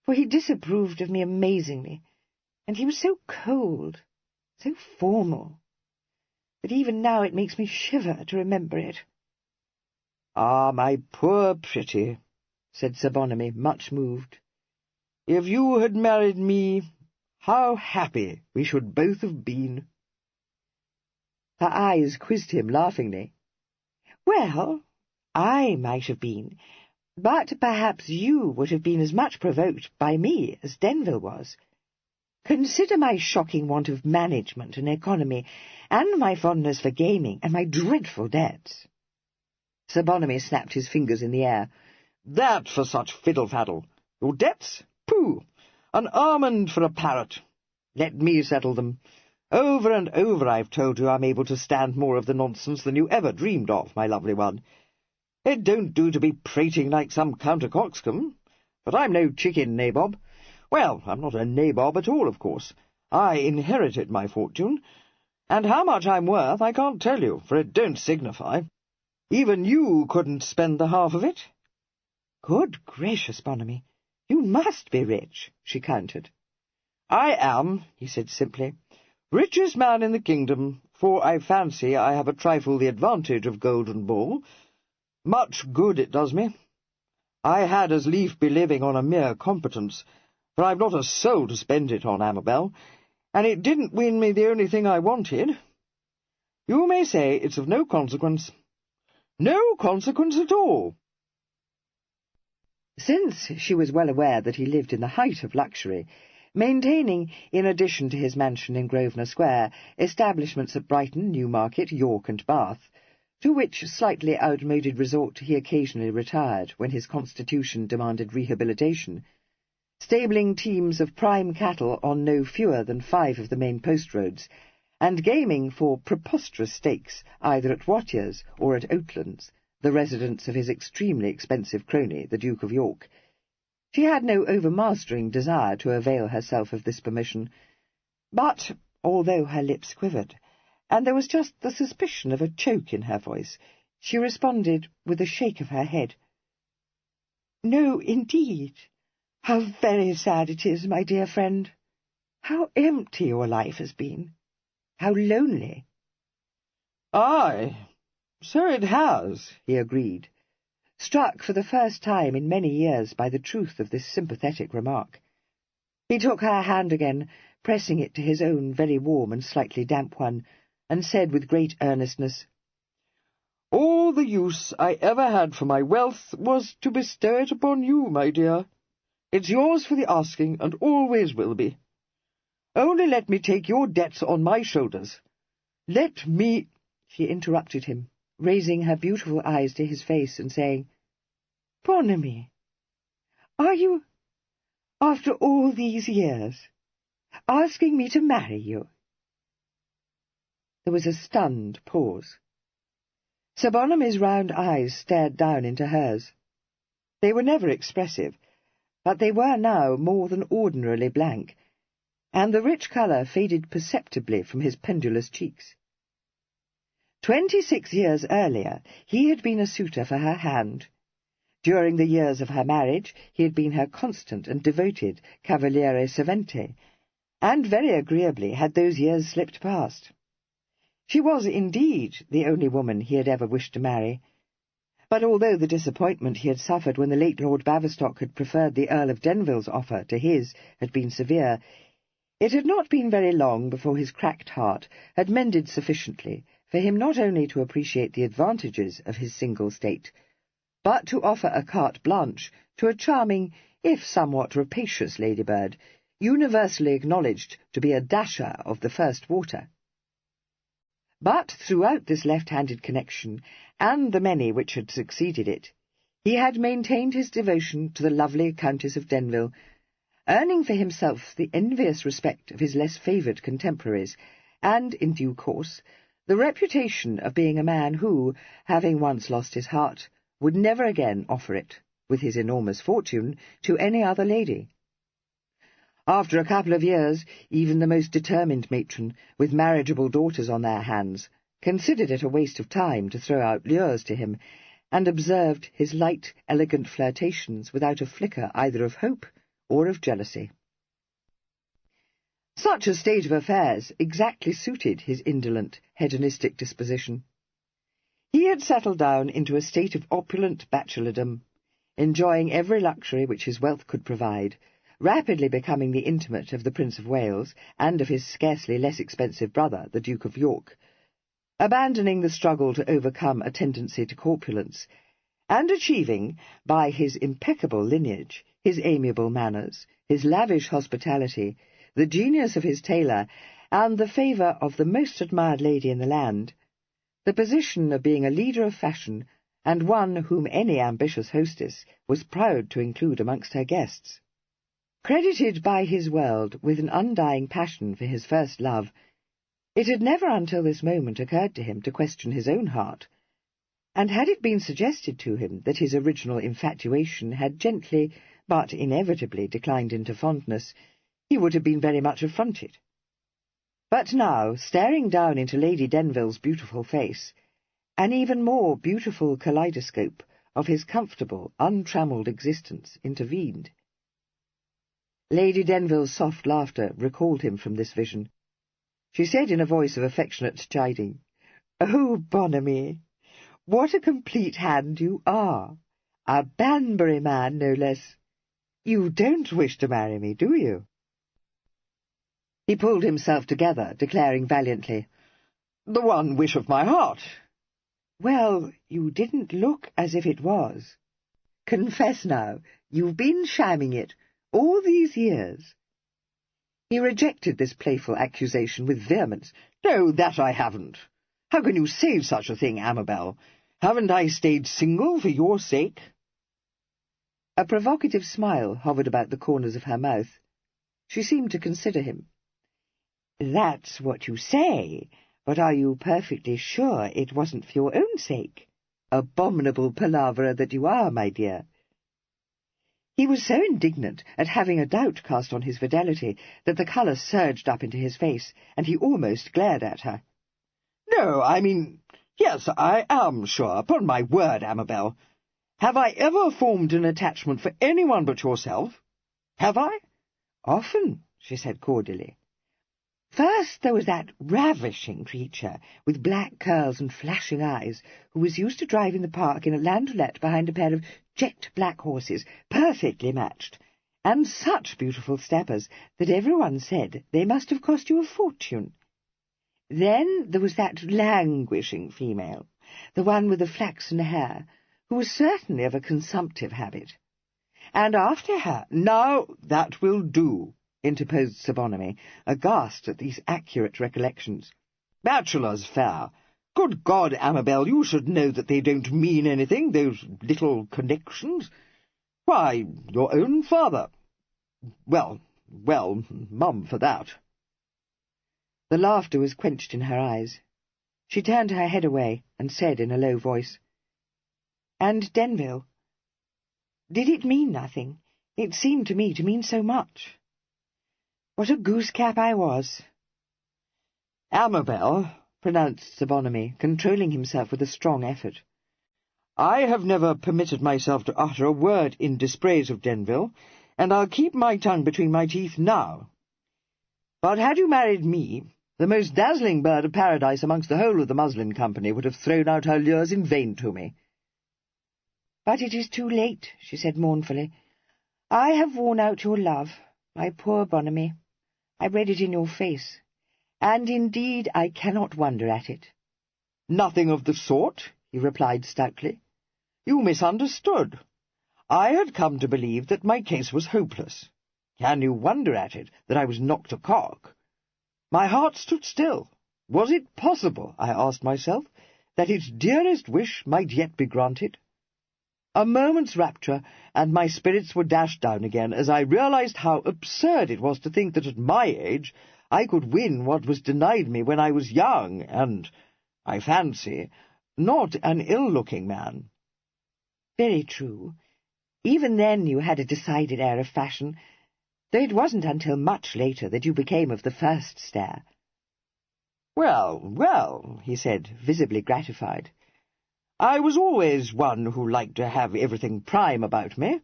for he disapproved of me amazingly, and he was so cold, so formal, that even now it makes me shiver to remember it." "Ah, my poor pretty," said Sir Bonamy, much moved. "If you had married me, how happy we should both have been." Her eyes quizzed him laughingly. "Well, I might have been, but perhaps you would have been as much provoked by me as Denville was. Consider my shocking want of management and economy, and my fondness for gaming, and my dreadful debts." Sir Bonamy snapped his fingers in the air. "That for such fiddle-faddle! Your debts? Pooh! An almond for a parrot! Let me settle them. Over and over I've told you I'm able to stand more of the nonsense than you ever dreamed of, my lovely one. It don't do to be prating like some counter-coxcomb, but I'm no chicken nabob. Well, I'm not a nabob at all, of course. I inherited my fortune, and how much I'm worth I can't tell you, for it don't signify. Even you couldn't spend the half of it." "Good gracious, Bonamy, you must be rich," she countered. "I am," he said simply. "Richest man in the kingdom, for I fancy I have a trifle the advantage of golden ball. Much good it does me. I had as lief be living on a mere competence, for I've not a soul to spend it on, Amabel, and it didn't win me the only thing I wanted. You may say it's of no consequence. No consequence at all." Since she was well aware that he lived in the height of luxury, maintaining, in addition to his mansion in Grosvenor Square, establishments at Brighton, Newmarket, York, and Bath, to which slightly outmoded resort he occasionally retired when his constitution demanded rehabilitation, stabling teams of prime cattle on no fewer than 5 of the main post roads, and gaming for preposterous stakes either at Watier's or at Oatlands, the residence of his extremely expensive crony, the Duke of York. She had no overmastering desire to avail herself of this permission, but, although her lips quivered, and there was just the suspicion of a choke in her voice, she responded with a shake of her head. "No, indeed. How very sad it is, my dear friend. How empty your life has been. How lonely." "Aye, so it has," he agreed, struck for the first time in many years by the truth of this sympathetic remark. He took her hand again, pressing it to his own very warm and slightly damp one, and said with great earnestness, "All the use I ever had for my wealth was to bestow it upon you, my dear. It's yours for the asking, and always will be. Only let me take your debts on my shoulders. Let me—" She interrupted him, raising her beautiful eyes to his face and saying, "Bonamy, are you, after all these years, asking me to marry you?" There was a stunned pause. Sir Bonamy's round eyes stared down into hers. They were never expressive, but they were now more than ordinarily blank, and the rich colour faded perceptibly from his pendulous cheeks. 26 years earlier he had been a suitor for her hand. During the years of her marriage he had been her constant and devoted cavaliere servente, and very agreeably had those years slipped past. She was indeed the only woman he had ever wished to marry, but although the disappointment he had suffered when the late Lord Baverstock had preferred the Earl of Denville's offer to his had been severe, it had not been very long before his cracked heart had mended sufficiently for him not only to appreciate the advantages of his single state, but to offer a carte blanche to a charming, if somewhat rapacious ladybird, universally acknowledged to be a dasher of the first water. But throughout this left-handed connection, and the many which had succeeded it, he had maintained his devotion to the lovely Countess of Denville, earning for himself the envious respect of his less favoured contemporaries, and, in due course, the reputation of being a man who, having once lost his heart, would never again offer it, with his enormous fortune, to any other lady. After a couple of years, even the most determined matron, with marriageable daughters on their hands, considered it a waste of time to throw out lures to him, and observed his light, elegant flirtations without a flicker either of hope or of jealousy. Such a state of affairs exactly suited his indolent, hedonistic disposition. He had settled down into a state of opulent bachelordom, enjoying every luxury which his wealth could provide, rapidly becoming the intimate of the Prince of Wales and of his scarcely less expensive brother, the Duke of York, abandoning the struggle to overcome a tendency to corpulence, and achieving, by his impeccable lineage, his amiable manners, his lavish hospitality, the genius of his tailor, and the favour of the most admired lady in the land, the position of being a leader of fashion, and one whom any ambitious hostess was proud to include amongst her guests. Credited by his world with an undying passion for his first love, it had never until this moment occurred to him to question his own heart, and had it been suggested to him that his original infatuation had gently but inevitably declined into fondness, he would have been very much affronted. But now, staring down into Lady Denville's beautiful face, an even more beautiful kaleidoscope of his comfortable, untrammelled existence intervened. Lady Denville's soft laughter recalled him from this vision. She said in a voice of affectionate chiding, "Oh, Bonamy, what a complete hand you are! A Banbury man, no less. You don't wish to marry me, do you?" He pulled himself together, declaring valiantly, "The one wish of my heart." "Well, you didn't look as if it was. Confess now, you've been shamming it all these years." He rejected this playful accusation with vehemence. "No, that I haven't. How can you say such a thing, Amabel? Haven't I stayed single for your sake?" A provocative smile hovered about the corners of her mouth. She seemed to consider him. "That's what you say, but are you perfectly sure it wasn't for your own sake? Abominable palaverer that you are, my dear." He was so indignant at having a doubt cast on his fidelity that the colour surged up into his face, and he almost glared at her. "No, I mean, yes, I am sure, upon my word, Amabel. Have I ever formed an attachment for anyone but yourself? Have I?" "Often," she said cordially. "First there was that ravishing creature with black curls and flashing eyes, who was used to drive in the park in a landaulet behind a pair of jet black horses, perfectly matched, and such beautiful steppers that everyone said they must have cost you a fortune. Then there was that languishing female, the one with the flaxen hair, who was certainly of a consumptive habit. And after her—" "Now that will do," interposed Sir Bonamy, aghast at these accurate recollections. "Bachelor's fare! Good God, Amabel, you should know that they don't mean anything, those little connections. Why, your own father. Well, mum for that." The laughter was quenched in her eyes. She turned her head away and said in a low voice, "And Denville? Did it mean nothing? It seemed to me to mean so much. What a goose-cap I was." "Amabel," pronounced Sir Bonamy, controlling himself with a strong effort, "I have never permitted myself to utter a word in dispraise of Denville, and I'll keep my tongue between my teeth now. But had you married me, the most dazzling bird of paradise amongst the whole of the muslin company would have thrown out her lures in vain to me." "But it is too late," she said mournfully. "I have worn out your love, my poor Bonamy. I read it in your face, and indeed I cannot wonder at it." "Nothing of the sort," he replied stoutly. "You misunderstood. I had come to believe that my case was hopeless. Can you wonder at it, that I was knocked a cock? My heart stood still. Was it possible, I asked myself, that its dearest wish might yet be granted? A moment's rapture, and my spirits were dashed down again as I realized how absurd it was to think that at my age I could win what was denied me when I was young and, I fancy, not an ill-looking man." "Very true. Even then you had a decided air of fashion, though it wasn't until much later that you became of the first stare." Well, he said, visibly gratified. "I was always one who liked to have everything prime about me,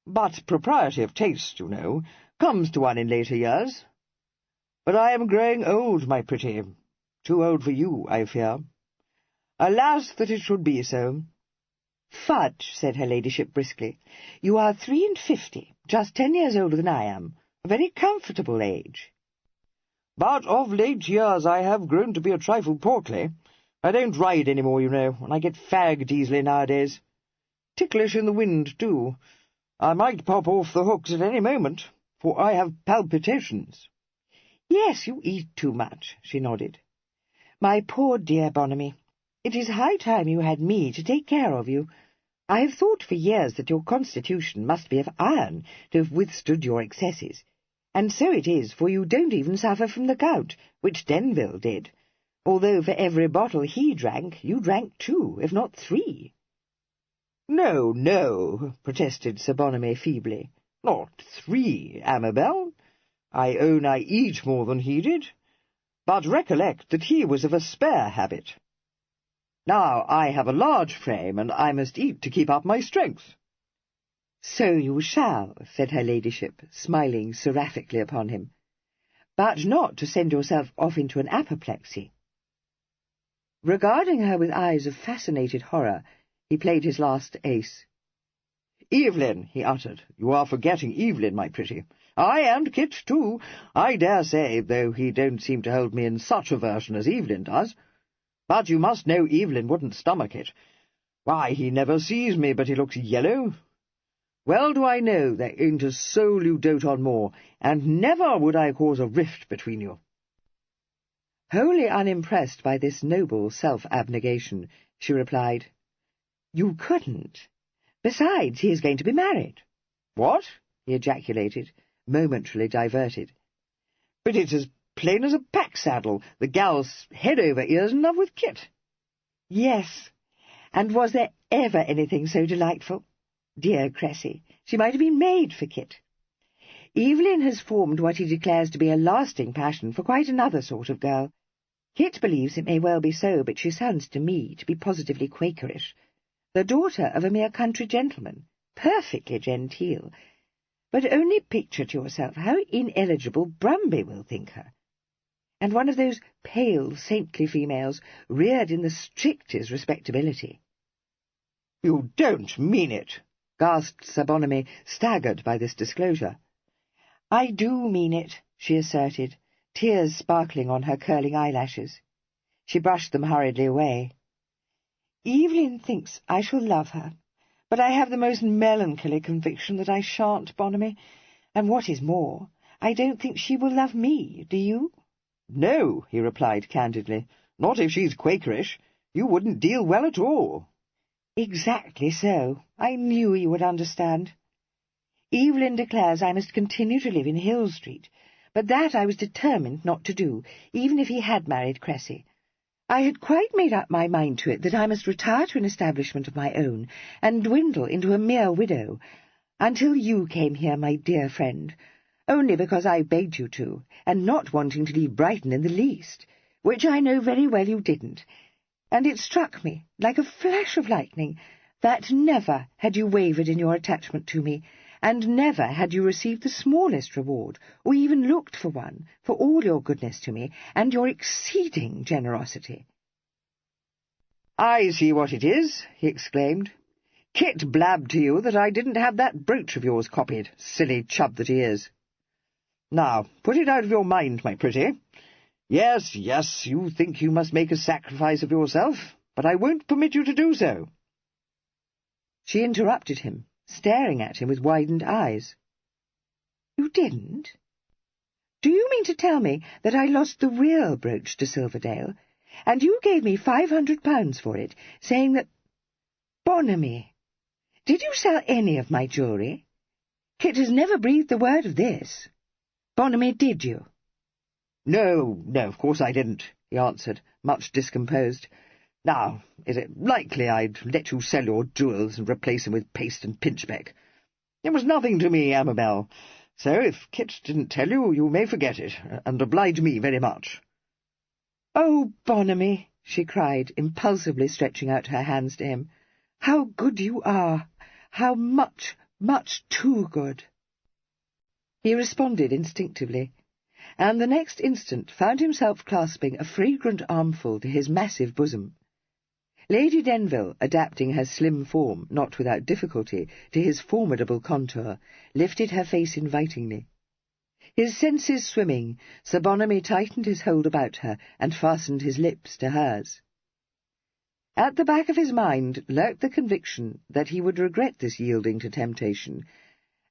but propriety of taste, you know, comes to one in later years. But I am growing old, my pretty. Too old for you, I fear. Alas, that it should be so." "Fudge," said her ladyship briskly. "You are 53, just 10 years older than I am, a very comfortable age." "But of late years I have grown to be a trifle portly. I don't ride any more, you know, and I get fagged easily nowadays. Ticklish in the wind, too. I might pop off the hooks at any moment, for I have palpitations." "Yes, you eat too much," she nodded. "My poor dear Bonamy, it is high time you had me to take care of you. I have thought for years that your constitution must be of iron to have withstood your excesses, and so it is, for you don't even suffer from the gout, which Denville did, although for every bottle he drank, you drank 2, if not 3. No, protested Sir Bonamy feebly. "Not 3, Amabel. I own I eat more than he did. But recollect that he was of a spare habit." Now I have a large frame, and I must eat to keep up my strength. So you shall, said her ladyship, smiling seraphically upon him, but not to send yourself off into an apoplexy. Regarding her with eyes of fascinated horror, he played his last ace. "Evelyn," he uttered. "You are forgetting Evelyn, my pretty. Ay, and Kit, too. I dare say, though he don't seem to hold me in such aversion as Evelyn does. But you must know Evelyn wouldn't stomach it. Why, he never sees me but he looks yellow. Well do I know there ain't a soul you dote on more, and never would I cause a rift between you." Wholly unimpressed by this noble self-abnegation, she replied, "You couldn't. Besides, he is going to be married." "What?" he ejaculated, momentarily diverted. "But it's as plain as a pack-saddle. The gal's head over ears in love with Kit." "Yes, and was there ever anything so delightful? Dear Cressy, she might have been made for Kit. Evelyn has formed what he declares to be a lasting passion for quite another sort of girl. Kit believes it may well be so, but she sounds to me to be positively Quakerish. The daughter of a mere country gentleman, perfectly genteel. But only picture to yourself how ineligible Brumby will think her. And one of those pale, saintly females, reared in the strictest respectability." "You don't mean it!" gasped Sir Bonamy, staggered by this disclosure. "I do mean it," she asserted, tears sparkling on her curling eyelashes. She brushed them hurriedly away. "Evelyn thinks I shall love her, but I have the most melancholy conviction that I shan't, Bonamy, and what is more, I don't think she will love me, do you?" "No," he replied candidly, "not if she's Quakerish. You wouldn't deal well at all." "Exactly so. I knew you would understand. Evelyn declares I must continue to live in Hill Street, but that I was determined not to do, even if he had married Cressy. I had quite made up my mind to it that I must retire to an establishment of my own, and dwindle into a mere widow, until you came here, my dear friend, only because I begged you to, and not wanting to leave Brighton in the least, which I know very well you didn't, and it struck me, like a flash of lightning, that never had you wavered in your attachment to me, and never had you received the smallest reward, or even looked for one, for all your goodness to me, and your exceeding generosity." "I see what it is," he exclaimed. "Kit blabbed to you that I didn't have that brooch of yours copied, silly chub that he is. Now, put it out of your mind, my pretty. Yes, yes, you think you must make a sacrifice of yourself, but I won't permit you to do so." She interrupted him, staring at him with widened eyes. "You didn't? Do you mean to tell me that I lost the real brooch to Silverdale, and you gave me £500 for it, saying that— Bonamy, did you sell any of my jewellery? Kit has never breathed a word of this. Bonamy, did you?" No, of course I didn't," he answered, much discomposed. "Now, is it likely I'd let you sell your jewels and replace them with paste and pinchbeck? It was nothing to me, Amabel, so if Kit didn't tell you, you may forget it, and oblige me very much." "Oh, Bonamy," she cried, impulsively stretching out her hands to him, "how good you are! How much, much too good!" He responded instinctively, and the next instant found himself clasping a fragrant armful to his massive bosom. Lady Denville, adapting her slim form, not without difficulty, to his formidable contour, lifted her face invitingly. His senses swimming, Sir Bonamy tightened his hold about her and fastened his lips to hers. At the back of his mind lurked the conviction that he would regret this yielding to temptation,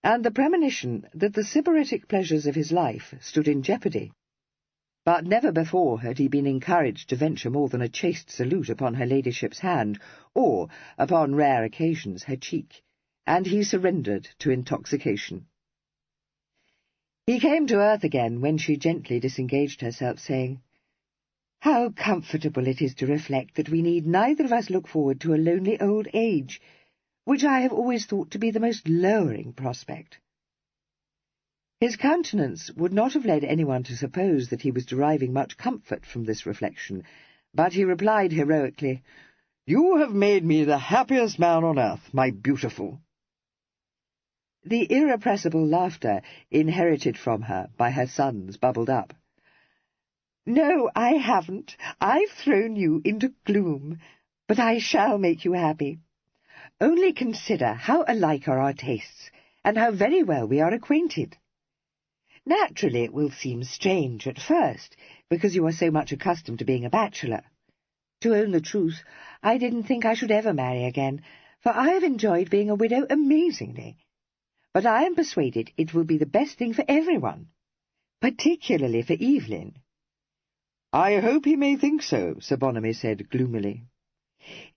and the premonition that the sybaritic pleasures of his life stood in jeopardy. But never before had he been encouraged to venture more than a chaste salute upon her ladyship's hand, or, upon rare occasions, her cheek, and he surrendered to intoxication. He came to earth again when she gently disengaged herself, saying, "How comfortable it is to reflect that we need neither of us look forward to a lonely old age, which I have always thought to be the most lowering prospect." His countenance would not have led anyone to suppose that he was deriving much comfort from this reflection, but he replied heroically, You have made me the happiest man on earth, my beautiful." The irrepressible laughter inherited from her by her sons bubbled up. "No, I haven't. I've thrown you into gloom, but I shall make you happy. Only consider how alike are our tastes, and how very well we are acquainted. Naturally it will seem strange at first, because you are so much accustomed to being a bachelor. To own the truth, I didn't think I should ever marry again, for I have enjoyed being a widow amazingly. But I am persuaded it will be the best thing for everyone, particularly for Evelyn." "I hope he may think so," Sir Bonamy said gloomily.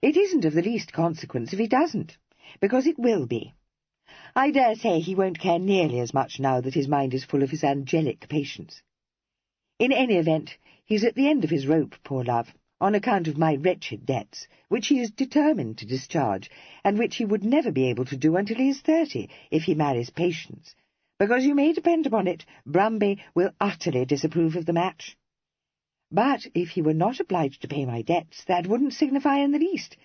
"It isn't of the least consequence if he doesn't, because it will be. I dare say he won't care nearly as much now that his mind is full of his angelic patients. In any event, he's at the end of his rope, poor love, on account of my wretched debts, which he is determined to discharge, and which he would never be able to do until he is 30, if he marries Patience, because you may depend upon it, Brumby will utterly disapprove of the match. But if he were not obliged to pay my debts, that wouldn't signify in the least,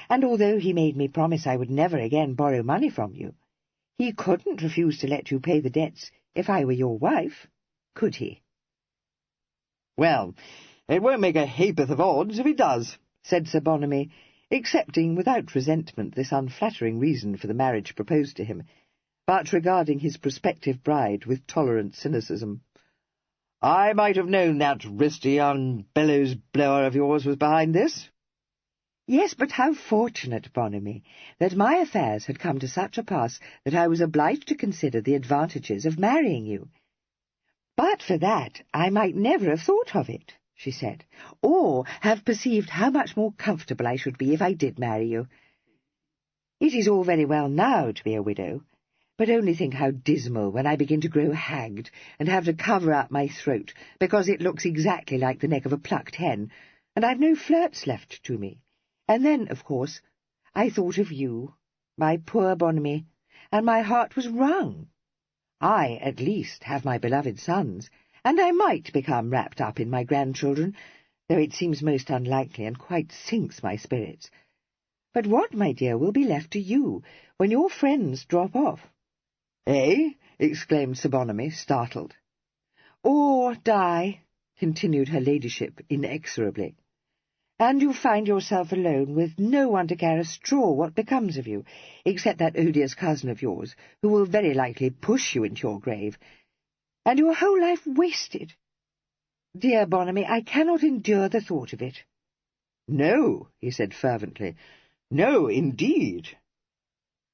and although he made me promise I would never again borrow money from you, he couldn't refuse to let you pay the debts if I were your wife, could he?" "Well, it won't make a ha'porth of odds if he does," said Sir Bonamy, accepting without resentment this unflattering reason for the marriage proposed to him, but regarding his prospective bride with tolerant cynicism. "I might have known that wristy young bellows-blower of yours was behind this." "Yes, but how fortunate, Bonamy, that my affairs had come to such a pass that I was obliged to consider the advantages of marrying you. But for that I might never have thought of it," she said, "or have perceived how much more comfortable I should be if I did marry you. It is all very well now to be a widow, but only think how dismal when I begin to grow hagged and have to cover up my throat because it looks exactly like the neck of a plucked hen, and I've no flirts left to me. And then, of course, I thought of you, my poor Bonamy, and my heart was wrung. I, at least, have my beloved sons, and I might become wrapped up in my grandchildren, though it seems most unlikely and quite sinks my spirits. But what, my dear, will be left to you when your friends drop off?" "Eh?" exclaimed Sir Bonamy, startled. "Or die," continued her ladyship inexorably, "and you find yourself alone with no one to care a straw what becomes of you, except that odious cousin of yours, who will very likely push you into your grave, and your whole life wasted. Dear Bonamy, I cannot endure the thought of it." "No," he said fervently. "No, indeed."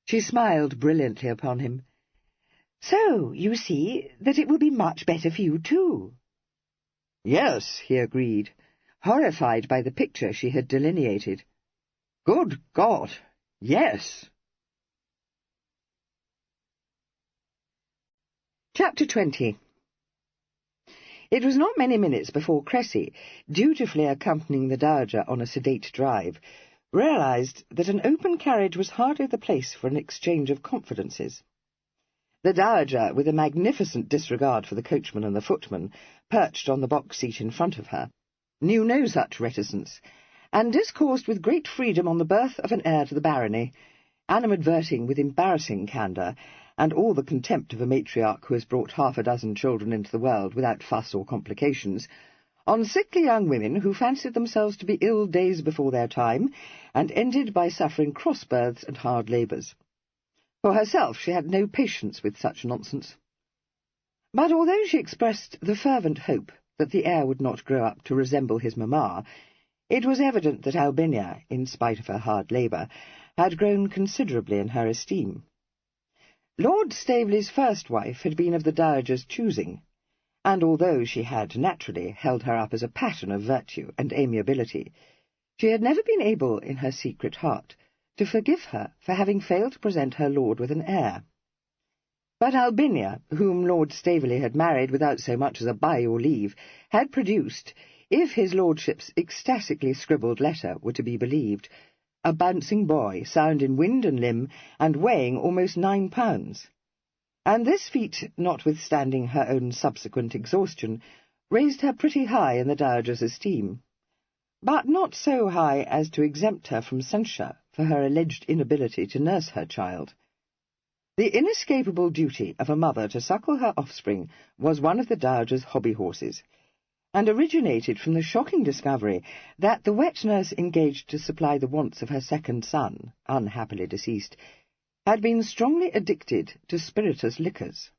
She smiled brilliantly upon him. "So you see that it will be much better for you too." "Yes," he agreed, horrified by the picture she had delineated. "Good God, yes." Chapter 20. It was not many minutes before Cressy, dutifully accompanying the Dowager on a sedate drive, realized that an open carriage was hardly the place for an exchange of confidences. The Dowager, with a magnificent disregard for the coachman and the footman, perched on the box seat in front of her, knew no such reticence, and discoursed with great freedom on the birth of an heir to the barony, animadverting with embarrassing candour, and all the contempt of a matriarch who has brought 6 children into the world without fuss or complications, on sickly young women who fancied themselves to be ill days before their time, and ended by suffering cross-births and hard labours. For herself, she had no patience with such nonsense. But although she expressed the fervent hope that the heir would not grow up to resemble his mamma, it was evident that Albinia, in spite of her hard labour, had grown considerably in her esteem. Lord Staveley's first wife had been of the Dowager's choosing, and although she had naturally held her up as a pattern of virtue and amiability, she had never been able, in her secret heart, to forgive her for having failed to present her lord with an heir. But Albinia, whom Lord Staveley had married without so much as a by your leave, had produced, if his lordship's ecstatically scribbled letter were to be believed, a bouncing boy, sound in wind and limb, and weighing almost 9 pounds. And this feat, notwithstanding her own subsequent exhaustion, raised her pretty high in the Dowager's esteem. but not so high as to exempt her from censure for her alleged inability to nurse her child. The inescapable duty of a mother to suckle her offspring was one of the Dowager's hobby-horses, and originated from the shocking discovery that the wet nurse engaged to supply the wants of her second son, unhappily deceased, had been strongly addicted to spirituous liquors.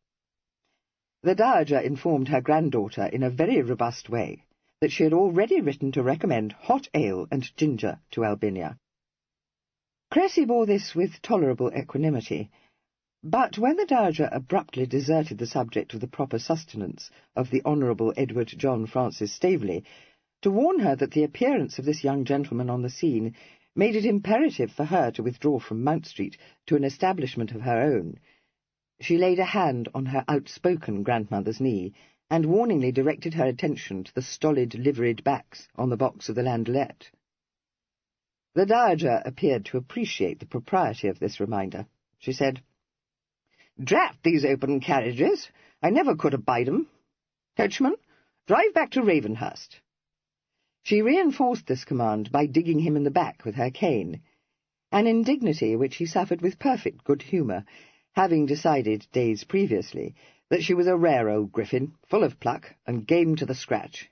The Dowager informed her granddaughter in a very robust way that she had already written to recommend hot ale and ginger to Albinia. Cressy bore this with tolerable equanimity, but when the Dowager abruptly deserted the subject of the proper sustenance of the Honourable Edward John Francis Staveley to warn her that the appearance of this young gentleman on the scene made it imperative for her to withdraw from Mount Street to an establishment of her own, she laid a hand on her outspoken grandmother's knee, and warningly directed her attention to the stolid liveried backs on the box of the landaulette. The Dowager appeared to appreciate the propriety of this reminder. She said, "Drat these open carriages! I never could abide 'em. Coachman, drive back to Ravenhurst." She reinforced this command by digging him in the back with her cane, an indignity which he suffered with perfect good humour, having decided days previously that she was a rare old griffin, full of pluck, and game to the scratch.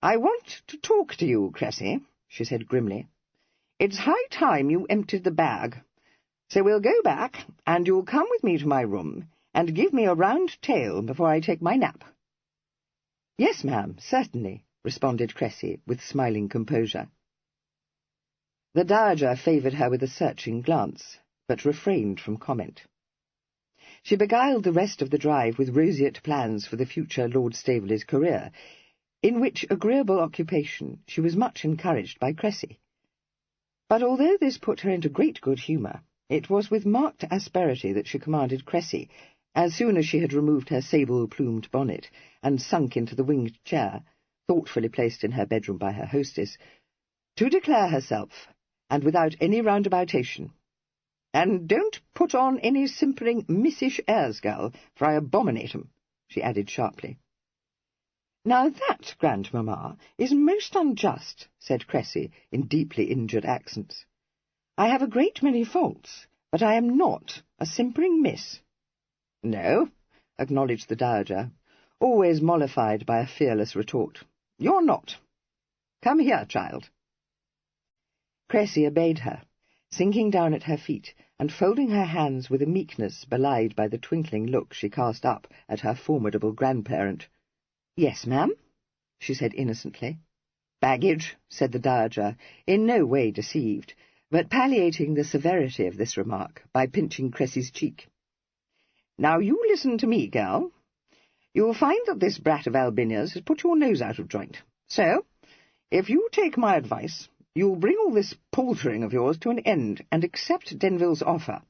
"I want to talk to you, Cressy," she said grimly. "It's high time you emptied the bag. So we'll go back, and you'll come with me to my room, and give me a round tale before I take my nap." "Yes, ma'am, certainly," responded Cressy, with smiling composure. The Dowager favoured her with a searching glance, but refrained from comment. She beguiled the rest of the drive with roseate plans for the future Lord Staveley's career, in which agreeable occupation she was much encouraged by Cressy. But although this put her into great good humour, it was with marked asperity that she commanded Cressy, as soon as she had removed her sable-plumed bonnet and sunk into the winged chair, thoughtfully placed in her bedroom by her hostess, to declare herself, and without any roundaboutation. "And don't put on any simpering missish airs, girl, for I abominate 'em," she added sharply. "Now that, grandmamma, is most unjust," said Cressy, in deeply injured accents. "I have a great many faults, but I am not a simpering miss." "No," acknowledged the Dowager, always mollified by a fearless retort. "You're not. Come here, child." Cressy obeyed her, sinking down at her feet and folding her hands with a meekness belied by the twinkling look she cast up at her formidable grandparent. "Yes, ma'am," she said innocently. "Baggage," said the Dowager, in no way deceived, but palliating the severity of this remark by pinching Cressy's cheek. "Now you listen to me, girl. You'll find that this brat of Albinia's has put your nose out of joint. So, if you take my advice, you'll bring all this paltering of yours to an end, and accept Denville's offer.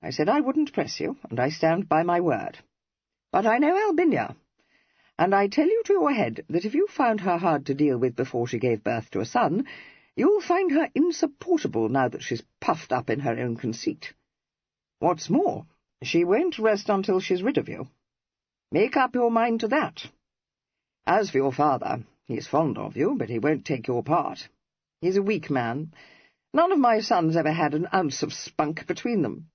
I said I wouldn't press you, and I stand by my word. But I know Albinia, and I tell you to your head that if you found her hard to deal with before she gave birth to a son, you'll find her insupportable now that she's puffed up in her own conceit. What's more, she won't rest until she's rid of you. Make up your mind to that. As for your father, he's fond of you, but he won't take your part. He's a weak man. None of my sons ever had an ounce of spunk between them.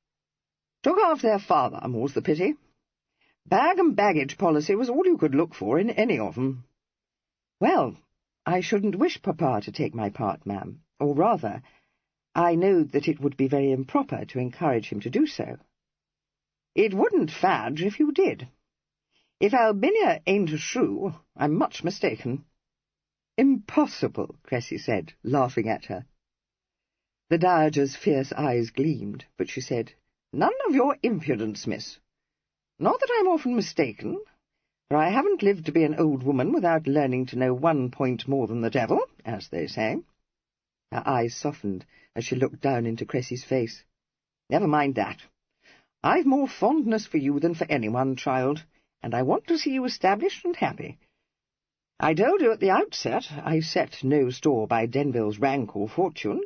Took after their father, more's the pity. Bag and baggage policy was all you could look for in any of 'em." "Well, I shouldn't wish papa to take my part, ma'am, or rather, I know that it would be very improper to encourage him to do so." "It wouldn't, Fadge, if you did. If Albinia ain't a shrew, I'm much mistaken." "Impossible," Cressy said, laughing at her. The Dowager's fierce eyes gleamed, but she said, "None of your impudence, miss. Not that I'm often mistaken, for I haven't lived to be an old woman without learning to know one point more than the devil, as they say." Her eyes softened as she looked down into Cressy's face. "Never mind that. I've more fondness for you than for anyone, child, and I want to see you established and happy. I told you at the outset I set no store by Denville's rank or fortune,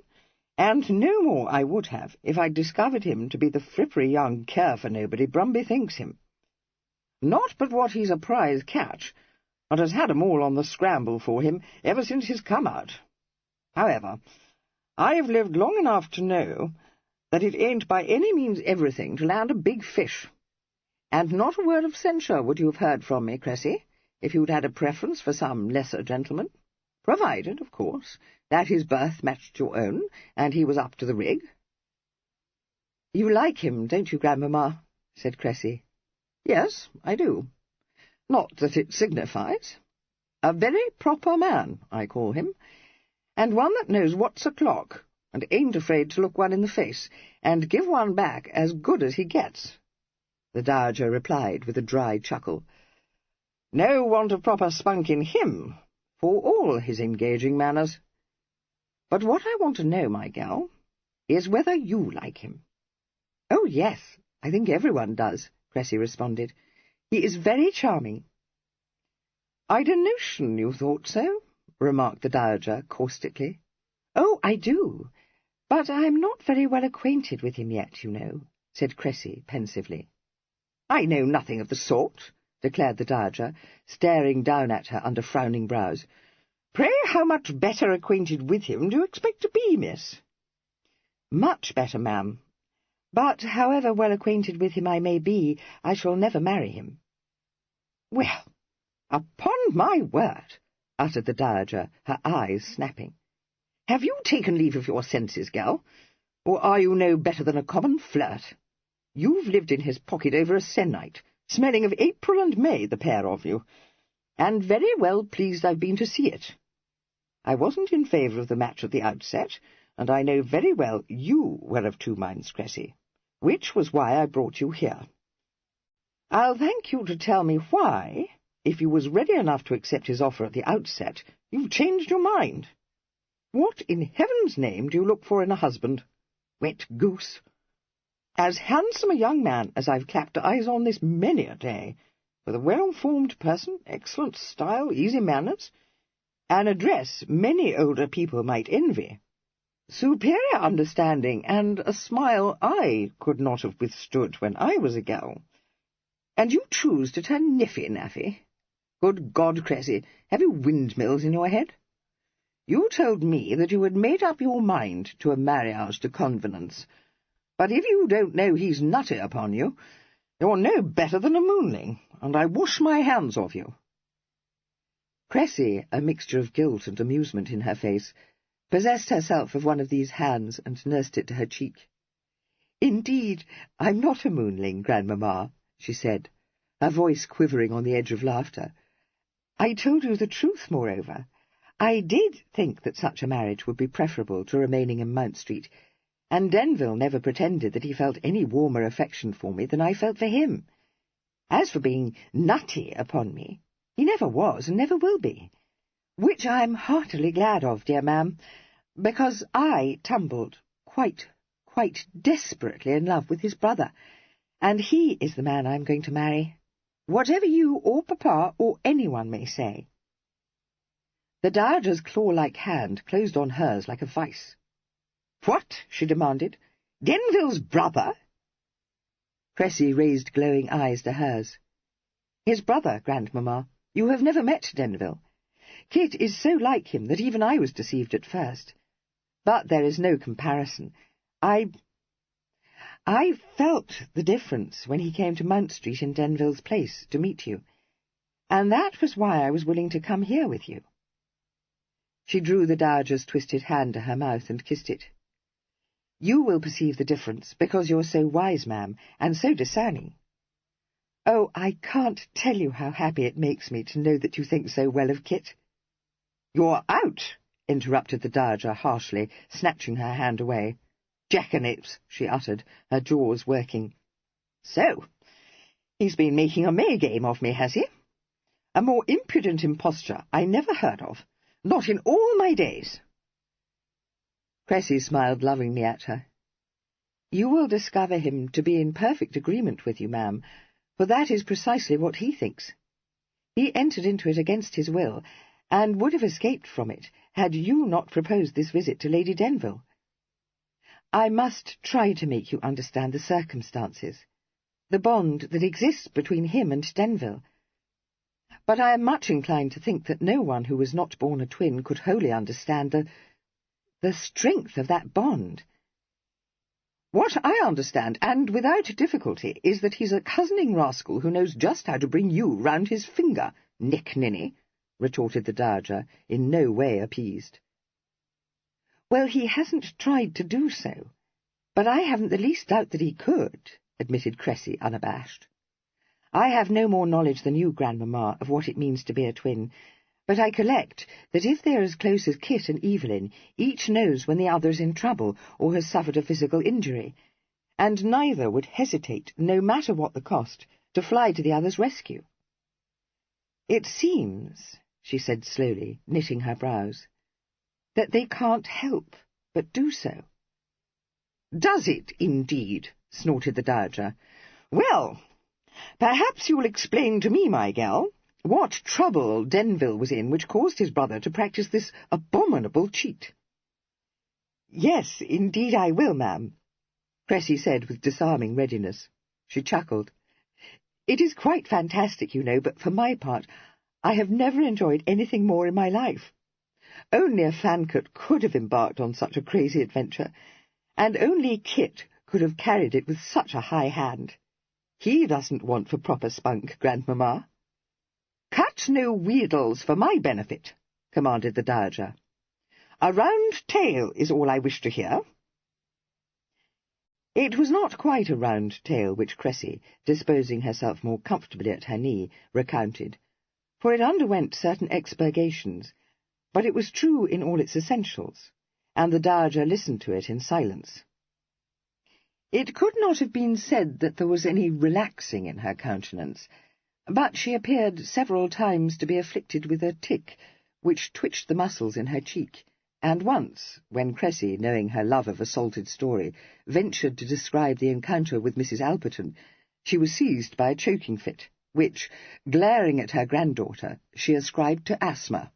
and no more I would have if I'd discovered him to be the frippery young care-for-nobody Brumby thinks him. Not but what he's a prize catch, and has had 'em all on the scramble for him ever since he's come out. However, I've lived long enough to know that it ain't by any means everything to land a big fish. And not a word of censure would you have heard from me, Cressy, if you'd had a preference for some lesser gentleman, provided, of course, that his birth matched your own, and he was up to the rig." "You like him, don't you, Grandmamma?" said Cressy. "Yes, I do. Not that it signifies. A very proper man, I call him, and one that knows what's o'clock, and ain't afraid to look one in the face, and give one back as good as he gets," the Dowager replied with a dry chuckle. "No want of proper spunk in him, for all his engaging manners. But what I want to know, my gal, is whether you like him." "Oh, yes, I think everyone does," Cressy responded. "He is very charming." "I'd a notion you thought so," remarked the Dowager caustically. "Oh, I do, but I'm not very well acquainted with him yet, you know," said Cressy pensively. "I know nothing of the sort," declared the Dowager, staring down at her under frowning brows. "Pray, how much better acquainted with him do you expect to be, miss?" "Much better, ma'am. But however well acquainted with him I may be, I shall never marry him." "Well, upon my word," uttered the Dowager, her eyes snapping. "Have you taken leave of your senses, gal, or are you no better than a common flirt? You've lived in his pocket over a se'nnight, smelling of April and May, the pair of you, and very well pleased I've been to see it. I wasn't in favour of the match at the outset, and I know very well you were of two minds, Cressy, which was why I brought you here. I'll thank you to tell me why, if you was ready enough to accept his offer at the outset, you've changed your mind. What in heaven's name do you look for in a husband? Wet goose! As handsome a young man as I've clapped eyes on this many a day, with a well-formed person, excellent style, easy manners, an address many older people might envy, superior understanding, and a smile I could not have withstood when I was a gal. And you choose to turn niffy-naffy? Good God, Cressy, have you windmills in your head? You told me that you had made up your mind to a marriage to convenance, but if you don't know he's nutty upon you, you're no better than a moonling, and I wash my hands of you." Cressy, a mixture of guilt and amusement in her face, possessed herself of one of these hands and nursed it to her cheek. "Indeed, I'm not a moonling, Grandmamma," she said, her voice quivering on the edge of laughter. "I told you the truth, moreover. I did think that such a marriage would be preferable to remaining in Mount Street, and Denville never pretended that he felt any warmer affection for me than I felt for him. As for being nutty upon me, he never was and never will be, which I'm heartily glad of, dear ma'am, because I tumbled quite desperately in love with his brother, and he is the man I'm going to marry, whatever you or Papa or anyone may say." The Dowager's claw-like hand closed on hers like a vice. "What?" she demanded. "Denville's brother?" Cressy raised glowing eyes to hers. "His brother, Grandmamma. You have never met Denville. Kit is so like him that even I was deceived at first. But there is no comparison. I felt the difference when he came to Mount Street in Denville's place to meet you, and that was why I was willing to come here with you." She drew the Dowager's twisted hand to her mouth and kissed it. "You will perceive the difference, because you're so wise, ma'am, and so discerning. Oh, I can't tell you how happy it makes me to know that you think so well of Kit." "You're out," interrupted the Dowager harshly, snatching her hand away. "Jackanapes," she uttered, her jaws working. "So, he's been making a May game of me, has he? A more impudent imposture I never heard of, not in all my days." Cressy smiled lovingly at her. "You will discover him to be in perfect agreement with you, ma'am, for that is precisely what he thinks. He entered into it against his will, and would have escaped from it had you not proposed this visit to Lady Denville. I must try to make you understand the circumstances, the bond that exists between him and Denville. but I am much inclined to think that no one who was not born a twin could wholly understand the strength of that bond. What I understand, and without difficulty, is that he's a cozening rascal who knows just how to bring you round his finger, Nick Ninny, retorted the Dowager, in no way appeased. Well, he hasn't tried to do so, but I haven't the least doubt that he could, admitted Cressy, unabashed. I have no more knowledge than you, Grandmamma, of what it means to be a twin, but I collect that if they are as close as Kit and Evelyn, each knows when the other is in trouble or has suffered a physical injury, and neither would hesitate, no matter what the cost, to fly to the other's rescue. It seems, she said slowly, knitting her brows, that they can't help but do so. Does it, indeed? Snorted the Dowager. Well, perhaps you'll explain to me, my gal, what trouble Denville was in which caused his brother to practice this abominable cheat. Yes, indeed I will, ma'am, Cressy said with disarming readiness. She chuckled. It is quite fantastic, you know, but for my part, I have never enjoyed anything more in my life. Only a Fancot could have embarked on such a crazy adventure, and only Kit could have carried it with such a high hand. He doesn't want for proper spunk, Grandmamma. Cut no wheedles for my benefit, commanded the Dowager. A round tale is all I wish to hear. It was not quite a round tale which Cressy, disposing herself more comfortably at her knee, recounted, for it underwent certain expurgations, but it was true in all its essentials, and the Dowager listened to it in silence. It could not have been said that there was any relaxing in her countenance, but she appeared several times to be afflicted with a tic, which twitched the muscles in her cheek, and once, when Cressy, knowing her love of a salted story, ventured to describe the encounter with Mrs. Alperton, she was seized by a choking fit, which, glaring at her granddaughter, she ascribed to asthma.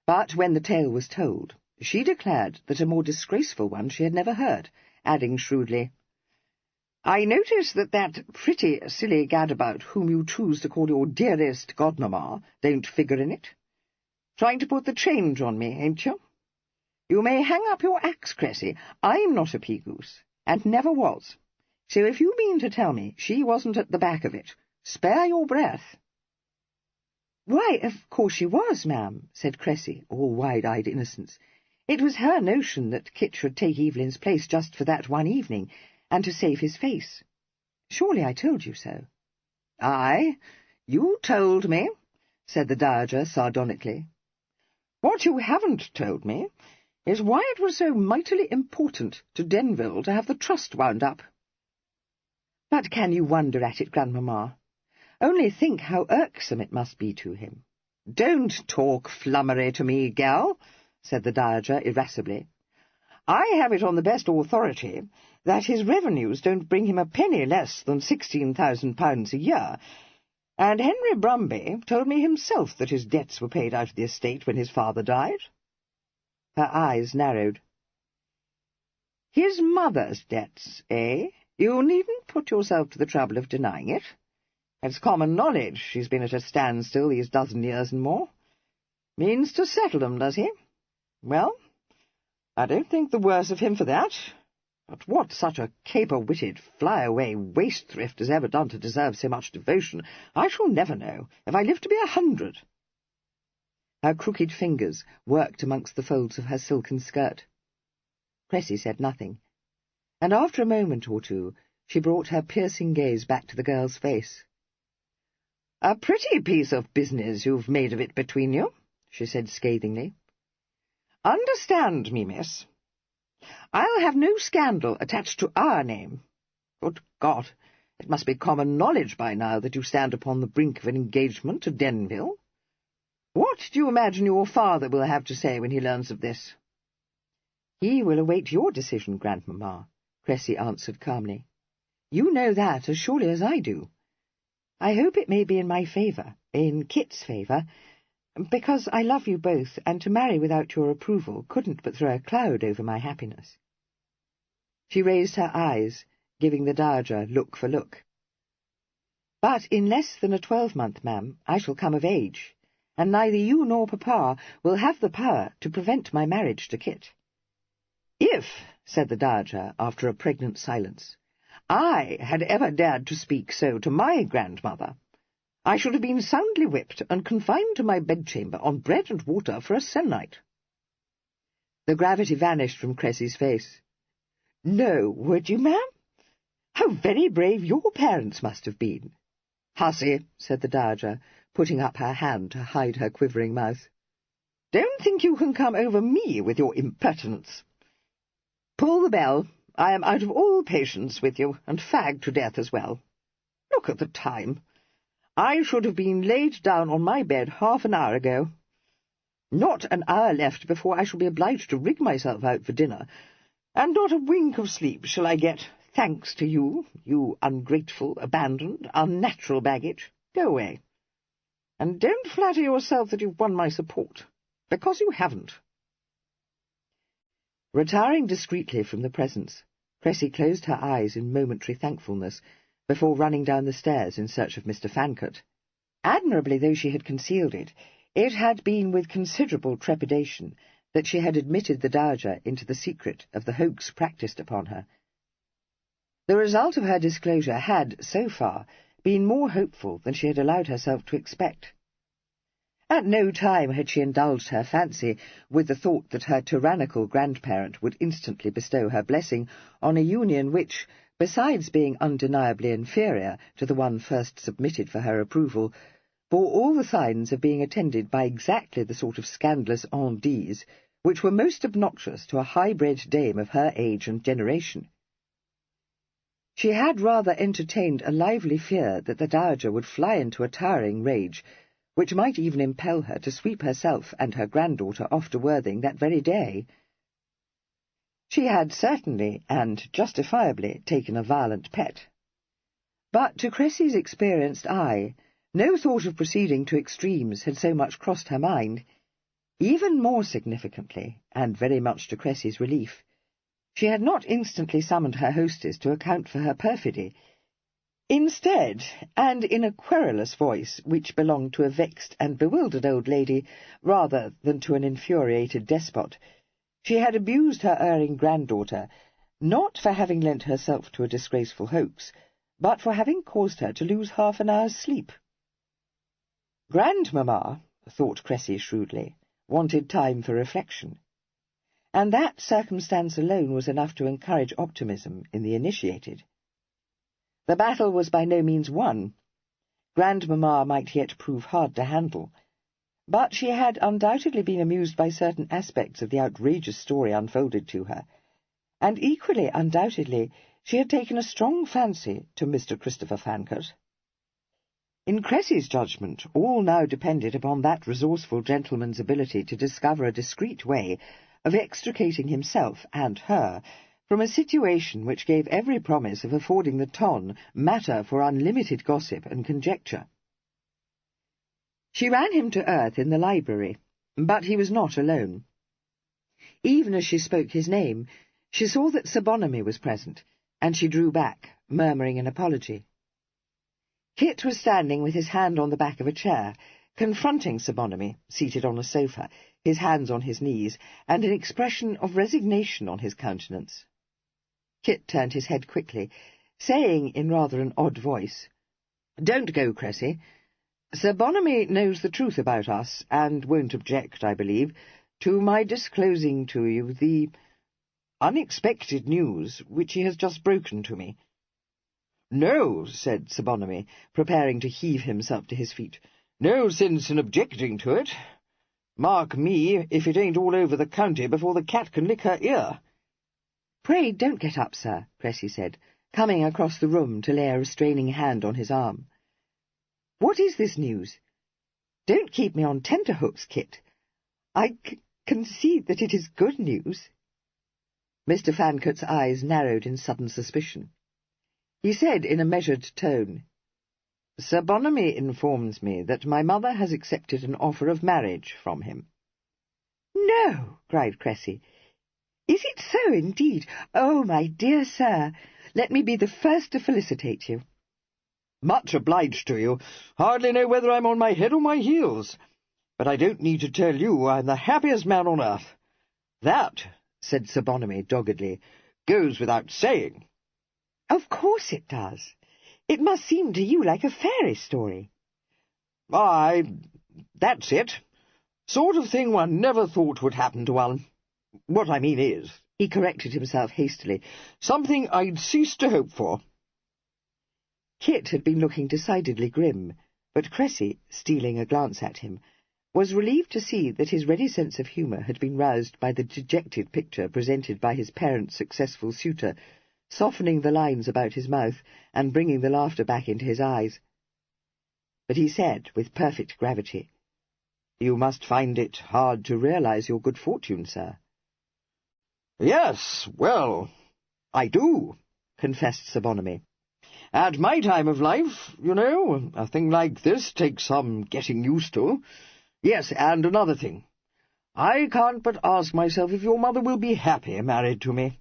But when the tale was told, she declared that a more disgraceful one she had never heard, adding shrewdly, I notice that pretty silly gadabout whom you choose to call your dearest godmamma don't figure in it. Trying to put the change on me, ain't you? You may hang up your axe, Cressy. I'm not a pea-goose, and never was. So if you mean to tell me she wasn't at the back of it, spare your breath. Why, of course she was, ma'am, said Cressy, all wide-eyed innocence. It was her notion that Kit should take Evelyn's place just for that one evening, and to save his face. Surely I told you so. Aye, you told me, said the Dowager sardonically. What you haven't told me is why it was so mightily important to Denville to have the trust wound up. But can you wonder at it, Grandmamma? Only think how irksome it must be to him. Don't talk flummery to me, gal, said the Dowager irascibly. I have it on the best authority that his revenues don't bring him a penny less than £16,000 a year, and Henry Brumby told me himself that his debts were paid out of the estate when his father died. Her eyes narrowed. His mother's debts, eh? You needn't put yourself to the trouble of denying it. It's common knowledge she's been at a standstill these dozen years and more. Means to settle them, does he? Well, I don't think the worse of him for that. But what such a caper-witted, fly-away waste-thrift has ever done to deserve so much devotion, I shall never know, if I live to be 100. Her crooked fingers worked amongst the folds of her silken skirt. Cressy said nothing, and after a moment or two she brought her piercing gaze back to the girl's face. A pretty piece of business you've made of it between you, she said scathingly. Understand me, miss. I'll have no scandal attached to our name. Good God, it must be common knowledge by now that you stand upon the brink of an engagement to Denville. What do you imagine your father will have to say when he learns of this? He will await your decision, Grandmamma, Cressy answered calmly. You know that as surely as I do. I hope it may be in my favour, in Kit's favour, because I love you both, and to marry without your approval couldn't but throw a cloud over my happiness. She raised her eyes, giving the Dowager look for look. But in less than a 12-month, ma'am, I shall come of age, and neither you nor papa will have the power to prevent my marriage to Kit. If, said the Dowager, after a pregnant silence, I had ever dared to speak so to my grandmother, I should have been soundly whipped and confined to my bedchamber on bread and water for a se'nnight. The gravity vanished from Cressy's face. No, would you, ma'am? How very brave your parents must have been. Hussy, said the Dowager, putting up her hand to hide her quivering mouth. Don't think you can come over me with your impertinence. Pull the bell. I am out of all patience with you, and fagged to death as well. Look at the time. I should have been laid down on my bed half an hour ago. Not an hour left before I shall be obliged to rig myself out for dinner, and not a wink of sleep shall I get, thanks to you, you ungrateful, abandoned, unnatural baggage. Go away. And don't flatter yourself that you've won my support, because you haven't. Retiring discreetly from the presence, Cressy closed her eyes in momentary thankfulness before running down the stairs in search of Mr. Fancot. Admirably though she had concealed it, it had been with considerable trepidation that she had admitted the Dowager into the secret of the hoax practised upon her. The result of her disclosure had, so far, been more hopeful than she had allowed herself to expect. At no time had she indulged her fancy with the thought that her tyrannical grandparent would instantly bestow her blessing on a union which, besides being undeniably inferior to the one first submitted for her approval, bore all the signs of being attended by exactly the sort of scandalous on-dits which were most obnoxious to a high-bred dame of her age and generation. She had rather entertained a lively fear that the Dowager would fly into a towering rage, which might even impel her to sweep herself and her granddaughter off to Worthing that very day. She had certainly, and justifiably, taken a violent pet. But to Cressy's experienced eye, no thought of proceeding to extremes had so much crossed her mind. Even more significantly, and very much to Cressy's relief, she had not instantly summoned her hostess to account for her perfidy. Instead, and in a querulous voice which belonged to a vexed and bewildered old lady rather than to an infuriated despot, she had abused her erring granddaughter, not for having lent herself to a disgraceful hoax, but for having caused her to lose half an hour's sleep. Grandmamma, thought Cressy shrewdly, wanted time for reflection, and that circumstance alone was enough to encourage optimism in the initiated. The battle was by no means won. Grandmamma might yet prove hard to handle, but she had undoubtedly been amused by certain aspects of the outrageous story unfolded to her, and equally undoubtedly she had taken a strong fancy to Mr. Christopher Fancot. In Cressy's judgment, all now depended upon that resourceful gentleman's ability to discover a discreet way of extricating himself and her from a situation which gave every promise of affording the ton matter for unlimited gossip and conjecture. She ran him to earth in the library, but he was not alone. Even as she spoke his name, she saw that Sir Bonamy was present, and she drew back, murmuring an apology. Kit was standing with his hand on the back of a chair, confronting Sir Bonamy, seated on a sofa, his hands on his knees, and an expression of resignation on his countenance. Kit turned his head quickly, saying in rather an odd voice, "Don't go, Cressy. Sir Bonamy knows the truth about us, and won't object, I believe, to my disclosing to you the unexpected news which he has just broken to me." "No," said Sir Bonamy, preparing to heave himself to his feet. "No sense in objecting to it. Mark me, if it ain't all over the county before the cat can lick her ear." "Pray don't get up, sir," Cressy said, coming across the room to lay a restraining hand on his arm. "What is this news? Don't keep me on tenterhooks, Kit. I concede that it is good news." Mr. Fancot's eyes narrowed in sudden suspicion. He said in a measured tone, "Sir Bonamy informs me that my mother has accepted an offer of marriage from him." "No!" cried Cressy. "Is it so, indeed? Oh, my dear sir, let me be the first to felicitate you." Much obliged to you. Hardly know whether I'm on my head or my heels. But I don't need to tell you I'm the happiest man on earth. That, said Sir Bonamy doggedly, goes without saying. Of course it does. It must seem to you like a fairy story. Aye, that's it. Sort of thing one never thought would happen to one. What I mean is, he corrected himself hastily, something I'd ceased to hope for. Kit had been looking decidedly grim, but Cressy, stealing a glance at him, was relieved to see that his ready sense of humour had been roused by the dejected picture presented by his parent's successful suitor, softening the lines about his mouth and bringing the laughter back into his eyes. But he said, with perfect gravity, "You must find it hard to realize your good fortune, sir." "Yes, well, I do," confessed Sir Bonamy. "At my time of life, you know, a thing like this takes some getting used to. Yes, and another thing. I can't but ask myself if your mother will be happy married to me.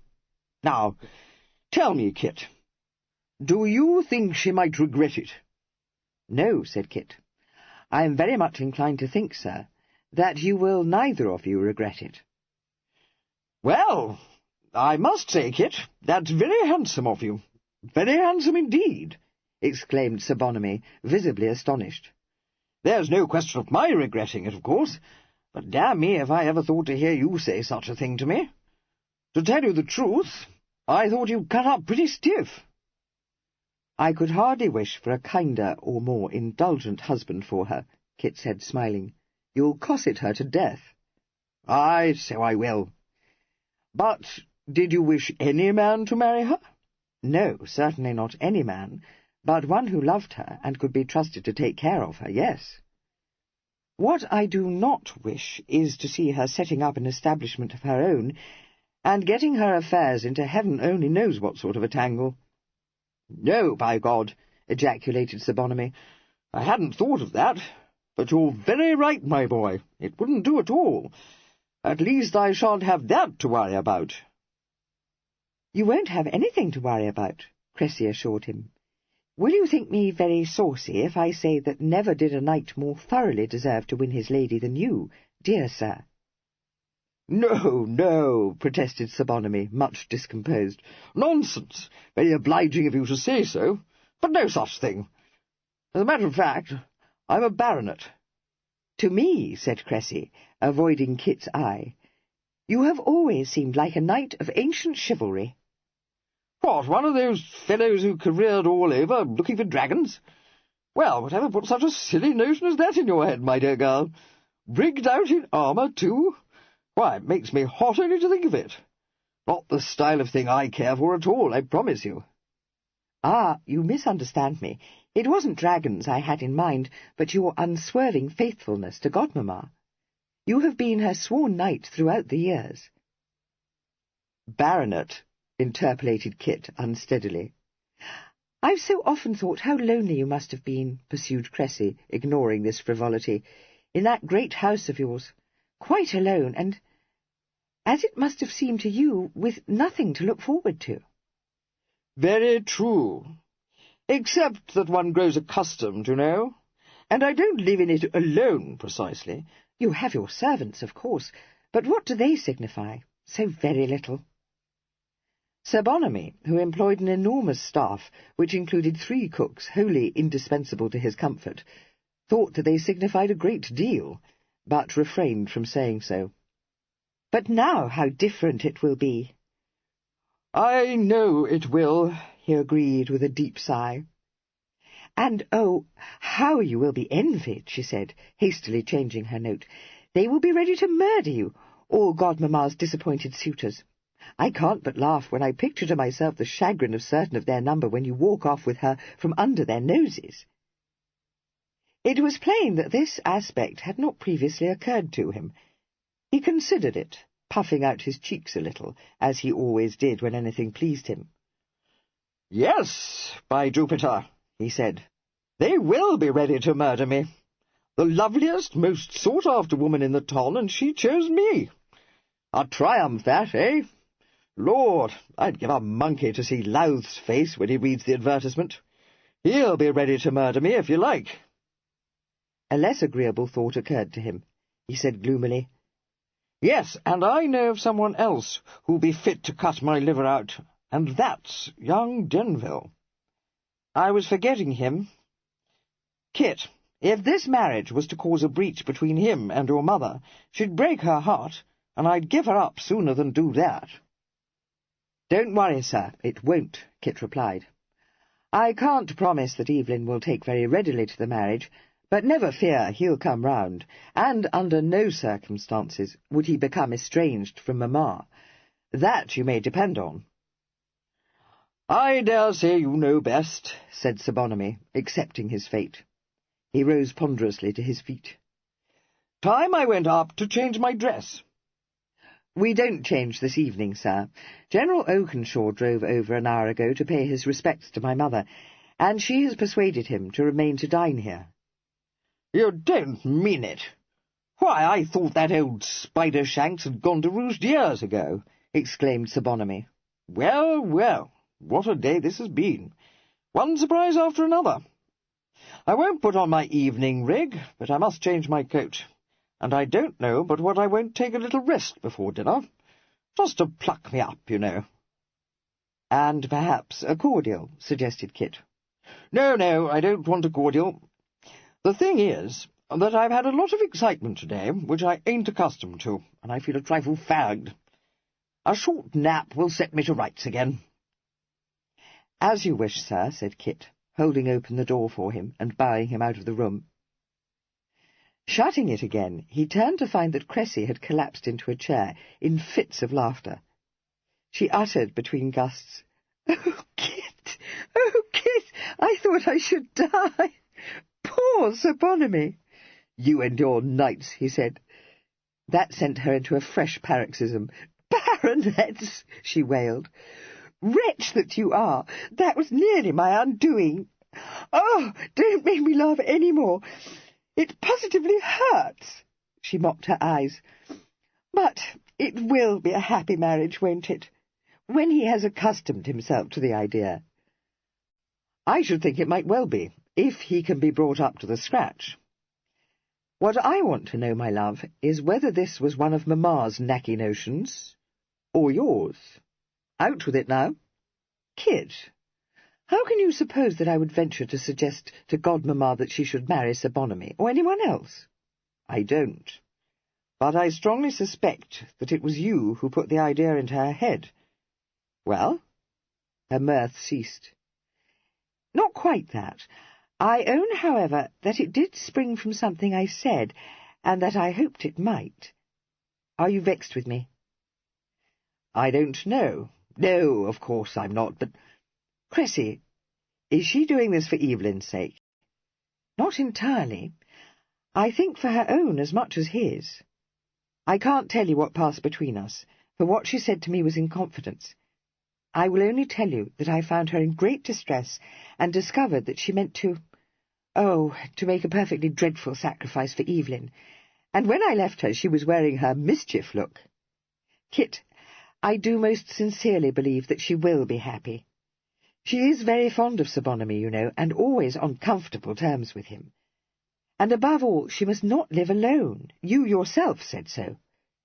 Now, tell me, Kit, do you think she might regret it?" "No," said Kit. "I am very much inclined to think, sir, that you will neither of you regret it." "Well, I must say, Kit, that's very handsome of you. Very handsome indeed," exclaimed Sir Bonamy, visibly astonished. "There's no question of my regretting it, of course, but damn me if I ever thought to hear you say such a thing to me. To tell you the truth, I thought you cut up pretty stiff." "I could hardly wish for a kinder or more indulgent husband for her," Kit said, smiling. "You'll cosset her to death." "Aye, so I will. But did you wish any man to marry her?" "No, certainly not any man, but one who loved her and could be trusted to take care of her, yes. What I do not wish is to see her setting up an establishment of her own, and getting her affairs into heaven only knows what sort of a tangle." "No, by God!" ejaculated Sir Bonamy. "I hadn't thought of that, but you're very right, my boy. It wouldn't do at all. At least I shan't have that to worry about." "You won't have anything to worry about," Cressy assured him. "Will you think me very saucy if I say that never did a knight more thoroughly deserve to win his lady than you, dear sir?" "No, no," protested Sir Bonamy, much discomposed. "Nonsense! Very obliging of you to say so, but no such thing. As a matter of fact, I'm a baronet." "To me," said Cressy, avoiding Kit's eye, "you have always seemed like a knight of ancient chivalry." "What, one of those fellows who careered all over, looking for dragons? Well, whatever put such a silly notion as that in your head, my dear girl? Rigged out in armour, too? Why, it makes me hot only to think of it. Not the style of thing I care for at all, I promise you." "Ah, you misunderstand me. It wasn't dragons I had in mind, but your unswerving faithfulness to Godmamma. You have been her sworn knight throughout the years." "Baronet," interpolated Kit unsteadily. "I've so often thought how lonely you must have been," pursued Cressy, ignoring this frivolity, "in that great house of yours, quite alone, and as it must have seemed to you, with nothing to look forward to." "Very true. Except that one grows accustomed, you know. And I don't live in it alone, precisely." "You have your servants, of course, but what do they signify? So very little." Sir Bonamy, who employed an enormous staff, which included 3 cooks wholly indispensable to his comfort, thought that they signified a great deal, but refrained from saying so. "But now how different it will be." "I know it will," he agreed with a deep sigh. "And, oh, how you will be envied," she said, hastily changing her note. "They will be ready to murder you, all Godmamma's disappointed suitors. I can't but laugh when I picture to myself the chagrin of certain of their number when you walk off with her from under their noses." It was plain that this aspect had not previously occurred to him. He considered it, puffing out his cheeks a little, as he always did when anything pleased him. "Yes, by Jupiter," he said, "they will be ready to murder me. The loveliest, most sought-after woman in the ton, and she chose me. A triumph, that, eh? Lord, I'd give a monkey to see Louth's face when he reads the advertisement. He'll be ready to murder me if you like. A less agreeable thought occurred to him. He said gloomily, Yes, and I know of someone else who'll be fit to cut my liver out, and that's young Denville. I was forgetting him. Kit, if this marriage was to cause a breach between him and your mother, she'd break her heart, and I'd give her up sooner than do that. Don't worry, sir, it won't, Kit replied. I can't promise that Evelyn will take very readily to the marriage, but never fear, he'll come round, and under no circumstances would he become estranged from Mamma. That you may depend on. I dare say you know best, said Sir Bonamy, accepting his fate. He rose ponderously to his feet. Time I went up to change my dress. We don't change this evening, sir. General Oakenshaw drove over an hour ago to pay his respects to my mother, and she has persuaded him to remain to dine here. You don't mean it. Why, I thought that old Spider-Shanks had gone to roost years ago, exclaimed Sir Bonamy. Well, well, what a day this has been. One surprise after another. I won't put on my evening rig, but I must change my coat. And I don't know but what I won't take a little rest before dinner, just to pluck me up, you know. And perhaps a cordial, suggested Kit. No, I don't want a cordial. The thing is that I've had a lot of excitement today, which I ain't accustomed to, and I feel a trifle fagged. A short nap will set me to rights again. As you wish, sir, said Kit, holding open the door for him and bowing him out of the room. Shutting it again, he turned to find that Cressy had collapsed into a chair, in fits of laughter. She uttered between gusts, Oh, Kit! Oh, Kit! I thought I should die! Poor Sir Bonamy! You and your knights, he said. That sent her into a fresh paroxysm. Baronets! She wailed. Wretch that you are! That was nearly my undoing. Oh, don't make me laugh any more. It positively hurts. She mopped her eyes. But it will be a happy marriage, won't it? When he has accustomed himself to the idea. I should think it might well be, if he can be brought up to the scratch. What I want to know, my love, is whether this was one of Mamma's knacky notions, or yours. Out with it now. Kit, how can you suppose that I would venture to suggest to Godmamma that she should marry Sir Bonamy, or anyone else? I don't. But I strongly suspect that it was you who put the idea into her head. Well? Her mirth ceased. Not quite that. I own, however, that it did spring from something I said, and that I hoped it might. Are you vexed with me? I don't know. No, of course I'm not, but... Cressy, is she doing this for Evelyn's sake? Not entirely. I think for her own as much as his. I can't tell you what passed between us, for what she said to me was in confidence. I will only tell you that I found her in great distress, and discovered that she meant to make a perfectly dreadful sacrifice for Evelyn, and when I left her she was wearing her mischief look. Kit, I do most sincerely believe that she will be happy. She is very fond of Sir Bonamy, you know, and always on comfortable terms with him. And above all, she must not live alone. You yourself said so.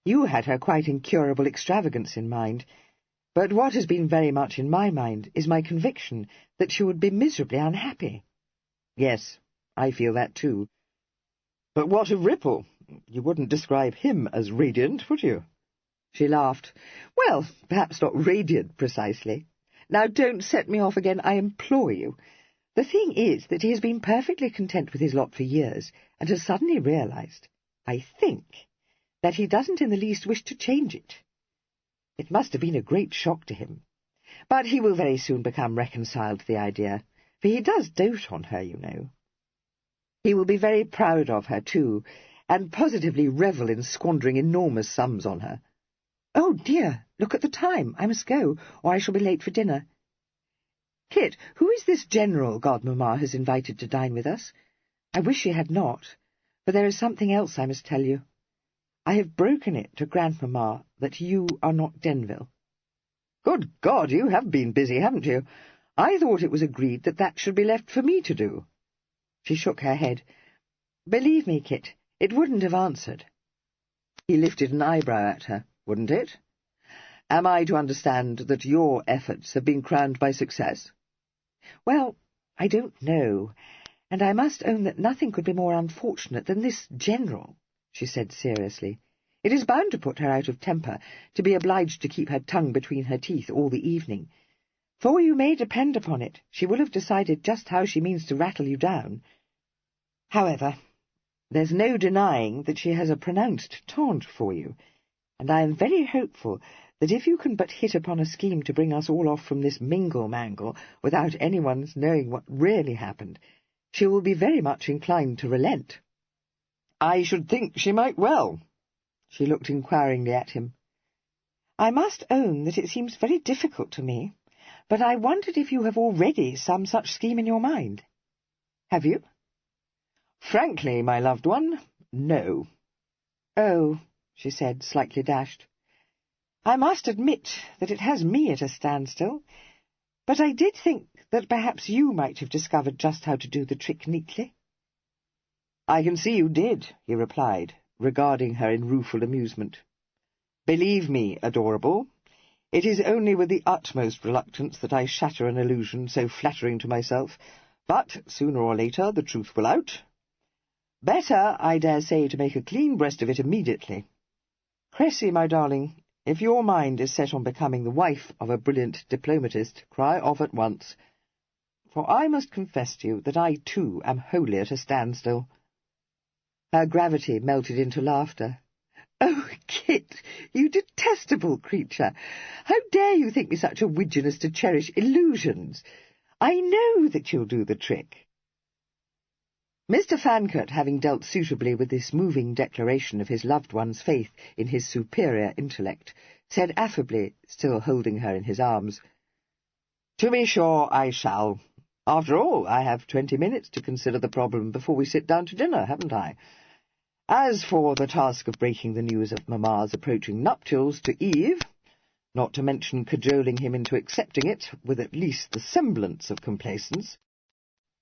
You had her quite incurable extravagance in mind. But what has been very much in my mind is my conviction that she would be miserably unhappy. Yes, I feel that too. But what of Ripple? You wouldn't describe him as radiant, would you? She laughed. Well, perhaps not radiant precisely. Now don't set me off again, I implore you. The thing is that he has been perfectly content with his lot for years, and has suddenly realized, I think, that he doesn't in the least wish to change it. It must have been a great shock to him. But he will very soon become reconciled to the idea, for he does dote on her, you know. He will be very proud of her, too, and positively revel in squandering enormous sums on her. Oh, dear, look at the time. I must go, or I shall be late for dinner. Kit, who is this general Godmamma has invited to dine with us? I wish she had not, for there is something else I must tell you. I have broken it to Grandmamma that you are not Denville. Good God, you have been busy, haven't you? I thought it was agreed that that should be left for me to do." She shook her head. "Believe me, Kit, it wouldn't have answered." He lifted an eyebrow at her. "Wouldn't it? Am I to understand that your efforts have been crowned by success?" "Well, I don't know, and I must own that nothing could be more unfortunate than this General," she said seriously. "It is bound to put her out of temper, to be obliged to keep her tongue between her teeth all the evening. For you may depend upon it, she will have decided just how she means to rattle you down. However, there's no denying that she has a pronounced taunt for you, and I am very hopeful that if you can but hit upon a scheme to bring us all off from this mingle-mangle without anyone's knowing what really happened, she will be very much inclined to relent." "I should think she might well." She looked inquiringly at him. "I must own that it seems very difficult to me, but I wondered if you have already some such scheme in your mind." "Have you?" "Frankly, my loved one, no." "Oh," she said, slightly dashed. "I must admit that it has me at a standstill, but I did think that perhaps you might have discovered just how to do the trick neatly." "I can see you did," he replied, regarding her in rueful amusement. "Believe me, adorable, it is only with the utmost reluctance that I shatter an illusion so flattering to myself, but sooner or later the truth will out. Better, I dare say, to make a clean breast of it immediately. Cressy, my darling, if your mind is set on becoming the wife of a brilliant diplomatist, cry off at once, for I must confess to you that I, too, am wholly at a standstill." Her gravity melted into laughter. "Oh, Kit, you detestable creature! How dare you think me such a widgeon as to cherish illusions? I know that you'll do the trick." Mr. Fancot, having dealt suitably with this moving declaration of his loved one's faith in his superior intellect, said affably, still holding her in his arms, "To be sure I shall. After all, I have 20 minutes to consider the problem before we sit down to dinner, haven't I? As for the task of breaking the news of Mamma's approaching nuptials to Eve, not to mention cajoling him into accepting it with at least the semblance of complaisance,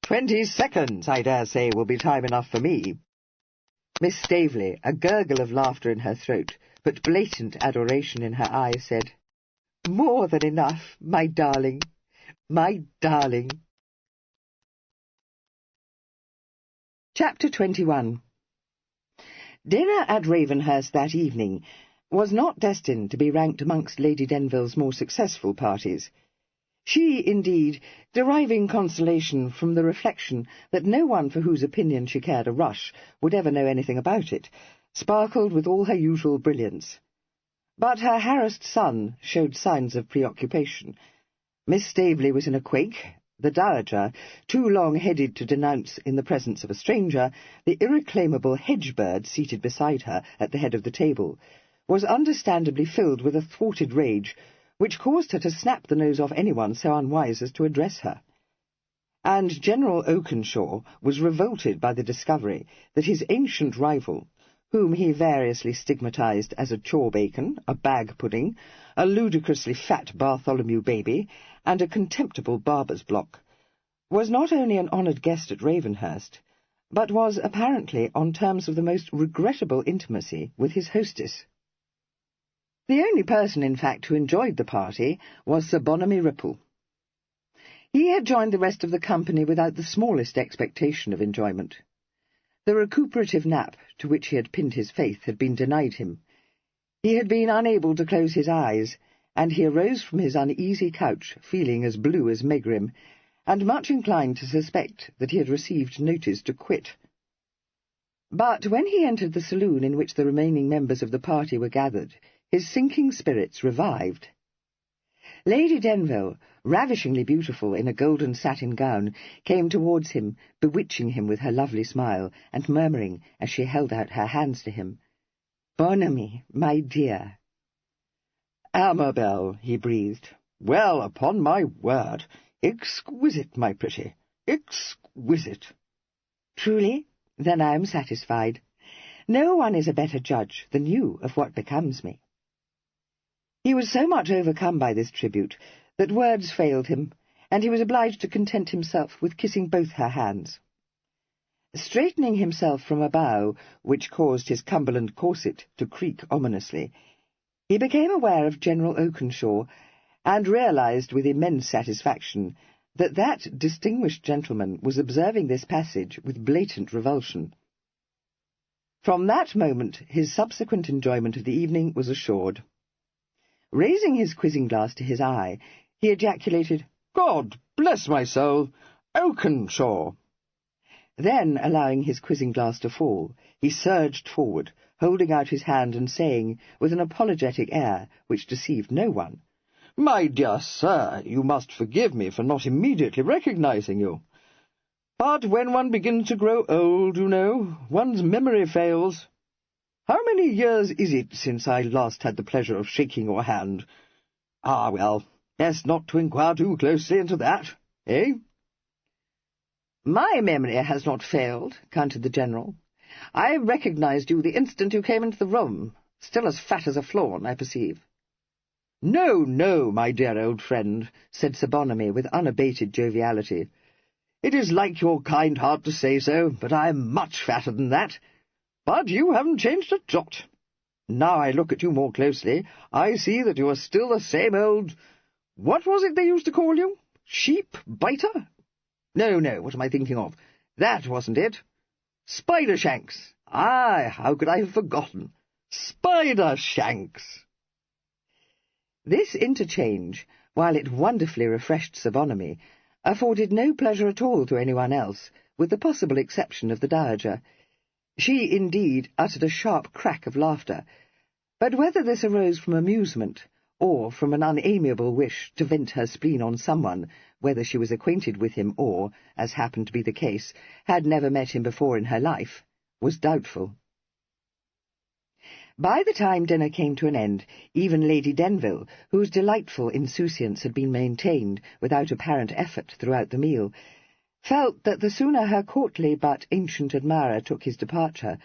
20 seconds, I dare say, will be time enough for me." Miss Staveley, a gurgle of laughter in her throat, but blatant adoration in her eye, said, "More than enough, my darling, my darling." Chapter 21. Dinner at Ravenhurst that evening was not destined to be ranked amongst Lady Denville's more successful parties. She, indeed, deriving consolation from the reflection that no one for whose opinion she cared a rush would ever know anything about it, sparkled with all her usual brilliance. But her harassed son showed signs of preoccupation. Miss Staveley was in a quake. The dowager, too long-headed to denounce in the presence of a stranger the irreclaimable hedge-bird seated beside her at the head of the table, was understandably filled with a thwarted rage, which caused her to snap the nose off anyone so unwise as to address her. And General Oakenshaw was revolted by the discovery that his ancient rival, whom he variously stigmatized as a chaw-bacon, a bag-pudding, a ludicrously fat Bartholomew baby, and a contemptible barber's block, was not only an honoured guest at Ravenhurst, but was apparently on terms of the most regrettable intimacy with his hostess. The only person, in fact, who enjoyed the party was Sir Bonamy Ripple. He had joined the rest of the company without the smallest expectation of enjoyment. The recuperative nap to which he had pinned his faith had been denied him. He had been unable to close his eyes, and he arose from his uneasy couch feeling as blue as Megrim, and much inclined to suspect that he had received notice to quit. But when he entered the saloon in which the remaining members of the party were gathered, his sinking spirits revived. Lady Denville, ravishingly beautiful in a golden satin gown, came towards him, bewitching him with her lovely smile, and murmuring, as she held out her hands to him, "Bonamy, my dear." "Amabel," he breathed. "Well, upon my word, exquisite, my pretty, exquisite." "Truly? Then I am satisfied. No one is a better judge than you of what becomes me." He was so much overcome by this tribute that words failed him, and he was obliged to content himself with kissing both her hands. Straightening himself from a bow, which caused his Cumberland corset to creak ominously, he became aware of General Oakenshaw, and realized with immense satisfaction that that distinguished gentleman was observing this passage with blatant revulsion. From that moment his subsequent enjoyment of the evening was assured. Raising his quizzing-glass to his eye, he ejaculated, "God bless my soul! Oakenshaw!" Then, allowing his quizzing-glass to fall, he surged forward, holding out his hand and saying, with an apologetic air which deceived no one, "My dear sir, you must forgive me for not immediately recognizing you. But when one begins to grow old, you know, one's memory fails. How many years is it since I last had the pleasure of shaking your hand? Ah, well, best not to inquire too closely into that, eh?" "My memory has not failed," countered the General. "I recognized you the instant you came into the room. Still as fat as a flawn, I perceive." "No, no, my dear old friend," said Sir Bonamy with unabated joviality. "It is like your kind heart to say so, but I am much fatter than that. But you haven't changed a jot. Now I look at you more closely, I see that you are still the same old— what was it they used to call you? Sheep-biter? No, what am I thinking of? That wasn't it. Spider-Shanks. Aye, how could I have forgotten? Spider-Shanks." This interchange, while it wonderfully refreshed Sir Bonamy, afforded no pleasure at all to anyone else, with the possible exception of the Dowager. She, indeed, uttered a sharp crack of laughter, but whether this arose from amusement, or from an unamiable wish to vent her spleen on someone, whether she was acquainted with him or, as happened to be the case, had never met him before in her life, was doubtful. By the time dinner came to an end, even Lady Denville, whose delightful insouciance had been maintained without apparent effort throughout the meal, felt that the sooner her courtly but ancient admirer took his departure,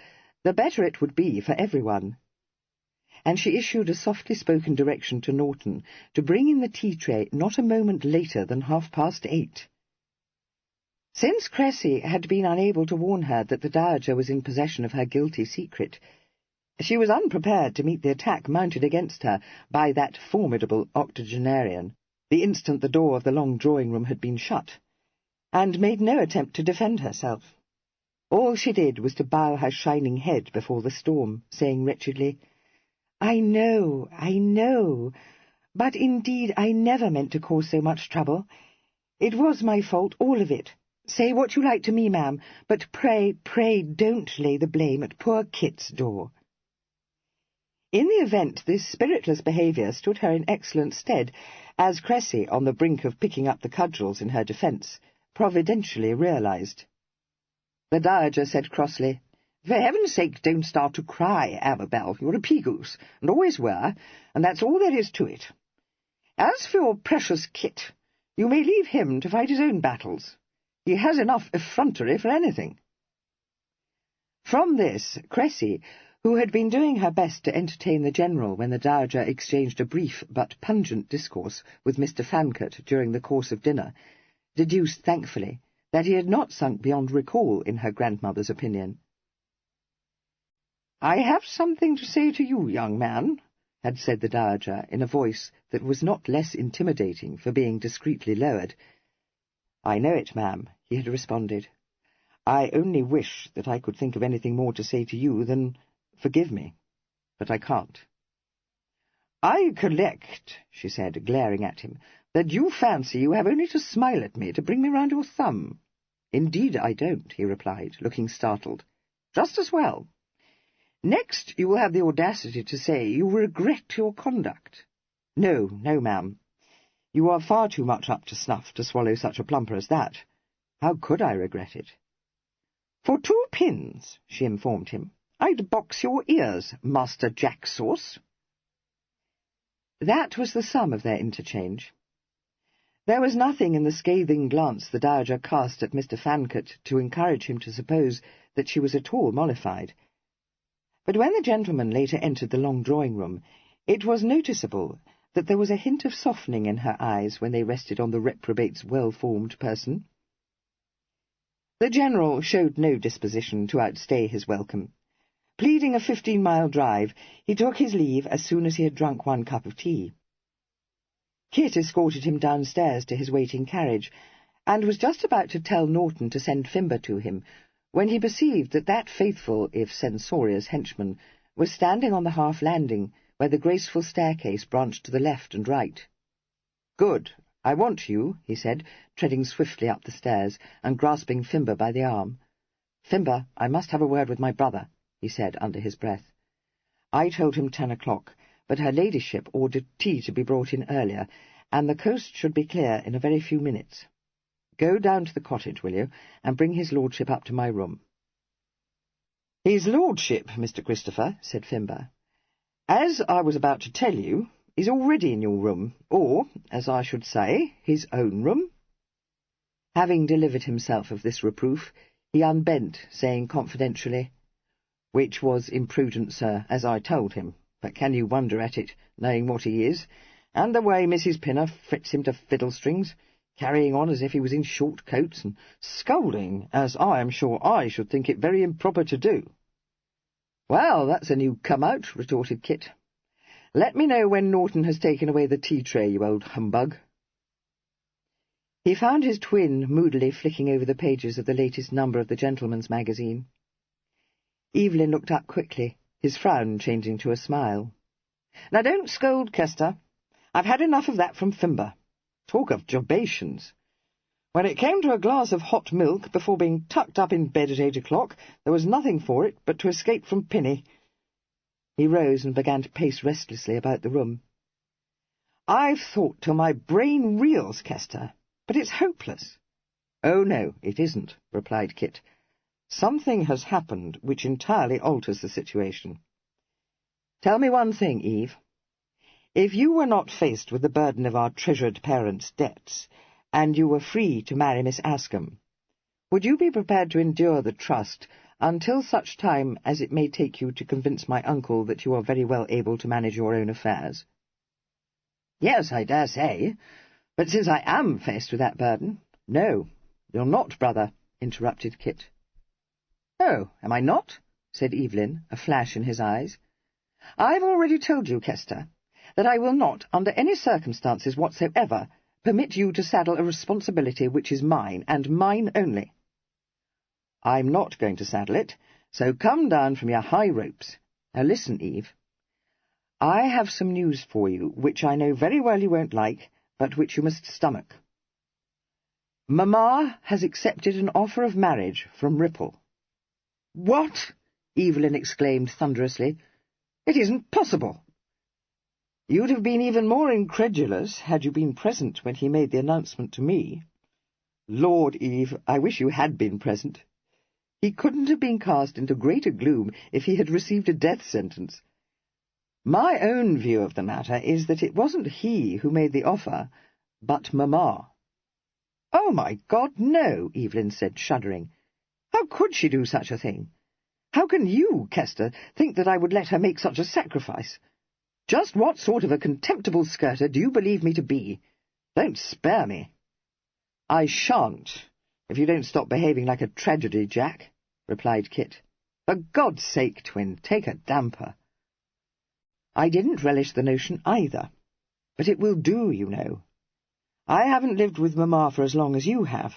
the better it would be for everyone. And she issued a softly spoken direction to Norton to bring in the tea-tray not a moment later than 8:30. Since Cressy had been unable to warn her that the Dowager was in possession of her guilty secret, she was unprepared to meet the attack mounted against her by that formidable octogenarian, the instant the door of the long drawing-room had been shut, and made no attempt to defend herself. All she did was to bow her shining head before the storm, saying wretchedly, I know, but indeed I never meant to cause so much trouble. It was my fault, all of it. Say what you like to me, ma'am, but pray don't lay the blame at poor Kit's door." In the event, this spiritless behaviour stood her in excellent stead, as Cressy, on the brink of picking up the cudgels in her defence, providentially realized. The Dowager said crossly, "For heaven's sake, don't start to cry, Amabel. You're a pea-goose, and always were, and that's all there is to it. As for your precious Kit, you may leave him to fight his own battles. He has enough effrontery for anything." From this, Cressy, who had been doing her best to entertain the General when the Dowager exchanged a brief but pungent discourse with Mr. Fancot during the course of dinner, deduced thankfully that he had not sunk beyond recall in her grandmother's opinion. "I have something to say to you, young man," had said the Dowager, in a voice that was not less intimidating for being discreetly lowered. "I know it, ma'am," he had responded. "I only wish that I could think of anything more to say to you than, 'Forgive me,' but I can't." "I collect," she said, glaring at him, "that you fancy you have only to smile at me to bring me round your thumb." "Indeed I don't," he replied, looking startled. "Just as well. Next you will have the audacity to say you regret your conduct." No, ma'am. You are far too much up to snuff to swallow such a plumper as that. How could I regret it?" "For 2 pins," she informed him, "I'd box your ears, Master Jack-sauce." That was the sum of their interchange. There was nothing in the scathing glance the Dowager cast at Mr. Fancot to encourage him to suppose that she was at all mollified. But when the gentleman later entered the long drawing-room, it was noticeable that there was a hint of softening in her eyes when they rested on the reprobate's well-formed person. The General showed no disposition to outstay his welcome. Pleading a 15-mile drive, he took his leave as soon as he had drunk 1 cup of tea. Kit escorted him downstairs to his waiting carriage, and was just about to tell Norton to send Fimber to him, when he perceived that that faithful, if censorious henchman was standing on the half-landing, where the graceful staircase branched to the left and right. "Good, I want you," he said, treading swiftly up the stairs, and grasping Fimber by the arm. "Fimber, I must have a word with my brother," he said under his breath. "I told him 10 o'clock, but her ladyship ordered tea to be brought in earlier, and the coast should be clear in a very few minutes. Go down to the cottage, will you, and bring his lordship up to my room." "His lordship, Mr. Christopher," said Fimber, "as I was about to tell you, is already in your room, or, as I should say, his own room." Having delivered himself of this reproof, he unbent, saying confidentially, "Which was imprudent, sir, as I told him, but can you wonder at it, knowing what he is, and the way Mrs. Pinner frets him to fiddle-strings, carrying on as if he was in short coats, and scolding, as I am sure I should think it very improper to do." "Well, that's a new come-out," retorted Kit. "Let me know when Norton has taken away the tea-tray, you old humbug." He found his twin moodily flicking over the pages of the latest number of the Gentleman's Magazine. Evelyn looked up quickly, his frown changing to a smile. "Now don't scold, Kester. I've had enough of that from Fimber. Talk of jobations! When it came to a glass of hot milk before being tucked up in bed at 8 o'clock, there was nothing for it but to escape from Pinny." He rose and began to pace restlessly about the room. "I've thought till my brain reels, Kester, but it's hopeless." "Oh, no, it isn't," replied Kit. "Something has happened which entirely alters the situation. Tell me one thing, Eve. If you were not faced with the burden of our treasured parents' debts, and you were free to marry Miss Ascombe, would you be prepared to endure the trust until such time as it may take you to convince my uncle that you are very well able to manage your own affairs?" "Yes, I dare say. But since I am faced with that burden—" "No, you're not, brother," interrupted Kit. "Oh, am I not?" said Evelyn, a flash in his eyes. "I've already told you, Kester, that I will not, under any circumstances whatsoever, permit you to saddle a responsibility which is mine, and mine only." "I'm not going to saddle it, so come down from your high ropes. Now listen, Eve. I have some news for you, which I know very well you won't like, but which you must stomach. Mamma has accepted an offer of marriage from Ripple." "What?" Evelyn exclaimed thunderously. "It isn't possible." "You'd have been even more incredulous had you been present when he made the announcement to me. Lord, Eve, I wish you had been present. He couldn't have been cast into greater gloom if he had received a death sentence. My own view of the matter is that it wasn't he who made the offer, but Mamma." "Oh, my God, no," Evelyn said, shuddering. "How could she do such a thing? How can you, Kester, think that I would let her make such a sacrifice? Just what sort of a contemptible skirter do you believe me to be? Don't spare me." "I shan't, if you don't stop behaving like a tragedy, Jack," replied Kit. "For God's sake, twin, take a damper." "I didn't relish the notion either, but it will do, you know. I haven't lived with Mamma for as long as you have,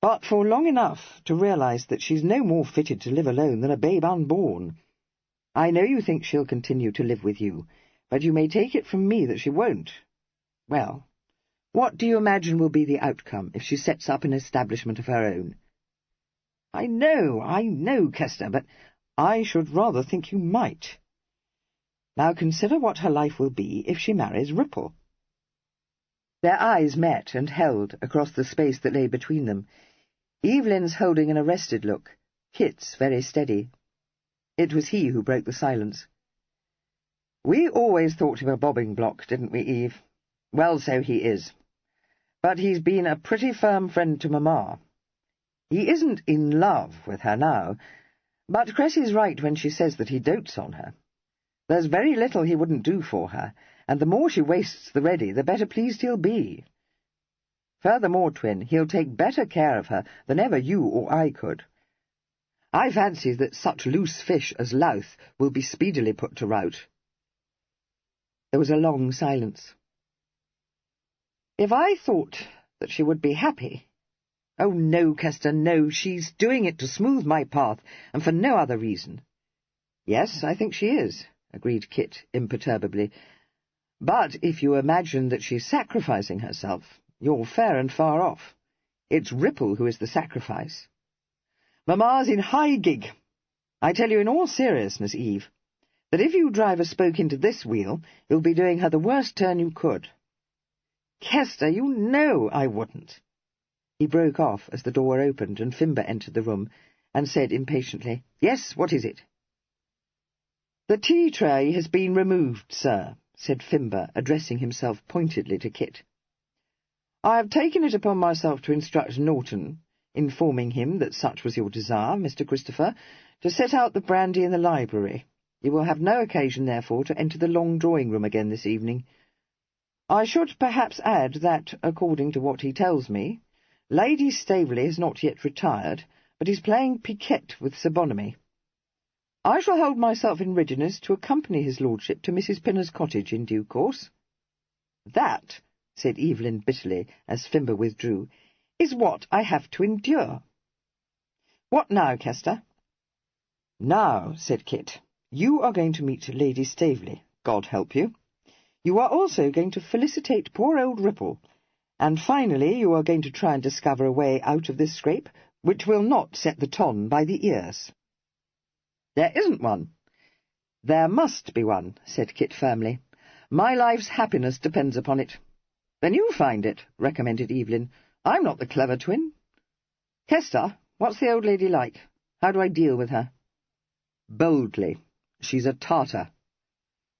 but for long enough to realize that she's no more fitted to live alone than a babe unborn. I know you think she'll continue to live with you, but you may take it from me that she won't. Well, what do you imagine will be the outcome if she sets up an establishment of her own?" I know, Kester, but I should rather think you might. Now consider what her life will be if she marries Ripple." Their eyes met and held across the space that lay between them, Evelyn's holding an arrested look, Kit's very steady. It was he who broke the silence. "We always thought him a bobbing block, didn't we, Eve? Well, so he is. But he's been a pretty firm friend to Mamma. He isn't in love with her now, but Cressy's right when she says that he dotes on her. There's very little he wouldn't do for her, and the more she wastes the ready, the better pleased he'll be. Furthermore, Twin, he'll take better care of her than ever you or I could. I fancy that such loose fish as Louth will be speedily put to rout." There was a long silence. "If I thought that she would be happy—" "Oh, no, Kester, no, she's doing it to smooth my path, and for no other reason." "Yes, I think she is," agreed Kit imperturbably. "But if you imagine that she's sacrificing herself, you're fair and far off. It's Ripple who is the sacrifice. Mamma's in high gig. I tell you in all seriousness, Eve, that if you drive a spoke into this wheel, you'll be doing her the worst turn you could." "Kester, you know I wouldn't." He broke off as the door opened and Fimber entered the room, and said impatiently, "Yes, what is it?" "The tea-tray has been removed, sir," said Fimber, addressing himself pointedly to Kit. "I have taken it upon myself to instruct Norton, informing him that such was your desire, Mr. Christopher, to set out the brandy in the library. You will have no occasion, therefore, to enter the long drawing-room again this evening. I should perhaps add that, according to what he tells me, Lady Staveley has not yet retired, but is playing piquet with Sir Bonamy. I shall hold myself in readiness to accompany his lordship to Mrs. Pinner's cottage in due course." "That," said Evelyn bitterly, as Fimber withdrew, "is what I have to endure." "What now, Kester?" "Now," said Kit, "you are going to meet Lady Staveley, God help you. You are also going to felicitate poor old Ripple, and finally you are going to try and discover a way out of this scrape which will not set the ton by the ears." "There isn't one." "There must be one," said Kit firmly. "My life's happiness depends upon it." "Then you find it," recommended Evelyn. "I'm not the clever twin. Kester, what's the old lady like? How do I deal with her?" "Boldly. She's a Tartar."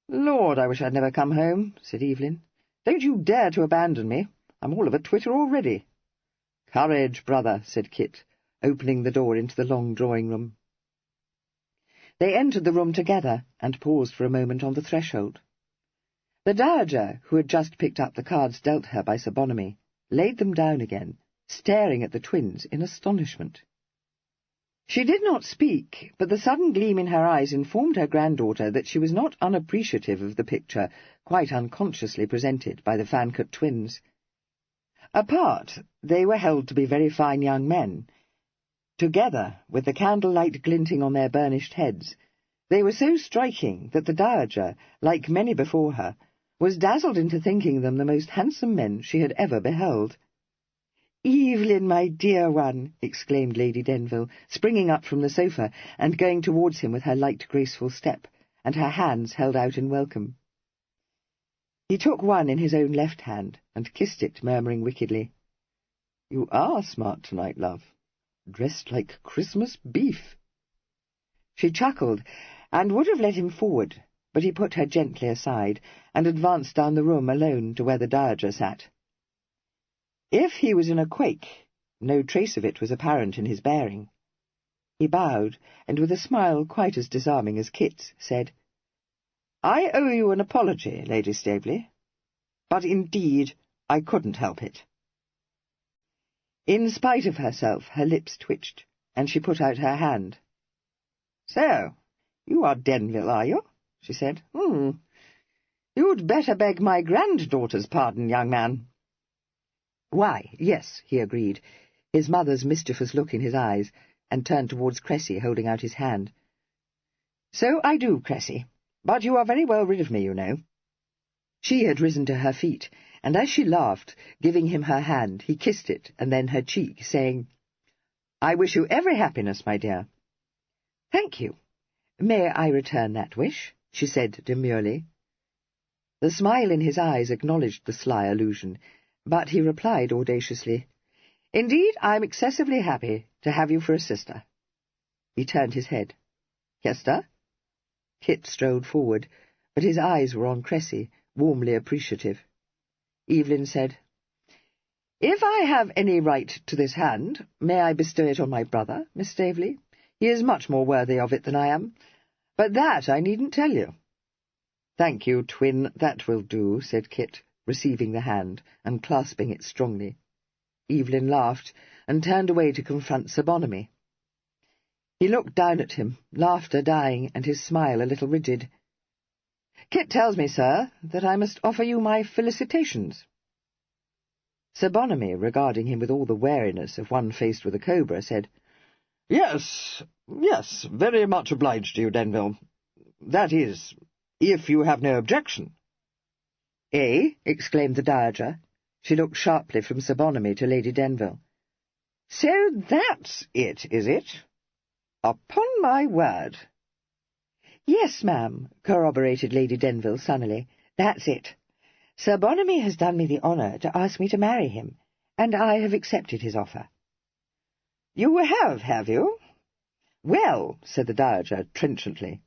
"Lord, I wish I'd never come home," said Evelyn. "Don't you dare to abandon me. I'm all of a twitter already." "Courage, brother," said Kit, opening the door into the long drawing-room. They entered the room together, and paused for a moment on the threshold. The Dowager, who had just picked up the cards dealt her by Sir Bonamy, laid them down again, staring at the twins in astonishment. She did not speak, but the sudden gleam in her eyes informed her granddaughter that she was not unappreciative of the picture, quite unconsciously presented by the Fancot twins. Apart, they were held to be very fine young men. Together, with the candlelight glinting on their burnished heads, they were so striking that the Dowager, like many before her, was dazzled into thinking them the most handsome men she had ever beheld. "Evelyn, my dear one!" exclaimed Lady Denville, springing up from the sofa and going towards him with her light, graceful step, and her hands held out in welcome. He took one in his own left hand and kissed it, murmuring wickedly, "You are smart tonight, love. Dressed like Christmas beef." She chuckled, and would have led him forward, but he put her gently aside, and advanced down the room alone to where the Dowager sat. If he was in a quake, no trace of it was apparent in his bearing. He bowed, and with a smile quite as disarming as Kit's, said, "I owe you an apology, Lady Staveley, but indeed I couldn't help it." In spite of herself, her lips twitched, and she put out her hand. "So, you are Denville, are you?" she said. You'd better beg my granddaughter's pardon, young man." "Why, yes," he agreed, his mother's mischievous look in his eyes, and turned towards Cressy, holding out his hand. "So I do, Cressy, but you are very well rid of me, you know." She had risen to her feet, and as she laughed, giving him her hand, he kissed it, and then her cheek, saying, "I wish you every happiness, my dear." "Thank you. May I return that wish?" she said demurely. The smile in his eyes acknowledged the sly allusion, but he replied audaciously, "Indeed, I'm excessively happy to have you for a sister." He turned his head. "Kester?" Kit strode forward, but his eyes were on Cressy, warmly appreciative. Evelyn said, "If I have any right to this hand, may I bestow it on my brother, Miss Staveley? He is much more worthy of it than I am, but that I needn't tell you." "Thank you, Twin, that will do," said Kit, receiving the hand and clasping it strongly. Evelyn laughed and turned away to confront Sir Bonamy. He looked down at him, laughter dying and his smile a little rigid. "Kit tells me, sir, that I must offer you my felicitations." Sir Bonamy, regarding him with all the wariness of one faced with a cobra, said, "Yes, very much obliged to you, Denville. That is, if you have no objection." "Eh?" exclaimed the dowager. She looked sharply from Sir Bonamy to Lady Denville. "So that's it, is it? Upon my word." "Yes, ma'am," corroborated Lady Denville sunnily. "That's it. Sir Bonamy has done me the honour to ask me to marry him, and I have accepted his offer." "You have you? Well," said the dowager trenchantly,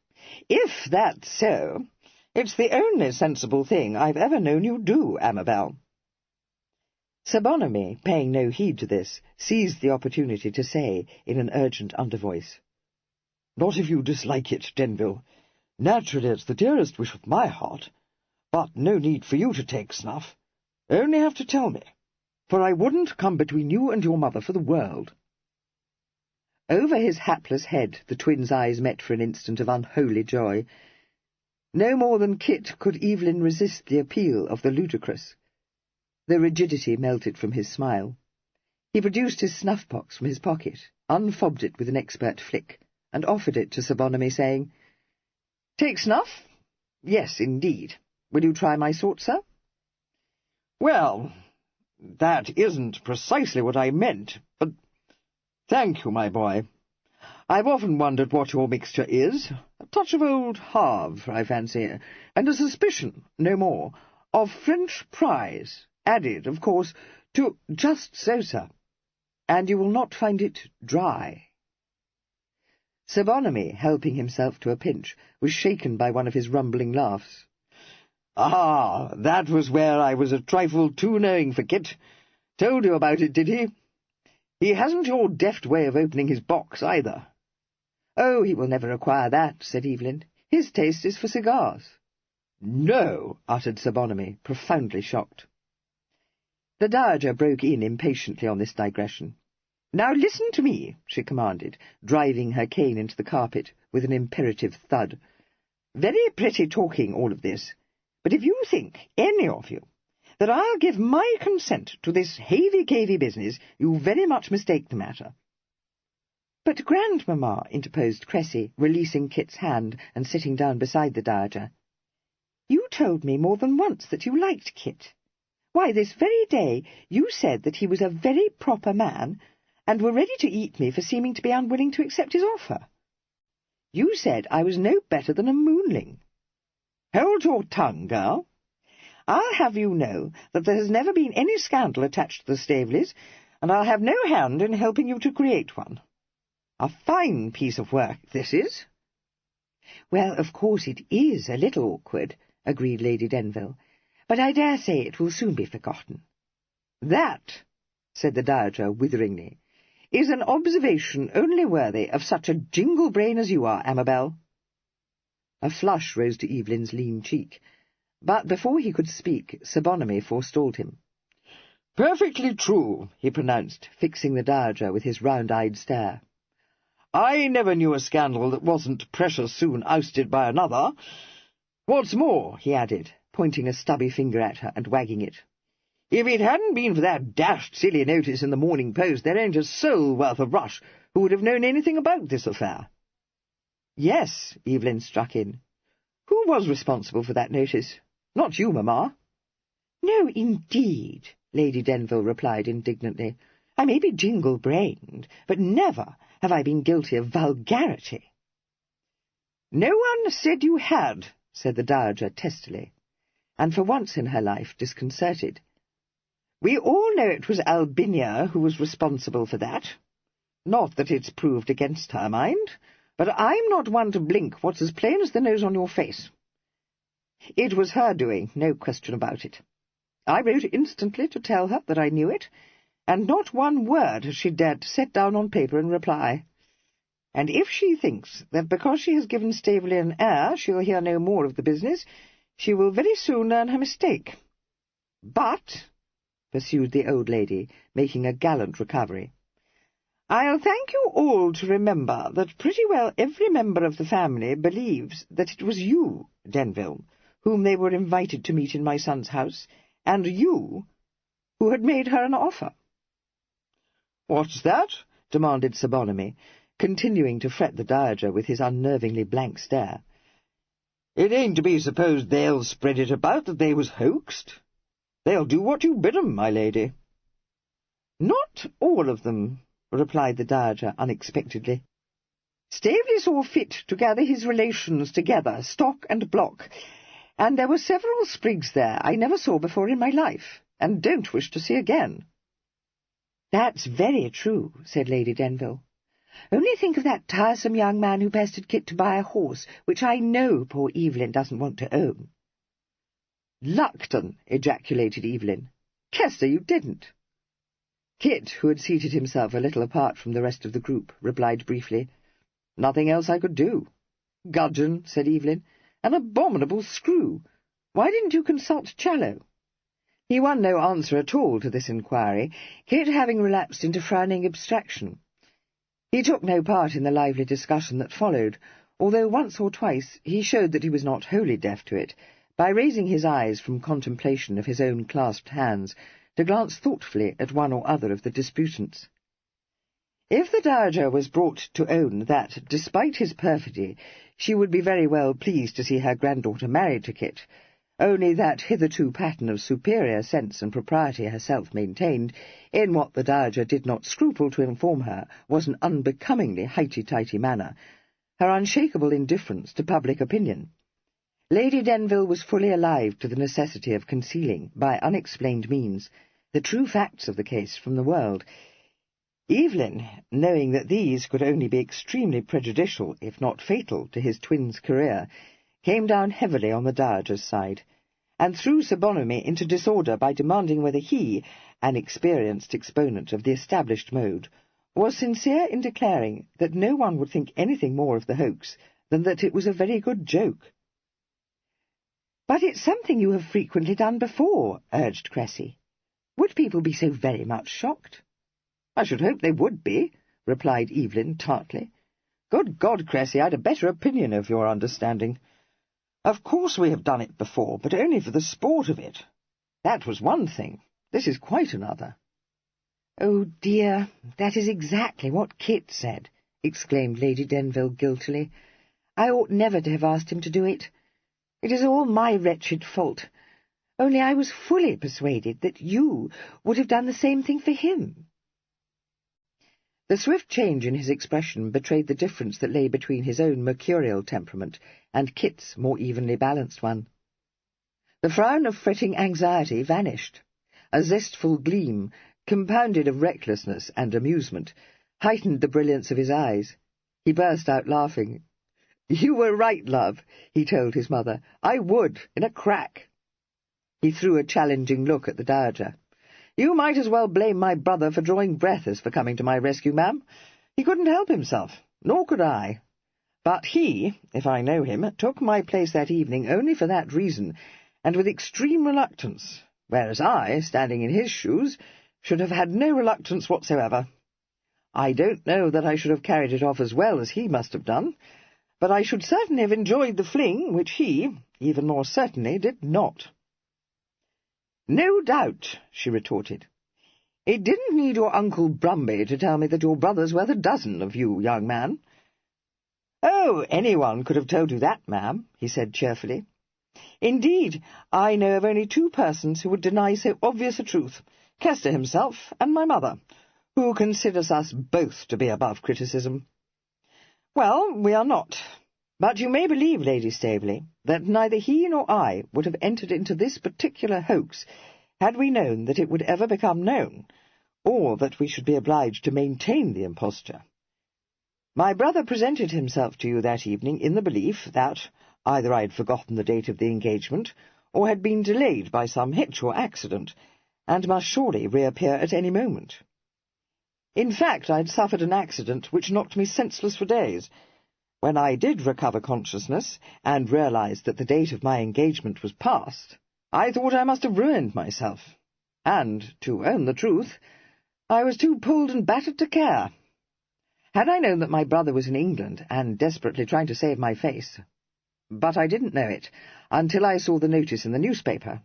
"if that's so, it's the only sensible thing I've ever known you do, Amabel." Sir Bonamy, paying no heed to this, seized the opportunity to say, in an urgent undervoice, "Not if you dislike it, Denville. Naturally, it's the dearest wish of my heart, but no need for you to take snuff. Only have to tell me, for I wouldn't come between you and your mother for the world." Over his hapless head the twins' eyes met for an instant of unholy joy. No more than Kit could Evelyn resist the appeal of the ludicrous. The rigidity melted from his smile. He produced his snuff-box from his pocket, unfobbed it with an expert flick, and offered it to Sir Bonamy, saying, "Take snuff? Yes, indeed. Will you try my sort, sir?" "Well, that isn't precisely what I meant, but thank you, my boy. I've often wondered what your mixture is. A touch of old Havre, I fancy, and a suspicion, no more, of French prize, added, of course, to—" "Just so, sir. And you will not find it dry." Sir Bonamy, helping himself to a pinch, was shaken by one of his rumbling laughs. "Ah, that was where I was a trifle too knowing for Kit. Told you about it, did he? He hasn't your deft way of opening his box, either." "Oh, he will never acquire that," said Evelyn. "His taste is for cigars." "No," uttered Sir Bonamy, profoundly shocked. The dowager broke in impatiently on this digression. "Now listen to me," she commanded, driving her cane into the carpet with an imperative thud. "Very pretty talking, all of this, but if you think, any of you, that I'll give my consent to this havey-cavey business, you very much mistake the matter." "But, grandmamma," interposed Cressy, releasing Kit's hand and sitting down beside the dowager, "you told me more than once that you liked Kit. Why, this very day you said that he was a very proper man, and were ready to eat me for seeming to be unwilling to accept his offer. You said I was no better than a moonling." "Hold your tongue, girl. I'll have you know that there has never been any scandal attached to the Staveleys, and I'll have no hand in helping you to create one. A fine piece of work this is." "Well, of course it is a little awkward," agreed Lady Denville, "but I dare say it will soon be forgotten." "That," said the dowager witheringly, "is an observation only worthy of such a jingle brain as you are, Amabel." A flush rose to Evelyn's lean cheek, but before he could speak, Sir Bonamy forestalled him. "Perfectly true," he pronounced, fixing the dowager with his round-eyed stare. "I never knew a scandal that wasn't precious soon ousted by another. What's more," he added, pointing a stubby finger at her and wagging it, "if it hadn't been for that dashed silly notice in the Morning Post, there ain't a soul worth a rush who would have known anything about this affair." "Yes," Evelyn struck in. "Who was responsible for that notice? Not you, mamma." "No, indeed," Lady Denville replied indignantly. "I may be jingle-brained, but never have I been guilty of vulgarity." "No one said you had," said the dowager testily, and for once in her life disconcerted. "We all know it was Albinia who was responsible for that. Not that it's proved against her, mind, but I'm not one to blink what's as plain as the nose on your face. It was her doing, no question about it. I wrote instantly to tell her that I knew it, and not one word has she dared to set down on paper in reply. And if she thinks that because she has given Staveley an heir she'll hear no more of the business, she will very soon learn her mistake. But, pursued the old lady, making a gallant recovery, I'll thank you all to remember that pretty well every member of the family believes that it was you, Denville, whom they were invited to meet in my son's house, and you who had made her an offer. What's that? Demanded Sir Bonamy, continuing to fret the dowager with his unnervingly blank stare. It ain't to be supposed they'll spread it about that they was hoaxed. They'll do what you bid 'em, my lady. Not all of them, replied the dowager unexpectedly. Staveley saw fit to gather his relations together, stock and block, and there were several sprigs there I never saw before in my life, and don't wish to see again. That's very true, said Lady Denville. Only think of that tiresome young man who pestered Kit to buy a horse, which I know poor Evelyn doesn't want to own. Luckton, ejaculated Evelyn. Kester, you didn't. Kit, who had seated himself a little apart from the rest of the group, replied briefly, Nothing else I could do. Gudgeon, said Evelyn, an abominable screw. Why didn't you consult Challow? He won no answer at all to this inquiry, Kit having relapsed into frowning abstraction. He took no part in the lively discussion that followed, although once or twice he showed that he was not wholly deaf to it, by raising his eyes from contemplation of his own clasped hands to glance thoughtfully at one or other of the disputants. If the dowager was brought to own that, despite his perfidy, she would be very well pleased to see her granddaughter married to Kit, only that hitherto pattern of superior sense and propriety herself maintained, in what the dowager did not scruple to inform her was an unbecomingly highty-tighty manner, her unshakable indifference to public opinion, Lady Denville was fully alive to the necessity of concealing, by unexplained means, the true facts of the case from the world. Evelyn, knowing that these could only be extremely prejudicial, if not fatal, to his twin's career, came down heavily on the dowager's side, and threw Sir Bonamy into disorder by demanding whether he, an experienced exponent of the established mode, was sincere in declaring that no one would think anything more of the hoax than that it was a very good joke. "But it's something you have frequently done before," urged Cressy. "Would people be so very much shocked?" "I should hope they would be," replied Evelyn tartly. "Good God, Cressy, I'd a better opinion of your understanding. Of course we have done it before, but only for the sport of it. That was one thing. This is quite another." "Oh, dear, that is exactly what Kit said," exclaimed Lady Denville guiltily. "I ought never to have asked him to do it. It is all my wretched fault. Only I was fully persuaded that you would have done the same thing for him." The swift change in his expression betrayed the difference that lay between his own mercurial temperament and Kit's more evenly balanced one. The frown of fretting anxiety vanished. A zestful gleam, compounded of recklessness and amusement, heightened the brilliance of his eyes. He burst out laughing. "You were right, love," he told his mother. "I would, in a crack." He threw a challenging look at the dowager. "You might as well blame my brother for drawing breath as for coming to my rescue, ma'am. He couldn't help himself, nor could I. But he, if I know him, took my place that evening only for that reason, and with extreme reluctance, whereas I, standing in his shoes, should have had no reluctance whatsoever. I don't know that I should have carried it off as well as he must have done, but I should certainly have enjoyed the fling, which he, even more certainly, did not." "No doubt," she retorted. "It didn't need your Uncle Brumby to tell me that your brother's worth a dozen of you, young man." "Oh, anyone could have told you that, ma'am," he said cheerfully. "Indeed, I know of only two persons who would deny so obvious a truth, Kester himself and my mother, who considers us both to be above criticism." "Well, we are not. But you may believe, Lady Staveley, that neither he nor I would have entered into this particular hoax had we known that it would ever become known, or that we should be obliged to maintain the imposture. My brother presented himself to you that evening in the belief that either I had forgotten the date of the engagement, or had been delayed by some hitch or accident, and must surely reappear at any moment. In fact, I had suffered an accident which knocked me senseless for days, When I did recover consciousness and realized that the date of my engagement was past, I thought I must have ruined myself. And, to own the truth, I was too pulled and battered to care. Had I known that my brother was in England and desperately trying to save my face. But I didn't know it until I saw the notice in the newspaper.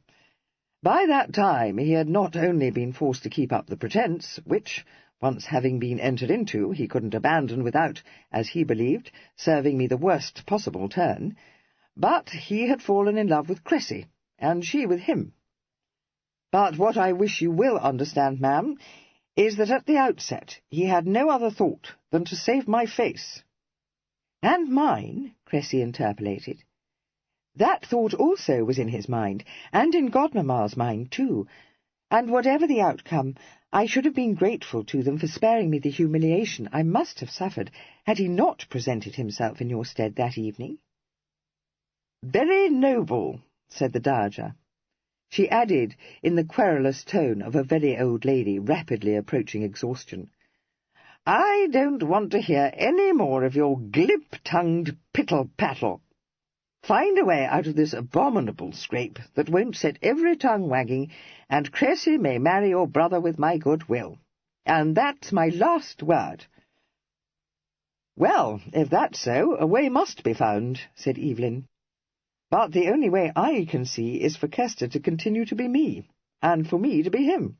By that time he had not only been forced to keep up the pretence, which, once having been entered into, he couldn't abandon without, as he believed, serving me the worst possible turn, but he had fallen in love with Cressy, and she with him. But what I wish you will understand, ma'am, is that at the outset he had no other thought than to save my face. And mine, Cressy interpolated. That thought also was in his mind, and in Godmamma's mind too, and whatever the outcome, I should have been grateful to them for sparing me the humiliation I must have suffered had he not presented himself in your stead that evening. Very noble, said the Dowager. She added, in the querulous tone of a very old lady rapidly approaching exhaustion, I don't want to hear any more of your glib-tongued pittle-pattle. Find a way out of this abominable scrape that won't set every tongue wagging, and Cressy may marry your brother with my good will. And that's my last word. Well, if that's so, a way must be found, said Evelyn. But the only way I can see is for Kester to continue to be me, and for me to be him.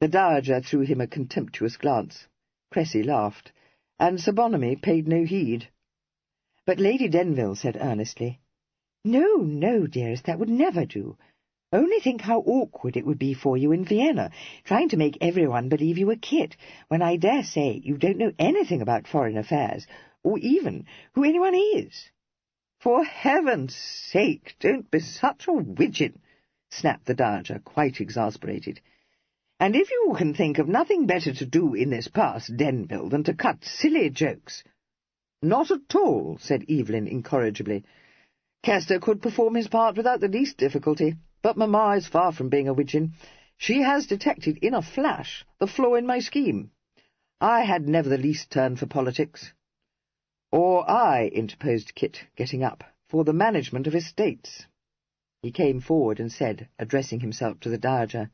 The Dowager threw him a contemptuous glance. Cressy laughed, and Sir Bonamy paid no heed. But Lady Denville said earnestly, No, no, dearest, that would never do. Only think how awkward it would be for you in Vienna, trying to make everyone believe you were Kit, when I dare say you don't know anything about foreign affairs, or even who anyone is. For heaven's sake, don't be such a widgeon, snapped the Dowager, quite exasperated. And if you can think of nothing better to do in this pass, Denville, than to cut silly jokes— Not at all, said Evelyn incorrigibly. Kester could perform his part without the least difficulty, but Mamma is far from being a widgeon. She has detected in a flash the flaw in my scheme. I had never the least turn for politics. Or I, interposed Kit, getting up, for the management of estates. He came forward and said, addressing himself to the Dowager,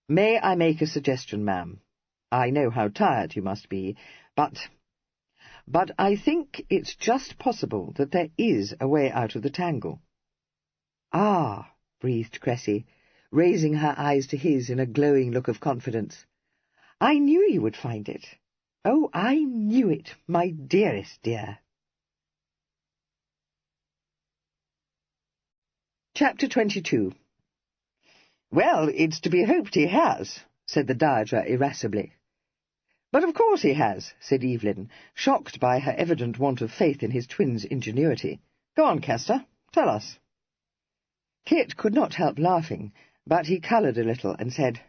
May I make a suggestion, ma'am? I know how tired you must be, but I think it's just possible that there is a way out of the tangle. Ah, breathed Cressy, raising her eyes to his in a glowing look of confidence. I knew you would find it. Oh, I knew it, my dearest dear. Chapter 22. Well, it's to be hoped he has, said the Dowager irascibly. But of course he has, said Evelyn, shocked by her evident want of faith in his twin's ingenuity. Go on, Kester, tell us. Kit could not help laughing, but he coloured a little and said,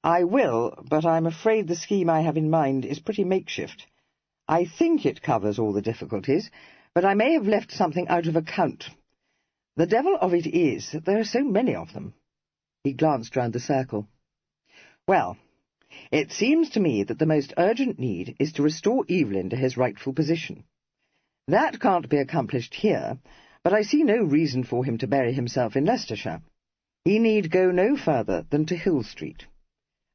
I will, but I'm afraid the scheme I have in mind is pretty makeshift. I think it covers all the difficulties, but I may have left something out of account. The devil of it is that there are so many of them. He glanced round the circle. Well, it seems to me that the most urgent need is to restore Evelyn to his rightful position. That can't be accomplished here, but I see no reason for him to bury himself in Leicestershire. He need go no further than to Hill Street.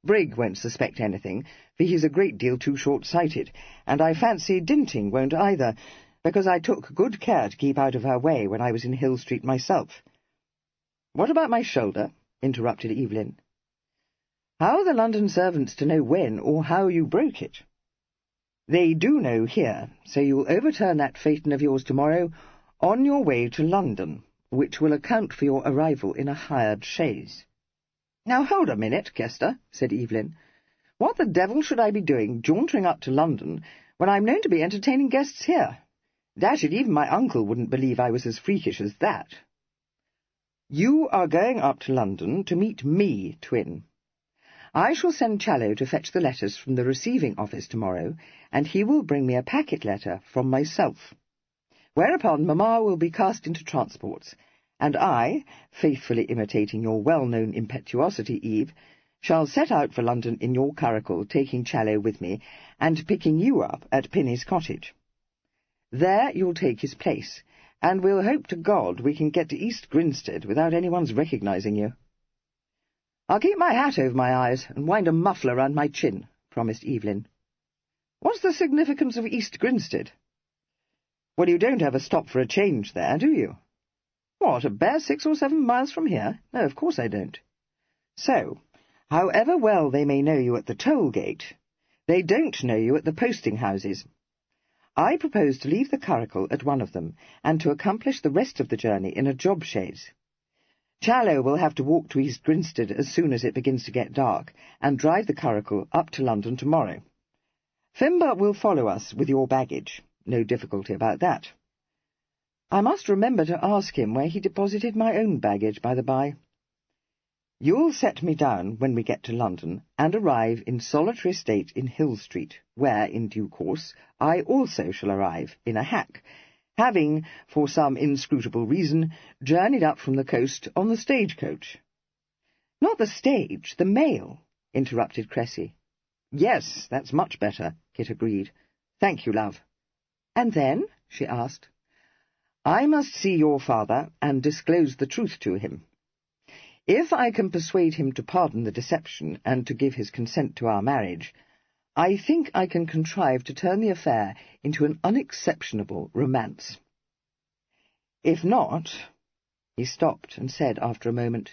Brigg won't suspect anything, for he's a great deal too short-sighted, and I fancy Dinting won't either, because I took good care to keep out of her way when I was in Hill Street myself. What about my shoulder? Interrupted Evelyn. How are the London servants to know when or how you broke it? They do know here, so you'll overturn that phaeton of yours tomorrow on your way to London, which will account for your arrival in a hired chaise. Now hold a minute, Kester, said Evelyn. What the devil should I be doing jauntering up to London when I'm known to be entertaining guests here? Dash it, even my uncle wouldn't believe I was as freakish as that. You are going up to London to meet me, twin. I shall send Challow to fetch the letters from the receiving office tomorrow, and he will bring me a packet letter from myself. Whereupon Mamma will be cast into transports, and I, faithfully imitating your well-known impetuosity, Eve, shall set out for London in your curricle, taking Challow with me, and picking you up at Pinny's cottage. There you'll take his place, and we'll hope to God we can get to East Grinstead without anyone's recognising you." "I'll keep my hat over my eyes and wind a muffler round my chin," promised Evelyn. "What's the significance of East Grinstead?" "Well, you don't ever stop for a change there, do you?" "What, a bare 6 or 7 miles from here? No, of course I don't." "So, however well they may know you at the toll-gate, they don't know you at the posting-houses. I propose to leave the curricle at one of them, and to accomplish the rest of the journey in a job chaise. Challow will have to walk to East Grinstead as soon as it begins to get dark, and drive the curricle up to London tomorrow. Fimber will follow us with your baggage. No difficulty about that. I must remember to ask him where he deposited my own baggage, by the by. You'll set me down when we get to London, and arrive in solitary state in Hill Street, where, in due course, I also shall arrive in a hack, having, for some inscrutable reason, journeyed up from the coast on the stagecoach." "Not the stage, the mail," interrupted Cressy. "Yes, that's much better," Kit agreed. "Thank you, love." "And then?" she asked. "I must see your father and disclose the truth to him. If I can persuade him to pardon the deception and to give his consent to our marriage, I think I can contrive to turn the affair into an unexceptionable romance. If not—" He stopped and said after a moment,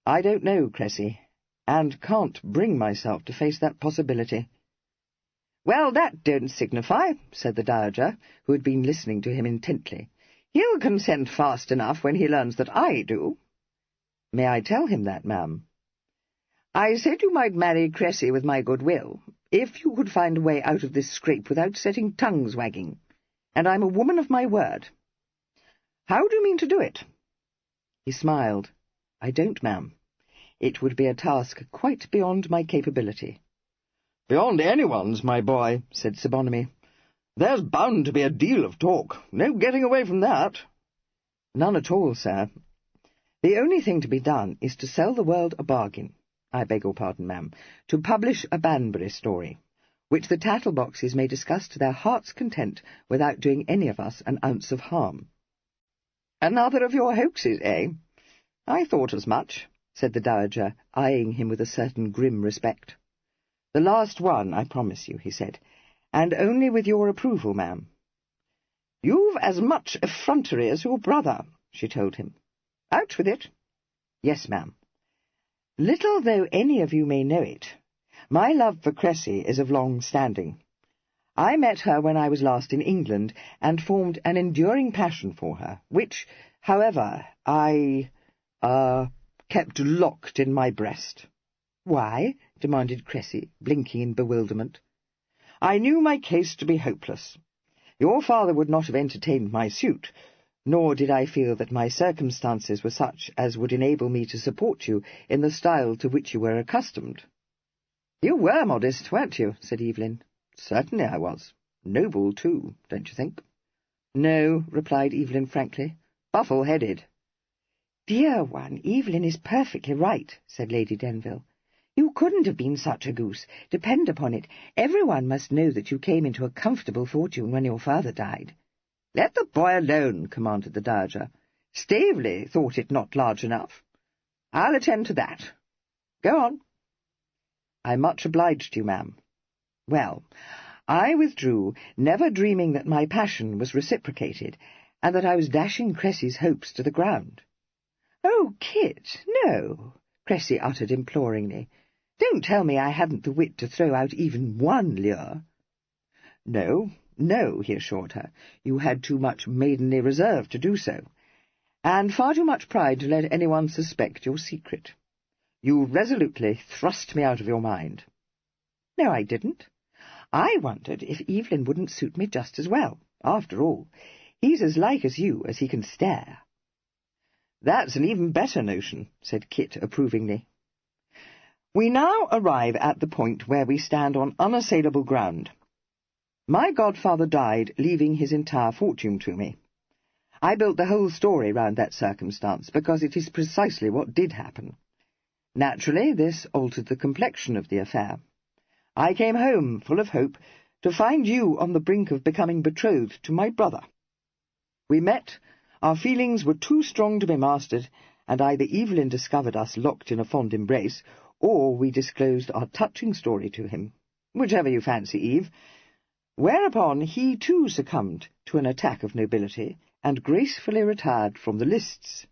"I don't know, Cressy, and can't bring myself to face that possibility." "Well, that don't signify," said the Dowager, who had been listening to him intently. "He'll consent fast enough when he learns that I do." "May I tell him that, ma'am?" "I said you might marry Cressy with my goodwill, if you could find a way out of this scrape without setting tongues wagging, and I'm a woman of my word. How do you mean to do it?" He smiled. "I don't, ma'am. It would be a task quite beyond my capability." "Beyond anyone's, my boy," said Sir Bonamy. "There's bound to be a deal of talk. No getting away from that." "None at all, sir. The only thing to be done is to sell the world a bargain. I beg your pardon, ma'am, to publish a Banbury story, which the tattle-boxes may discuss to their heart's content without doing any of us an ounce of harm." "Another of your hoaxes, eh? I thought as much," said the Dowager, eyeing him with a certain grim respect. "The last one, I promise you," he said, "and only with your approval, ma'am." "You've as much effrontery as your brother," she told him. "Out with it." "Yes, ma'am. Little though any of you may know it, my love for Cressy is of long standing. I met her when I was last in England, and formed an enduring passion for her, which, however, I kept locked in my breast." "Why?" demanded Cressy, blinking in bewilderment. "I knew my case to be hopeless. Your father would not have entertained my suit, nor did I feel that my circumstances were such as would enable me to support you in the style to which you were accustomed." "You were modest, weren't you?" said Evelyn. "Certainly I was. Noble, too, don't you think?" "No," replied Evelyn frankly. "Buffle-headed." "Dear one, Evelyn is perfectly right," said Lady Denville. "You couldn't have been such a goose. Depend upon it, everyone must know that you came into a comfortable fortune when your father died." "Let the boy alone," commanded the Dowager. "Staveley thought it not large enough. I'll attend to that. Go on." "I'm much obliged to you, ma'am. Well, I withdrew, never dreaming that my passion was reciprocated, and that I was dashing Cressy's hopes to the ground." "Oh, Kit, no," Cressy uttered imploringly. "Don't tell me I hadn't the wit to throw out even one lure." "No, no," he assured her. "You had too much maidenly reserve to do so, and far too much pride to let anyone suspect your secret. You resolutely thrust me out of your mind." "No, I didn't. I wondered if Evelyn wouldn't suit me just as well. After all, he's as like as you as he can stare." "That's an even better notion," said Kit approvingly. "We now arrive at the point where we stand on unassailable ground. My godfather died, leaving his entire fortune to me. I built the whole story round that circumstance, because it is precisely what did happen. Naturally, this altered the complexion of the affair. I came home, full of hope, to find you on the brink of becoming betrothed to my brother. We met, our feelings were too strong to be mastered, and either Evelyn discovered us locked in a fond embrace, or we disclosed our touching story to him, whichever you fancy, Eve, whereupon he too succumbed to an attack of nobility, and gracefully retired from the lists.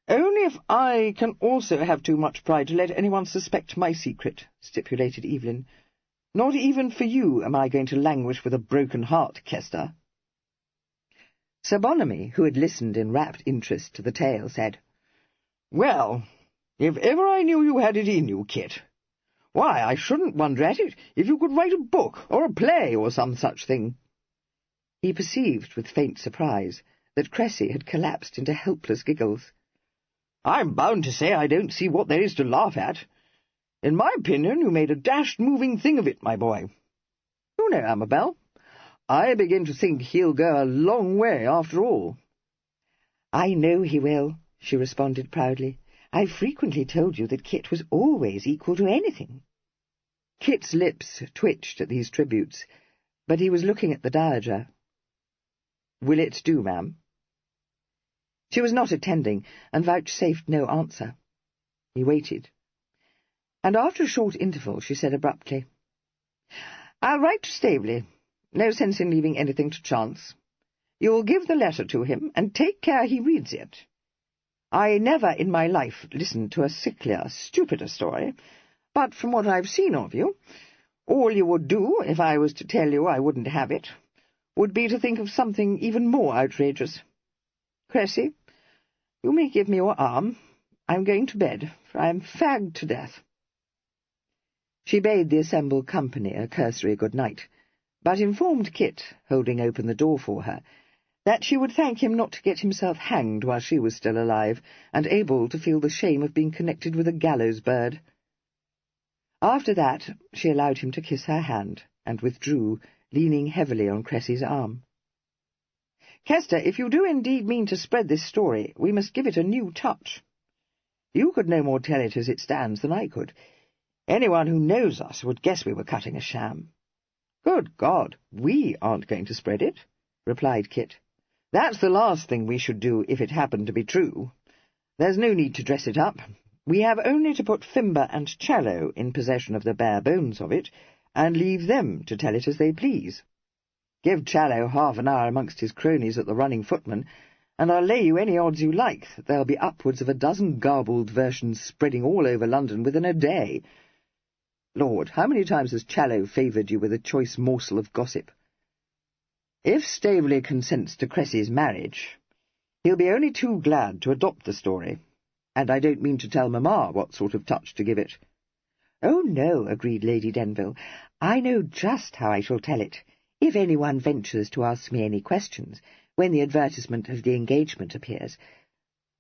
Only if I can also have too much pride to let anyone suspect my secret, stipulated Evelyn. Not even for you am I going to languish with a broken heart, Kester. Sir Bonamy, who had listened in rapt interest to the tale, said, Well, if ever I knew you had it in you, Kit, why, I shouldn't wonder at it if you could write a book or a play or some such thing. He perceived with faint surprise that Cressy had collapsed into helpless giggles. I'm bound to say I don't see what there is to laugh at. In my opinion, you made a dashed moving thing of it, my boy. You know, Amabel, I begin to think he'll go a long way after all. I know he will, she responded proudly. I've frequently told you that Kit was always equal to anything. Kit's lips twitched at these tributes, but he was looking at the dowager. Will it do, ma'am? She was not attending, and vouchsafed no answer. He waited, and after a short interval she said abruptly, I'll write to Staveley. No sense in leaving anything to chance. You'll give the letter to him, and take care he reads it. I never in my life listened to a sicklier, stupider story, but from what I've seen of you, all you would do, if I was to tell you I wouldn't have it, would be to think of something even more outrageous. Cressy, you may give me your arm. I'm going to bed, for I am fagged to death. She bade the assembled company a cursory good night, but informed Kit, holding open the door for her, that she would thank him not to get himself hanged while she was still alive, and able to feel the shame of being connected with a gallows bird. After that she allowed him to kiss her hand, and withdrew, leaning heavily on Cressy's arm. Kester, if you do indeed mean to spread this story, we must give it a new touch. You could no more tell it as it stands than I could. Anyone who knows us would guess we were cutting a sham. Good God, we aren't going to spread it, replied Kit. That's the last thing we should do if it happened to be true. There's no need to dress it up. We have only to put Fimber and Challow in possession of the bare bones of it, and leave them to tell it as they please. Give Challow half an hour amongst his cronies at the Running Footman, and I'll lay you any odds you like that there'll be upwards of a dozen garbled versions spreading all over London within a day. Lord, how many times has Challow favoured you with a choice morsel of gossip? If Staveley consents to Cressy's marriage, he'll be only too glad to adopt the story, and I don't mean to tell Mamma what sort of touch to give it. Oh, no, agreed Lady Denville. I know just how I shall tell it, if anyone ventures to ask me any questions, when the advertisement of the engagement appears.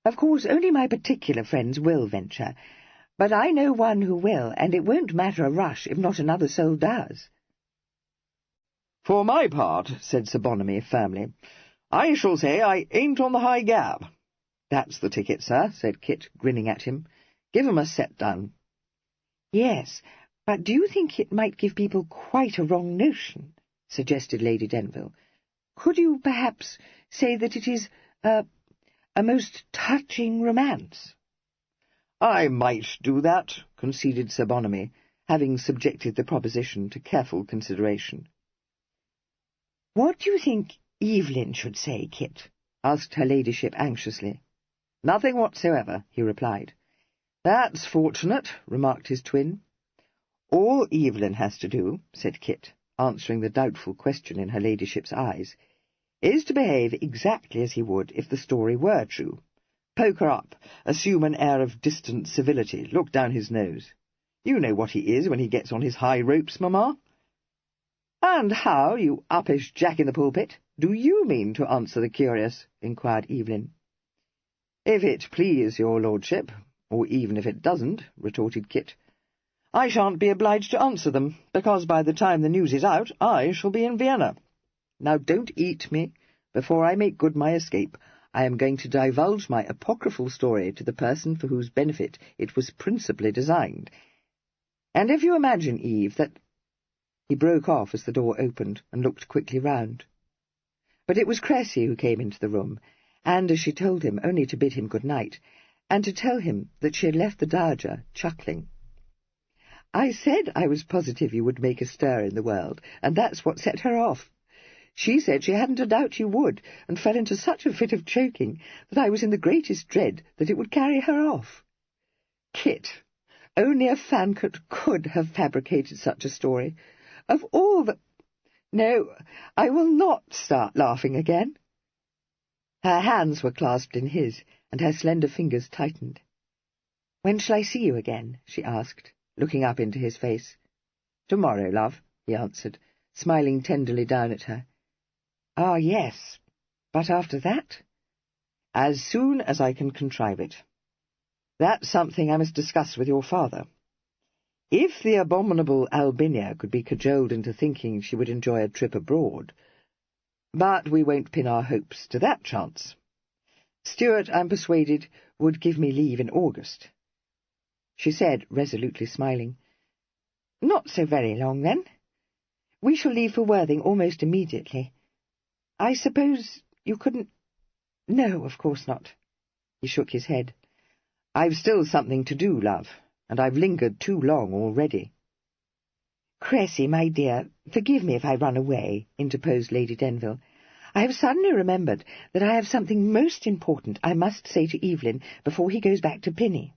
Of course, only my particular friends will venture, but I know one who will, and it won't matter a rush if not another soul does. For my part, said Sir Bonamy firmly, I shall say I ain't on the high gab. That's the ticket, sir, said Kit, grinning at him. Give 'em a set down. Yes, but do you think it might give people quite a wrong notion? Suggested Lady Denville. Could you perhaps say that it is a most touching romance? I might do that, conceded Sir Bonamy, having subjected the proposition to careful consideration. What do you think Evelyn should say, Kit? Asked her ladyship anxiously. Nothing whatsoever, he replied. That's fortunate, remarked his twin. All Evelyn has to do, said Kit, answering the doubtful question in her ladyship's eyes, is to behave exactly as he would if the story were true. Poker up, assume an air of distant civility, look down his nose. You know what he is when he gets on his high ropes, Mamma. And how, you uppish jack-in-the-pulpit, do you mean to answer the curious? Inquired Evelyn. If it please your lordship, or even if it doesn't, retorted Kit, I shan't be obliged to answer them, because by the time the news is out, I shall be in Vienna. Now don't eat me. Before I make good my escape, I am going to divulge my apocryphal story to the person for whose benefit it was principally designed. And if you imagine, Eve, that... He broke off as the door opened and looked quickly round. But it was Cressy who came into the room, and, as she told him, only to bid him good night, and to tell him that she had left the Dowager chuckling. "I said I was positive you would make a stir in the world, and that's what set her off. She said she hadn't a doubt you would, and fell into such a fit of choking that I was in the greatest dread that it would carry her off. Kit, only a Fancot could have fabricated such a story. Of all the— No, I will not start laughing again." Her hands were clasped in his, and her slender fingers tightened. "When shall I see you again?" she asked, looking up into his face. "Tomorrow, love," he answered, smiling tenderly down at her. "Ah, yes. But after that?" "As soon as I can contrive it. That's something I must discuss with your father. If the abominable Albinia could be cajoled into thinking she would enjoy a trip abroad. But we won't pin our hopes to that chance. Stuart, I'm persuaded, would give me leave in August." She said, resolutely smiling, "Not so very long, then. We shall leave for Worthing almost immediately. I suppose you couldn't— No, of course not." He shook his head. "I've still something to do, love, and I've lingered too long already." "Cressy, my dear, forgive me if I run away," interposed Lady Denville. "I have suddenly remembered that I have something most important I must say to Evelyn before he goes back to Pinny."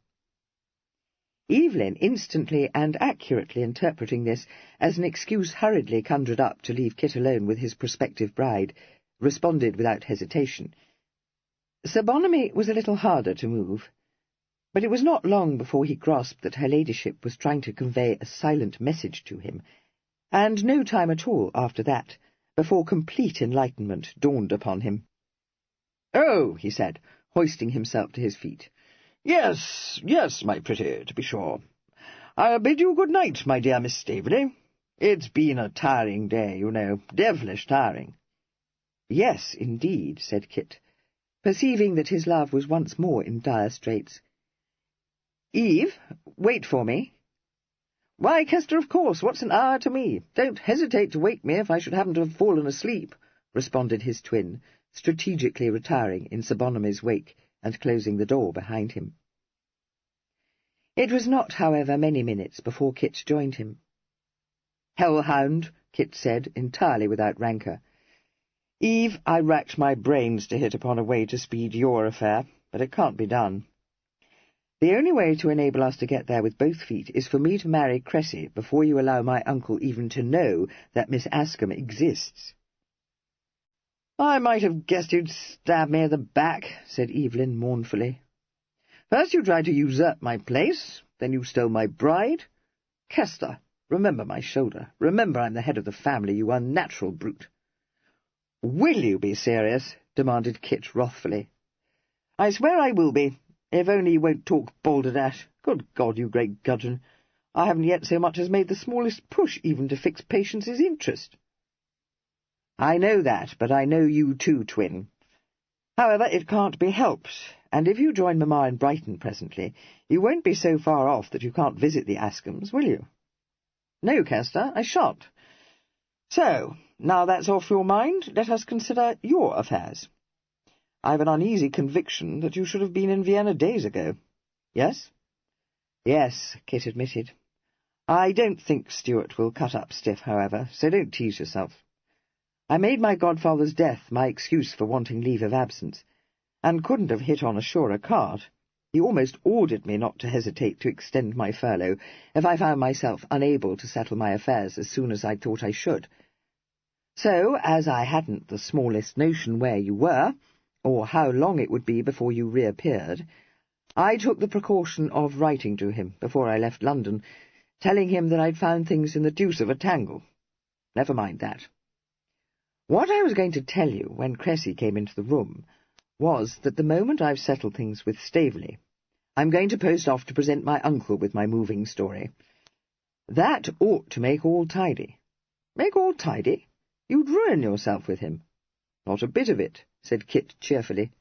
Evelyn, instantly and accurately interpreting this as an excuse hurriedly conjured up to leave Kit alone with his prospective bride, responded without hesitation. Sir Bonamy was a little harder to move, but it was not long before he grasped that her ladyship was trying to convey a silent message to him, and no time at all after that, before complete enlightenment dawned upon him. "Oh," he said, hoisting himself to his feet. "Yes, yes, my pretty, to be sure. I'll bid you good night, my dear Miss Staveley. It's been a tiring day, you know, devilish tiring." "Yes, indeed," said Kit, perceiving that his love was once more in dire straits. "Eve, wait for me." "Why, Kester, of course. What's an hour to me? Don't hesitate to wake me if I should happen to have fallen asleep," responded his twin, strategically retiring in Sir Bonamy's wake and closing the door behind him. It was not, however, many minutes before Kit joined him. "Hellhound," Kit said, entirely without rancour. "Eve, I racked my brains to hit upon a way to speed your affair, but it can't be done. The only way to enable us to get there with both feet is for me to marry Cressy before you allow my uncle even to know that Miss Ascombe exists." "I might have guessed you'd stab me at the back," said Evelyn mournfully. "First you tried to usurp my place, then you stole my bride. Kester, remember my shoulder. Remember I'm the head of the family, you unnatural brute." "Will you be serious?" demanded Kit wrathfully. "I swear I will be, if only you won't talk balderdash. Good God, you great gudgeon, I haven't yet so much as made the smallest push even to fix Patience's interest." "I know that, but I know you too, twin. However, it can't be helped, and if you join Mamma in Brighton presently, you won't be so far off that you can't visit the Ascombes, will you?" "No, Kester, I shan't. So, now that's off your mind, let us consider your affairs. I've an uneasy conviction that you should have been in Vienna days ago. Yes?" "Yes," Kit admitted. "I don't think Stuart will cut up stiff, however, so don't tease yourself. I made my godfather's death my excuse for wanting leave of absence, and couldn't have hit on a surer card. He almost ordered me not to hesitate to extend my furlough if I found myself unable to settle my affairs as soon as I thought I should. So, as I hadn't the smallest notion where you were, or how long it would be before you reappeared, I took the precaution of writing to him before I left London, telling him that I'd found things in the deuce of a tangle. Never mind that. What I was going to tell you when Cressy came into the room was that the moment I've settled things with Staveley, I'm going to post off to present my uncle with my moving story. That ought to make all tidy." "Make all tidy? You'd ruin yourself with him." "Not a bit of it," said Kit cheerfully.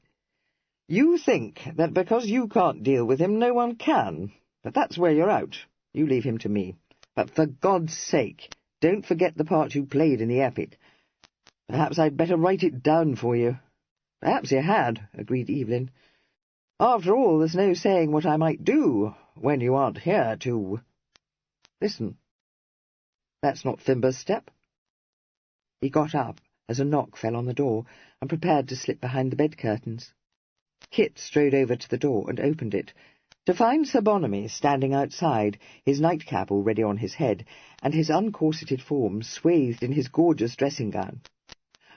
"You think that because you can't deal with him no one can, but that's where you're out. You leave him to me. But for God's sake, Don't forget the part you played in the epic. Perhaps I'd better write it down for you. Perhaps you had, agreed Evelyn. After all, there's no saying what I might do when you aren't here to... Listen. That's not Fimber's step. He got up as a knock fell on the door and prepared to slip behind the bed curtains. Kit strode over to the door and opened it, to find Sir Bonamy standing outside, his nightcap already on his head, and his uncorseted form swathed in his gorgeous dressing-gown.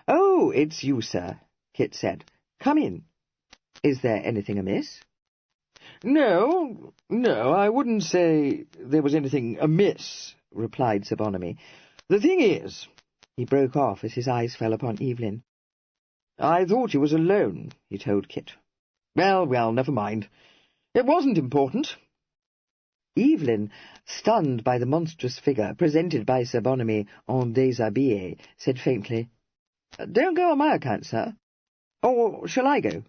"Oh, it's you, sir," Kit said. "Come in. Is there anything amiss?" No, I wouldn't say there was anything amiss," replied Sir Bonamy. "The thing is—" He broke off as his eyes fell upon Evelyn. "I thought you was alone," he told Kit. Well, never mind. It wasn't important." Evelyn, stunned by the monstrous figure presented by Sir Bonamy en déshabillé, said faintly, "Don't go on my account, sir. Or shall I go?"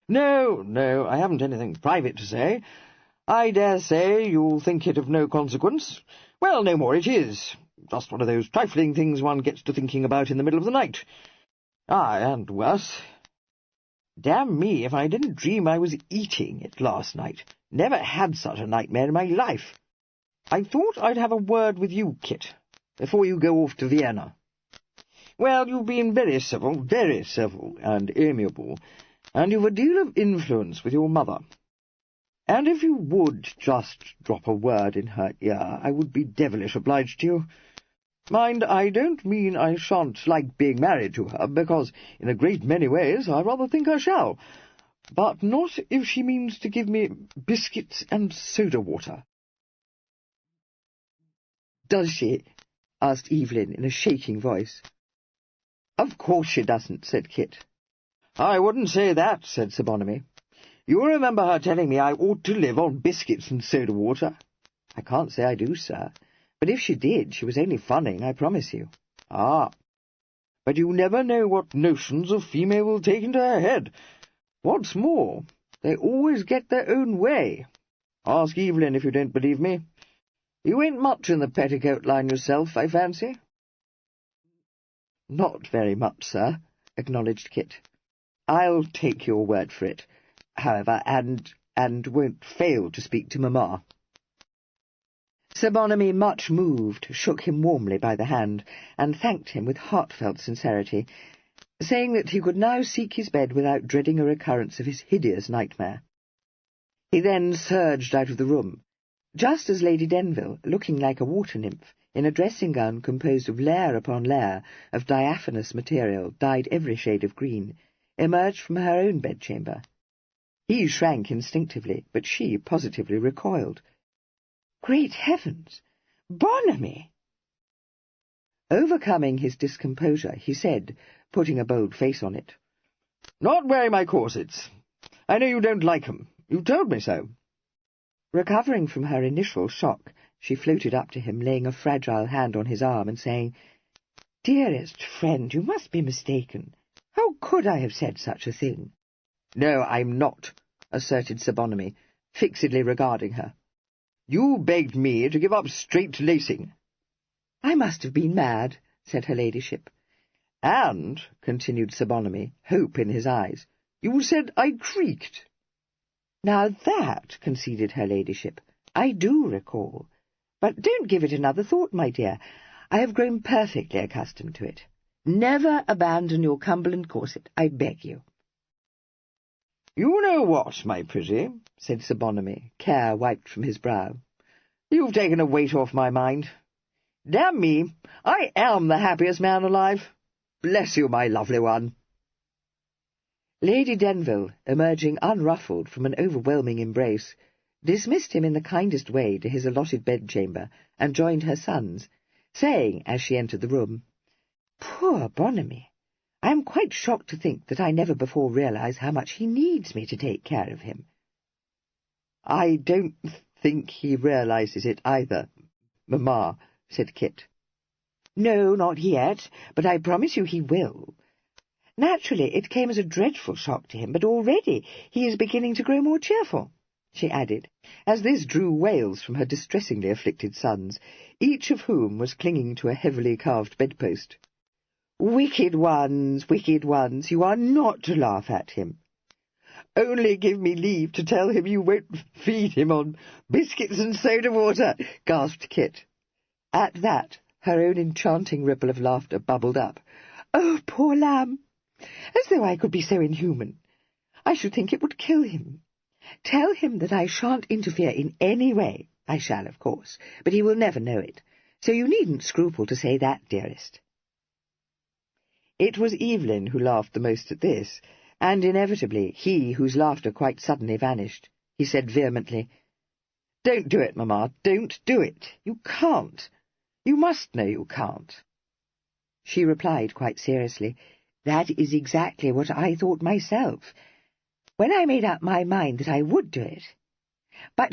No, I haven't anything private to say. I dare say you'll think it of no consequence. Well, no more it is. Just one of those trifling things one gets to thinking about in the middle of the night. And worse. Damn me if I didn't dream I was eating it last night. Never had such a nightmare in my life. I thought I'd have a word with you, Kit, before you go off to Vienna. Well, you've been very civil and amiable, and you've a deal of influence with your mother. And if you would just drop a word in her ear, I would be devilish obliged to you. Mind, I don't mean I shan't like being married to her, because in a great many ways I rather think I shall, but not if she means to give me biscuits and soda-water." "Does she?" asked Evelyn in a shaking voice. "Of course she doesn't," said Kit. "I wouldn't say that," said Sir Bonamy. "You remember her telling me I ought to live on biscuits and soda-water?" "I can't say I do, sir. But if she did, she was only funning, I promise you." "Ah, but you never know what notions a female will take into her head. What's more, they always get their own way. Ask Evelyn if you don't believe me. You ain't much in the petticoat line yourself, I fancy." "Not very much, sir," acknowledged Kit. "I'll take your word for it, however, and won't fail to speak to Mamma." Sir Bonamy, much moved, shook him warmly by the hand, and thanked him with heartfelt sincerity, saying that he could now seek his bed without dreading a recurrence of his hideous nightmare. He then surged out of the room, just as Lady Denville, looking like a water-nymph, in a dressing-gown composed of layer upon layer of diaphanous material dyed every shade of green, emerged from her own bedchamber. He shrank instinctively, but she positively recoiled. "Great heavens! Bonamy!" Overcoming his discomposure, he said, putting a bold face on it, "Not wearing my corsets. I know you don't like 'em. You told me so." Recovering from her initial shock, she floated up to him, laying a fragile hand on his arm and saying, "Dearest friend, you must be mistaken. How could I have said such a thing?" "No, I'm not," asserted Sir Bonamy, fixedly regarding her. "You begged me to give up straight-lacing." "I must have been mad," said her ladyship. "And," continued Sir Bonamy, hope in his eyes, "you said I creaked." "Now that," conceded her ladyship, "I do recall. But don't give it another thought, my dear. I have grown perfectly accustomed to it. Never abandon your Cumberland corset, I beg you." "You know what, my pretty," said Sir Bonamy, care wiped from his brow. "You've taken a weight off my mind. Damn me, I am the happiest man alive. Bless you, my lovely one." Lady Denville, emerging unruffled from an overwhelming embrace, dismissed him in the kindest way to his allotted bedchamber, and joined her sons, saying, as she entered the room, "Poor Bonamy! I am quite shocked to think that I never before realized how much he needs me to take care of him." "I don't think he realizes it either, Mamma," said Kit. "No, not yet, but I promise you he will. Naturally, it came as a dreadful shock to him, but already he is beginning to grow more cheerful. she added, as this drew wails from her distressingly afflicted sons, each of whom was clinging to a heavily carved bedpost. Wicked ones, you are not to laugh at him. Only give me leave to tell him you won't feed him on biscuits and soda water, gasped Kit. At that, her own enchanting ripple of laughter bubbled up. Oh, poor lamb! As though I could be so inhuman. I should think it would kill him. Tell him that I shan't interfere in any way. I shall, of course, but he will never know it, so you needn't scruple to say that, dearest. It was Evelyn who laughed the most at this, and inevitably he whose laughter quite suddenly vanished. He said vehemently, "Don't do it, Mamma, don't do it. You can't. You must know you can't." She replied quite seriously, "That is exactly what I thought myself, when I made up my mind that I would do it. But